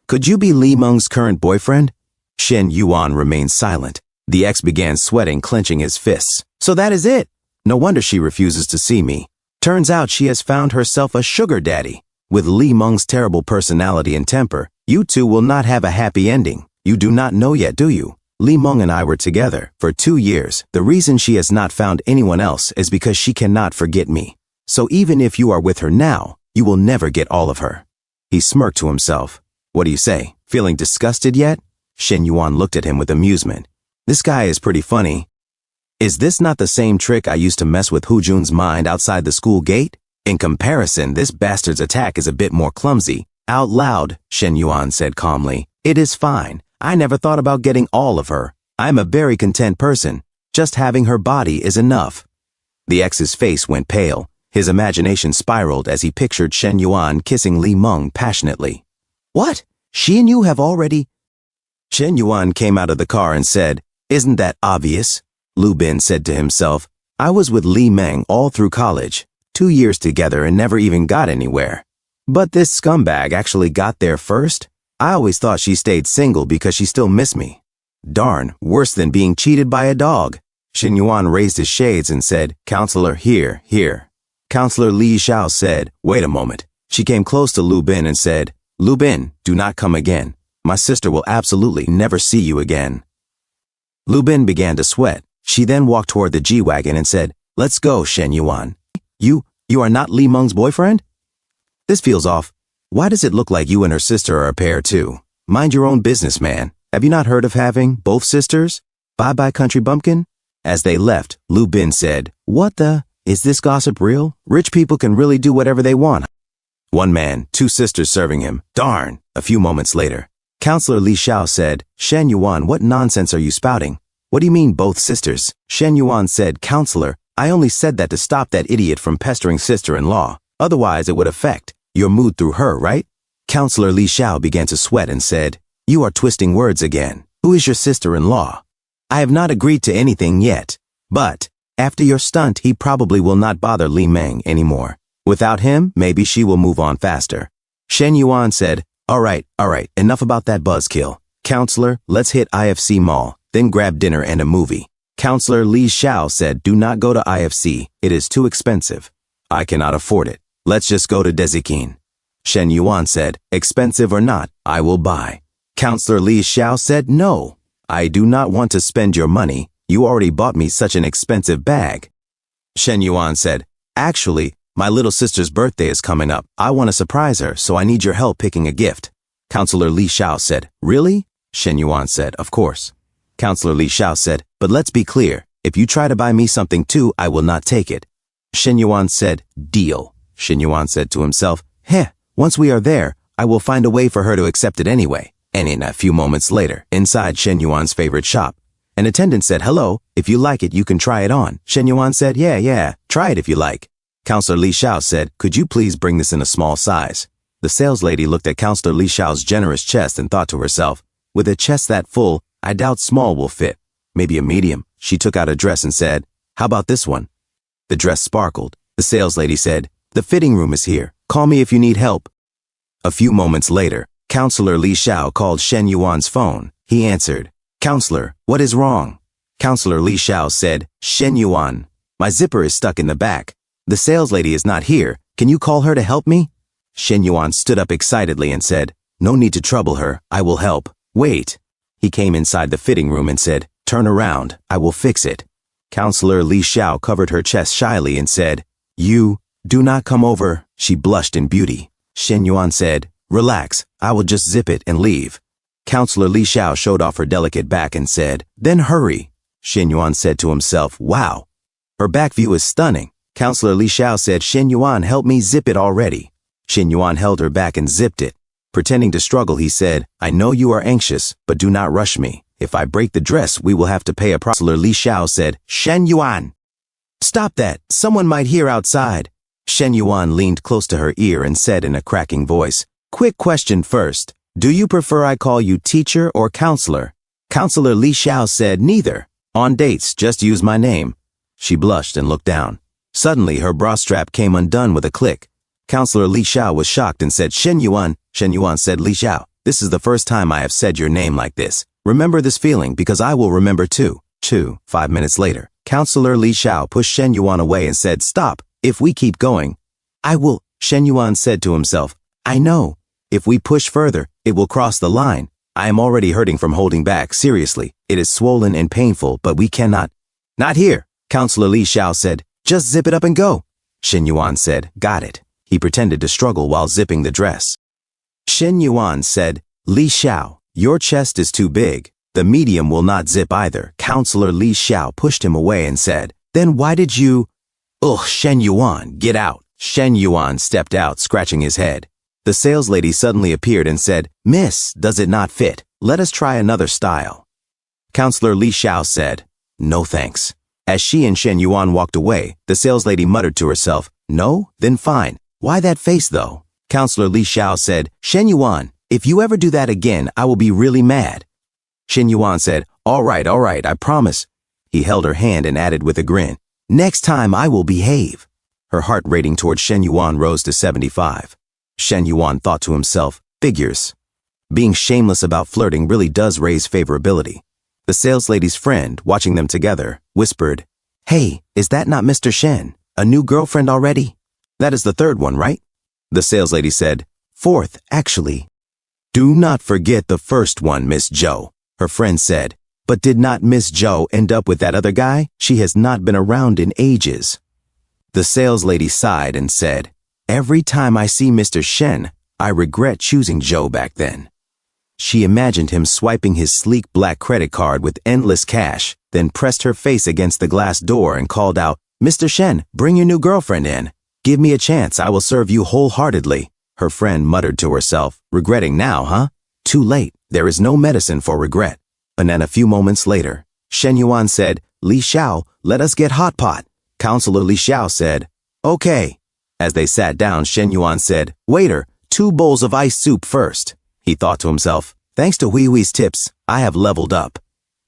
Could you be Li Meng's current boyfriend?" Shen Yuan remained silent. The ex began sweating, clenching his fists. "So that is it. No wonder she refuses to see me. Turns out she has found herself a sugar daddy. With Li Meng's terrible personality and temper, you two will not have a happy ending. You do not know yet, do you? Li Meng and I were together for 2 years. The reason she has not found anyone else is because she cannot forget me. So even if you are with her now, you will never get all of her." He smirked to himself. "What do you say? Feeling disgusted yet?" Shen Yuan looked at him with amusement. "This guy is pretty funny. Is this not the same trick I used to mess with Hu Jun's mind outside the school gate? In comparison, this bastard's attack is a bit more clumsy." Out loud, Shen Yuan said calmly, "It is fine. I never thought about getting all of her. I'm a very content person. Just having her body is enough." The ex's face went pale. His imagination spiraled as he pictured Shen Yuan kissing Li Meng passionately. "What? She and you have already—" Shen Yuan came out of the car and said, "Isn't that obvious?" Lu Bin said to himself, "I was with Li Meng all through college, 2 years together and never even got anywhere. But this scumbag actually got there first? I always thought she stayed single because she still missed me. Darn, worse than being cheated by a dog." Shen Yuan raised his shades and said, "Counselor, here." Counselor Li Xiao said, "Wait a moment." She came close to Lu Bin and said, "Lu Bin, do not come again. My sister will absolutely never see you again." Lu Bin began to sweat. She then walked toward the G-Wagon and said, "Let's go, Shen Yuan." You are not Li Meng's boyfriend? This feels off. Why does it look like you and her sister are a pair too? Mind your own business, man. Have you not heard of having both sisters? Bye-bye, country bumpkin." As they left, Lu Bin said, "What the? Is this gossip real? Rich people can really do whatever they want." One man, 2 sisters serving him. Darn. A few moments later, Counselor Li Xiao said, "Shen Yuan, what nonsense are you spouting? What do you mean both sisters?" Shen Yuan said, "Counselor, I only said that to stop that idiot from pestering sister-in-law. Otherwise, it would affect your mood through her, right?" Counselor Li Xiao began to sweat and said, "You are twisting words again. Who is your sister-in-law?" "I have not agreed to anything yet. But after your stunt, he probably will not bother Li Meng anymore. Without him, maybe she will move on faster." Shen Yuan said, All right, enough about that buzzkill. Counselor, let's hit IFC Mall, then grab dinner and a movie." Counselor Li Xiao said, "Do not go to IFC. It is too expensive." "I cannot afford it. Let's just go to Dezikin." Shen Yuan said, "Expensive or not, I will buy." Counselor Li Xiao said, "No, I do not want to spend your money. You already bought me such an expensive bag." Shen Yuan said, "Actually, my little sister's birthday is coming up. I want to surprise her, so I need your help picking a gift." Counselor Li Xiao said, "Really?" Shen Yuan said, "Of course." Counselor Li Xiao said, "But let's be clear. If you try to buy me something too, I will not take it." Shen Yuan said, "Deal." Shen Yuan said to himself, Once we are there, I will find a way for her to accept it anyway." And in a few moments later, inside Shen Yuan's favorite shop, an attendant said, "Hello, if you like it, you can try it on." Shen Yuan said, Yeah, try it if you like." Counselor Li Xiao said, "Could you please bring this in a small size?" The saleslady looked at Counselor Li Xiao's generous chest and thought to herself, "With a chest that full, I doubt small will fit. Maybe a medium." She took out a dress and said, "How about this one?" The dress sparkled. The saleslady said, "The fitting room is here. Call me if you need help." A few moments later, Counselor Li Xiao called Shen Yuan's phone. He answered, "Counselor, what is wrong?" Counselor Li Xiao said, "Shen Yuan, my zipper is stuck in the back. The saleslady is not here. Can you call her to help me?" Shen Yuan stood up excitedly and said, "No need to trouble her. I will help. Wait." He came inside the fitting room and said, "Turn around. I will fix it." Counselor Li Xiao covered her chest shyly and said, "You do not come over." She blushed in beauty. Shen Yuan said, "Relax. I will just zip it and leave." Counselor Li Xiao showed off her delicate back and said, "Then hurry." Shen Yuan said to himself, "Wow, her back view is stunning." Counselor Li Xiao said, "Shen Yuan, help me zip it already." Shen Yuan held her back and zipped it. Pretending to struggle, he said, "I know you are anxious, but do not rush me. If I break the dress, we will have to pay a price." Counselor Li Xiao said, "Shen Yuan, stop that. Someone might hear outside." Shen Yuan leaned close to her ear and said in a cracking voice, "Quick question first. Do you prefer I call you teacher or counselor?" Counselor Li Xiao said, "Neither. On dates, just use my name." She blushed and looked down. Suddenly, her bra strap came undone with a click. Counselor Li Xiao was shocked and said, "Shen Yuan." Shen Yuan said, "Li Xiao, this is the first time I have said your name like this. Remember this feeling because I will remember too." 5 minutes later, Counselor Li Xiao pushed Shen Yuan away and said, "Stop. If we keep going, I will." Shen Yuan said to himself, "I know. If we push further, it will cross the line. I am already hurting from holding back. Seriously, It is swollen and painful, but we cannot. Not here, Counselor Li Xiao said. Just zip it up and go. Shen Yuan said, got it. He pretended to struggle while zipping the dress. Shen Yuan said, Li Xiao, your chest is too big. The medium will not zip either. Counselor Li Xiao pushed him away and said, then why did you? Ugh, Shen Yuan, get out. Shen Yuan stepped out, scratching his head. The saleslady suddenly appeared and said, Miss, does it not fit? Let us try another style. Counselor Li Xiao said, no thanks. As she and Shen Yuan walked away, the saleslady muttered to herself, no? Then fine. Why that face though? Counselor Li Xiao said, Shen Yuan, if you ever do that again, I will be really mad. Shen Yuan said, all right, I promise. He held her hand and added with a grin, next time I will behave. Her heart rating towards Shen Yuan rose to 75. Shen Yuan thought to himself, figures. Being shameless about flirting really does raise favorability. The saleslady's friend, watching them together, whispered, hey, is that not Mr. Shen? A new girlfriend already? That is the third one, right? The saleslady said, fourth, actually. Do not forget the first one, Miss Zhou, her friend said. But did not Miss Zhou end up with that other guy? She has not been around in ages. The saleslady sighed and said, every time I see Mr. Shen, I regret choosing Zhou back then. She imagined him swiping his sleek black credit card with endless cash, then pressed her face against the glass door and called out, Mr. Shen, bring your new girlfriend in. Give me a chance, I will serve you wholeheartedly. Her friend muttered to herself, regretting now, huh? Too late, there is no medicine for regret. And then a few moments later, Shen Yuan said, Li Xiao, let us get hot pot. Counselor Li Xiao said, okay. As they sat down, Shen Yuan said, waiter, 2 bowls of ice soup first. He thought to himself, thanks to Hui Hui's tips, I have leveled up.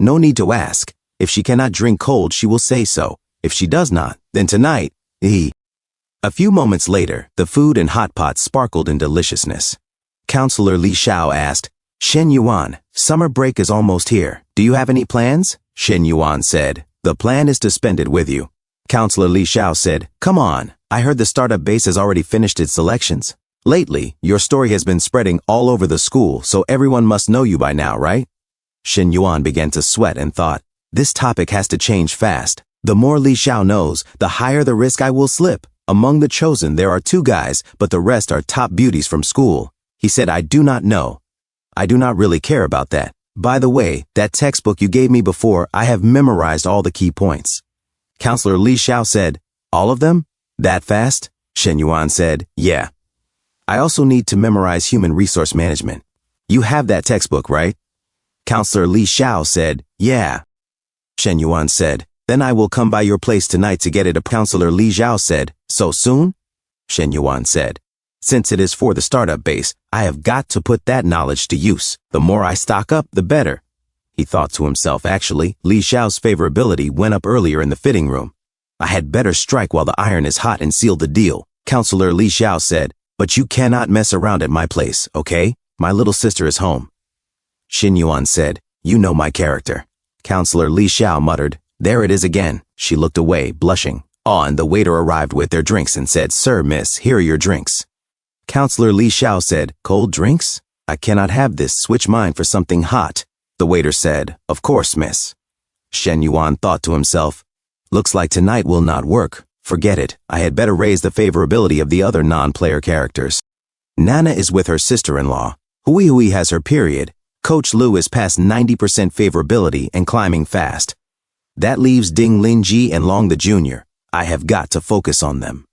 No need to ask. If she cannot drink cold, she will say so. If she does not, then tonight, A few moments later, the food and hot pot sparkled in deliciousness. Counselor Li Xiao asked, Shen Yuan, summer break is almost here. Do you have any plans? Shen Yuan said, the plan is to spend it with you. Counselor Li Xiao said, come on, I heard the startup base has already finished its selections. Lately, your story has been spreading all over the school, so everyone must know you by now, right? Shen Yuan began to sweat and thought, this topic has to change fast. The more Li Xiao knows, the higher the risk I will slip. Among the chosen, there are 2 guys, but the rest are top beauties from school. He said, I do not know. I do not really care about that. By the way, that textbook you gave me before, I have memorized all the key points. Counselor Li Xiao said, all of them? That fast? Shen Yuan said, yeah. I also need to memorize human resource management. You have that textbook, right? Counselor Li Xiao said, yeah. Shen Yuan said, then I will come by your place tonight to get it. Counselor Li Xiao said, so soon? Shen Yuan said, since it is for the startup base, I have got to put that knowledge to use. The more I stock up, the better. He thought to himself, actually, Li Xiao's favorability went up earlier in the fitting room. I had better strike while the iron is hot and seal the deal. Counselor Li Xiao said, but you cannot mess around at my place, okay? My little sister is home. Shen Yuan said, you know my character. Counselor Li Xiao muttered, there it is again. She looked away, blushing. And the waiter arrived with their drinks and said, sir, miss, here are your drinks. Counselor Li Xiao said, cold drinks? I cannot have this. Switch mine for something hot. The waiter said, of course, miss. Shen Yuan thought to himself, looks like tonight will not work. Forget it. I had better raise the favorability of the other non-player characters. Nana is with her sister-in-law. Hui has her period. Coach Lu is past 90% favorability and climbing fast. That leaves Ding Linji and Long the Junior. I have got to focus on them.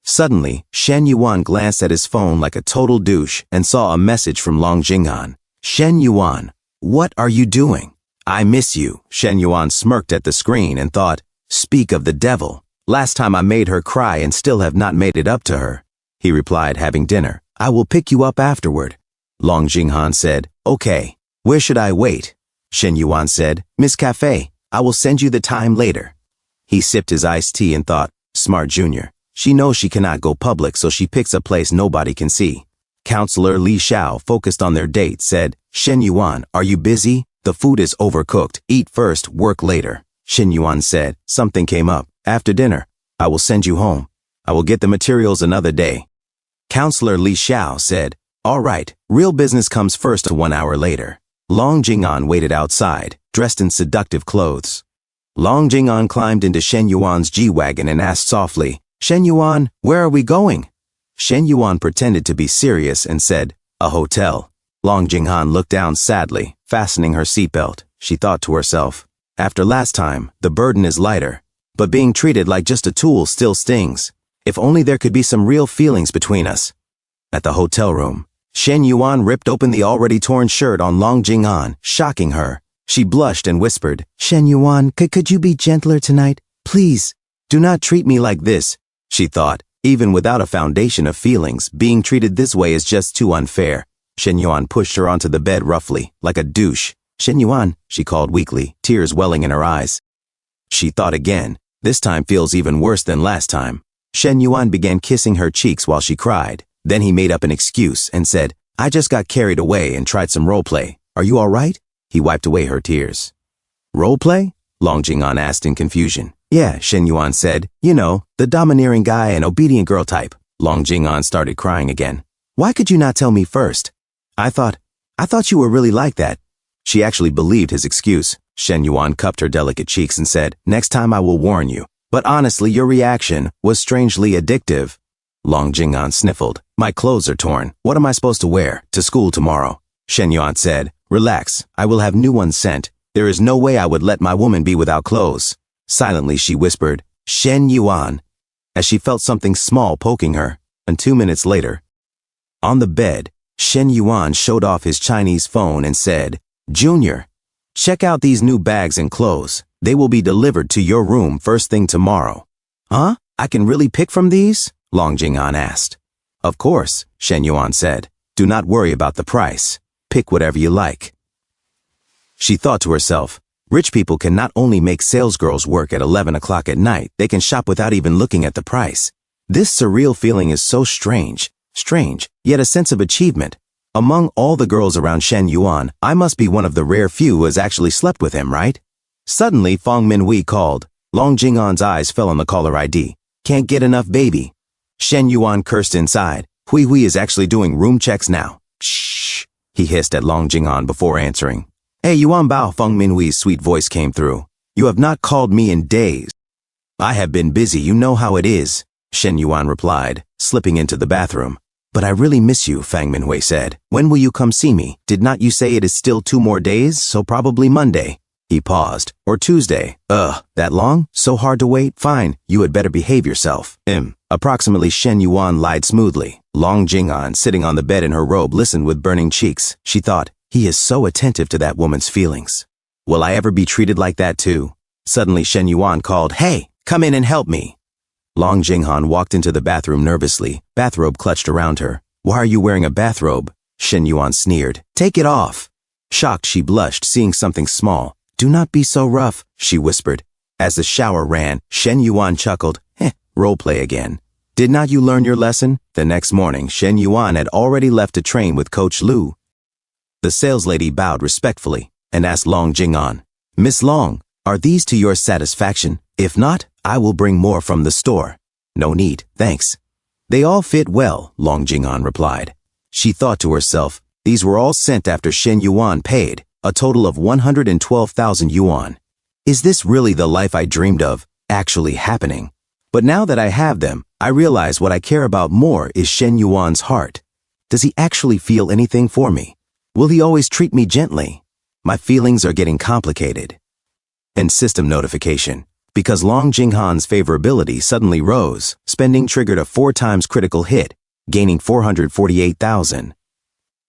Suddenly, Shen Yuan glanced at his phone like a total douche and saw a message from Long Jinghan. Shen Yuan, what are you doing? I miss you. Shen Yuan smirked at the screen and thought, speak of the devil. Last time I made her cry and still have not made it up to her. He replied, having dinner. I will pick you up afterward. Long Jinghan said, okay. Where should I wait? Shen Yuan said, Miss Cafe. I will send you the time later. He sipped his iced tea and thought, smart junior. She knows she cannot go public, so she picks a place nobody can see. Counselor Li Xiao, focused on their date, said, Shen Yuan, are you busy? The food is overcooked. Eat first, work later. Shen Yuan said, something came up. After dinner, I will send you home. I will get the materials another day. Counselor Li Xiao said, all right, real business comes first. 1 hour later. Long Jing'an waited outside, dressed in seductive clothes. Long Jing'an climbed into Shen Yuan's G-Wagon and asked softly, "Shen Yuan, where are we going?" Shen Yuan pretended to be serious and said, "A hotel." Long Jing'an looked down sadly, fastening her seatbelt. She thought to herself, "After last time, the burden is lighter. But being treated like just a tool still stings. If only there could be some real feelings between us." At the hotel room, Shen Yuan ripped open the already torn shirt on Long Jing'an, shocking her. She blushed and whispered, "Shen Yuan, could you be gentler tonight? Please, do not treat me like this." She thought, even without a foundation of feelings, being treated this way is just too unfair. Shen Yuan pushed her onto the bed roughly, like a douche. "Shen Yuan," she called weakly, tears welling in her eyes. She thought again, this time feels even worse than last time. Shen Yuan began kissing her cheeks while she cried. Then he made up an excuse and said, "I just got carried away and tried some roleplay. Are you all right?" He wiped away her tears. "Roleplay?" Long Jing'an asked in confusion. "Yeah," Shen Yuan said. "You know, the domineering guy and obedient girl type." Long Jing'an started crying again. "Why could you not tell me first? I thought you were really like that." She actually believed his excuse. Shen Yuan cupped her delicate cheeks and said, "Next time I will warn you. But honestly, your reaction was strangely addictive." Long Jing'an sniffled. "My clothes are torn. What am I supposed to wear to school tomorrow?" Shen Yuan said, "Relax. I will have new ones sent. There is no way I would let my woman be without clothes." Silently, she whispered, "Shen Yuan," as she felt something small poking her. And 2 minutes later, on the bed, Shen Yuan showed off his Chinese phone and said, "Junior, check out these new bags and clothes. They will be delivered to your room first thing tomorrow." "Huh? I can really pick from these?" Long Jing'an asked. "Of course," Shen Yuan said. "Do not worry about the price. Pick whatever you like." She thought to herself, rich people can not only make salesgirls work at 11 o'clock at night, they can shop without even looking at the price. This surreal feeling is so strange, yet a sense of achievement. Among all the girls around Shen Yuan, I must be one of the rare few who has actually slept with him, right? Suddenly, Feng Minhui called. Long Jing'an's eyes fell on the caller ID. "Can't get enough, baby." Shen Yuan cursed inside. Hui Hui is actually doing room checks now. "Shh," he hissed at Long Jing'an before answering. "Hey, Yuan Bao," Feng Minhui's sweet voice came through. "You have not called me in days." "I have been busy, you know how it is," Shen Yuan replied, slipping into the bathroom. "But I really miss you," Feng Minhui said. "When will you come see me? Did not you say it is still 2 more days, so probably Monday?" He paused. "Or Tuesday." That long? So hard to wait? Fine, you had better behave yourself." Approximately, Shen Yuan lied smoothly. Long Jing'an, sitting on the bed in her robe, listened with burning cheeks. She thought, he is so attentive to that woman's feelings. Will I ever be treated like that too? Suddenly, Shen Yuan called, "Hey, come in and help me." Long Jing'an walked into the bathroom nervously, bathrobe clutched around her. "Why are you wearing a bathrobe?" Shen Yuan sneered. "Take it off." Shocked, she blushed, seeing something small. "Do not be so rough," she whispered. As the shower ran, Shen Yuan chuckled. Roleplay again. Did not you learn your lesson? The next morning, Shen Yuan had already left to train with Coach Lu. The saleslady bowed respectfully and asked Long Jing'an, "Miss Long, are these to your satisfaction? If not, I will bring more from the store." "No need, thanks." "They all fit well," Long Jing'an replied. She thought to herself, these were all sent after Shen Yuan paid, a total of 112,000 yuan. Is this really the life I dreamed of, actually happening? But now that I have them, I realize what I care about more is Shen Yuan's heart. Does he actually feel anything for me? Will he always treat me gently? My feelings are getting complicated. And system notification. Because Long Jing'an's favorability suddenly rose, spending triggered a 4 times critical hit, gaining 448,000.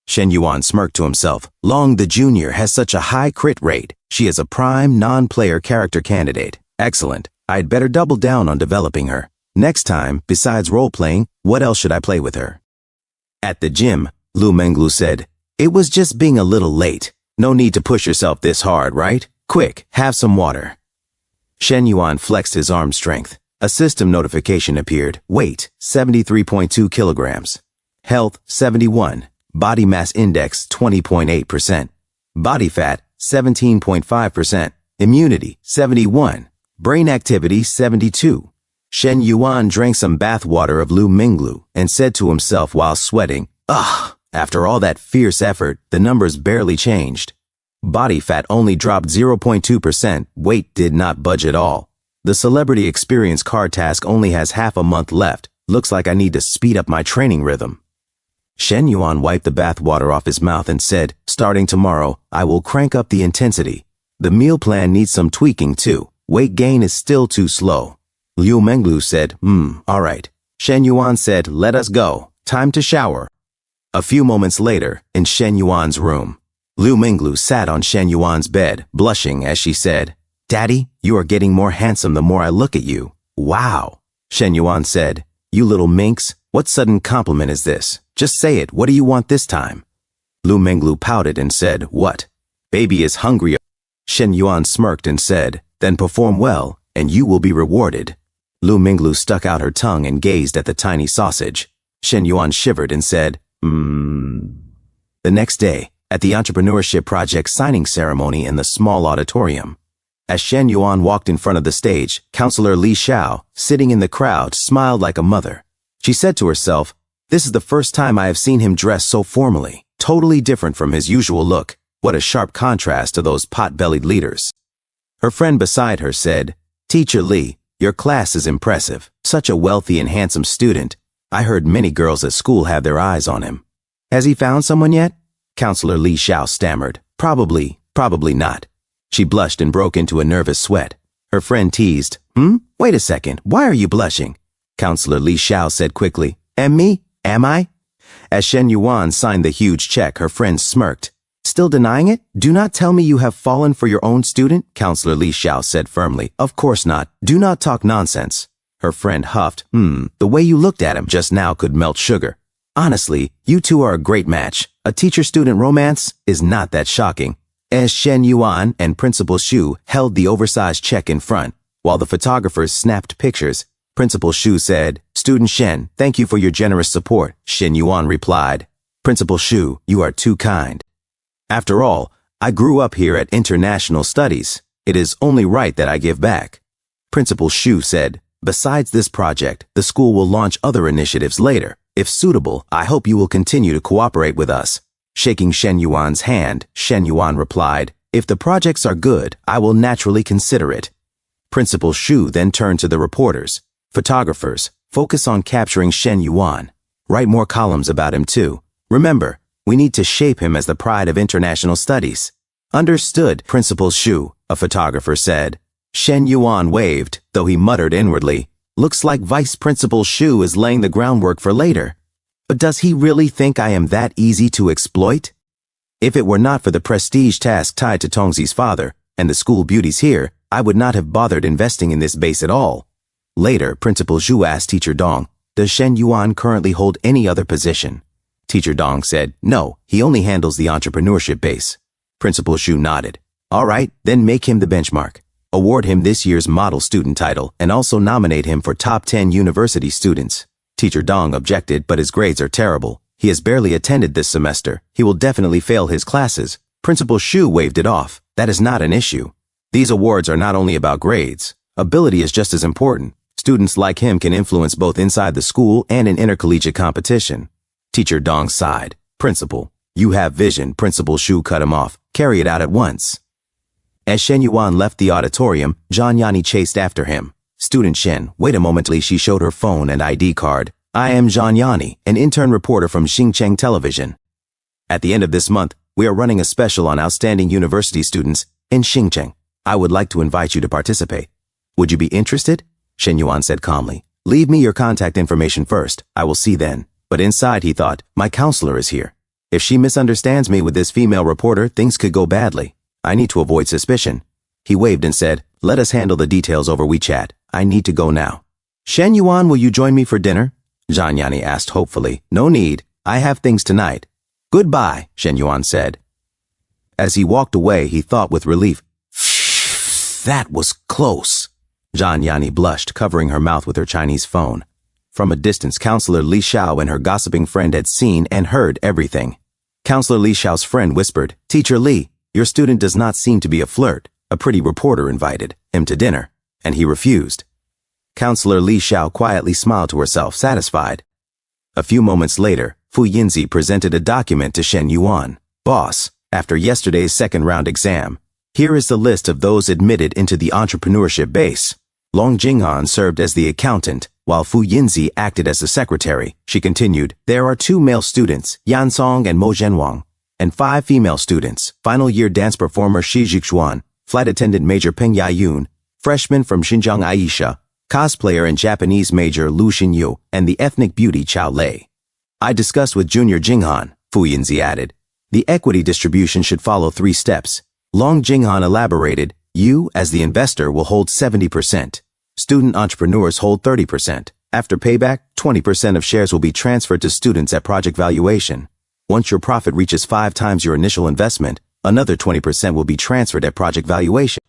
Shen Yuan smirked to himself. Long the Junior has such a high crit rate. She is a prime non-player character candidate. Excellent. I'd better double down on developing her. Next time, besides role-playing, what else should I play with her? At the gym, Lu Menglu said, "It was just being a little late. No need to push yourself this hard, right? Quick, have some water." Shen Yuan flexed his arm strength. A system notification appeared. Weight, 73.2 kilograms. Health, 71. Body mass index, 20.8%. Body fat, 17.5%. Immunity, 71. Brain activity, 72. Shen Yuan drank some bath water of Lu Minglu and said to himself while sweating, "Ugh." After all that fierce effort, the numbers barely changed. Body fat only dropped 0.2%, weight did not budge at all. The celebrity experience card task only has half a month left. Looks like I need to speed up my training rhythm. Shen Yuan wiped the bathwater off his mouth and said, starting tomorrow, I will crank up the intensity. The meal plan needs some tweaking too. Weight gain is still too slow. Liu Menglu said, alright. Shen Yuan said, let us go. Time to shower. A few moments later, in Shen Yuan's room, Liu Menglu sat on Shen Yuan's bed, blushing as she said, Daddy, you are getting more handsome the more I look at you. Wow. Shen Yuan said, you little minx, what sudden compliment is this? Just say it, what do you want this time? Liu Menglu pouted and said, what? Baby is hungry. Shen Yuan smirked and said, then perform well, and you will be rewarded. Liu Menglu stuck out her tongue and gazed at the tiny sausage. Shen Yuan shivered and said, The next day, at the entrepreneurship project signing ceremony in the small auditorium, as Shen Yuan walked in front of the stage, Counselor Li Xiao, sitting in the crowd, smiled like a mother. She said to herself, this is the first time I have seen him dressed so formally, totally different from his usual look. What a sharp contrast to those pot-bellied leaders. Her friend beside her said, Teacher Li, your class is impressive. Such a wealthy and handsome student. I heard many girls at school have their eyes on him. Has he found someone yet? Counselor Li Xiao stammered. Probably not. She blushed and broke into a nervous sweat. Her friend teased, Wait a second, why are you blushing? Counselor Li Xiao said quickly, And me? Am I? As Shen Yuan signed the huge check, her friend smirked. Still denying it? Do not tell me you have fallen for your own student, Counselor Li Xiao said firmly. Of course not. Do not talk nonsense. Her friend huffed, the way you looked at him just now could melt sugar. Honestly, you two are a great match. A teacher-student romance is not that shocking. As Shen Yuan and Principal Xu held the oversized check in front, while the photographers snapped pictures, Principal Xu said, Student Shen, thank you for your generous support. Shen Yuan replied, Principal Xu, you are too kind. After all, I grew up here at International Studies. It is only right that I give back. Principal Xu said, besides this project, the school will launch other initiatives later. If suitable, I hope you will continue to cooperate with us. Shaking Shen Yuan's hand, Shen Yuan replied, if the projects are good, I will naturally consider it. Principal Xu then turned to the reporters. Photographers, focus on capturing Shen Yuan. Write more columns about him too. Remember, we need to shape him as the pride of international studies. Understood, Principal Xu, a photographer said. Shen Yuan waved, though he muttered inwardly, looks like Vice Principal Xu is laying the groundwork for later. But does he really think I am that easy to exploit? If it were not for the prestige task tied to Tongzi's father and the school beauties here, I would not have bothered investing in this base at all. Later, Principal Xu asked Teacher Dong, does Shen Yuan currently hold any other position? Teacher Dong said, no, he only handles the entrepreneurship base. Principal Xu nodded. All right, then make him the benchmark. Award him this year's model student title and also nominate him for top 10 university students. Teacher Dong objected, but his grades are terrible. He has barely attended this semester. He will definitely fail his classes. Principal Xu waved it off. That is not an issue. These awards are not only about grades. Ability is just as important. Students like him can influence both inside the school and in intercollegiate competition. Teacher Dong sighed. Principal, you have vision. Principal Xu cut him off. Carry it out at once. As Shen Yuan left the auditorium, Zhang Yani chased after him. Student Shen, wait a moment. She showed her phone and ID card. I am Zhang Yani, an intern reporter from Xinjiang Television. At the end of this month, we are running a special on outstanding university students in Xinjiang. I would like to invite you to participate. Would you be interested? Shen Yuan said calmly. Leave me your contact information first. I will see then. But inside he thought, my counselor is here. If she misunderstands me with this female reporter, things could go badly. I need to avoid suspicion. He waved and said, let us handle the details over WeChat. I need to go now. Shen Yuan, will you join me for dinner? Zhang Yani asked hopefully. No need. I have things tonight. Goodbye, Shen Yuan said. As he walked away, he thought with relief, that was close. Zhang Yani blushed, covering her mouth with her Chinese phone. From a distance, Counselor Li Xiao and her gossiping friend had seen and heard everything. Counselor Li Xiao's friend whispered, Teacher Li, your student does not seem to be a flirt. A pretty reporter invited him to dinner, and he refused. Counselor Li Xiao quietly smiled to herself, satisfied. A few moments later, Fu Yinzi presented a document to Shen Yuan. Boss, after yesterday's second-round exam. Here is the list of those admitted into the entrepreneurship base. Long Jinghan served as the accountant, while Fu Yinzi acted as the secretary. She continued, there are 2 male students, Yan Song and Mo Zhenwang, and 5 female students, final year dance performer Shi Zhixuan, flight attendant Major Peng Yayun, freshman from Xinjiang Aisha, cosplayer and Japanese major Lu Xinyu, and the ethnic beauty Chao Lei. I discussed with Junior Jinghan, Fu Yinzi added. The equity distribution should follow 3 steps. Long Jinghan elaborated, you, as the investor, will hold 70%. Student entrepreneurs hold 30%. After payback, 20% of shares will be transferred to students at project valuation. Once your profit reaches 5 times your initial investment, another 20% will be transferred at project valuation.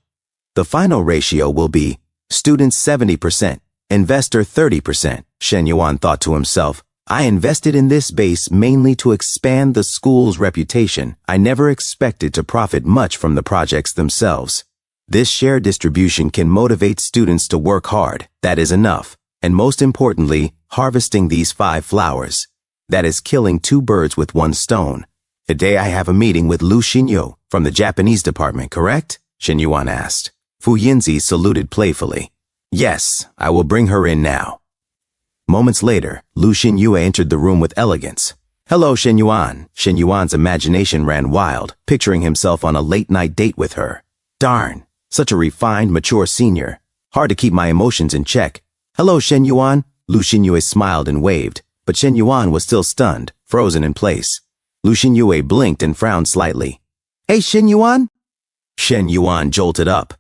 The final ratio will be students 70%, investor 30%. Shen Yuan thought to himself, I invested in this base mainly to expand the school's reputation. I never expected to profit much from the projects themselves. This share distribution can motivate students to work hard. That is enough. And most importantly, harvesting these 5 flowers. That is killing 2 birds with 1 stone. Today I have a meeting with Lu Xinyu from the Japanese department, correct? Shen Yuan asked. Fu Yinzi saluted playfully. Yes, I will bring her in now. Moments later, Lu Xinyu entered the room with elegance. Hello, Shen Yuan. Shen Yuan's imagination ran wild, picturing himself on a late-night date with her. Darn, such a refined, mature senior. Hard to keep my emotions in check. Hello, Shen Yuan. Lu Xinyu smiled and waved, but Shen Yuan was still stunned, frozen in place. Lu Xinyu blinked and frowned slightly. Hey, Shen Yuan? Shen Yuan jolted up.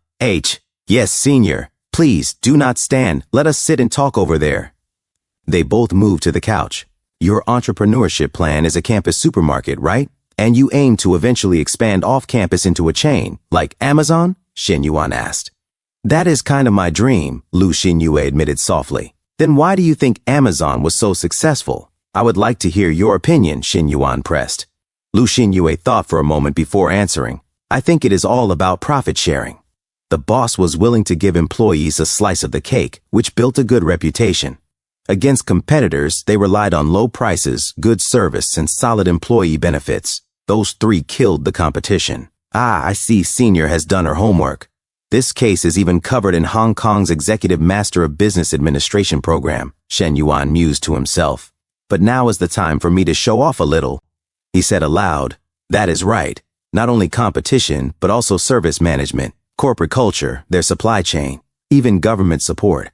Yes, senior. Please, do not stand. Let us sit and talk over there. They both moved to the couch. Your entrepreneurship plan is a campus supermarket, right? And you aim to eventually expand off-campus into a chain, like Amazon? Shen Yuan asked. That is kind of my dream, Lu Xinyu admitted softly. Then why do you think Amazon was so successful? I would like to hear your opinion, Shen Yuan pressed. Lu Xinyu thought for a moment before answering. I think it is all about profit sharing. The boss was willing to give employees a slice of the cake, which built a good reputation. Against competitors, they relied on low prices, good service, and solid employee benefits. Those 3 killed the competition. I see Senior has done her homework. This case is even covered in Hong Kong's Executive Master of Business Administration program, Shen Yuan mused to himself. But now is the time for me to show off a little. He said aloud, that is right. Not only competition, but also service management, corporate culture, their supply chain, even government support.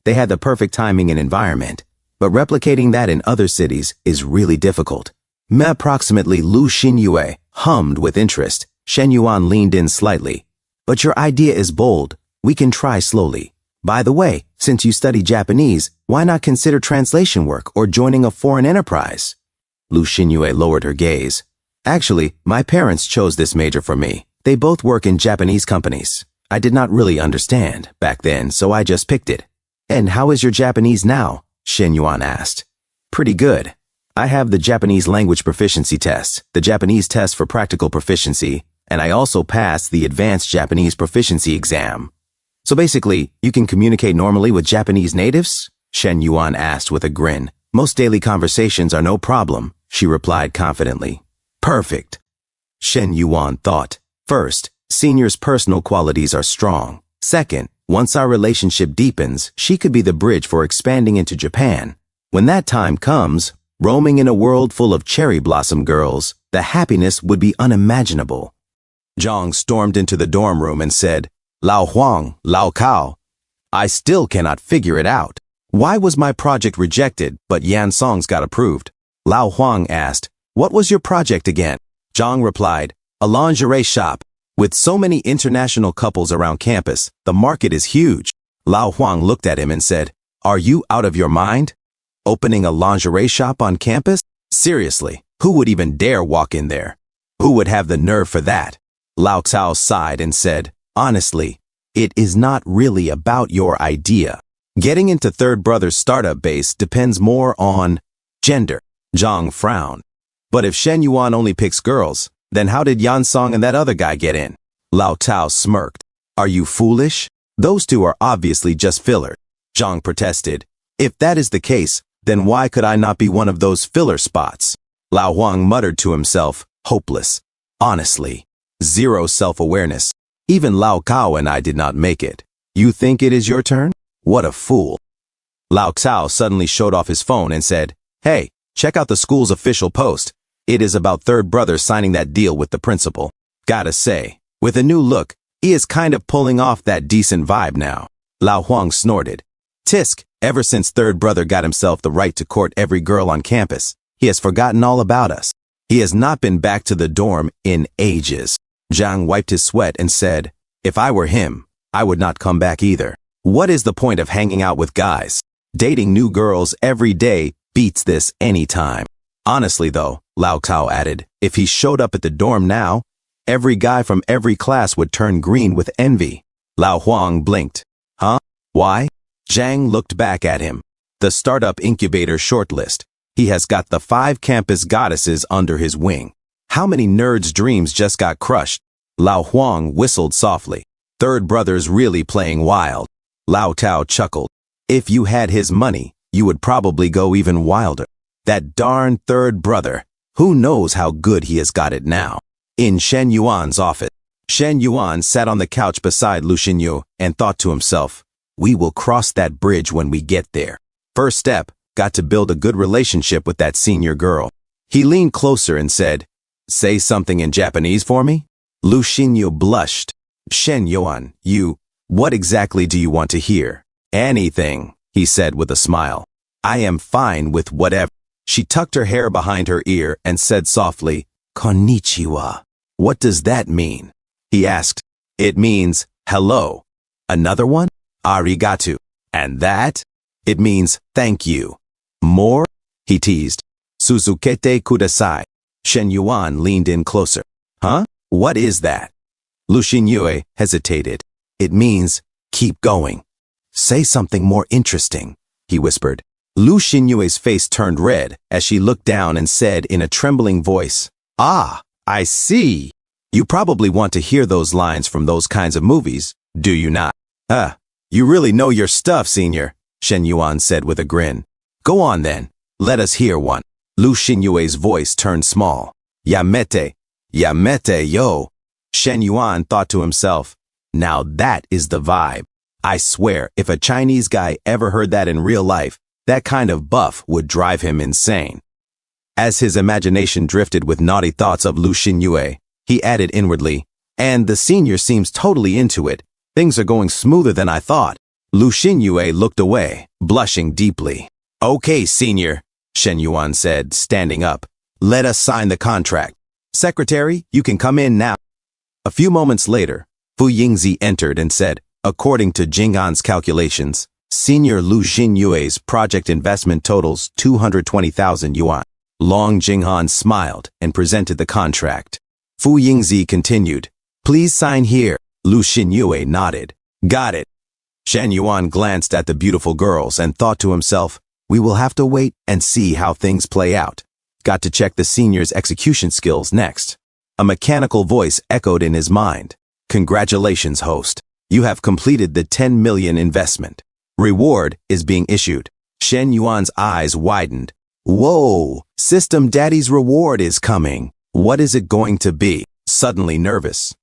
They had the perfect timing and environment, but replicating that in other cities is really difficult. Approximately Lu Xinyu hummed with interest. Shen Yuan leaned in slightly. But your idea is bold. We can try slowly. By the way, since you study Japanese, why not consider translation work or joining a foreign enterprise? Lu Xinyu lowered her gaze. Actually, my parents chose this major for me. They both work in Japanese companies. I did not really understand back then, so I just picked it. And how is your Japanese now? Shen Yuan asked. Pretty good. I have the Japanese language proficiency test, the Japanese test for practical proficiency, and I also passed the advanced Japanese proficiency exam. So basically, you can communicate normally with Japanese natives? Shen Yuan asked with a grin. Most daily conversations are no problem, she replied confidently. Perfect. Shen Yuan thought. First, Senior's personal qualities are strong. Second, once our relationship deepens, she could be the bridge for expanding into Japan. When that time comes, roaming in a world full of cherry blossom girls, the happiness would be unimaginable. Zhang stormed into the dorm room and said, Lao Huang, Lao Cao, I still cannot figure it out. Why was my project rejected, but Yan Song's got approved? Lao Huang asked, what was your project again? Zhang replied, a lingerie shop. With so many international couples around campus, the market is huge. Lao Huang looked at him and said, are you out of your mind? Opening a lingerie shop on campus? Seriously, who would even dare walk in there? Who would have the nerve for that? Lao Cao sighed and said, honestly, it is not really about your idea. Getting into Third Brother's startup base depends more on gender. Zhang frowned. But if Shen Yuan only picks girls, then how did Yan Song and that other guy get in? Lao Cao smirked. Are you foolish? Those 2 are obviously just filler. Zhang protested. If that is the case, then why could I not be one of those filler spots? Lao Huang muttered to himself, hopeless. Honestly, zero self-awareness. Even Lao Cao and I did not make it. You think it is your turn? What a fool. Lao Cao suddenly showed off his phone and said, "Hey, check out the school's official post. It is about third brother signing that deal with the principal. Gotta say, with a new look, he is kind of pulling off that decent vibe now." Lao Huang snorted. "Tisk, ever since third brother got himself the right to court every girl on campus, he has forgotten all about us. He has not been back to the dorm in ages." Zhang wiped his sweat and said, "If I were him, I would not come back either. What is the point of hanging out with guys? Dating new girls every day beats this any time." Honestly though, Lao Cao added, if he showed up at the dorm now, every guy from every class would turn green with envy. Lao Huang blinked. Huh? Why? Zhang looked back at him. The startup incubator shortlist. He has got the 5 campus goddesses under his wing. How many nerds' dreams just got crushed? Lao Huang whistled softly. Third brother's really playing wild. Lao Cao chuckled. If you had his money, you would probably go even wilder. That darn third brother. Who knows how good he has got it now? In Shen Yuan's office, Shen Yuan sat on the couch beside Lu Xinyu and thought to himself, we will cross that bridge when we get there. First step, got to build a good relationship with that senior girl. He leaned closer and said, say something in Japanese for me? Lu Xinyu blushed. Shen Yuan, what exactly do you want to hear? Anything, he said with a smile. I am fine with whatever. She tucked her hair behind her ear and said softly, Konnichiwa. What does that mean? He asked. It means, hello. Another one? Arigato. And that? It means, thank you. More? He teased. Suzukete kudasai. Shen Yuan leaned in closer. Huh? What is that? Lu Xinyu hesitated. It means, keep going. Say something more interesting, he whispered. Lu Xinyue's face turned red as she looked down and said in a trembling voice, Ah, I see. You probably want to hear those lines from those kinds of movies, do you not? You really know your stuff, senior, Shen Yuan said with a grin. Go on then, let us hear one. Lu Xinyue's voice turned small. Yamete yo. Shen Yuan thought to himself, now that is the vibe. I swear, if a Chinese guy ever heard that in real life, that kind of buff would drive him insane. As his imagination drifted with naughty thoughts of Lu Xinyu, he added inwardly, and the senior seems totally into it. Things are going smoother than I thought. Lu Xinyu looked away, blushing deeply. Okay, senior, Shen Yuan said, standing up. Let us sign the contract. Secretary, you can come in now. A few moments later, Fu Yingzi entered and said, according to Jing'an's calculations, Senior Lu Xinyue's project investment totals 220,000 yuan. Long Jing'an smiled and presented the contract. Fu Yingzi continued, please sign here. Lu Xinyue nodded. Got it. Shen Yuan glanced at the beautiful girls and thought to himself, we will have to wait and see how things play out. Got to check the senior's execution skills next. A mechanical voice echoed in his mind. Congratulations, host. You have completed the 10 million investment. Reward is being issued. Shen Yuan's eyes widened. Whoa, System Daddy's reward is coming. What is it going to be? Suddenly nervous.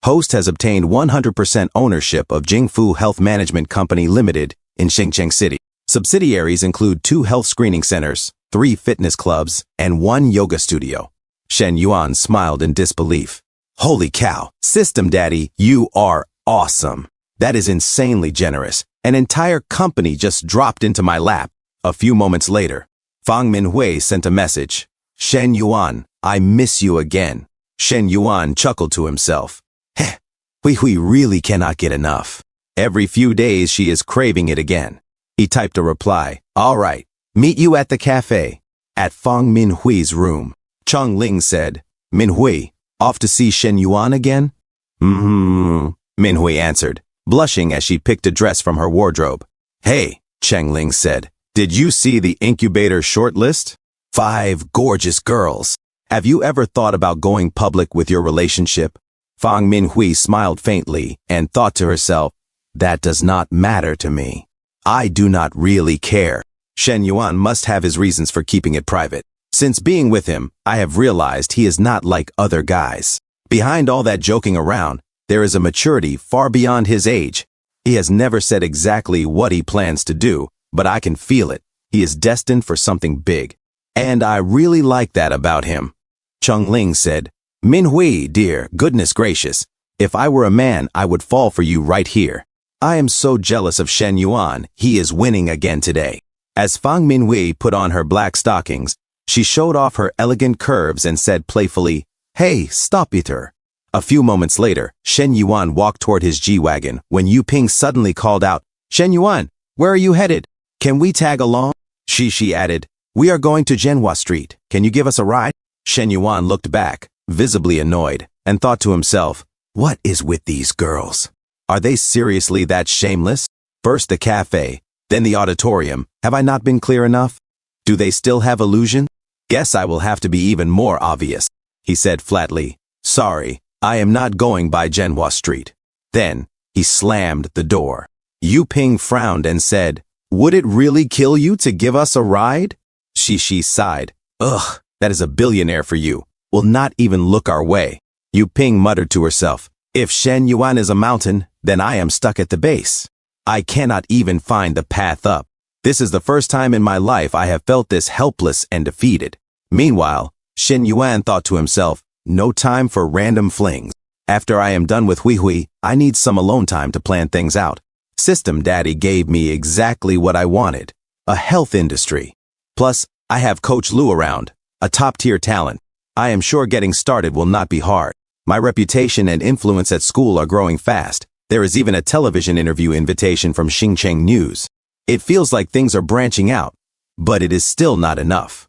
Host has obtained 100% ownership of Jingfu Health Management Company Limited in Xingcheng City. Subsidiaries include 2 health screening centers, 3 fitness clubs, and 1 yoga studio. Shen Yuan smiled in disbelief. Holy cow, System Daddy, you are awesome. That is insanely generous. An entire company just dropped into my lap. A few moments later, Fang Minhui sent a message. Shen Yuan, I miss you again. Shen Yuan chuckled to himself. Heh, we really cannot get enough. Every few days she is craving it again. He typed a reply. All right, meet you at the cafe. At Fang Minhui's room. Cheng Ling said, Minhui, off to see Shen Yuan again? Minhui answered, blushing as she picked a dress from her wardrobe. Hey, Cheng Ling said, did you see the incubator shortlist? 5 gorgeous girls. Have you ever thought about going public with your relationship? Fang Minhui smiled faintly and thought to herself, that does not matter to me. I do not really care. Shen Yuan must have his reasons for keeping it private. Since being with him, I have realized he is not like other guys. Behind all that joking around, there is a maturity far beyond his age. He has never said exactly what he plans to do, but I can feel it. He is destined for something big. And I really like that about him. Chung Ling said, Minhui, dear, goodness gracious. If I were a man, I would fall for you right here. I am so jealous of Shen Yuan. He is winning again today. As Fang Minhui put on her black stockings, she showed off her elegant curves and said playfully, Hey, stop it her. A few moments later, Shen Yuan walked toward his G-Wagon when Yu Ping suddenly called out, Shen Yuan, where are you headed? Can we tag along? She added, We are going to Manhwa Street. Can you give us a ride? Shen Yuan looked back, visibly annoyed, and thought to himself, What is with these girls? Are they seriously that shameless? First the cafe, then the auditorium. Have I not been clear enough? Do they still have illusion? Guess I will have to be even more obvious. He said flatly, Sorry, I am not going by Manhwa Street. Then, he slammed the door. Yu Ping frowned and said, Would it really kill you to give us a ride? She sighed. Ugh, that is a billionaire for you. Will not even look our way. Yu Ping muttered to herself, If Shen Yuan is a mountain, then I am stuck at the base. I cannot even find the path up. This is the first time in my life I have felt this helpless and defeated. Meanwhile, Shen Yuan thought to himself, No time for random flings. After I am done with Hui, I need some alone time to plan things out. System Daddy gave me exactly what I wanted. A health industry. Plus, I have Coach Lu around, a top-tier talent. I am sure getting started will not be hard. My reputation and influence at school are growing fast. There is even a television interview invitation from Xingcheng News. It feels like things are branching out, but it is still not enough.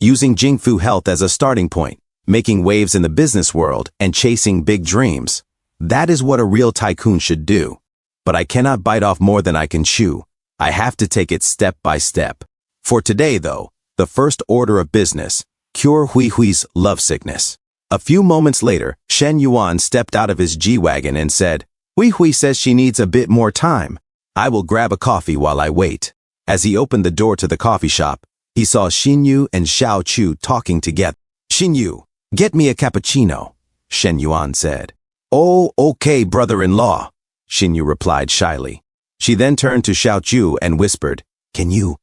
Using Jingfu Health as a starting point, making waves in the business world, and chasing big dreams. That is what a real tycoon should do. But I cannot bite off more than I can chew. I have to take it step by step. For today, though, the first order of business, cure Hui's lovesickness. A few moments later, Shen Yuan stepped out of his G-Wagon and said, Hui says she needs a bit more time. I will grab a coffee while I wait. As he opened the door to the coffee shop, he saw Xinyu and Xiao Chu talking together. Xinyu, get me a cappuccino, Shen Yuan said. Oh, okay, brother-in-law, Xinyu replied shyly. She then turned to Xiao Chu and whispered, Can you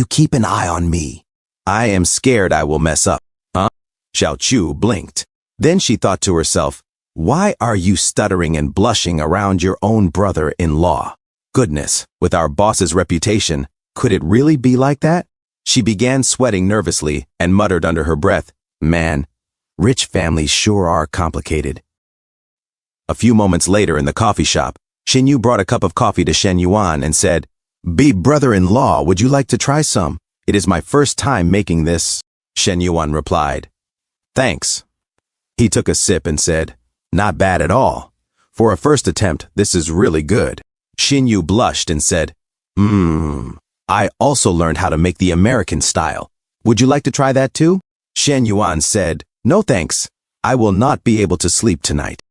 keep an eye on me? I am scared I will mess up. Huh? Xiao Chu blinked. Then she thought to herself, Why are you stuttering and blushing around your own brother-in-law? Goodness, with our boss's reputation, could it really be like that? She began sweating nervously and muttered under her breath, Man, rich families sure are complicated. A few moments later in the coffee shop, Xinyu brought a cup of coffee to Shen Yuan and said, Be brother-in-law, would you like to try some? It is my first time making this. Shen Yuan replied, Thanks. He took a sip and said, Not bad at all. For a first attempt, this is really good. Xinyu blushed and said, I also learned how to make the American style. Would you like to try that too? Shen Yuan said, No thanks. I will not be able to sleep tonight.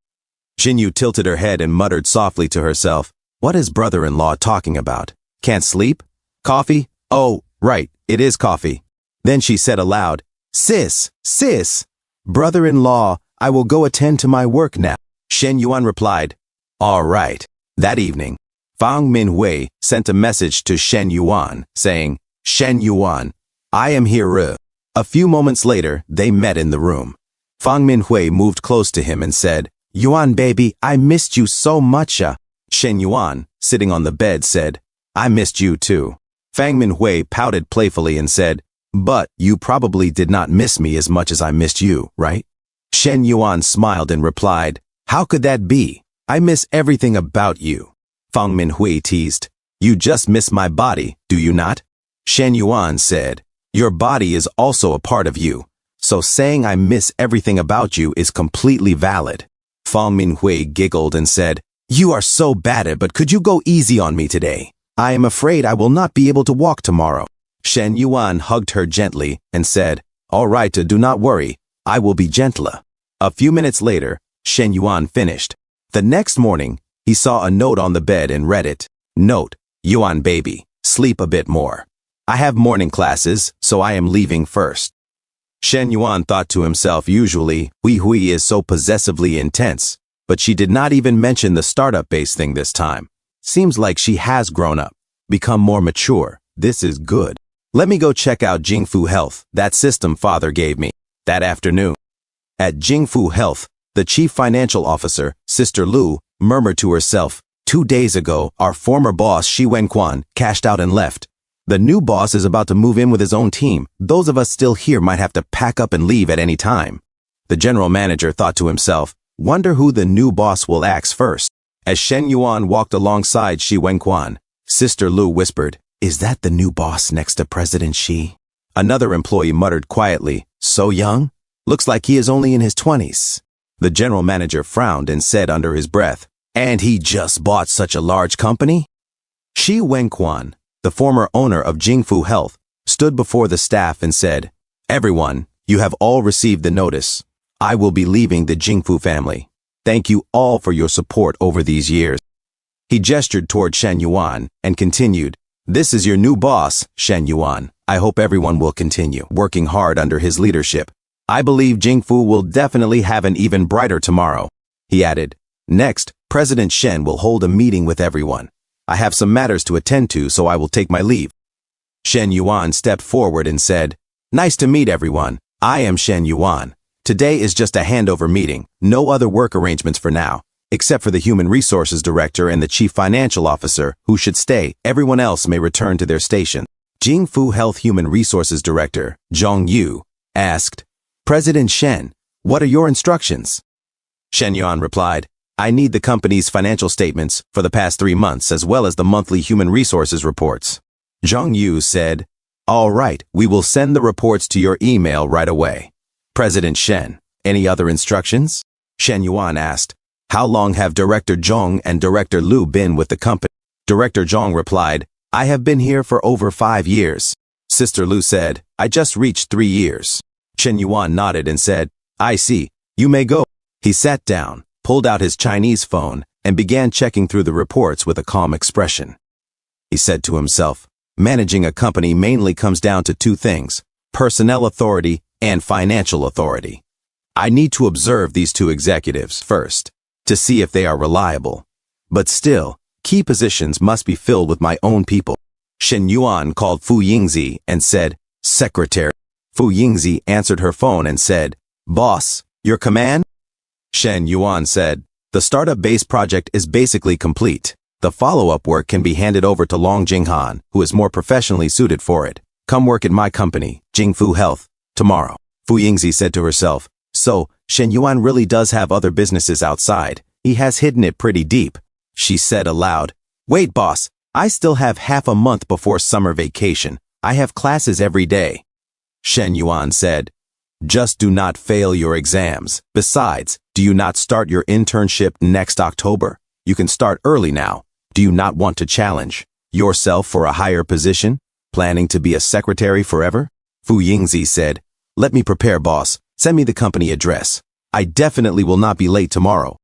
Xinyu tilted her head and muttered softly to herself, What is brother-in-law talking about? Can't sleep? Coffee? Oh, right, it is coffee. Then she said aloud, Sis, brother-in-law, I will go attend to my work now. Shen Yuan replied, All right. That evening, Fang Minhui sent a message to Shen Yuan, saying, Shen Yuan, I am here. A few moments later, they met in the room. Fang Minhui moved close to him and said, Yuan baby, I missed you so much. Shen Yuan, sitting on the bed, said, I missed you too. Fang Minhui pouted playfully and said, But you probably did not miss me as much as I missed you, right? Shen Yuan smiled and replied, How could that be? I miss everything about you. Fang Minhui teased, You just miss my body, do you not? Shen Yuan said, Your body is also a part of you, so saying I miss everything about you is completely valid. Fang Minhui giggled and said, You are so bad, but could you go easy on me today? I am afraid I will not be able to walk tomorrow. Shen Yuan hugged her gently and said, All right, do not worry, I will be gentler. A few minutes later, Shen Yuan finished. The next morning, he saw a note on the bed and read it. Note, Yuan baby, sleep a bit more. I have morning classes, so I am leaving first. Shen Yuan thought to himself, usually, Hui is so possessively intense, but she did not even mention the startup-based thing this time. Seems like she has grown up, become more mature. This is good. Let me go check out Jingfu Health, that system father gave me. That afternoon, at Jingfu Health, the chief financial officer, Sister Lu, murmured to herself, 2 days ago, our former boss, Shi Wenquan, cashed out and left. The new boss is about to move in with his own team. Those of us still here might have to pack up and leave at any time. The general manager thought to himself, wonder who the new boss will axe first. As Shen Yuan walked alongside Shi Wenquan, Sister Lu whispered, is that the new boss next to President Shi? Another employee muttered quietly, so young? Looks like he is only in his 20s. The general manager frowned and said under his breath, and he just bought such a large company? Shi Wenquan, the former owner of Jingfu Health, stood before the staff and said, everyone, you have all received the notice. I will be leaving the Jingfu family. Thank you all for your support over these years. He gestured toward Shen Yuan and continued, this is your new boss, Shen Yuan. I hope everyone will continue working hard under his leadership. I believe Jingfu will definitely have an even brighter tomorrow. He added, next, President Shen will hold a meeting with everyone. I have some matters to attend to, so I will take my leave. Shen Yuan stepped forward and said, nice to meet everyone. I am Shen Yuan. Today is just a handover meeting, no other work arrangements for now, except for the Human Resources Director and the Chief Financial Officer, who should stay. Everyone else may return to their station. Jingfu Health Human Resources Director, Zhong Yu, asked, President Shen, what are your instructions? Shen Yuan replied, I need the company's financial statements for the past 3 months as well as the monthly human resources reports. Zhang Yu said, all right, we will send the reports to your email right away. President Shen, any other instructions? Shen Yuan asked, how long have Director Zhong and Director Lu been with the company? Director Zhong replied, I have been here for over 5 years. Sister Lu said, I just reached 3 years. Shen Yuan nodded and said, I see, you may go. He sat down, pulled out his Chinese phone, and began checking through the reports with a calm expression. He said to himself, managing a company mainly comes down to 2 things, personnel authority and financial authority. I need to observe these 2 executives first, to see if they are reliable. But still, key positions must be filled with my own people. Shen Yuan called Fu Yingzi and said, Secretary. Fu Yingzi answered her phone and said, Boss, your command? Shen Yuan said, the startup-based project is basically complete. The follow-up work can be handed over to Long Jinghan, who is more professionally suited for it. Come work at my company, Jingfu Health, tomorrow. Fu Yingzi said to herself, so, Shen Yuan really does have other businesses outside. He has hidden it pretty deep. She said aloud, wait boss, I still have half a month before summer vacation. I have classes every day. Shen Yuan said, just do not fail your exams. Besides, do you not start your internship next October? You can start early now. Do you not want to challenge yourself for a higher position? Planning to be a secretary forever? Fu Yingzi said, let me prepare, boss. Send me the company address. I definitely will not be late tomorrow.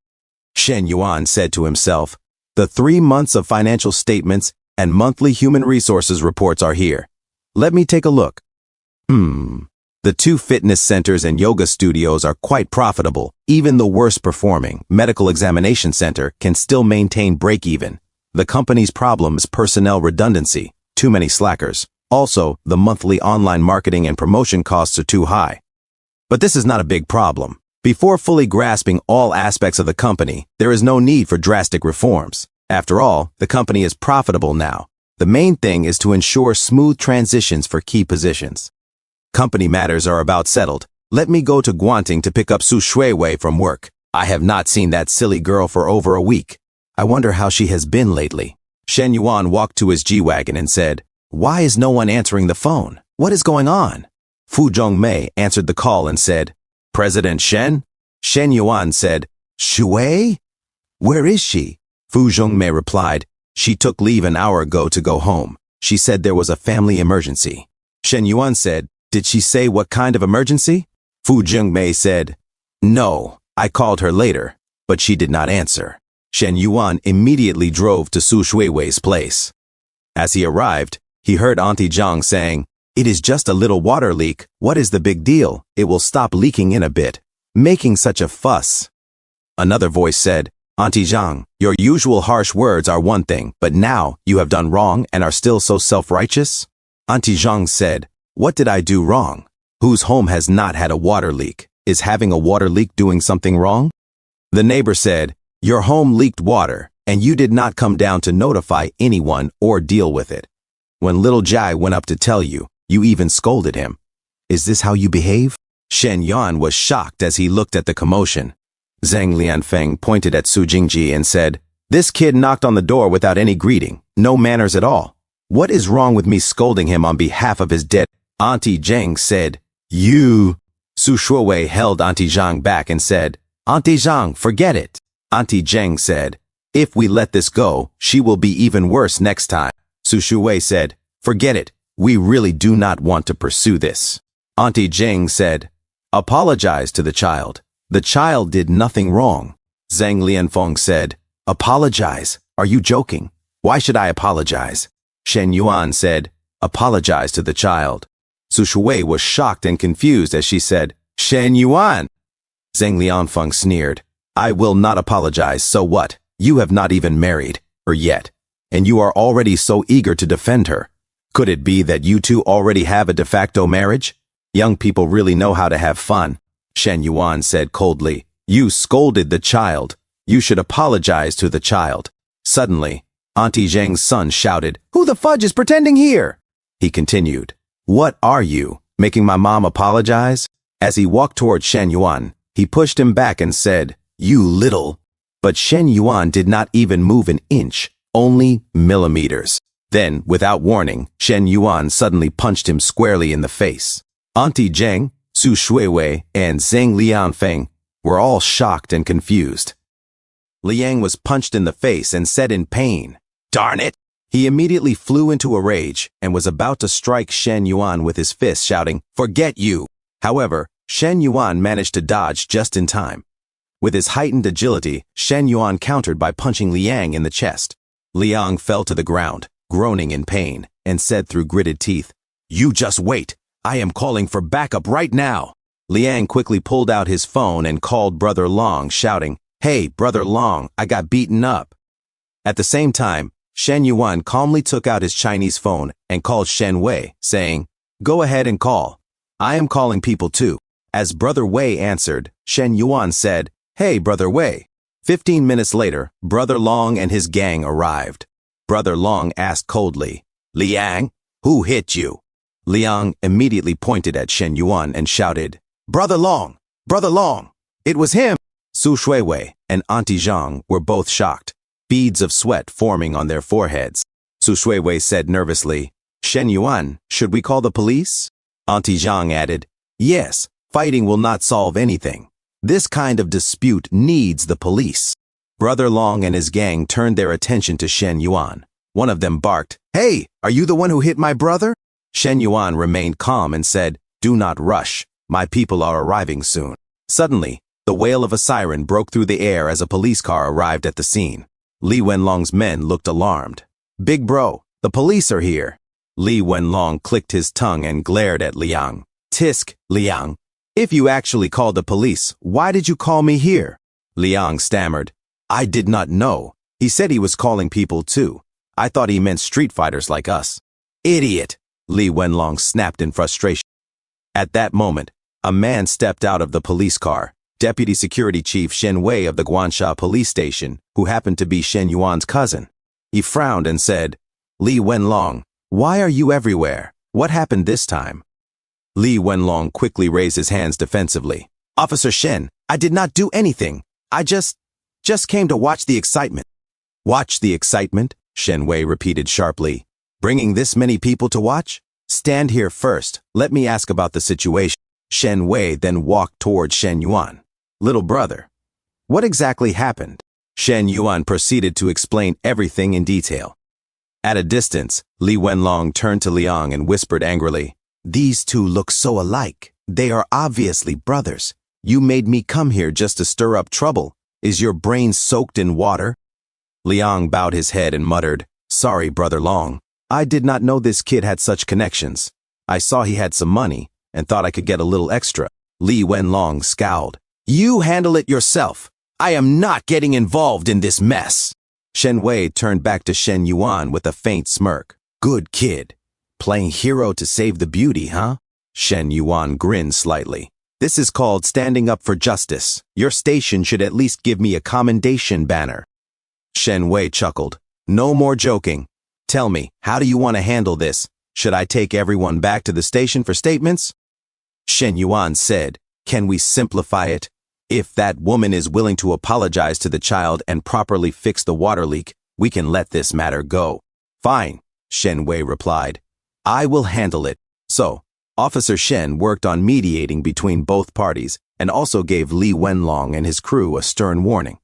Shen Yuan said to himself, the 3 months of financial statements and monthly human resources reports are here. Let me take a look. The 2 fitness centers and yoga studios are quite profitable. Even the worst performing medical examination center can still maintain break-even. The company's problem is personnel redundancy, too many slackers. Also, the monthly online marketing and promotion costs are too high. But this is not a big problem. Before fully grasping all aspects of the company, there is no need for drastic reforms. After all, the company is profitable now. The main thing is to ensure smooth transitions for key positions. Company matters are about settled. Let me go to Guanting to pick up Su Shuiwei from work. I have not seen that silly girl for over a week. I wonder how she has been lately. Shen Yuan walked to his G-Wagon and said, why is no one answering the phone? What is going on? Fu Zhongmei answered the call and said, President Shen? Shen Yuan said, Shuei? Where is she? Fu Zhongmei replied, she took leave an hour ago to go home. She said there was a family emergency. Shen Yuan said, did she say what kind of emergency? Fu Zhongmei said, no, I called her later, but she did not answer. Shen Yuan immediately drove to Su Shuiwei's place. As he arrived, he heard Auntie Zhang saying, It is just a little water leak. What is the big deal? It will stop leaking in a bit. Making such a fuss. Another voice said, Auntie Zhang, your usual harsh words are one thing, but now you have done wrong and are still so self-righteous? Auntie Zhang said, what did I do wrong? Whose home has not had a water leak? Is having a water leak doing something wrong? The neighbor said, your home leaked water, and you did not come down to notify anyone or deal with it. When little Jai went up to tell you, you even scolded him. Is this how you behave? Shen Yuan was shocked as he looked at the commotion. Zhang Lianfeng pointed at Su Jingji and said, this kid knocked on the door without any greeting, no manners at all. What is wrong with me scolding him on behalf of his dead? Auntie Zhang said, you. Su Shuowei held Auntie Zhang back and said, Auntie Zhang, forget it. Auntie Zhang said, if we let this go, she will be even worse next time. Su Shuowei said, forget it. We really do not want to pursue this. Auntie Zhang said, apologize to the child. The child did nothing wrong. Zhang Lianfeng said, apologize? Are you joking? Why should I apologize? Shen Yuan said, apologize to the child. Su Shuowei was shocked and confused as she said, Shen Yuan. Zhang Lianfeng sneered, I will not apologize, so what? You have not even married her yet, and you are already so eager to defend her. Could it be that you two already have a de facto marriage? Young people really know how to have fun. Shen Yuan said coldly, you scolded the child. You should apologize to the child. Suddenly, Auntie Zhang's son shouted, who the fudge is pretending here? He continued, what are you, making my mom apologize? As he walked toward Shen Yuan, he pushed him back and said, you little. But Shen Yuan did not even move an inch, only millimeters. Then, without warning, Shen Yuan suddenly punched him squarely in the face. Auntie Zhang, Su Shuowei, and Zhang Lianfeng were all shocked and confused. Liang was punched in the face and said in pain, darn it! He immediately flew into a rage and was about to strike Shen Yuan with his fist, shouting, forget you! However, Shen Yuan managed to dodge just in time. With his heightened agility, Shen Yuan countered by punching Liang in the chest. Liang fell to the ground, groaning in pain, and said through gritted teeth, you just wait. I am calling for backup right now. Liang quickly pulled out his phone and called Brother Long, shouting, hey, Brother Long, I got beaten up. At the same time, Shen Yuan calmly took out his Chinese phone and called Shen Wei, saying, go ahead and call. I am calling people too. As Brother Wei answered, Shen Yuan said, hey, Brother Wei. 15 minutes later, Brother Long and his gang arrived. Brother Long asked coldly, Liang, who hit you? Liang immediately pointed at Shen Yuan and shouted, Brother Long! Brother Long! It was him! Su Shuowei and Auntie Zhang were both shocked, beads of sweat forming on their foreheads. Su Shuowei said nervously, Shen Yuan, should we call the police? Auntie Zhang added, yes, fighting will not solve anything. This kind of dispute needs the police. Brother Long and his gang turned their attention to Shen Yuan. One of them barked, hey, are you the one who hit my brother? Shen Yuan remained calm and said, do not rush. My people are arriving soon. Suddenly, the wail of a siren broke through the air as a police car arrived at the scene. Li Wenlong's men looked alarmed. Big bro, the police are here. Li Wenlong clicked his tongue and glared at Liang. Tisk, Liang. If you actually called the police, why did you call me here? Liang stammered. I did not know. He said he was calling people too. I thought he meant street fighters like us. Idiot! Li Wenlong snapped in frustration. At that moment, a man stepped out of the police car, Deputy Security Chief Shen Wei of the Guansha Police Station, who happened to be Shen Yuan's cousin. He frowned and said, Li Wenlong, why are you everywhere? What happened this time? Li Wenlong quickly raised his hands defensively. Officer Shen, I did not do anything. I just came to watch the excitement. Watch the excitement? Shen Wei repeated sharply. Bringing this many people to watch? Stand here first. Let me ask about the situation. Shen Wei then walked toward Shen Yuan. Little brother, what exactly happened? Shen Yuan proceeded to explain everything in detail. At a distance, Li Wenlong turned to Liang and whispered angrily, these two look so alike. They are obviously brothers. You made me come here just to stir up trouble. Is your brain soaked in water? Liang bowed his head and muttered, sorry, Brother Long. I did not know this kid had such connections. I saw he had some money and thought I could get a little extra. Li Wenlong scowled. You handle it yourself. I am not getting involved in this mess. Shen Wei turned back to Shen Yuan with a faint smirk. Good kid. Playing hero to save the beauty, huh? Shen Yuan grinned slightly. This is called standing up for justice. Your station should at least give me a commendation banner. Shen Wei chuckled. No more joking. Tell me, how do you want to handle this? Should I take everyone back to the station for statements? Shen Yuan said, can we simplify it? If that woman is willing to apologize to the child and properly fix the water leak, we can let this matter go. Fine, Shen Wei replied. I will handle it. So, Officer Shen worked on mediating between both parties and also gave Li Wenlong and his crew a stern warning.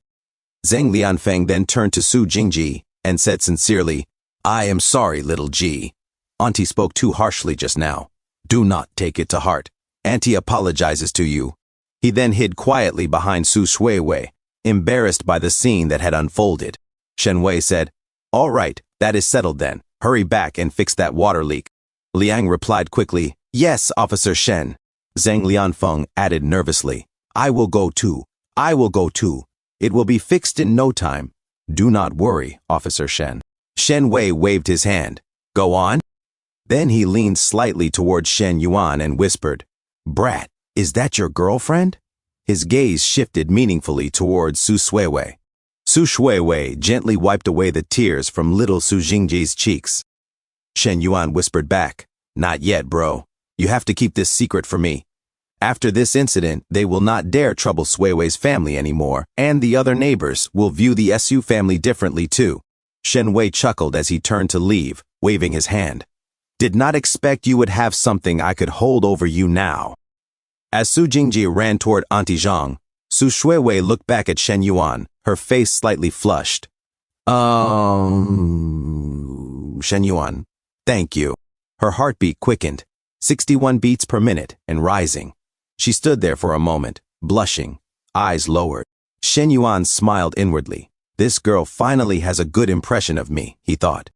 Zheng Lianfeng then turned to Su Jingji and said sincerely, I am sorry, little Ji. Auntie spoke too harshly just now. Do not take it to heart. Auntie apologizes to you. He then hid quietly behind Su Shuiwei, embarrassed by the scene that had unfolded. Shen Wei said, all right, that is settled then. Hurry back and fix that water leak. Liang replied quickly, yes, Officer Shen. Zheng Lianfeng added nervously, I will go too. I will go too. It will be fixed in no time. Do not worry, Officer Shen. Shen Wei waved his hand. Go on. Then he leaned slightly toward Shen Yuan and whispered, Brat, is that your girlfriend? His gaze shifted meaningfully towards Su Shuiwei. Su Shuiwei gently wiped away the tears from little Su Jingji's cheeks. Shen Yuan whispered back, not yet, bro. You have to keep this secret from me. After this incident, they will not dare trouble Shuiwei's family anymore, and the other neighbors will view the Su family differently too. Shen Wei chuckled as he turned to leave, waving his hand. Did not expect you would have something I could hold over you now. As Su Jingji ran toward Auntie Zhang, Su Shuiwei looked back at Shen Yuan, her face slightly flushed. Shen Yuan, thank you. Her heartbeat quickened, 61 beats per minute and rising. She stood there for a moment, blushing, eyes lowered. Shen Yuan smiled inwardly. This girl finally has a good impression of me, he thought.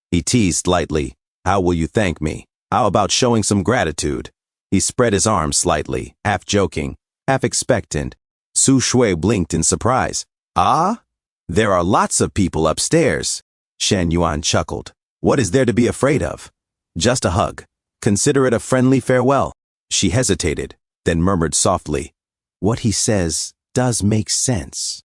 He teased lightly. How will you thank me? How about showing some gratitude? He spread his arms slightly, half joking, half expectant. Su Shui blinked in surprise. Ah? There are lots of people upstairs. Shen Yuan chuckled. What is there to be afraid of? Just a hug. Consider it a friendly farewell. She hesitated, then murmured softly, what he says does make sense.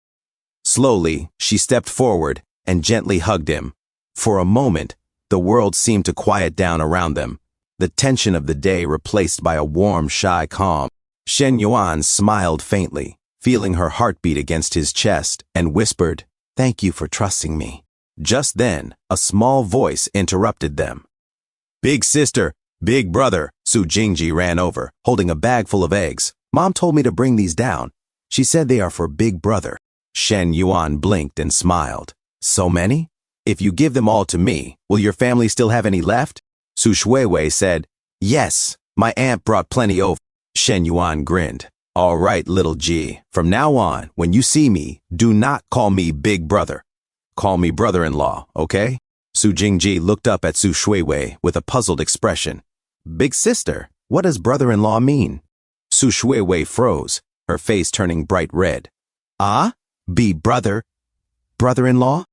Slowly, she stepped forward and gently hugged him. For a moment, the world seemed to quiet down around them, the tension of the day replaced by a warm, shy calm. Shen Yuan smiled faintly, feeling her heartbeat against his chest, and whispered, thank you for trusting me. Just then, a small voice interrupted them. Big sister, big brother, Su Jingji ran over, holding a bag full of eggs. Mom told me to bring these down. She said they are for big brother. Shen Yuan blinked and smiled. So many? If you give them all to me, will your family still have any left? Su Shuiwei said, yes, my aunt brought plenty over. Shen Yuan grinned. All right, little G, from now on, when you see me, do not call me big brother. Call me brother-in-law, okay? Su Jingji looked up at Su Shuiwei with a puzzled expression. Big sister, what does brother-in-law mean? Su Shuiwei froze, her face turning bright red. Ah? Be brother-in-law?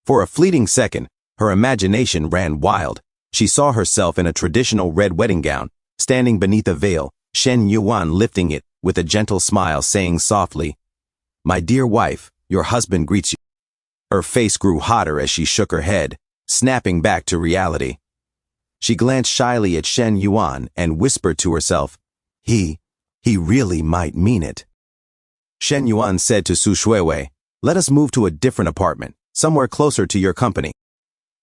For a fleeting second, her imagination ran wild. She saw herself in a traditional red wedding gown, standing beneath a veil, Shen Yuan lifting it with a gentle smile, saying softly, my dear wife, your husband greets you. Her face grew hotter as she shook her head, snapping back to reality. She glanced shyly at Shen Yuan and whispered to herself, he really might mean it. Shen Yuan said to Su Shuiwei, let us move to a different apartment, somewhere closer to your company.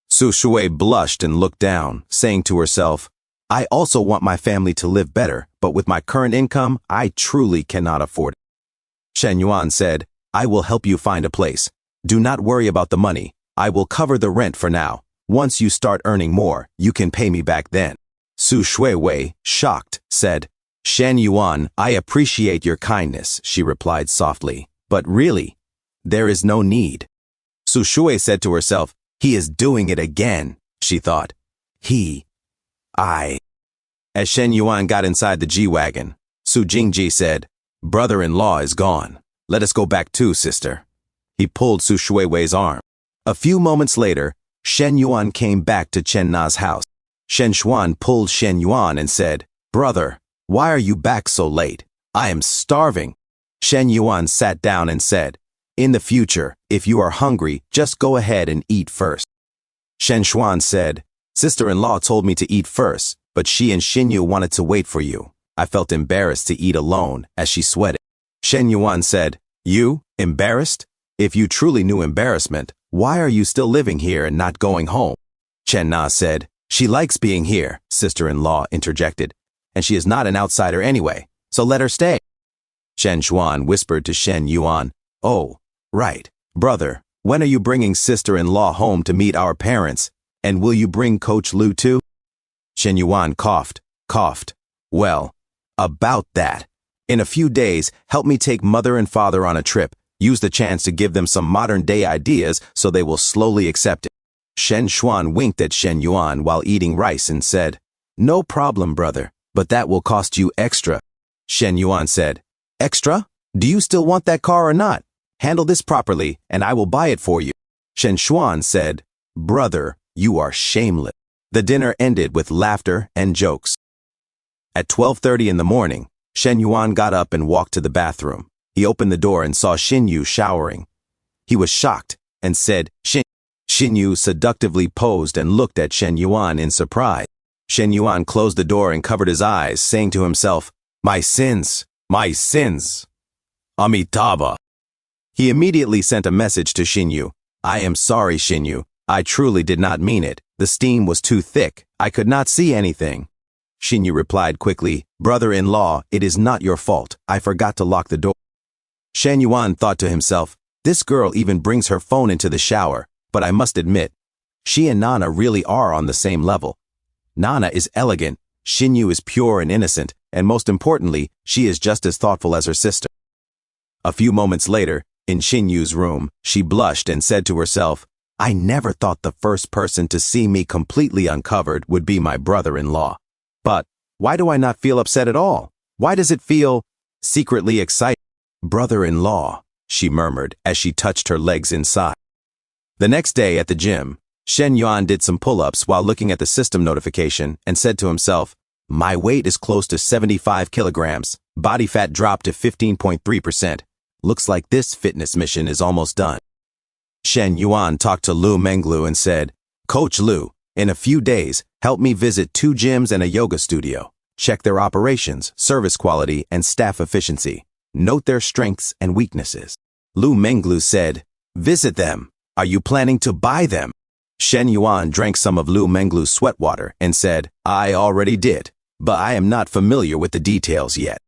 Su Shui blushed and looked down, saying to herself, I also want my family to live better, but with my current income, I truly cannot afford it. Shen Yuan said, I will help you find a place. Do not worry about the money. I will cover the rent for now. Once you start earning more, you can pay me back then. Su Shuiwei, shocked, said, Shen Yuan, I appreciate your kindness, she replied softly. But really, there is no need. Su Shui said to herself, he is doing it again, she thought. As Shen Yuan got inside the G-Wagon, Su Jingji said, "Brother-in-law is gone. Let us go back too, sister." He pulled Su Shuiwei's arm. A few moments later, Shen Yuan came back to Chen Na's house. Shen Xuan pulled Shen Yuan and said, "Brother, why are you back so late? I am starving." Shen Yuan sat down and said, "In the future, if you are hungry, just go ahead and eat first." Shen Xuan said, "Sister-in-law told me to eat first, but she and Xinyu wanted to wait for you. I felt embarrassed to eat alone," as she sweated. Shen Yuan said, "You, embarrassed? If you truly knew embarrassment, why are you still living here and not going home?" Chen Na said, "She likes being here," sister-in-law interjected, "and she is not an outsider anyway, so let her stay." Shen Xuan whispered to Shen Yuan, "Oh, right. Brother, when are you bringing sister-in-law home to meet our parents? And will you bring Coach Lu too?" Shen Yuan coughed. "Well, about that. In a few days, help me take mother and father on a trip. Use the chance to give them some modern-day ideas so they will slowly accept it." Shen Xuan winked at Shen Yuan while eating rice and said, "No problem, brother, but that will cost you extra." Shen Yuan said, "Extra? Do you still want that car or not? Handle this properly, and I will buy it for you." Shen Xuan said, "Brother, you are shameless." The dinner ended with laughter and jokes. At 12:30 in the morning, Shen Yuan got up and walked to the bathroom. He opened the door and saw Xinyu showering. He was shocked and said, Xinyu seductively posed and looked at Shen Yuan in surprise. Shen Yuan closed the door and covered his eyes, saying to himself, My sins, Amitabha." He immediately sent a message to Xinyu. "I am sorry, Xinyu. I truly did not mean it. The steam was too thick. I could not see anything." Xinyu replied quickly, "Brother-in-law, it is not your fault. I forgot to lock the door." Shen Yuan thought to himself, "This girl even brings her phone into the shower, but I must admit, she and Nana really are on the same level. Nana is elegant, Xinyu is pure and innocent, and most importantly, she is just as thoughtful as her sister." A few moments later, in Xinyu's room, she blushed and said to herself, "I never thought the first person to see me completely uncovered would be my brother-in-law. But why do I not feel upset at all? Why does it feel secretly exciting?" "Brother-in-law," she murmured as she touched her legs inside. The next day at the gym, Shen Yuan did some pull-ups while looking at the system notification and said to himself, "My weight is close to 75 kilograms. Body fat dropped to 15.3%. Looks like this fitness mission is almost done." Shen Yuan talked to Lu Menglu and said, "Coach Lu, in a few days, help me visit 2 gyms and a yoga studio. Check their operations, service quality, and staff efficiency. Note their strengths and weaknesses." Lu Menglu said, "Visit them. Are you planning to buy them?" Shen Yuan drank some of Lu Menglu's sweat water and said, "I already did, but I am not familiar with the details yet."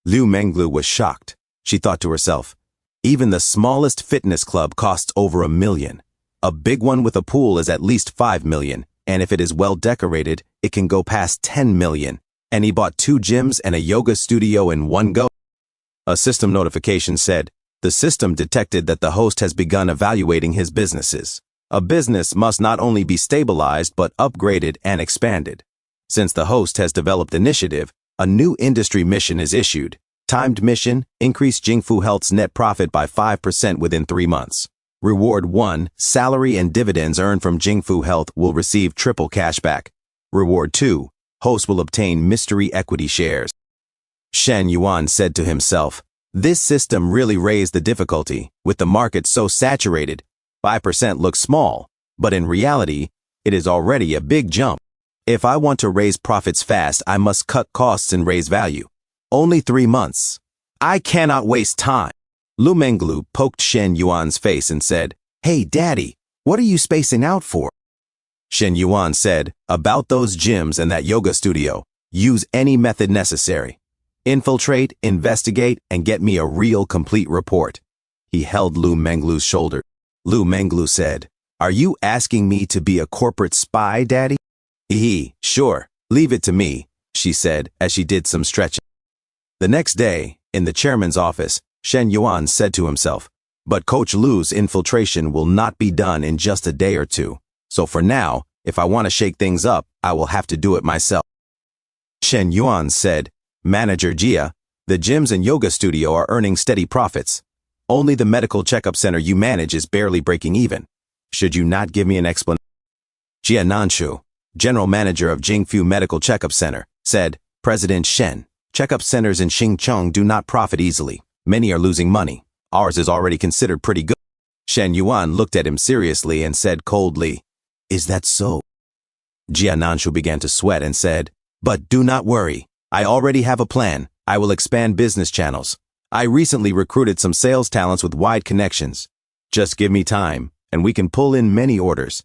Lu Menglu was shocked. She thought to herself, even the smallest fitness club costs over $1 million. A big one with a pool is at least $5 million, and if it is well decorated, it can go past $10 million. And he bought 2 gyms and a yoga studio in one go. A system notification said, "The system detected that the host has begun evaluating his businesses. A business must not only be stabilized but upgraded and expanded. Since the host has developed initiative, a new industry mission is issued. Timed mission, increase Jingfu Health's net profit by 5% within 3 months. Reward 1, salary and dividends earned from Jingfu Health will receive triple cashback. Reward 2, host will obtain mystery equity shares." Shen Yuan said to himself, "This system really raised the difficulty. With the market so saturated, 5% looks small, but in reality, it is already a big jump. If I want to raise profits fast, I must cut costs and raise value. Only 3 months. I cannot waste time." Lu Menglu poked Shen Yuan's face and said, "Hey, Daddy, what are you spacing out for?" Shen Yuan said, "About those gyms and that yoga studio, use any method necessary. Infiltrate, investigate, and get me a real complete report." He held Lu Menglu's shoulder. Lu Menglu said, "Are you asking me to be a corporate spy, Daddy?" Sure, leave it to me," she said as she did some stretching. The next day, in the chairman's office, Shen Yuan said to himself, "But Coach Lu's infiltration will not be done in just a day or two. So for now, if I want to shake things up, I will have to do it myself." Shen Yuan said, Manager Jia, the gyms and yoga studio are earning steady profits. Only the medical checkup center you manage is barely breaking even. Should you not give me an explanation? Jia Nanshu, general manager of Jingfu Medical Checkup Center, said, President Shen, checkup centers in Xincheng do not profit easily. Many are losing money. Ours is already considered pretty good. Shen Yuan looked at him seriously and said coldly, Is that so? Jia Nanshu began to sweat and said, But do not worry. I already have a plan. I will expand business channels. I recently recruited some sales talents with wide connections. Just give me time, and we can pull in many orders.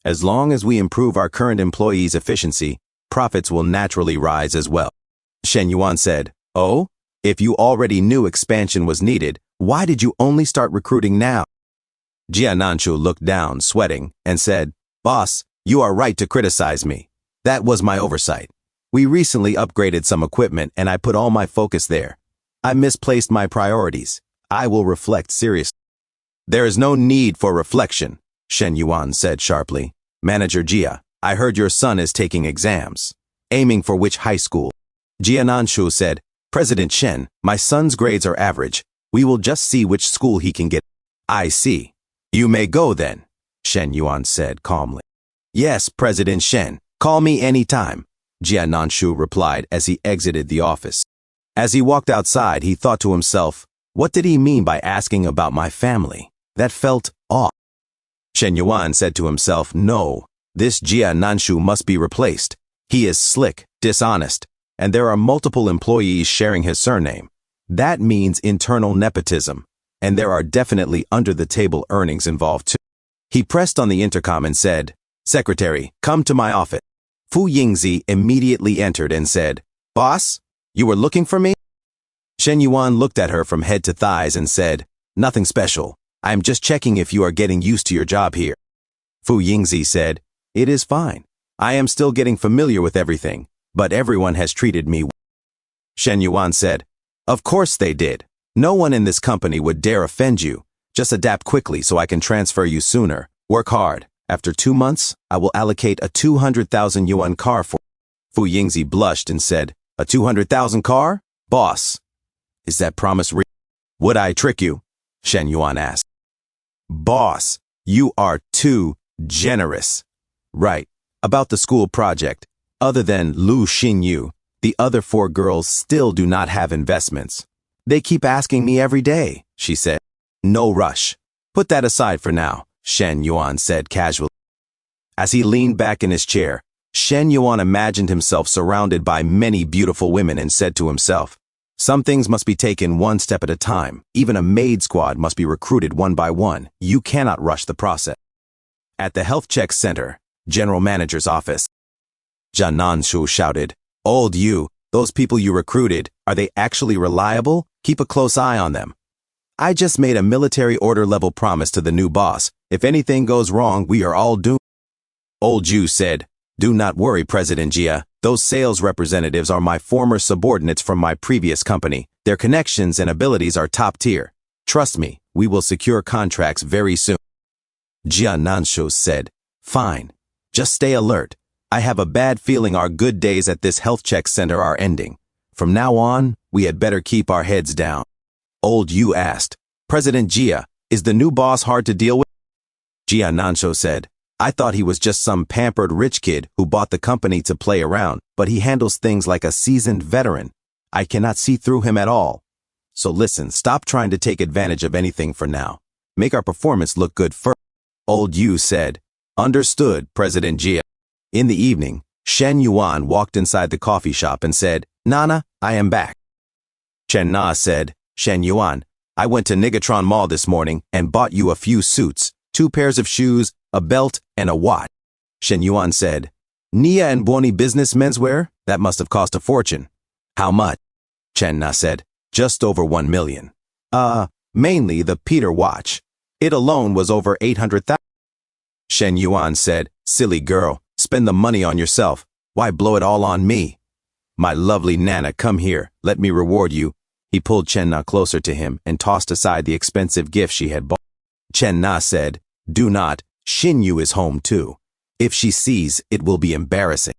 As long as we improve our current employees' efficiency, profits will naturally rise as well. Shen Yuan said, Oh, if you already knew expansion was needed, why did you only start recruiting now? Jia Nanshu looked down, sweating, and said, Boss, you are right to criticize me. That was my oversight. We recently upgraded some equipment and I put all my focus there. I misplaced my priorities. I will reflect seriously. There is no need for reflection, Shen Yuan said sharply. Manager Jia, I heard your son is taking exams. Aiming for which high school? Jia Nanshu said, President Shen, my son's grades are average. We will just see which school he can get. I see. You may go then, Shen Yuan said calmly. Yes, President Shen, call me anytime, Jia Nanshu replied as he exited the office. As he walked outside, he thought to himself, what did he mean by asking about my family? That felt off. Shen Yuan said to himself, no, this Jia Nanshu must be replaced. He is slick, dishonest, and there are multiple employees sharing his surname. That means internal nepotism, and there are definitely under-the-table earnings involved too. He pressed on the intercom and said, Secretary, come to my office. Fu Yingzi immediately entered and said, Boss, you were looking for me? Shen Yuan looked at her from head to thighs and said, Nothing special. I am just checking if you are getting used to your job here. Fu Yingzi said, It is fine. I am still getting familiar with everything, but everyone has treated me well. Shen Yuan said, Of course they did. No one in this company would dare offend you. Just adapt quickly so I can transfer you sooner. Work hard. After 2 months, I will allocate a 200,000 yuan car for you. Fu Yingzi blushed and said, A 200,000 car? Boss, is that promise real? Would I trick you? Shen Yuan asked. Boss, you are too generous. Right, about the school project. Other than Lu Xinyu, the other 4 girls still do not have investments. They keep asking me every day, she said. No rush. Put that aside for now, Shen Yuan said casually. As he leaned back in his chair, Shen Yuan imagined himself surrounded by many beautiful women and said to himself, Some things must be taken one step at a time. Even a maid squad must be recruited one by one. You cannot rush the process. At the Health Check Center, General Manager's office, Jia Nanshu shouted, Old you, those people you recruited, are they actually reliable? Keep a close eye on them. I just made a military order level promise to the new boss. If anything goes wrong, we are all doomed. Old Jew said, Do not worry, President Jia. Those sales representatives are my former subordinates from my previous company. Their connections and abilities are top tier. Trust me, we will secure contracts very soon. Jia Nanshu said, Fine. Just stay alert. I have a bad feeling our good days at this health check center are ending. From now on, we had better keep our heads down. Old Yu asked, President Jia, is the new boss hard to deal with? Jia Nanshu said, I thought he was just some pampered rich kid who bought the company to play around, but he handles things like a seasoned veteran. I cannot see through him at all. So listen, stop trying to take advantage of anything for now. Make our performance look good first. Old Yu said, Understood, President Jia. In the evening, Shen Yuan walked inside the coffee shop and said, Nana, I am back. Chen Na said, Shen Yuan, I went to Nigatron Mall this morning and bought you a few suits, 2 pairs of shoes, a belt, and a watch. Shen Yuan said, Nia and Boni business menswear? That must have cost a fortune. How much? Chen Na said, Just over 1 million. Mainly the Peter watch. It alone was over 800,000. Shen Yuan said, Silly girl, spend the money on yourself. Why blow it all on me? My lovely Nana, come here. Let me reward you. He pulled Chen Na closer to him and tossed aside the expensive gift she had bought. Chen Na said, Do not. Xinyu is home too. If she sees, it will be embarrassing.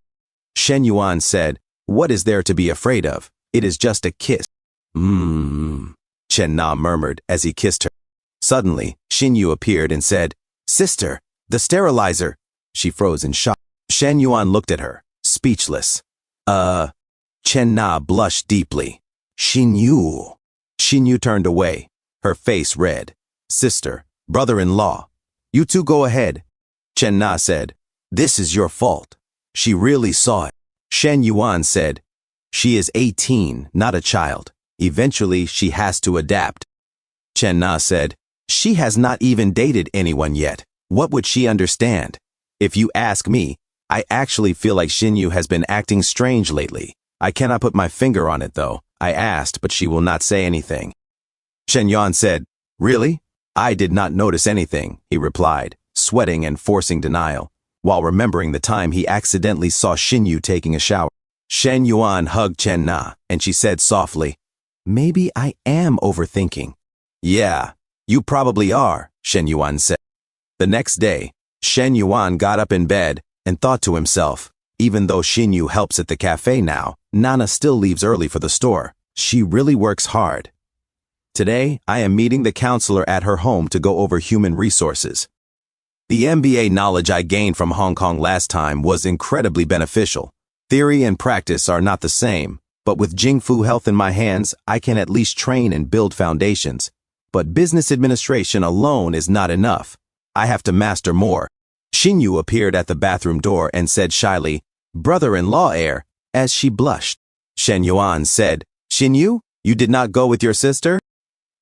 Shen Yuan said, What is there to be afraid of? It is just a kiss. Chen Na murmured as he kissed her. Suddenly, Xin Yu appeared and said, Sister, the sterilizer. She froze in shock. Shen Yuan looked at her, speechless. Chen Na blushed deeply. Xin Yu. Xin Yu turned away, her face red. Sister, brother-in-law, you two go ahead. Chen Na said, This is your fault. She really saw it. Shen Yuan said, She is 18, not a child. Eventually, she has to adapt. Chen Na said, She has not even dated anyone yet. What would she understand? If you ask me, I actually feel like Xin Yu has been acting strange lately. I cannot put my finger on it though. I asked, but she will not say anything. Shen Yuan said, Really? I did not notice anything, he replied, sweating and forcing denial, while remembering the time he accidentally saw Xin Yu taking a shower. Shen Yuan hugged Chen Na, and she said softly, Maybe I am overthinking. Yeah, you probably are, Shen Yuan said. The next day, Shen Yuan got up in bed and thought to himself, even though Xin Yu helps at the cafe now, Nana still leaves early for the store. She really works hard. Today, I am meeting the counselor at her home to go over human resources. The MBA knowledge I gained from Hong Kong last time was incredibly beneficial. Theory and practice are not the same, but with Jingfu Health in my hands, I can at least train and build foundations. But business administration alone is not enough. I have to master more. Xin Yu appeared at the bathroom door and said shyly, Brother-in-law heir, as she blushed. Shen Yuan said, Xin Yu, you did not go with your sister?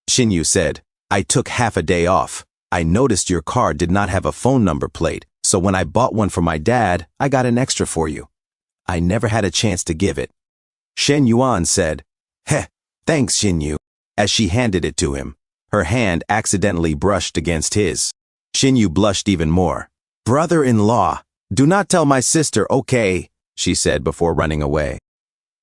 Xin Yu said, I took half a day off. I noticed your car did not have a phone number plate, so when I bought one for my dad, I got an extra for you. I never had a chance to give it. Shen Yuan said, Heh, thanks Xin Yu, as she handed it to him. Her hand accidentally brushed against his. Xin Yu blushed even more. Brother-in-law, do not tell my sister, okay, she said before running away.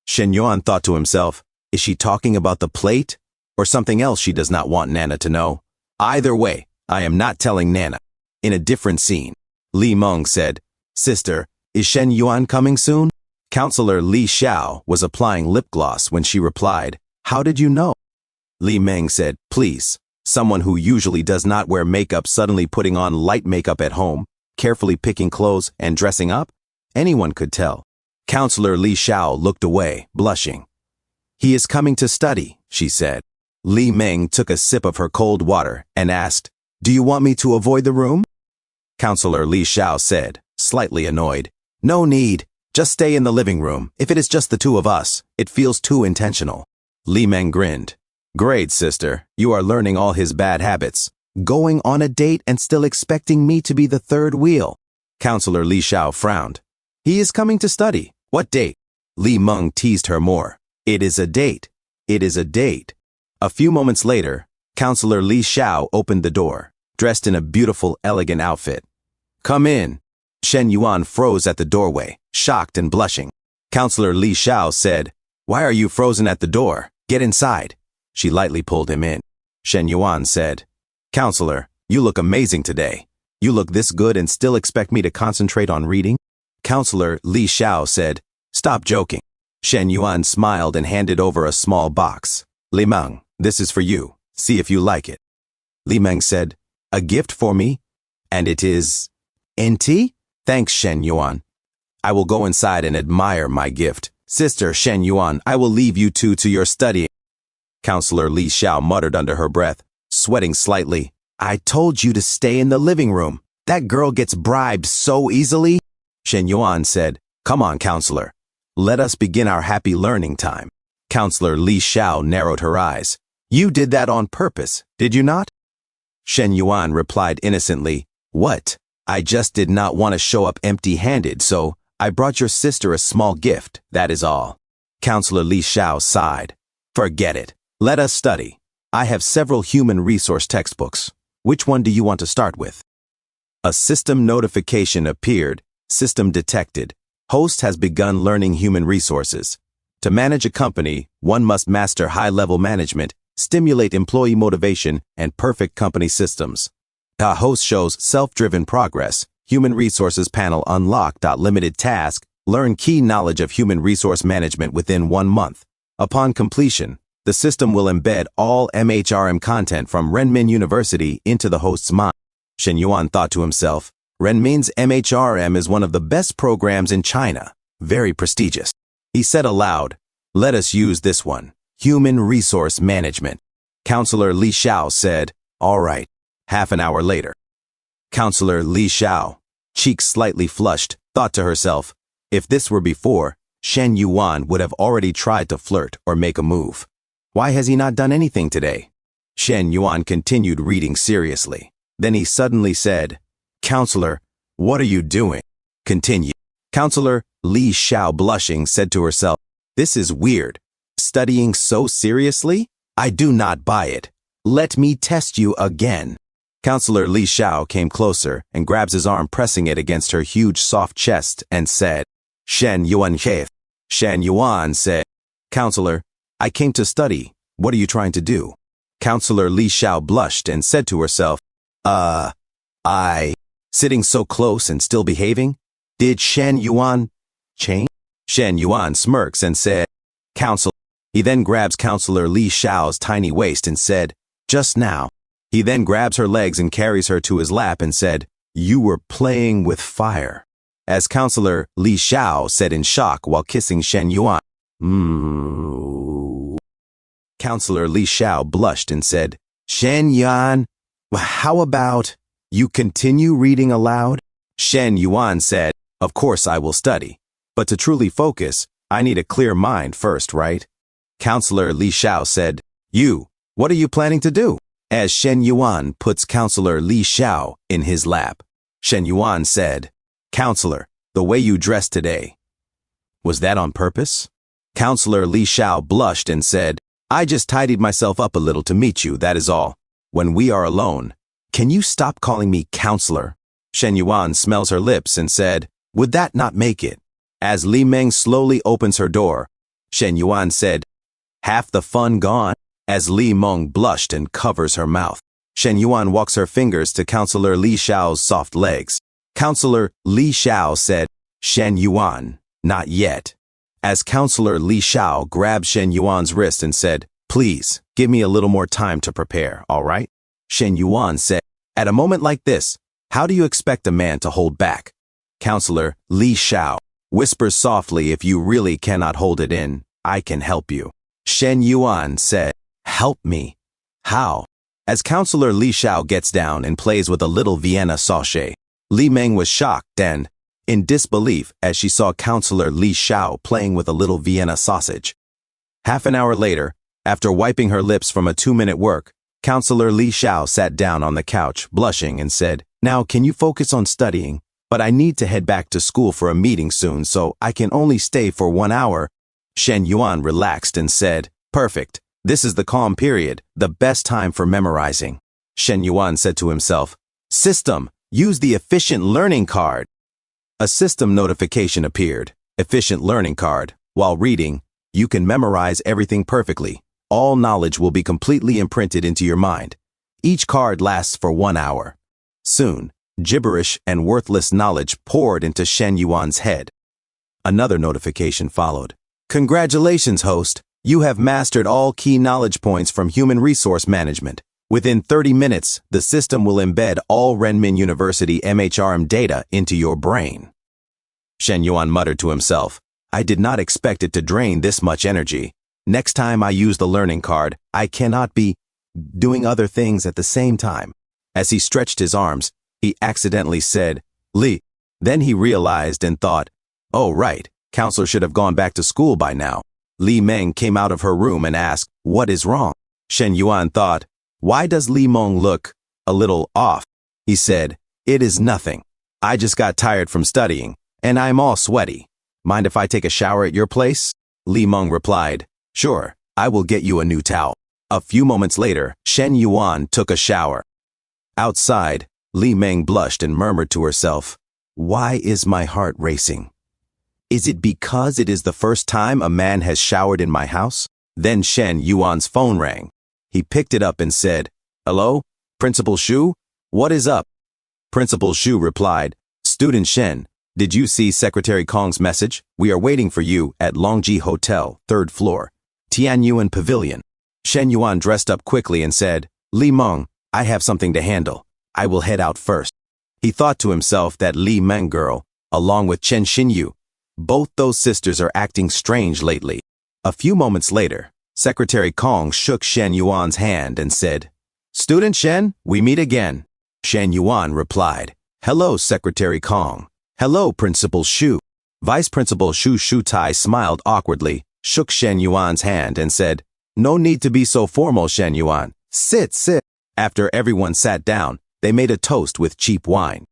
Shen Yuan thought to himself, is she talking about the plate? Or something else she does not want Nana to know? Either way, I am not telling Nana. In a different scene, Li Meng said, Sister, is Shen Yuan coming soon? Counselor Li Xiao was applying lip gloss when she replied, How did you know? Li Meng said, Please, someone who usually does not wear makeup suddenly putting on light makeup at home, carefully picking clothes and dressing up? Anyone could tell. Counselor Li Xiao looked away, blushing. He is coming to study, she said. Li Meng took a sip of her cold water and asked, Do you want me to avoid the room? Counselor Li Xiao said, slightly annoyed, No need. Just stay in the living room. If it is just the two of us, it feels too intentional. Li Meng grinned. Great, sister. You are learning all his bad habits. Going on a date and still expecting me to be the third wheel. Counselor Li Xiao frowned. He is coming to study. What date? Li Meng teased her more. It is a date. It is a date. A few moments later, Counselor Li Xiao opened the door, dressed in a beautiful, elegant outfit. Come in. Shen Yuan froze at the doorway, shocked and blushing. Counselor Li Xiao said, Why are you frozen at the door? Get inside. She lightly pulled him in. Shen Yuan said, Counselor, you look amazing today. You look this good and still expect me to concentrate on reading? Counselor Li Xiao said, Stop joking. Shen Yuan smiled and handed over a small box. Li Meng, this is for you. See if you like it. Li Meng said, A gift for me? And it is NT? Thanks, Shen Yuan. I will go inside and admire my gift. Sister Shen Yuan, I will leave you two to your studying. Counselor Li Xiao muttered under her breath, sweating slightly. I told you to stay in the living room. That girl gets bribed so easily. Shen Yuan said, Come on, Counselor. Let us begin our happy learning time. Counselor Li Xiao narrowed her eyes. You did that on purpose, did you not? Shen Yuan replied innocently, What? I just did not want to show up empty-handed, so I brought your sister a small gift, that is all. Counselor Li Xiao sighed. Forget it. Let us study. I have several human resource textbooks. Which one do you want to start with? A system notification appeared. System detected. Host has begun learning human resources. To manage a company, one must master high-level management, stimulate employee motivation, and perfect company systems. The host shows self-driven progress. Human resources panel unlocked. Limited task. Learn key knowledge of human resource management within 1 month. Upon completion, the system will embed all MHRM content from Renmin University into the host's mind. Shen Yuan thought to himself, Renmin's MHRM is one of the best programs in China, very prestigious. He said aloud, let us use this one, human resource management. Counselor Li Xiao said, all right. Half an hour later. Counselor Li Xiao, cheeks slightly flushed, thought to herself, if this were before, Shen Yuan would have already tried to flirt or make a move. Why has he not done anything today? Shen Yuan continued reading seriously. Then he suddenly said, Counselor, what are you doing? Continue. Counselor Li Xiao, blushing, said to herself, this is weird. Studying so seriously? I do not buy it. Let me test you again. Counselor Li Xiao came closer and grabs his arm, pressing it against her huge soft chest, and said, Shen Yuan He. Shen Yuan said, Counselor, I came to study. What are you trying to do? Counselor Li Xiao blushed and said to herself, sitting so close and still behaving? Did Shen Yuan change? Shen Yuan smirks and said, Counselor. He then grabs Counselor Li Xiao's tiny waist and said, just now. He then grabs her legs and carries her to his lap and said, you were playing with fire. As Counselor Li Xiao said in shock while kissing Shen Yuan. Counselor Li Xiao blushed and said, Shen Yuan, how about you continue reading aloud? Shen Yuan said, of course I will study. But to truly focus, I need a clear mind first, right? Counselor Li Xiao said, what are you planning to do? As Shen Yuan puts Counselor Li Xiao in his lap, Shen Yuan said, Counselor, the way you dressed today, was that on purpose? Counselor Li Xiao blushed and said, I just tidied myself up a little to meet you, that is all. When we are alone, can you stop calling me counselor? Shen Yuan smells her lips and said, would that not make it? As Li Meng slowly opens her door, Shen Yuan said, half the fun gone? As Li Meng blushed and covers her mouth, Shen Yuan walks her fingers to Counselor Li Xiao's soft legs. Counselor Li Xiao said, Shen Yuan, not yet. As Counselor Li Xiao grabbed Shen Yuan's wrist and said, please, give me a little more time to prepare, all right? Shen Yuan said, at a moment like this, how do you expect a man to hold back? Counselor Li Xiao whispers softly, if you really cannot hold it in, I can help you. Shen Yuan said, help me. How? As Counselor Li Xiao gets down and plays with a little Vienna sausage, Li Meng was shocked and in disbelief as she saw Counselor Li Xiao playing with a little Vienna sausage. Half an hour later, after wiping her lips from a 2-minute work, Counselor Li Xiao sat down on the couch, blushing, and said, now can you focus on studying? But I need to head back to school for a meeting soon, so I can only stay for 1 hour. Shen Yuan relaxed and said, perfect. This is the calm period, the best time for memorizing. Shen Yuan said to himself, system, use the efficient learning card. A system notification appeared, efficient learning card. While reading, you can memorize everything perfectly. All knowledge will be completely imprinted into your mind. Each card lasts for 1 hour. Soon, gibberish and worthless knowledge poured into Shen Yuan's head. Another notification followed. Congratulations, host. You have mastered all key knowledge points from human resource management. Within 30 minutes, the system will embed all Renmin University MHRM data into your brain. Shen Yuan muttered to himself, I did not expect it to drain this much energy. Next time I use the learning card, I cannot be doing other things at the same time. As he stretched his arms, he accidentally said, Li. Then he realized and thought, oh right, Counselor should have gone back to school by now. Li Meng came out of her room and asked, what is wrong? Shen Yuan thought, why does Li Meng look a little off? He said, it is nothing. I just got tired from studying, and I'm all sweaty. Mind if I take a shower at your place? Li Meng replied, sure, I will get you a new towel. A few moments later, Shen Yuan took a shower. Outside, Li Meng blushed and murmured to herself, why is my heart racing? Is it because it is the first time a man has showered in my house? Then Shen Yuan's phone rang. He picked it up and said, hello, Principal Shu? What is up? Principal Shu replied, Student Shen, Did you see Secretary Kong's message? We are waiting for you at Longji Hotel, 3rd floor, Tianyuan Pavilion. Shen Yuan dressed up quickly and said, Li Meng, I have something to handle. I will head out first. He thought to himself that Li Meng girl, along with Chen Xinyu, both those sisters are acting strange lately. A few moments later, Secretary Kong shook Shen Yuan's hand and said, Student Shen, we meet again. Shen Yuan replied, Hello, Secretary Kong. Hello, Principal Shu. Vice Principal Shu Shutai smiled awkwardly, shook Shen Yuan's hand and said, No need to be so formal, Shen Yuan. Sit. After everyone sat down, they made a toast with cheap wine.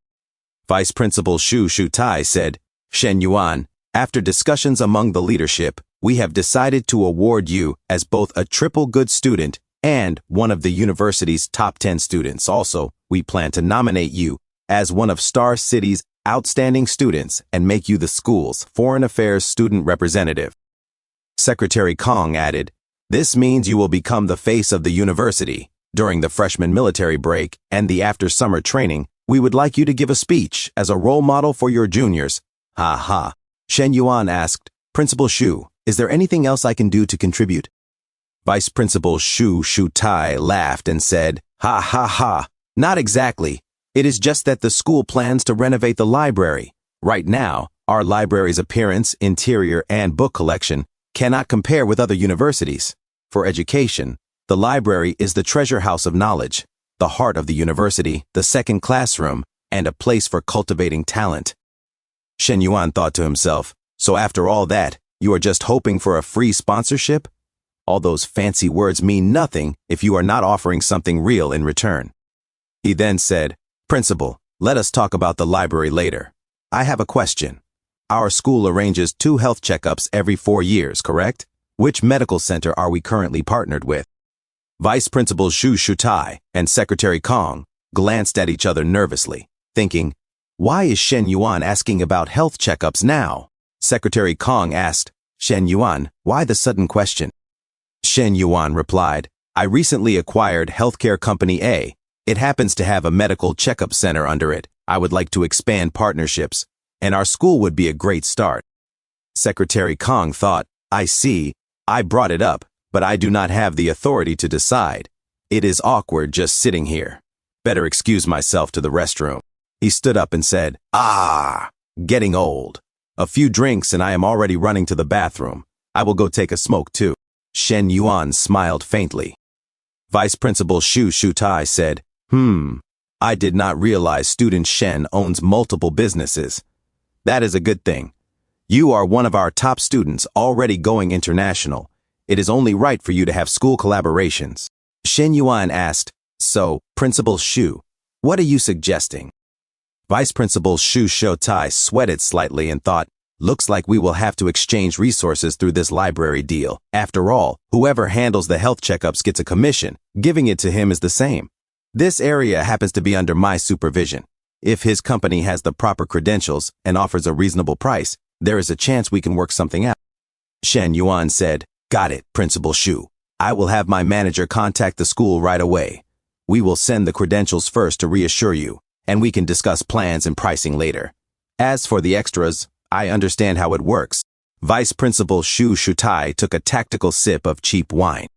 Vice Principal Shu Shutai said, Shen Yuan, after discussions among the leadership, we have decided to award you as both a triple good student and one of the university's top 10 students. Also, we plan to nominate you as one of Star City's outstanding students and make you the school's foreign affairs student representative. Secretary Kong added, This means you will become the face of the university. During the freshman military break and the after-summer training, we would like you to give a speech as a role model for your juniors. Ha ha. Shen Yuan asked, Principal Shu, is there anything else I can do to contribute? Vice Principal Shu Shutai laughed and said, Ha ha ha. Not exactly. It is just that the school plans to renovate the library. Right now, our library's appearance, interior, and book collection cannot compare with other universities. For education, the library is the treasure house of knowledge, the heart of the university, the second classroom, and a place for cultivating talent. Shen Yuan thought to himself, So after all that, you are just hoping for a free sponsorship? All those fancy words mean nothing if you are not offering something real in return. He then said, Principal, let us talk about the library later. I have a question. Our school arranges 2 health checkups every 4 years, correct? Which medical center are we currently partnered with? Vice Principal Shu Shutai and Secretary Kong glanced at each other nervously, thinking, Why is Shen Yuan asking about health checkups now? Secretary Kong asked, Shen Yuan, why the sudden question? Shen Yuan replied, I recently acquired Healthcare Company A. It happens to have a medical checkup center under it. I would like to expand partnerships, and our school would be a great start. Secretary Kong thought, I see, I brought it up, but I do not have the authority to decide. It is awkward just sitting here. Better excuse myself to the restroom. He stood up and said, Getting old. A few drinks and I am already running to the bathroom. I will go take a smoke too. Shen Yuan smiled faintly. Vice Principal Shu Shutai said, I did not realize student Shen owns multiple businesses. That is a good thing. You are one of our top students already going international. It is only right for you to have school collaborations. Shen Yuan asked, So, Principal Shu, what are you suggesting? Vice Principal Shu Shutai sweated slightly and thought, Looks like we will have to exchange resources through this library deal. After all, whoever handles the health checkups gets a commission. Giving it to him is the same. This area happens to be under my supervision. If his company has the proper credentials and offers a reasonable price, there is a chance we can work something out. Shen Yuan said, Got it, Principal Shu. I will have my manager contact the school right away. We will send the credentials first to reassure you, and we can discuss plans and pricing later. As for the extras, I understand how it works. Vice Principal Shu Shutai took a tactical sip of cheap wine.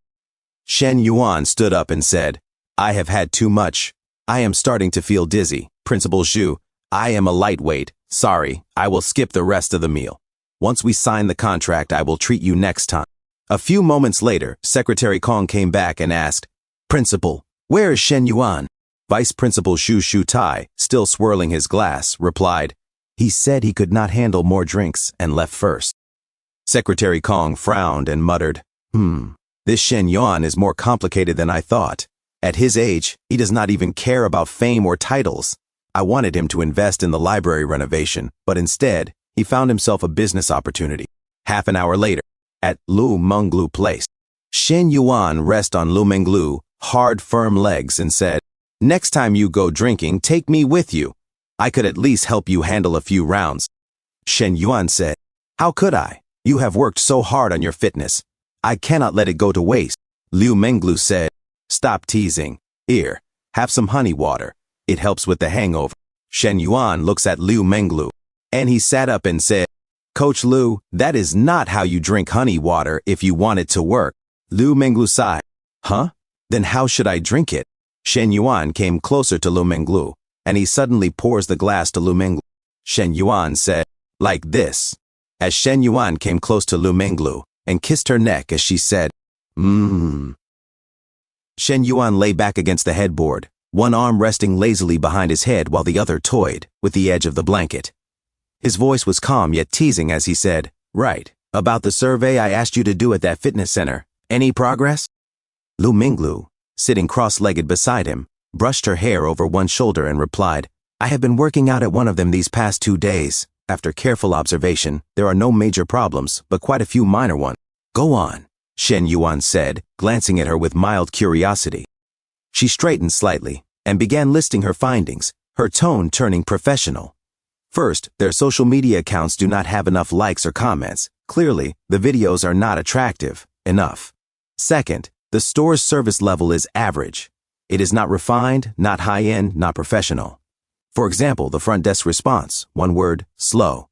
Shen Yuan stood up and said, I have had too much. I am starting to feel dizzy. Principal Shu, I am a lightweight. Sorry, I will skip the rest of the meal. Once we sign the contract, I will treat you next time. A few moments later, Secretary Kong came back and asked, Principal, where is Shen Yuan? Vice Principal Shu Shutai, still swirling his glass, replied, He said he could not handle more drinks and left first. Secretary Kong frowned and muttered, This Shen Yuan is more complicated than I thought. At his age, he does not even care about fame or titles. I wanted him to invest in the library renovation, but instead, he found himself a business opportunity. Half an hour later, at Lu Menglu Place, Shen Yuan rested on Lu Menglu, hard, firm legs and said, Next time you go drinking, take me with you. I could at least help you handle a few rounds. Shen Yuan said, How could I? You have worked so hard on your fitness. I cannot let it go to waste. Liu Menglu said, Stop teasing. Here, have some honey water. It helps with the hangover. Shen Yuan looks at Liu Menglu. And he sat up and said, Coach Lu, that is not how you drink honey water if you want it to work. Lu Menglu sighed. Huh? Then how should I drink it? Shen Yuan came closer to Lu Menglu, and he suddenly pours the glass to Lu Menglu. Shen Yuan said, like this. As Shen Yuan came close to Lu Menglu and kissed her neck as she said, Shen Yuan lay back against the headboard, one arm resting lazily behind his head while the other toyed with the edge of the blanket. His voice was calm yet teasing as he said, Right, about the survey I asked you to do at that fitness center. Any progress? Lu Menglu, sitting cross-legged beside him, brushed her hair over one shoulder and replied, I have been working out at one of them these past 2 days. After careful observation, there are no major problems, but quite a few minor ones. Go on, Shen Yuan said, glancing at her with mild curiosity. She straightened slightly and began listing her findings, her tone turning professional. First, their social media accounts do not have enough likes or comments. Clearly, the videos are not attractive enough. Second, the store's service level is average. It is not refined, not high-end, not professional. For example, the front desk response, one word, slow.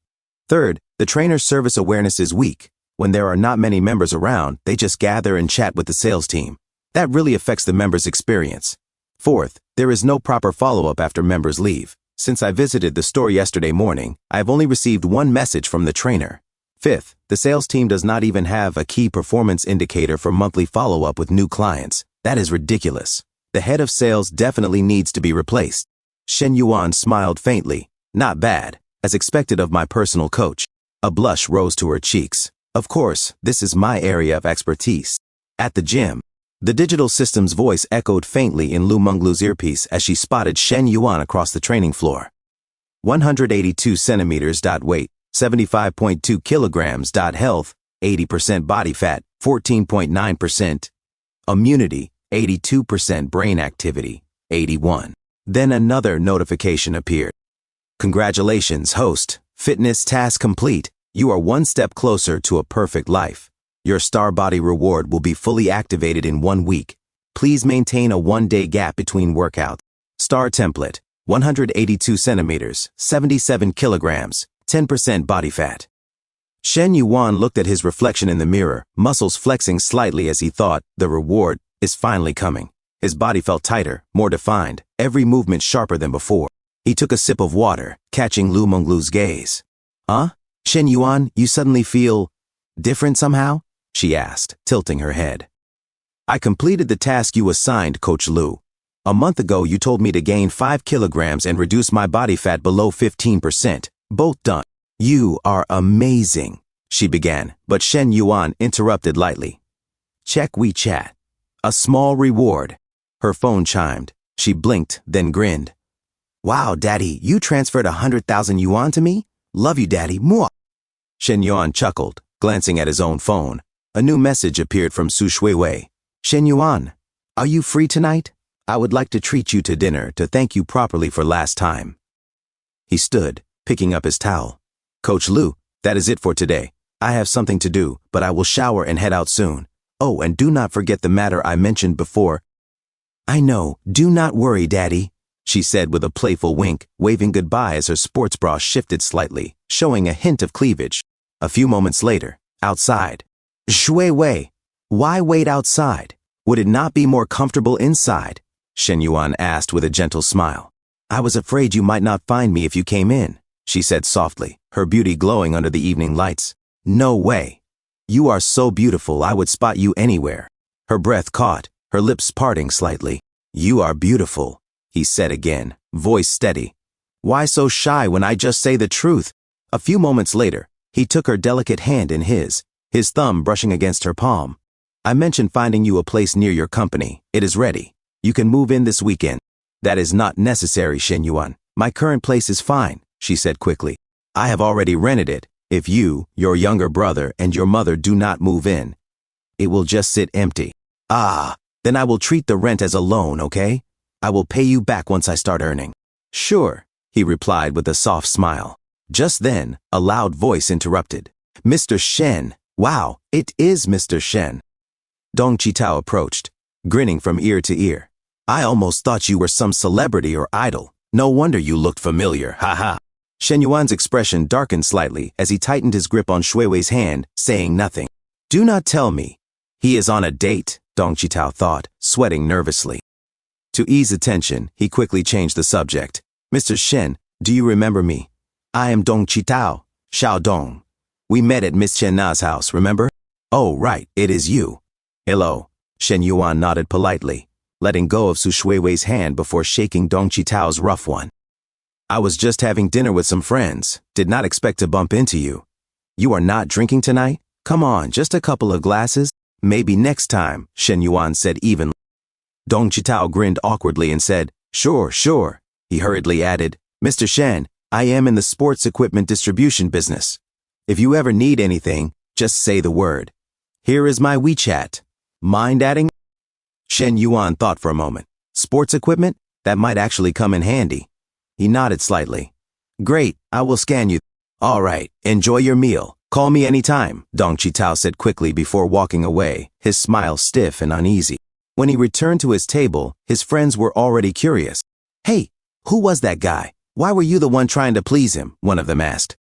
Third, the trainer's service awareness is weak. When there are not many members around, they just gather and chat with the sales team. That really affects the members' experience. Fourth, there is no proper follow-up after members leave. Since I visited the store yesterday morning, I have only received one message from the trainer. Fifth, the sales team does not even have a key performance indicator for monthly follow-up with new clients. That is ridiculous. The head of sales definitely needs to be replaced. Shen Yuan smiled faintly. Not bad, as expected of my personal coach. A blush rose to her cheeks. Of course, this is my area of expertise. At the gym, the digital system's voice echoed faintly in Lu Menglu's earpiece as she spotted Shen Yuan across the training floor. 182 centimeters. Weight, 75.2 kilograms. Health, 80% body fat, 14.9%. Immunity, 82%. Brain activity, 81. Then another notification appeared. Congratulations, host. Fitness task complete. You are one step closer to a perfect life. Your star body reward will be fully activated in 1 week. Please maintain a 1-day gap between workouts. Star template, 182 centimeters, 77 kilograms, 10% body fat. Shen Yuan looked at his reflection in the mirror, muscles flexing slightly as he thought, the reward is finally coming. His body felt tighter, more defined, every movement sharper than before. He took a sip of water, catching Lu Menglu's gaze. Huh? Shen Yuan, you suddenly feel different somehow? She asked, tilting her head. I completed the task you assigned, Coach Lu. A month ago, you told me to gain 5 kilograms and reduce my body fat below 15%. Both done. You are amazing, she began, but Shen Yuan interrupted lightly. Check WeChat. A small reward. Her phone chimed. She blinked, then grinned. Wow, Daddy, you transferred 100,000 yuan to me? Love you, Daddy. Mwah. Shen Yuan chuckled, glancing at his own phone. A new message appeared from Su Shuiwei. Shen Yuan, are you free tonight? I would like to treat you to dinner to thank you properly for last time. He stood, picking up his towel. Coach Lu, that is it for today. I have something to do, but I will shower and head out soon. Oh, and do not forget the matter I mentioned before. I know, do not worry, Daddy, she said with a playful wink, waving goodbye as her sports bra shifted slightly, showing a hint of cleavage. A few moments later, outside. Shui Wei, why wait outside? Would it not be more comfortable inside? Shen Yuan asked with a gentle smile. I was afraid you might not find me if you came in, she said softly, her beauty glowing under the evening lights. No way. You are so beautiful I would spot you anywhere. Her breath caught, her lips parting slightly. You are beautiful, he said again, voice steady. Why so shy when I just say the truth? A few moments later, he took her delicate hand in his thumb brushing against her palm. I mentioned finding you a place near your company. It is ready. You can move in this weekend. That is not necessary, Shen Yuan. My current place is fine, she said quickly. I have already rented it. If you, your younger brother, and your mother do not move in, it will just sit empty. Ah, then I will treat the rent as a loan, okay? I will pay you back once I start earning. Sure, he replied with a soft smile. Just then, a loud voice interrupted. Mr. Shen. Wow, it is Mr. Shen. Dong Qitao approached, grinning from ear to ear. I almost thought you were some celebrity or idol. No wonder you looked familiar, haha. Shen Yuan's expression darkened slightly as he tightened his grip on Shui Wei's hand, saying nothing. Do not tell me. He is on a date, Dong Chitao thought, sweating nervously. To ease attention, he quickly changed the subject. Mr. Shen, do you remember me? I am Dong Chitao, Xiao Dong. We met at Miss Chen Na's house, remember? Oh, right, it is you. Hello. Shen Yuan nodded politely, letting go of Su Shuiwei's hand before shaking Dong Chitao's rough one. I was just having dinner with some friends. Did not expect to bump into you. You are not drinking tonight? Come on, just a couple of glasses. Maybe next time, Shen Yuan said evenly. Dong Chitao grinned awkwardly and said, Sure. He hurriedly added, Mr. Shen, I am in the sports equipment distribution business. If you ever need anything, just say the word. Here is my WeChat. Mind adding? Shen Yuan thought for a moment. Sports equipment? That might actually come in handy. He nodded slightly. Great, I will scan you. All right, enjoy your meal. Call me anytime, Dong Chitao said quickly before walking away, his smile stiff and uneasy. When he returned to his table, his friends were already curious. Hey, who was that guy? Why were you the one trying to please him? One of them asked.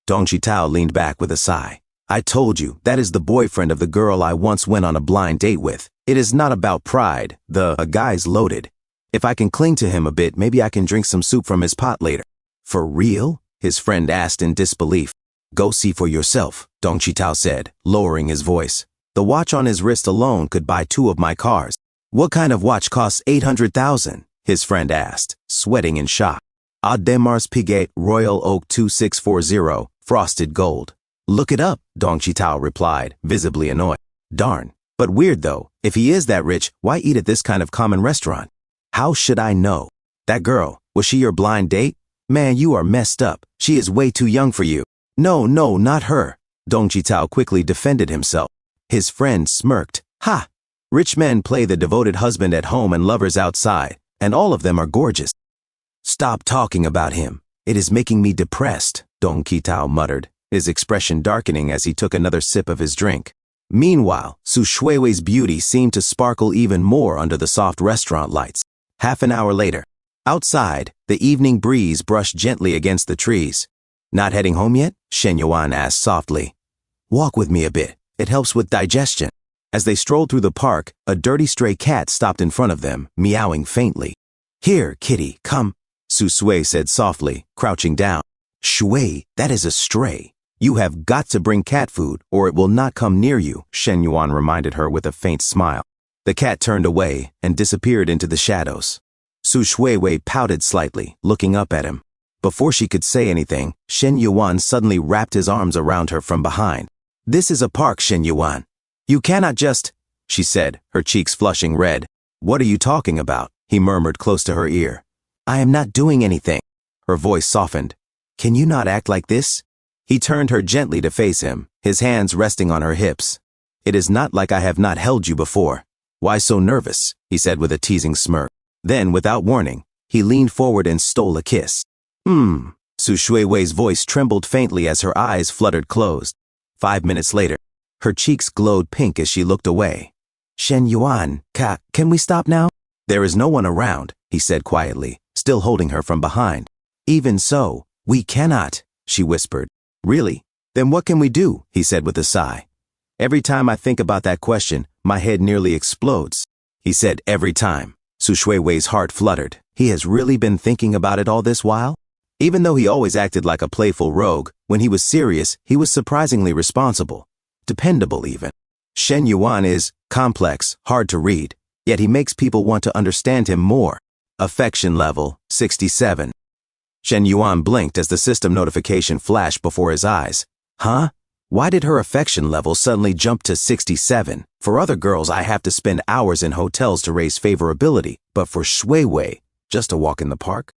Dong Chitao leaned back with a sigh. I told you, that is the boyfriend of the girl I once went on a blind date with. It is not about pride. A guy's loaded. If I can cling to him a bit, maybe I can drink some soup from his pot later. For real? His friend asked in disbelief. Go see for yourself, Dong Chitao said, lowering his voice. The watch on his wrist alone could buy 2 of my cars. What kind of watch costs 800,000? His friend asked, sweating in shock. Audemars Piguet Royal Oak 2640, frosted gold. Look it up, Dong Chitao replied, visibly annoyed. Darn. But weird though, if he is that rich, why eat at this kind of common restaurant? How should I know? That girl, was she your blind date? Man, you are messed up. She is way too young for you. No, not her. Dong Chitao quickly defended himself. His friend smirked. Ha! Rich men play the devoted husband at home and lovers outside, and all of them are gorgeous. Stop talking about him. It is making me depressed, Dong Chitao muttered, his expression darkening as he took another sip of his drink. Meanwhile, Su Shuiwei's beauty seemed to sparkle even more under the soft restaurant lights. Half an hour later, outside, the evening breeze brushed gently against the trees. Not heading home yet? Shen Yuan asked softly. Walk with me a bit. It helps with digestion. As they strolled through the park, a dirty stray cat stopped in front of them, meowing faintly. Here, kitty, come, Su Shui said softly, crouching down. Shui, that is a stray. You have got to bring cat food, or it will not come near you, Shen Yuan reminded her with a faint smile. The cat turned away and disappeared into the shadows. Su Shuiwei pouted slightly, looking up at him. Before she could say anything, Shen Yuan suddenly wrapped his arms around her from behind. This is a park, Shen Yuan. You cannot just, she said, her cheeks flushing red. What are you talking about? He murmured close to her ear. I am not doing anything. Her voice softened. Can you not act like this? He turned her gently to face him, his hands resting on her hips. It is not like I have not held you before. Why so nervous? He said with a teasing smirk. Then, without warning, he leaned forward and stole a kiss. Su Shuiwei's voice trembled faintly as her eyes fluttered closed. 5 minutes later, her cheeks glowed pink as she looked away. Shen Yuan, can we stop now? There is no one around, he said quietly, still holding her from behind. Even so, we cannot, she whispered. Really? Then what can we do? He said with a sigh. Every time I think about that question, my head nearly explodes. He said every time. Su Shuiwei's heart fluttered. He has really been thinking about it all this while? Even though he always acted like a playful rogue, when he was serious, he was surprisingly responsible. Dependable even. Shen Yuan is complex, hard to read, yet he makes people want to understand him more. Affection level, 67. Shen Yuan blinked as the system notification flashed before his eyes. Huh? Why did her affection level suddenly jump to 67? For other girls, I have to spend hours in hotels to raise favorability, but for Shuiwei, just a walk in the park?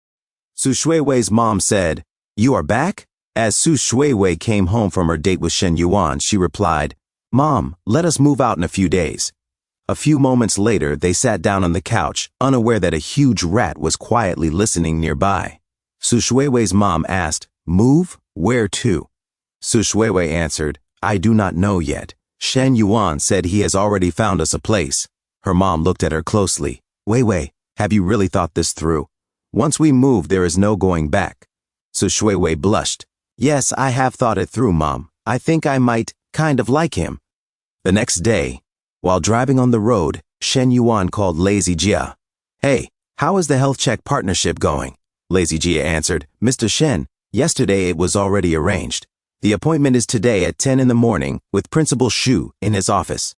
Su Shuiwei's mom said, You are back? As Su Shuiwei came home from her date with Shen Yuan, she replied, Mom, let us move out in a few days. A few moments later, they sat down on the couch, unaware that a huge rat was quietly listening nearby. Su Shuiwei's mom asked, Move? Where to? Su Shuiwei answered, I do not know yet. Shen Yuan said he has already found us a place. Her mom looked at her closely. Wei, have you really thought this through? Once we move, there is no going back. Su Shuiwei blushed. Yes, I have thought it through, Mom. I think I might kind of like him. The next day, while driving on the road, Shen Yuan called Lazy Jia. Hey, how is the health check partnership going? Lazy Jia answered, Mr. Shen, yesterday it was already arranged. The appointment is today at 10 in the morning with Principal Shu in his office.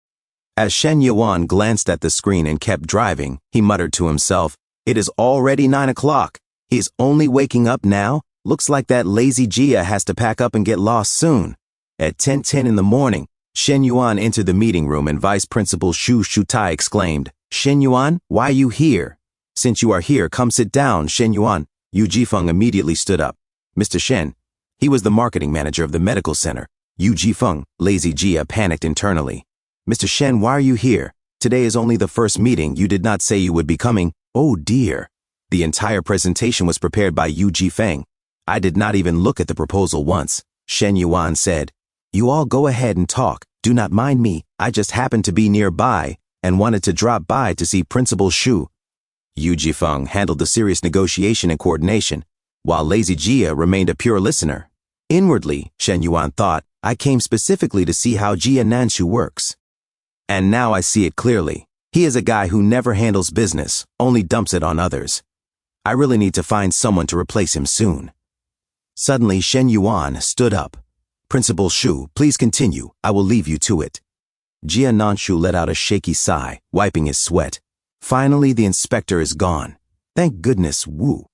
As Shen Yuan glanced at the screen and kept driving, he muttered to himself, it is already 9 o'clock. He's only waking up now? Looks like that Lazy Jia has to pack up and get lost soon. At 10:10 in the morning, Shen Yuan entered the meeting room and Vice Principal Shu Shutai exclaimed, Shen Yuan, why are you here? Since you are here, come sit down, Shen Yuan. Yu Jifeng immediately stood up. Mr. Shen. He was the marketing manager of the medical center. Yu Jifeng, Lazy Jia panicked internally. Mr. Shen, why are you here? Today is only the first meeting. You did not say you would be coming. Oh dear. The entire presentation was prepared by Yu Jifeng. I did not even look at the proposal once. Shen Yuan said, you all go ahead and talk. Do not mind me. I just happened to be nearby and wanted to drop by to see Principal Shu. Yu Jifeng handled the serious negotiation and coordination, while Lazy Jia remained a pure listener. Inwardly, Shen Yuan thought, I came specifically to see how Jia Nanshu works. And now I see it clearly. He is a guy who never handles business, only dumps it on others. I really need to find someone to replace him soon. Suddenly, Shen Yuan stood up. Principal Shu, please continue. I will leave you to it. Jia Nanshu let out a shaky sigh, wiping his sweat. Finally, the inspector is gone. Thank goodness, woo.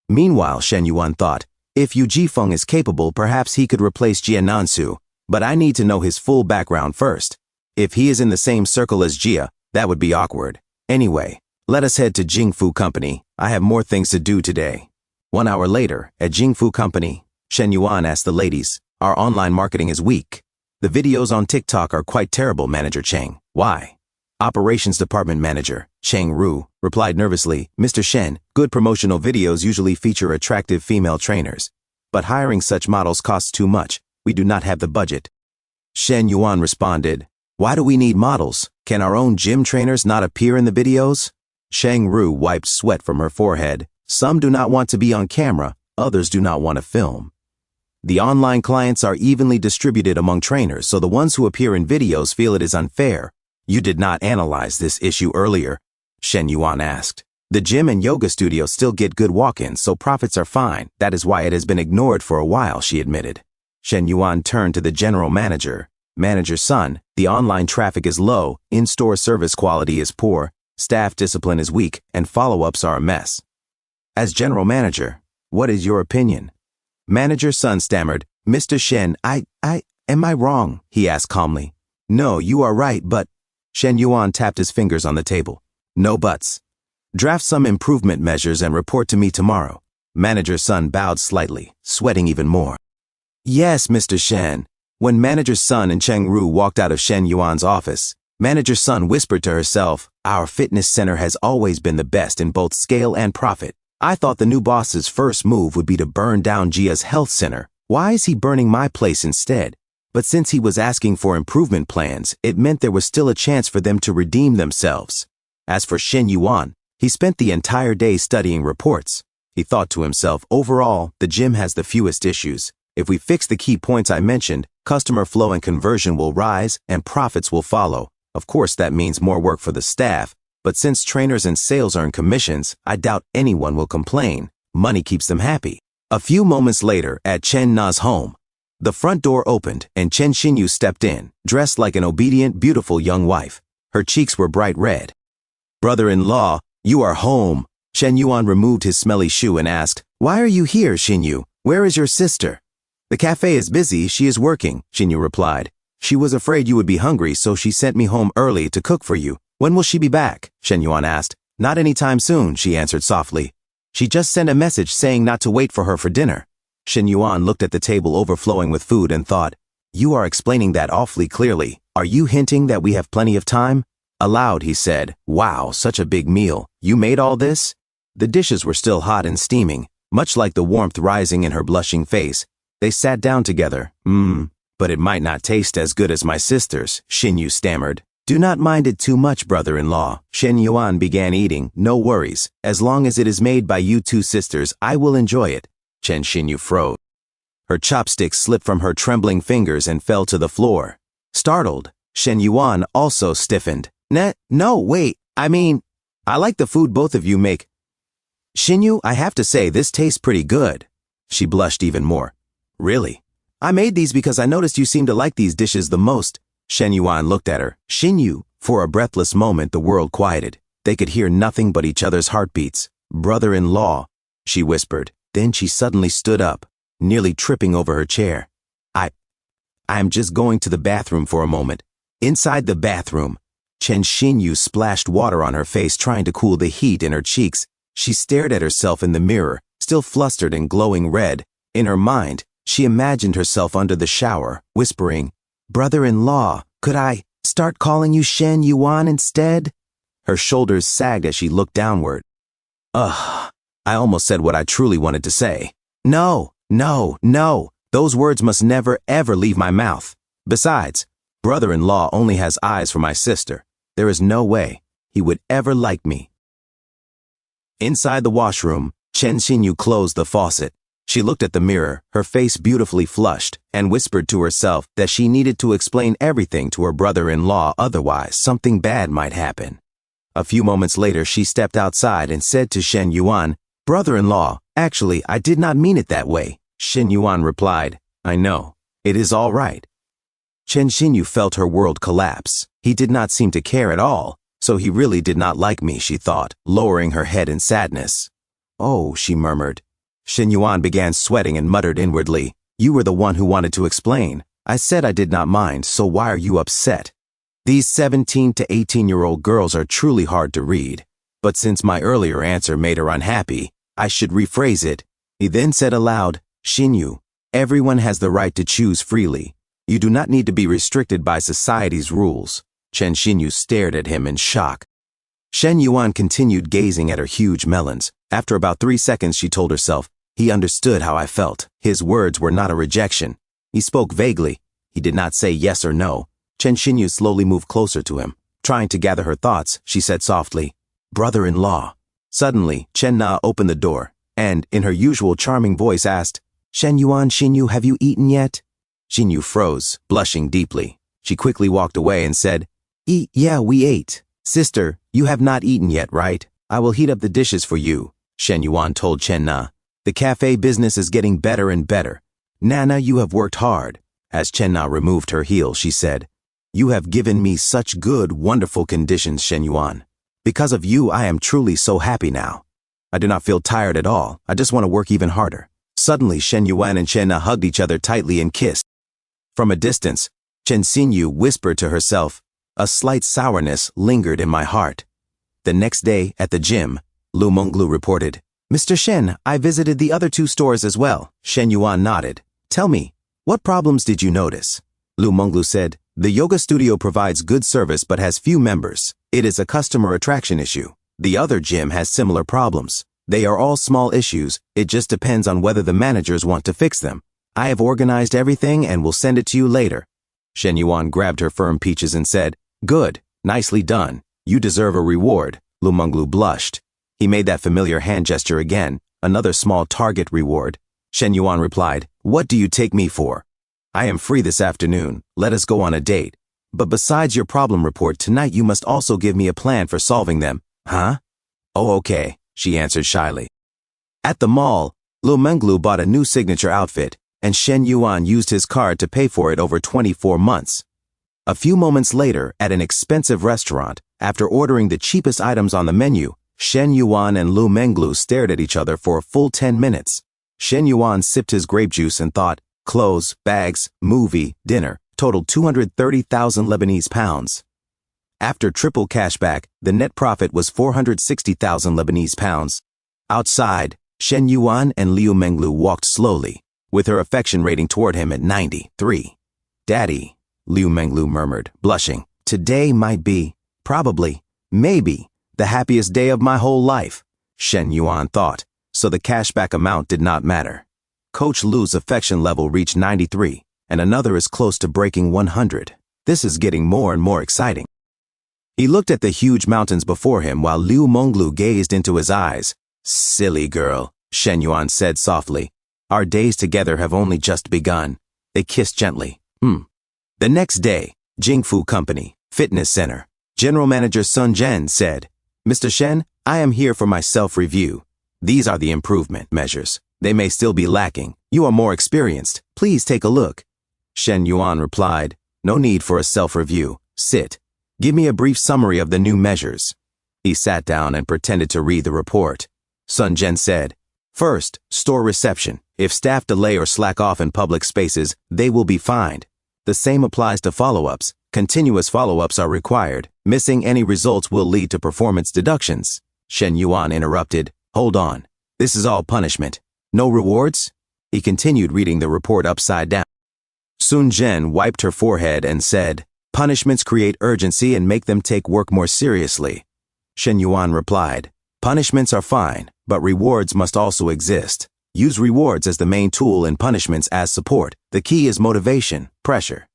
Meanwhile, Shen Yuan thought, if Yu Jifeng is capable, perhaps he could replace Jia Nansu, but I need to know his full background first. If he is in the same circle as Jia, that would be awkward. Anyway, let us head to Jingfu Company. I have more things to do today. 1 hour later, at Jingfu Company, Shen Yuan asked the ladies, our online marketing is weak. The videos on TikTok are quite terrible, Manager Cheng. Why? Operations Department Manager, Cheng Ru, replied nervously, Mr. Shen, good promotional videos usually feature attractive female trainers. But hiring such models costs too much. We do not have the budget. Shen Yuan responded, why do we need models? Can our own gym trainers not appear in the videos? Cheng Ru wiped sweat from her forehead. Some do not want to be on camera, others do not want to film. The online clients are evenly distributed among trainers, so the ones who appear in videos feel it is unfair. You did not analyze this issue earlier, Shen Yuan asked. The gym and yoga studio still get good walk-ins, so profits are fine. That is why it has been ignored for a while, she admitted. Shen Yuan turned to the general manager. Manager Sun, the online traffic is low, in-store service quality is poor, staff discipline is weak, and follow-ups are a mess. As general manager, what is your opinion? Manager Sun stammered, Mr. Shen, am I wrong? He asked calmly. No, you are right, but... Shen Yuan tapped his fingers on the table. No buts. Draft some improvement measures and report to me tomorrow. Manager Sun bowed slightly, sweating even more. Yes, Mr. Shen. When Manager Sun and Cheng Ru walked out of Shen Yuan's office, Manager Sun whispered to herself, our fitness center has always been the best in both scale and profit. I thought the new boss's first move would be to burn down Jia's health center. Why is he burning my place instead? But since he was asking for improvement plans, it meant there was still a chance for them to redeem themselves. As for Shen Yuan, he spent the entire day studying reports. He thought to himself, overall, the gym has the fewest issues. If we fix the key points I mentioned, customer flow and conversion will rise and profits will follow. Of course, that means more work for the staff, but since trainers and sales earn commissions, I doubt anyone will complain. Money keeps them happy. A few moments later, at Chen Na's home, the front door opened and Chen Xinyu stepped in, dressed like an obedient, beautiful young wife. Her cheeks were bright red. Brother-in-law, you are home. Shen Yuan removed his smelly shoe and asked, why are you here, Xinyu? Where is your sister? The cafe is busy, she is working, Xinyu replied. She was afraid you would be hungry, so she sent me home early to cook for you. When will she be back? Shen Yuan asked. Not anytime soon, she answered softly. She just sent a message saying not to wait for her for dinner. Shen Yuan looked at the table overflowing with food and thought, you are explaining that awfully clearly. Are you hinting that we have plenty of time? Aloud, he said, wow, such a big meal. You made all this? The dishes were still hot and steaming, much like the warmth rising in her blushing face. They sat down together. But it might not taste as good as my sister's, Xinyu stammered. Do not mind it too much, brother-in-law. Shen Yuan began eating. No worries. As long as it is made by you two sisters, I will enjoy it. Chen Xinyu froze. Her chopstick slipped from her trembling fingers and fell to the floor. Startled, Shen Yuan also stiffened. No, wait, I like the food both of you make. Xinyu, I have to say, this tastes pretty good. She blushed even more. Really? I made these because I noticed you seem to like these dishes the most. Shen Yuan looked at her. Xinyu, for a breathless moment the world quieted. They could hear nothing but each other's heartbeats. Brother-in-law, she whispered. Then she suddenly stood up, nearly tripping over her chair. I'm just going to the bathroom for a moment. Inside the bathroom, Chen Xinyu splashed water on her face, trying to cool the heat in her cheeks. She stared at herself in the mirror, still flustered and glowing red. In her mind, she imagined herself under the shower, whispering, "Brother-in-law, could I start calling you Shen Yuan instead?" Her shoulders sagged as she looked downward. Ugh, I almost said what I truly wanted to say. No. Those words must never ever leave my mouth. Besides, brother-in-law only has eyes for my sister. There is no way he would ever like me. Inside the washroom, Chen Xinyu closed the faucet. She looked at the mirror, her face beautifully flushed, and whispered to herself that she needed to explain everything to her brother-in-law, otherwise something bad might happen. A few moments later, she stepped outside and said to Shen Yuan, "Brother-in-law, actually, I did not mean it that way." Shen Yuan replied, "I know. It is all right." Chen Xinyu felt her world collapse. He did not seem to care at all, so he really did not like me, she thought, lowering her head in sadness. "Oh," she murmured. Shen Yuan began sweating and muttered inwardly, "You were the one who wanted to explain. I said I did not mind, so why are you upset? These 17 to 18-year-old girls are truly hard to read. But since my earlier answer made her unhappy, I should rephrase it." He then said aloud, "Xinyu, everyone has the right to choose freely. You do not need to be restricted by society's rules." Chen Xinyu stared at him in shock. Shen Yuan continued gazing at her huge melons. After about 3 seconds, she told herself, "He understood how I felt." His words were not a rejection. He spoke vaguely. He did not say yes or no. Chen Xinyu slowly moved closer to him. Trying to gather her thoughts, she said softly, "Brother-in-law." Suddenly, Chen Na opened the door, and, in her usual charming voice, asked, "Shen Yuan, Xinyu, have you eaten yet?" Xinyu froze, blushing deeply. She quickly walked away and said, Yeah, we ate. Sister, you have not eaten yet, right? I will heat up the dishes for you," Shen Yuan told Chen Na. "The cafe business is getting better and better. Nana, you have worked hard." As Chen Na removed her heel, she said, "You have given me such good, wonderful conditions, Shen Yuan. Because of you, I am truly so happy now. I do not feel tired at all. I just want to work even harder." Suddenly, Shen Yuan and Chen Na hugged each other tightly and kissed. From a distance, Chen Xinyu whispered to herself, "A slight sourness lingered in my heart." The next day, at the gym, Lu Menglu reported, "Mr. Shen, I visited the other 2 stores as well." Shen Yuan nodded. "Tell me, what problems did you notice?" Lu Menglu said, "The yoga studio provides good service but has few members. It is a customer attraction issue. The other gym has similar problems. They are all small issues. It just depends on whether the managers want to fix them. I have organized everything and will send it to you later." Shen Yuan grabbed her firm peaches and said, "Good, nicely done. You deserve a reward." Lu Menglu blushed. He made that familiar hand gesture again, another small target reward. Shen Yuan replied, "What do you take me for? I am free this afternoon. Let us go on a date. But besides your problem report, tonight you must also give me a plan for solving them." "Huh?" "Oh, okay," she answered shyly. At the mall, Lu Menglu bought a new signature outfit, and Shen Yuan used his card to pay for it over 24 months. A few moments later, at an expensive restaurant, after ordering the cheapest items on the menu, Shen Yuan and Lu Menglu stared at each other for a full 10 minutes. Shen Yuan sipped his grape juice and thought, clothes, bags, movie, dinner, totaled 230,000 Lebanese pounds. After triple cashback, the net profit was 460,000 Lebanese pounds. Outside, Shen Yuan and Liu Menglu walked slowly, with her affection rating toward him at 93. "Daddy," Liu Menglu murmured, blushing, "today might be, probably, maybe, the happiest day of my whole life." Shen Yuan thought, so the cashback amount did not matter. Coach Lu's affection level reached 93, and another is close to breaking 100. This is getting more and more exciting. He looked at the huge mountains before him while Liu Menglu gazed into his eyes. "Silly girl," Shen Yuan said softly. Our days together have only just begun. They kissed gently. The next day, Jingfu Company, Fitness Center. General Manager Sun Jen said, Mr. Shen, I am here for my self-review. These are the improvement measures. They may still be lacking. You are more experienced. Please take a look. Shen Yuan replied, no need for a self-review. Sit. Give me a brief summary of the new measures. He sat down and pretended to read the report. Sun Jen said, first, store reception. If staff delay or slack off in public spaces, they will be fined. The same applies to follow-ups. Continuous follow-ups are required. Missing any results will lead to performance deductions. Shen Yuan interrupted, hold on. This is all punishment. No rewards? He continued reading the report upside down. Sun Jen wiped her forehead and said, punishments create urgency and make them take work more seriously. Shen Yuan replied, punishments are fine, but rewards must also exist. Use rewards as the main tool and punishments as support. The key is motivation, pressure.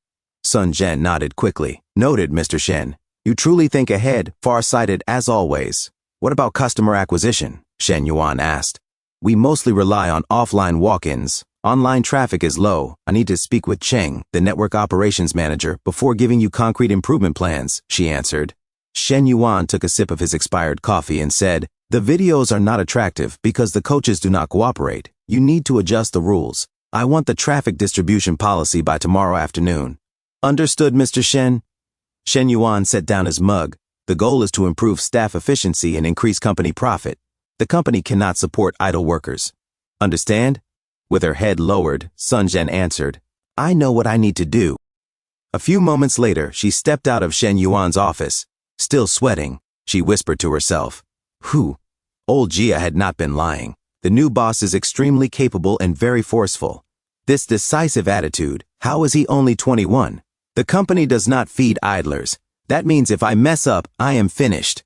Sun Jen nodded quickly. Noted, Mr. Shen. You truly think ahead, far-sighted as always. What about customer acquisition? Shen Yuan asked. We mostly rely on offline walk-ins. Online traffic is low. I need to speak with Cheng, the network operations manager, before giving you concrete improvement plans, she answered. Shen Yuan took a sip of his expired coffee and said, the videos are not attractive because the coaches do not cooperate. You need to adjust the rules. I want the traffic distribution policy by tomorrow afternoon. Understood, Mr. Shen? Shen Yuan set down his mug. The goal is to improve staff efficiency and increase company profit. The company cannot support idle workers. Understand? With her head lowered, Sun Jen answered, I know what I need to do. A few moments later, she stepped out of Shen Yuan's office. Still sweating, she whispered to herself, Whew. Old Jia had not been lying. The new boss is extremely capable and very forceful. This decisive attitude, how is he only 21? The company does not feed idlers. That means if I mess up, I am finished.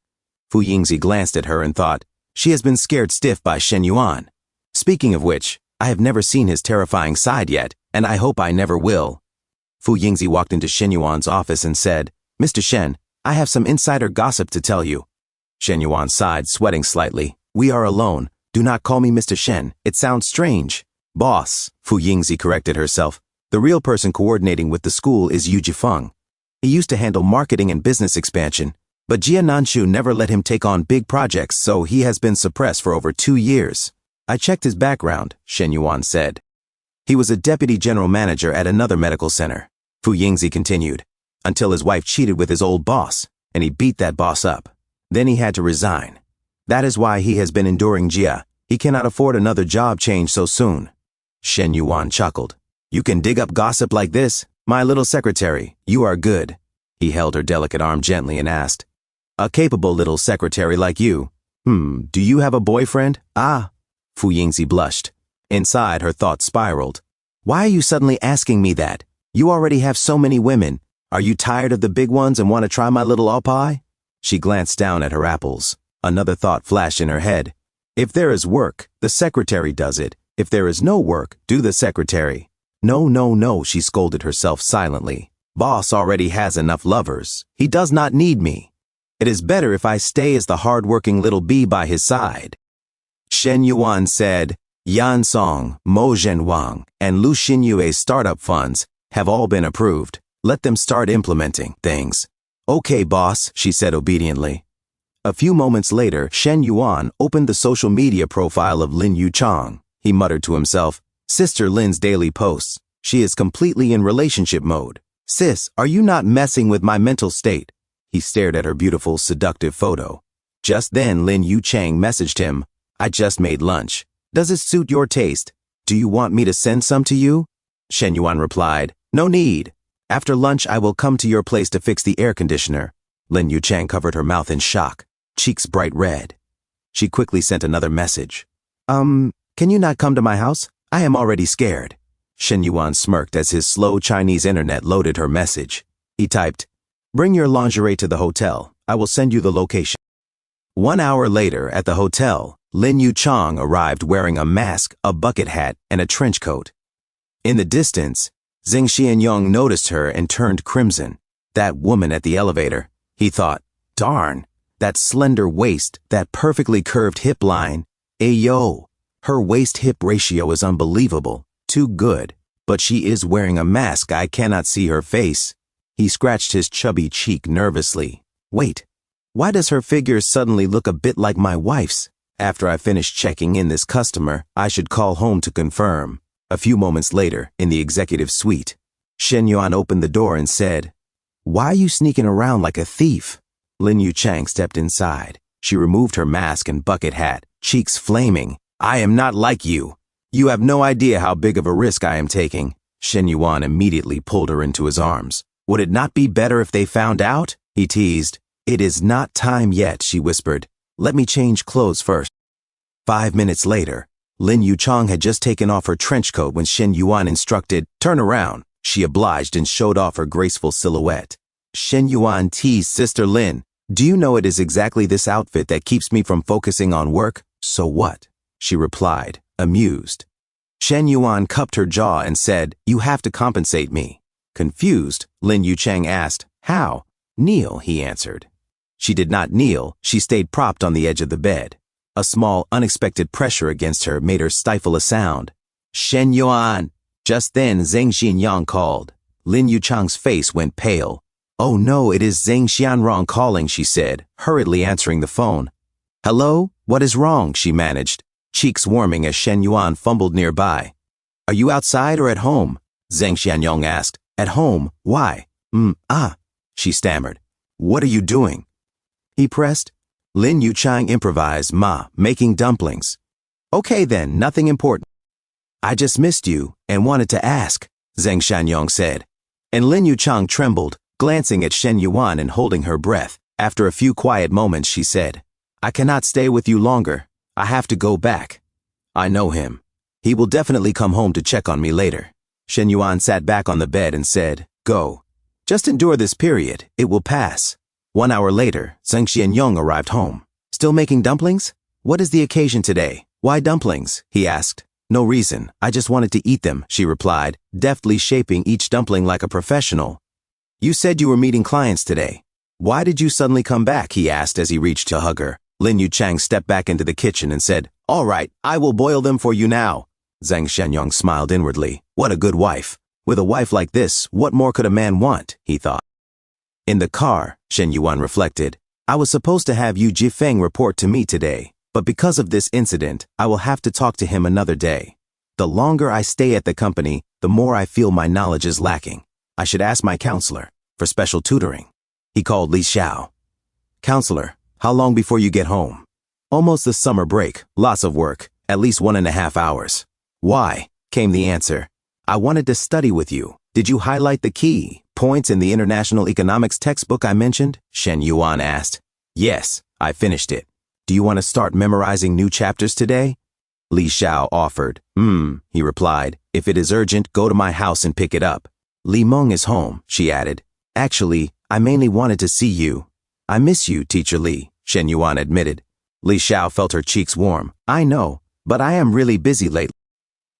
Fu Yingzi glanced at her and thought, she has been scared stiff by Shen Yuan. Speaking of which, I have never seen his terrifying side yet, and I hope I never will. Fu Yingzi walked into Shen Yuan's office and said, Mr. Shen, I have some insider gossip to tell you. Shen Yuan sighed, sweating slightly. We are alone. Do not call me Mr. Shen. It sounds strange. Boss, Fu Yingzi corrected herself. The real person coordinating with the school is Yu Jifeng. He used to handle marketing and business expansion, but Jia Nanshu never let him take on big projects, so he has been suppressed for over 2 years. I checked his background, Shen Yuan said. He was a deputy general manager at another medical center. Fu Yingzi continued, until his wife cheated with his old boss, and he beat that boss up. Then he had to resign. That is why he has been enduring Jia. He cannot afford another job change so soon. Shen Yuan chuckled. You can dig up gossip like this? My little secretary, you are good. He held her delicate arm gently and asked, a capable little secretary like you. Do you have a boyfriend? Ah. Fu Yingzi blushed. Inside, her thoughts spiraled. Why are you suddenly asking me that? You already have so many women. Are you tired of the big ones and want to try my little opie? She glanced down at her apples. Another thought flashed in her head. If there is work, the secretary does it. If there is no work, do the secretary. No, she scolded herself silently. Boss already has enough lovers. He does not need me. It is better if I stay as the hard-working little bee by his side. Shen Yuan said, Yan Song, Mo Zhenwang, and Lu Xinyue's startup funds have all been approved. Let them start implementing things. Okay, boss, she said obediently. A few moments later, Shen Yuan opened the social media profile of Lin Yuchang. He muttered to himself, Sister Lin's daily posts. She is completely in relationship mode. Sis, are you not messing with my mental state? He stared at her beautiful, seductive photo. Just then, Lin Yuchang messaged him, I just made lunch. Does it suit your taste? Do you want me to send some to you? Shen Yuan replied, No need. After lunch, I will come to your place to fix the air conditioner. Lin Yuchang covered her mouth in shock, cheeks bright red. She quickly sent another message. Can you not come to my house? I am already scared. Shen Yuan smirked as his slow Chinese internet loaded her message. He typed, Bring your lingerie to the hotel. I will send you the location. 1 hour later, at the hotel, Lin Yuchang arrived wearing a mask, a bucket hat, and a trench coat. In the distance, Zheng Xianyong noticed her and turned crimson. That woman at the elevator. He thought, darn, that slender waist, that perfectly curved hip line. Ayo. Her waist-hip ratio is unbelievable, too good, but she is wearing a mask. I cannot see her face. He scratched his chubby cheek nervously. Wait, why does her figure suddenly look a bit like my wife's? After I finish checking in this customer, I should call home to confirm. A few moments later, in the executive suite, Shen Yuan opened the door and said, "Why are you sneaking around like a thief?" Lin Yuchang stepped inside. She removed her mask and bucket hat, cheeks flaming. "I am not like you. You have no idea how big of a risk I am taking." Shen Yuan immediately pulled her into his arms. "Would it not be better if they found out?" he teased. "It is not time yet," she whispered. "Let me change clothes first." 5 minutes later, Lin Yuchang had just taken off her trench coat when Shen Yuan instructed, "Turn around." She obliged and showed off her graceful silhouette. Shen Yuan teased Sister Lin, "Do you know it is exactly this outfit that keeps me from focusing on work?" "So what?" she replied, amused. Shen Yuan cupped her jaw and said, "You have to compensate me." Confused, Lin Yuchang asked, "How?" "Kneel," he answered. She did not kneel, she stayed propped on the edge of the bed. A small, unexpected pressure against her made her stifle a sound. "Shen Yuan!" Just then, Zheng Xianyang called. Lin Yuchang's face went pale. "Oh no, it is Zheng Xianrong calling," she said, hurriedly answering the phone. "Hello? What is wrong?" she managed, cheeks warming as Shen Yuan fumbled nearby. "Are you outside or at home?" Zheng Xianyang asked. "At home. Why?" She stammered. "What are you doing?" He pressed. Lin Yuchang improvised, making dumplings. "Okay then, nothing important." "I just missed you and wanted to ask," Zheng Xianyang said. And Lin Yuchang trembled, glancing at Shen Yuan and holding her breath. After a few quiet moments, she said, "I cannot stay with you longer. I have to go back." "I know him. He will definitely come home to check on me later." Shen Yuan sat back on the bed and said, "Go. Just endure this period. It will pass." 1 hour later, Zheng Xianyang arrived home. "Still making dumplings? What is the occasion today? Why dumplings?" he asked. "No reason. I just wanted to eat them," she replied, deftly shaping each dumpling like a professional. "You said you were meeting clients today. Why did you suddenly come back?" he asked as he reached to hug her. Lin Yuchang stepped back into the kitchen and said, "All right, I will boil them for you now." Zheng Xianyang smiled inwardly. What a good wife. With a wife like this, what more could a man want, he thought. In the car, Shen Yuan reflected, "I was supposed to have Yu Jifeng report to me today, but because of this incident, I will have to talk to him another day. The longer I stay at the company, the more I feel my knowledge is lacking. I should ask my counselor for special tutoring." He called Li Xiao. "Counselor, how long before you get home?" "Almost the summer break, lots of work, at least 1.5 hours. "Why?" came the answer. "I wanted to study with you. Did you highlight the key points in the international economics textbook I mentioned?" Shen Yuan asked. "Yes, I finished it. Do you want to start memorizing new chapters today?" Li Xiao offered. He replied. "If it is urgent, go to my house and pick it up." "Li Meng is home," she added. "Actually, I mainly wanted to see you." "I miss you, Teacher Li," Shen Yuan admitted. Li Xiao felt her cheeks warm. "I know, but I am really busy lately."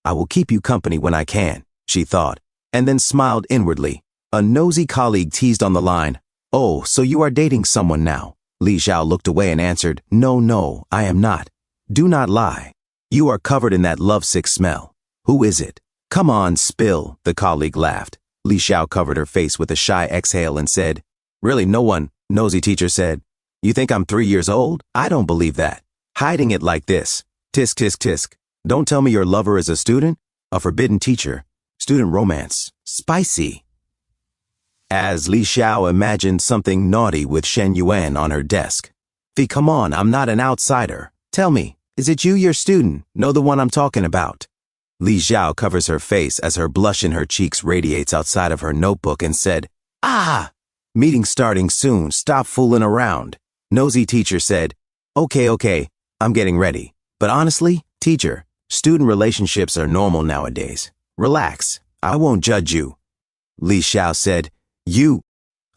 "I will keep you company when I can," she thought, and then smiled inwardly. A nosy colleague teased on the line, "Oh, so you are dating someone now?" Li Xiao looked away and answered, No, I am not. Do not lie. You are covered in that lovesick smell. Who is it?" "Come on, spill," the colleague laughed. Li Xiao covered her face with a shy exhale and said, "Really no one," nosy teacher said. "You think I'm 3 years old? I don't believe that. Hiding it like this. Tisk, tisk, tisk. Don't tell me your lover is a student? A forbidden teacher. Student romance. Spicy." As Li Xiao imagined something naughty with Shen Yuan on her desk. "Fee, come on, I'm not an outsider. Tell me, is it you, your student? Know the one I'm talking about?" Li Xiao covers her face as her blush in her cheeks radiates outside of her notebook and said, "Ah! Meeting starting soon, stop fooling around." Nosy teacher said, Okay, I'm getting ready. But honestly, teacher, student relationships are normal nowadays. Relax, I won't judge you." Li Xiao said, "You."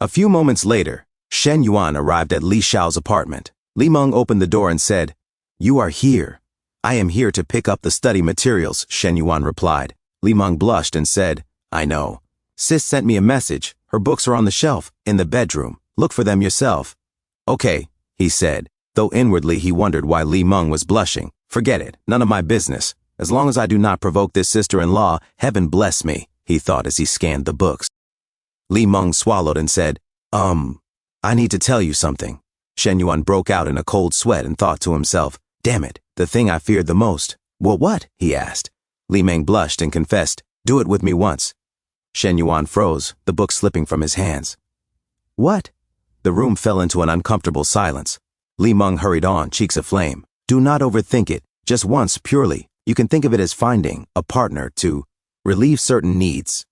A few moments later, Shen Yuan arrived at Li Xiao's apartment. Li Meng opened the door and said, "You are here." "I am here to pick up the study materials," Shen Yuan replied. Li Meng blushed and said, "I know. Sis sent me a message. Her books are on the shelf, in the bedroom. Look for them yourself." "Okay," he said, though inwardly he wondered why Li Meng was blushing. Forget it, none of my business. As long as I do not provoke this sister-in-law, heaven bless me, he thought as he scanned the books. Lee Meng swallowed and said, I need to tell you something. Shen Yuan broke out in a cold sweat and thought to himself, damn it, the thing I feared the most. Well, what? He asked. Li Meng blushed and confessed, do it with me once. Shen Yuan froze, the book slipping from his hands. What? The room fell into an uncomfortable silence. Li Meng hurried on, cheeks aflame. Do not overthink it, just once purely. You can think of it as finding a partner to relieve certain needs.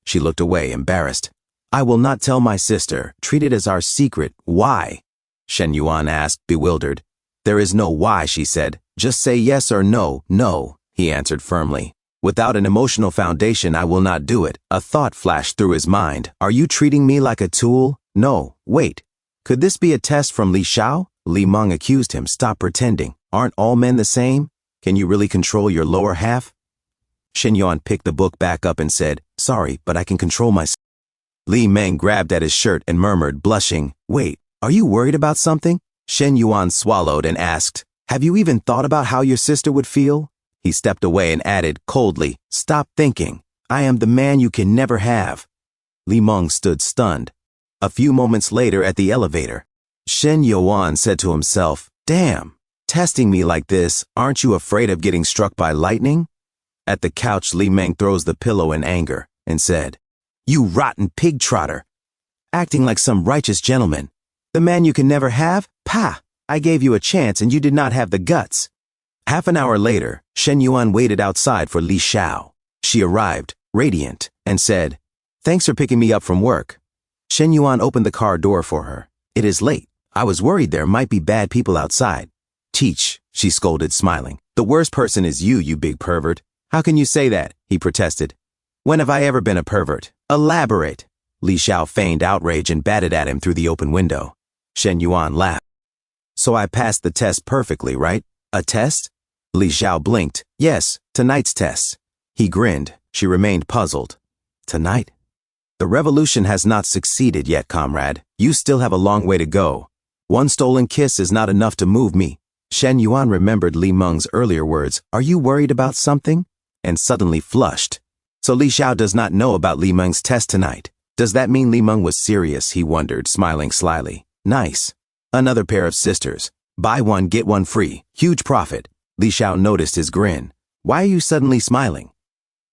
She looked away, embarrassed. I will not tell my sister. Treat it as our secret. Why? Shen Yuan asked, bewildered. There is no why, she said. Just say yes or no. No, he answered firmly. Without an emotional foundation, I will not do it. A thought flashed through his mind. Are you treating me like a tool? No, wait. Could this be a test from Li Xiao? Li Meng accused him. Stop pretending. Aren't all men the same? Can you really control your lower half? Shen Yuan picked the book back up and said, sorry, but I can control myself. Li Meng grabbed at his shirt and murmured, blushing, wait, are you worried about something? Shen Yuan swallowed and asked, have you even thought about how your sister would feel? He stepped away and added, coldly, stop thinking. I am the man you can never have. Li Meng stood stunned. A few moments later at the elevator, Shen Yuan said to himself, damn, testing me like this, aren't you afraid of getting struck by lightning? At the couch, Li Meng throws the pillow in anger and said, you rotten pig trotter, acting like some righteous gentleman. The man you can never have? Pah! I gave you a chance and you did not have the guts. Half an hour later, Shen Yuan waited outside for Li Xiao. She arrived, radiant, and said, thanks for picking me up from work. Shen Yuan opened the car door for her. It is late. I was worried there might be bad people outside. Teach, she scolded, smiling. The worst person is you big pervert. How can you say that? He protested. When have I ever been a pervert? Elaborate. Li Xiao feigned outrage and batted at him through the open window. Shen Yuan laughed. So I passed the test perfectly, right? A test? Li Xiao blinked. Yes, tonight's test. He grinned. She remained puzzled. Tonight? The revolution has not succeeded yet, comrade. You still have a long way to go. One stolen kiss is not enough to move me. Shen Yuan remembered Li Meng's earlier words, are you worried about something? And suddenly flushed. So Li Xiao does not know about Li Meng's test tonight. Does that mean Li Meng was serious, he wondered, smiling slyly. Nice. Another pair of sisters. Buy one, get one free. Huge profit. Li Xiao noticed his grin. Why are you suddenly smiling?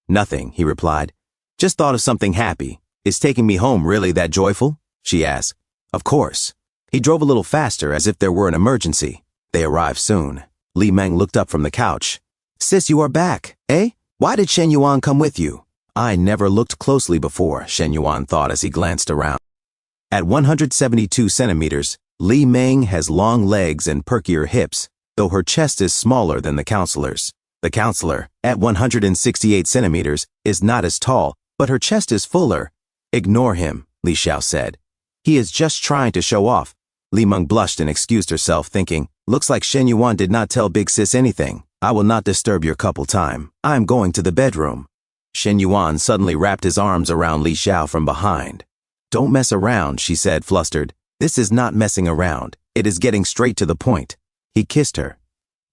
Nothing, he replied. Just thought of something happy. Is taking me home really that joyful? She asked. Of course. He drove a little faster as if there were an emergency. They arrived soon. Li Meng looked up from the couch. Sis, you are back, eh? Why did Shen Yuan come with you? I never looked closely before, Shen Yuan thought as he glanced around. At 172 centimeters, Li Meng has long legs and perkier hips, though her chest is smaller than the counselor's. The counselor, at 168 centimeters, is not as tall, but her chest is fuller. Ignore him, Li Xiao said. He is just trying to show off. Li Meng blushed and excused herself, thinking, looks like Shen Yuan did not tell Big Sis anything. I will not disturb your couple time. I am going to the bedroom. Shen Yuan suddenly wrapped his arms around Li Xiao from behind. Don't mess around, she said, flustered. This is not messing around. It is getting straight to the point. He kissed her.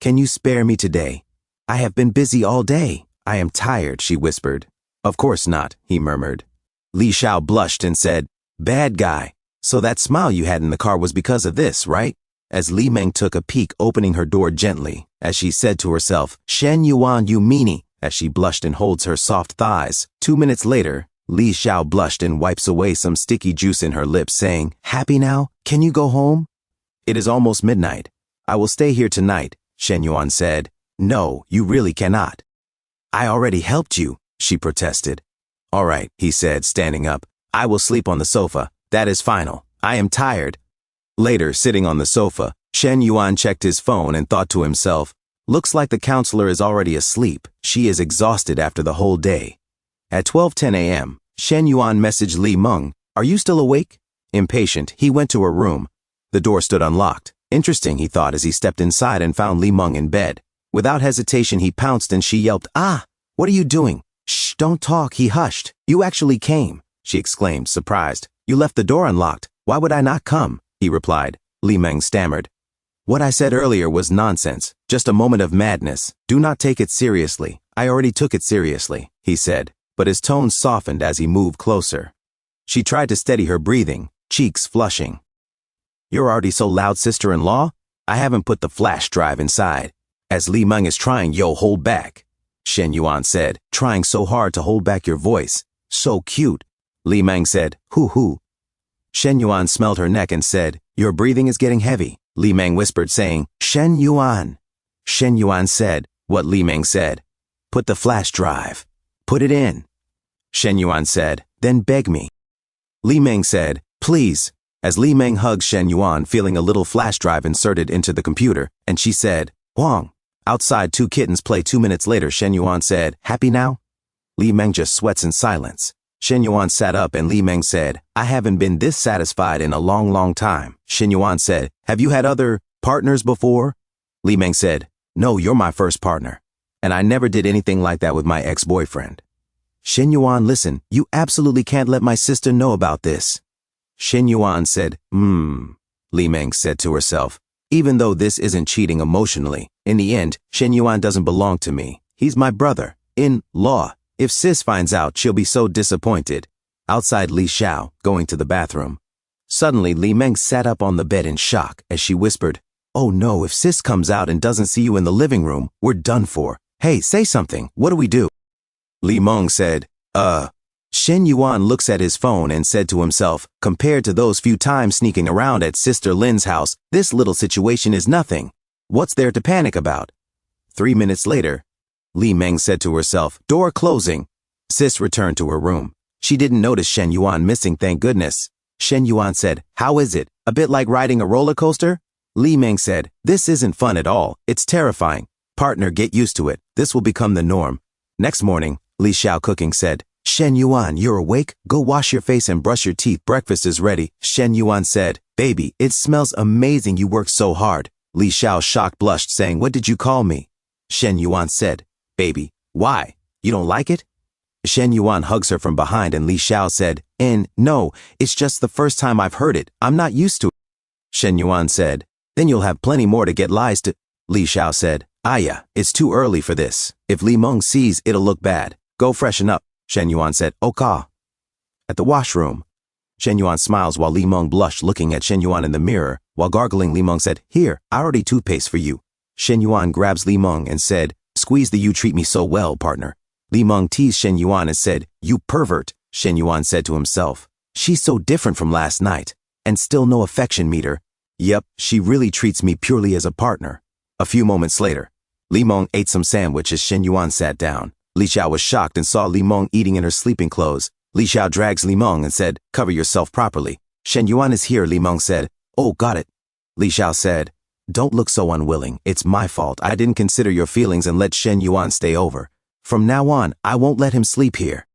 Can you spare me today? I have been busy all day. I am tired, she whispered. Of course not, he murmured. Li Xiao blushed and said, bad guy. So that smile you had in the car was because of this, right? As Li Meng took a peek, opening her door gently, as she said to herself, Shen Yuan, you meanie, as she blushed and holds her soft thighs. 2 minutes later, Li Xiao blushed and wipes away some sticky juice in her lips, saying, happy now? Can you go home? It is almost midnight. I will stay here tonight, Shen Yuan said. No, you really cannot. I already helped you, she protested. All right, he said, standing up. I will sleep on the sofa. That is final. I am tired. Later, sitting on the sofa, Shen Yuan checked his phone and thought to himself, looks like the counselor is already asleep. She is exhausted after the whole day. At 12:10 a.m., Shen Yuan messaged Li Meng, are you still awake? Impatient, he went to her room. The door stood unlocked. Interesting, he thought as he stepped inside and found Li Meng in bed. Without hesitation, he pounced and she yelped, ah, what are you doing? Shh, don't talk, he hushed. You actually came, she exclaimed, surprised. You left the door unlocked. Why would I not come? He replied. Li Meng stammered. What I said earlier was nonsense. Just a moment of madness. Do not take it seriously. I already took it seriously, he said, but his tone softened as he moved closer. She tried to steady her breathing, cheeks flushing. You're already so loud, sister-in-law? I haven't put the flash drive inside. As Li Meng is trying, hold back. Shen Yuan said, trying so hard to hold back your voice. So cute. Li Meng said, hoo. Shen Yuan smelled her neck and said, your breathing is getting heavy. Li Meng whispered, saying, Shen Yuan. Shen Yuan said what Li Meng said. Put the flash drive. Put it in. Shen Yuan said, then beg me. Li Meng said, please. As Li Meng hugged Shen Yuan, feeling a little flash drive inserted into the computer, and she said, Huang. Outside, 2 kittens play. 2 minutes later, Shen Yuan said, happy now? Li Meng just sweats in silence. Shen Yuan sat up and Li Meng said, I haven't been this satisfied in a long time. Shen Yuan said, have you had other partners before? Li Meng said, no, you're my first partner. And I never did anything like that with my ex-boyfriend. Shen Yuan, listen, you absolutely can't let my sister know about this. Shen Yuan said, Li Meng said to herself, even though this isn't cheating emotionally, in the end, Shen Yuan doesn't belong to me. He's my brother, in law. If sis finds out, she'll be so disappointed. Outside, Li Xiao, going to the bathroom. Suddenly, Li Meng sat up on the bed in shock as she whispered, oh no, if sis comes out and doesn't see you in the living room, we're done for. Hey, say something. What do we do? Li Meng said, Shen Yuan looks at his phone and said to himself, compared to those few times sneaking around at Sister Lin's house, this little situation is nothing. What's there to panic about? 3 minutes later, Li Meng said to herself, door closing. Sis returned to her room. She didn't notice Shen Yuan missing, thank goodness. Shen Yuan said, how is it? A bit like riding a roller coaster? Li Meng said, this isn't fun at all. It's terrifying. Partner, get used to it. This will become the norm. Next morning, Li Xiao cooking said, Shen Yuan, you're awake? Go wash your face and brush your teeth. Breakfast is ready. Shen Yuan said, baby, it smells amazing. You worked so hard. Li Xiao shocked blushed, saying, what did you call me? Shen Yuan said, baby, why? You don't like it? Shen Yuan hugs her from behind and Li Xiao said, no, it's just the first time I've heard it. I'm not used to it. Shen Yuan said, then you'll have plenty more to get lies to. Li Xiao said, yeah, it's too early for this. If Li Meng sees, it'll look bad. Go freshen up. Shen Yuan said, okay. At the washroom, Shen Yuan smiles while Li Meng blushed, looking at Shen Yuan in the mirror. While gargling, Li Meng said, here, I already toothpaste for you. Shen Yuan grabs Li Meng and said, squeeze the you treat me so well, partner. Li Meng teased Shen Yuan and said, you pervert. Shen Yuan said to himself, she's so different from last night. And still no affection meter. Yep, she really treats me purely as a partner. A few moments later, Li Meng ate some sandwich as Shen Yuan sat down. Li Xiao was shocked and saw Li Meng eating in her sleeping clothes. Li Xiao drags Li Meng and said, cover yourself properly. Shen Yuan is here, Li Meng said. Oh, got it. Li Xiao said, don't look so unwilling. It's my fault. I didn't consider your feelings and let Shen Yuan stay over. From now on, I won't let him sleep here.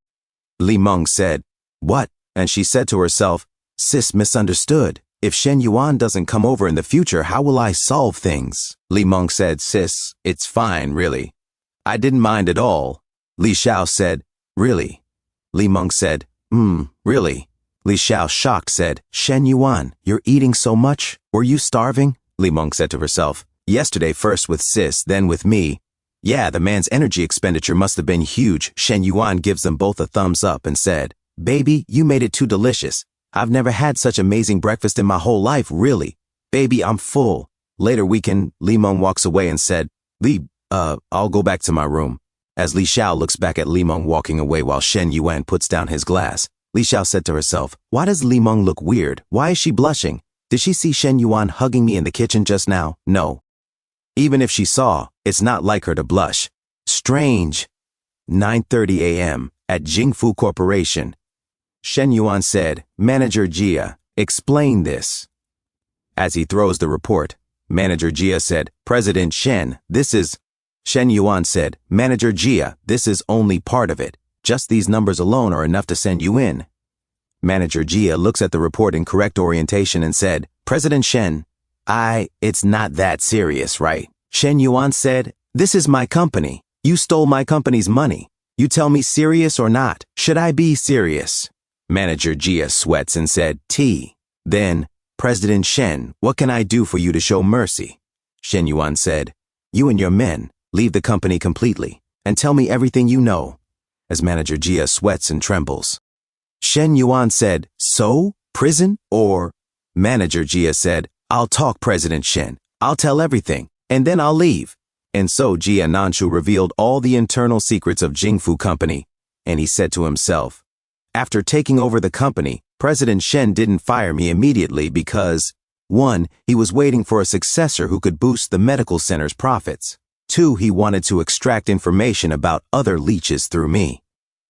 Li Meng said, what? And she said to herself, sis misunderstood. If Shen Yuan doesn't come over in the future, how will I solve things? Li Meng said, sis, it's fine, really. I didn't mind at all. Li Xiao said, really? Li Meng said, really? Li Xiao, shocked, said, Shen Yuan, you're eating so much? Were you starving? Li Meng said to herself, yesterday first with sis, then with me. Yeah, the man's energy expenditure must have been huge. Shen Yuan gives them both a thumbs up and said, baby, you made it too delicious. I've never had such amazing breakfast in my whole life, really. Baby, I'm full. Later we can. Li Meng walks away and said, I'll go back to my room. As Li Xiao looks back at Li Meng walking away while Shen Yuan puts down his glass, Li Xiao said to herself, why does Li Meng look weird? Why is she blushing? Did she see Shen Yuan hugging me in the kitchen just now? No. Even if she saw, it's not like her to blush. Strange. 9:30 a.m. at Jingfu Corporation. Shen Yuan said, Manager Jia, explain this. As he throws the report, Manager Jia said, President Shen, this is... Shen Yuan said, Manager Jia, this is only part of it. Just these numbers alone are enough to send you in. Manager Jia looks at the report in correct orientation and said, President Shen, it's not that serious, right? Shen Yuan said, this is my company. You stole my company's money. You tell me serious or not. Should I be serious? Manager Jia sweats and said, Then, President Shen, what can I do for you to show mercy? Shen Yuan said, You and your men, leave the company completely, and tell me everything you know. As Manager Jia sweats and trembles. Shen Yuan said, so? Prison? Or? Manager Jia said, I'll talk President Shen. I'll tell everything, and then I'll leave. And so Jia Nanshu revealed all the internal secrets of Jingfu Company, and he said to himself, after taking over the company, President Shen didn't fire me immediately because 1. He was waiting for a successor who could boost the medical center's profits. 2. He wanted to extract information about other leeches through me.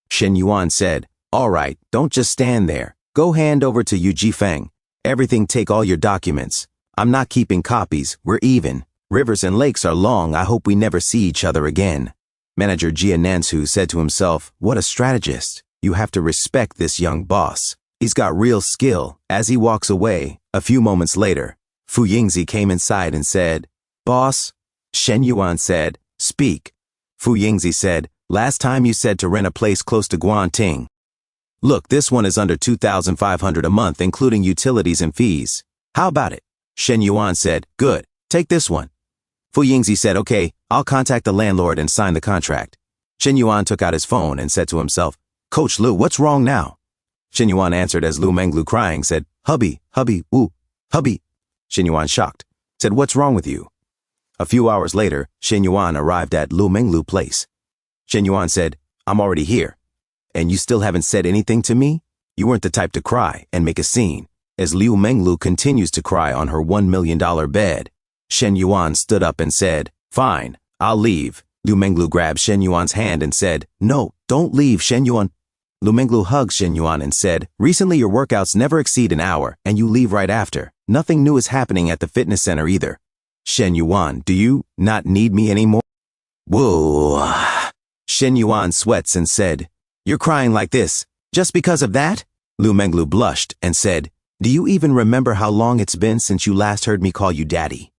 Shen Yuan said, all right, don't just stand there. Go hand over to Yu Jifeng. Everything, take all your documents. I'm not keeping copies, we're even. Rivers and lakes are long, I hope we never see each other again. Manager Jia Nansu said to himself, what a strategist. You have to respect this young boss. He's got real skill. As he walks away, a few moments later, Fu Yingzi came inside and said, boss? Shen Yuan said, speak. Fu Yingzi said, last time you said to rent a place close to Guanting. Look, this one is under 2,500 a month, including utilities and fees. How about it? Shen Yuan said, good, take this one. Fu Yingzi said, okay, I'll contact the landlord and sign the contract. Shen Yuan took out his phone and said to himself, Coach Lu, what's wrong now? Shen Yuan answered as Lu Menglu, crying, said, hubby, woo, hubby. Shen Yuan, shocked, said, what's wrong with you? A few hours later, Shen Yuan arrived at Lu Menglu place. Shen Yuan said, I'm already here. And you still haven't said anything to me? You weren't the type to cry and make a scene. As Liu Menglu continues to cry on her $1 million bed, Shen Yuan stood up and said, fine, I'll leave. Liu Menglu grabbed Shen Yuan's hand and said, no, don't leave, Shen Yuan. Liu Menglu hugged Shen Yuan and said, recently your workouts never exceed an hour and you leave right after. Nothing new is happening at the fitness center either. Shen Yuan, do you not need me anymore? Whoa. Shen Yuan sweats and said, you're crying like this, just because of that? Liu Menglu blushed and said, do you even remember how long it's been since you last heard me call you daddy?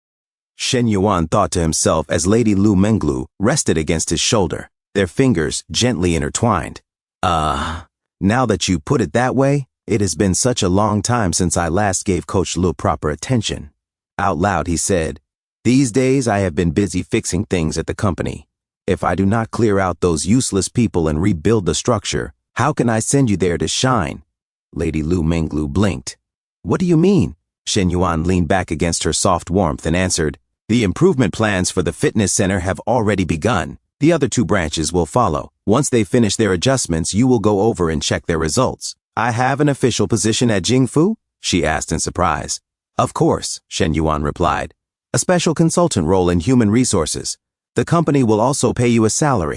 Shen Yuan thought to himself as Lady Liu Menglu rested against his shoulder, their fingers gently intertwined. Now that you put it that way, it has been such a long time since I last gave Coach Liu proper attention. Out loud he said, these days I have been busy fixing things at the company. If I do not clear out those useless people and rebuild the structure, how can I send you there to shine? Lady Liu Menglu blinked. What do you mean? Shen Yuan leaned back against her soft warmth and answered, the improvement plans for the fitness center have already begun. The other 2 branches will follow. Once they finish their adjustments, you will go over and check their results. I have an official position at Jingfu? She asked in surprise. Of course, Shen Yuan replied. A special consultant role in human resources. The company will also pay you a salary.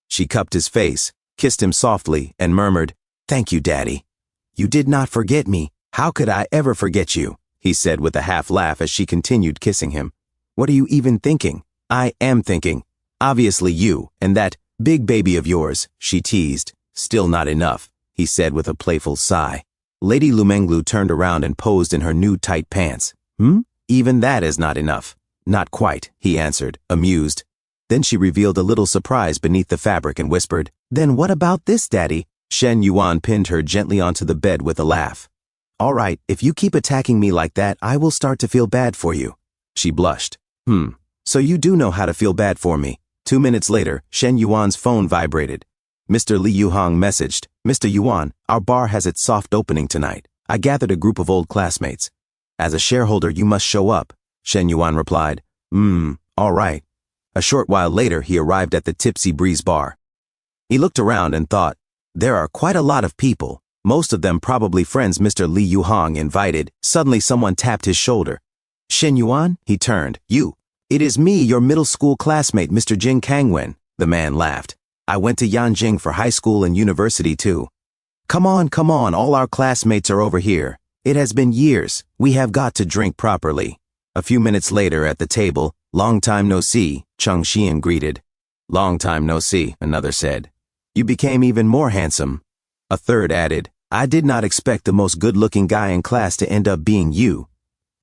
She cupped his face, kissed him softly, and murmured, thank you, Daddy. You did not forget me. How could I ever forget you? He said with a half laugh as she continued kissing him. What are you even thinking? I am thinking. Obviously you, and that big baby of yours, she teased. Still not enough, he said with a playful sigh. Lady Liu Menglu turned around and posed in her new tight pants. Even that is not enough. Not quite, he answered, amused. Then she revealed a little surprise beneath the fabric and whispered, then what about this, Daddy? Shen Yuan pinned her gently onto the bed with a laugh. All right, if you keep attacking me like that, I will start to feel bad for you. She blushed. So you do know how to feel bad for me. 2 minutes later, Shen Yuan's phone vibrated. Mr. Li Yuhong messaged, Mr. Yuan, our bar has its soft opening tonight. I gathered a group of old classmates. As a shareholder, you must show up. Shen Yuan replied, all right. A short while later, he arrived at the Tipsy Breeze bar. He looked around and thought, there are quite a lot of people, most of them probably friends Mr. Li Yuhong invited. Suddenly someone tapped his shoulder. Shen Yuan, he turned, you. It is me, your middle school classmate, Mr. Jing Kangwen. The man laughed. I went to Yanjing for high school and university too. Come on, all our classmates are over here. It has been years. We have got to drink properly. A few minutes later at the table, long time no see, Cheng Xian greeted. Long time no see, another said. You became even more handsome. A third added, I did not expect the most good-looking guy in class to end up being you.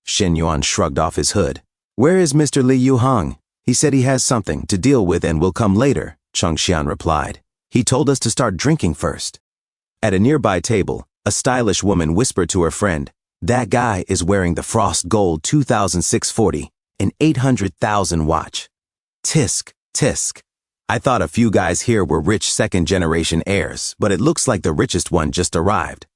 Shen Yuan shrugged off his hood. Where is Mr. Li Yuhong? He said he has something to deal with and will come later, Cheng Xian replied. He told us to start drinking first. At a nearby table, a stylish woman whispered to her friend, that guy is wearing the Frost Gold 2640, an 800,000 watch. Tisk, tisk. I thought a few guys here were rich second-generation heirs, but it looks like the richest one just arrived.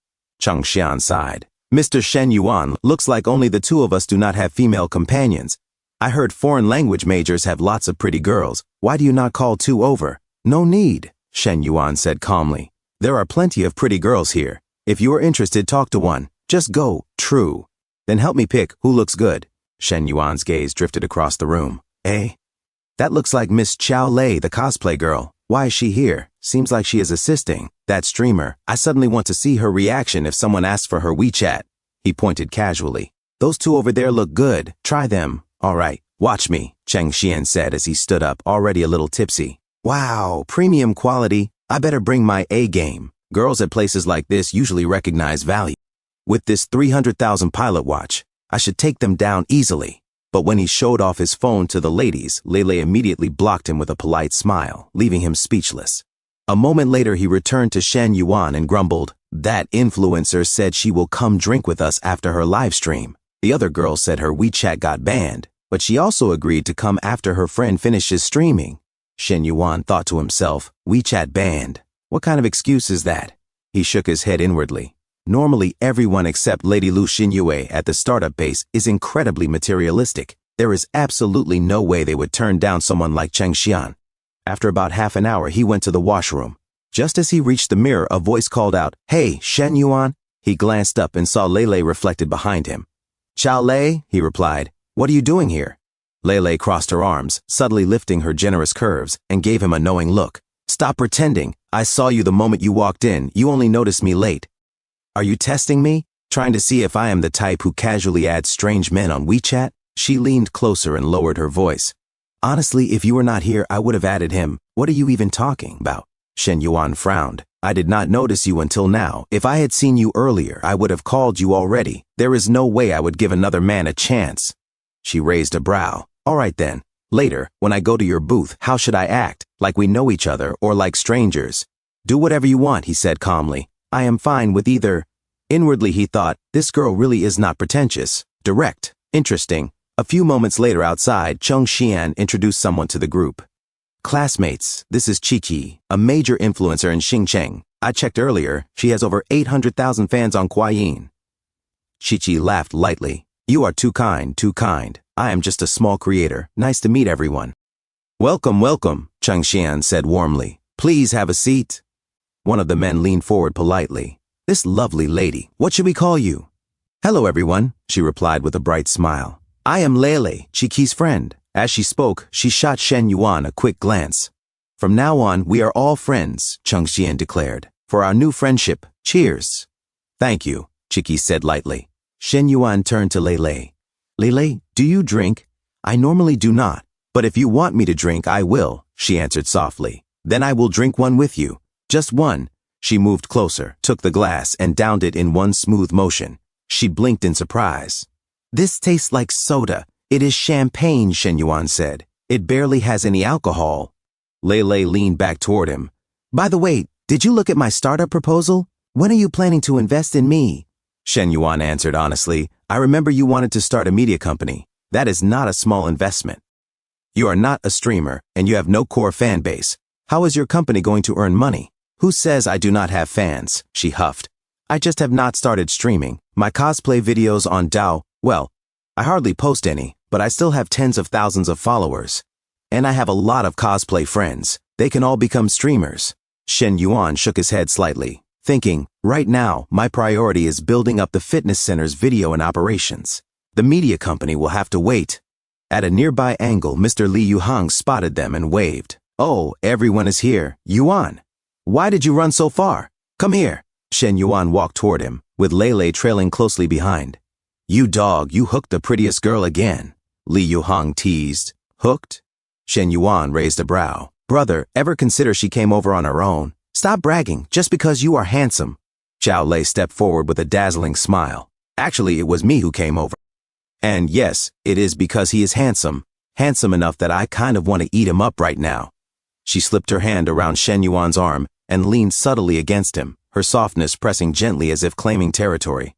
Chung Xian sighed. Mr. Shen Yuan, looks like only the two of us do not have female companions. I heard foreign language majors have lots of pretty girls. Why do you not call two over? No need, Shen Yuan said calmly. There are plenty of pretty girls here. If you are interested, talk to one. Just go, true. Then help me pick who looks good. Shen Yuan's gaze drifted across the room. Eh? That looks like Miss Chao Lei, the cosplay girl. Why is she here? Seems like she is assisting. That streamer. I suddenly want to see her reaction if someone asks for her WeChat. He pointed casually. Those two over there look good. Try them. All right, watch me, Cheng Xian said as he stood up, already a little tipsy. Wow, premium quality. I better bring my A game. Girls at places like this usually recognize value. With this 300,000 pilot watch, I should take them down easily. But when he showed off his phone to the ladies, Lele immediately blocked him with a polite smile, leaving him speechless. A moment later, he returned to Shen Yuan and grumbled, "That influencer said she will come drink with us after her live stream. The other girl said her WeChat got banned, but she also agreed to come after her friend finishes streaming." Shen Yuan thought to himself, WeChat banned. What kind of excuse is that? He shook his head inwardly. Normally, everyone except Lady Lu Xinyue at the startup base is incredibly materialistic. There is absolutely no way they would turn down someone like Cheng Xian. After about half an hour, he went to the washroom. Just as he reached the mirror, a voice called out, "Hey, Shen Yuan." He glanced up and saw Lele reflected behind him. "Chao Lei," he replied. "What are you doing here?" Lele crossed her arms, subtly lifting her generous curves, and gave him a knowing look. "Stop pretending. I saw you the moment you walked in. You only noticed me late. Are you testing me? Trying to see if I am the type who casually adds strange men on WeChat?" She leaned closer and lowered her voice. "Honestly, if you were not here, I would have added him. What are you even talking about?" Shen Yuan frowned. "I did not notice you until now. If I had seen you earlier, I would have called you already. There is no way I would give another man a chance." She raised a brow. "All right then. Later, when I go to your booth, how should I act? Like we know each other or like strangers?" "Do whatever you want," he said calmly. "I am fine with either." Inwardly, he thought, this girl really is not pretentious. Direct. Interesting. A few moments later outside, Chung Xian introduced someone to the group. "Classmates, this is Qi, a major influencer in Xincheng. I checked earlier. She has over 800,000 fans on Kuayin." Qi laughed lightly. "You are too kind, too kind. I am just a small creator. Nice to meet everyone." "Welcome, welcome," Chung Xian said warmly. "Please have a seat." One of the men leaned forward politely. "This lovely lady, what should we call you?" "Hello, everyone," she replied with a bright smile. "I am Lele, Chiki's friend." As she spoke, she shot Shen Yuan a quick glance. "From now on, we are all friends," Chung Xian declared. "For our new friendship, cheers." "Thank you," Chiki said lightly. Shen Yuan turned to Lele. "Lele, do you drink?" "I normally do not, but if you want me to drink, I will," she answered softly. "Then I will drink one with you. Just one." She moved closer, took the glass, and downed it in one smooth motion. She blinked in surprise. "This tastes like soda. It is champagne," Shen Yuan said. "It barely has any alcohol." Lele leaned back toward him. "By the way, did you look at my startup proposal? When are you planning to invest in me?" Shen Yuan answered honestly, "I remember you wanted to start a media company. That is not a small investment. You are not a streamer, and you have no core fan base. How is your company going to earn money?" "Who says I do not have fans?" she huffed. "I just have not started streaming. My cosplay videos on Dao, well, I hardly post any, but I still have tens of thousands of followers. And I have a lot of cosplay friends. They can all become streamers." Shen Yuan shook his head slightly, thinking, right now, my priority is building up the fitness center's video and operations. The media company will have to wait. At a nearby angle, Mr. Li Yuhang spotted them and waved. "Oh, everyone is here. Yuan, why did you run so far? Come here." Shen Yuan walked toward him, with Lele trailing closely behind. "You dog, you hooked the prettiest girl again," Li Yuhang teased. "Hooked?" Shen Yuan raised a brow. "Brother, ever consider she came over on her own? Stop bragging, just because you are handsome." Chao Lei stepped forward with a dazzling smile. "Actually, it was me who came over. And yes, it is because he is handsome. Handsome enough that I kind of want to eat him up right now." She slipped her hand around Shen Yuan's arm and leaned subtly against him, her softness pressing gently as if claiming territory.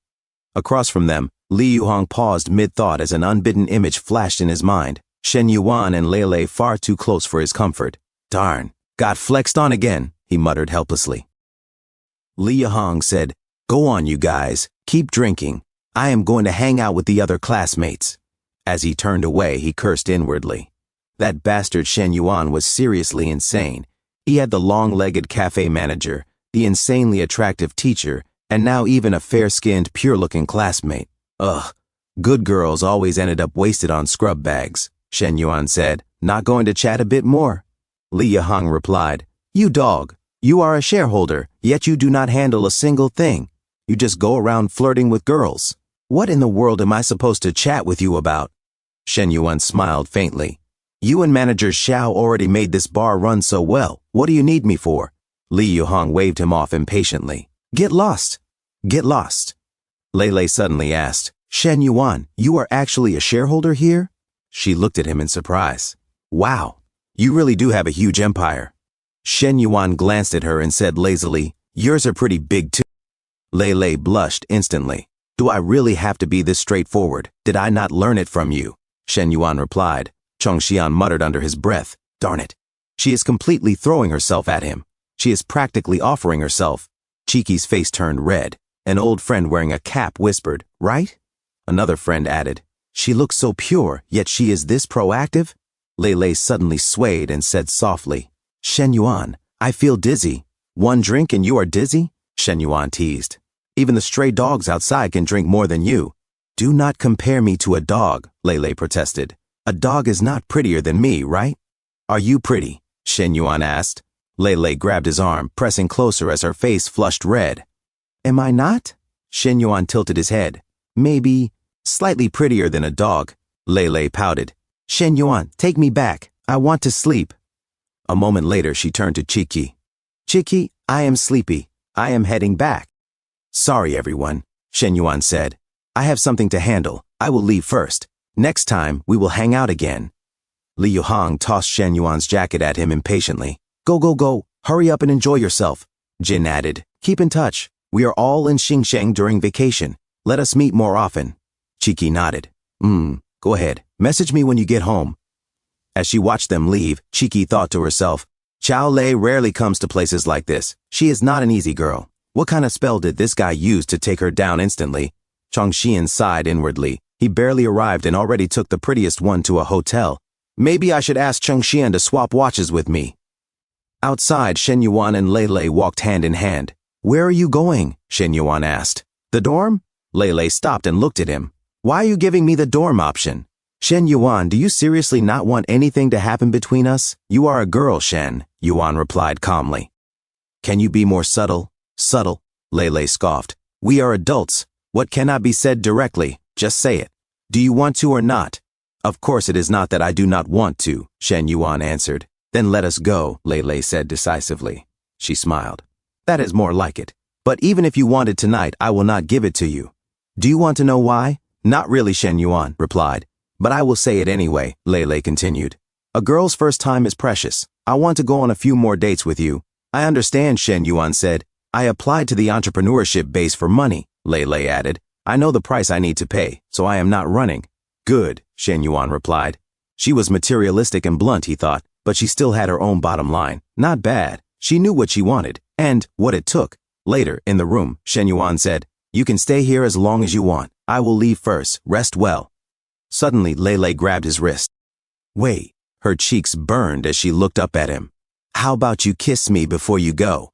Across from them, Li Yuhang paused mid-thought as an unbidden image flashed in his mind. Shen Yuan and Lei far too close for his comfort. Darn, got flexed on again, he muttered helplessly. Li Yihang said, "Go on, you guys, keep drinking. I am going to hang out with the other classmates." As he turned away, he cursed inwardly. That bastard Shen Yuan was seriously insane. He had the long-legged cafe manager, the insanely attractive teacher, and now even a fair-skinned, pure-looking classmate. Ugh, good girls always ended up wasted on scrub bags, Shen Yuan said, not going to chat a bit more. Li Yihang replied, "You dog, you are a shareholder, yet you do not handle a single thing. You just go around flirting with girls. What in the world am I supposed to chat with you about?" Shen Yuan smiled faintly. "You and Manager Xiao already made this bar run so well. What do you need me for?" Li Yihang waved him off impatiently. "Get lost. Get lost." Lei suddenly asked, "Shen Yuan, you are actually a shareholder here?" She looked at him in surprise. "Wow, you really do have a huge empire." Shen Yuan glanced at her and said lazily, "Yours are pretty big too." Lei blushed instantly. "Do I really have to be this straightforward? Did I not learn it from you?" Shen Yuan replied. Chongxian muttered under his breath, "Darn it. She is completely throwing herself at him. She is practically offering herself." Cheeky's face turned red. An old friend wearing a cap whispered, "Right?" Another friend added, "She looks so pure, yet she is this proactive?" Lei suddenly swayed and said softly, "Shen Yuan, I feel dizzy." "One drink and you are dizzy?" Shen Yuan teased. "Even the stray dogs outside can drink more than you." "Do not compare me to a dog," Lei protested. "A dog is not prettier than me, right?" "Are you pretty?" Shen Yuan asked. Lei grabbed his arm, pressing closer as her face flushed red. "Am I not?" Shen Yuan tilted his head. "Maybe slightly prettier than a dog." Lei pouted. "Shen Yuan, take me back. I want to sleep." A moment later, she turned to Cheeky. "Cheeky, I am sleepy. I am heading back." "Sorry, everyone," Shen Yuan said. "I have something to handle. I will leave first. Next time, we will hang out again." Li Yihang tossed Shen Yuan's jacket at him impatiently. Go. Hurry up and enjoy yourself." Jin added, "Keep in touch. We are all in Xingsheng during vacation. Let us meet more often." Cheeky nodded. Go ahead. Message me when you get home." As she watched them leave, Cheeky thought to herself, "Chao Lei rarely comes to places like this. She is not an easy girl. What kind of spell did this guy use to take her down instantly?" Chongxian sighed inwardly. He barely arrived and already took the prettiest one to a hotel. Maybe I should ask Chongxian to swap watches with me. Outside, Shen Yuan and Lei walked hand in hand. "Where are you going?" Shen Yuan asked. "The dorm?" Lei stopped and looked at him. "Why are you giving me the dorm option?" "Shen Yuan, do you seriously not want anything to happen between us? You are a girl, Shen," Yuan replied calmly. "Can you be more subtle?" "Subtle," Lei scoffed. "We are adults. What cannot be said directly? Just say it. Do you want to or not?" "Of course it is not that I do not want to," Shen Yuan answered. "Then let us go," Lei said decisively. She smiled. "That is more like it. But even if you want it tonight, I will not give it to you." "Do you want to know why?" "Not really," Shen Yuan replied. "But I will say it anyway," Lei continued. "A girl's first time is precious. I want to go on a few more dates with you." "I understand," Shen Yuan said. "I applied to the entrepreneurship base for money," Lei added. "I know the price I need to pay, so I am not running." "Good," Shen Yuan replied. She was materialistic and blunt, he thought, but she still had her own bottom line. Not bad. She knew what she wanted, and what it took. Later, in the room, Shen Yuan said, "You can stay here as long as you want. I will leave first. Rest well." Suddenly, Lei grabbed his wrist. "Wait." Her cheeks burned as she looked up at him. "How about you kiss me before you go?"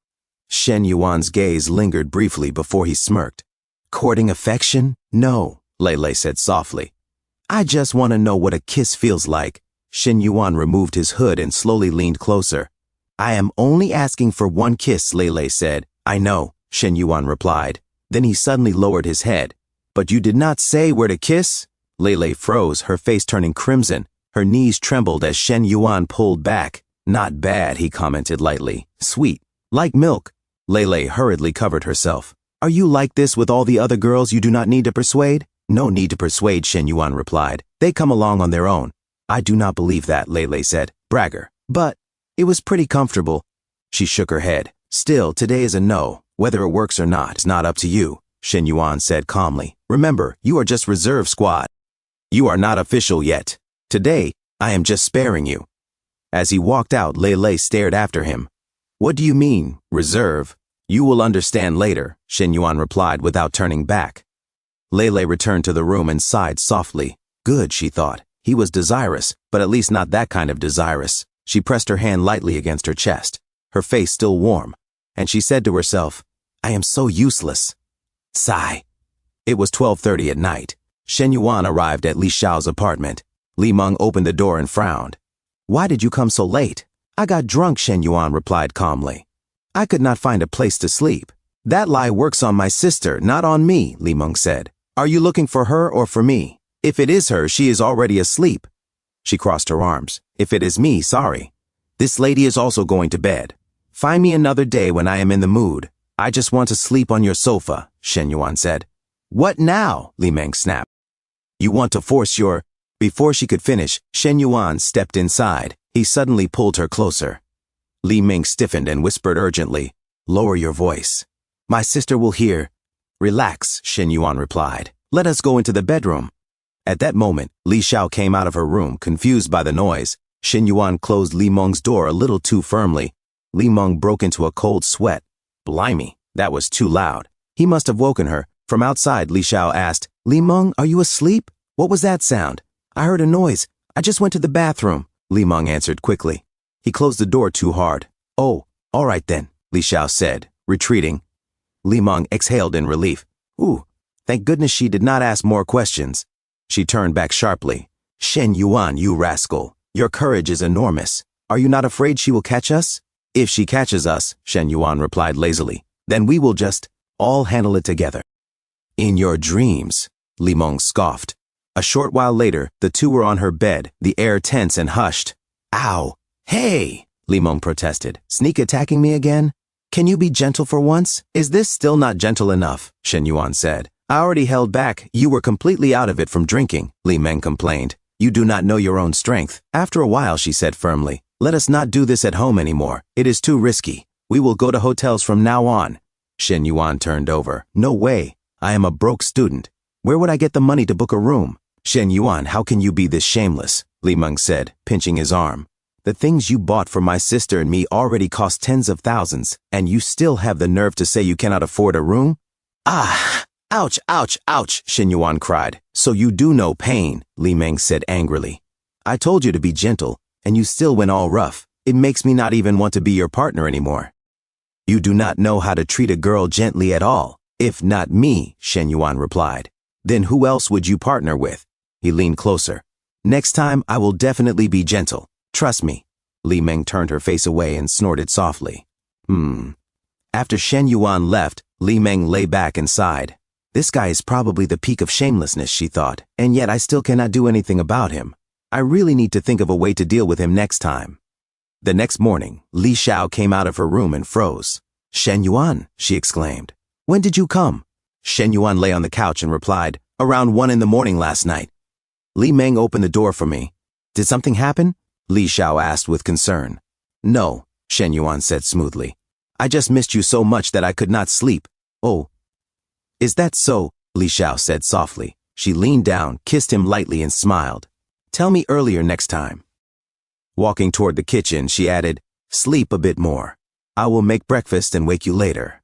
Shen Yuan's gaze lingered briefly before he smirked. "Courting affection? No," Lei said softly. "I just want to know what a kiss feels like." Shen Yuan removed his hood and slowly leaned closer. "I am only asking for one kiss," Lei said. "I know," Shen Yuan replied. Then he suddenly lowered his head. "But you did not say where to kiss?" Lei froze, her face turning crimson. Her knees trembled as Shen Yuan pulled back. "Not bad," he commented lightly. "Sweet. Like milk." Lei hurriedly covered herself. "Are you like this with all the other girls you do not need to persuade?" "No need to persuade," Shen Yuan replied. "They come along on their own." "I do not believe that," Lei said. "Bragger." "But it was pretty comfortable." She shook her head. "Still, today is a no. Whether it works or not is not up to you," Shen Yuan said calmly. "Remember, you are just reserve squad. You are not official yet. Today, I am just sparing you. As he walked out, Lei stared after him. What do you mean, reserve? You will understand later, Shen Yuan replied without turning back. Lei returned to the room and sighed softly. Good, she thought. He was desirous, but at least not that kind of desirous. She pressed her hand lightly against her chest, her face still warm, and she said to herself, I am so useless. Sigh. It was 12:30 at night. Shen Yuan arrived at Li Xiao's apartment. Li Meng opened the door and frowned. Why did you come so late? I got drunk, Shen Yuan replied calmly. I could not find a place to sleep. That lie works on my sister, not on me, Li Meng said. Are you looking for her or for me? If it is her, she is already asleep. She crossed her arms. If it is me, sorry. This lady is also going to bed. Find me another day when I am in the mood. I just want to sleep on your sofa, Shen Yuan said. What now? Li Meng snapped. You want to force your... Before she could finish, Shen Yuan stepped inside. He suddenly pulled her closer. Li Meng stiffened and whispered urgently, Lower your voice. My sister will hear. Relax, Shen Yuan replied. Let us go into the bedroom. At that moment, Li Xiao came out of her room, confused by the noise. Shen Yuan closed Li Meng's door a little too firmly. Li Meng broke into a cold sweat. Blimey, that was too loud. He must have woken her. From outside, Li Xiao asked, Li Meng, are you asleep? What was that sound? I heard a noise. I just went to the bathroom, Li Meng answered quickly. He closed the door too hard. Oh, all right then, Li Xiao said, retreating. Li Meng exhaled in relief. Ooh, thank goodness she did not ask more questions. She turned back sharply. Shen Yuan, you rascal. Your courage is enormous. Are you not afraid she will catch us? If she catches us, Shen Yuan replied lazily, then we will just all handle it together. In your dreams, Li Meng scoffed. A short while later, the two were on her bed, the air tense and hushed. Ow! Hey! Li Meng protested. Sneak attacking me again? Can you be gentle for once? Is this still not gentle enough? Shen Yuan said. I already held back. You were completely out of it from drinking, Li Meng complained. You do not know your own strength. After a while, she said firmly, let us not do this at home anymore. It is too risky. We will go to hotels from now on. Shen Yuan turned over. No way. I am a broke student. Where would I get the money to book a room? Shen Yuan, how can you be this shameless? Li Meng said, pinching his arm. The things you bought for my sister and me already cost tens of thousands, and you still have the nerve to say you cannot afford a room? Ah! Ouch, ouch, ouch, Shen Yuan cried. So you do know pain, Li Meng said angrily. I told you to be gentle, and you still went all rough. It makes me not even want to be your partner anymore. You do not know how to treat a girl gently at all. If not me, Shen Yuan replied. Then who else would you partner with? He leaned closer. Next time, I will definitely be gentle. Trust me. Li Meng turned her face away and snorted softly. After Shen Yuan left, Li Meng lay back and sighed. This guy is probably the peak of shamelessness, she thought, and yet I still cannot do anything about him. I really need to think of a way to deal with him next time. The next morning, Li Xiao came out of her room and froze. Shen Yuan, she exclaimed. When did you come? Shen Yuan lay on the couch and replied, around 1 in the morning last night. Li Meng opened the door for me. Did something happen? Li Xiao asked with concern. No, Shen Yuan said smoothly. I just missed you so much that I could not sleep. Oh. Is that so? Li Xiao said softly. She leaned down, kissed him lightly and smiled. Tell me earlier next time. Walking toward the kitchen, she added, sleep a bit more. I will make breakfast and wake you later.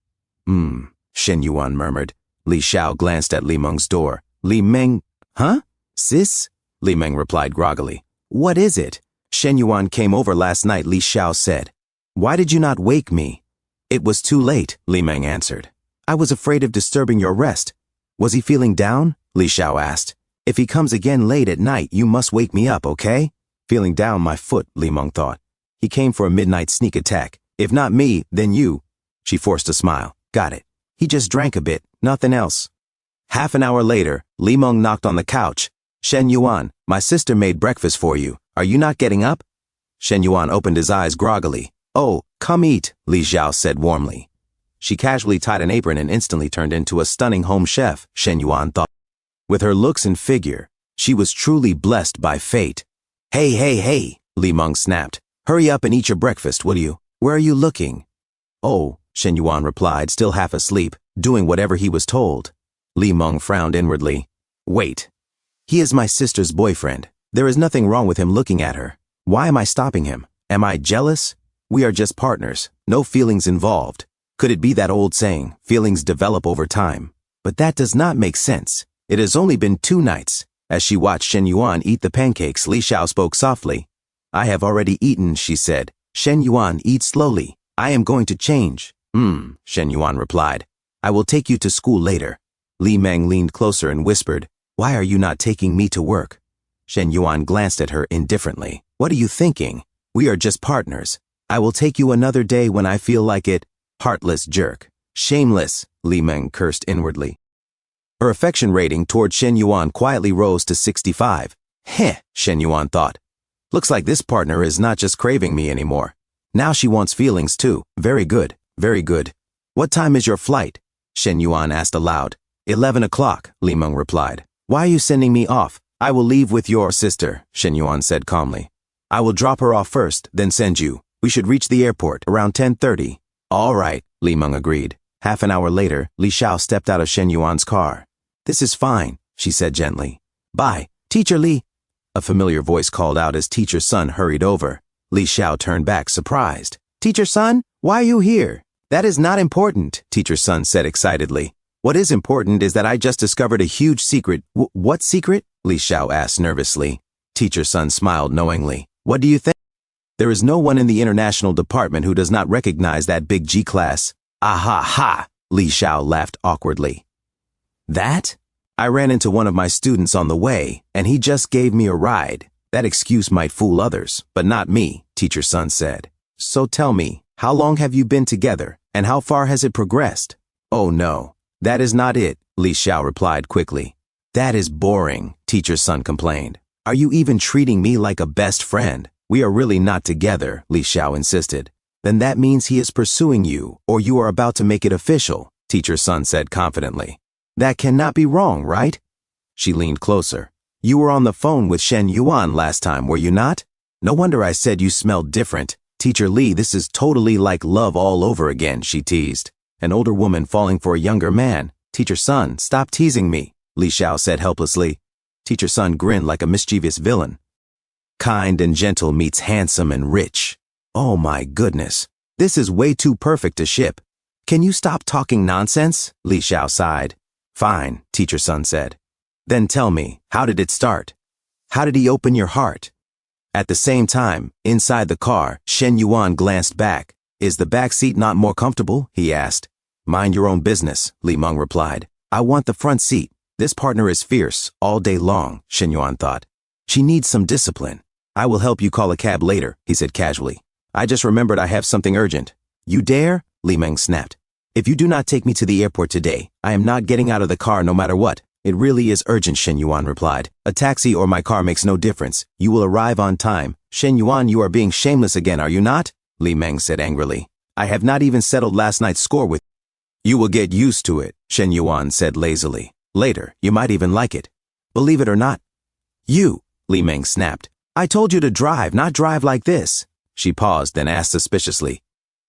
Shen Yuan murmured. Li Xiao glanced at Li Meng's door. Li Meng, huh? Sis? Li Meng replied groggily. What is it? Shen Yuan came over last night, Li Xiao said. Why did you not wake me? It was too late, Li Meng answered. I was afraid of disturbing your rest. Was he feeling down? Li Xiao asked. If he comes again late at night, you must wake me up, okay? Feeling down my foot, Li Meng thought. He came for a midnight sneak attack. If not me, then you. She forced a smile. Got it. He just drank a bit, nothing else. Half an hour later, Li Meng knocked on the couch. Shen Yuan, my sister made breakfast for you. Are you not getting up? Shen Yuan opened his eyes groggily. Oh, come eat, Li Xiao said warmly. She casually tied an apron and instantly turned into a stunning home chef, Shen Yuan thought. With her looks and figure, she was truly blessed by fate. Hey, Li Meng snapped. Hurry up and eat your breakfast, will you? Where are you looking? Oh, Shen Yuan replied, still half asleep, doing whatever he was told. Li Meng frowned inwardly. Wait. He is my sister's boyfriend. There is nothing wrong with him looking at her. Why am I stopping him? Am I jealous? We are just partners, no feelings involved. Could it be that old saying, feelings develop over time? But that does not make sense. It has only been 2 nights. As she watched Shen Yuan eat the pancakes, Li Xiao spoke softly. I have already eaten, she said. Shen Yuan, eat slowly. I am going to change. Shen Yuan replied. I will take you to school later. Li Meng leaned closer and whispered, why are you not taking me to work? Shen Yuan glanced at her indifferently. What are you thinking? We are just partners. I will take you another day when I feel like it. Heartless jerk. Shameless, Li Meng cursed inwardly. Her affection rating toward Shen Yuan quietly rose to 65. Heh, Shen Yuan thought. Looks like this partner is not just craving me anymore. Now she wants feelings too. Very good, very good. What time is your flight? Shen Yuan asked aloud. 11 o'clock, Li Meng replied. Why are you sending me off? I will leave with your sister, Shen Yuan said calmly. I will drop her off first, then send you. We should reach the airport around 10:30. All right, Li Meng agreed. Half an hour later, Li Xiao stepped out of Shen Yuan's car. This is fine, she said gently. Bye, Teacher Li. A familiar voice called out as Teacher Sun hurried over. Li Xiao turned back, surprised. Teacher Sun, why are you here? That is not important, Teacher Sun said excitedly. What is important is that I just discovered a huge secret. What secret? Li Xiao asked nervously. Teacher Sun smiled knowingly. What do you think? There is no one in the international department who does not recognize that big G class. Aha ha, Li Xiao laughed awkwardly. That? I ran into one of my students on the way, and he just gave me a ride. That excuse might fool others, but not me, Teacher Sun said. So tell me, how long have you been together, and how far has it progressed? Oh no, that is not it, Li Xiao replied quickly. That is boring, Teacher Sun complained. Are you even treating me like a best friend? We are really not together, Li Xiao insisted. Then that means he is pursuing you, or you are about to make it official, Teacher Sun said confidently. That cannot be wrong, right? She leaned closer. You were on the phone with Shen Yuan last time, were you not? No wonder I said you smelled different. Teacher Li, this is totally like love all over again, she teased. An older woman falling for a younger man. Teacher Sun, stop teasing me, Li Xiao said helplessly. Teacher Sun grinned like a mischievous villain. Kind and gentle meets handsome and rich. Oh my goodness. This is way too perfect to ship. Can you stop talking nonsense? Li Xiao sighed. Fine, Teacher Sun said. Then tell me, how did it start? How did he open your heart? At the same time, inside the car, Shen Yuan glanced back. Is the back seat not more comfortable? He asked. Mind your own business, Li Meng replied. I want the front seat. This partner is fierce, all day long, Shen Yuan thought. She needs some discipline. I will help you call a cab later, he said casually. I just remembered I have something urgent. You dare? Li Meng snapped. If you do not take me to the airport today, I am not getting out of the car no matter what. It really is urgent, Shen Yuan replied. A taxi or my car makes no difference. You will arrive on time. Shen Yuan, you are being shameless again, are you not? Li Meng said angrily. I have not even settled last night's score with you. You will get used to it, Shen Yuan said lazily. Later, you might even like it. Believe it or not. You, Li Meng snapped. I told you to drive, not drive like this. She paused, then asked suspiciously.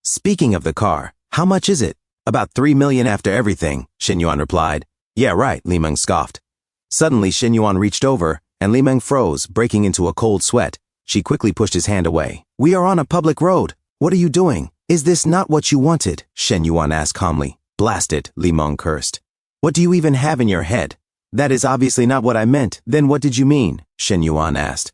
Speaking of the car, how much is it? About 3 million after everything, Shen Yuan replied. Yeah, right, Li Meng scoffed. Suddenly, Shen Yuan reached over, and Li Meng froze, breaking into a cold sweat. She quickly pushed his hand away. We are on a public road. What are you doing? Is this not what you wanted? Shen Yuan asked calmly. Blast it, Li Meng cursed. What do you even have in your head? That is obviously not what I meant. Then what did you mean? Shen Yuan asked.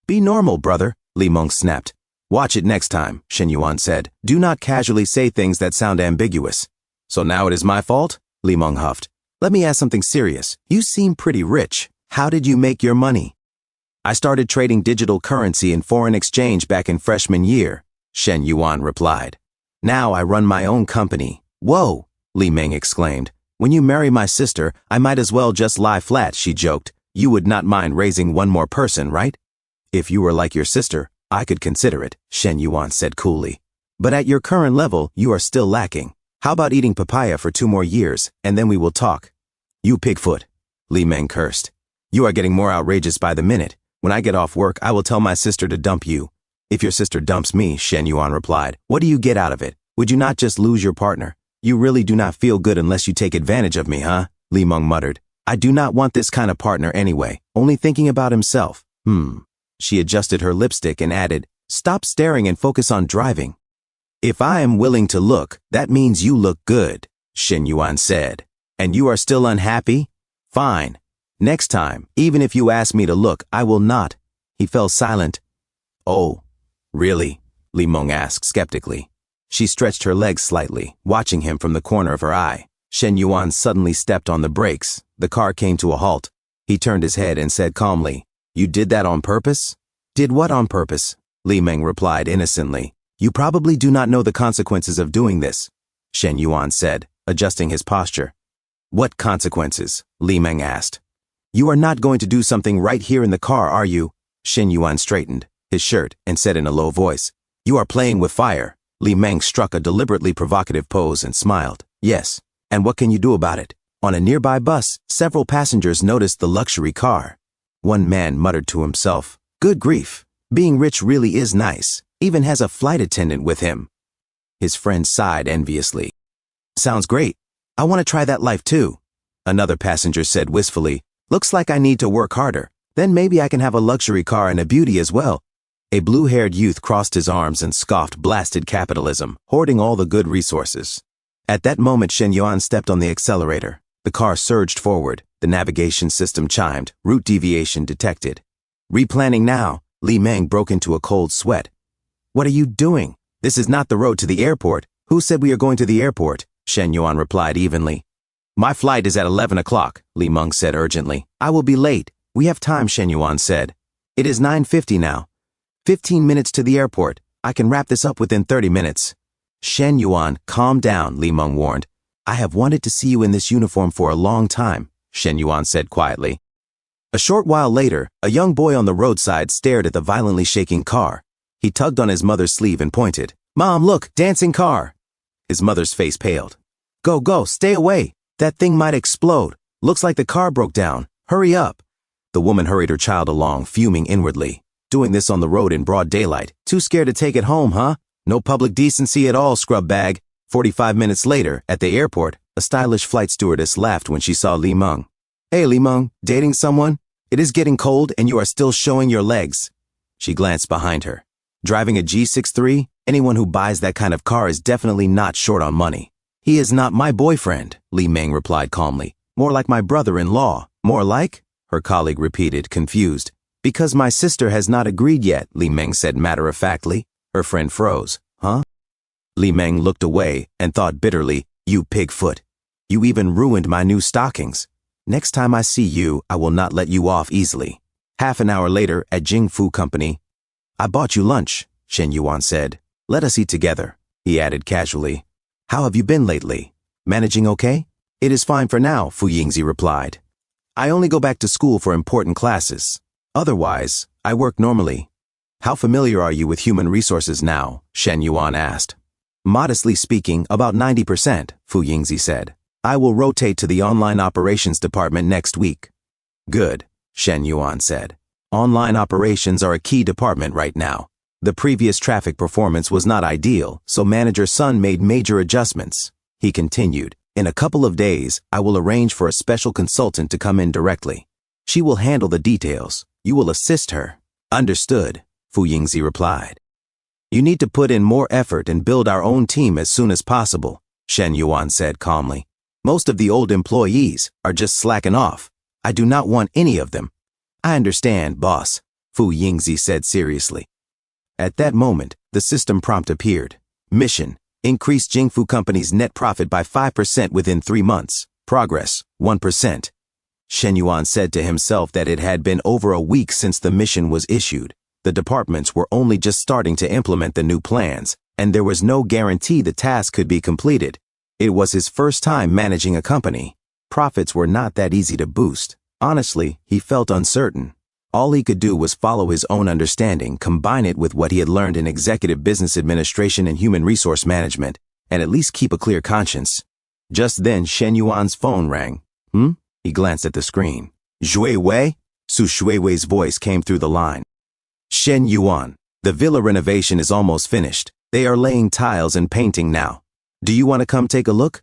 Be normal, brother, Li Meng snapped. Watch it next time, Shen Yuan said. Do not casually say things that sound ambiguous. So now it is my fault? Li Meng huffed. Let me ask something serious. You seem pretty rich. How did you make your money? I started trading digital currency and foreign exchange back in freshman year, Shen Yuan replied. Now I run my own company. Whoa, Li Meng exclaimed. When you marry my sister, I might as well just lie flat, she joked. You would not mind raising one more person, right? If you were like your sister, I could consider it, Shen Yuan said coolly. But at your current level, you are still lacking. How about eating papaya for 2 more years, and then we will talk? You pigfoot, Li Meng cursed. You are getting more outrageous by the minute. When I get off work, I will tell my sister to dump you. If your sister dumps me, Shen Yuan replied, what do you get out of it? Would you not just lose your partner? You really do not feel good unless you take advantage of me, huh? Li Meng muttered. I do not want this kind of partner anyway, only thinking about himself. She adjusted her lipstick and added, stop staring and focus on driving. If I am willing to look, that means you look good, Shen Yuan said. And you are still unhappy? Fine. Next time, even if you ask me to look, I will not. He fell silent. Oh, really? Li Meng asked skeptically. She stretched her legs slightly, watching him from the corner of her eye. Shen Yuan suddenly stepped on the brakes. The car came to a halt. He turned his head and said calmly, you did that on purpose? Did what on purpose? Li Meng replied innocently. You probably do not know the consequences of doing this, Shen Yuan said, adjusting his posture. What consequences? Li Meng asked. You are not going to do something right here in the car, are you? Shen Yuan straightened his shirt and said in a low voice. You are playing with fire. Li Meng struck a deliberately provocative pose and smiled. Yes. And what can you do about it? On a nearby bus, several passengers noticed the luxury car. One man muttered to himself, good grief, being rich really is nice, even has a flight attendant with him. His friend sighed enviously. Sounds great. I want to try that life too. Another passenger said wistfully, looks like I need to work harder. Then maybe I can have a luxury car and a beauty as well. A blue-haired youth crossed his arms and scoffed blasted capitalism, hoarding all the good resources. At that moment, Shen Yuan stepped on the accelerator. The car surged forward. The navigation system chimed. Route deviation detected. Replanning now. Li Meng broke into a cold sweat. What are you doing? This is not the road to the airport. Who said we are going to the airport? Shen Yuan replied evenly. My flight is at 11 o'clock, Li Meng said urgently. I will be late. We have time, Shen Yuan said. It is 9:50 now. 15 minutes to the airport. I can wrap this up within 30 minutes. Shen Yuan, calm down, Li Meng warned. I have wanted to see you in this uniform for a long time, Shen Yuan said quietly. A short while later, a young boy on the roadside stared at the violently shaking car. He tugged on his mother's sleeve and pointed. Mom, look, dancing car. His mother's face paled. Go, stay away. That thing might explode. Looks like the car broke down. Hurry up. The woman hurried her child along, fuming inwardly. Doing this on the road in broad daylight. Too scared to take it home, huh? No public decency at all, scrub bag. 45 minutes later, at the airport, a stylish flight stewardess laughed when she saw Li Meng. Hey, Li Meng, dating someone? It is getting cold and you are still showing your legs. She glanced behind her. Driving a G63? Anyone who buys that kind of car is definitely not short on money. He is not my boyfriend, Li Meng replied calmly. More like my brother-in-law. More like? Her colleague repeated, confused. Because my sister has not agreed yet, Li Meng said matter-of-factly. Her friend froze. Huh? Li Meng looked away and thought bitterly, you pigfoot. You even ruined my new stockings. Next time I see you, I will not let you off easily. Half an hour later, at Jingfu Company. I bought you lunch, Shen Yuan said. Let us eat together, he added casually. How have you been lately? Managing okay? It is fine for now, Fu Yingzi replied. I only go back to school for important classes. Otherwise, I work normally. How familiar are you with human resources now? Shen Yuan asked. Modestly speaking, about 90%, Fu Yingzi said. I will rotate to the online operations department next week. Good, Shen Yuan said. Online operations are a key department right now. The previous traffic performance was not ideal, so Manager Sun made major adjustments. He continued, in a couple of days, I will arrange for a special consultant to come in directly. She will handle the details. You will assist her. Understood, Fu Yingzi replied. You need to put in more effort and build our own team as soon as possible, Shen Yuan said calmly. Most of the old employees are just slacking off. I do not want any of them. I understand, boss, Fu Yingzi said seriously. At that moment, the system prompt appeared. Mission: increase Jingfu Company's net profit by 5% within 3 months. Progress: 1%. Shen Yuan said to himself that it had been over a week since the mission was issued. The departments were only just starting to implement the new plans, and there was no guarantee the task could be completed. It was his first time managing a company. Profits were not that easy to boost. Honestly, he felt uncertain. All he could do was follow his own understanding, combine it with what he had learned in executive business administration and human resource management, and at least keep a clear conscience. Just then, Shen Yuan's phone rang. He glanced at the screen. Zhui Wei? Su Shuiwei's voice came through the line. Shen Yuan, the villa renovation is almost finished. They are laying tiles and painting now. Do you want to come take a look?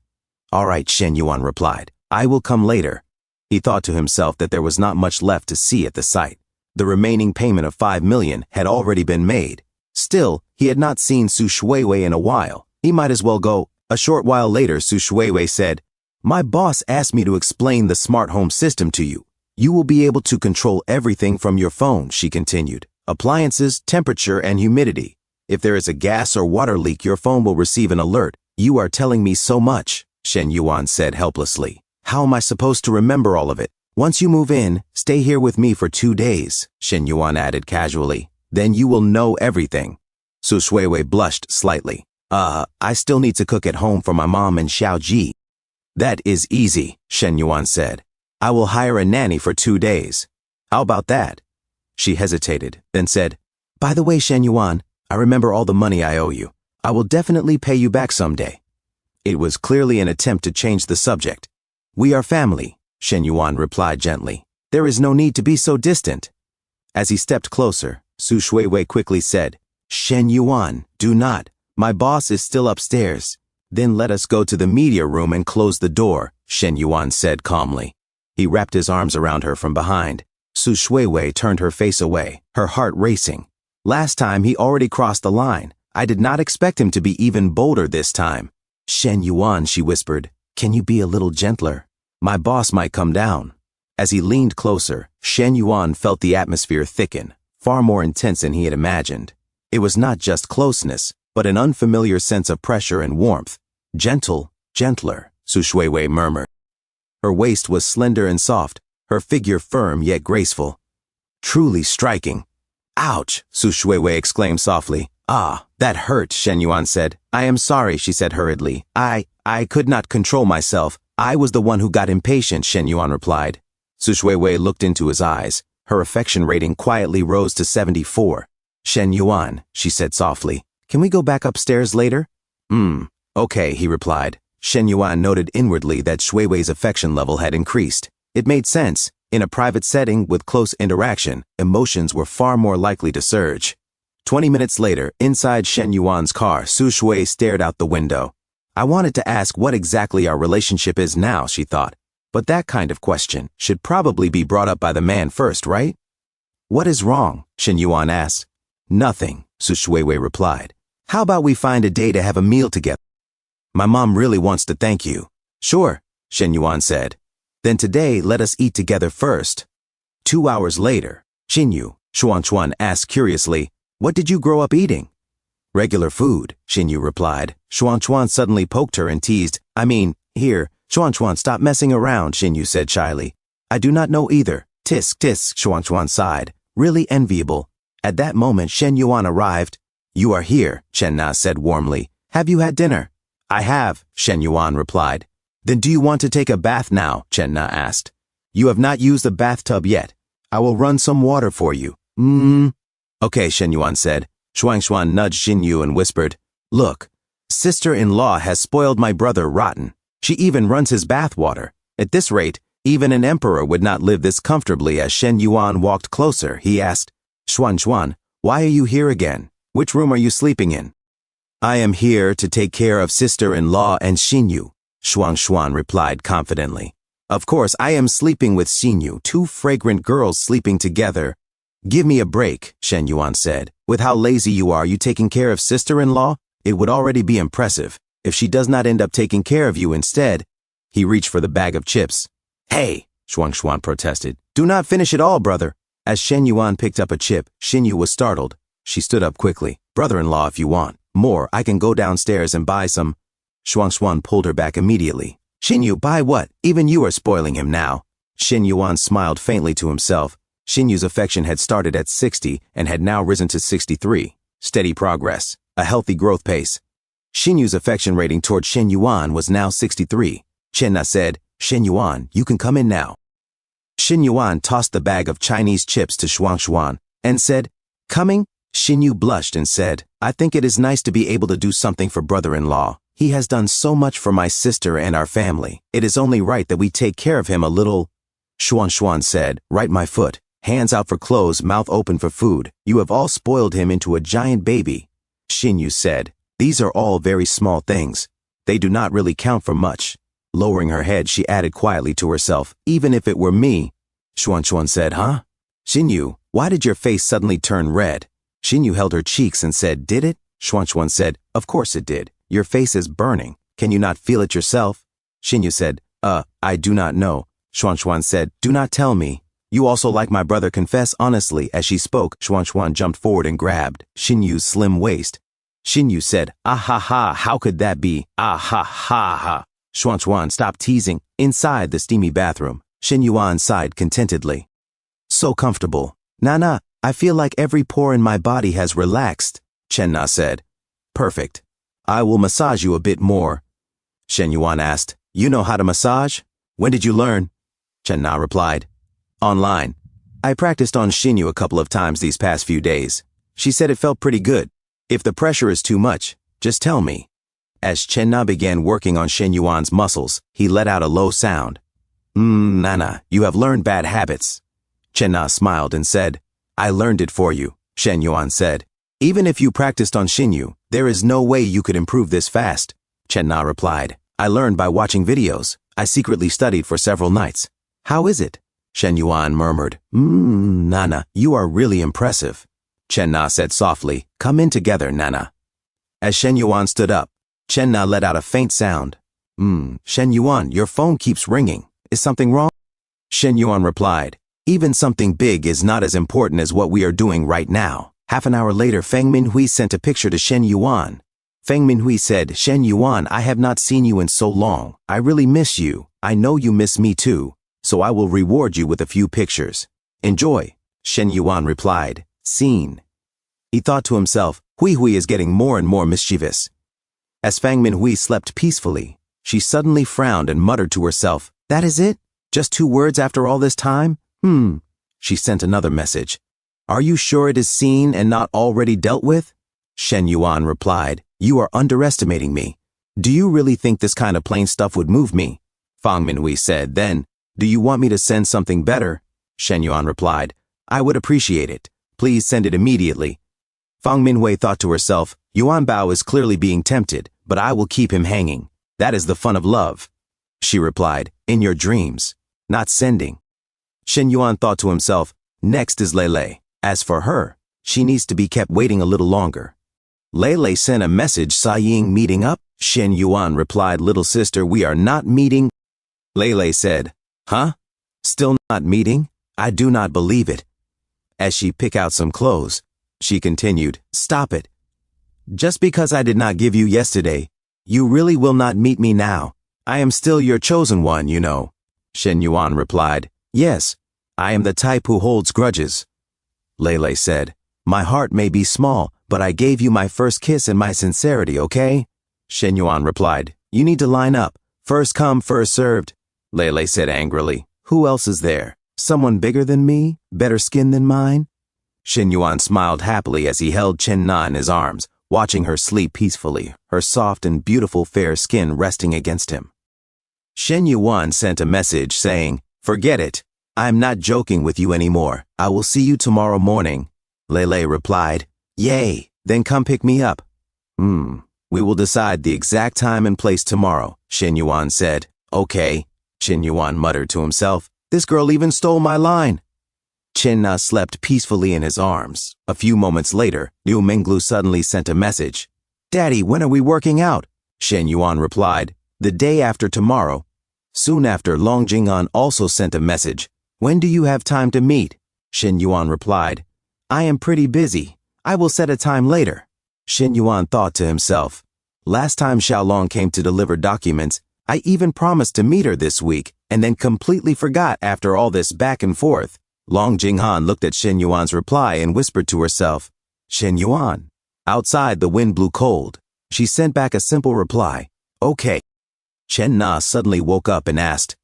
All right, Shen Yuan replied. I will come later. He thought to himself that there was not much left to see at the site. The remaining payment of 5 million had already been made. Still, he had not seen Su Shuiwei in a while. He might as well go. A short while later, Su Shuiwei said, "My boss asked me to explain the smart home system to you. You will be able to control everything from your phone," she continued. "Appliances, temperature, and humidity. If there is a gas or water leak, your phone will receive an alert." "You are telling me so much," Shen Yuan said helplessly. "How am I supposed to remember all of it?" "Once you move in, stay here with me for 2 days," Shen Yuan added casually. "Then you will know everything." Su Shuiwei blushed slightly. I still need to cook at home for my mom and Xiao Ji." "That is easy," Shen Yuan said. "I will hire a nanny for 2 days. How about that?" She hesitated, then said, "By the way, Shen Yuan, I remember all the money I owe you. I will definitely pay you back someday." It was clearly an attempt to change the subject. "We are family," Shen Yuan replied gently. "There is no need to be so distant." As he stepped closer, Su Shuiwei quickly said, "Shen Yuan, do not. My boss is still upstairs." "Then let us go to the media room and close the door," Shen Yuan said calmly. He wrapped his arms around her from behind. Su Shuiwei turned her face away, her heart racing. Last time he already crossed the line. I did not expect him to be even bolder this time. "Shen Yuan," she whispered, "can you be a little gentler? My boss might come down." As he leaned closer, Shen Yuan felt the atmosphere thicken, far more intense than he had imagined. It was not just closeness, but an unfamiliar sense of pressure and warmth. "Gentle, gentler," Su Shuiwei murmured. Her waist was slender and soft, her figure firm yet graceful. "Truly striking." "Ouch," Su Shuiwei exclaimed softly. "Ah, that hurt," Shen Yuan said. "I am sorry," she said hurriedly. I could not control myself. I was the one who got impatient," Shen Yuan replied. Su Shuiwei looked into his eyes. Her affection rating quietly rose to 74. "Shen Yuan," she said softly, "can we go back upstairs later?" Okay," he replied. Shen Yuan noted inwardly that Shuiwei's affection level had increased. It made sense. In a private setting with close interaction, emotions were far more likely to surge. 20 minutes later, inside Shen Yuan's car, Su Shuiwei stared out the window. I wanted to ask what exactly our relationship is now, she thought. But that kind of question should probably be brought up by the man first, right? "What is wrong?" Shen Yuan asked. "Nothing," Su Shuiwei replied. "How about we find a day to have a meal together? My mom really wants to thank you." "Sure," Shen Yuan said. "Then today let us eat together first." 2 hours later, Xinyu, Xuanchuan asked curiously, "What did you grow up eating?" "Regular food," Xinyu replied. Xuanchuan suddenly poked her and teased, "Here, Xuanchuan, stop messing around," Xinyu said shyly. "I do not know either." "Tisk, tisk," Xuanchuan sighed. "Really enviable." At that moment, Shen Yuan arrived. "You are here," Chen Na said warmly. "Have you had dinner?" "I have," Shen Yuan replied. "Then do you want to take a bath now?" Chen Na asked. "You have not used the bathtub yet. I will run some water for you." Okay, Shen Yuan said. Xuanxuan nudged Xinyu and whispered, "Look, sister-in-law has spoiled my brother rotten. She even runs his bath water. At this rate, even an emperor would not live this comfortably." As Shen Yuan walked closer, he asked, "Xuanxuan, why are you here again? Which room are you sleeping in?" "I am here to take care of sister-in-law and Xinyu," Xuanxuan replied confidently. "Of course, I am sleeping with Xinyu, 2 fragrant girls sleeping together." "Give me a break," Shen Yuan said. "With how lazy you are, you taking care of sister-in-law? It would already be impressive. If she does not end up taking care of you instead." He reached for the bag of chips. "Hey," Xuanxuan protested. "Do not finish it all, brother." As Shen Yuan picked up a chip, Xinyu was startled. She stood up quickly. "Brother-in-law, if you want more, I can go downstairs and buy some." Xuanxuan pulled her back immediately. "Xinyu, buy what? Even you are spoiling him now." Shen Yuan smiled faintly to himself. Xinyu's affection had started at 60 and had now risen to 63. Steady progress, a healthy growth pace. Xinyu's affection rating toward Shen Yuan was now 63. Chen Na said, "Shen Yuan, you can come in now." Shen Yuan tossed the bag of Chinese chips to Xuanxuan and said, "Coming?" Xinyu blushed and said, "I think it is nice to be able to do something for brother-in-law. He has done so much for my sister and our family. It is only right that we take care of him a little." Xuanxuan said, "Right my foot. Hands out for clothes, mouth open for food. You have all spoiled him into a giant baby." Xinyu said, "These are all very small things. They do not really count for much." Lowering her head, she added quietly to herself, even if it were me. Xuan said, huh? Xinyu, why did your face suddenly turn red? Xinyu held her cheeks and said, did it? Xuan said, of course it did. Your face is burning. Can you not feel it yourself? Xinyu said, I do not know. Xuan said, do not tell me. You also like my brother, confess honestly. As she spoke, Xuan jumped forward and grabbed Xinyu's slim waist. Xinyu said, ah ha ha, how could that be? Ah ha ha ha. Xuan stopped teasing. Inside the steamy bathroom, Xinyuan sighed contentedly. So comfortable. Nana, I feel like every pore in my body has relaxed, Chenna said. Perfect. I will massage you a bit more. Xinyuan asked, you know how to massage? When did you learn? Chenna replied, online. I practiced on Xinyu a couple of times these past few days. She said it felt pretty good. If the pressure is too much, just tell me. As Chenna began working on Xinyuan's muscles, he let out a low sound. Nana, you have learned bad habits. Chenna smiled and said, I learned it for you, Xinyuan said. Even if you practiced on Xinyu, there is no way you could improve this fast. Chenna replied, I learned by watching videos. I secretly studied for several nights. How is it? Xinyuan murmured, Nana, you are really impressive. Chenna said softly, come in together, Nana. As Xinyuan stood up, Chenna let out a faint sound. Xinyuan, your phone keeps ringing. Is something wrong? Xinyuan replied, even something big is not as important as what we are doing right now. Half an hour later, Feng Minhui sent a picture to Xinyuan. Feng Minhui said, Xinyuan, I have not seen you in so long. I really miss you. I know you miss me too. So I will reward you with a few pictures. Enjoy. Xinyuan replied, seen. He thought to himself, Hui Hui is getting more and more mischievous. As Feng Minhui slept peacefully, she suddenly frowned and muttered to herself, that is it? Just 2 words after all this time? She sent another message. Are you sure it is seen and not already dealt with? Xinyuan replied, you are underestimating me. Do you really think this kind of plain stuff would move me? Feng Minhui said, then, do you want me to send something better? Xinyuan replied, I would appreciate it. Please send it immediately. Feng Minhui thought to herself, Yuan Bao is clearly being tempted, but I will keep him hanging. That is the fun of love. She replied, in your dreams, not sending. Xinyuan thought to himself, next is Lei. As for her, she needs to be kept waiting a little longer. Lei sent a message saying meeting up. Xinyuan replied, little sister, we are not meeting. Lei said, huh? Still not meeting? I do not believe it. As she picked out some clothes, she continued, stop it. Just because I did not give you yesterday, you really will not meet me now. I am still your chosen one, you know. Xinyuan replied, yes, I am the type who holds grudges. Lei said, my heart may be small, but I gave you my first kiss and my sincerity, okay? Xinyuan replied, you need to line up. First come, first served. Lei said angrily, who else is there? Someone bigger than me? Better skin than mine? Xinyuan smiled happily as he held Chenna in his arms, watching her sleep peacefully, her soft and beautiful fair skin resting against him. Xinyuan sent a message saying, forget it. I am not joking with you anymore. I will see you tomorrow morning. Lei replied, yay, then come pick me up. We will decide the exact time and place tomorrow, Xinyuan said. Okay. Xinyuan muttered to himself, this girl even stole my line. Chenna slept peacefully in his arms. A few moments later, Liu Minglu suddenly sent a message. Daddy, when are we working out? Xinyuan replied, the day after tomorrow. Soon after, Long Jing'an also sent a message. When do you have time to meet? Xinyuan replied, I am pretty busy. I will set a time later. Xinyuan thought to himself, last time Xiaolong came to deliver documents, I even promised to meet her this week and then completely forgot after all this back and forth. Long Jing'an looked at Xinyuan's reply and whispered to herself, Xinyuan. Outside, the wind blew cold. She sent back a simple reply, okay. Chenna suddenly woke up and asked,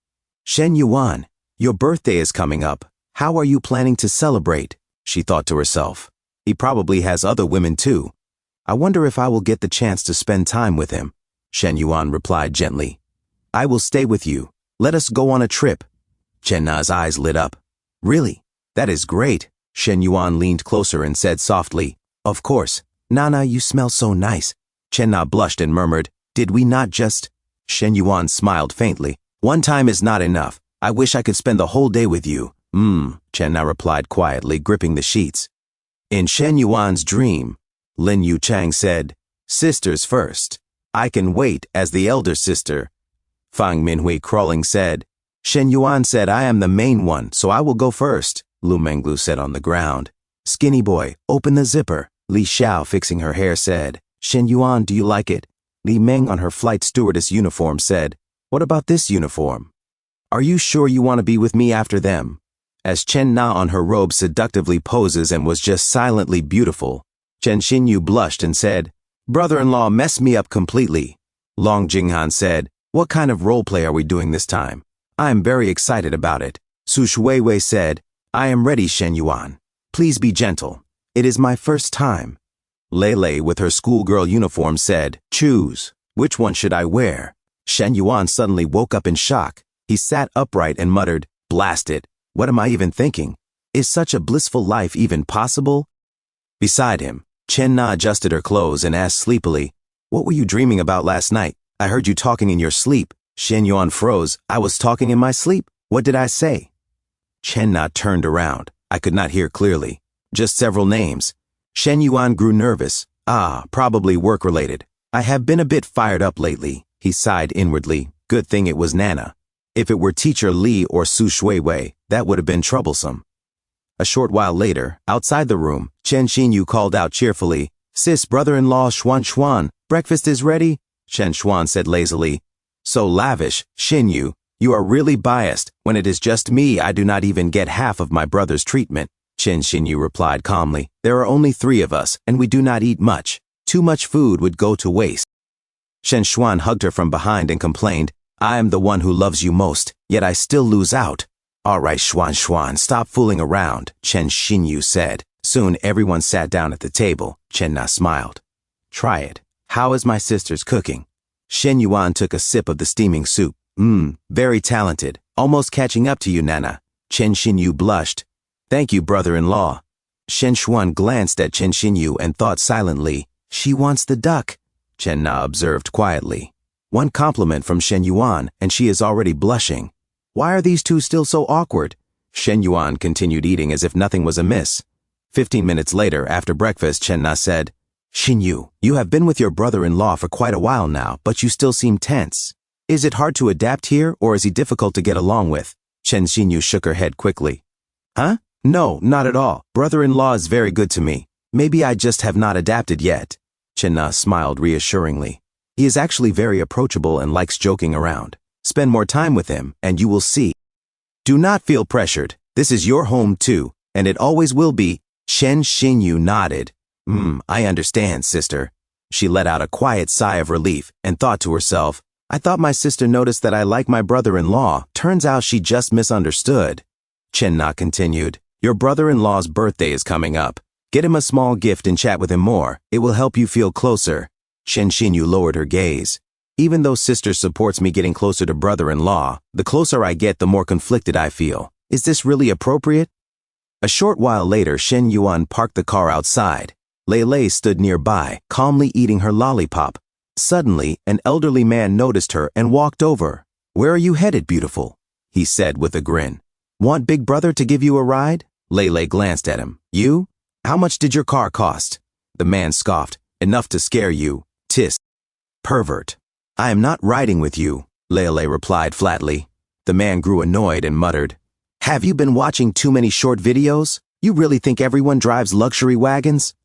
Xinyuan, your birthday is coming up. How are you planning to celebrate? She thought to herself. He probably has other women too. I wonder if I will get the chance to spend time with him. Xinyuan replied gently. I will stay with you. Let us go on a trip. Chenna's eyes lit up. Really? That is great. Xinyuan leaned closer and said softly, of course. Nana, you smell so nice. Chenna blushed and murmured, did we not just? Shen Yuan smiled faintly. One time is not enough. I wish I could spend the whole day with you. Chen Na replied quietly, gripping the sheets. In Shen Yuan's dream, Lin Yu Chang said, sisters first. I can wait as the elder sister. Fang Minhui crawling said, Shen Yuan said I am the main one, so I will go first. Lu Menglu said on the ground. Skinny boy, open the zipper. Li Xiao fixing her hair said, Shen Yuan, do you like it? Li Meng on her flight stewardess uniform said, what about this uniform? Are you sure you want to be with me after them? As Chen Na on her robe seductively poses and was just silently beautiful, Chen Xinyu blushed and said, brother-in-law messed me up completely. Long Jinghan said, what kind of role play are we doing this time? I am very excited about it. Su Shuiwei said, I am ready, Shen Yuan. Please be gentle. It is my first time. Lei with her schoolgirl uniform said, choose. Which one should I wear? Shen Yuan suddenly woke up in shock. He sat upright and muttered, blast it. What am I even thinking? Is such a blissful life even possible? Beside him, Chen Na adjusted her clothes and asked sleepily, what were you dreaming about last night? I heard you talking in your sleep. Shen Yuan froze. I was talking in my sleep. What did I say? Chen Na turned around. I could not hear clearly. Just several names. Shen Yuan grew nervous. Probably work-related. I have been a bit fired up lately. He sighed inwardly. Good thing it was Nana. If it were teacher Li or Su Shuiwei, that would have been troublesome. A short while later, outside the room, Chen Xinyu called out cheerfully, sis, brother-in-law Xuan, breakfast is ready? Chen Xuan said lazily, so lavish, Xinyu, you are really biased. When it is just me, I do not even get half of my brother's treatment. Chen Xinyu replied calmly, there are only 3 of us, and we do not eat much. Too much food would go to waste. Chen Xuan hugged her from behind and complained, I am the one who loves you most, yet I still lose out. All right, Xuan, stop fooling around, Chen Xinyu said. Soon everyone sat down at the table. Chen Na smiled. Try it. How is my sister's cooking? Shen Yuan took a sip of the steaming soup. Very talented. Almost catching up to you, Nana. Chen Xinyu blushed. Thank you, brother-in-law. Shen Xuan glanced at Chen Xinyu and thought silently, she wants the duck. Chen Na observed quietly. One compliment from Shen Yuan, and she is already blushing. Why are these two still so awkward? Shen Yuan continued eating as if nothing was amiss. 15 minutes later, after breakfast, Chen Na said, Xinyu, you have been with your brother-in-law for quite a while now, but you still seem tense. Is it hard to adapt here, or is he difficult to get along with? Chen Xinyu shook her head quickly. Huh? No, not at all. Brother-in-law is very good to me. Maybe I just have not adapted yet. Chen Na smiled reassuringly. He is actually very approachable and likes joking around. Spend more time with him, and you will see. Do not feel pressured. This is your home too, and it always will be. Chen Xinyu nodded. I understand, sister. She let out a quiet sigh of relief and thought to herself, I thought my sister noticed that I like my brother-in-law. Turns out she just misunderstood. Chen Na continued, your brother-in-law's birthday is coming up. Get him a small gift and chat with him more. It will help you feel closer. Chen Xinyu lowered her gaze. Even though sister supports me getting closer to brother-in-law, the closer I get, the more conflicted I feel. Is this really appropriate? A short while later, Shen Yuan parked the car outside. Lei stood nearby, calmly eating her lollipop. Suddenly, an elderly man noticed her and walked over. Where are you headed, beautiful? He said with a grin. Want Big Brother to give you a ride? Lei glanced at him. You? How much did your car cost? The man scoffed. Enough to scare you. Tis. Pervert. I am not riding with you, Lei replied flatly. The man grew annoyed and muttered, have you been watching too many short videos? You really think everyone drives luxury wagons?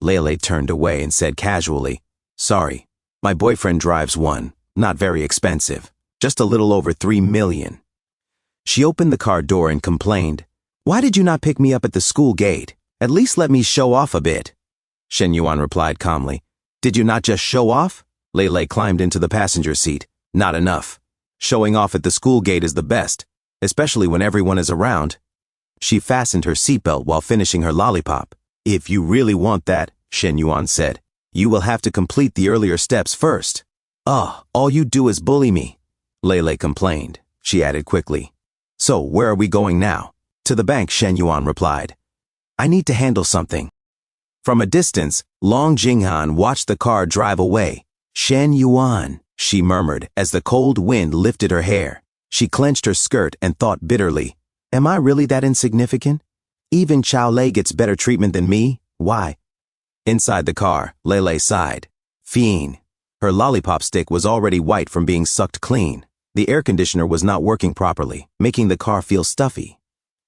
Lei turned away and said casually, sorry, my boyfriend drives one, not very expensive, just a little over 3 million. She opened the car door and complained, why did you not pick me up at the school gate? At least let me show off a bit. Shen Yuan replied calmly, did you not just show off? Lei climbed into the passenger seat. Not enough. Showing off at the school gate is the best, especially when everyone is around. She fastened her seatbelt while finishing her lollipop. If you really want that, Shen Yuan said, you will have to complete the earlier steps first. All you do is bully me. Lei complained. She added quickly, so where are we going now? To the bank, Shen Yuan replied. I need to handle something. From a distance, Long Jinghan watched the car drive away. Shen Yuan, she murmured as the cold wind lifted her hair. She clenched her skirt and thought bitterly, am I really that insignificant? Even Chow Lei gets better treatment than me? Why? Inside the car, Lei sighed. Fiend. Her lollipop stick was already white from being sucked clean. The air conditioner was not working properly, making the car feel stuffy.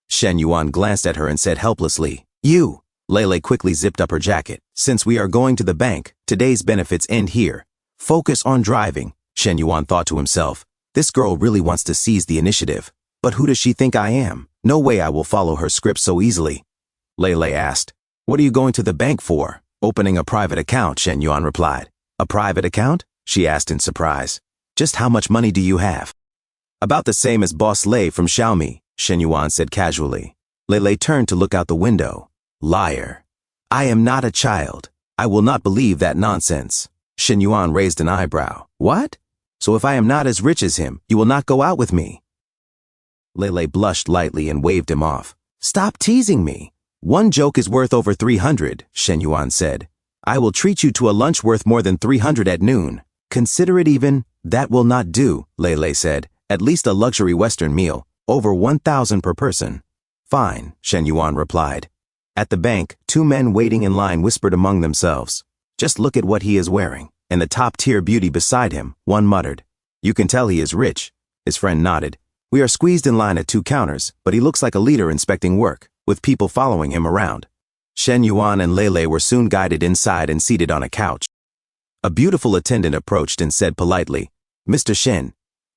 Shen Yuan glanced at her and said helplessly, You! Lei quickly zipped up her jacket. Since we are going to the bank, today's benefits end here. Focus on driving, Shen Yuan thought to himself. This girl really wants to seize the initiative. But who does she think I am? No way I will follow her script so easily. Lei asked, What are you going to the bank for? Opening a private account, Shen Yuan replied. A private account? She asked in surprise. Just how much money do you have? About the same as Boss Lei from Xiaomi, Shen Yuan said casually. Lei turned to look out the window. Liar. I am not a child. I will not believe that nonsense. Shen Yuan raised an eyebrow. What? So if I am not as rich as him, you will not go out with me? Lei blushed lightly and waved him off. Stop teasing me. One joke is worth over 300, Shen Yuan said. I will treat you to a lunch worth more than 300 at noon. Consider it even. That will not do, Lei said. At least a luxury Western meal, over 1,000 per person. Fine, Shen Yuan replied. At the bank, two men waiting in line whispered among themselves. Just look at what he is wearing. And the top-tier beauty beside him, one muttered. You can tell he is rich. His friend nodded. We are squeezed in line at 2 counters, but he looks like a leader inspecting work, with people following him around. Shen Yuan and Lei were soon guided inside and seated on a couch. A beautiful attendant approached and said politely, Mr. Shen,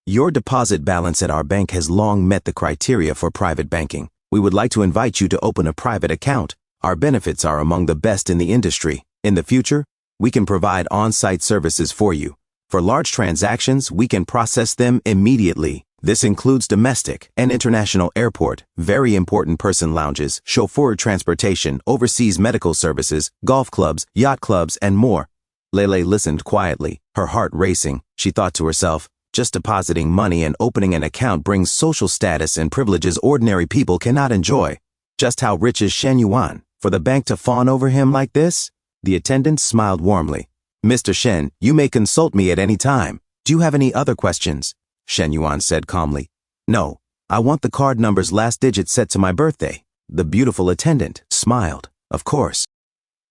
your deposit balance at our bank has long met the criteria for private banking. We would like to invite you to open a private account. Our benefits are among the best in the industry. In the future, we can provide on-site services for you. For large transactions, we can process them immediately. This includes domestic and international airport, very important person lounges, chauffeur transportation, overseas medical services, golf clubs, yacht clubs, and more. Lei listened quietly, her heart racing. She thought to herself, just depositing money and opening an account brings social status and privileges ordinary people cannot enjoy. Just how rich is Shen Yuan for the bank to fawn over him like this? The attendant smiled warmly. Mr. Shen, you may consult me at any time. Do you have any other questions? Shen Yuan said calmly. No, I want the card number's last digit set to my birthday. The beautiful attendant smiled. Of course.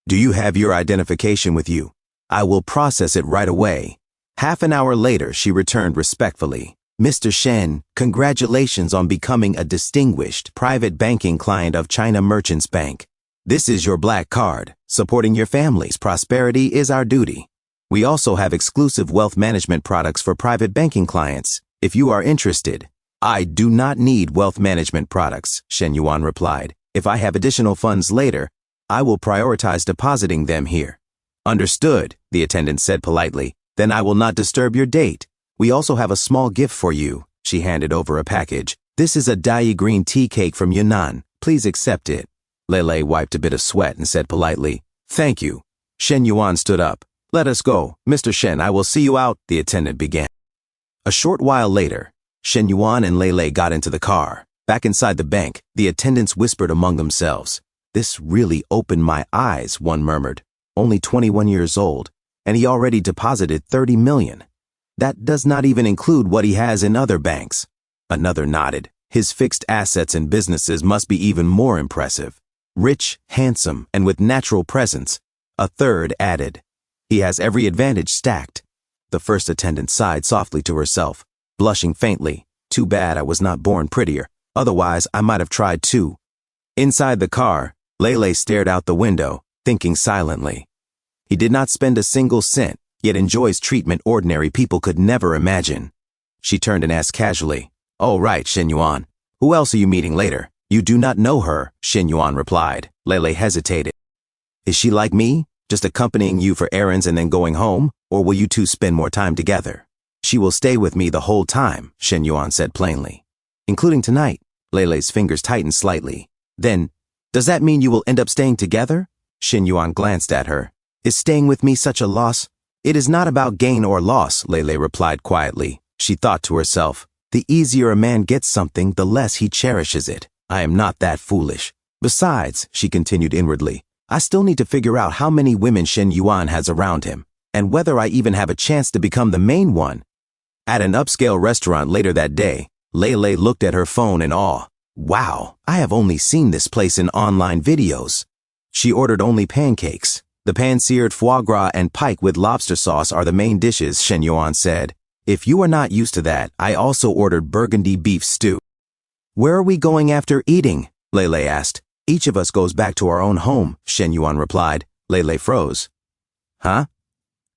Do you have your identification with you? I will process it right away. Half an hour later, she returned respectfully. Mr. Shen, congratulations on becoming a distinguished private banking client of China Merchants Bank. This is your black card. Supporting your family's prosperity is our duty. We also have exclusive wealth management products for private banking clients. If you are interested, I do not need wealth management products, Shen Yuan replied. If I have additional funds later, I will prioritize depositing them here. Understood, the attendant said politely. Then I will not disturb your date. We also have a small gift for you. She handed over a package. This is a dye green tea cake from Yunnan. Please accept it. Lei wiped a bit of sweat and said politely, Thank you. Shen Yuan stood up. Let us go. Mr. Shen, I will see you out, the attendant began. A short while later, Shen Yuan and Lei got into the car. Back inside the bank, the attendants whispered among themselves. This really opened my eyes, one murmured. Only 21 years old. And he already deposited 30 million. That does not even include what he has in other banks. Another nodded. His fixed assets and businesses must be even more impressive. Rich, handsome, and with natural presence. A third added. He has every advantage stacked. The first attendant sighed softly to herself, blushing faintly. Too bad I was not born prettier. Otherwise, I might have tried too. Inside the car, Lei stared out the window, thinking silently. He did not spend a single cent, yet enjoys treatment ordinary people could never imagine. She turned and asked casually, Oh, right, Shen Yuan. Who else are you meeting later? You do not know her, Shen Yuan replied. Lei hesitated. Is she like me, just accompanying you for errands and then going home, or will you two spend more time together? She will stay with me the whole time, Shen Yuan said plainly. Including tonight. Lei's fingers tightened slightly. Then, does that mean you will end up staying together? Shen Yuan glanced at her. Is staying with me such a loss? It is not about gain or loss, Lei replied quietly. She thought to herself, the easier a man gets something, the less he cherishes it. I am not that foolish. Besides, she continued inwardly, I still need to figure out how many women Shen Yuan has around him. and whether I even have a chance to become the main one. At an upscale restaurant later that day, Lele looked at her phone in awe. Wow, I have only seen this place in online videos. She ordered only pancakes. The pan-seared foie gras and pike with lobster sauce are the main dishes, Shen Yuan said. If you are not used to that, I also ordered burgundy beef stew. Where are we going after eating? Lele asked. Each of us goes back to our own home, Shen Yuan replied. Lele froze. Huh?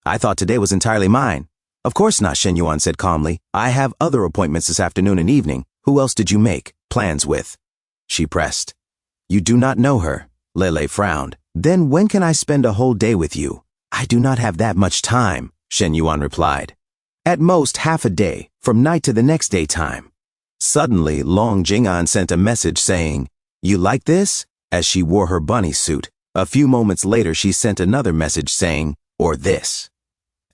I thought today was entirely mine. Of course not, Shen Yuan said calmly. I have other appointments this afternoon and evening. Who else did you make plans with? She pressed. You do not know her. Lele frowned. Then when can I spend a whole day with you? I do not have that much time, Shen Yuan replied. At most half a day, from night to the next day time. Suddenly, Long Jing'an sent a message saying, You like this? As she wore her bunny suit. A few moments later, she sent another message saying, Or this?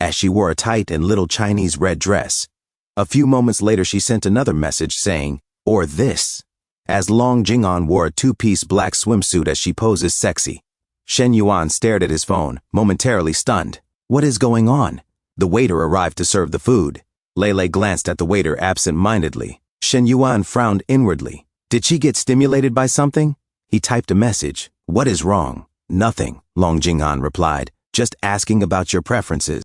As she wore a tight and little Chinese red dress. A few moments later, she sent another message saying, Or this? As Long Jing'an wore a two-piece black swimsuit as she poses sexy. Shen Yuan stared at his phone, momentarily stunned. What is going on? The waiter arrived to serve the food. Lele glanced at the waiter absent-mindedly. Shen Yuan frowned inwardly. Did she get stimulated by something? He typed a message. What is wrong? Nothing, Long Jing'an replied. Just asking about your preferences.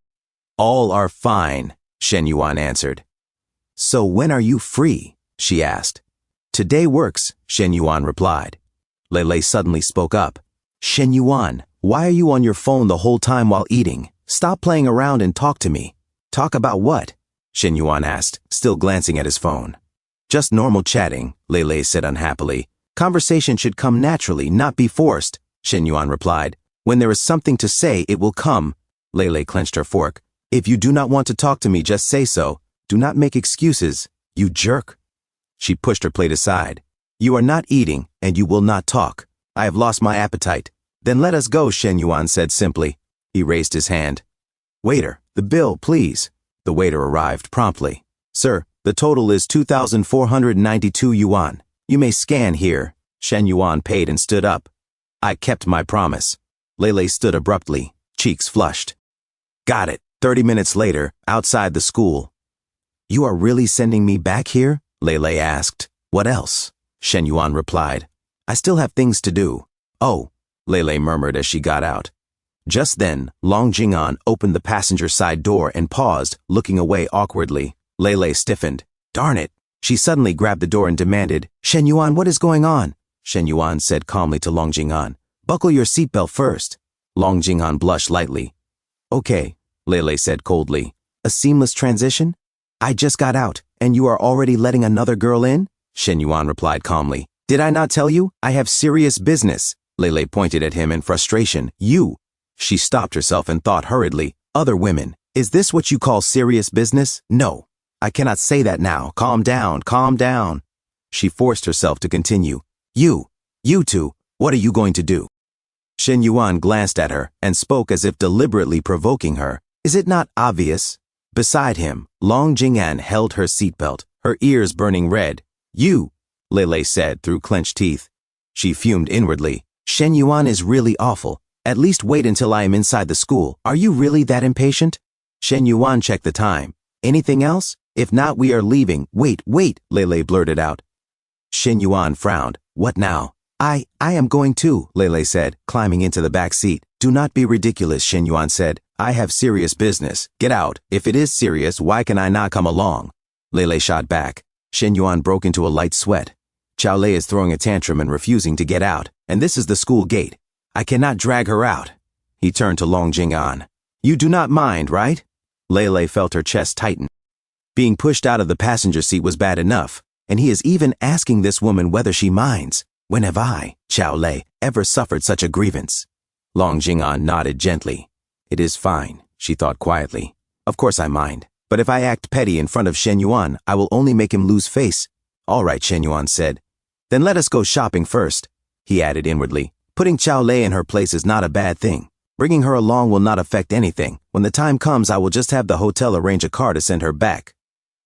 All are fine, Shen Yuan answered. So when are you free? She asked. Today works, Shen Yuan replied. Lele suddenly spoke up. Shen Yuan, why are you on your phone the whole time while eating? Stop playing around and talk to me. Talk about what? Shen Yuan asked, still glancing at his phone. Just normal chatting, Lele said unhappily. Conversation should come naturally, not be forced, Shen Yuan replied. When there is something to say, it will come. Lele clenched her fork. If you do not want to talk to me, just say so. Do not make excuses, you jerk. She pushed her plate aside. You are not eating, and you will not talk. I have lost my appetite. Then let us go, Shen Yuan said simply. He raised his hand. Waiter, the bill, please. The waiter arrived promptly. Sir, the total is 2,492 yuan. You may scan here. Shen Yuan paid and stood up. I kept my promise. Lele stood abruptly, cheeks flushed. Got it. 30 minutes later, outside the school. You are really sending me back here? Lele asked. What else? Shen Yuan replied. I still have things to do. Oh, Lele murmured as she got out. Just then, Long Jing'an opened the passenger side door and paused, looking away awkwardly. Lele stiffened. Darn it. She suddenly grabbed the door and demanded, Shen Yuan, what is going on? Shen Yuan said calmly to Long Jing'an. Buckle your seatbelt first. Long Jing'an blushed lightly. Okay, Lele said coldly. A seamless transition? I just got out, and you are already letting another girl in? Shen Yuan replied calmly. Did I not tell you? I have serious business. Lele pointed at him in frustration. You. She stopped herself and thought hurriedly. Other women. Is this what you call serious business? No. I cannot say that now. Calm down, calm down. She forced herself to continue. You two, what are you going to do? Shen Yuan glanced at her and spoke as if deliberately provoking her. Is it not obvious? Beside him, Long Jing'an held her seatbelt, her ears burning red. You, Lele said through clenched teeth. She fumed inwardly. Shen Yuan is really awful. At least wait until I am inside the school. Are you really that impatient? Shen Yuan checked the time. Anything else? If not, we are leaving. Wait, Lele blurted out. Shen Yuan frowned. What now? I am going too, Lele said, climbing into the back seat. Do not be ridiculous, Shen Yuan said. I have serious business. Get out. If it is serious, why can I not come along? Lele shot back. Shen Yuan broke into a light sweat. Chao Lei is throwing a tantrum and refusing to get out, and this is the school gate. I cannot drag her out. He turned to Long Jing'an. You do not mind, right? Lele felt her chest tighten. Being pushed out of the passenger seat was bad enough, and he is even asking this woman whether she minds. When have I, Chao Lei, ever suffered such a grievance? Long Jing'an nodded gently. It is fine, she thought quietly. Of course I mind, but if I act petty in front of Shen Yuan, I will only make him lose face. All right, Shen Yuan said. Then let us go shopping first, he added inwardly. Putting Chao Lei in her place is not a bad thing. Bringing her along will not affect anything. When the time comes, I will just have the hotel arrange a car to send her back.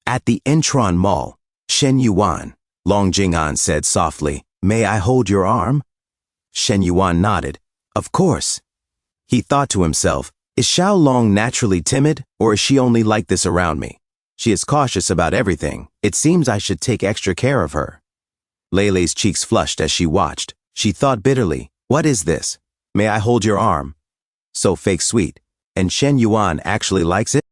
At the Intron Mall, Shen Yuan, Long Jing'an said softly. May I hold your arm? Shen Yuan nodded. Of course. He thought to himself, Is Xiao Long naturally timid, or is she only like this around me? She is cautious about everything. It seems I should take extra care of her. Leilei's cheeks flushed as she watched. She thought bitterly, what is this? May I hold your arm? So fake sweet. And Shen Yuan actually likes it?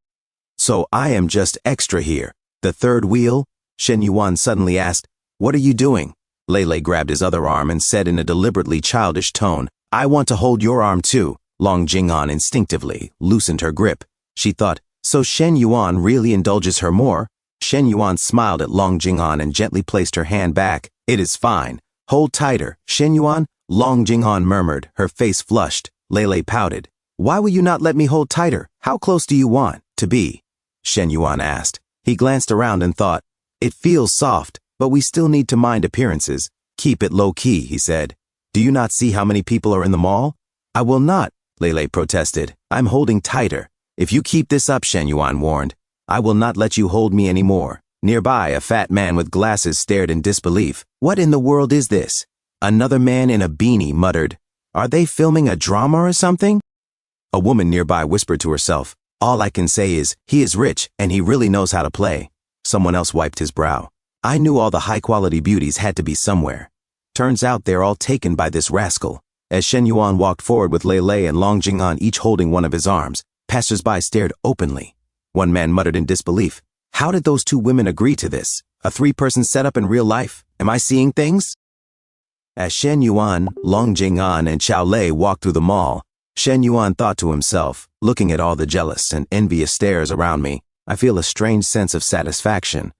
So I am just extra here. The third wheel? Shen Yuan suddenly asked, what are you doing? Leilei grabbed his other arm and said in a deliberately childish tone, I want to hold your arm too. Long Jing'an instinctively loosened her grip. She thought, so Shen Yuan really indulges her more? Shen Yuan smiled at Long Jing'an and gently placed her hand back. It is fine. Hold tighter, Shen Yuan, Long Jing'an murmured, her face flushed. Leilei pouted. Why will you not let me hold tighter? How close do you want to be? Shen Yuan asked. He glanced around and thought, it feels soft, but we still need to mind appearances. Keep it low-key, he said. Do you not see how many people are in the mall? I will not, Leilei protested. I'm holding tighter. If you keep this up, Shen Yuan warned, I will not let you hold me anymore. Nearby, a fat man with glasses stared in disbelief. What in the world is this? Another man in a beanie muttered, are they filming a drama or something? A woman nearby whispered to herself, all I can say is, he is rich and he really knows how to play. Someone else wiped his brow. I knew all the high-quality beauties had to be somewhere. Turns out they're all taken by this rascal. As Shen Yuan walked forward with Leilei and Long Jing'an each holding one of his arms, passers-by stared openly. One man muttered in disbelief, how did those two women agree to this? A three-person setup in real life? Am I seeing things? As Shen Yuan, Long Jing'an, and Xiao Lei walked through the mall, Shen Yuan thought to himself, looking at all the jealous and envious stares around me, I feel a strange sense of satisfaction.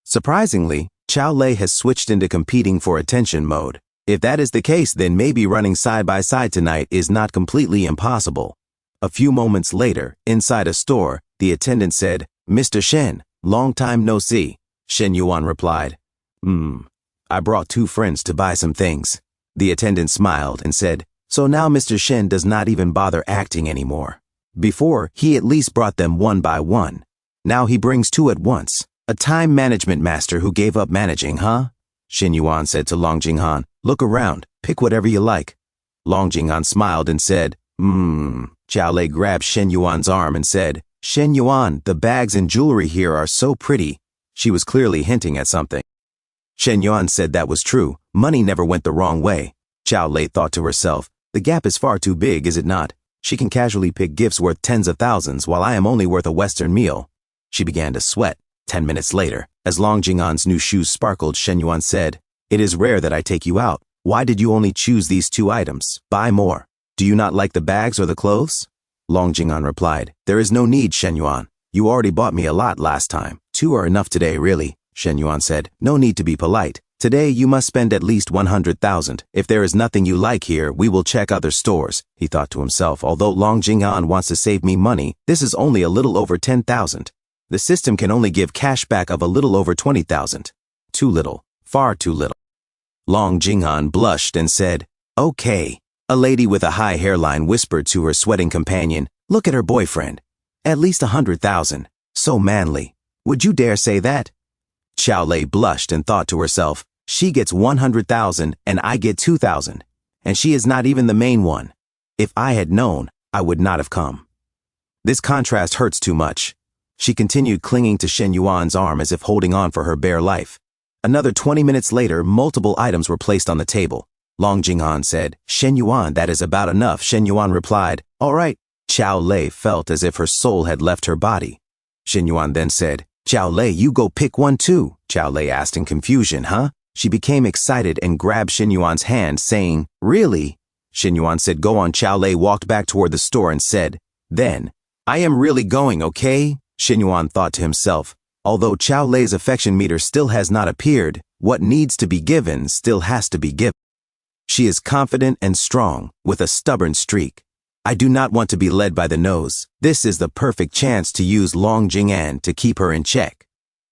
Surprisingly, Xiao Lei has switched into competing for attention mode. If that is the case, then maybe running side by side tonight is not completely impossible. A few moments later, inside a store, the attendant said, Mr. Shen, long time no see. Shen Yuan replied, I brought two friends to buy some things. The attendant smiled and said, so now Mr. Shen does not even bother acting anymore. Before, he at least brought them one by one. Now he brings two at once. A time management master who gave up managing, huh? Shen Yuan said to Long Jing'an, look around, pick whatever you like. Long Jing'an smiled and said, Xiao Lei grabbed Shen Yuan's arm and said, Shen Yuan, the bags and jewelry here are so pretty. She was clearly hinting at something. Shen Yuan said that was true. Money never went the wrong way. Xiao Lei thought to herself, the gap is far too big, is it not? She can casually pick gifts worth tens of thousands while I am only worth a Western meal. She began to sweat. 10 minutes later, as Long Jing'an's new shoes sparkled, Shen Yuan said, it is rare that I take you out. Why did you only choose these two items? Buy more. Do you not like the bags or the clothes? Long Jing'an replied, there is no need, Shen Yuan. You already bought me a lot last time. Two are enough today, really. Shen Yuan said, no need to be polite. Today you must spend at least 100,000. If there is nothing you like here, we will check other stores. He thought to himself, although Long Jing'an wants to save me money, this is only a little over 10,000. The system can only give cash back of a little over 20,000. Too little. Far too little. Long Jing'an blushed and said, okay. A lady with a high hairline whispered to her sweating companion, look at her boyfriend. At least 100,000. So manly. Would you dare say that? Xiao Lei blushed and thought to herself, she gets 100,000 and I get 2,000. And she is not even the main one. If I had known, I would not have come. This contrast hurts too much. She continued clinging to Shen Yuan's arm as if holding on for her bare life. Another 20 minutes later, multiple items were placed on the table. Long Jing'an said, Shen Yuan, that is about enough. Shen Yuan replied, all right. Xiao Lei felt as if her soul had left her body. Shen Yuan then said, Xiao Lei, you go pick one too. Xiao Lei asked in confusion, huh? She became excited and grabbed Shen Yuan's hand, saying, really? Shen Yuan said, go on. Xiao Lei walked back toward the store and said, then, I am really going, okay? Shen Yuan thought to himself, although Xiao Lei's affection meter still has not appeared, what needs to be given still has to be given. She is confident and strong, with a stubborn streak. I do not want to be led by the nose. This is the perfect chance to use Long Jing'an to keep her in check.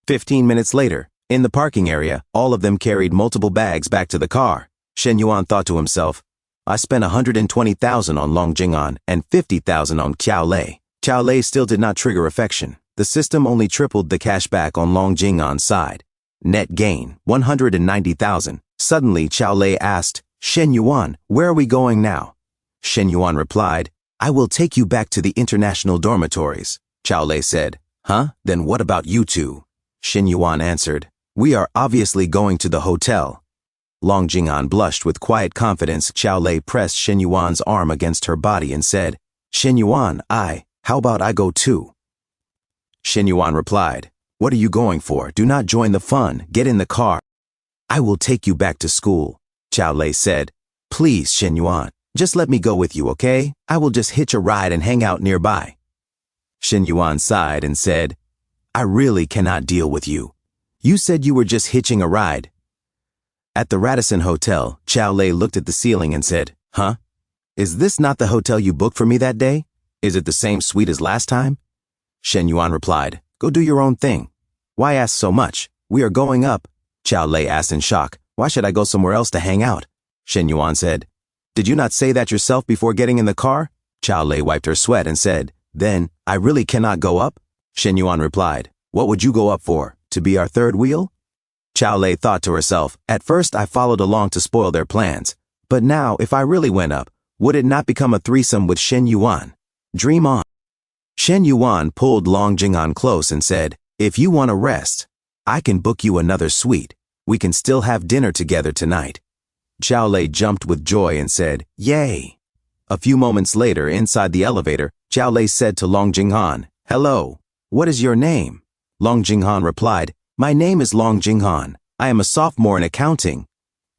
15 minutes later, in the parking area, all of them carried multiple bags back to the car. Shen Yuan thought to himself, I spent 120,000 on Long Jing'an and 50,000 on Xiao Lei. Xiao Lei still did not trigger affection. The system only tripled the cash back on Long Jing'an's side. Net gain, 190,000. Suddenly, Xiao Lei asked, Shen Yuan, where are we going now? Shen Yuan replied, I will take you back to the international dormitories, Chao Lei said. Huh? Then what about you two? Shen Yuan answered. We are obviously going to the hotel. Long Jing'an blushed with quiet confidence. Chao Lei pressed Shen Yuan's arm against her body and said, Shen Yuan, how about I go too? Shen Yuan replied, What are you going for? Do not join the fun. Get in the car. I will take you back to school, Chao Lei said. Please, Shen Yuan, just let me go with you, okay? I will just hitch a ride and hang out nearby. Shen Yuan sighed and said, I really cannot deal with you. You said you were just hitching a ride. At the Radisson Hotel, Chao Lei looked at the ceiling and said, Huh? Is this not the hotel you booked for me that day? Is it the same suite as last time? Shen Yuan replied, Go do your own thing. Why ask so much? We are going up. Chao Lei asked in shock, Why should I go somewhere else to hang out? Shen Yuan said, Did you not say that yourself before getting in the car? Chao Lei wiped her sweat and said, Then, I really cannot go up? Shen Yuan replied, What would you go up for? To be our third wheel? Chao Lei thought to herself, At first I followed along to spoil their plans. But now, if I really went up, would it not become a threesome with Shen Yuan? Dream on. Shen Yuan pulled Long Jing'an close and said, If you want to rest, I can book you another suite. We can still have dinner together tonight. Chao Lei jumped with joy and said, Yay! A few moments later, inside the elevator, Chao Lei said to Long Jing'an, Hello, what is your name? Long Jing'an replied, My name is Long Jing'an. I am a sophomore in accounting.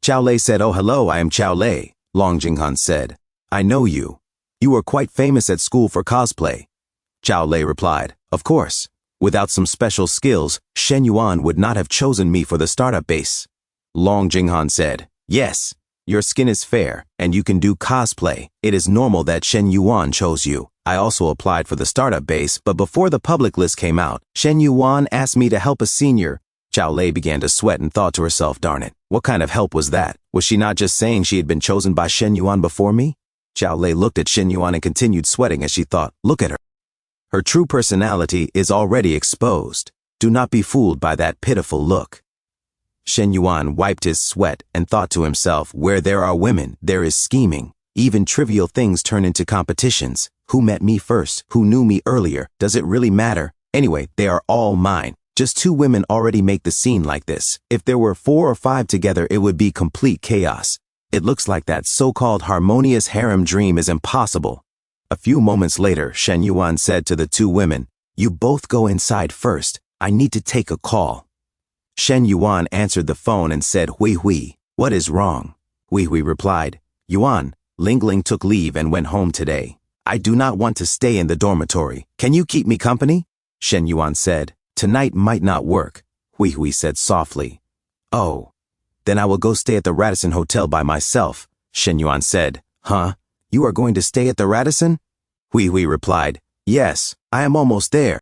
Chao Lei said, Oh, hello, I am Chao Lei. Long Jing'an said, I know you. You were quite famous at school for cosplay. Chao Lei replied, Of course. Without some special skills, Shen Yuan would not have chosen me for the startup base. Long Jing'an said, Yes, your skin is fair, and you can do cosplay. It is normal that Shen Yuan chose you. I also applied for the startup base, but before the public list came out, Shen Yuan asked me to help a senior. Chao Lei began to sweat and thought to herself, Darn it, what kind of help was that? Was she not just saying she had been chosen by Shen Yuan before me? Chao Lei looked at Shen Yuan and continued sweating as she thought, Look at her. Her true personality is already exposed. Do not be fooled by that pitiful look. Shen Yuan wiped his sweat and thought to himself, Where there are women, there is scheming. Even trivial things turn into competitions. Who met me first? Who knew me earlier? Does it really matter? Anyway, they are all mine. Just 2 women already make the scene like this. If there were 4 or 5 together, it would be complete chaos. It looks like that so-called harmonious harem dream is impossible. A few moments later, Shen Yuan said to the 2 women, You both go inside first. I need to take a call. Shen Yuan answered the phone and said, Hui Hui, what is wrong? Hui Hui replied, Yuan, Ling Ling took leave and went home today. I do not want to stay in the dormitory. Can you keep me company? Shen Yuan said, Tonight might not work. Hui Hui said softly, Oh, then I will go stay at the Radisson Hotel by myself. Shen Yuan said, Huh? You are going to stay at the Radisson? Hui Hui replied, Yes, I am almost there.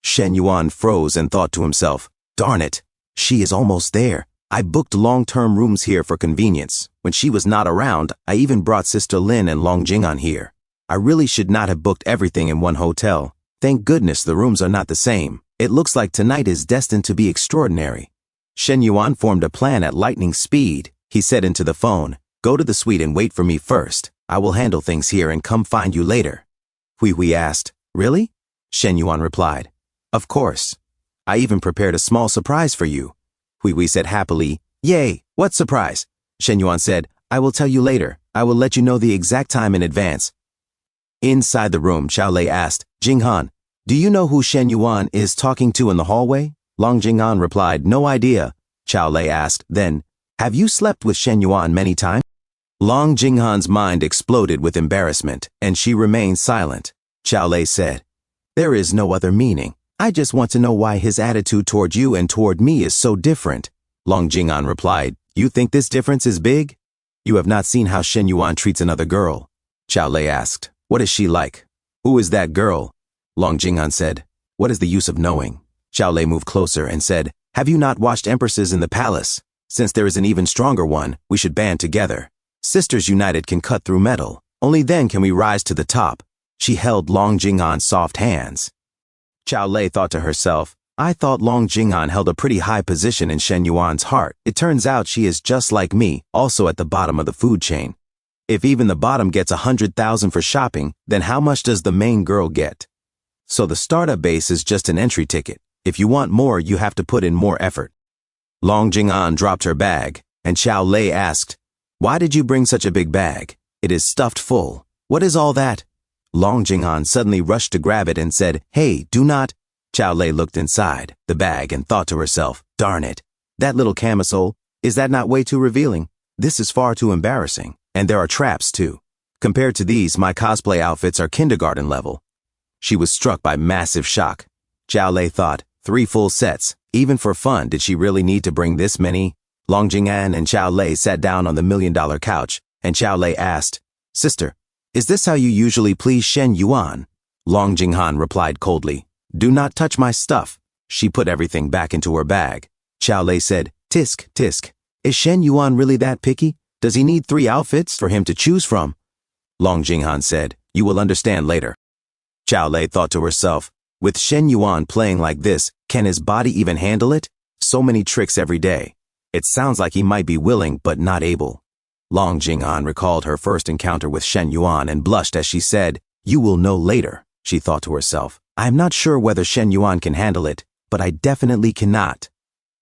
Shen Yuan froze and thought to himself, Darn it, she is almost there. I booked long-term rooms here for convenience. When she was not around, I even brought Sister Lin and Long Jing'an here. I really should not have booked everything in one hotel. Thank goodness the rooms are not the same. It looks like tonight is destined to be extraordinary. Shen Yuan formed a plan at lightning speed. He said into the phone, Go to the suite and wait for me first. I will handle things here and come find you later. Hui Hui asked, Really? Shen Yuan replied, Of course. I even prepared a small surprise for you. Hui Hui said happily, Yay, what surprise? Shen Yuan said, I will tell you later. I will let you know the exact time in advance. Inside the room, Chao Lei asked, Jing'an, do you know who Shen Yuan is talking to in the hallway? Long Jing'an replied, No idea. Chao Lei asked, Then, have you slept with Shen Yuan many times? Long Jing'an's mind exploded with embarrassment, and she remained silent. Chao Lei said, There is no other meaning. I just want to know why his attitude toward you and toward me is so different. Long Jing'an replied, You think this difference is big? You have not seen how Shen Yuan treats another girl. Chao Lei asked, What is she like? Who is that girl? Long Jing'an said, What is the use of knowing? Chao Lei moved closer and said, Have you not watched Empresses in the Palace? Since there is an even stronger one, we should band together. Sisters united can cut through metal. Only then can we rise to the top. She held Long Jing'an's soft hands. Chao Lei thought to herself, I thought Long Jing'an held a pretty high position in Shen Yuan's heart. It turns out she is just like me, also at the bottom of the food chain. If even the bottom gets 100,000 for shopping, then how much does the main girl get? So the startup base is just an entry ticket. If you want more, you have to put in more effort. Long Jing-an dropped her bag, and Chow Lei asked, "Why did you bring such a big bag? It is stuffed full. What is all that?" Long Jing-an suddenly rushed to grab it and said, "Hey, do not." Chow Lei looked inside the bag and thought to herself, "Darn it. That little camisole, is that not way too revealing? This is far too embarrassing. And there are traps too. Compared to these, my cosplay outfits are kindergarten level." She was struck by massive shock. Chow Lei thought, 3 full sets. Even for fun, did she really need to bring this many? Long Jing-an and Chow Lei sat down on the $1 million couch, and Chow Lei asked, "Sister, is this how you usually please Shen Yuan?" Long Jing-han replied coldly, "Do not touch my stuff." She put everything back into her bag. Chow Lei said, "Tisk, tisk. Is Shen Yuan really that picky? Does he need 3 outfits for him to choose from?" Long Jing-han said, "You will understand later." Chow Lei thought to herself, with Shen Yuan playing like this, can his body even handle it? So many tricks every day. It sounds like he might be willing but not able. Long Jing-han recalled her first encounter with Shen Yuan and blushed as she said, "You will know later," she thought to herself. "I am not sure whether Shen Yuan can handle it, but I definitely cannot."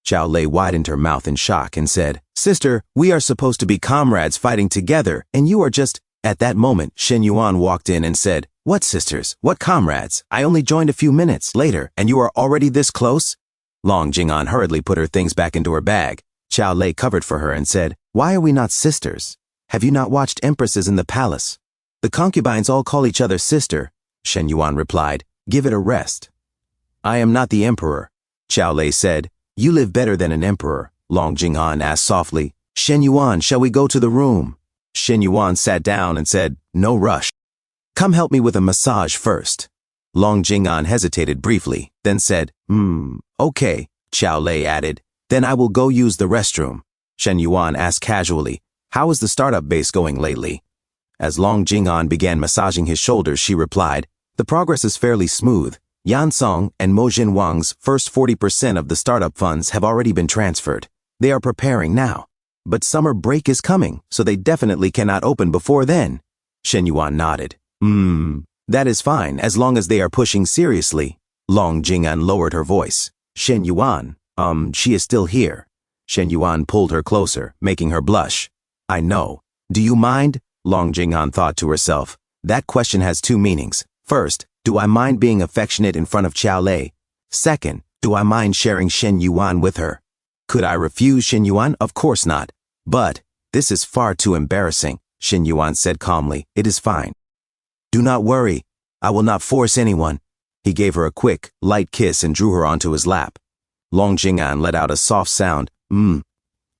Chow Lei widened her mouth in shock and said, "Sister, we are supposed to be comrades fighting together, and you are just—" At that moment, Shen Yuan walked in and said, "What sisters? What comrades? I only joined a few minutes later, and you are already this close?" Long Jing-an hurriedly put her things back into her bag. Chow Lei covered for her and said, "Why are we not sisters? Have you not watched Empresses in the palace? The concubines all call each other sister." Shen Yuan replied, "Give it a rest." "I am not the emperor," Chow Lei said. "You live better than an emperor." Long Jing-an asked softly, "Shen Yuan, shall we go to the room?" Shen Yuan sat down and said, "No rush. Come help me with a massage first." Long Jing-an hesitated briefly, then said, Okay, Chow Lei added. "Then I will go use the restroom." Shen Yuan asked casually, "How is the startup base going lately?" As Long Jing-an began massaging his shoulders, she replied, "The progress is fairly smooth. Yan Song and Mo Jin Wang's first 40% of the startup funds have already been transferred. They are preparing now. But summer break is coming, so they definitely cannot open before then." Shen Yuan nodded. That is fine, as long as they are pushing seriously." Long Jing-an lowered her voice. "Shen Yuan, she is still here." Shen Yuan pulled her closer, making her blush. "I know. Do you mind?" Long Jing-an thought to herself. That question has 2 meanings. First, do I mind being affectionate in front of Chow Lei? Second, do I mind sharing Shen Yuan with her? Could I refuse Shen Yuan? Of course not. But this is far too embarrassing, Shen Yuan said calmly. "It is fine. Do not worry. I will not force anyone." He gave her a quick, light kiss and drew her onto his lap. Long Jing-an let out a soft sound,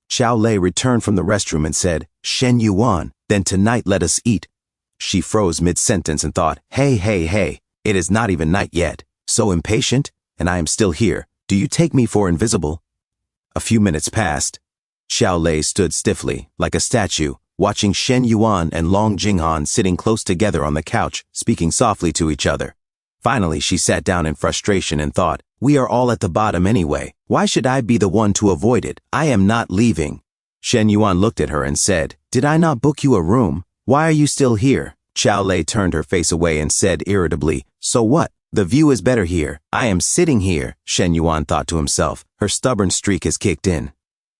Chow Lei returned from the restroom and said, "Shen Yuan, then tonight let us eat." She froze mid-sentence and thought, Hey, it is not even night yet. So impatient, and I am still here. Do you take me for invisible?" A few minutes passed. Chow Lei stood stiffly, like a statue, watching Shen Yuan and Long Jing-han sitting close together on the couch, speaking softly to each other. Finally, she sat down in frustration and thought, "We are all at the bottom anyway. Why should I be the one to avoid it? I am not leaving." Shen Yuan looked at her and said, "Did I not book you a room? Why are you still here?" Chow Lei turned her face away and said irritably, "So what? The view is better here. I am sitting here." Shen Yuan thought to himself, her stubborn streak has kicked in.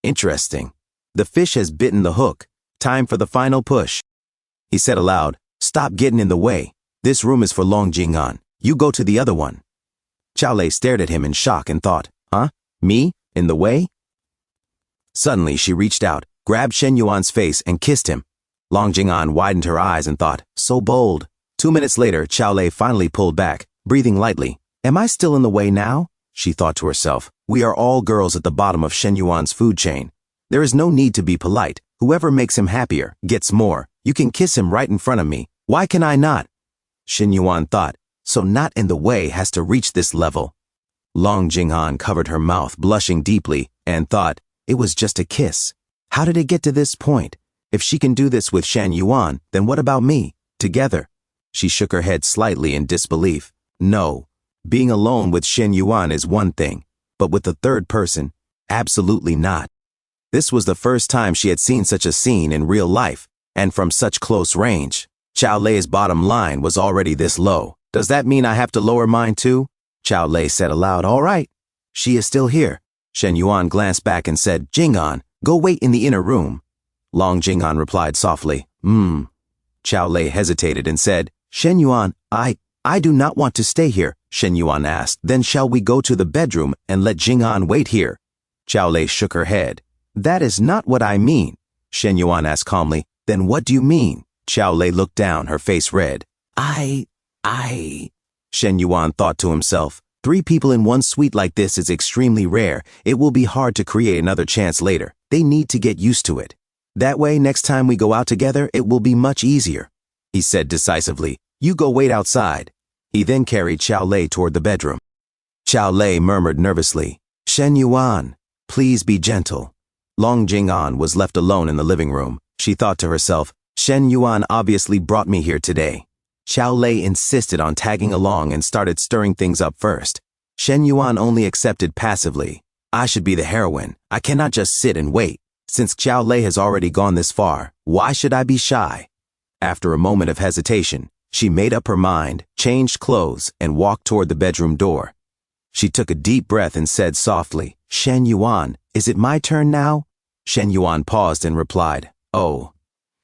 Interesting. The fish has bitten the hook. Time for the final push. He said aloud, "Stop getting in the way. This room is for Long Jing-an. You go to the other one." Chow Lei stared at him in shock and thought, "Huh? Me? In the way?" Suddenly, she reached out, grabbed Shen Yuan's face and kissed him. Long Jing-an widened her eyes and thought, "So bold." 2 minutes later, Chow Lei finally pulled back, breathing lightly. "Am I still in the way now?" she thought to herself. We are all girls at the bottom of Shen Yuan's food chain. There is no need to be polite. Whoever makes him happier gets more. You can kiss him right in front of me. Why can I not? Shen Yuan thought, so not in the way has to reach this level. Long Jinghan covered her mouth, blushing deeply, and thought, it was just a kiss. How did it get to this point? If she can do this with Shen Yuan, then what about me? Together? She shook her head slightly in disbelief. No, being alone with Shen Yuan is one thing, but with the third person, absolutely not. This was the first time she had seen such a scene in real life. And from such close range, Chow Lei's bottom line was already this low. Does that mean I have to lower mine too? Chow Lei said aloud. All right. She is still here. Shen Yuan glanced back and said, Jing'an, go wait in the inner room. Long Jing'an replied softly, Chow Lei hesitated and said, Shen Yuan, I do not want to stay here. Shen Yuan asked, then shall we go to the bedroom and let Jing'an wait here? Chow Lei shook her head. That is not what I mean. Shen Yuan asked calmly, then what do you mean? Chow Lei looked down, her face red. Shen Yuan thought to himself, 3 people in one suite like this is extremely rare. It will be hard to create another chance later. They need to get used to it. That way, next time we go out together, it will be much easier. He said decisively, you go wait outside. He then carried Chow Lei toward the bedroom. Chow Lei murmured nervously, Shen Yuan, please be gentle. Long Jing'an was left alone in the living room. She thought to herself, Shen Yuan obviously brought me here today. Chow Lei insisted on tagging along and started stirring things up first. Shen Yuan only accepted passively. I should be the heroine. I cannot just sit and wait. Since Chow Lei has already gone this far, why should I be shy? After a moment of hesitation, she made up her mind, changed clothes, and walked toward the bedroom door. She took a deep breath and said softly, Shen Yuan, is it my turn now? Shen Yuan paused and replied, oh.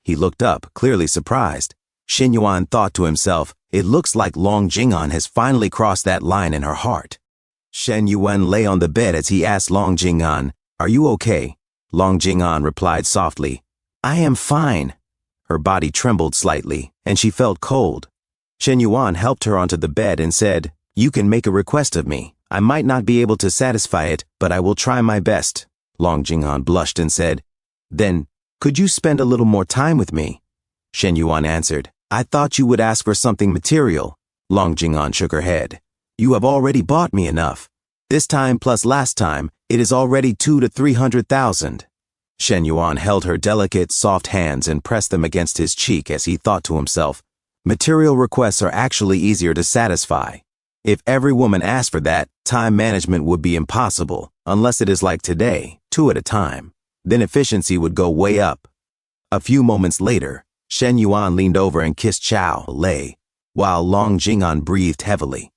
He looked up, clearly surprised. Shen Yuan thought to himself, it looks like Long Jing'an has finally crossed that line in her heart. Shen Yuan lay on the bed as he asked Long Jing'an, are you okay? Long Jing'an replied softly, I am fine. Her body trembled slightly, and she felt cold. Shen Yuan helped her onto the bed and said, you can make a request of me. I might not be able to satisfy it, but I will try my best. Long Jing'an blushed and said, then, could you spend a little more time with me? Shen Yuan answered, I thought you would ask for something material. Long Jing'an shook her head. You have already bought me enough. This time plus last time, it is already 200,000 to 300,000. Shen Yuan held her delicate, soft hands and pressed them against his cheek as he thought to himself, material requests are actually easier to satisfy. If every woman asked for that, time management would be impossible, unless it is like today, 2 at a time. Then efficiency would go way up. A few moments later, Shen Yuan leaned over and kissed Chow Lei, while Long Jing'an breathed heavily.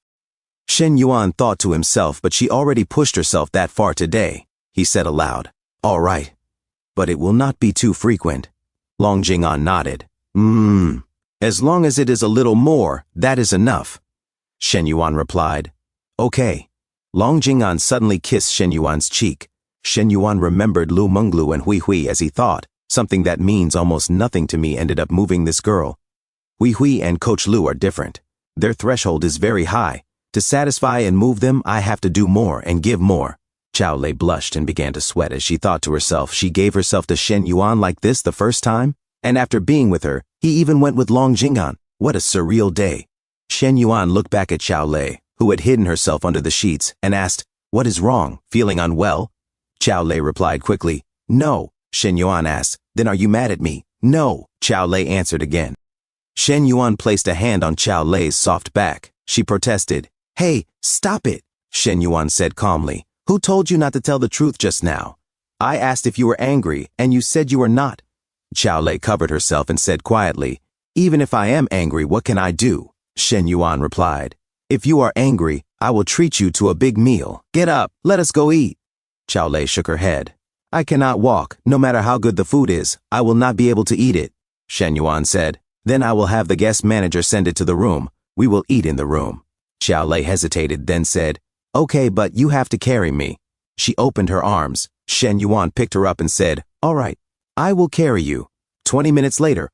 Shen Yuan thought to himself, but she already pushed herself that far today. He said aloud, all right, but it will not be too frequent. Long Jing'an nodded. As long as it is a little more, that is enough. Shen Yuan replied, okay. Long Jing'an suddenly kissed Shen Yuan's cheek. Shen Yuan remembered Lu Menglu and Hui Hui as he thought, something that means almost nothing to me ended up moving this girl. Hui Hui and Coach Lu are different. Their threshold is very high. To satisfy and move them, I have to do more and give more. Chow Lei blushed and began to sweat as she thought to herself, she gave herself to Shen Yuan like this the first time? And after being with her, he even went with Long Jing'an. What a surreal day. Shen Yuan looked back at Chow Lei, who had hidden herself under the sheets, and asked, what is wrong? Feeling unwell? Chow Lei replied quickly, no. Shen Yuan asked, then are you mad at me? No. Chow Lei answered again. Shen Yuan placed a hand on Chow Lei's soft back. She protested, hey, stop it. Shen Yuan said calmly, who told you not to tell the truth just now? I asked if you were angry, and you said you were not. Chow Lei covered herself and said quietly, even if I am angry, what can I do? Shen Yuan replied, if you are angry, I will treat you to a big meal. Get up, let us go eat. Chow Lei shook her head. I cannot walk. No matter how good the food is, I will not be able to eat it. Shen Yuan said, then I will have the guest manager send it to the room. We will eat in the room. Chow Lei hesitated, then said, okay, but you have to carry me. She opened her arms. Shen Yuan picked her up and said, all right, I will carry you. 20 minutes later,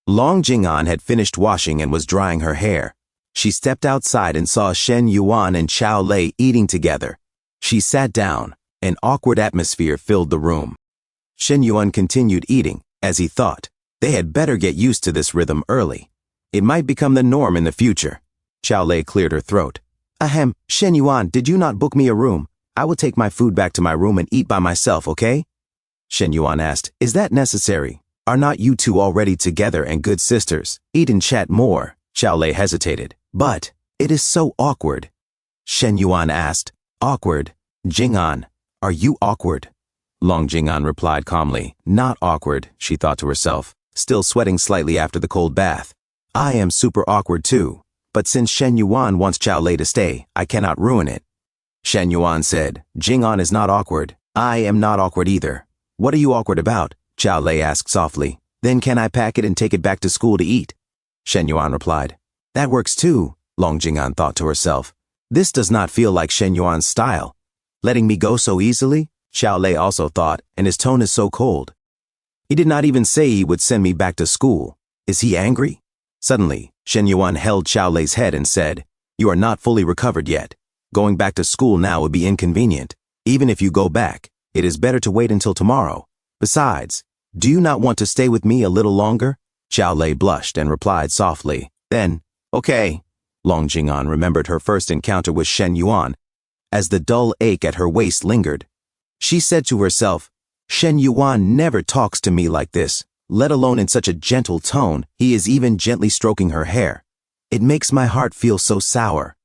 Long Jing'an had finished washing and was drying her hair. She stepped outside and saw Shen Yuan and Chow Lei eating together. She sat down. An awkward atmosphere filled the room. Shen Yuan continued eating, as he thought, they had better get used to this rhythm early. It might become the norm in the future. Chow Lei cleared her throat. Ahem, Shen Yuan, did you not book me a room? I will take my food back to my room and eat by myself, okay? Shen Yuan asked, is that necessary? Are not you two already together and good sisters? Eat and chat more. Chow Lei hesitated. But, it is so awkward. Shen Yuan asked, awkward? Jing'an, are you awkward? Long Jing'an replied calmly, not awkward, she thought to herself. still sweating slightly after the cold bath. I am super awkward too, but since Shen Yuan wants Chao Lei to stay, I cannot ruin it. Shen Yuan said, Jing'an is not awkward. I am not awkward either. What are you awkward about? Chao Lei asked softly. Then can I pack it and take it back to school to eat? Shen Yuan replied. That works too, Long Jing'an thought to herself. This does not feel like Shen Yuan's style. Letting me go so easily? Chao Lei also thought, and his tone is so cold. He did not even say he would send me back to school. Is he angry? Suddenly, Shen Yuan held Chao Lei's head and said, You are not fully recovered yet. Going back to school now would be inconvenient. Even if you go back, it is better to wait until tomorrow. Besides, do you not want to stay with me a little longer? Chao Lei blushed and replied softly. Then, okay. Long Jing'an remembered her first encounter with Shen Yuan as the dull ache at her waist lingered. She said to herself, Shen Yuan never talks to me like this, let alone in such a gentle tone. He is even gently stroking her hair. It makes my heart feel so sour.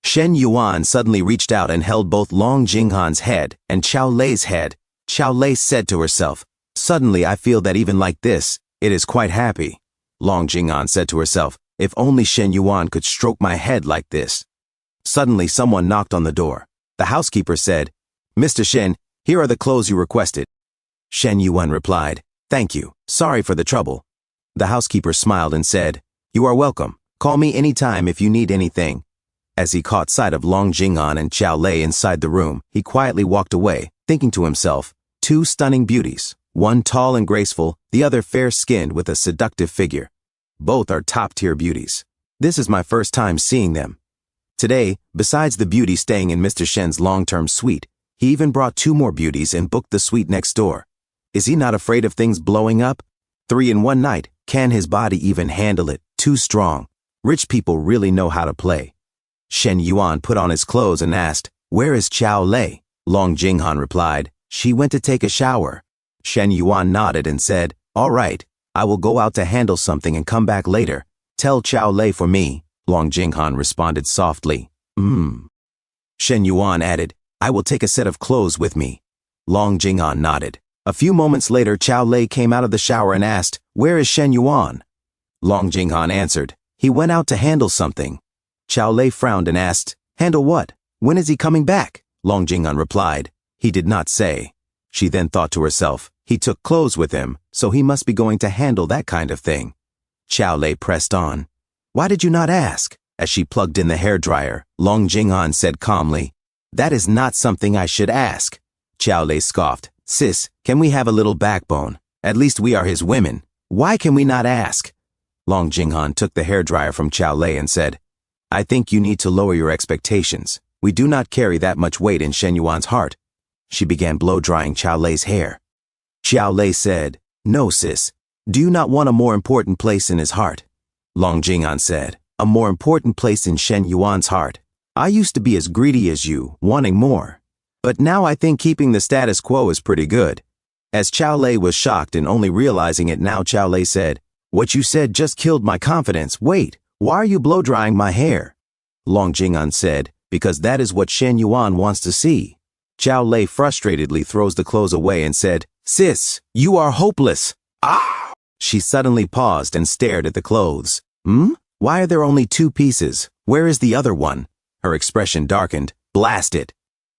Shen Yuan suddenly reached out and held both Long Jing'an's head and Chao Lei's head. Chao Lei said to herself, Suddenly I feel that even like this, it is quite happy. Long Jing'an said to herself, If only Shen Yuan could stroke my head like this. Suddenly someone knocked on the door. The housekeeper said, Mr. Shen, here are the clothes you requested. Shen Yuan replied, Thank you, sorry for the trouble. The housekeeper smiled and said, You are welcome. Call me anytime if you need anything. As he caught sight of Long Jing'an and Chao Lei inside the room, he quietly walked away, thinking to himself, Two stunning beauties, one tall and graceful, the other fair-skinned with a seductive figure. Both are top-tier beauties. This is my first time seeing them. Today, besides the beauty staying in Mr. Shen's long-term suite, he even brought 2 more beauties and booked the suite next door. Is he not afraid of things blowing up? 3 in one night, can his body even handle it? Too strong. Rich people really know how to play. Shen Yuan put on his clothes and asked, Where is Chao Lei? Long Jing'an replied, She went to take a shower. Shen Yuan nodded and said, All right, I will go out to handle something and come back later. Tell Chao Lei for me. Long Jing'an responded softly, Shen Yuan added, I will take a set of clothes with me. Long Jing'an nodded. A few moments later, Chao Lei came out of the shower and asked, Where is Shen Yuan? Long Jing'an answered, He went out to handle something. Chao Lei frowned and asked, Handle what? When is he coming back? Long Jing'an replied, He did not say. She then thought to herself, He took clothes with him, so he must be going to handle that kind of thing. Chao Lei pressed on. Why did you not ask? As she plugged in the hairdryer, Long Jing'an said calmly, That is not something I should ask. Chao Lei scoffed, Sis, can we have a little backbone? At least we are his women. Why can we not ask? Long Jing'an took the hairdryer from Chao Lei and said, I think you need to lower your expectations. We do not carry that much weight in Shen Yuan's heart. She began blow-drying Chao Lei's hair. Chao Lei said, No, sis. Do you not want a more important place in his heart? Long Jing'an said, A more important place in Shen Yuan's heart. I used to be as greedy as you, wanting more. But now I think keeping the status quo is pretty good. As Chao Lei was shocked and only realizing it now, Chao Lei said, What you said just killed my confidence. Wait. Why are you blow-drying my hair? Long Jing'an said, Because that is what Shen Yuan wants to see. Chao Lei frustratedly throws the clothes away and said, Sis, you are hopeless. Ah! She suddenly paused and stared at the clothes. Why are there only 2 pieces? Where is the other one? Her expression darkened. Blast it.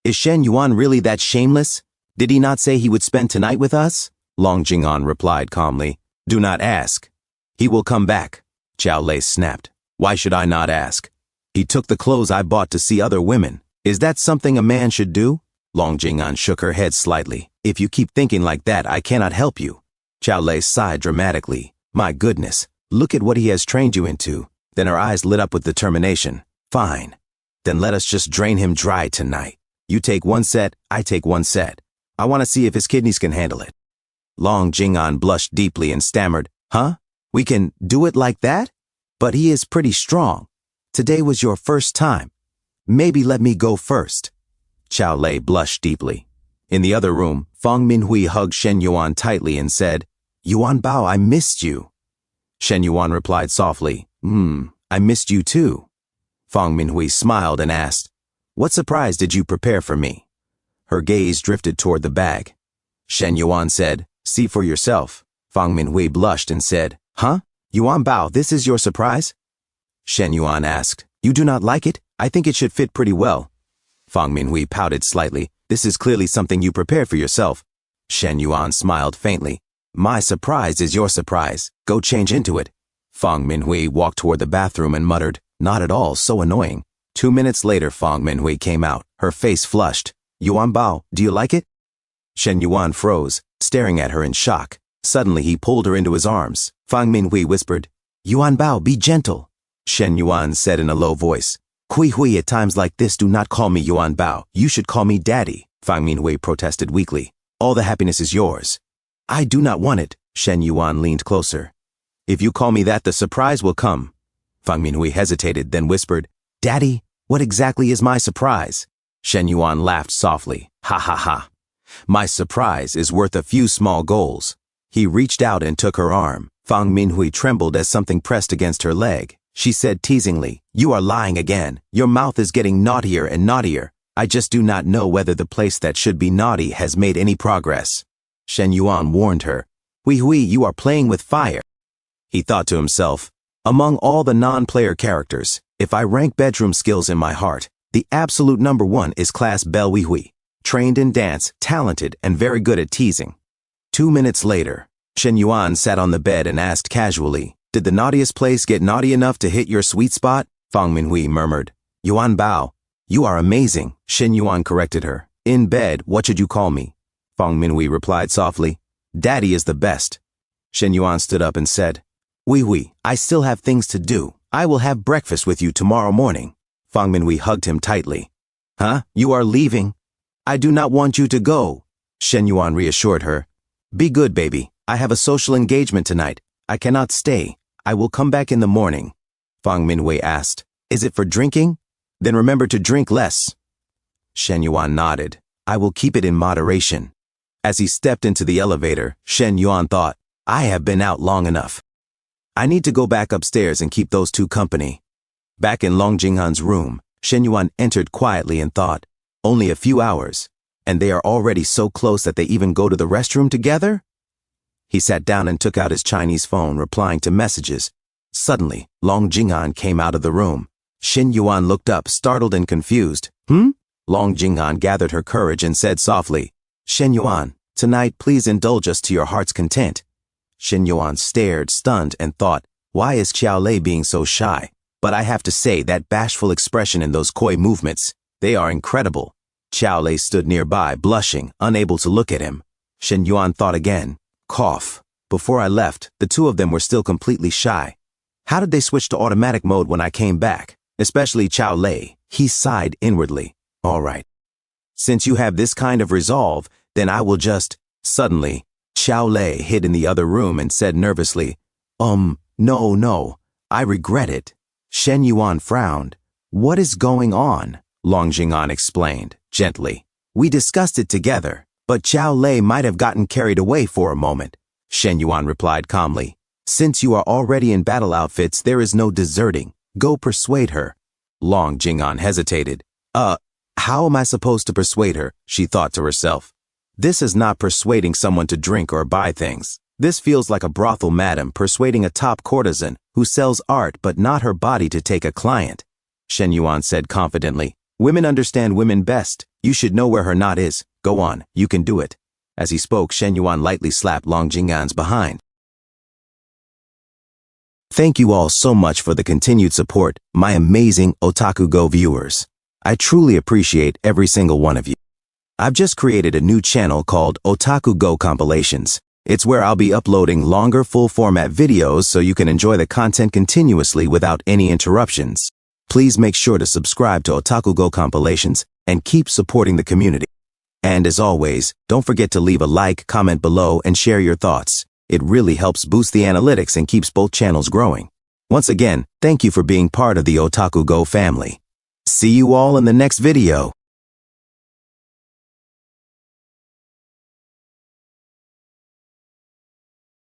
Is Shen Yuan really that shameless? Did he not say he would spend tonight with us? Long Jing'an replied calmly, Do not ask. He will come back. Chao Lei snapped. Why should I not ask? He took the clothes I bought to see other women. Is that something a man should do? Long Jing'an shook her head slightly. If you keep thinking like that, I cannot help you. Chao Lei sighed dramatically. My goodness, look at what he has trained you into. Then her eyes lit up with determination. Fine. Then let us just drain him dry tonight. You take 1 set, I take 1 set. I want to see if his kidneys can handle it. Long Jing'an blushed deeply and stammered, Huh? We can do it like that? But he is pretty strong. Today was your first time. Maybe let me go first. Chao Lei blushed deeply. In the other room, Fang Minhui hugged Shen Yuan tightly and said, Yuan Bao, I missed you. Shen Yuan replied softly, I missed you too. Fang Minhui smiled and asked, What surprise did you prepare for me? Her gaze drifted toward the bag. Shen Yuan said, See for yourself. Fang Minhui blushed and said, "Huh? Yuan Bao, this is your surprise?" Shen Yuan asked, "You do not like it? I think it should fit pretty well." Fang Minhui pouted slightly. "This is clearly something you prepared for yourself." Shen Yuan smiled faintly. "My surprise is your surprise. Go change into it." Fang Minhui walked toward the bathroom and muttered, "Not at all, so annoying." 2 minutes later, Fang Minhui came out, her face flushed. "Yuan Bao, do you like it?" Shen Yuan froze, staring at her in shock. Suddenly he pulled her into his arms. Fang Minhui whispered, "Yuan Bao, be gentle." Shen Yuan said in a low voice, "Hui Hui, at times like this do not call me Yuan Bao. You should call me Daddy." Fang Minhui protested weakly. "All the happiness is yours." "I do not want it." Shen Yuan leaned closer. "If you call me that, the surprise will come." Fang Minhui hesitated, then whispered, "Daddy, what exactly is my surprise?" Shen Yuan laughed softly. "Ha ha ha. My surprise is worth a few small goals." He reached out and took her arm. Fang Minhui trembled as something pressed against her leg. She said teasingly, "You are lying again. Your mouth is getting naughtier and naughtier. I just do not know whether the place that should be naughty has made any progress." Shen Yuan warned her, "Hui Hui, you are playing with fire." He thought to himself, among all the non-player characters, if I rank bedroom skills in my heart, the absolute number one is Class Belle Hui Hui. Trained in dance, talented, and very good at teasing. 2 minutes later, Shen Yuan sat on the bed and asked casually, "Did the naughtiest place get naughty enough to hit your sweet spot?" Fang Minhui murmured, "Yuan Bao, you are amazing." Shen Yuan corrected her. "In bed, what should you call me?" Fang Minhui replied softly, "Daddy is the best." Shen Yuan stood up and said, "Hui Hui, I still have things to do. I will have breakfast with you tomorrow morning." Fang Minhui hugged him tightly. "Huh? You are leaving?" "I do not want you to go." Shen Yuan reassured her. "Be good, baby. I have a social engagement tonight. I cannot stay. I will come back in the morning." Fang Minhui asked, "Is it for drinking? Then remember to drink less." Shen Yuan nodded. "I will keep it in moderation." As he stepped into the elevator, Shen Yuan thought, "I have been out long enough. I need to go back upstairs and keep those two company." Back in Long Jinghan's room, Shen Yuan entered quietly and thought, only a few hours, and they are already so close that they even go to the restroom together? He sat down and took out his Chinese phone, replying to messages. Suddenly, Long Jinghan came out of the room. Shen Yuan looked up, startled and confused. Long Jinghan gathered her courage and said softly, "Shen Yuan, tonight please indulge us to your heart's content." Shen Yuan stared, stunned, and thought, why is Qiao Lei being so shy? But I have to say, that bashful expression and those coy movements, they are incredible. Qiao Lei stood nearby, blushing, unable to look at him. Shen Yuan thought again. Cough. Before I left, the two of them were still completely shy. How did they switch to automatic mode when I came back? Especially Qiao Lei. He sighed inwardly. All right. Since you have this kind of resolve, then I will just... Suddenly, Qiao Lei hid in the other room and said nervously, No, I regret it. Shen Yuan frowned. What is going on? Long Jing'an explained, gently. We discussed it together, but Qiao Lei might have gotten carried away for a moment. Shen Yuan replied calmly. Since you are already in battle outfits, there is no deserting. Go persuade her. Long Jing'an hesitated. How am I supposed to persuade her? She thought to herself. This is not persuading someone to drink or buy things. This feels like a brothel madam persuading a top courtesan who sells art but not her body to take a client. Shen Yuan said confidently. Women understand women best. You should know where her knot is. Go on, you can do it. As he spoke, Shen Yuan lightly slapped Long Jing'an's behind. Thank you all so much for the continued support, my amazing OtakuGo viewers. I truly appreciate every single one of you. I've just created a new channel called OtakuGo Compilations. It's where I'll be uploading longer full-format videos so you can enjoy the content continuously without any interruptions. Please make sure to subscribe to OtakuGo Compilations and keep supporting the community. And as always, don't forget to leave a like, comment below, and share your thoughts. It really helps boost the analytics and keeps both channels growing. Once again, thank you for being part of the OtakuGo family. See you all in the next video.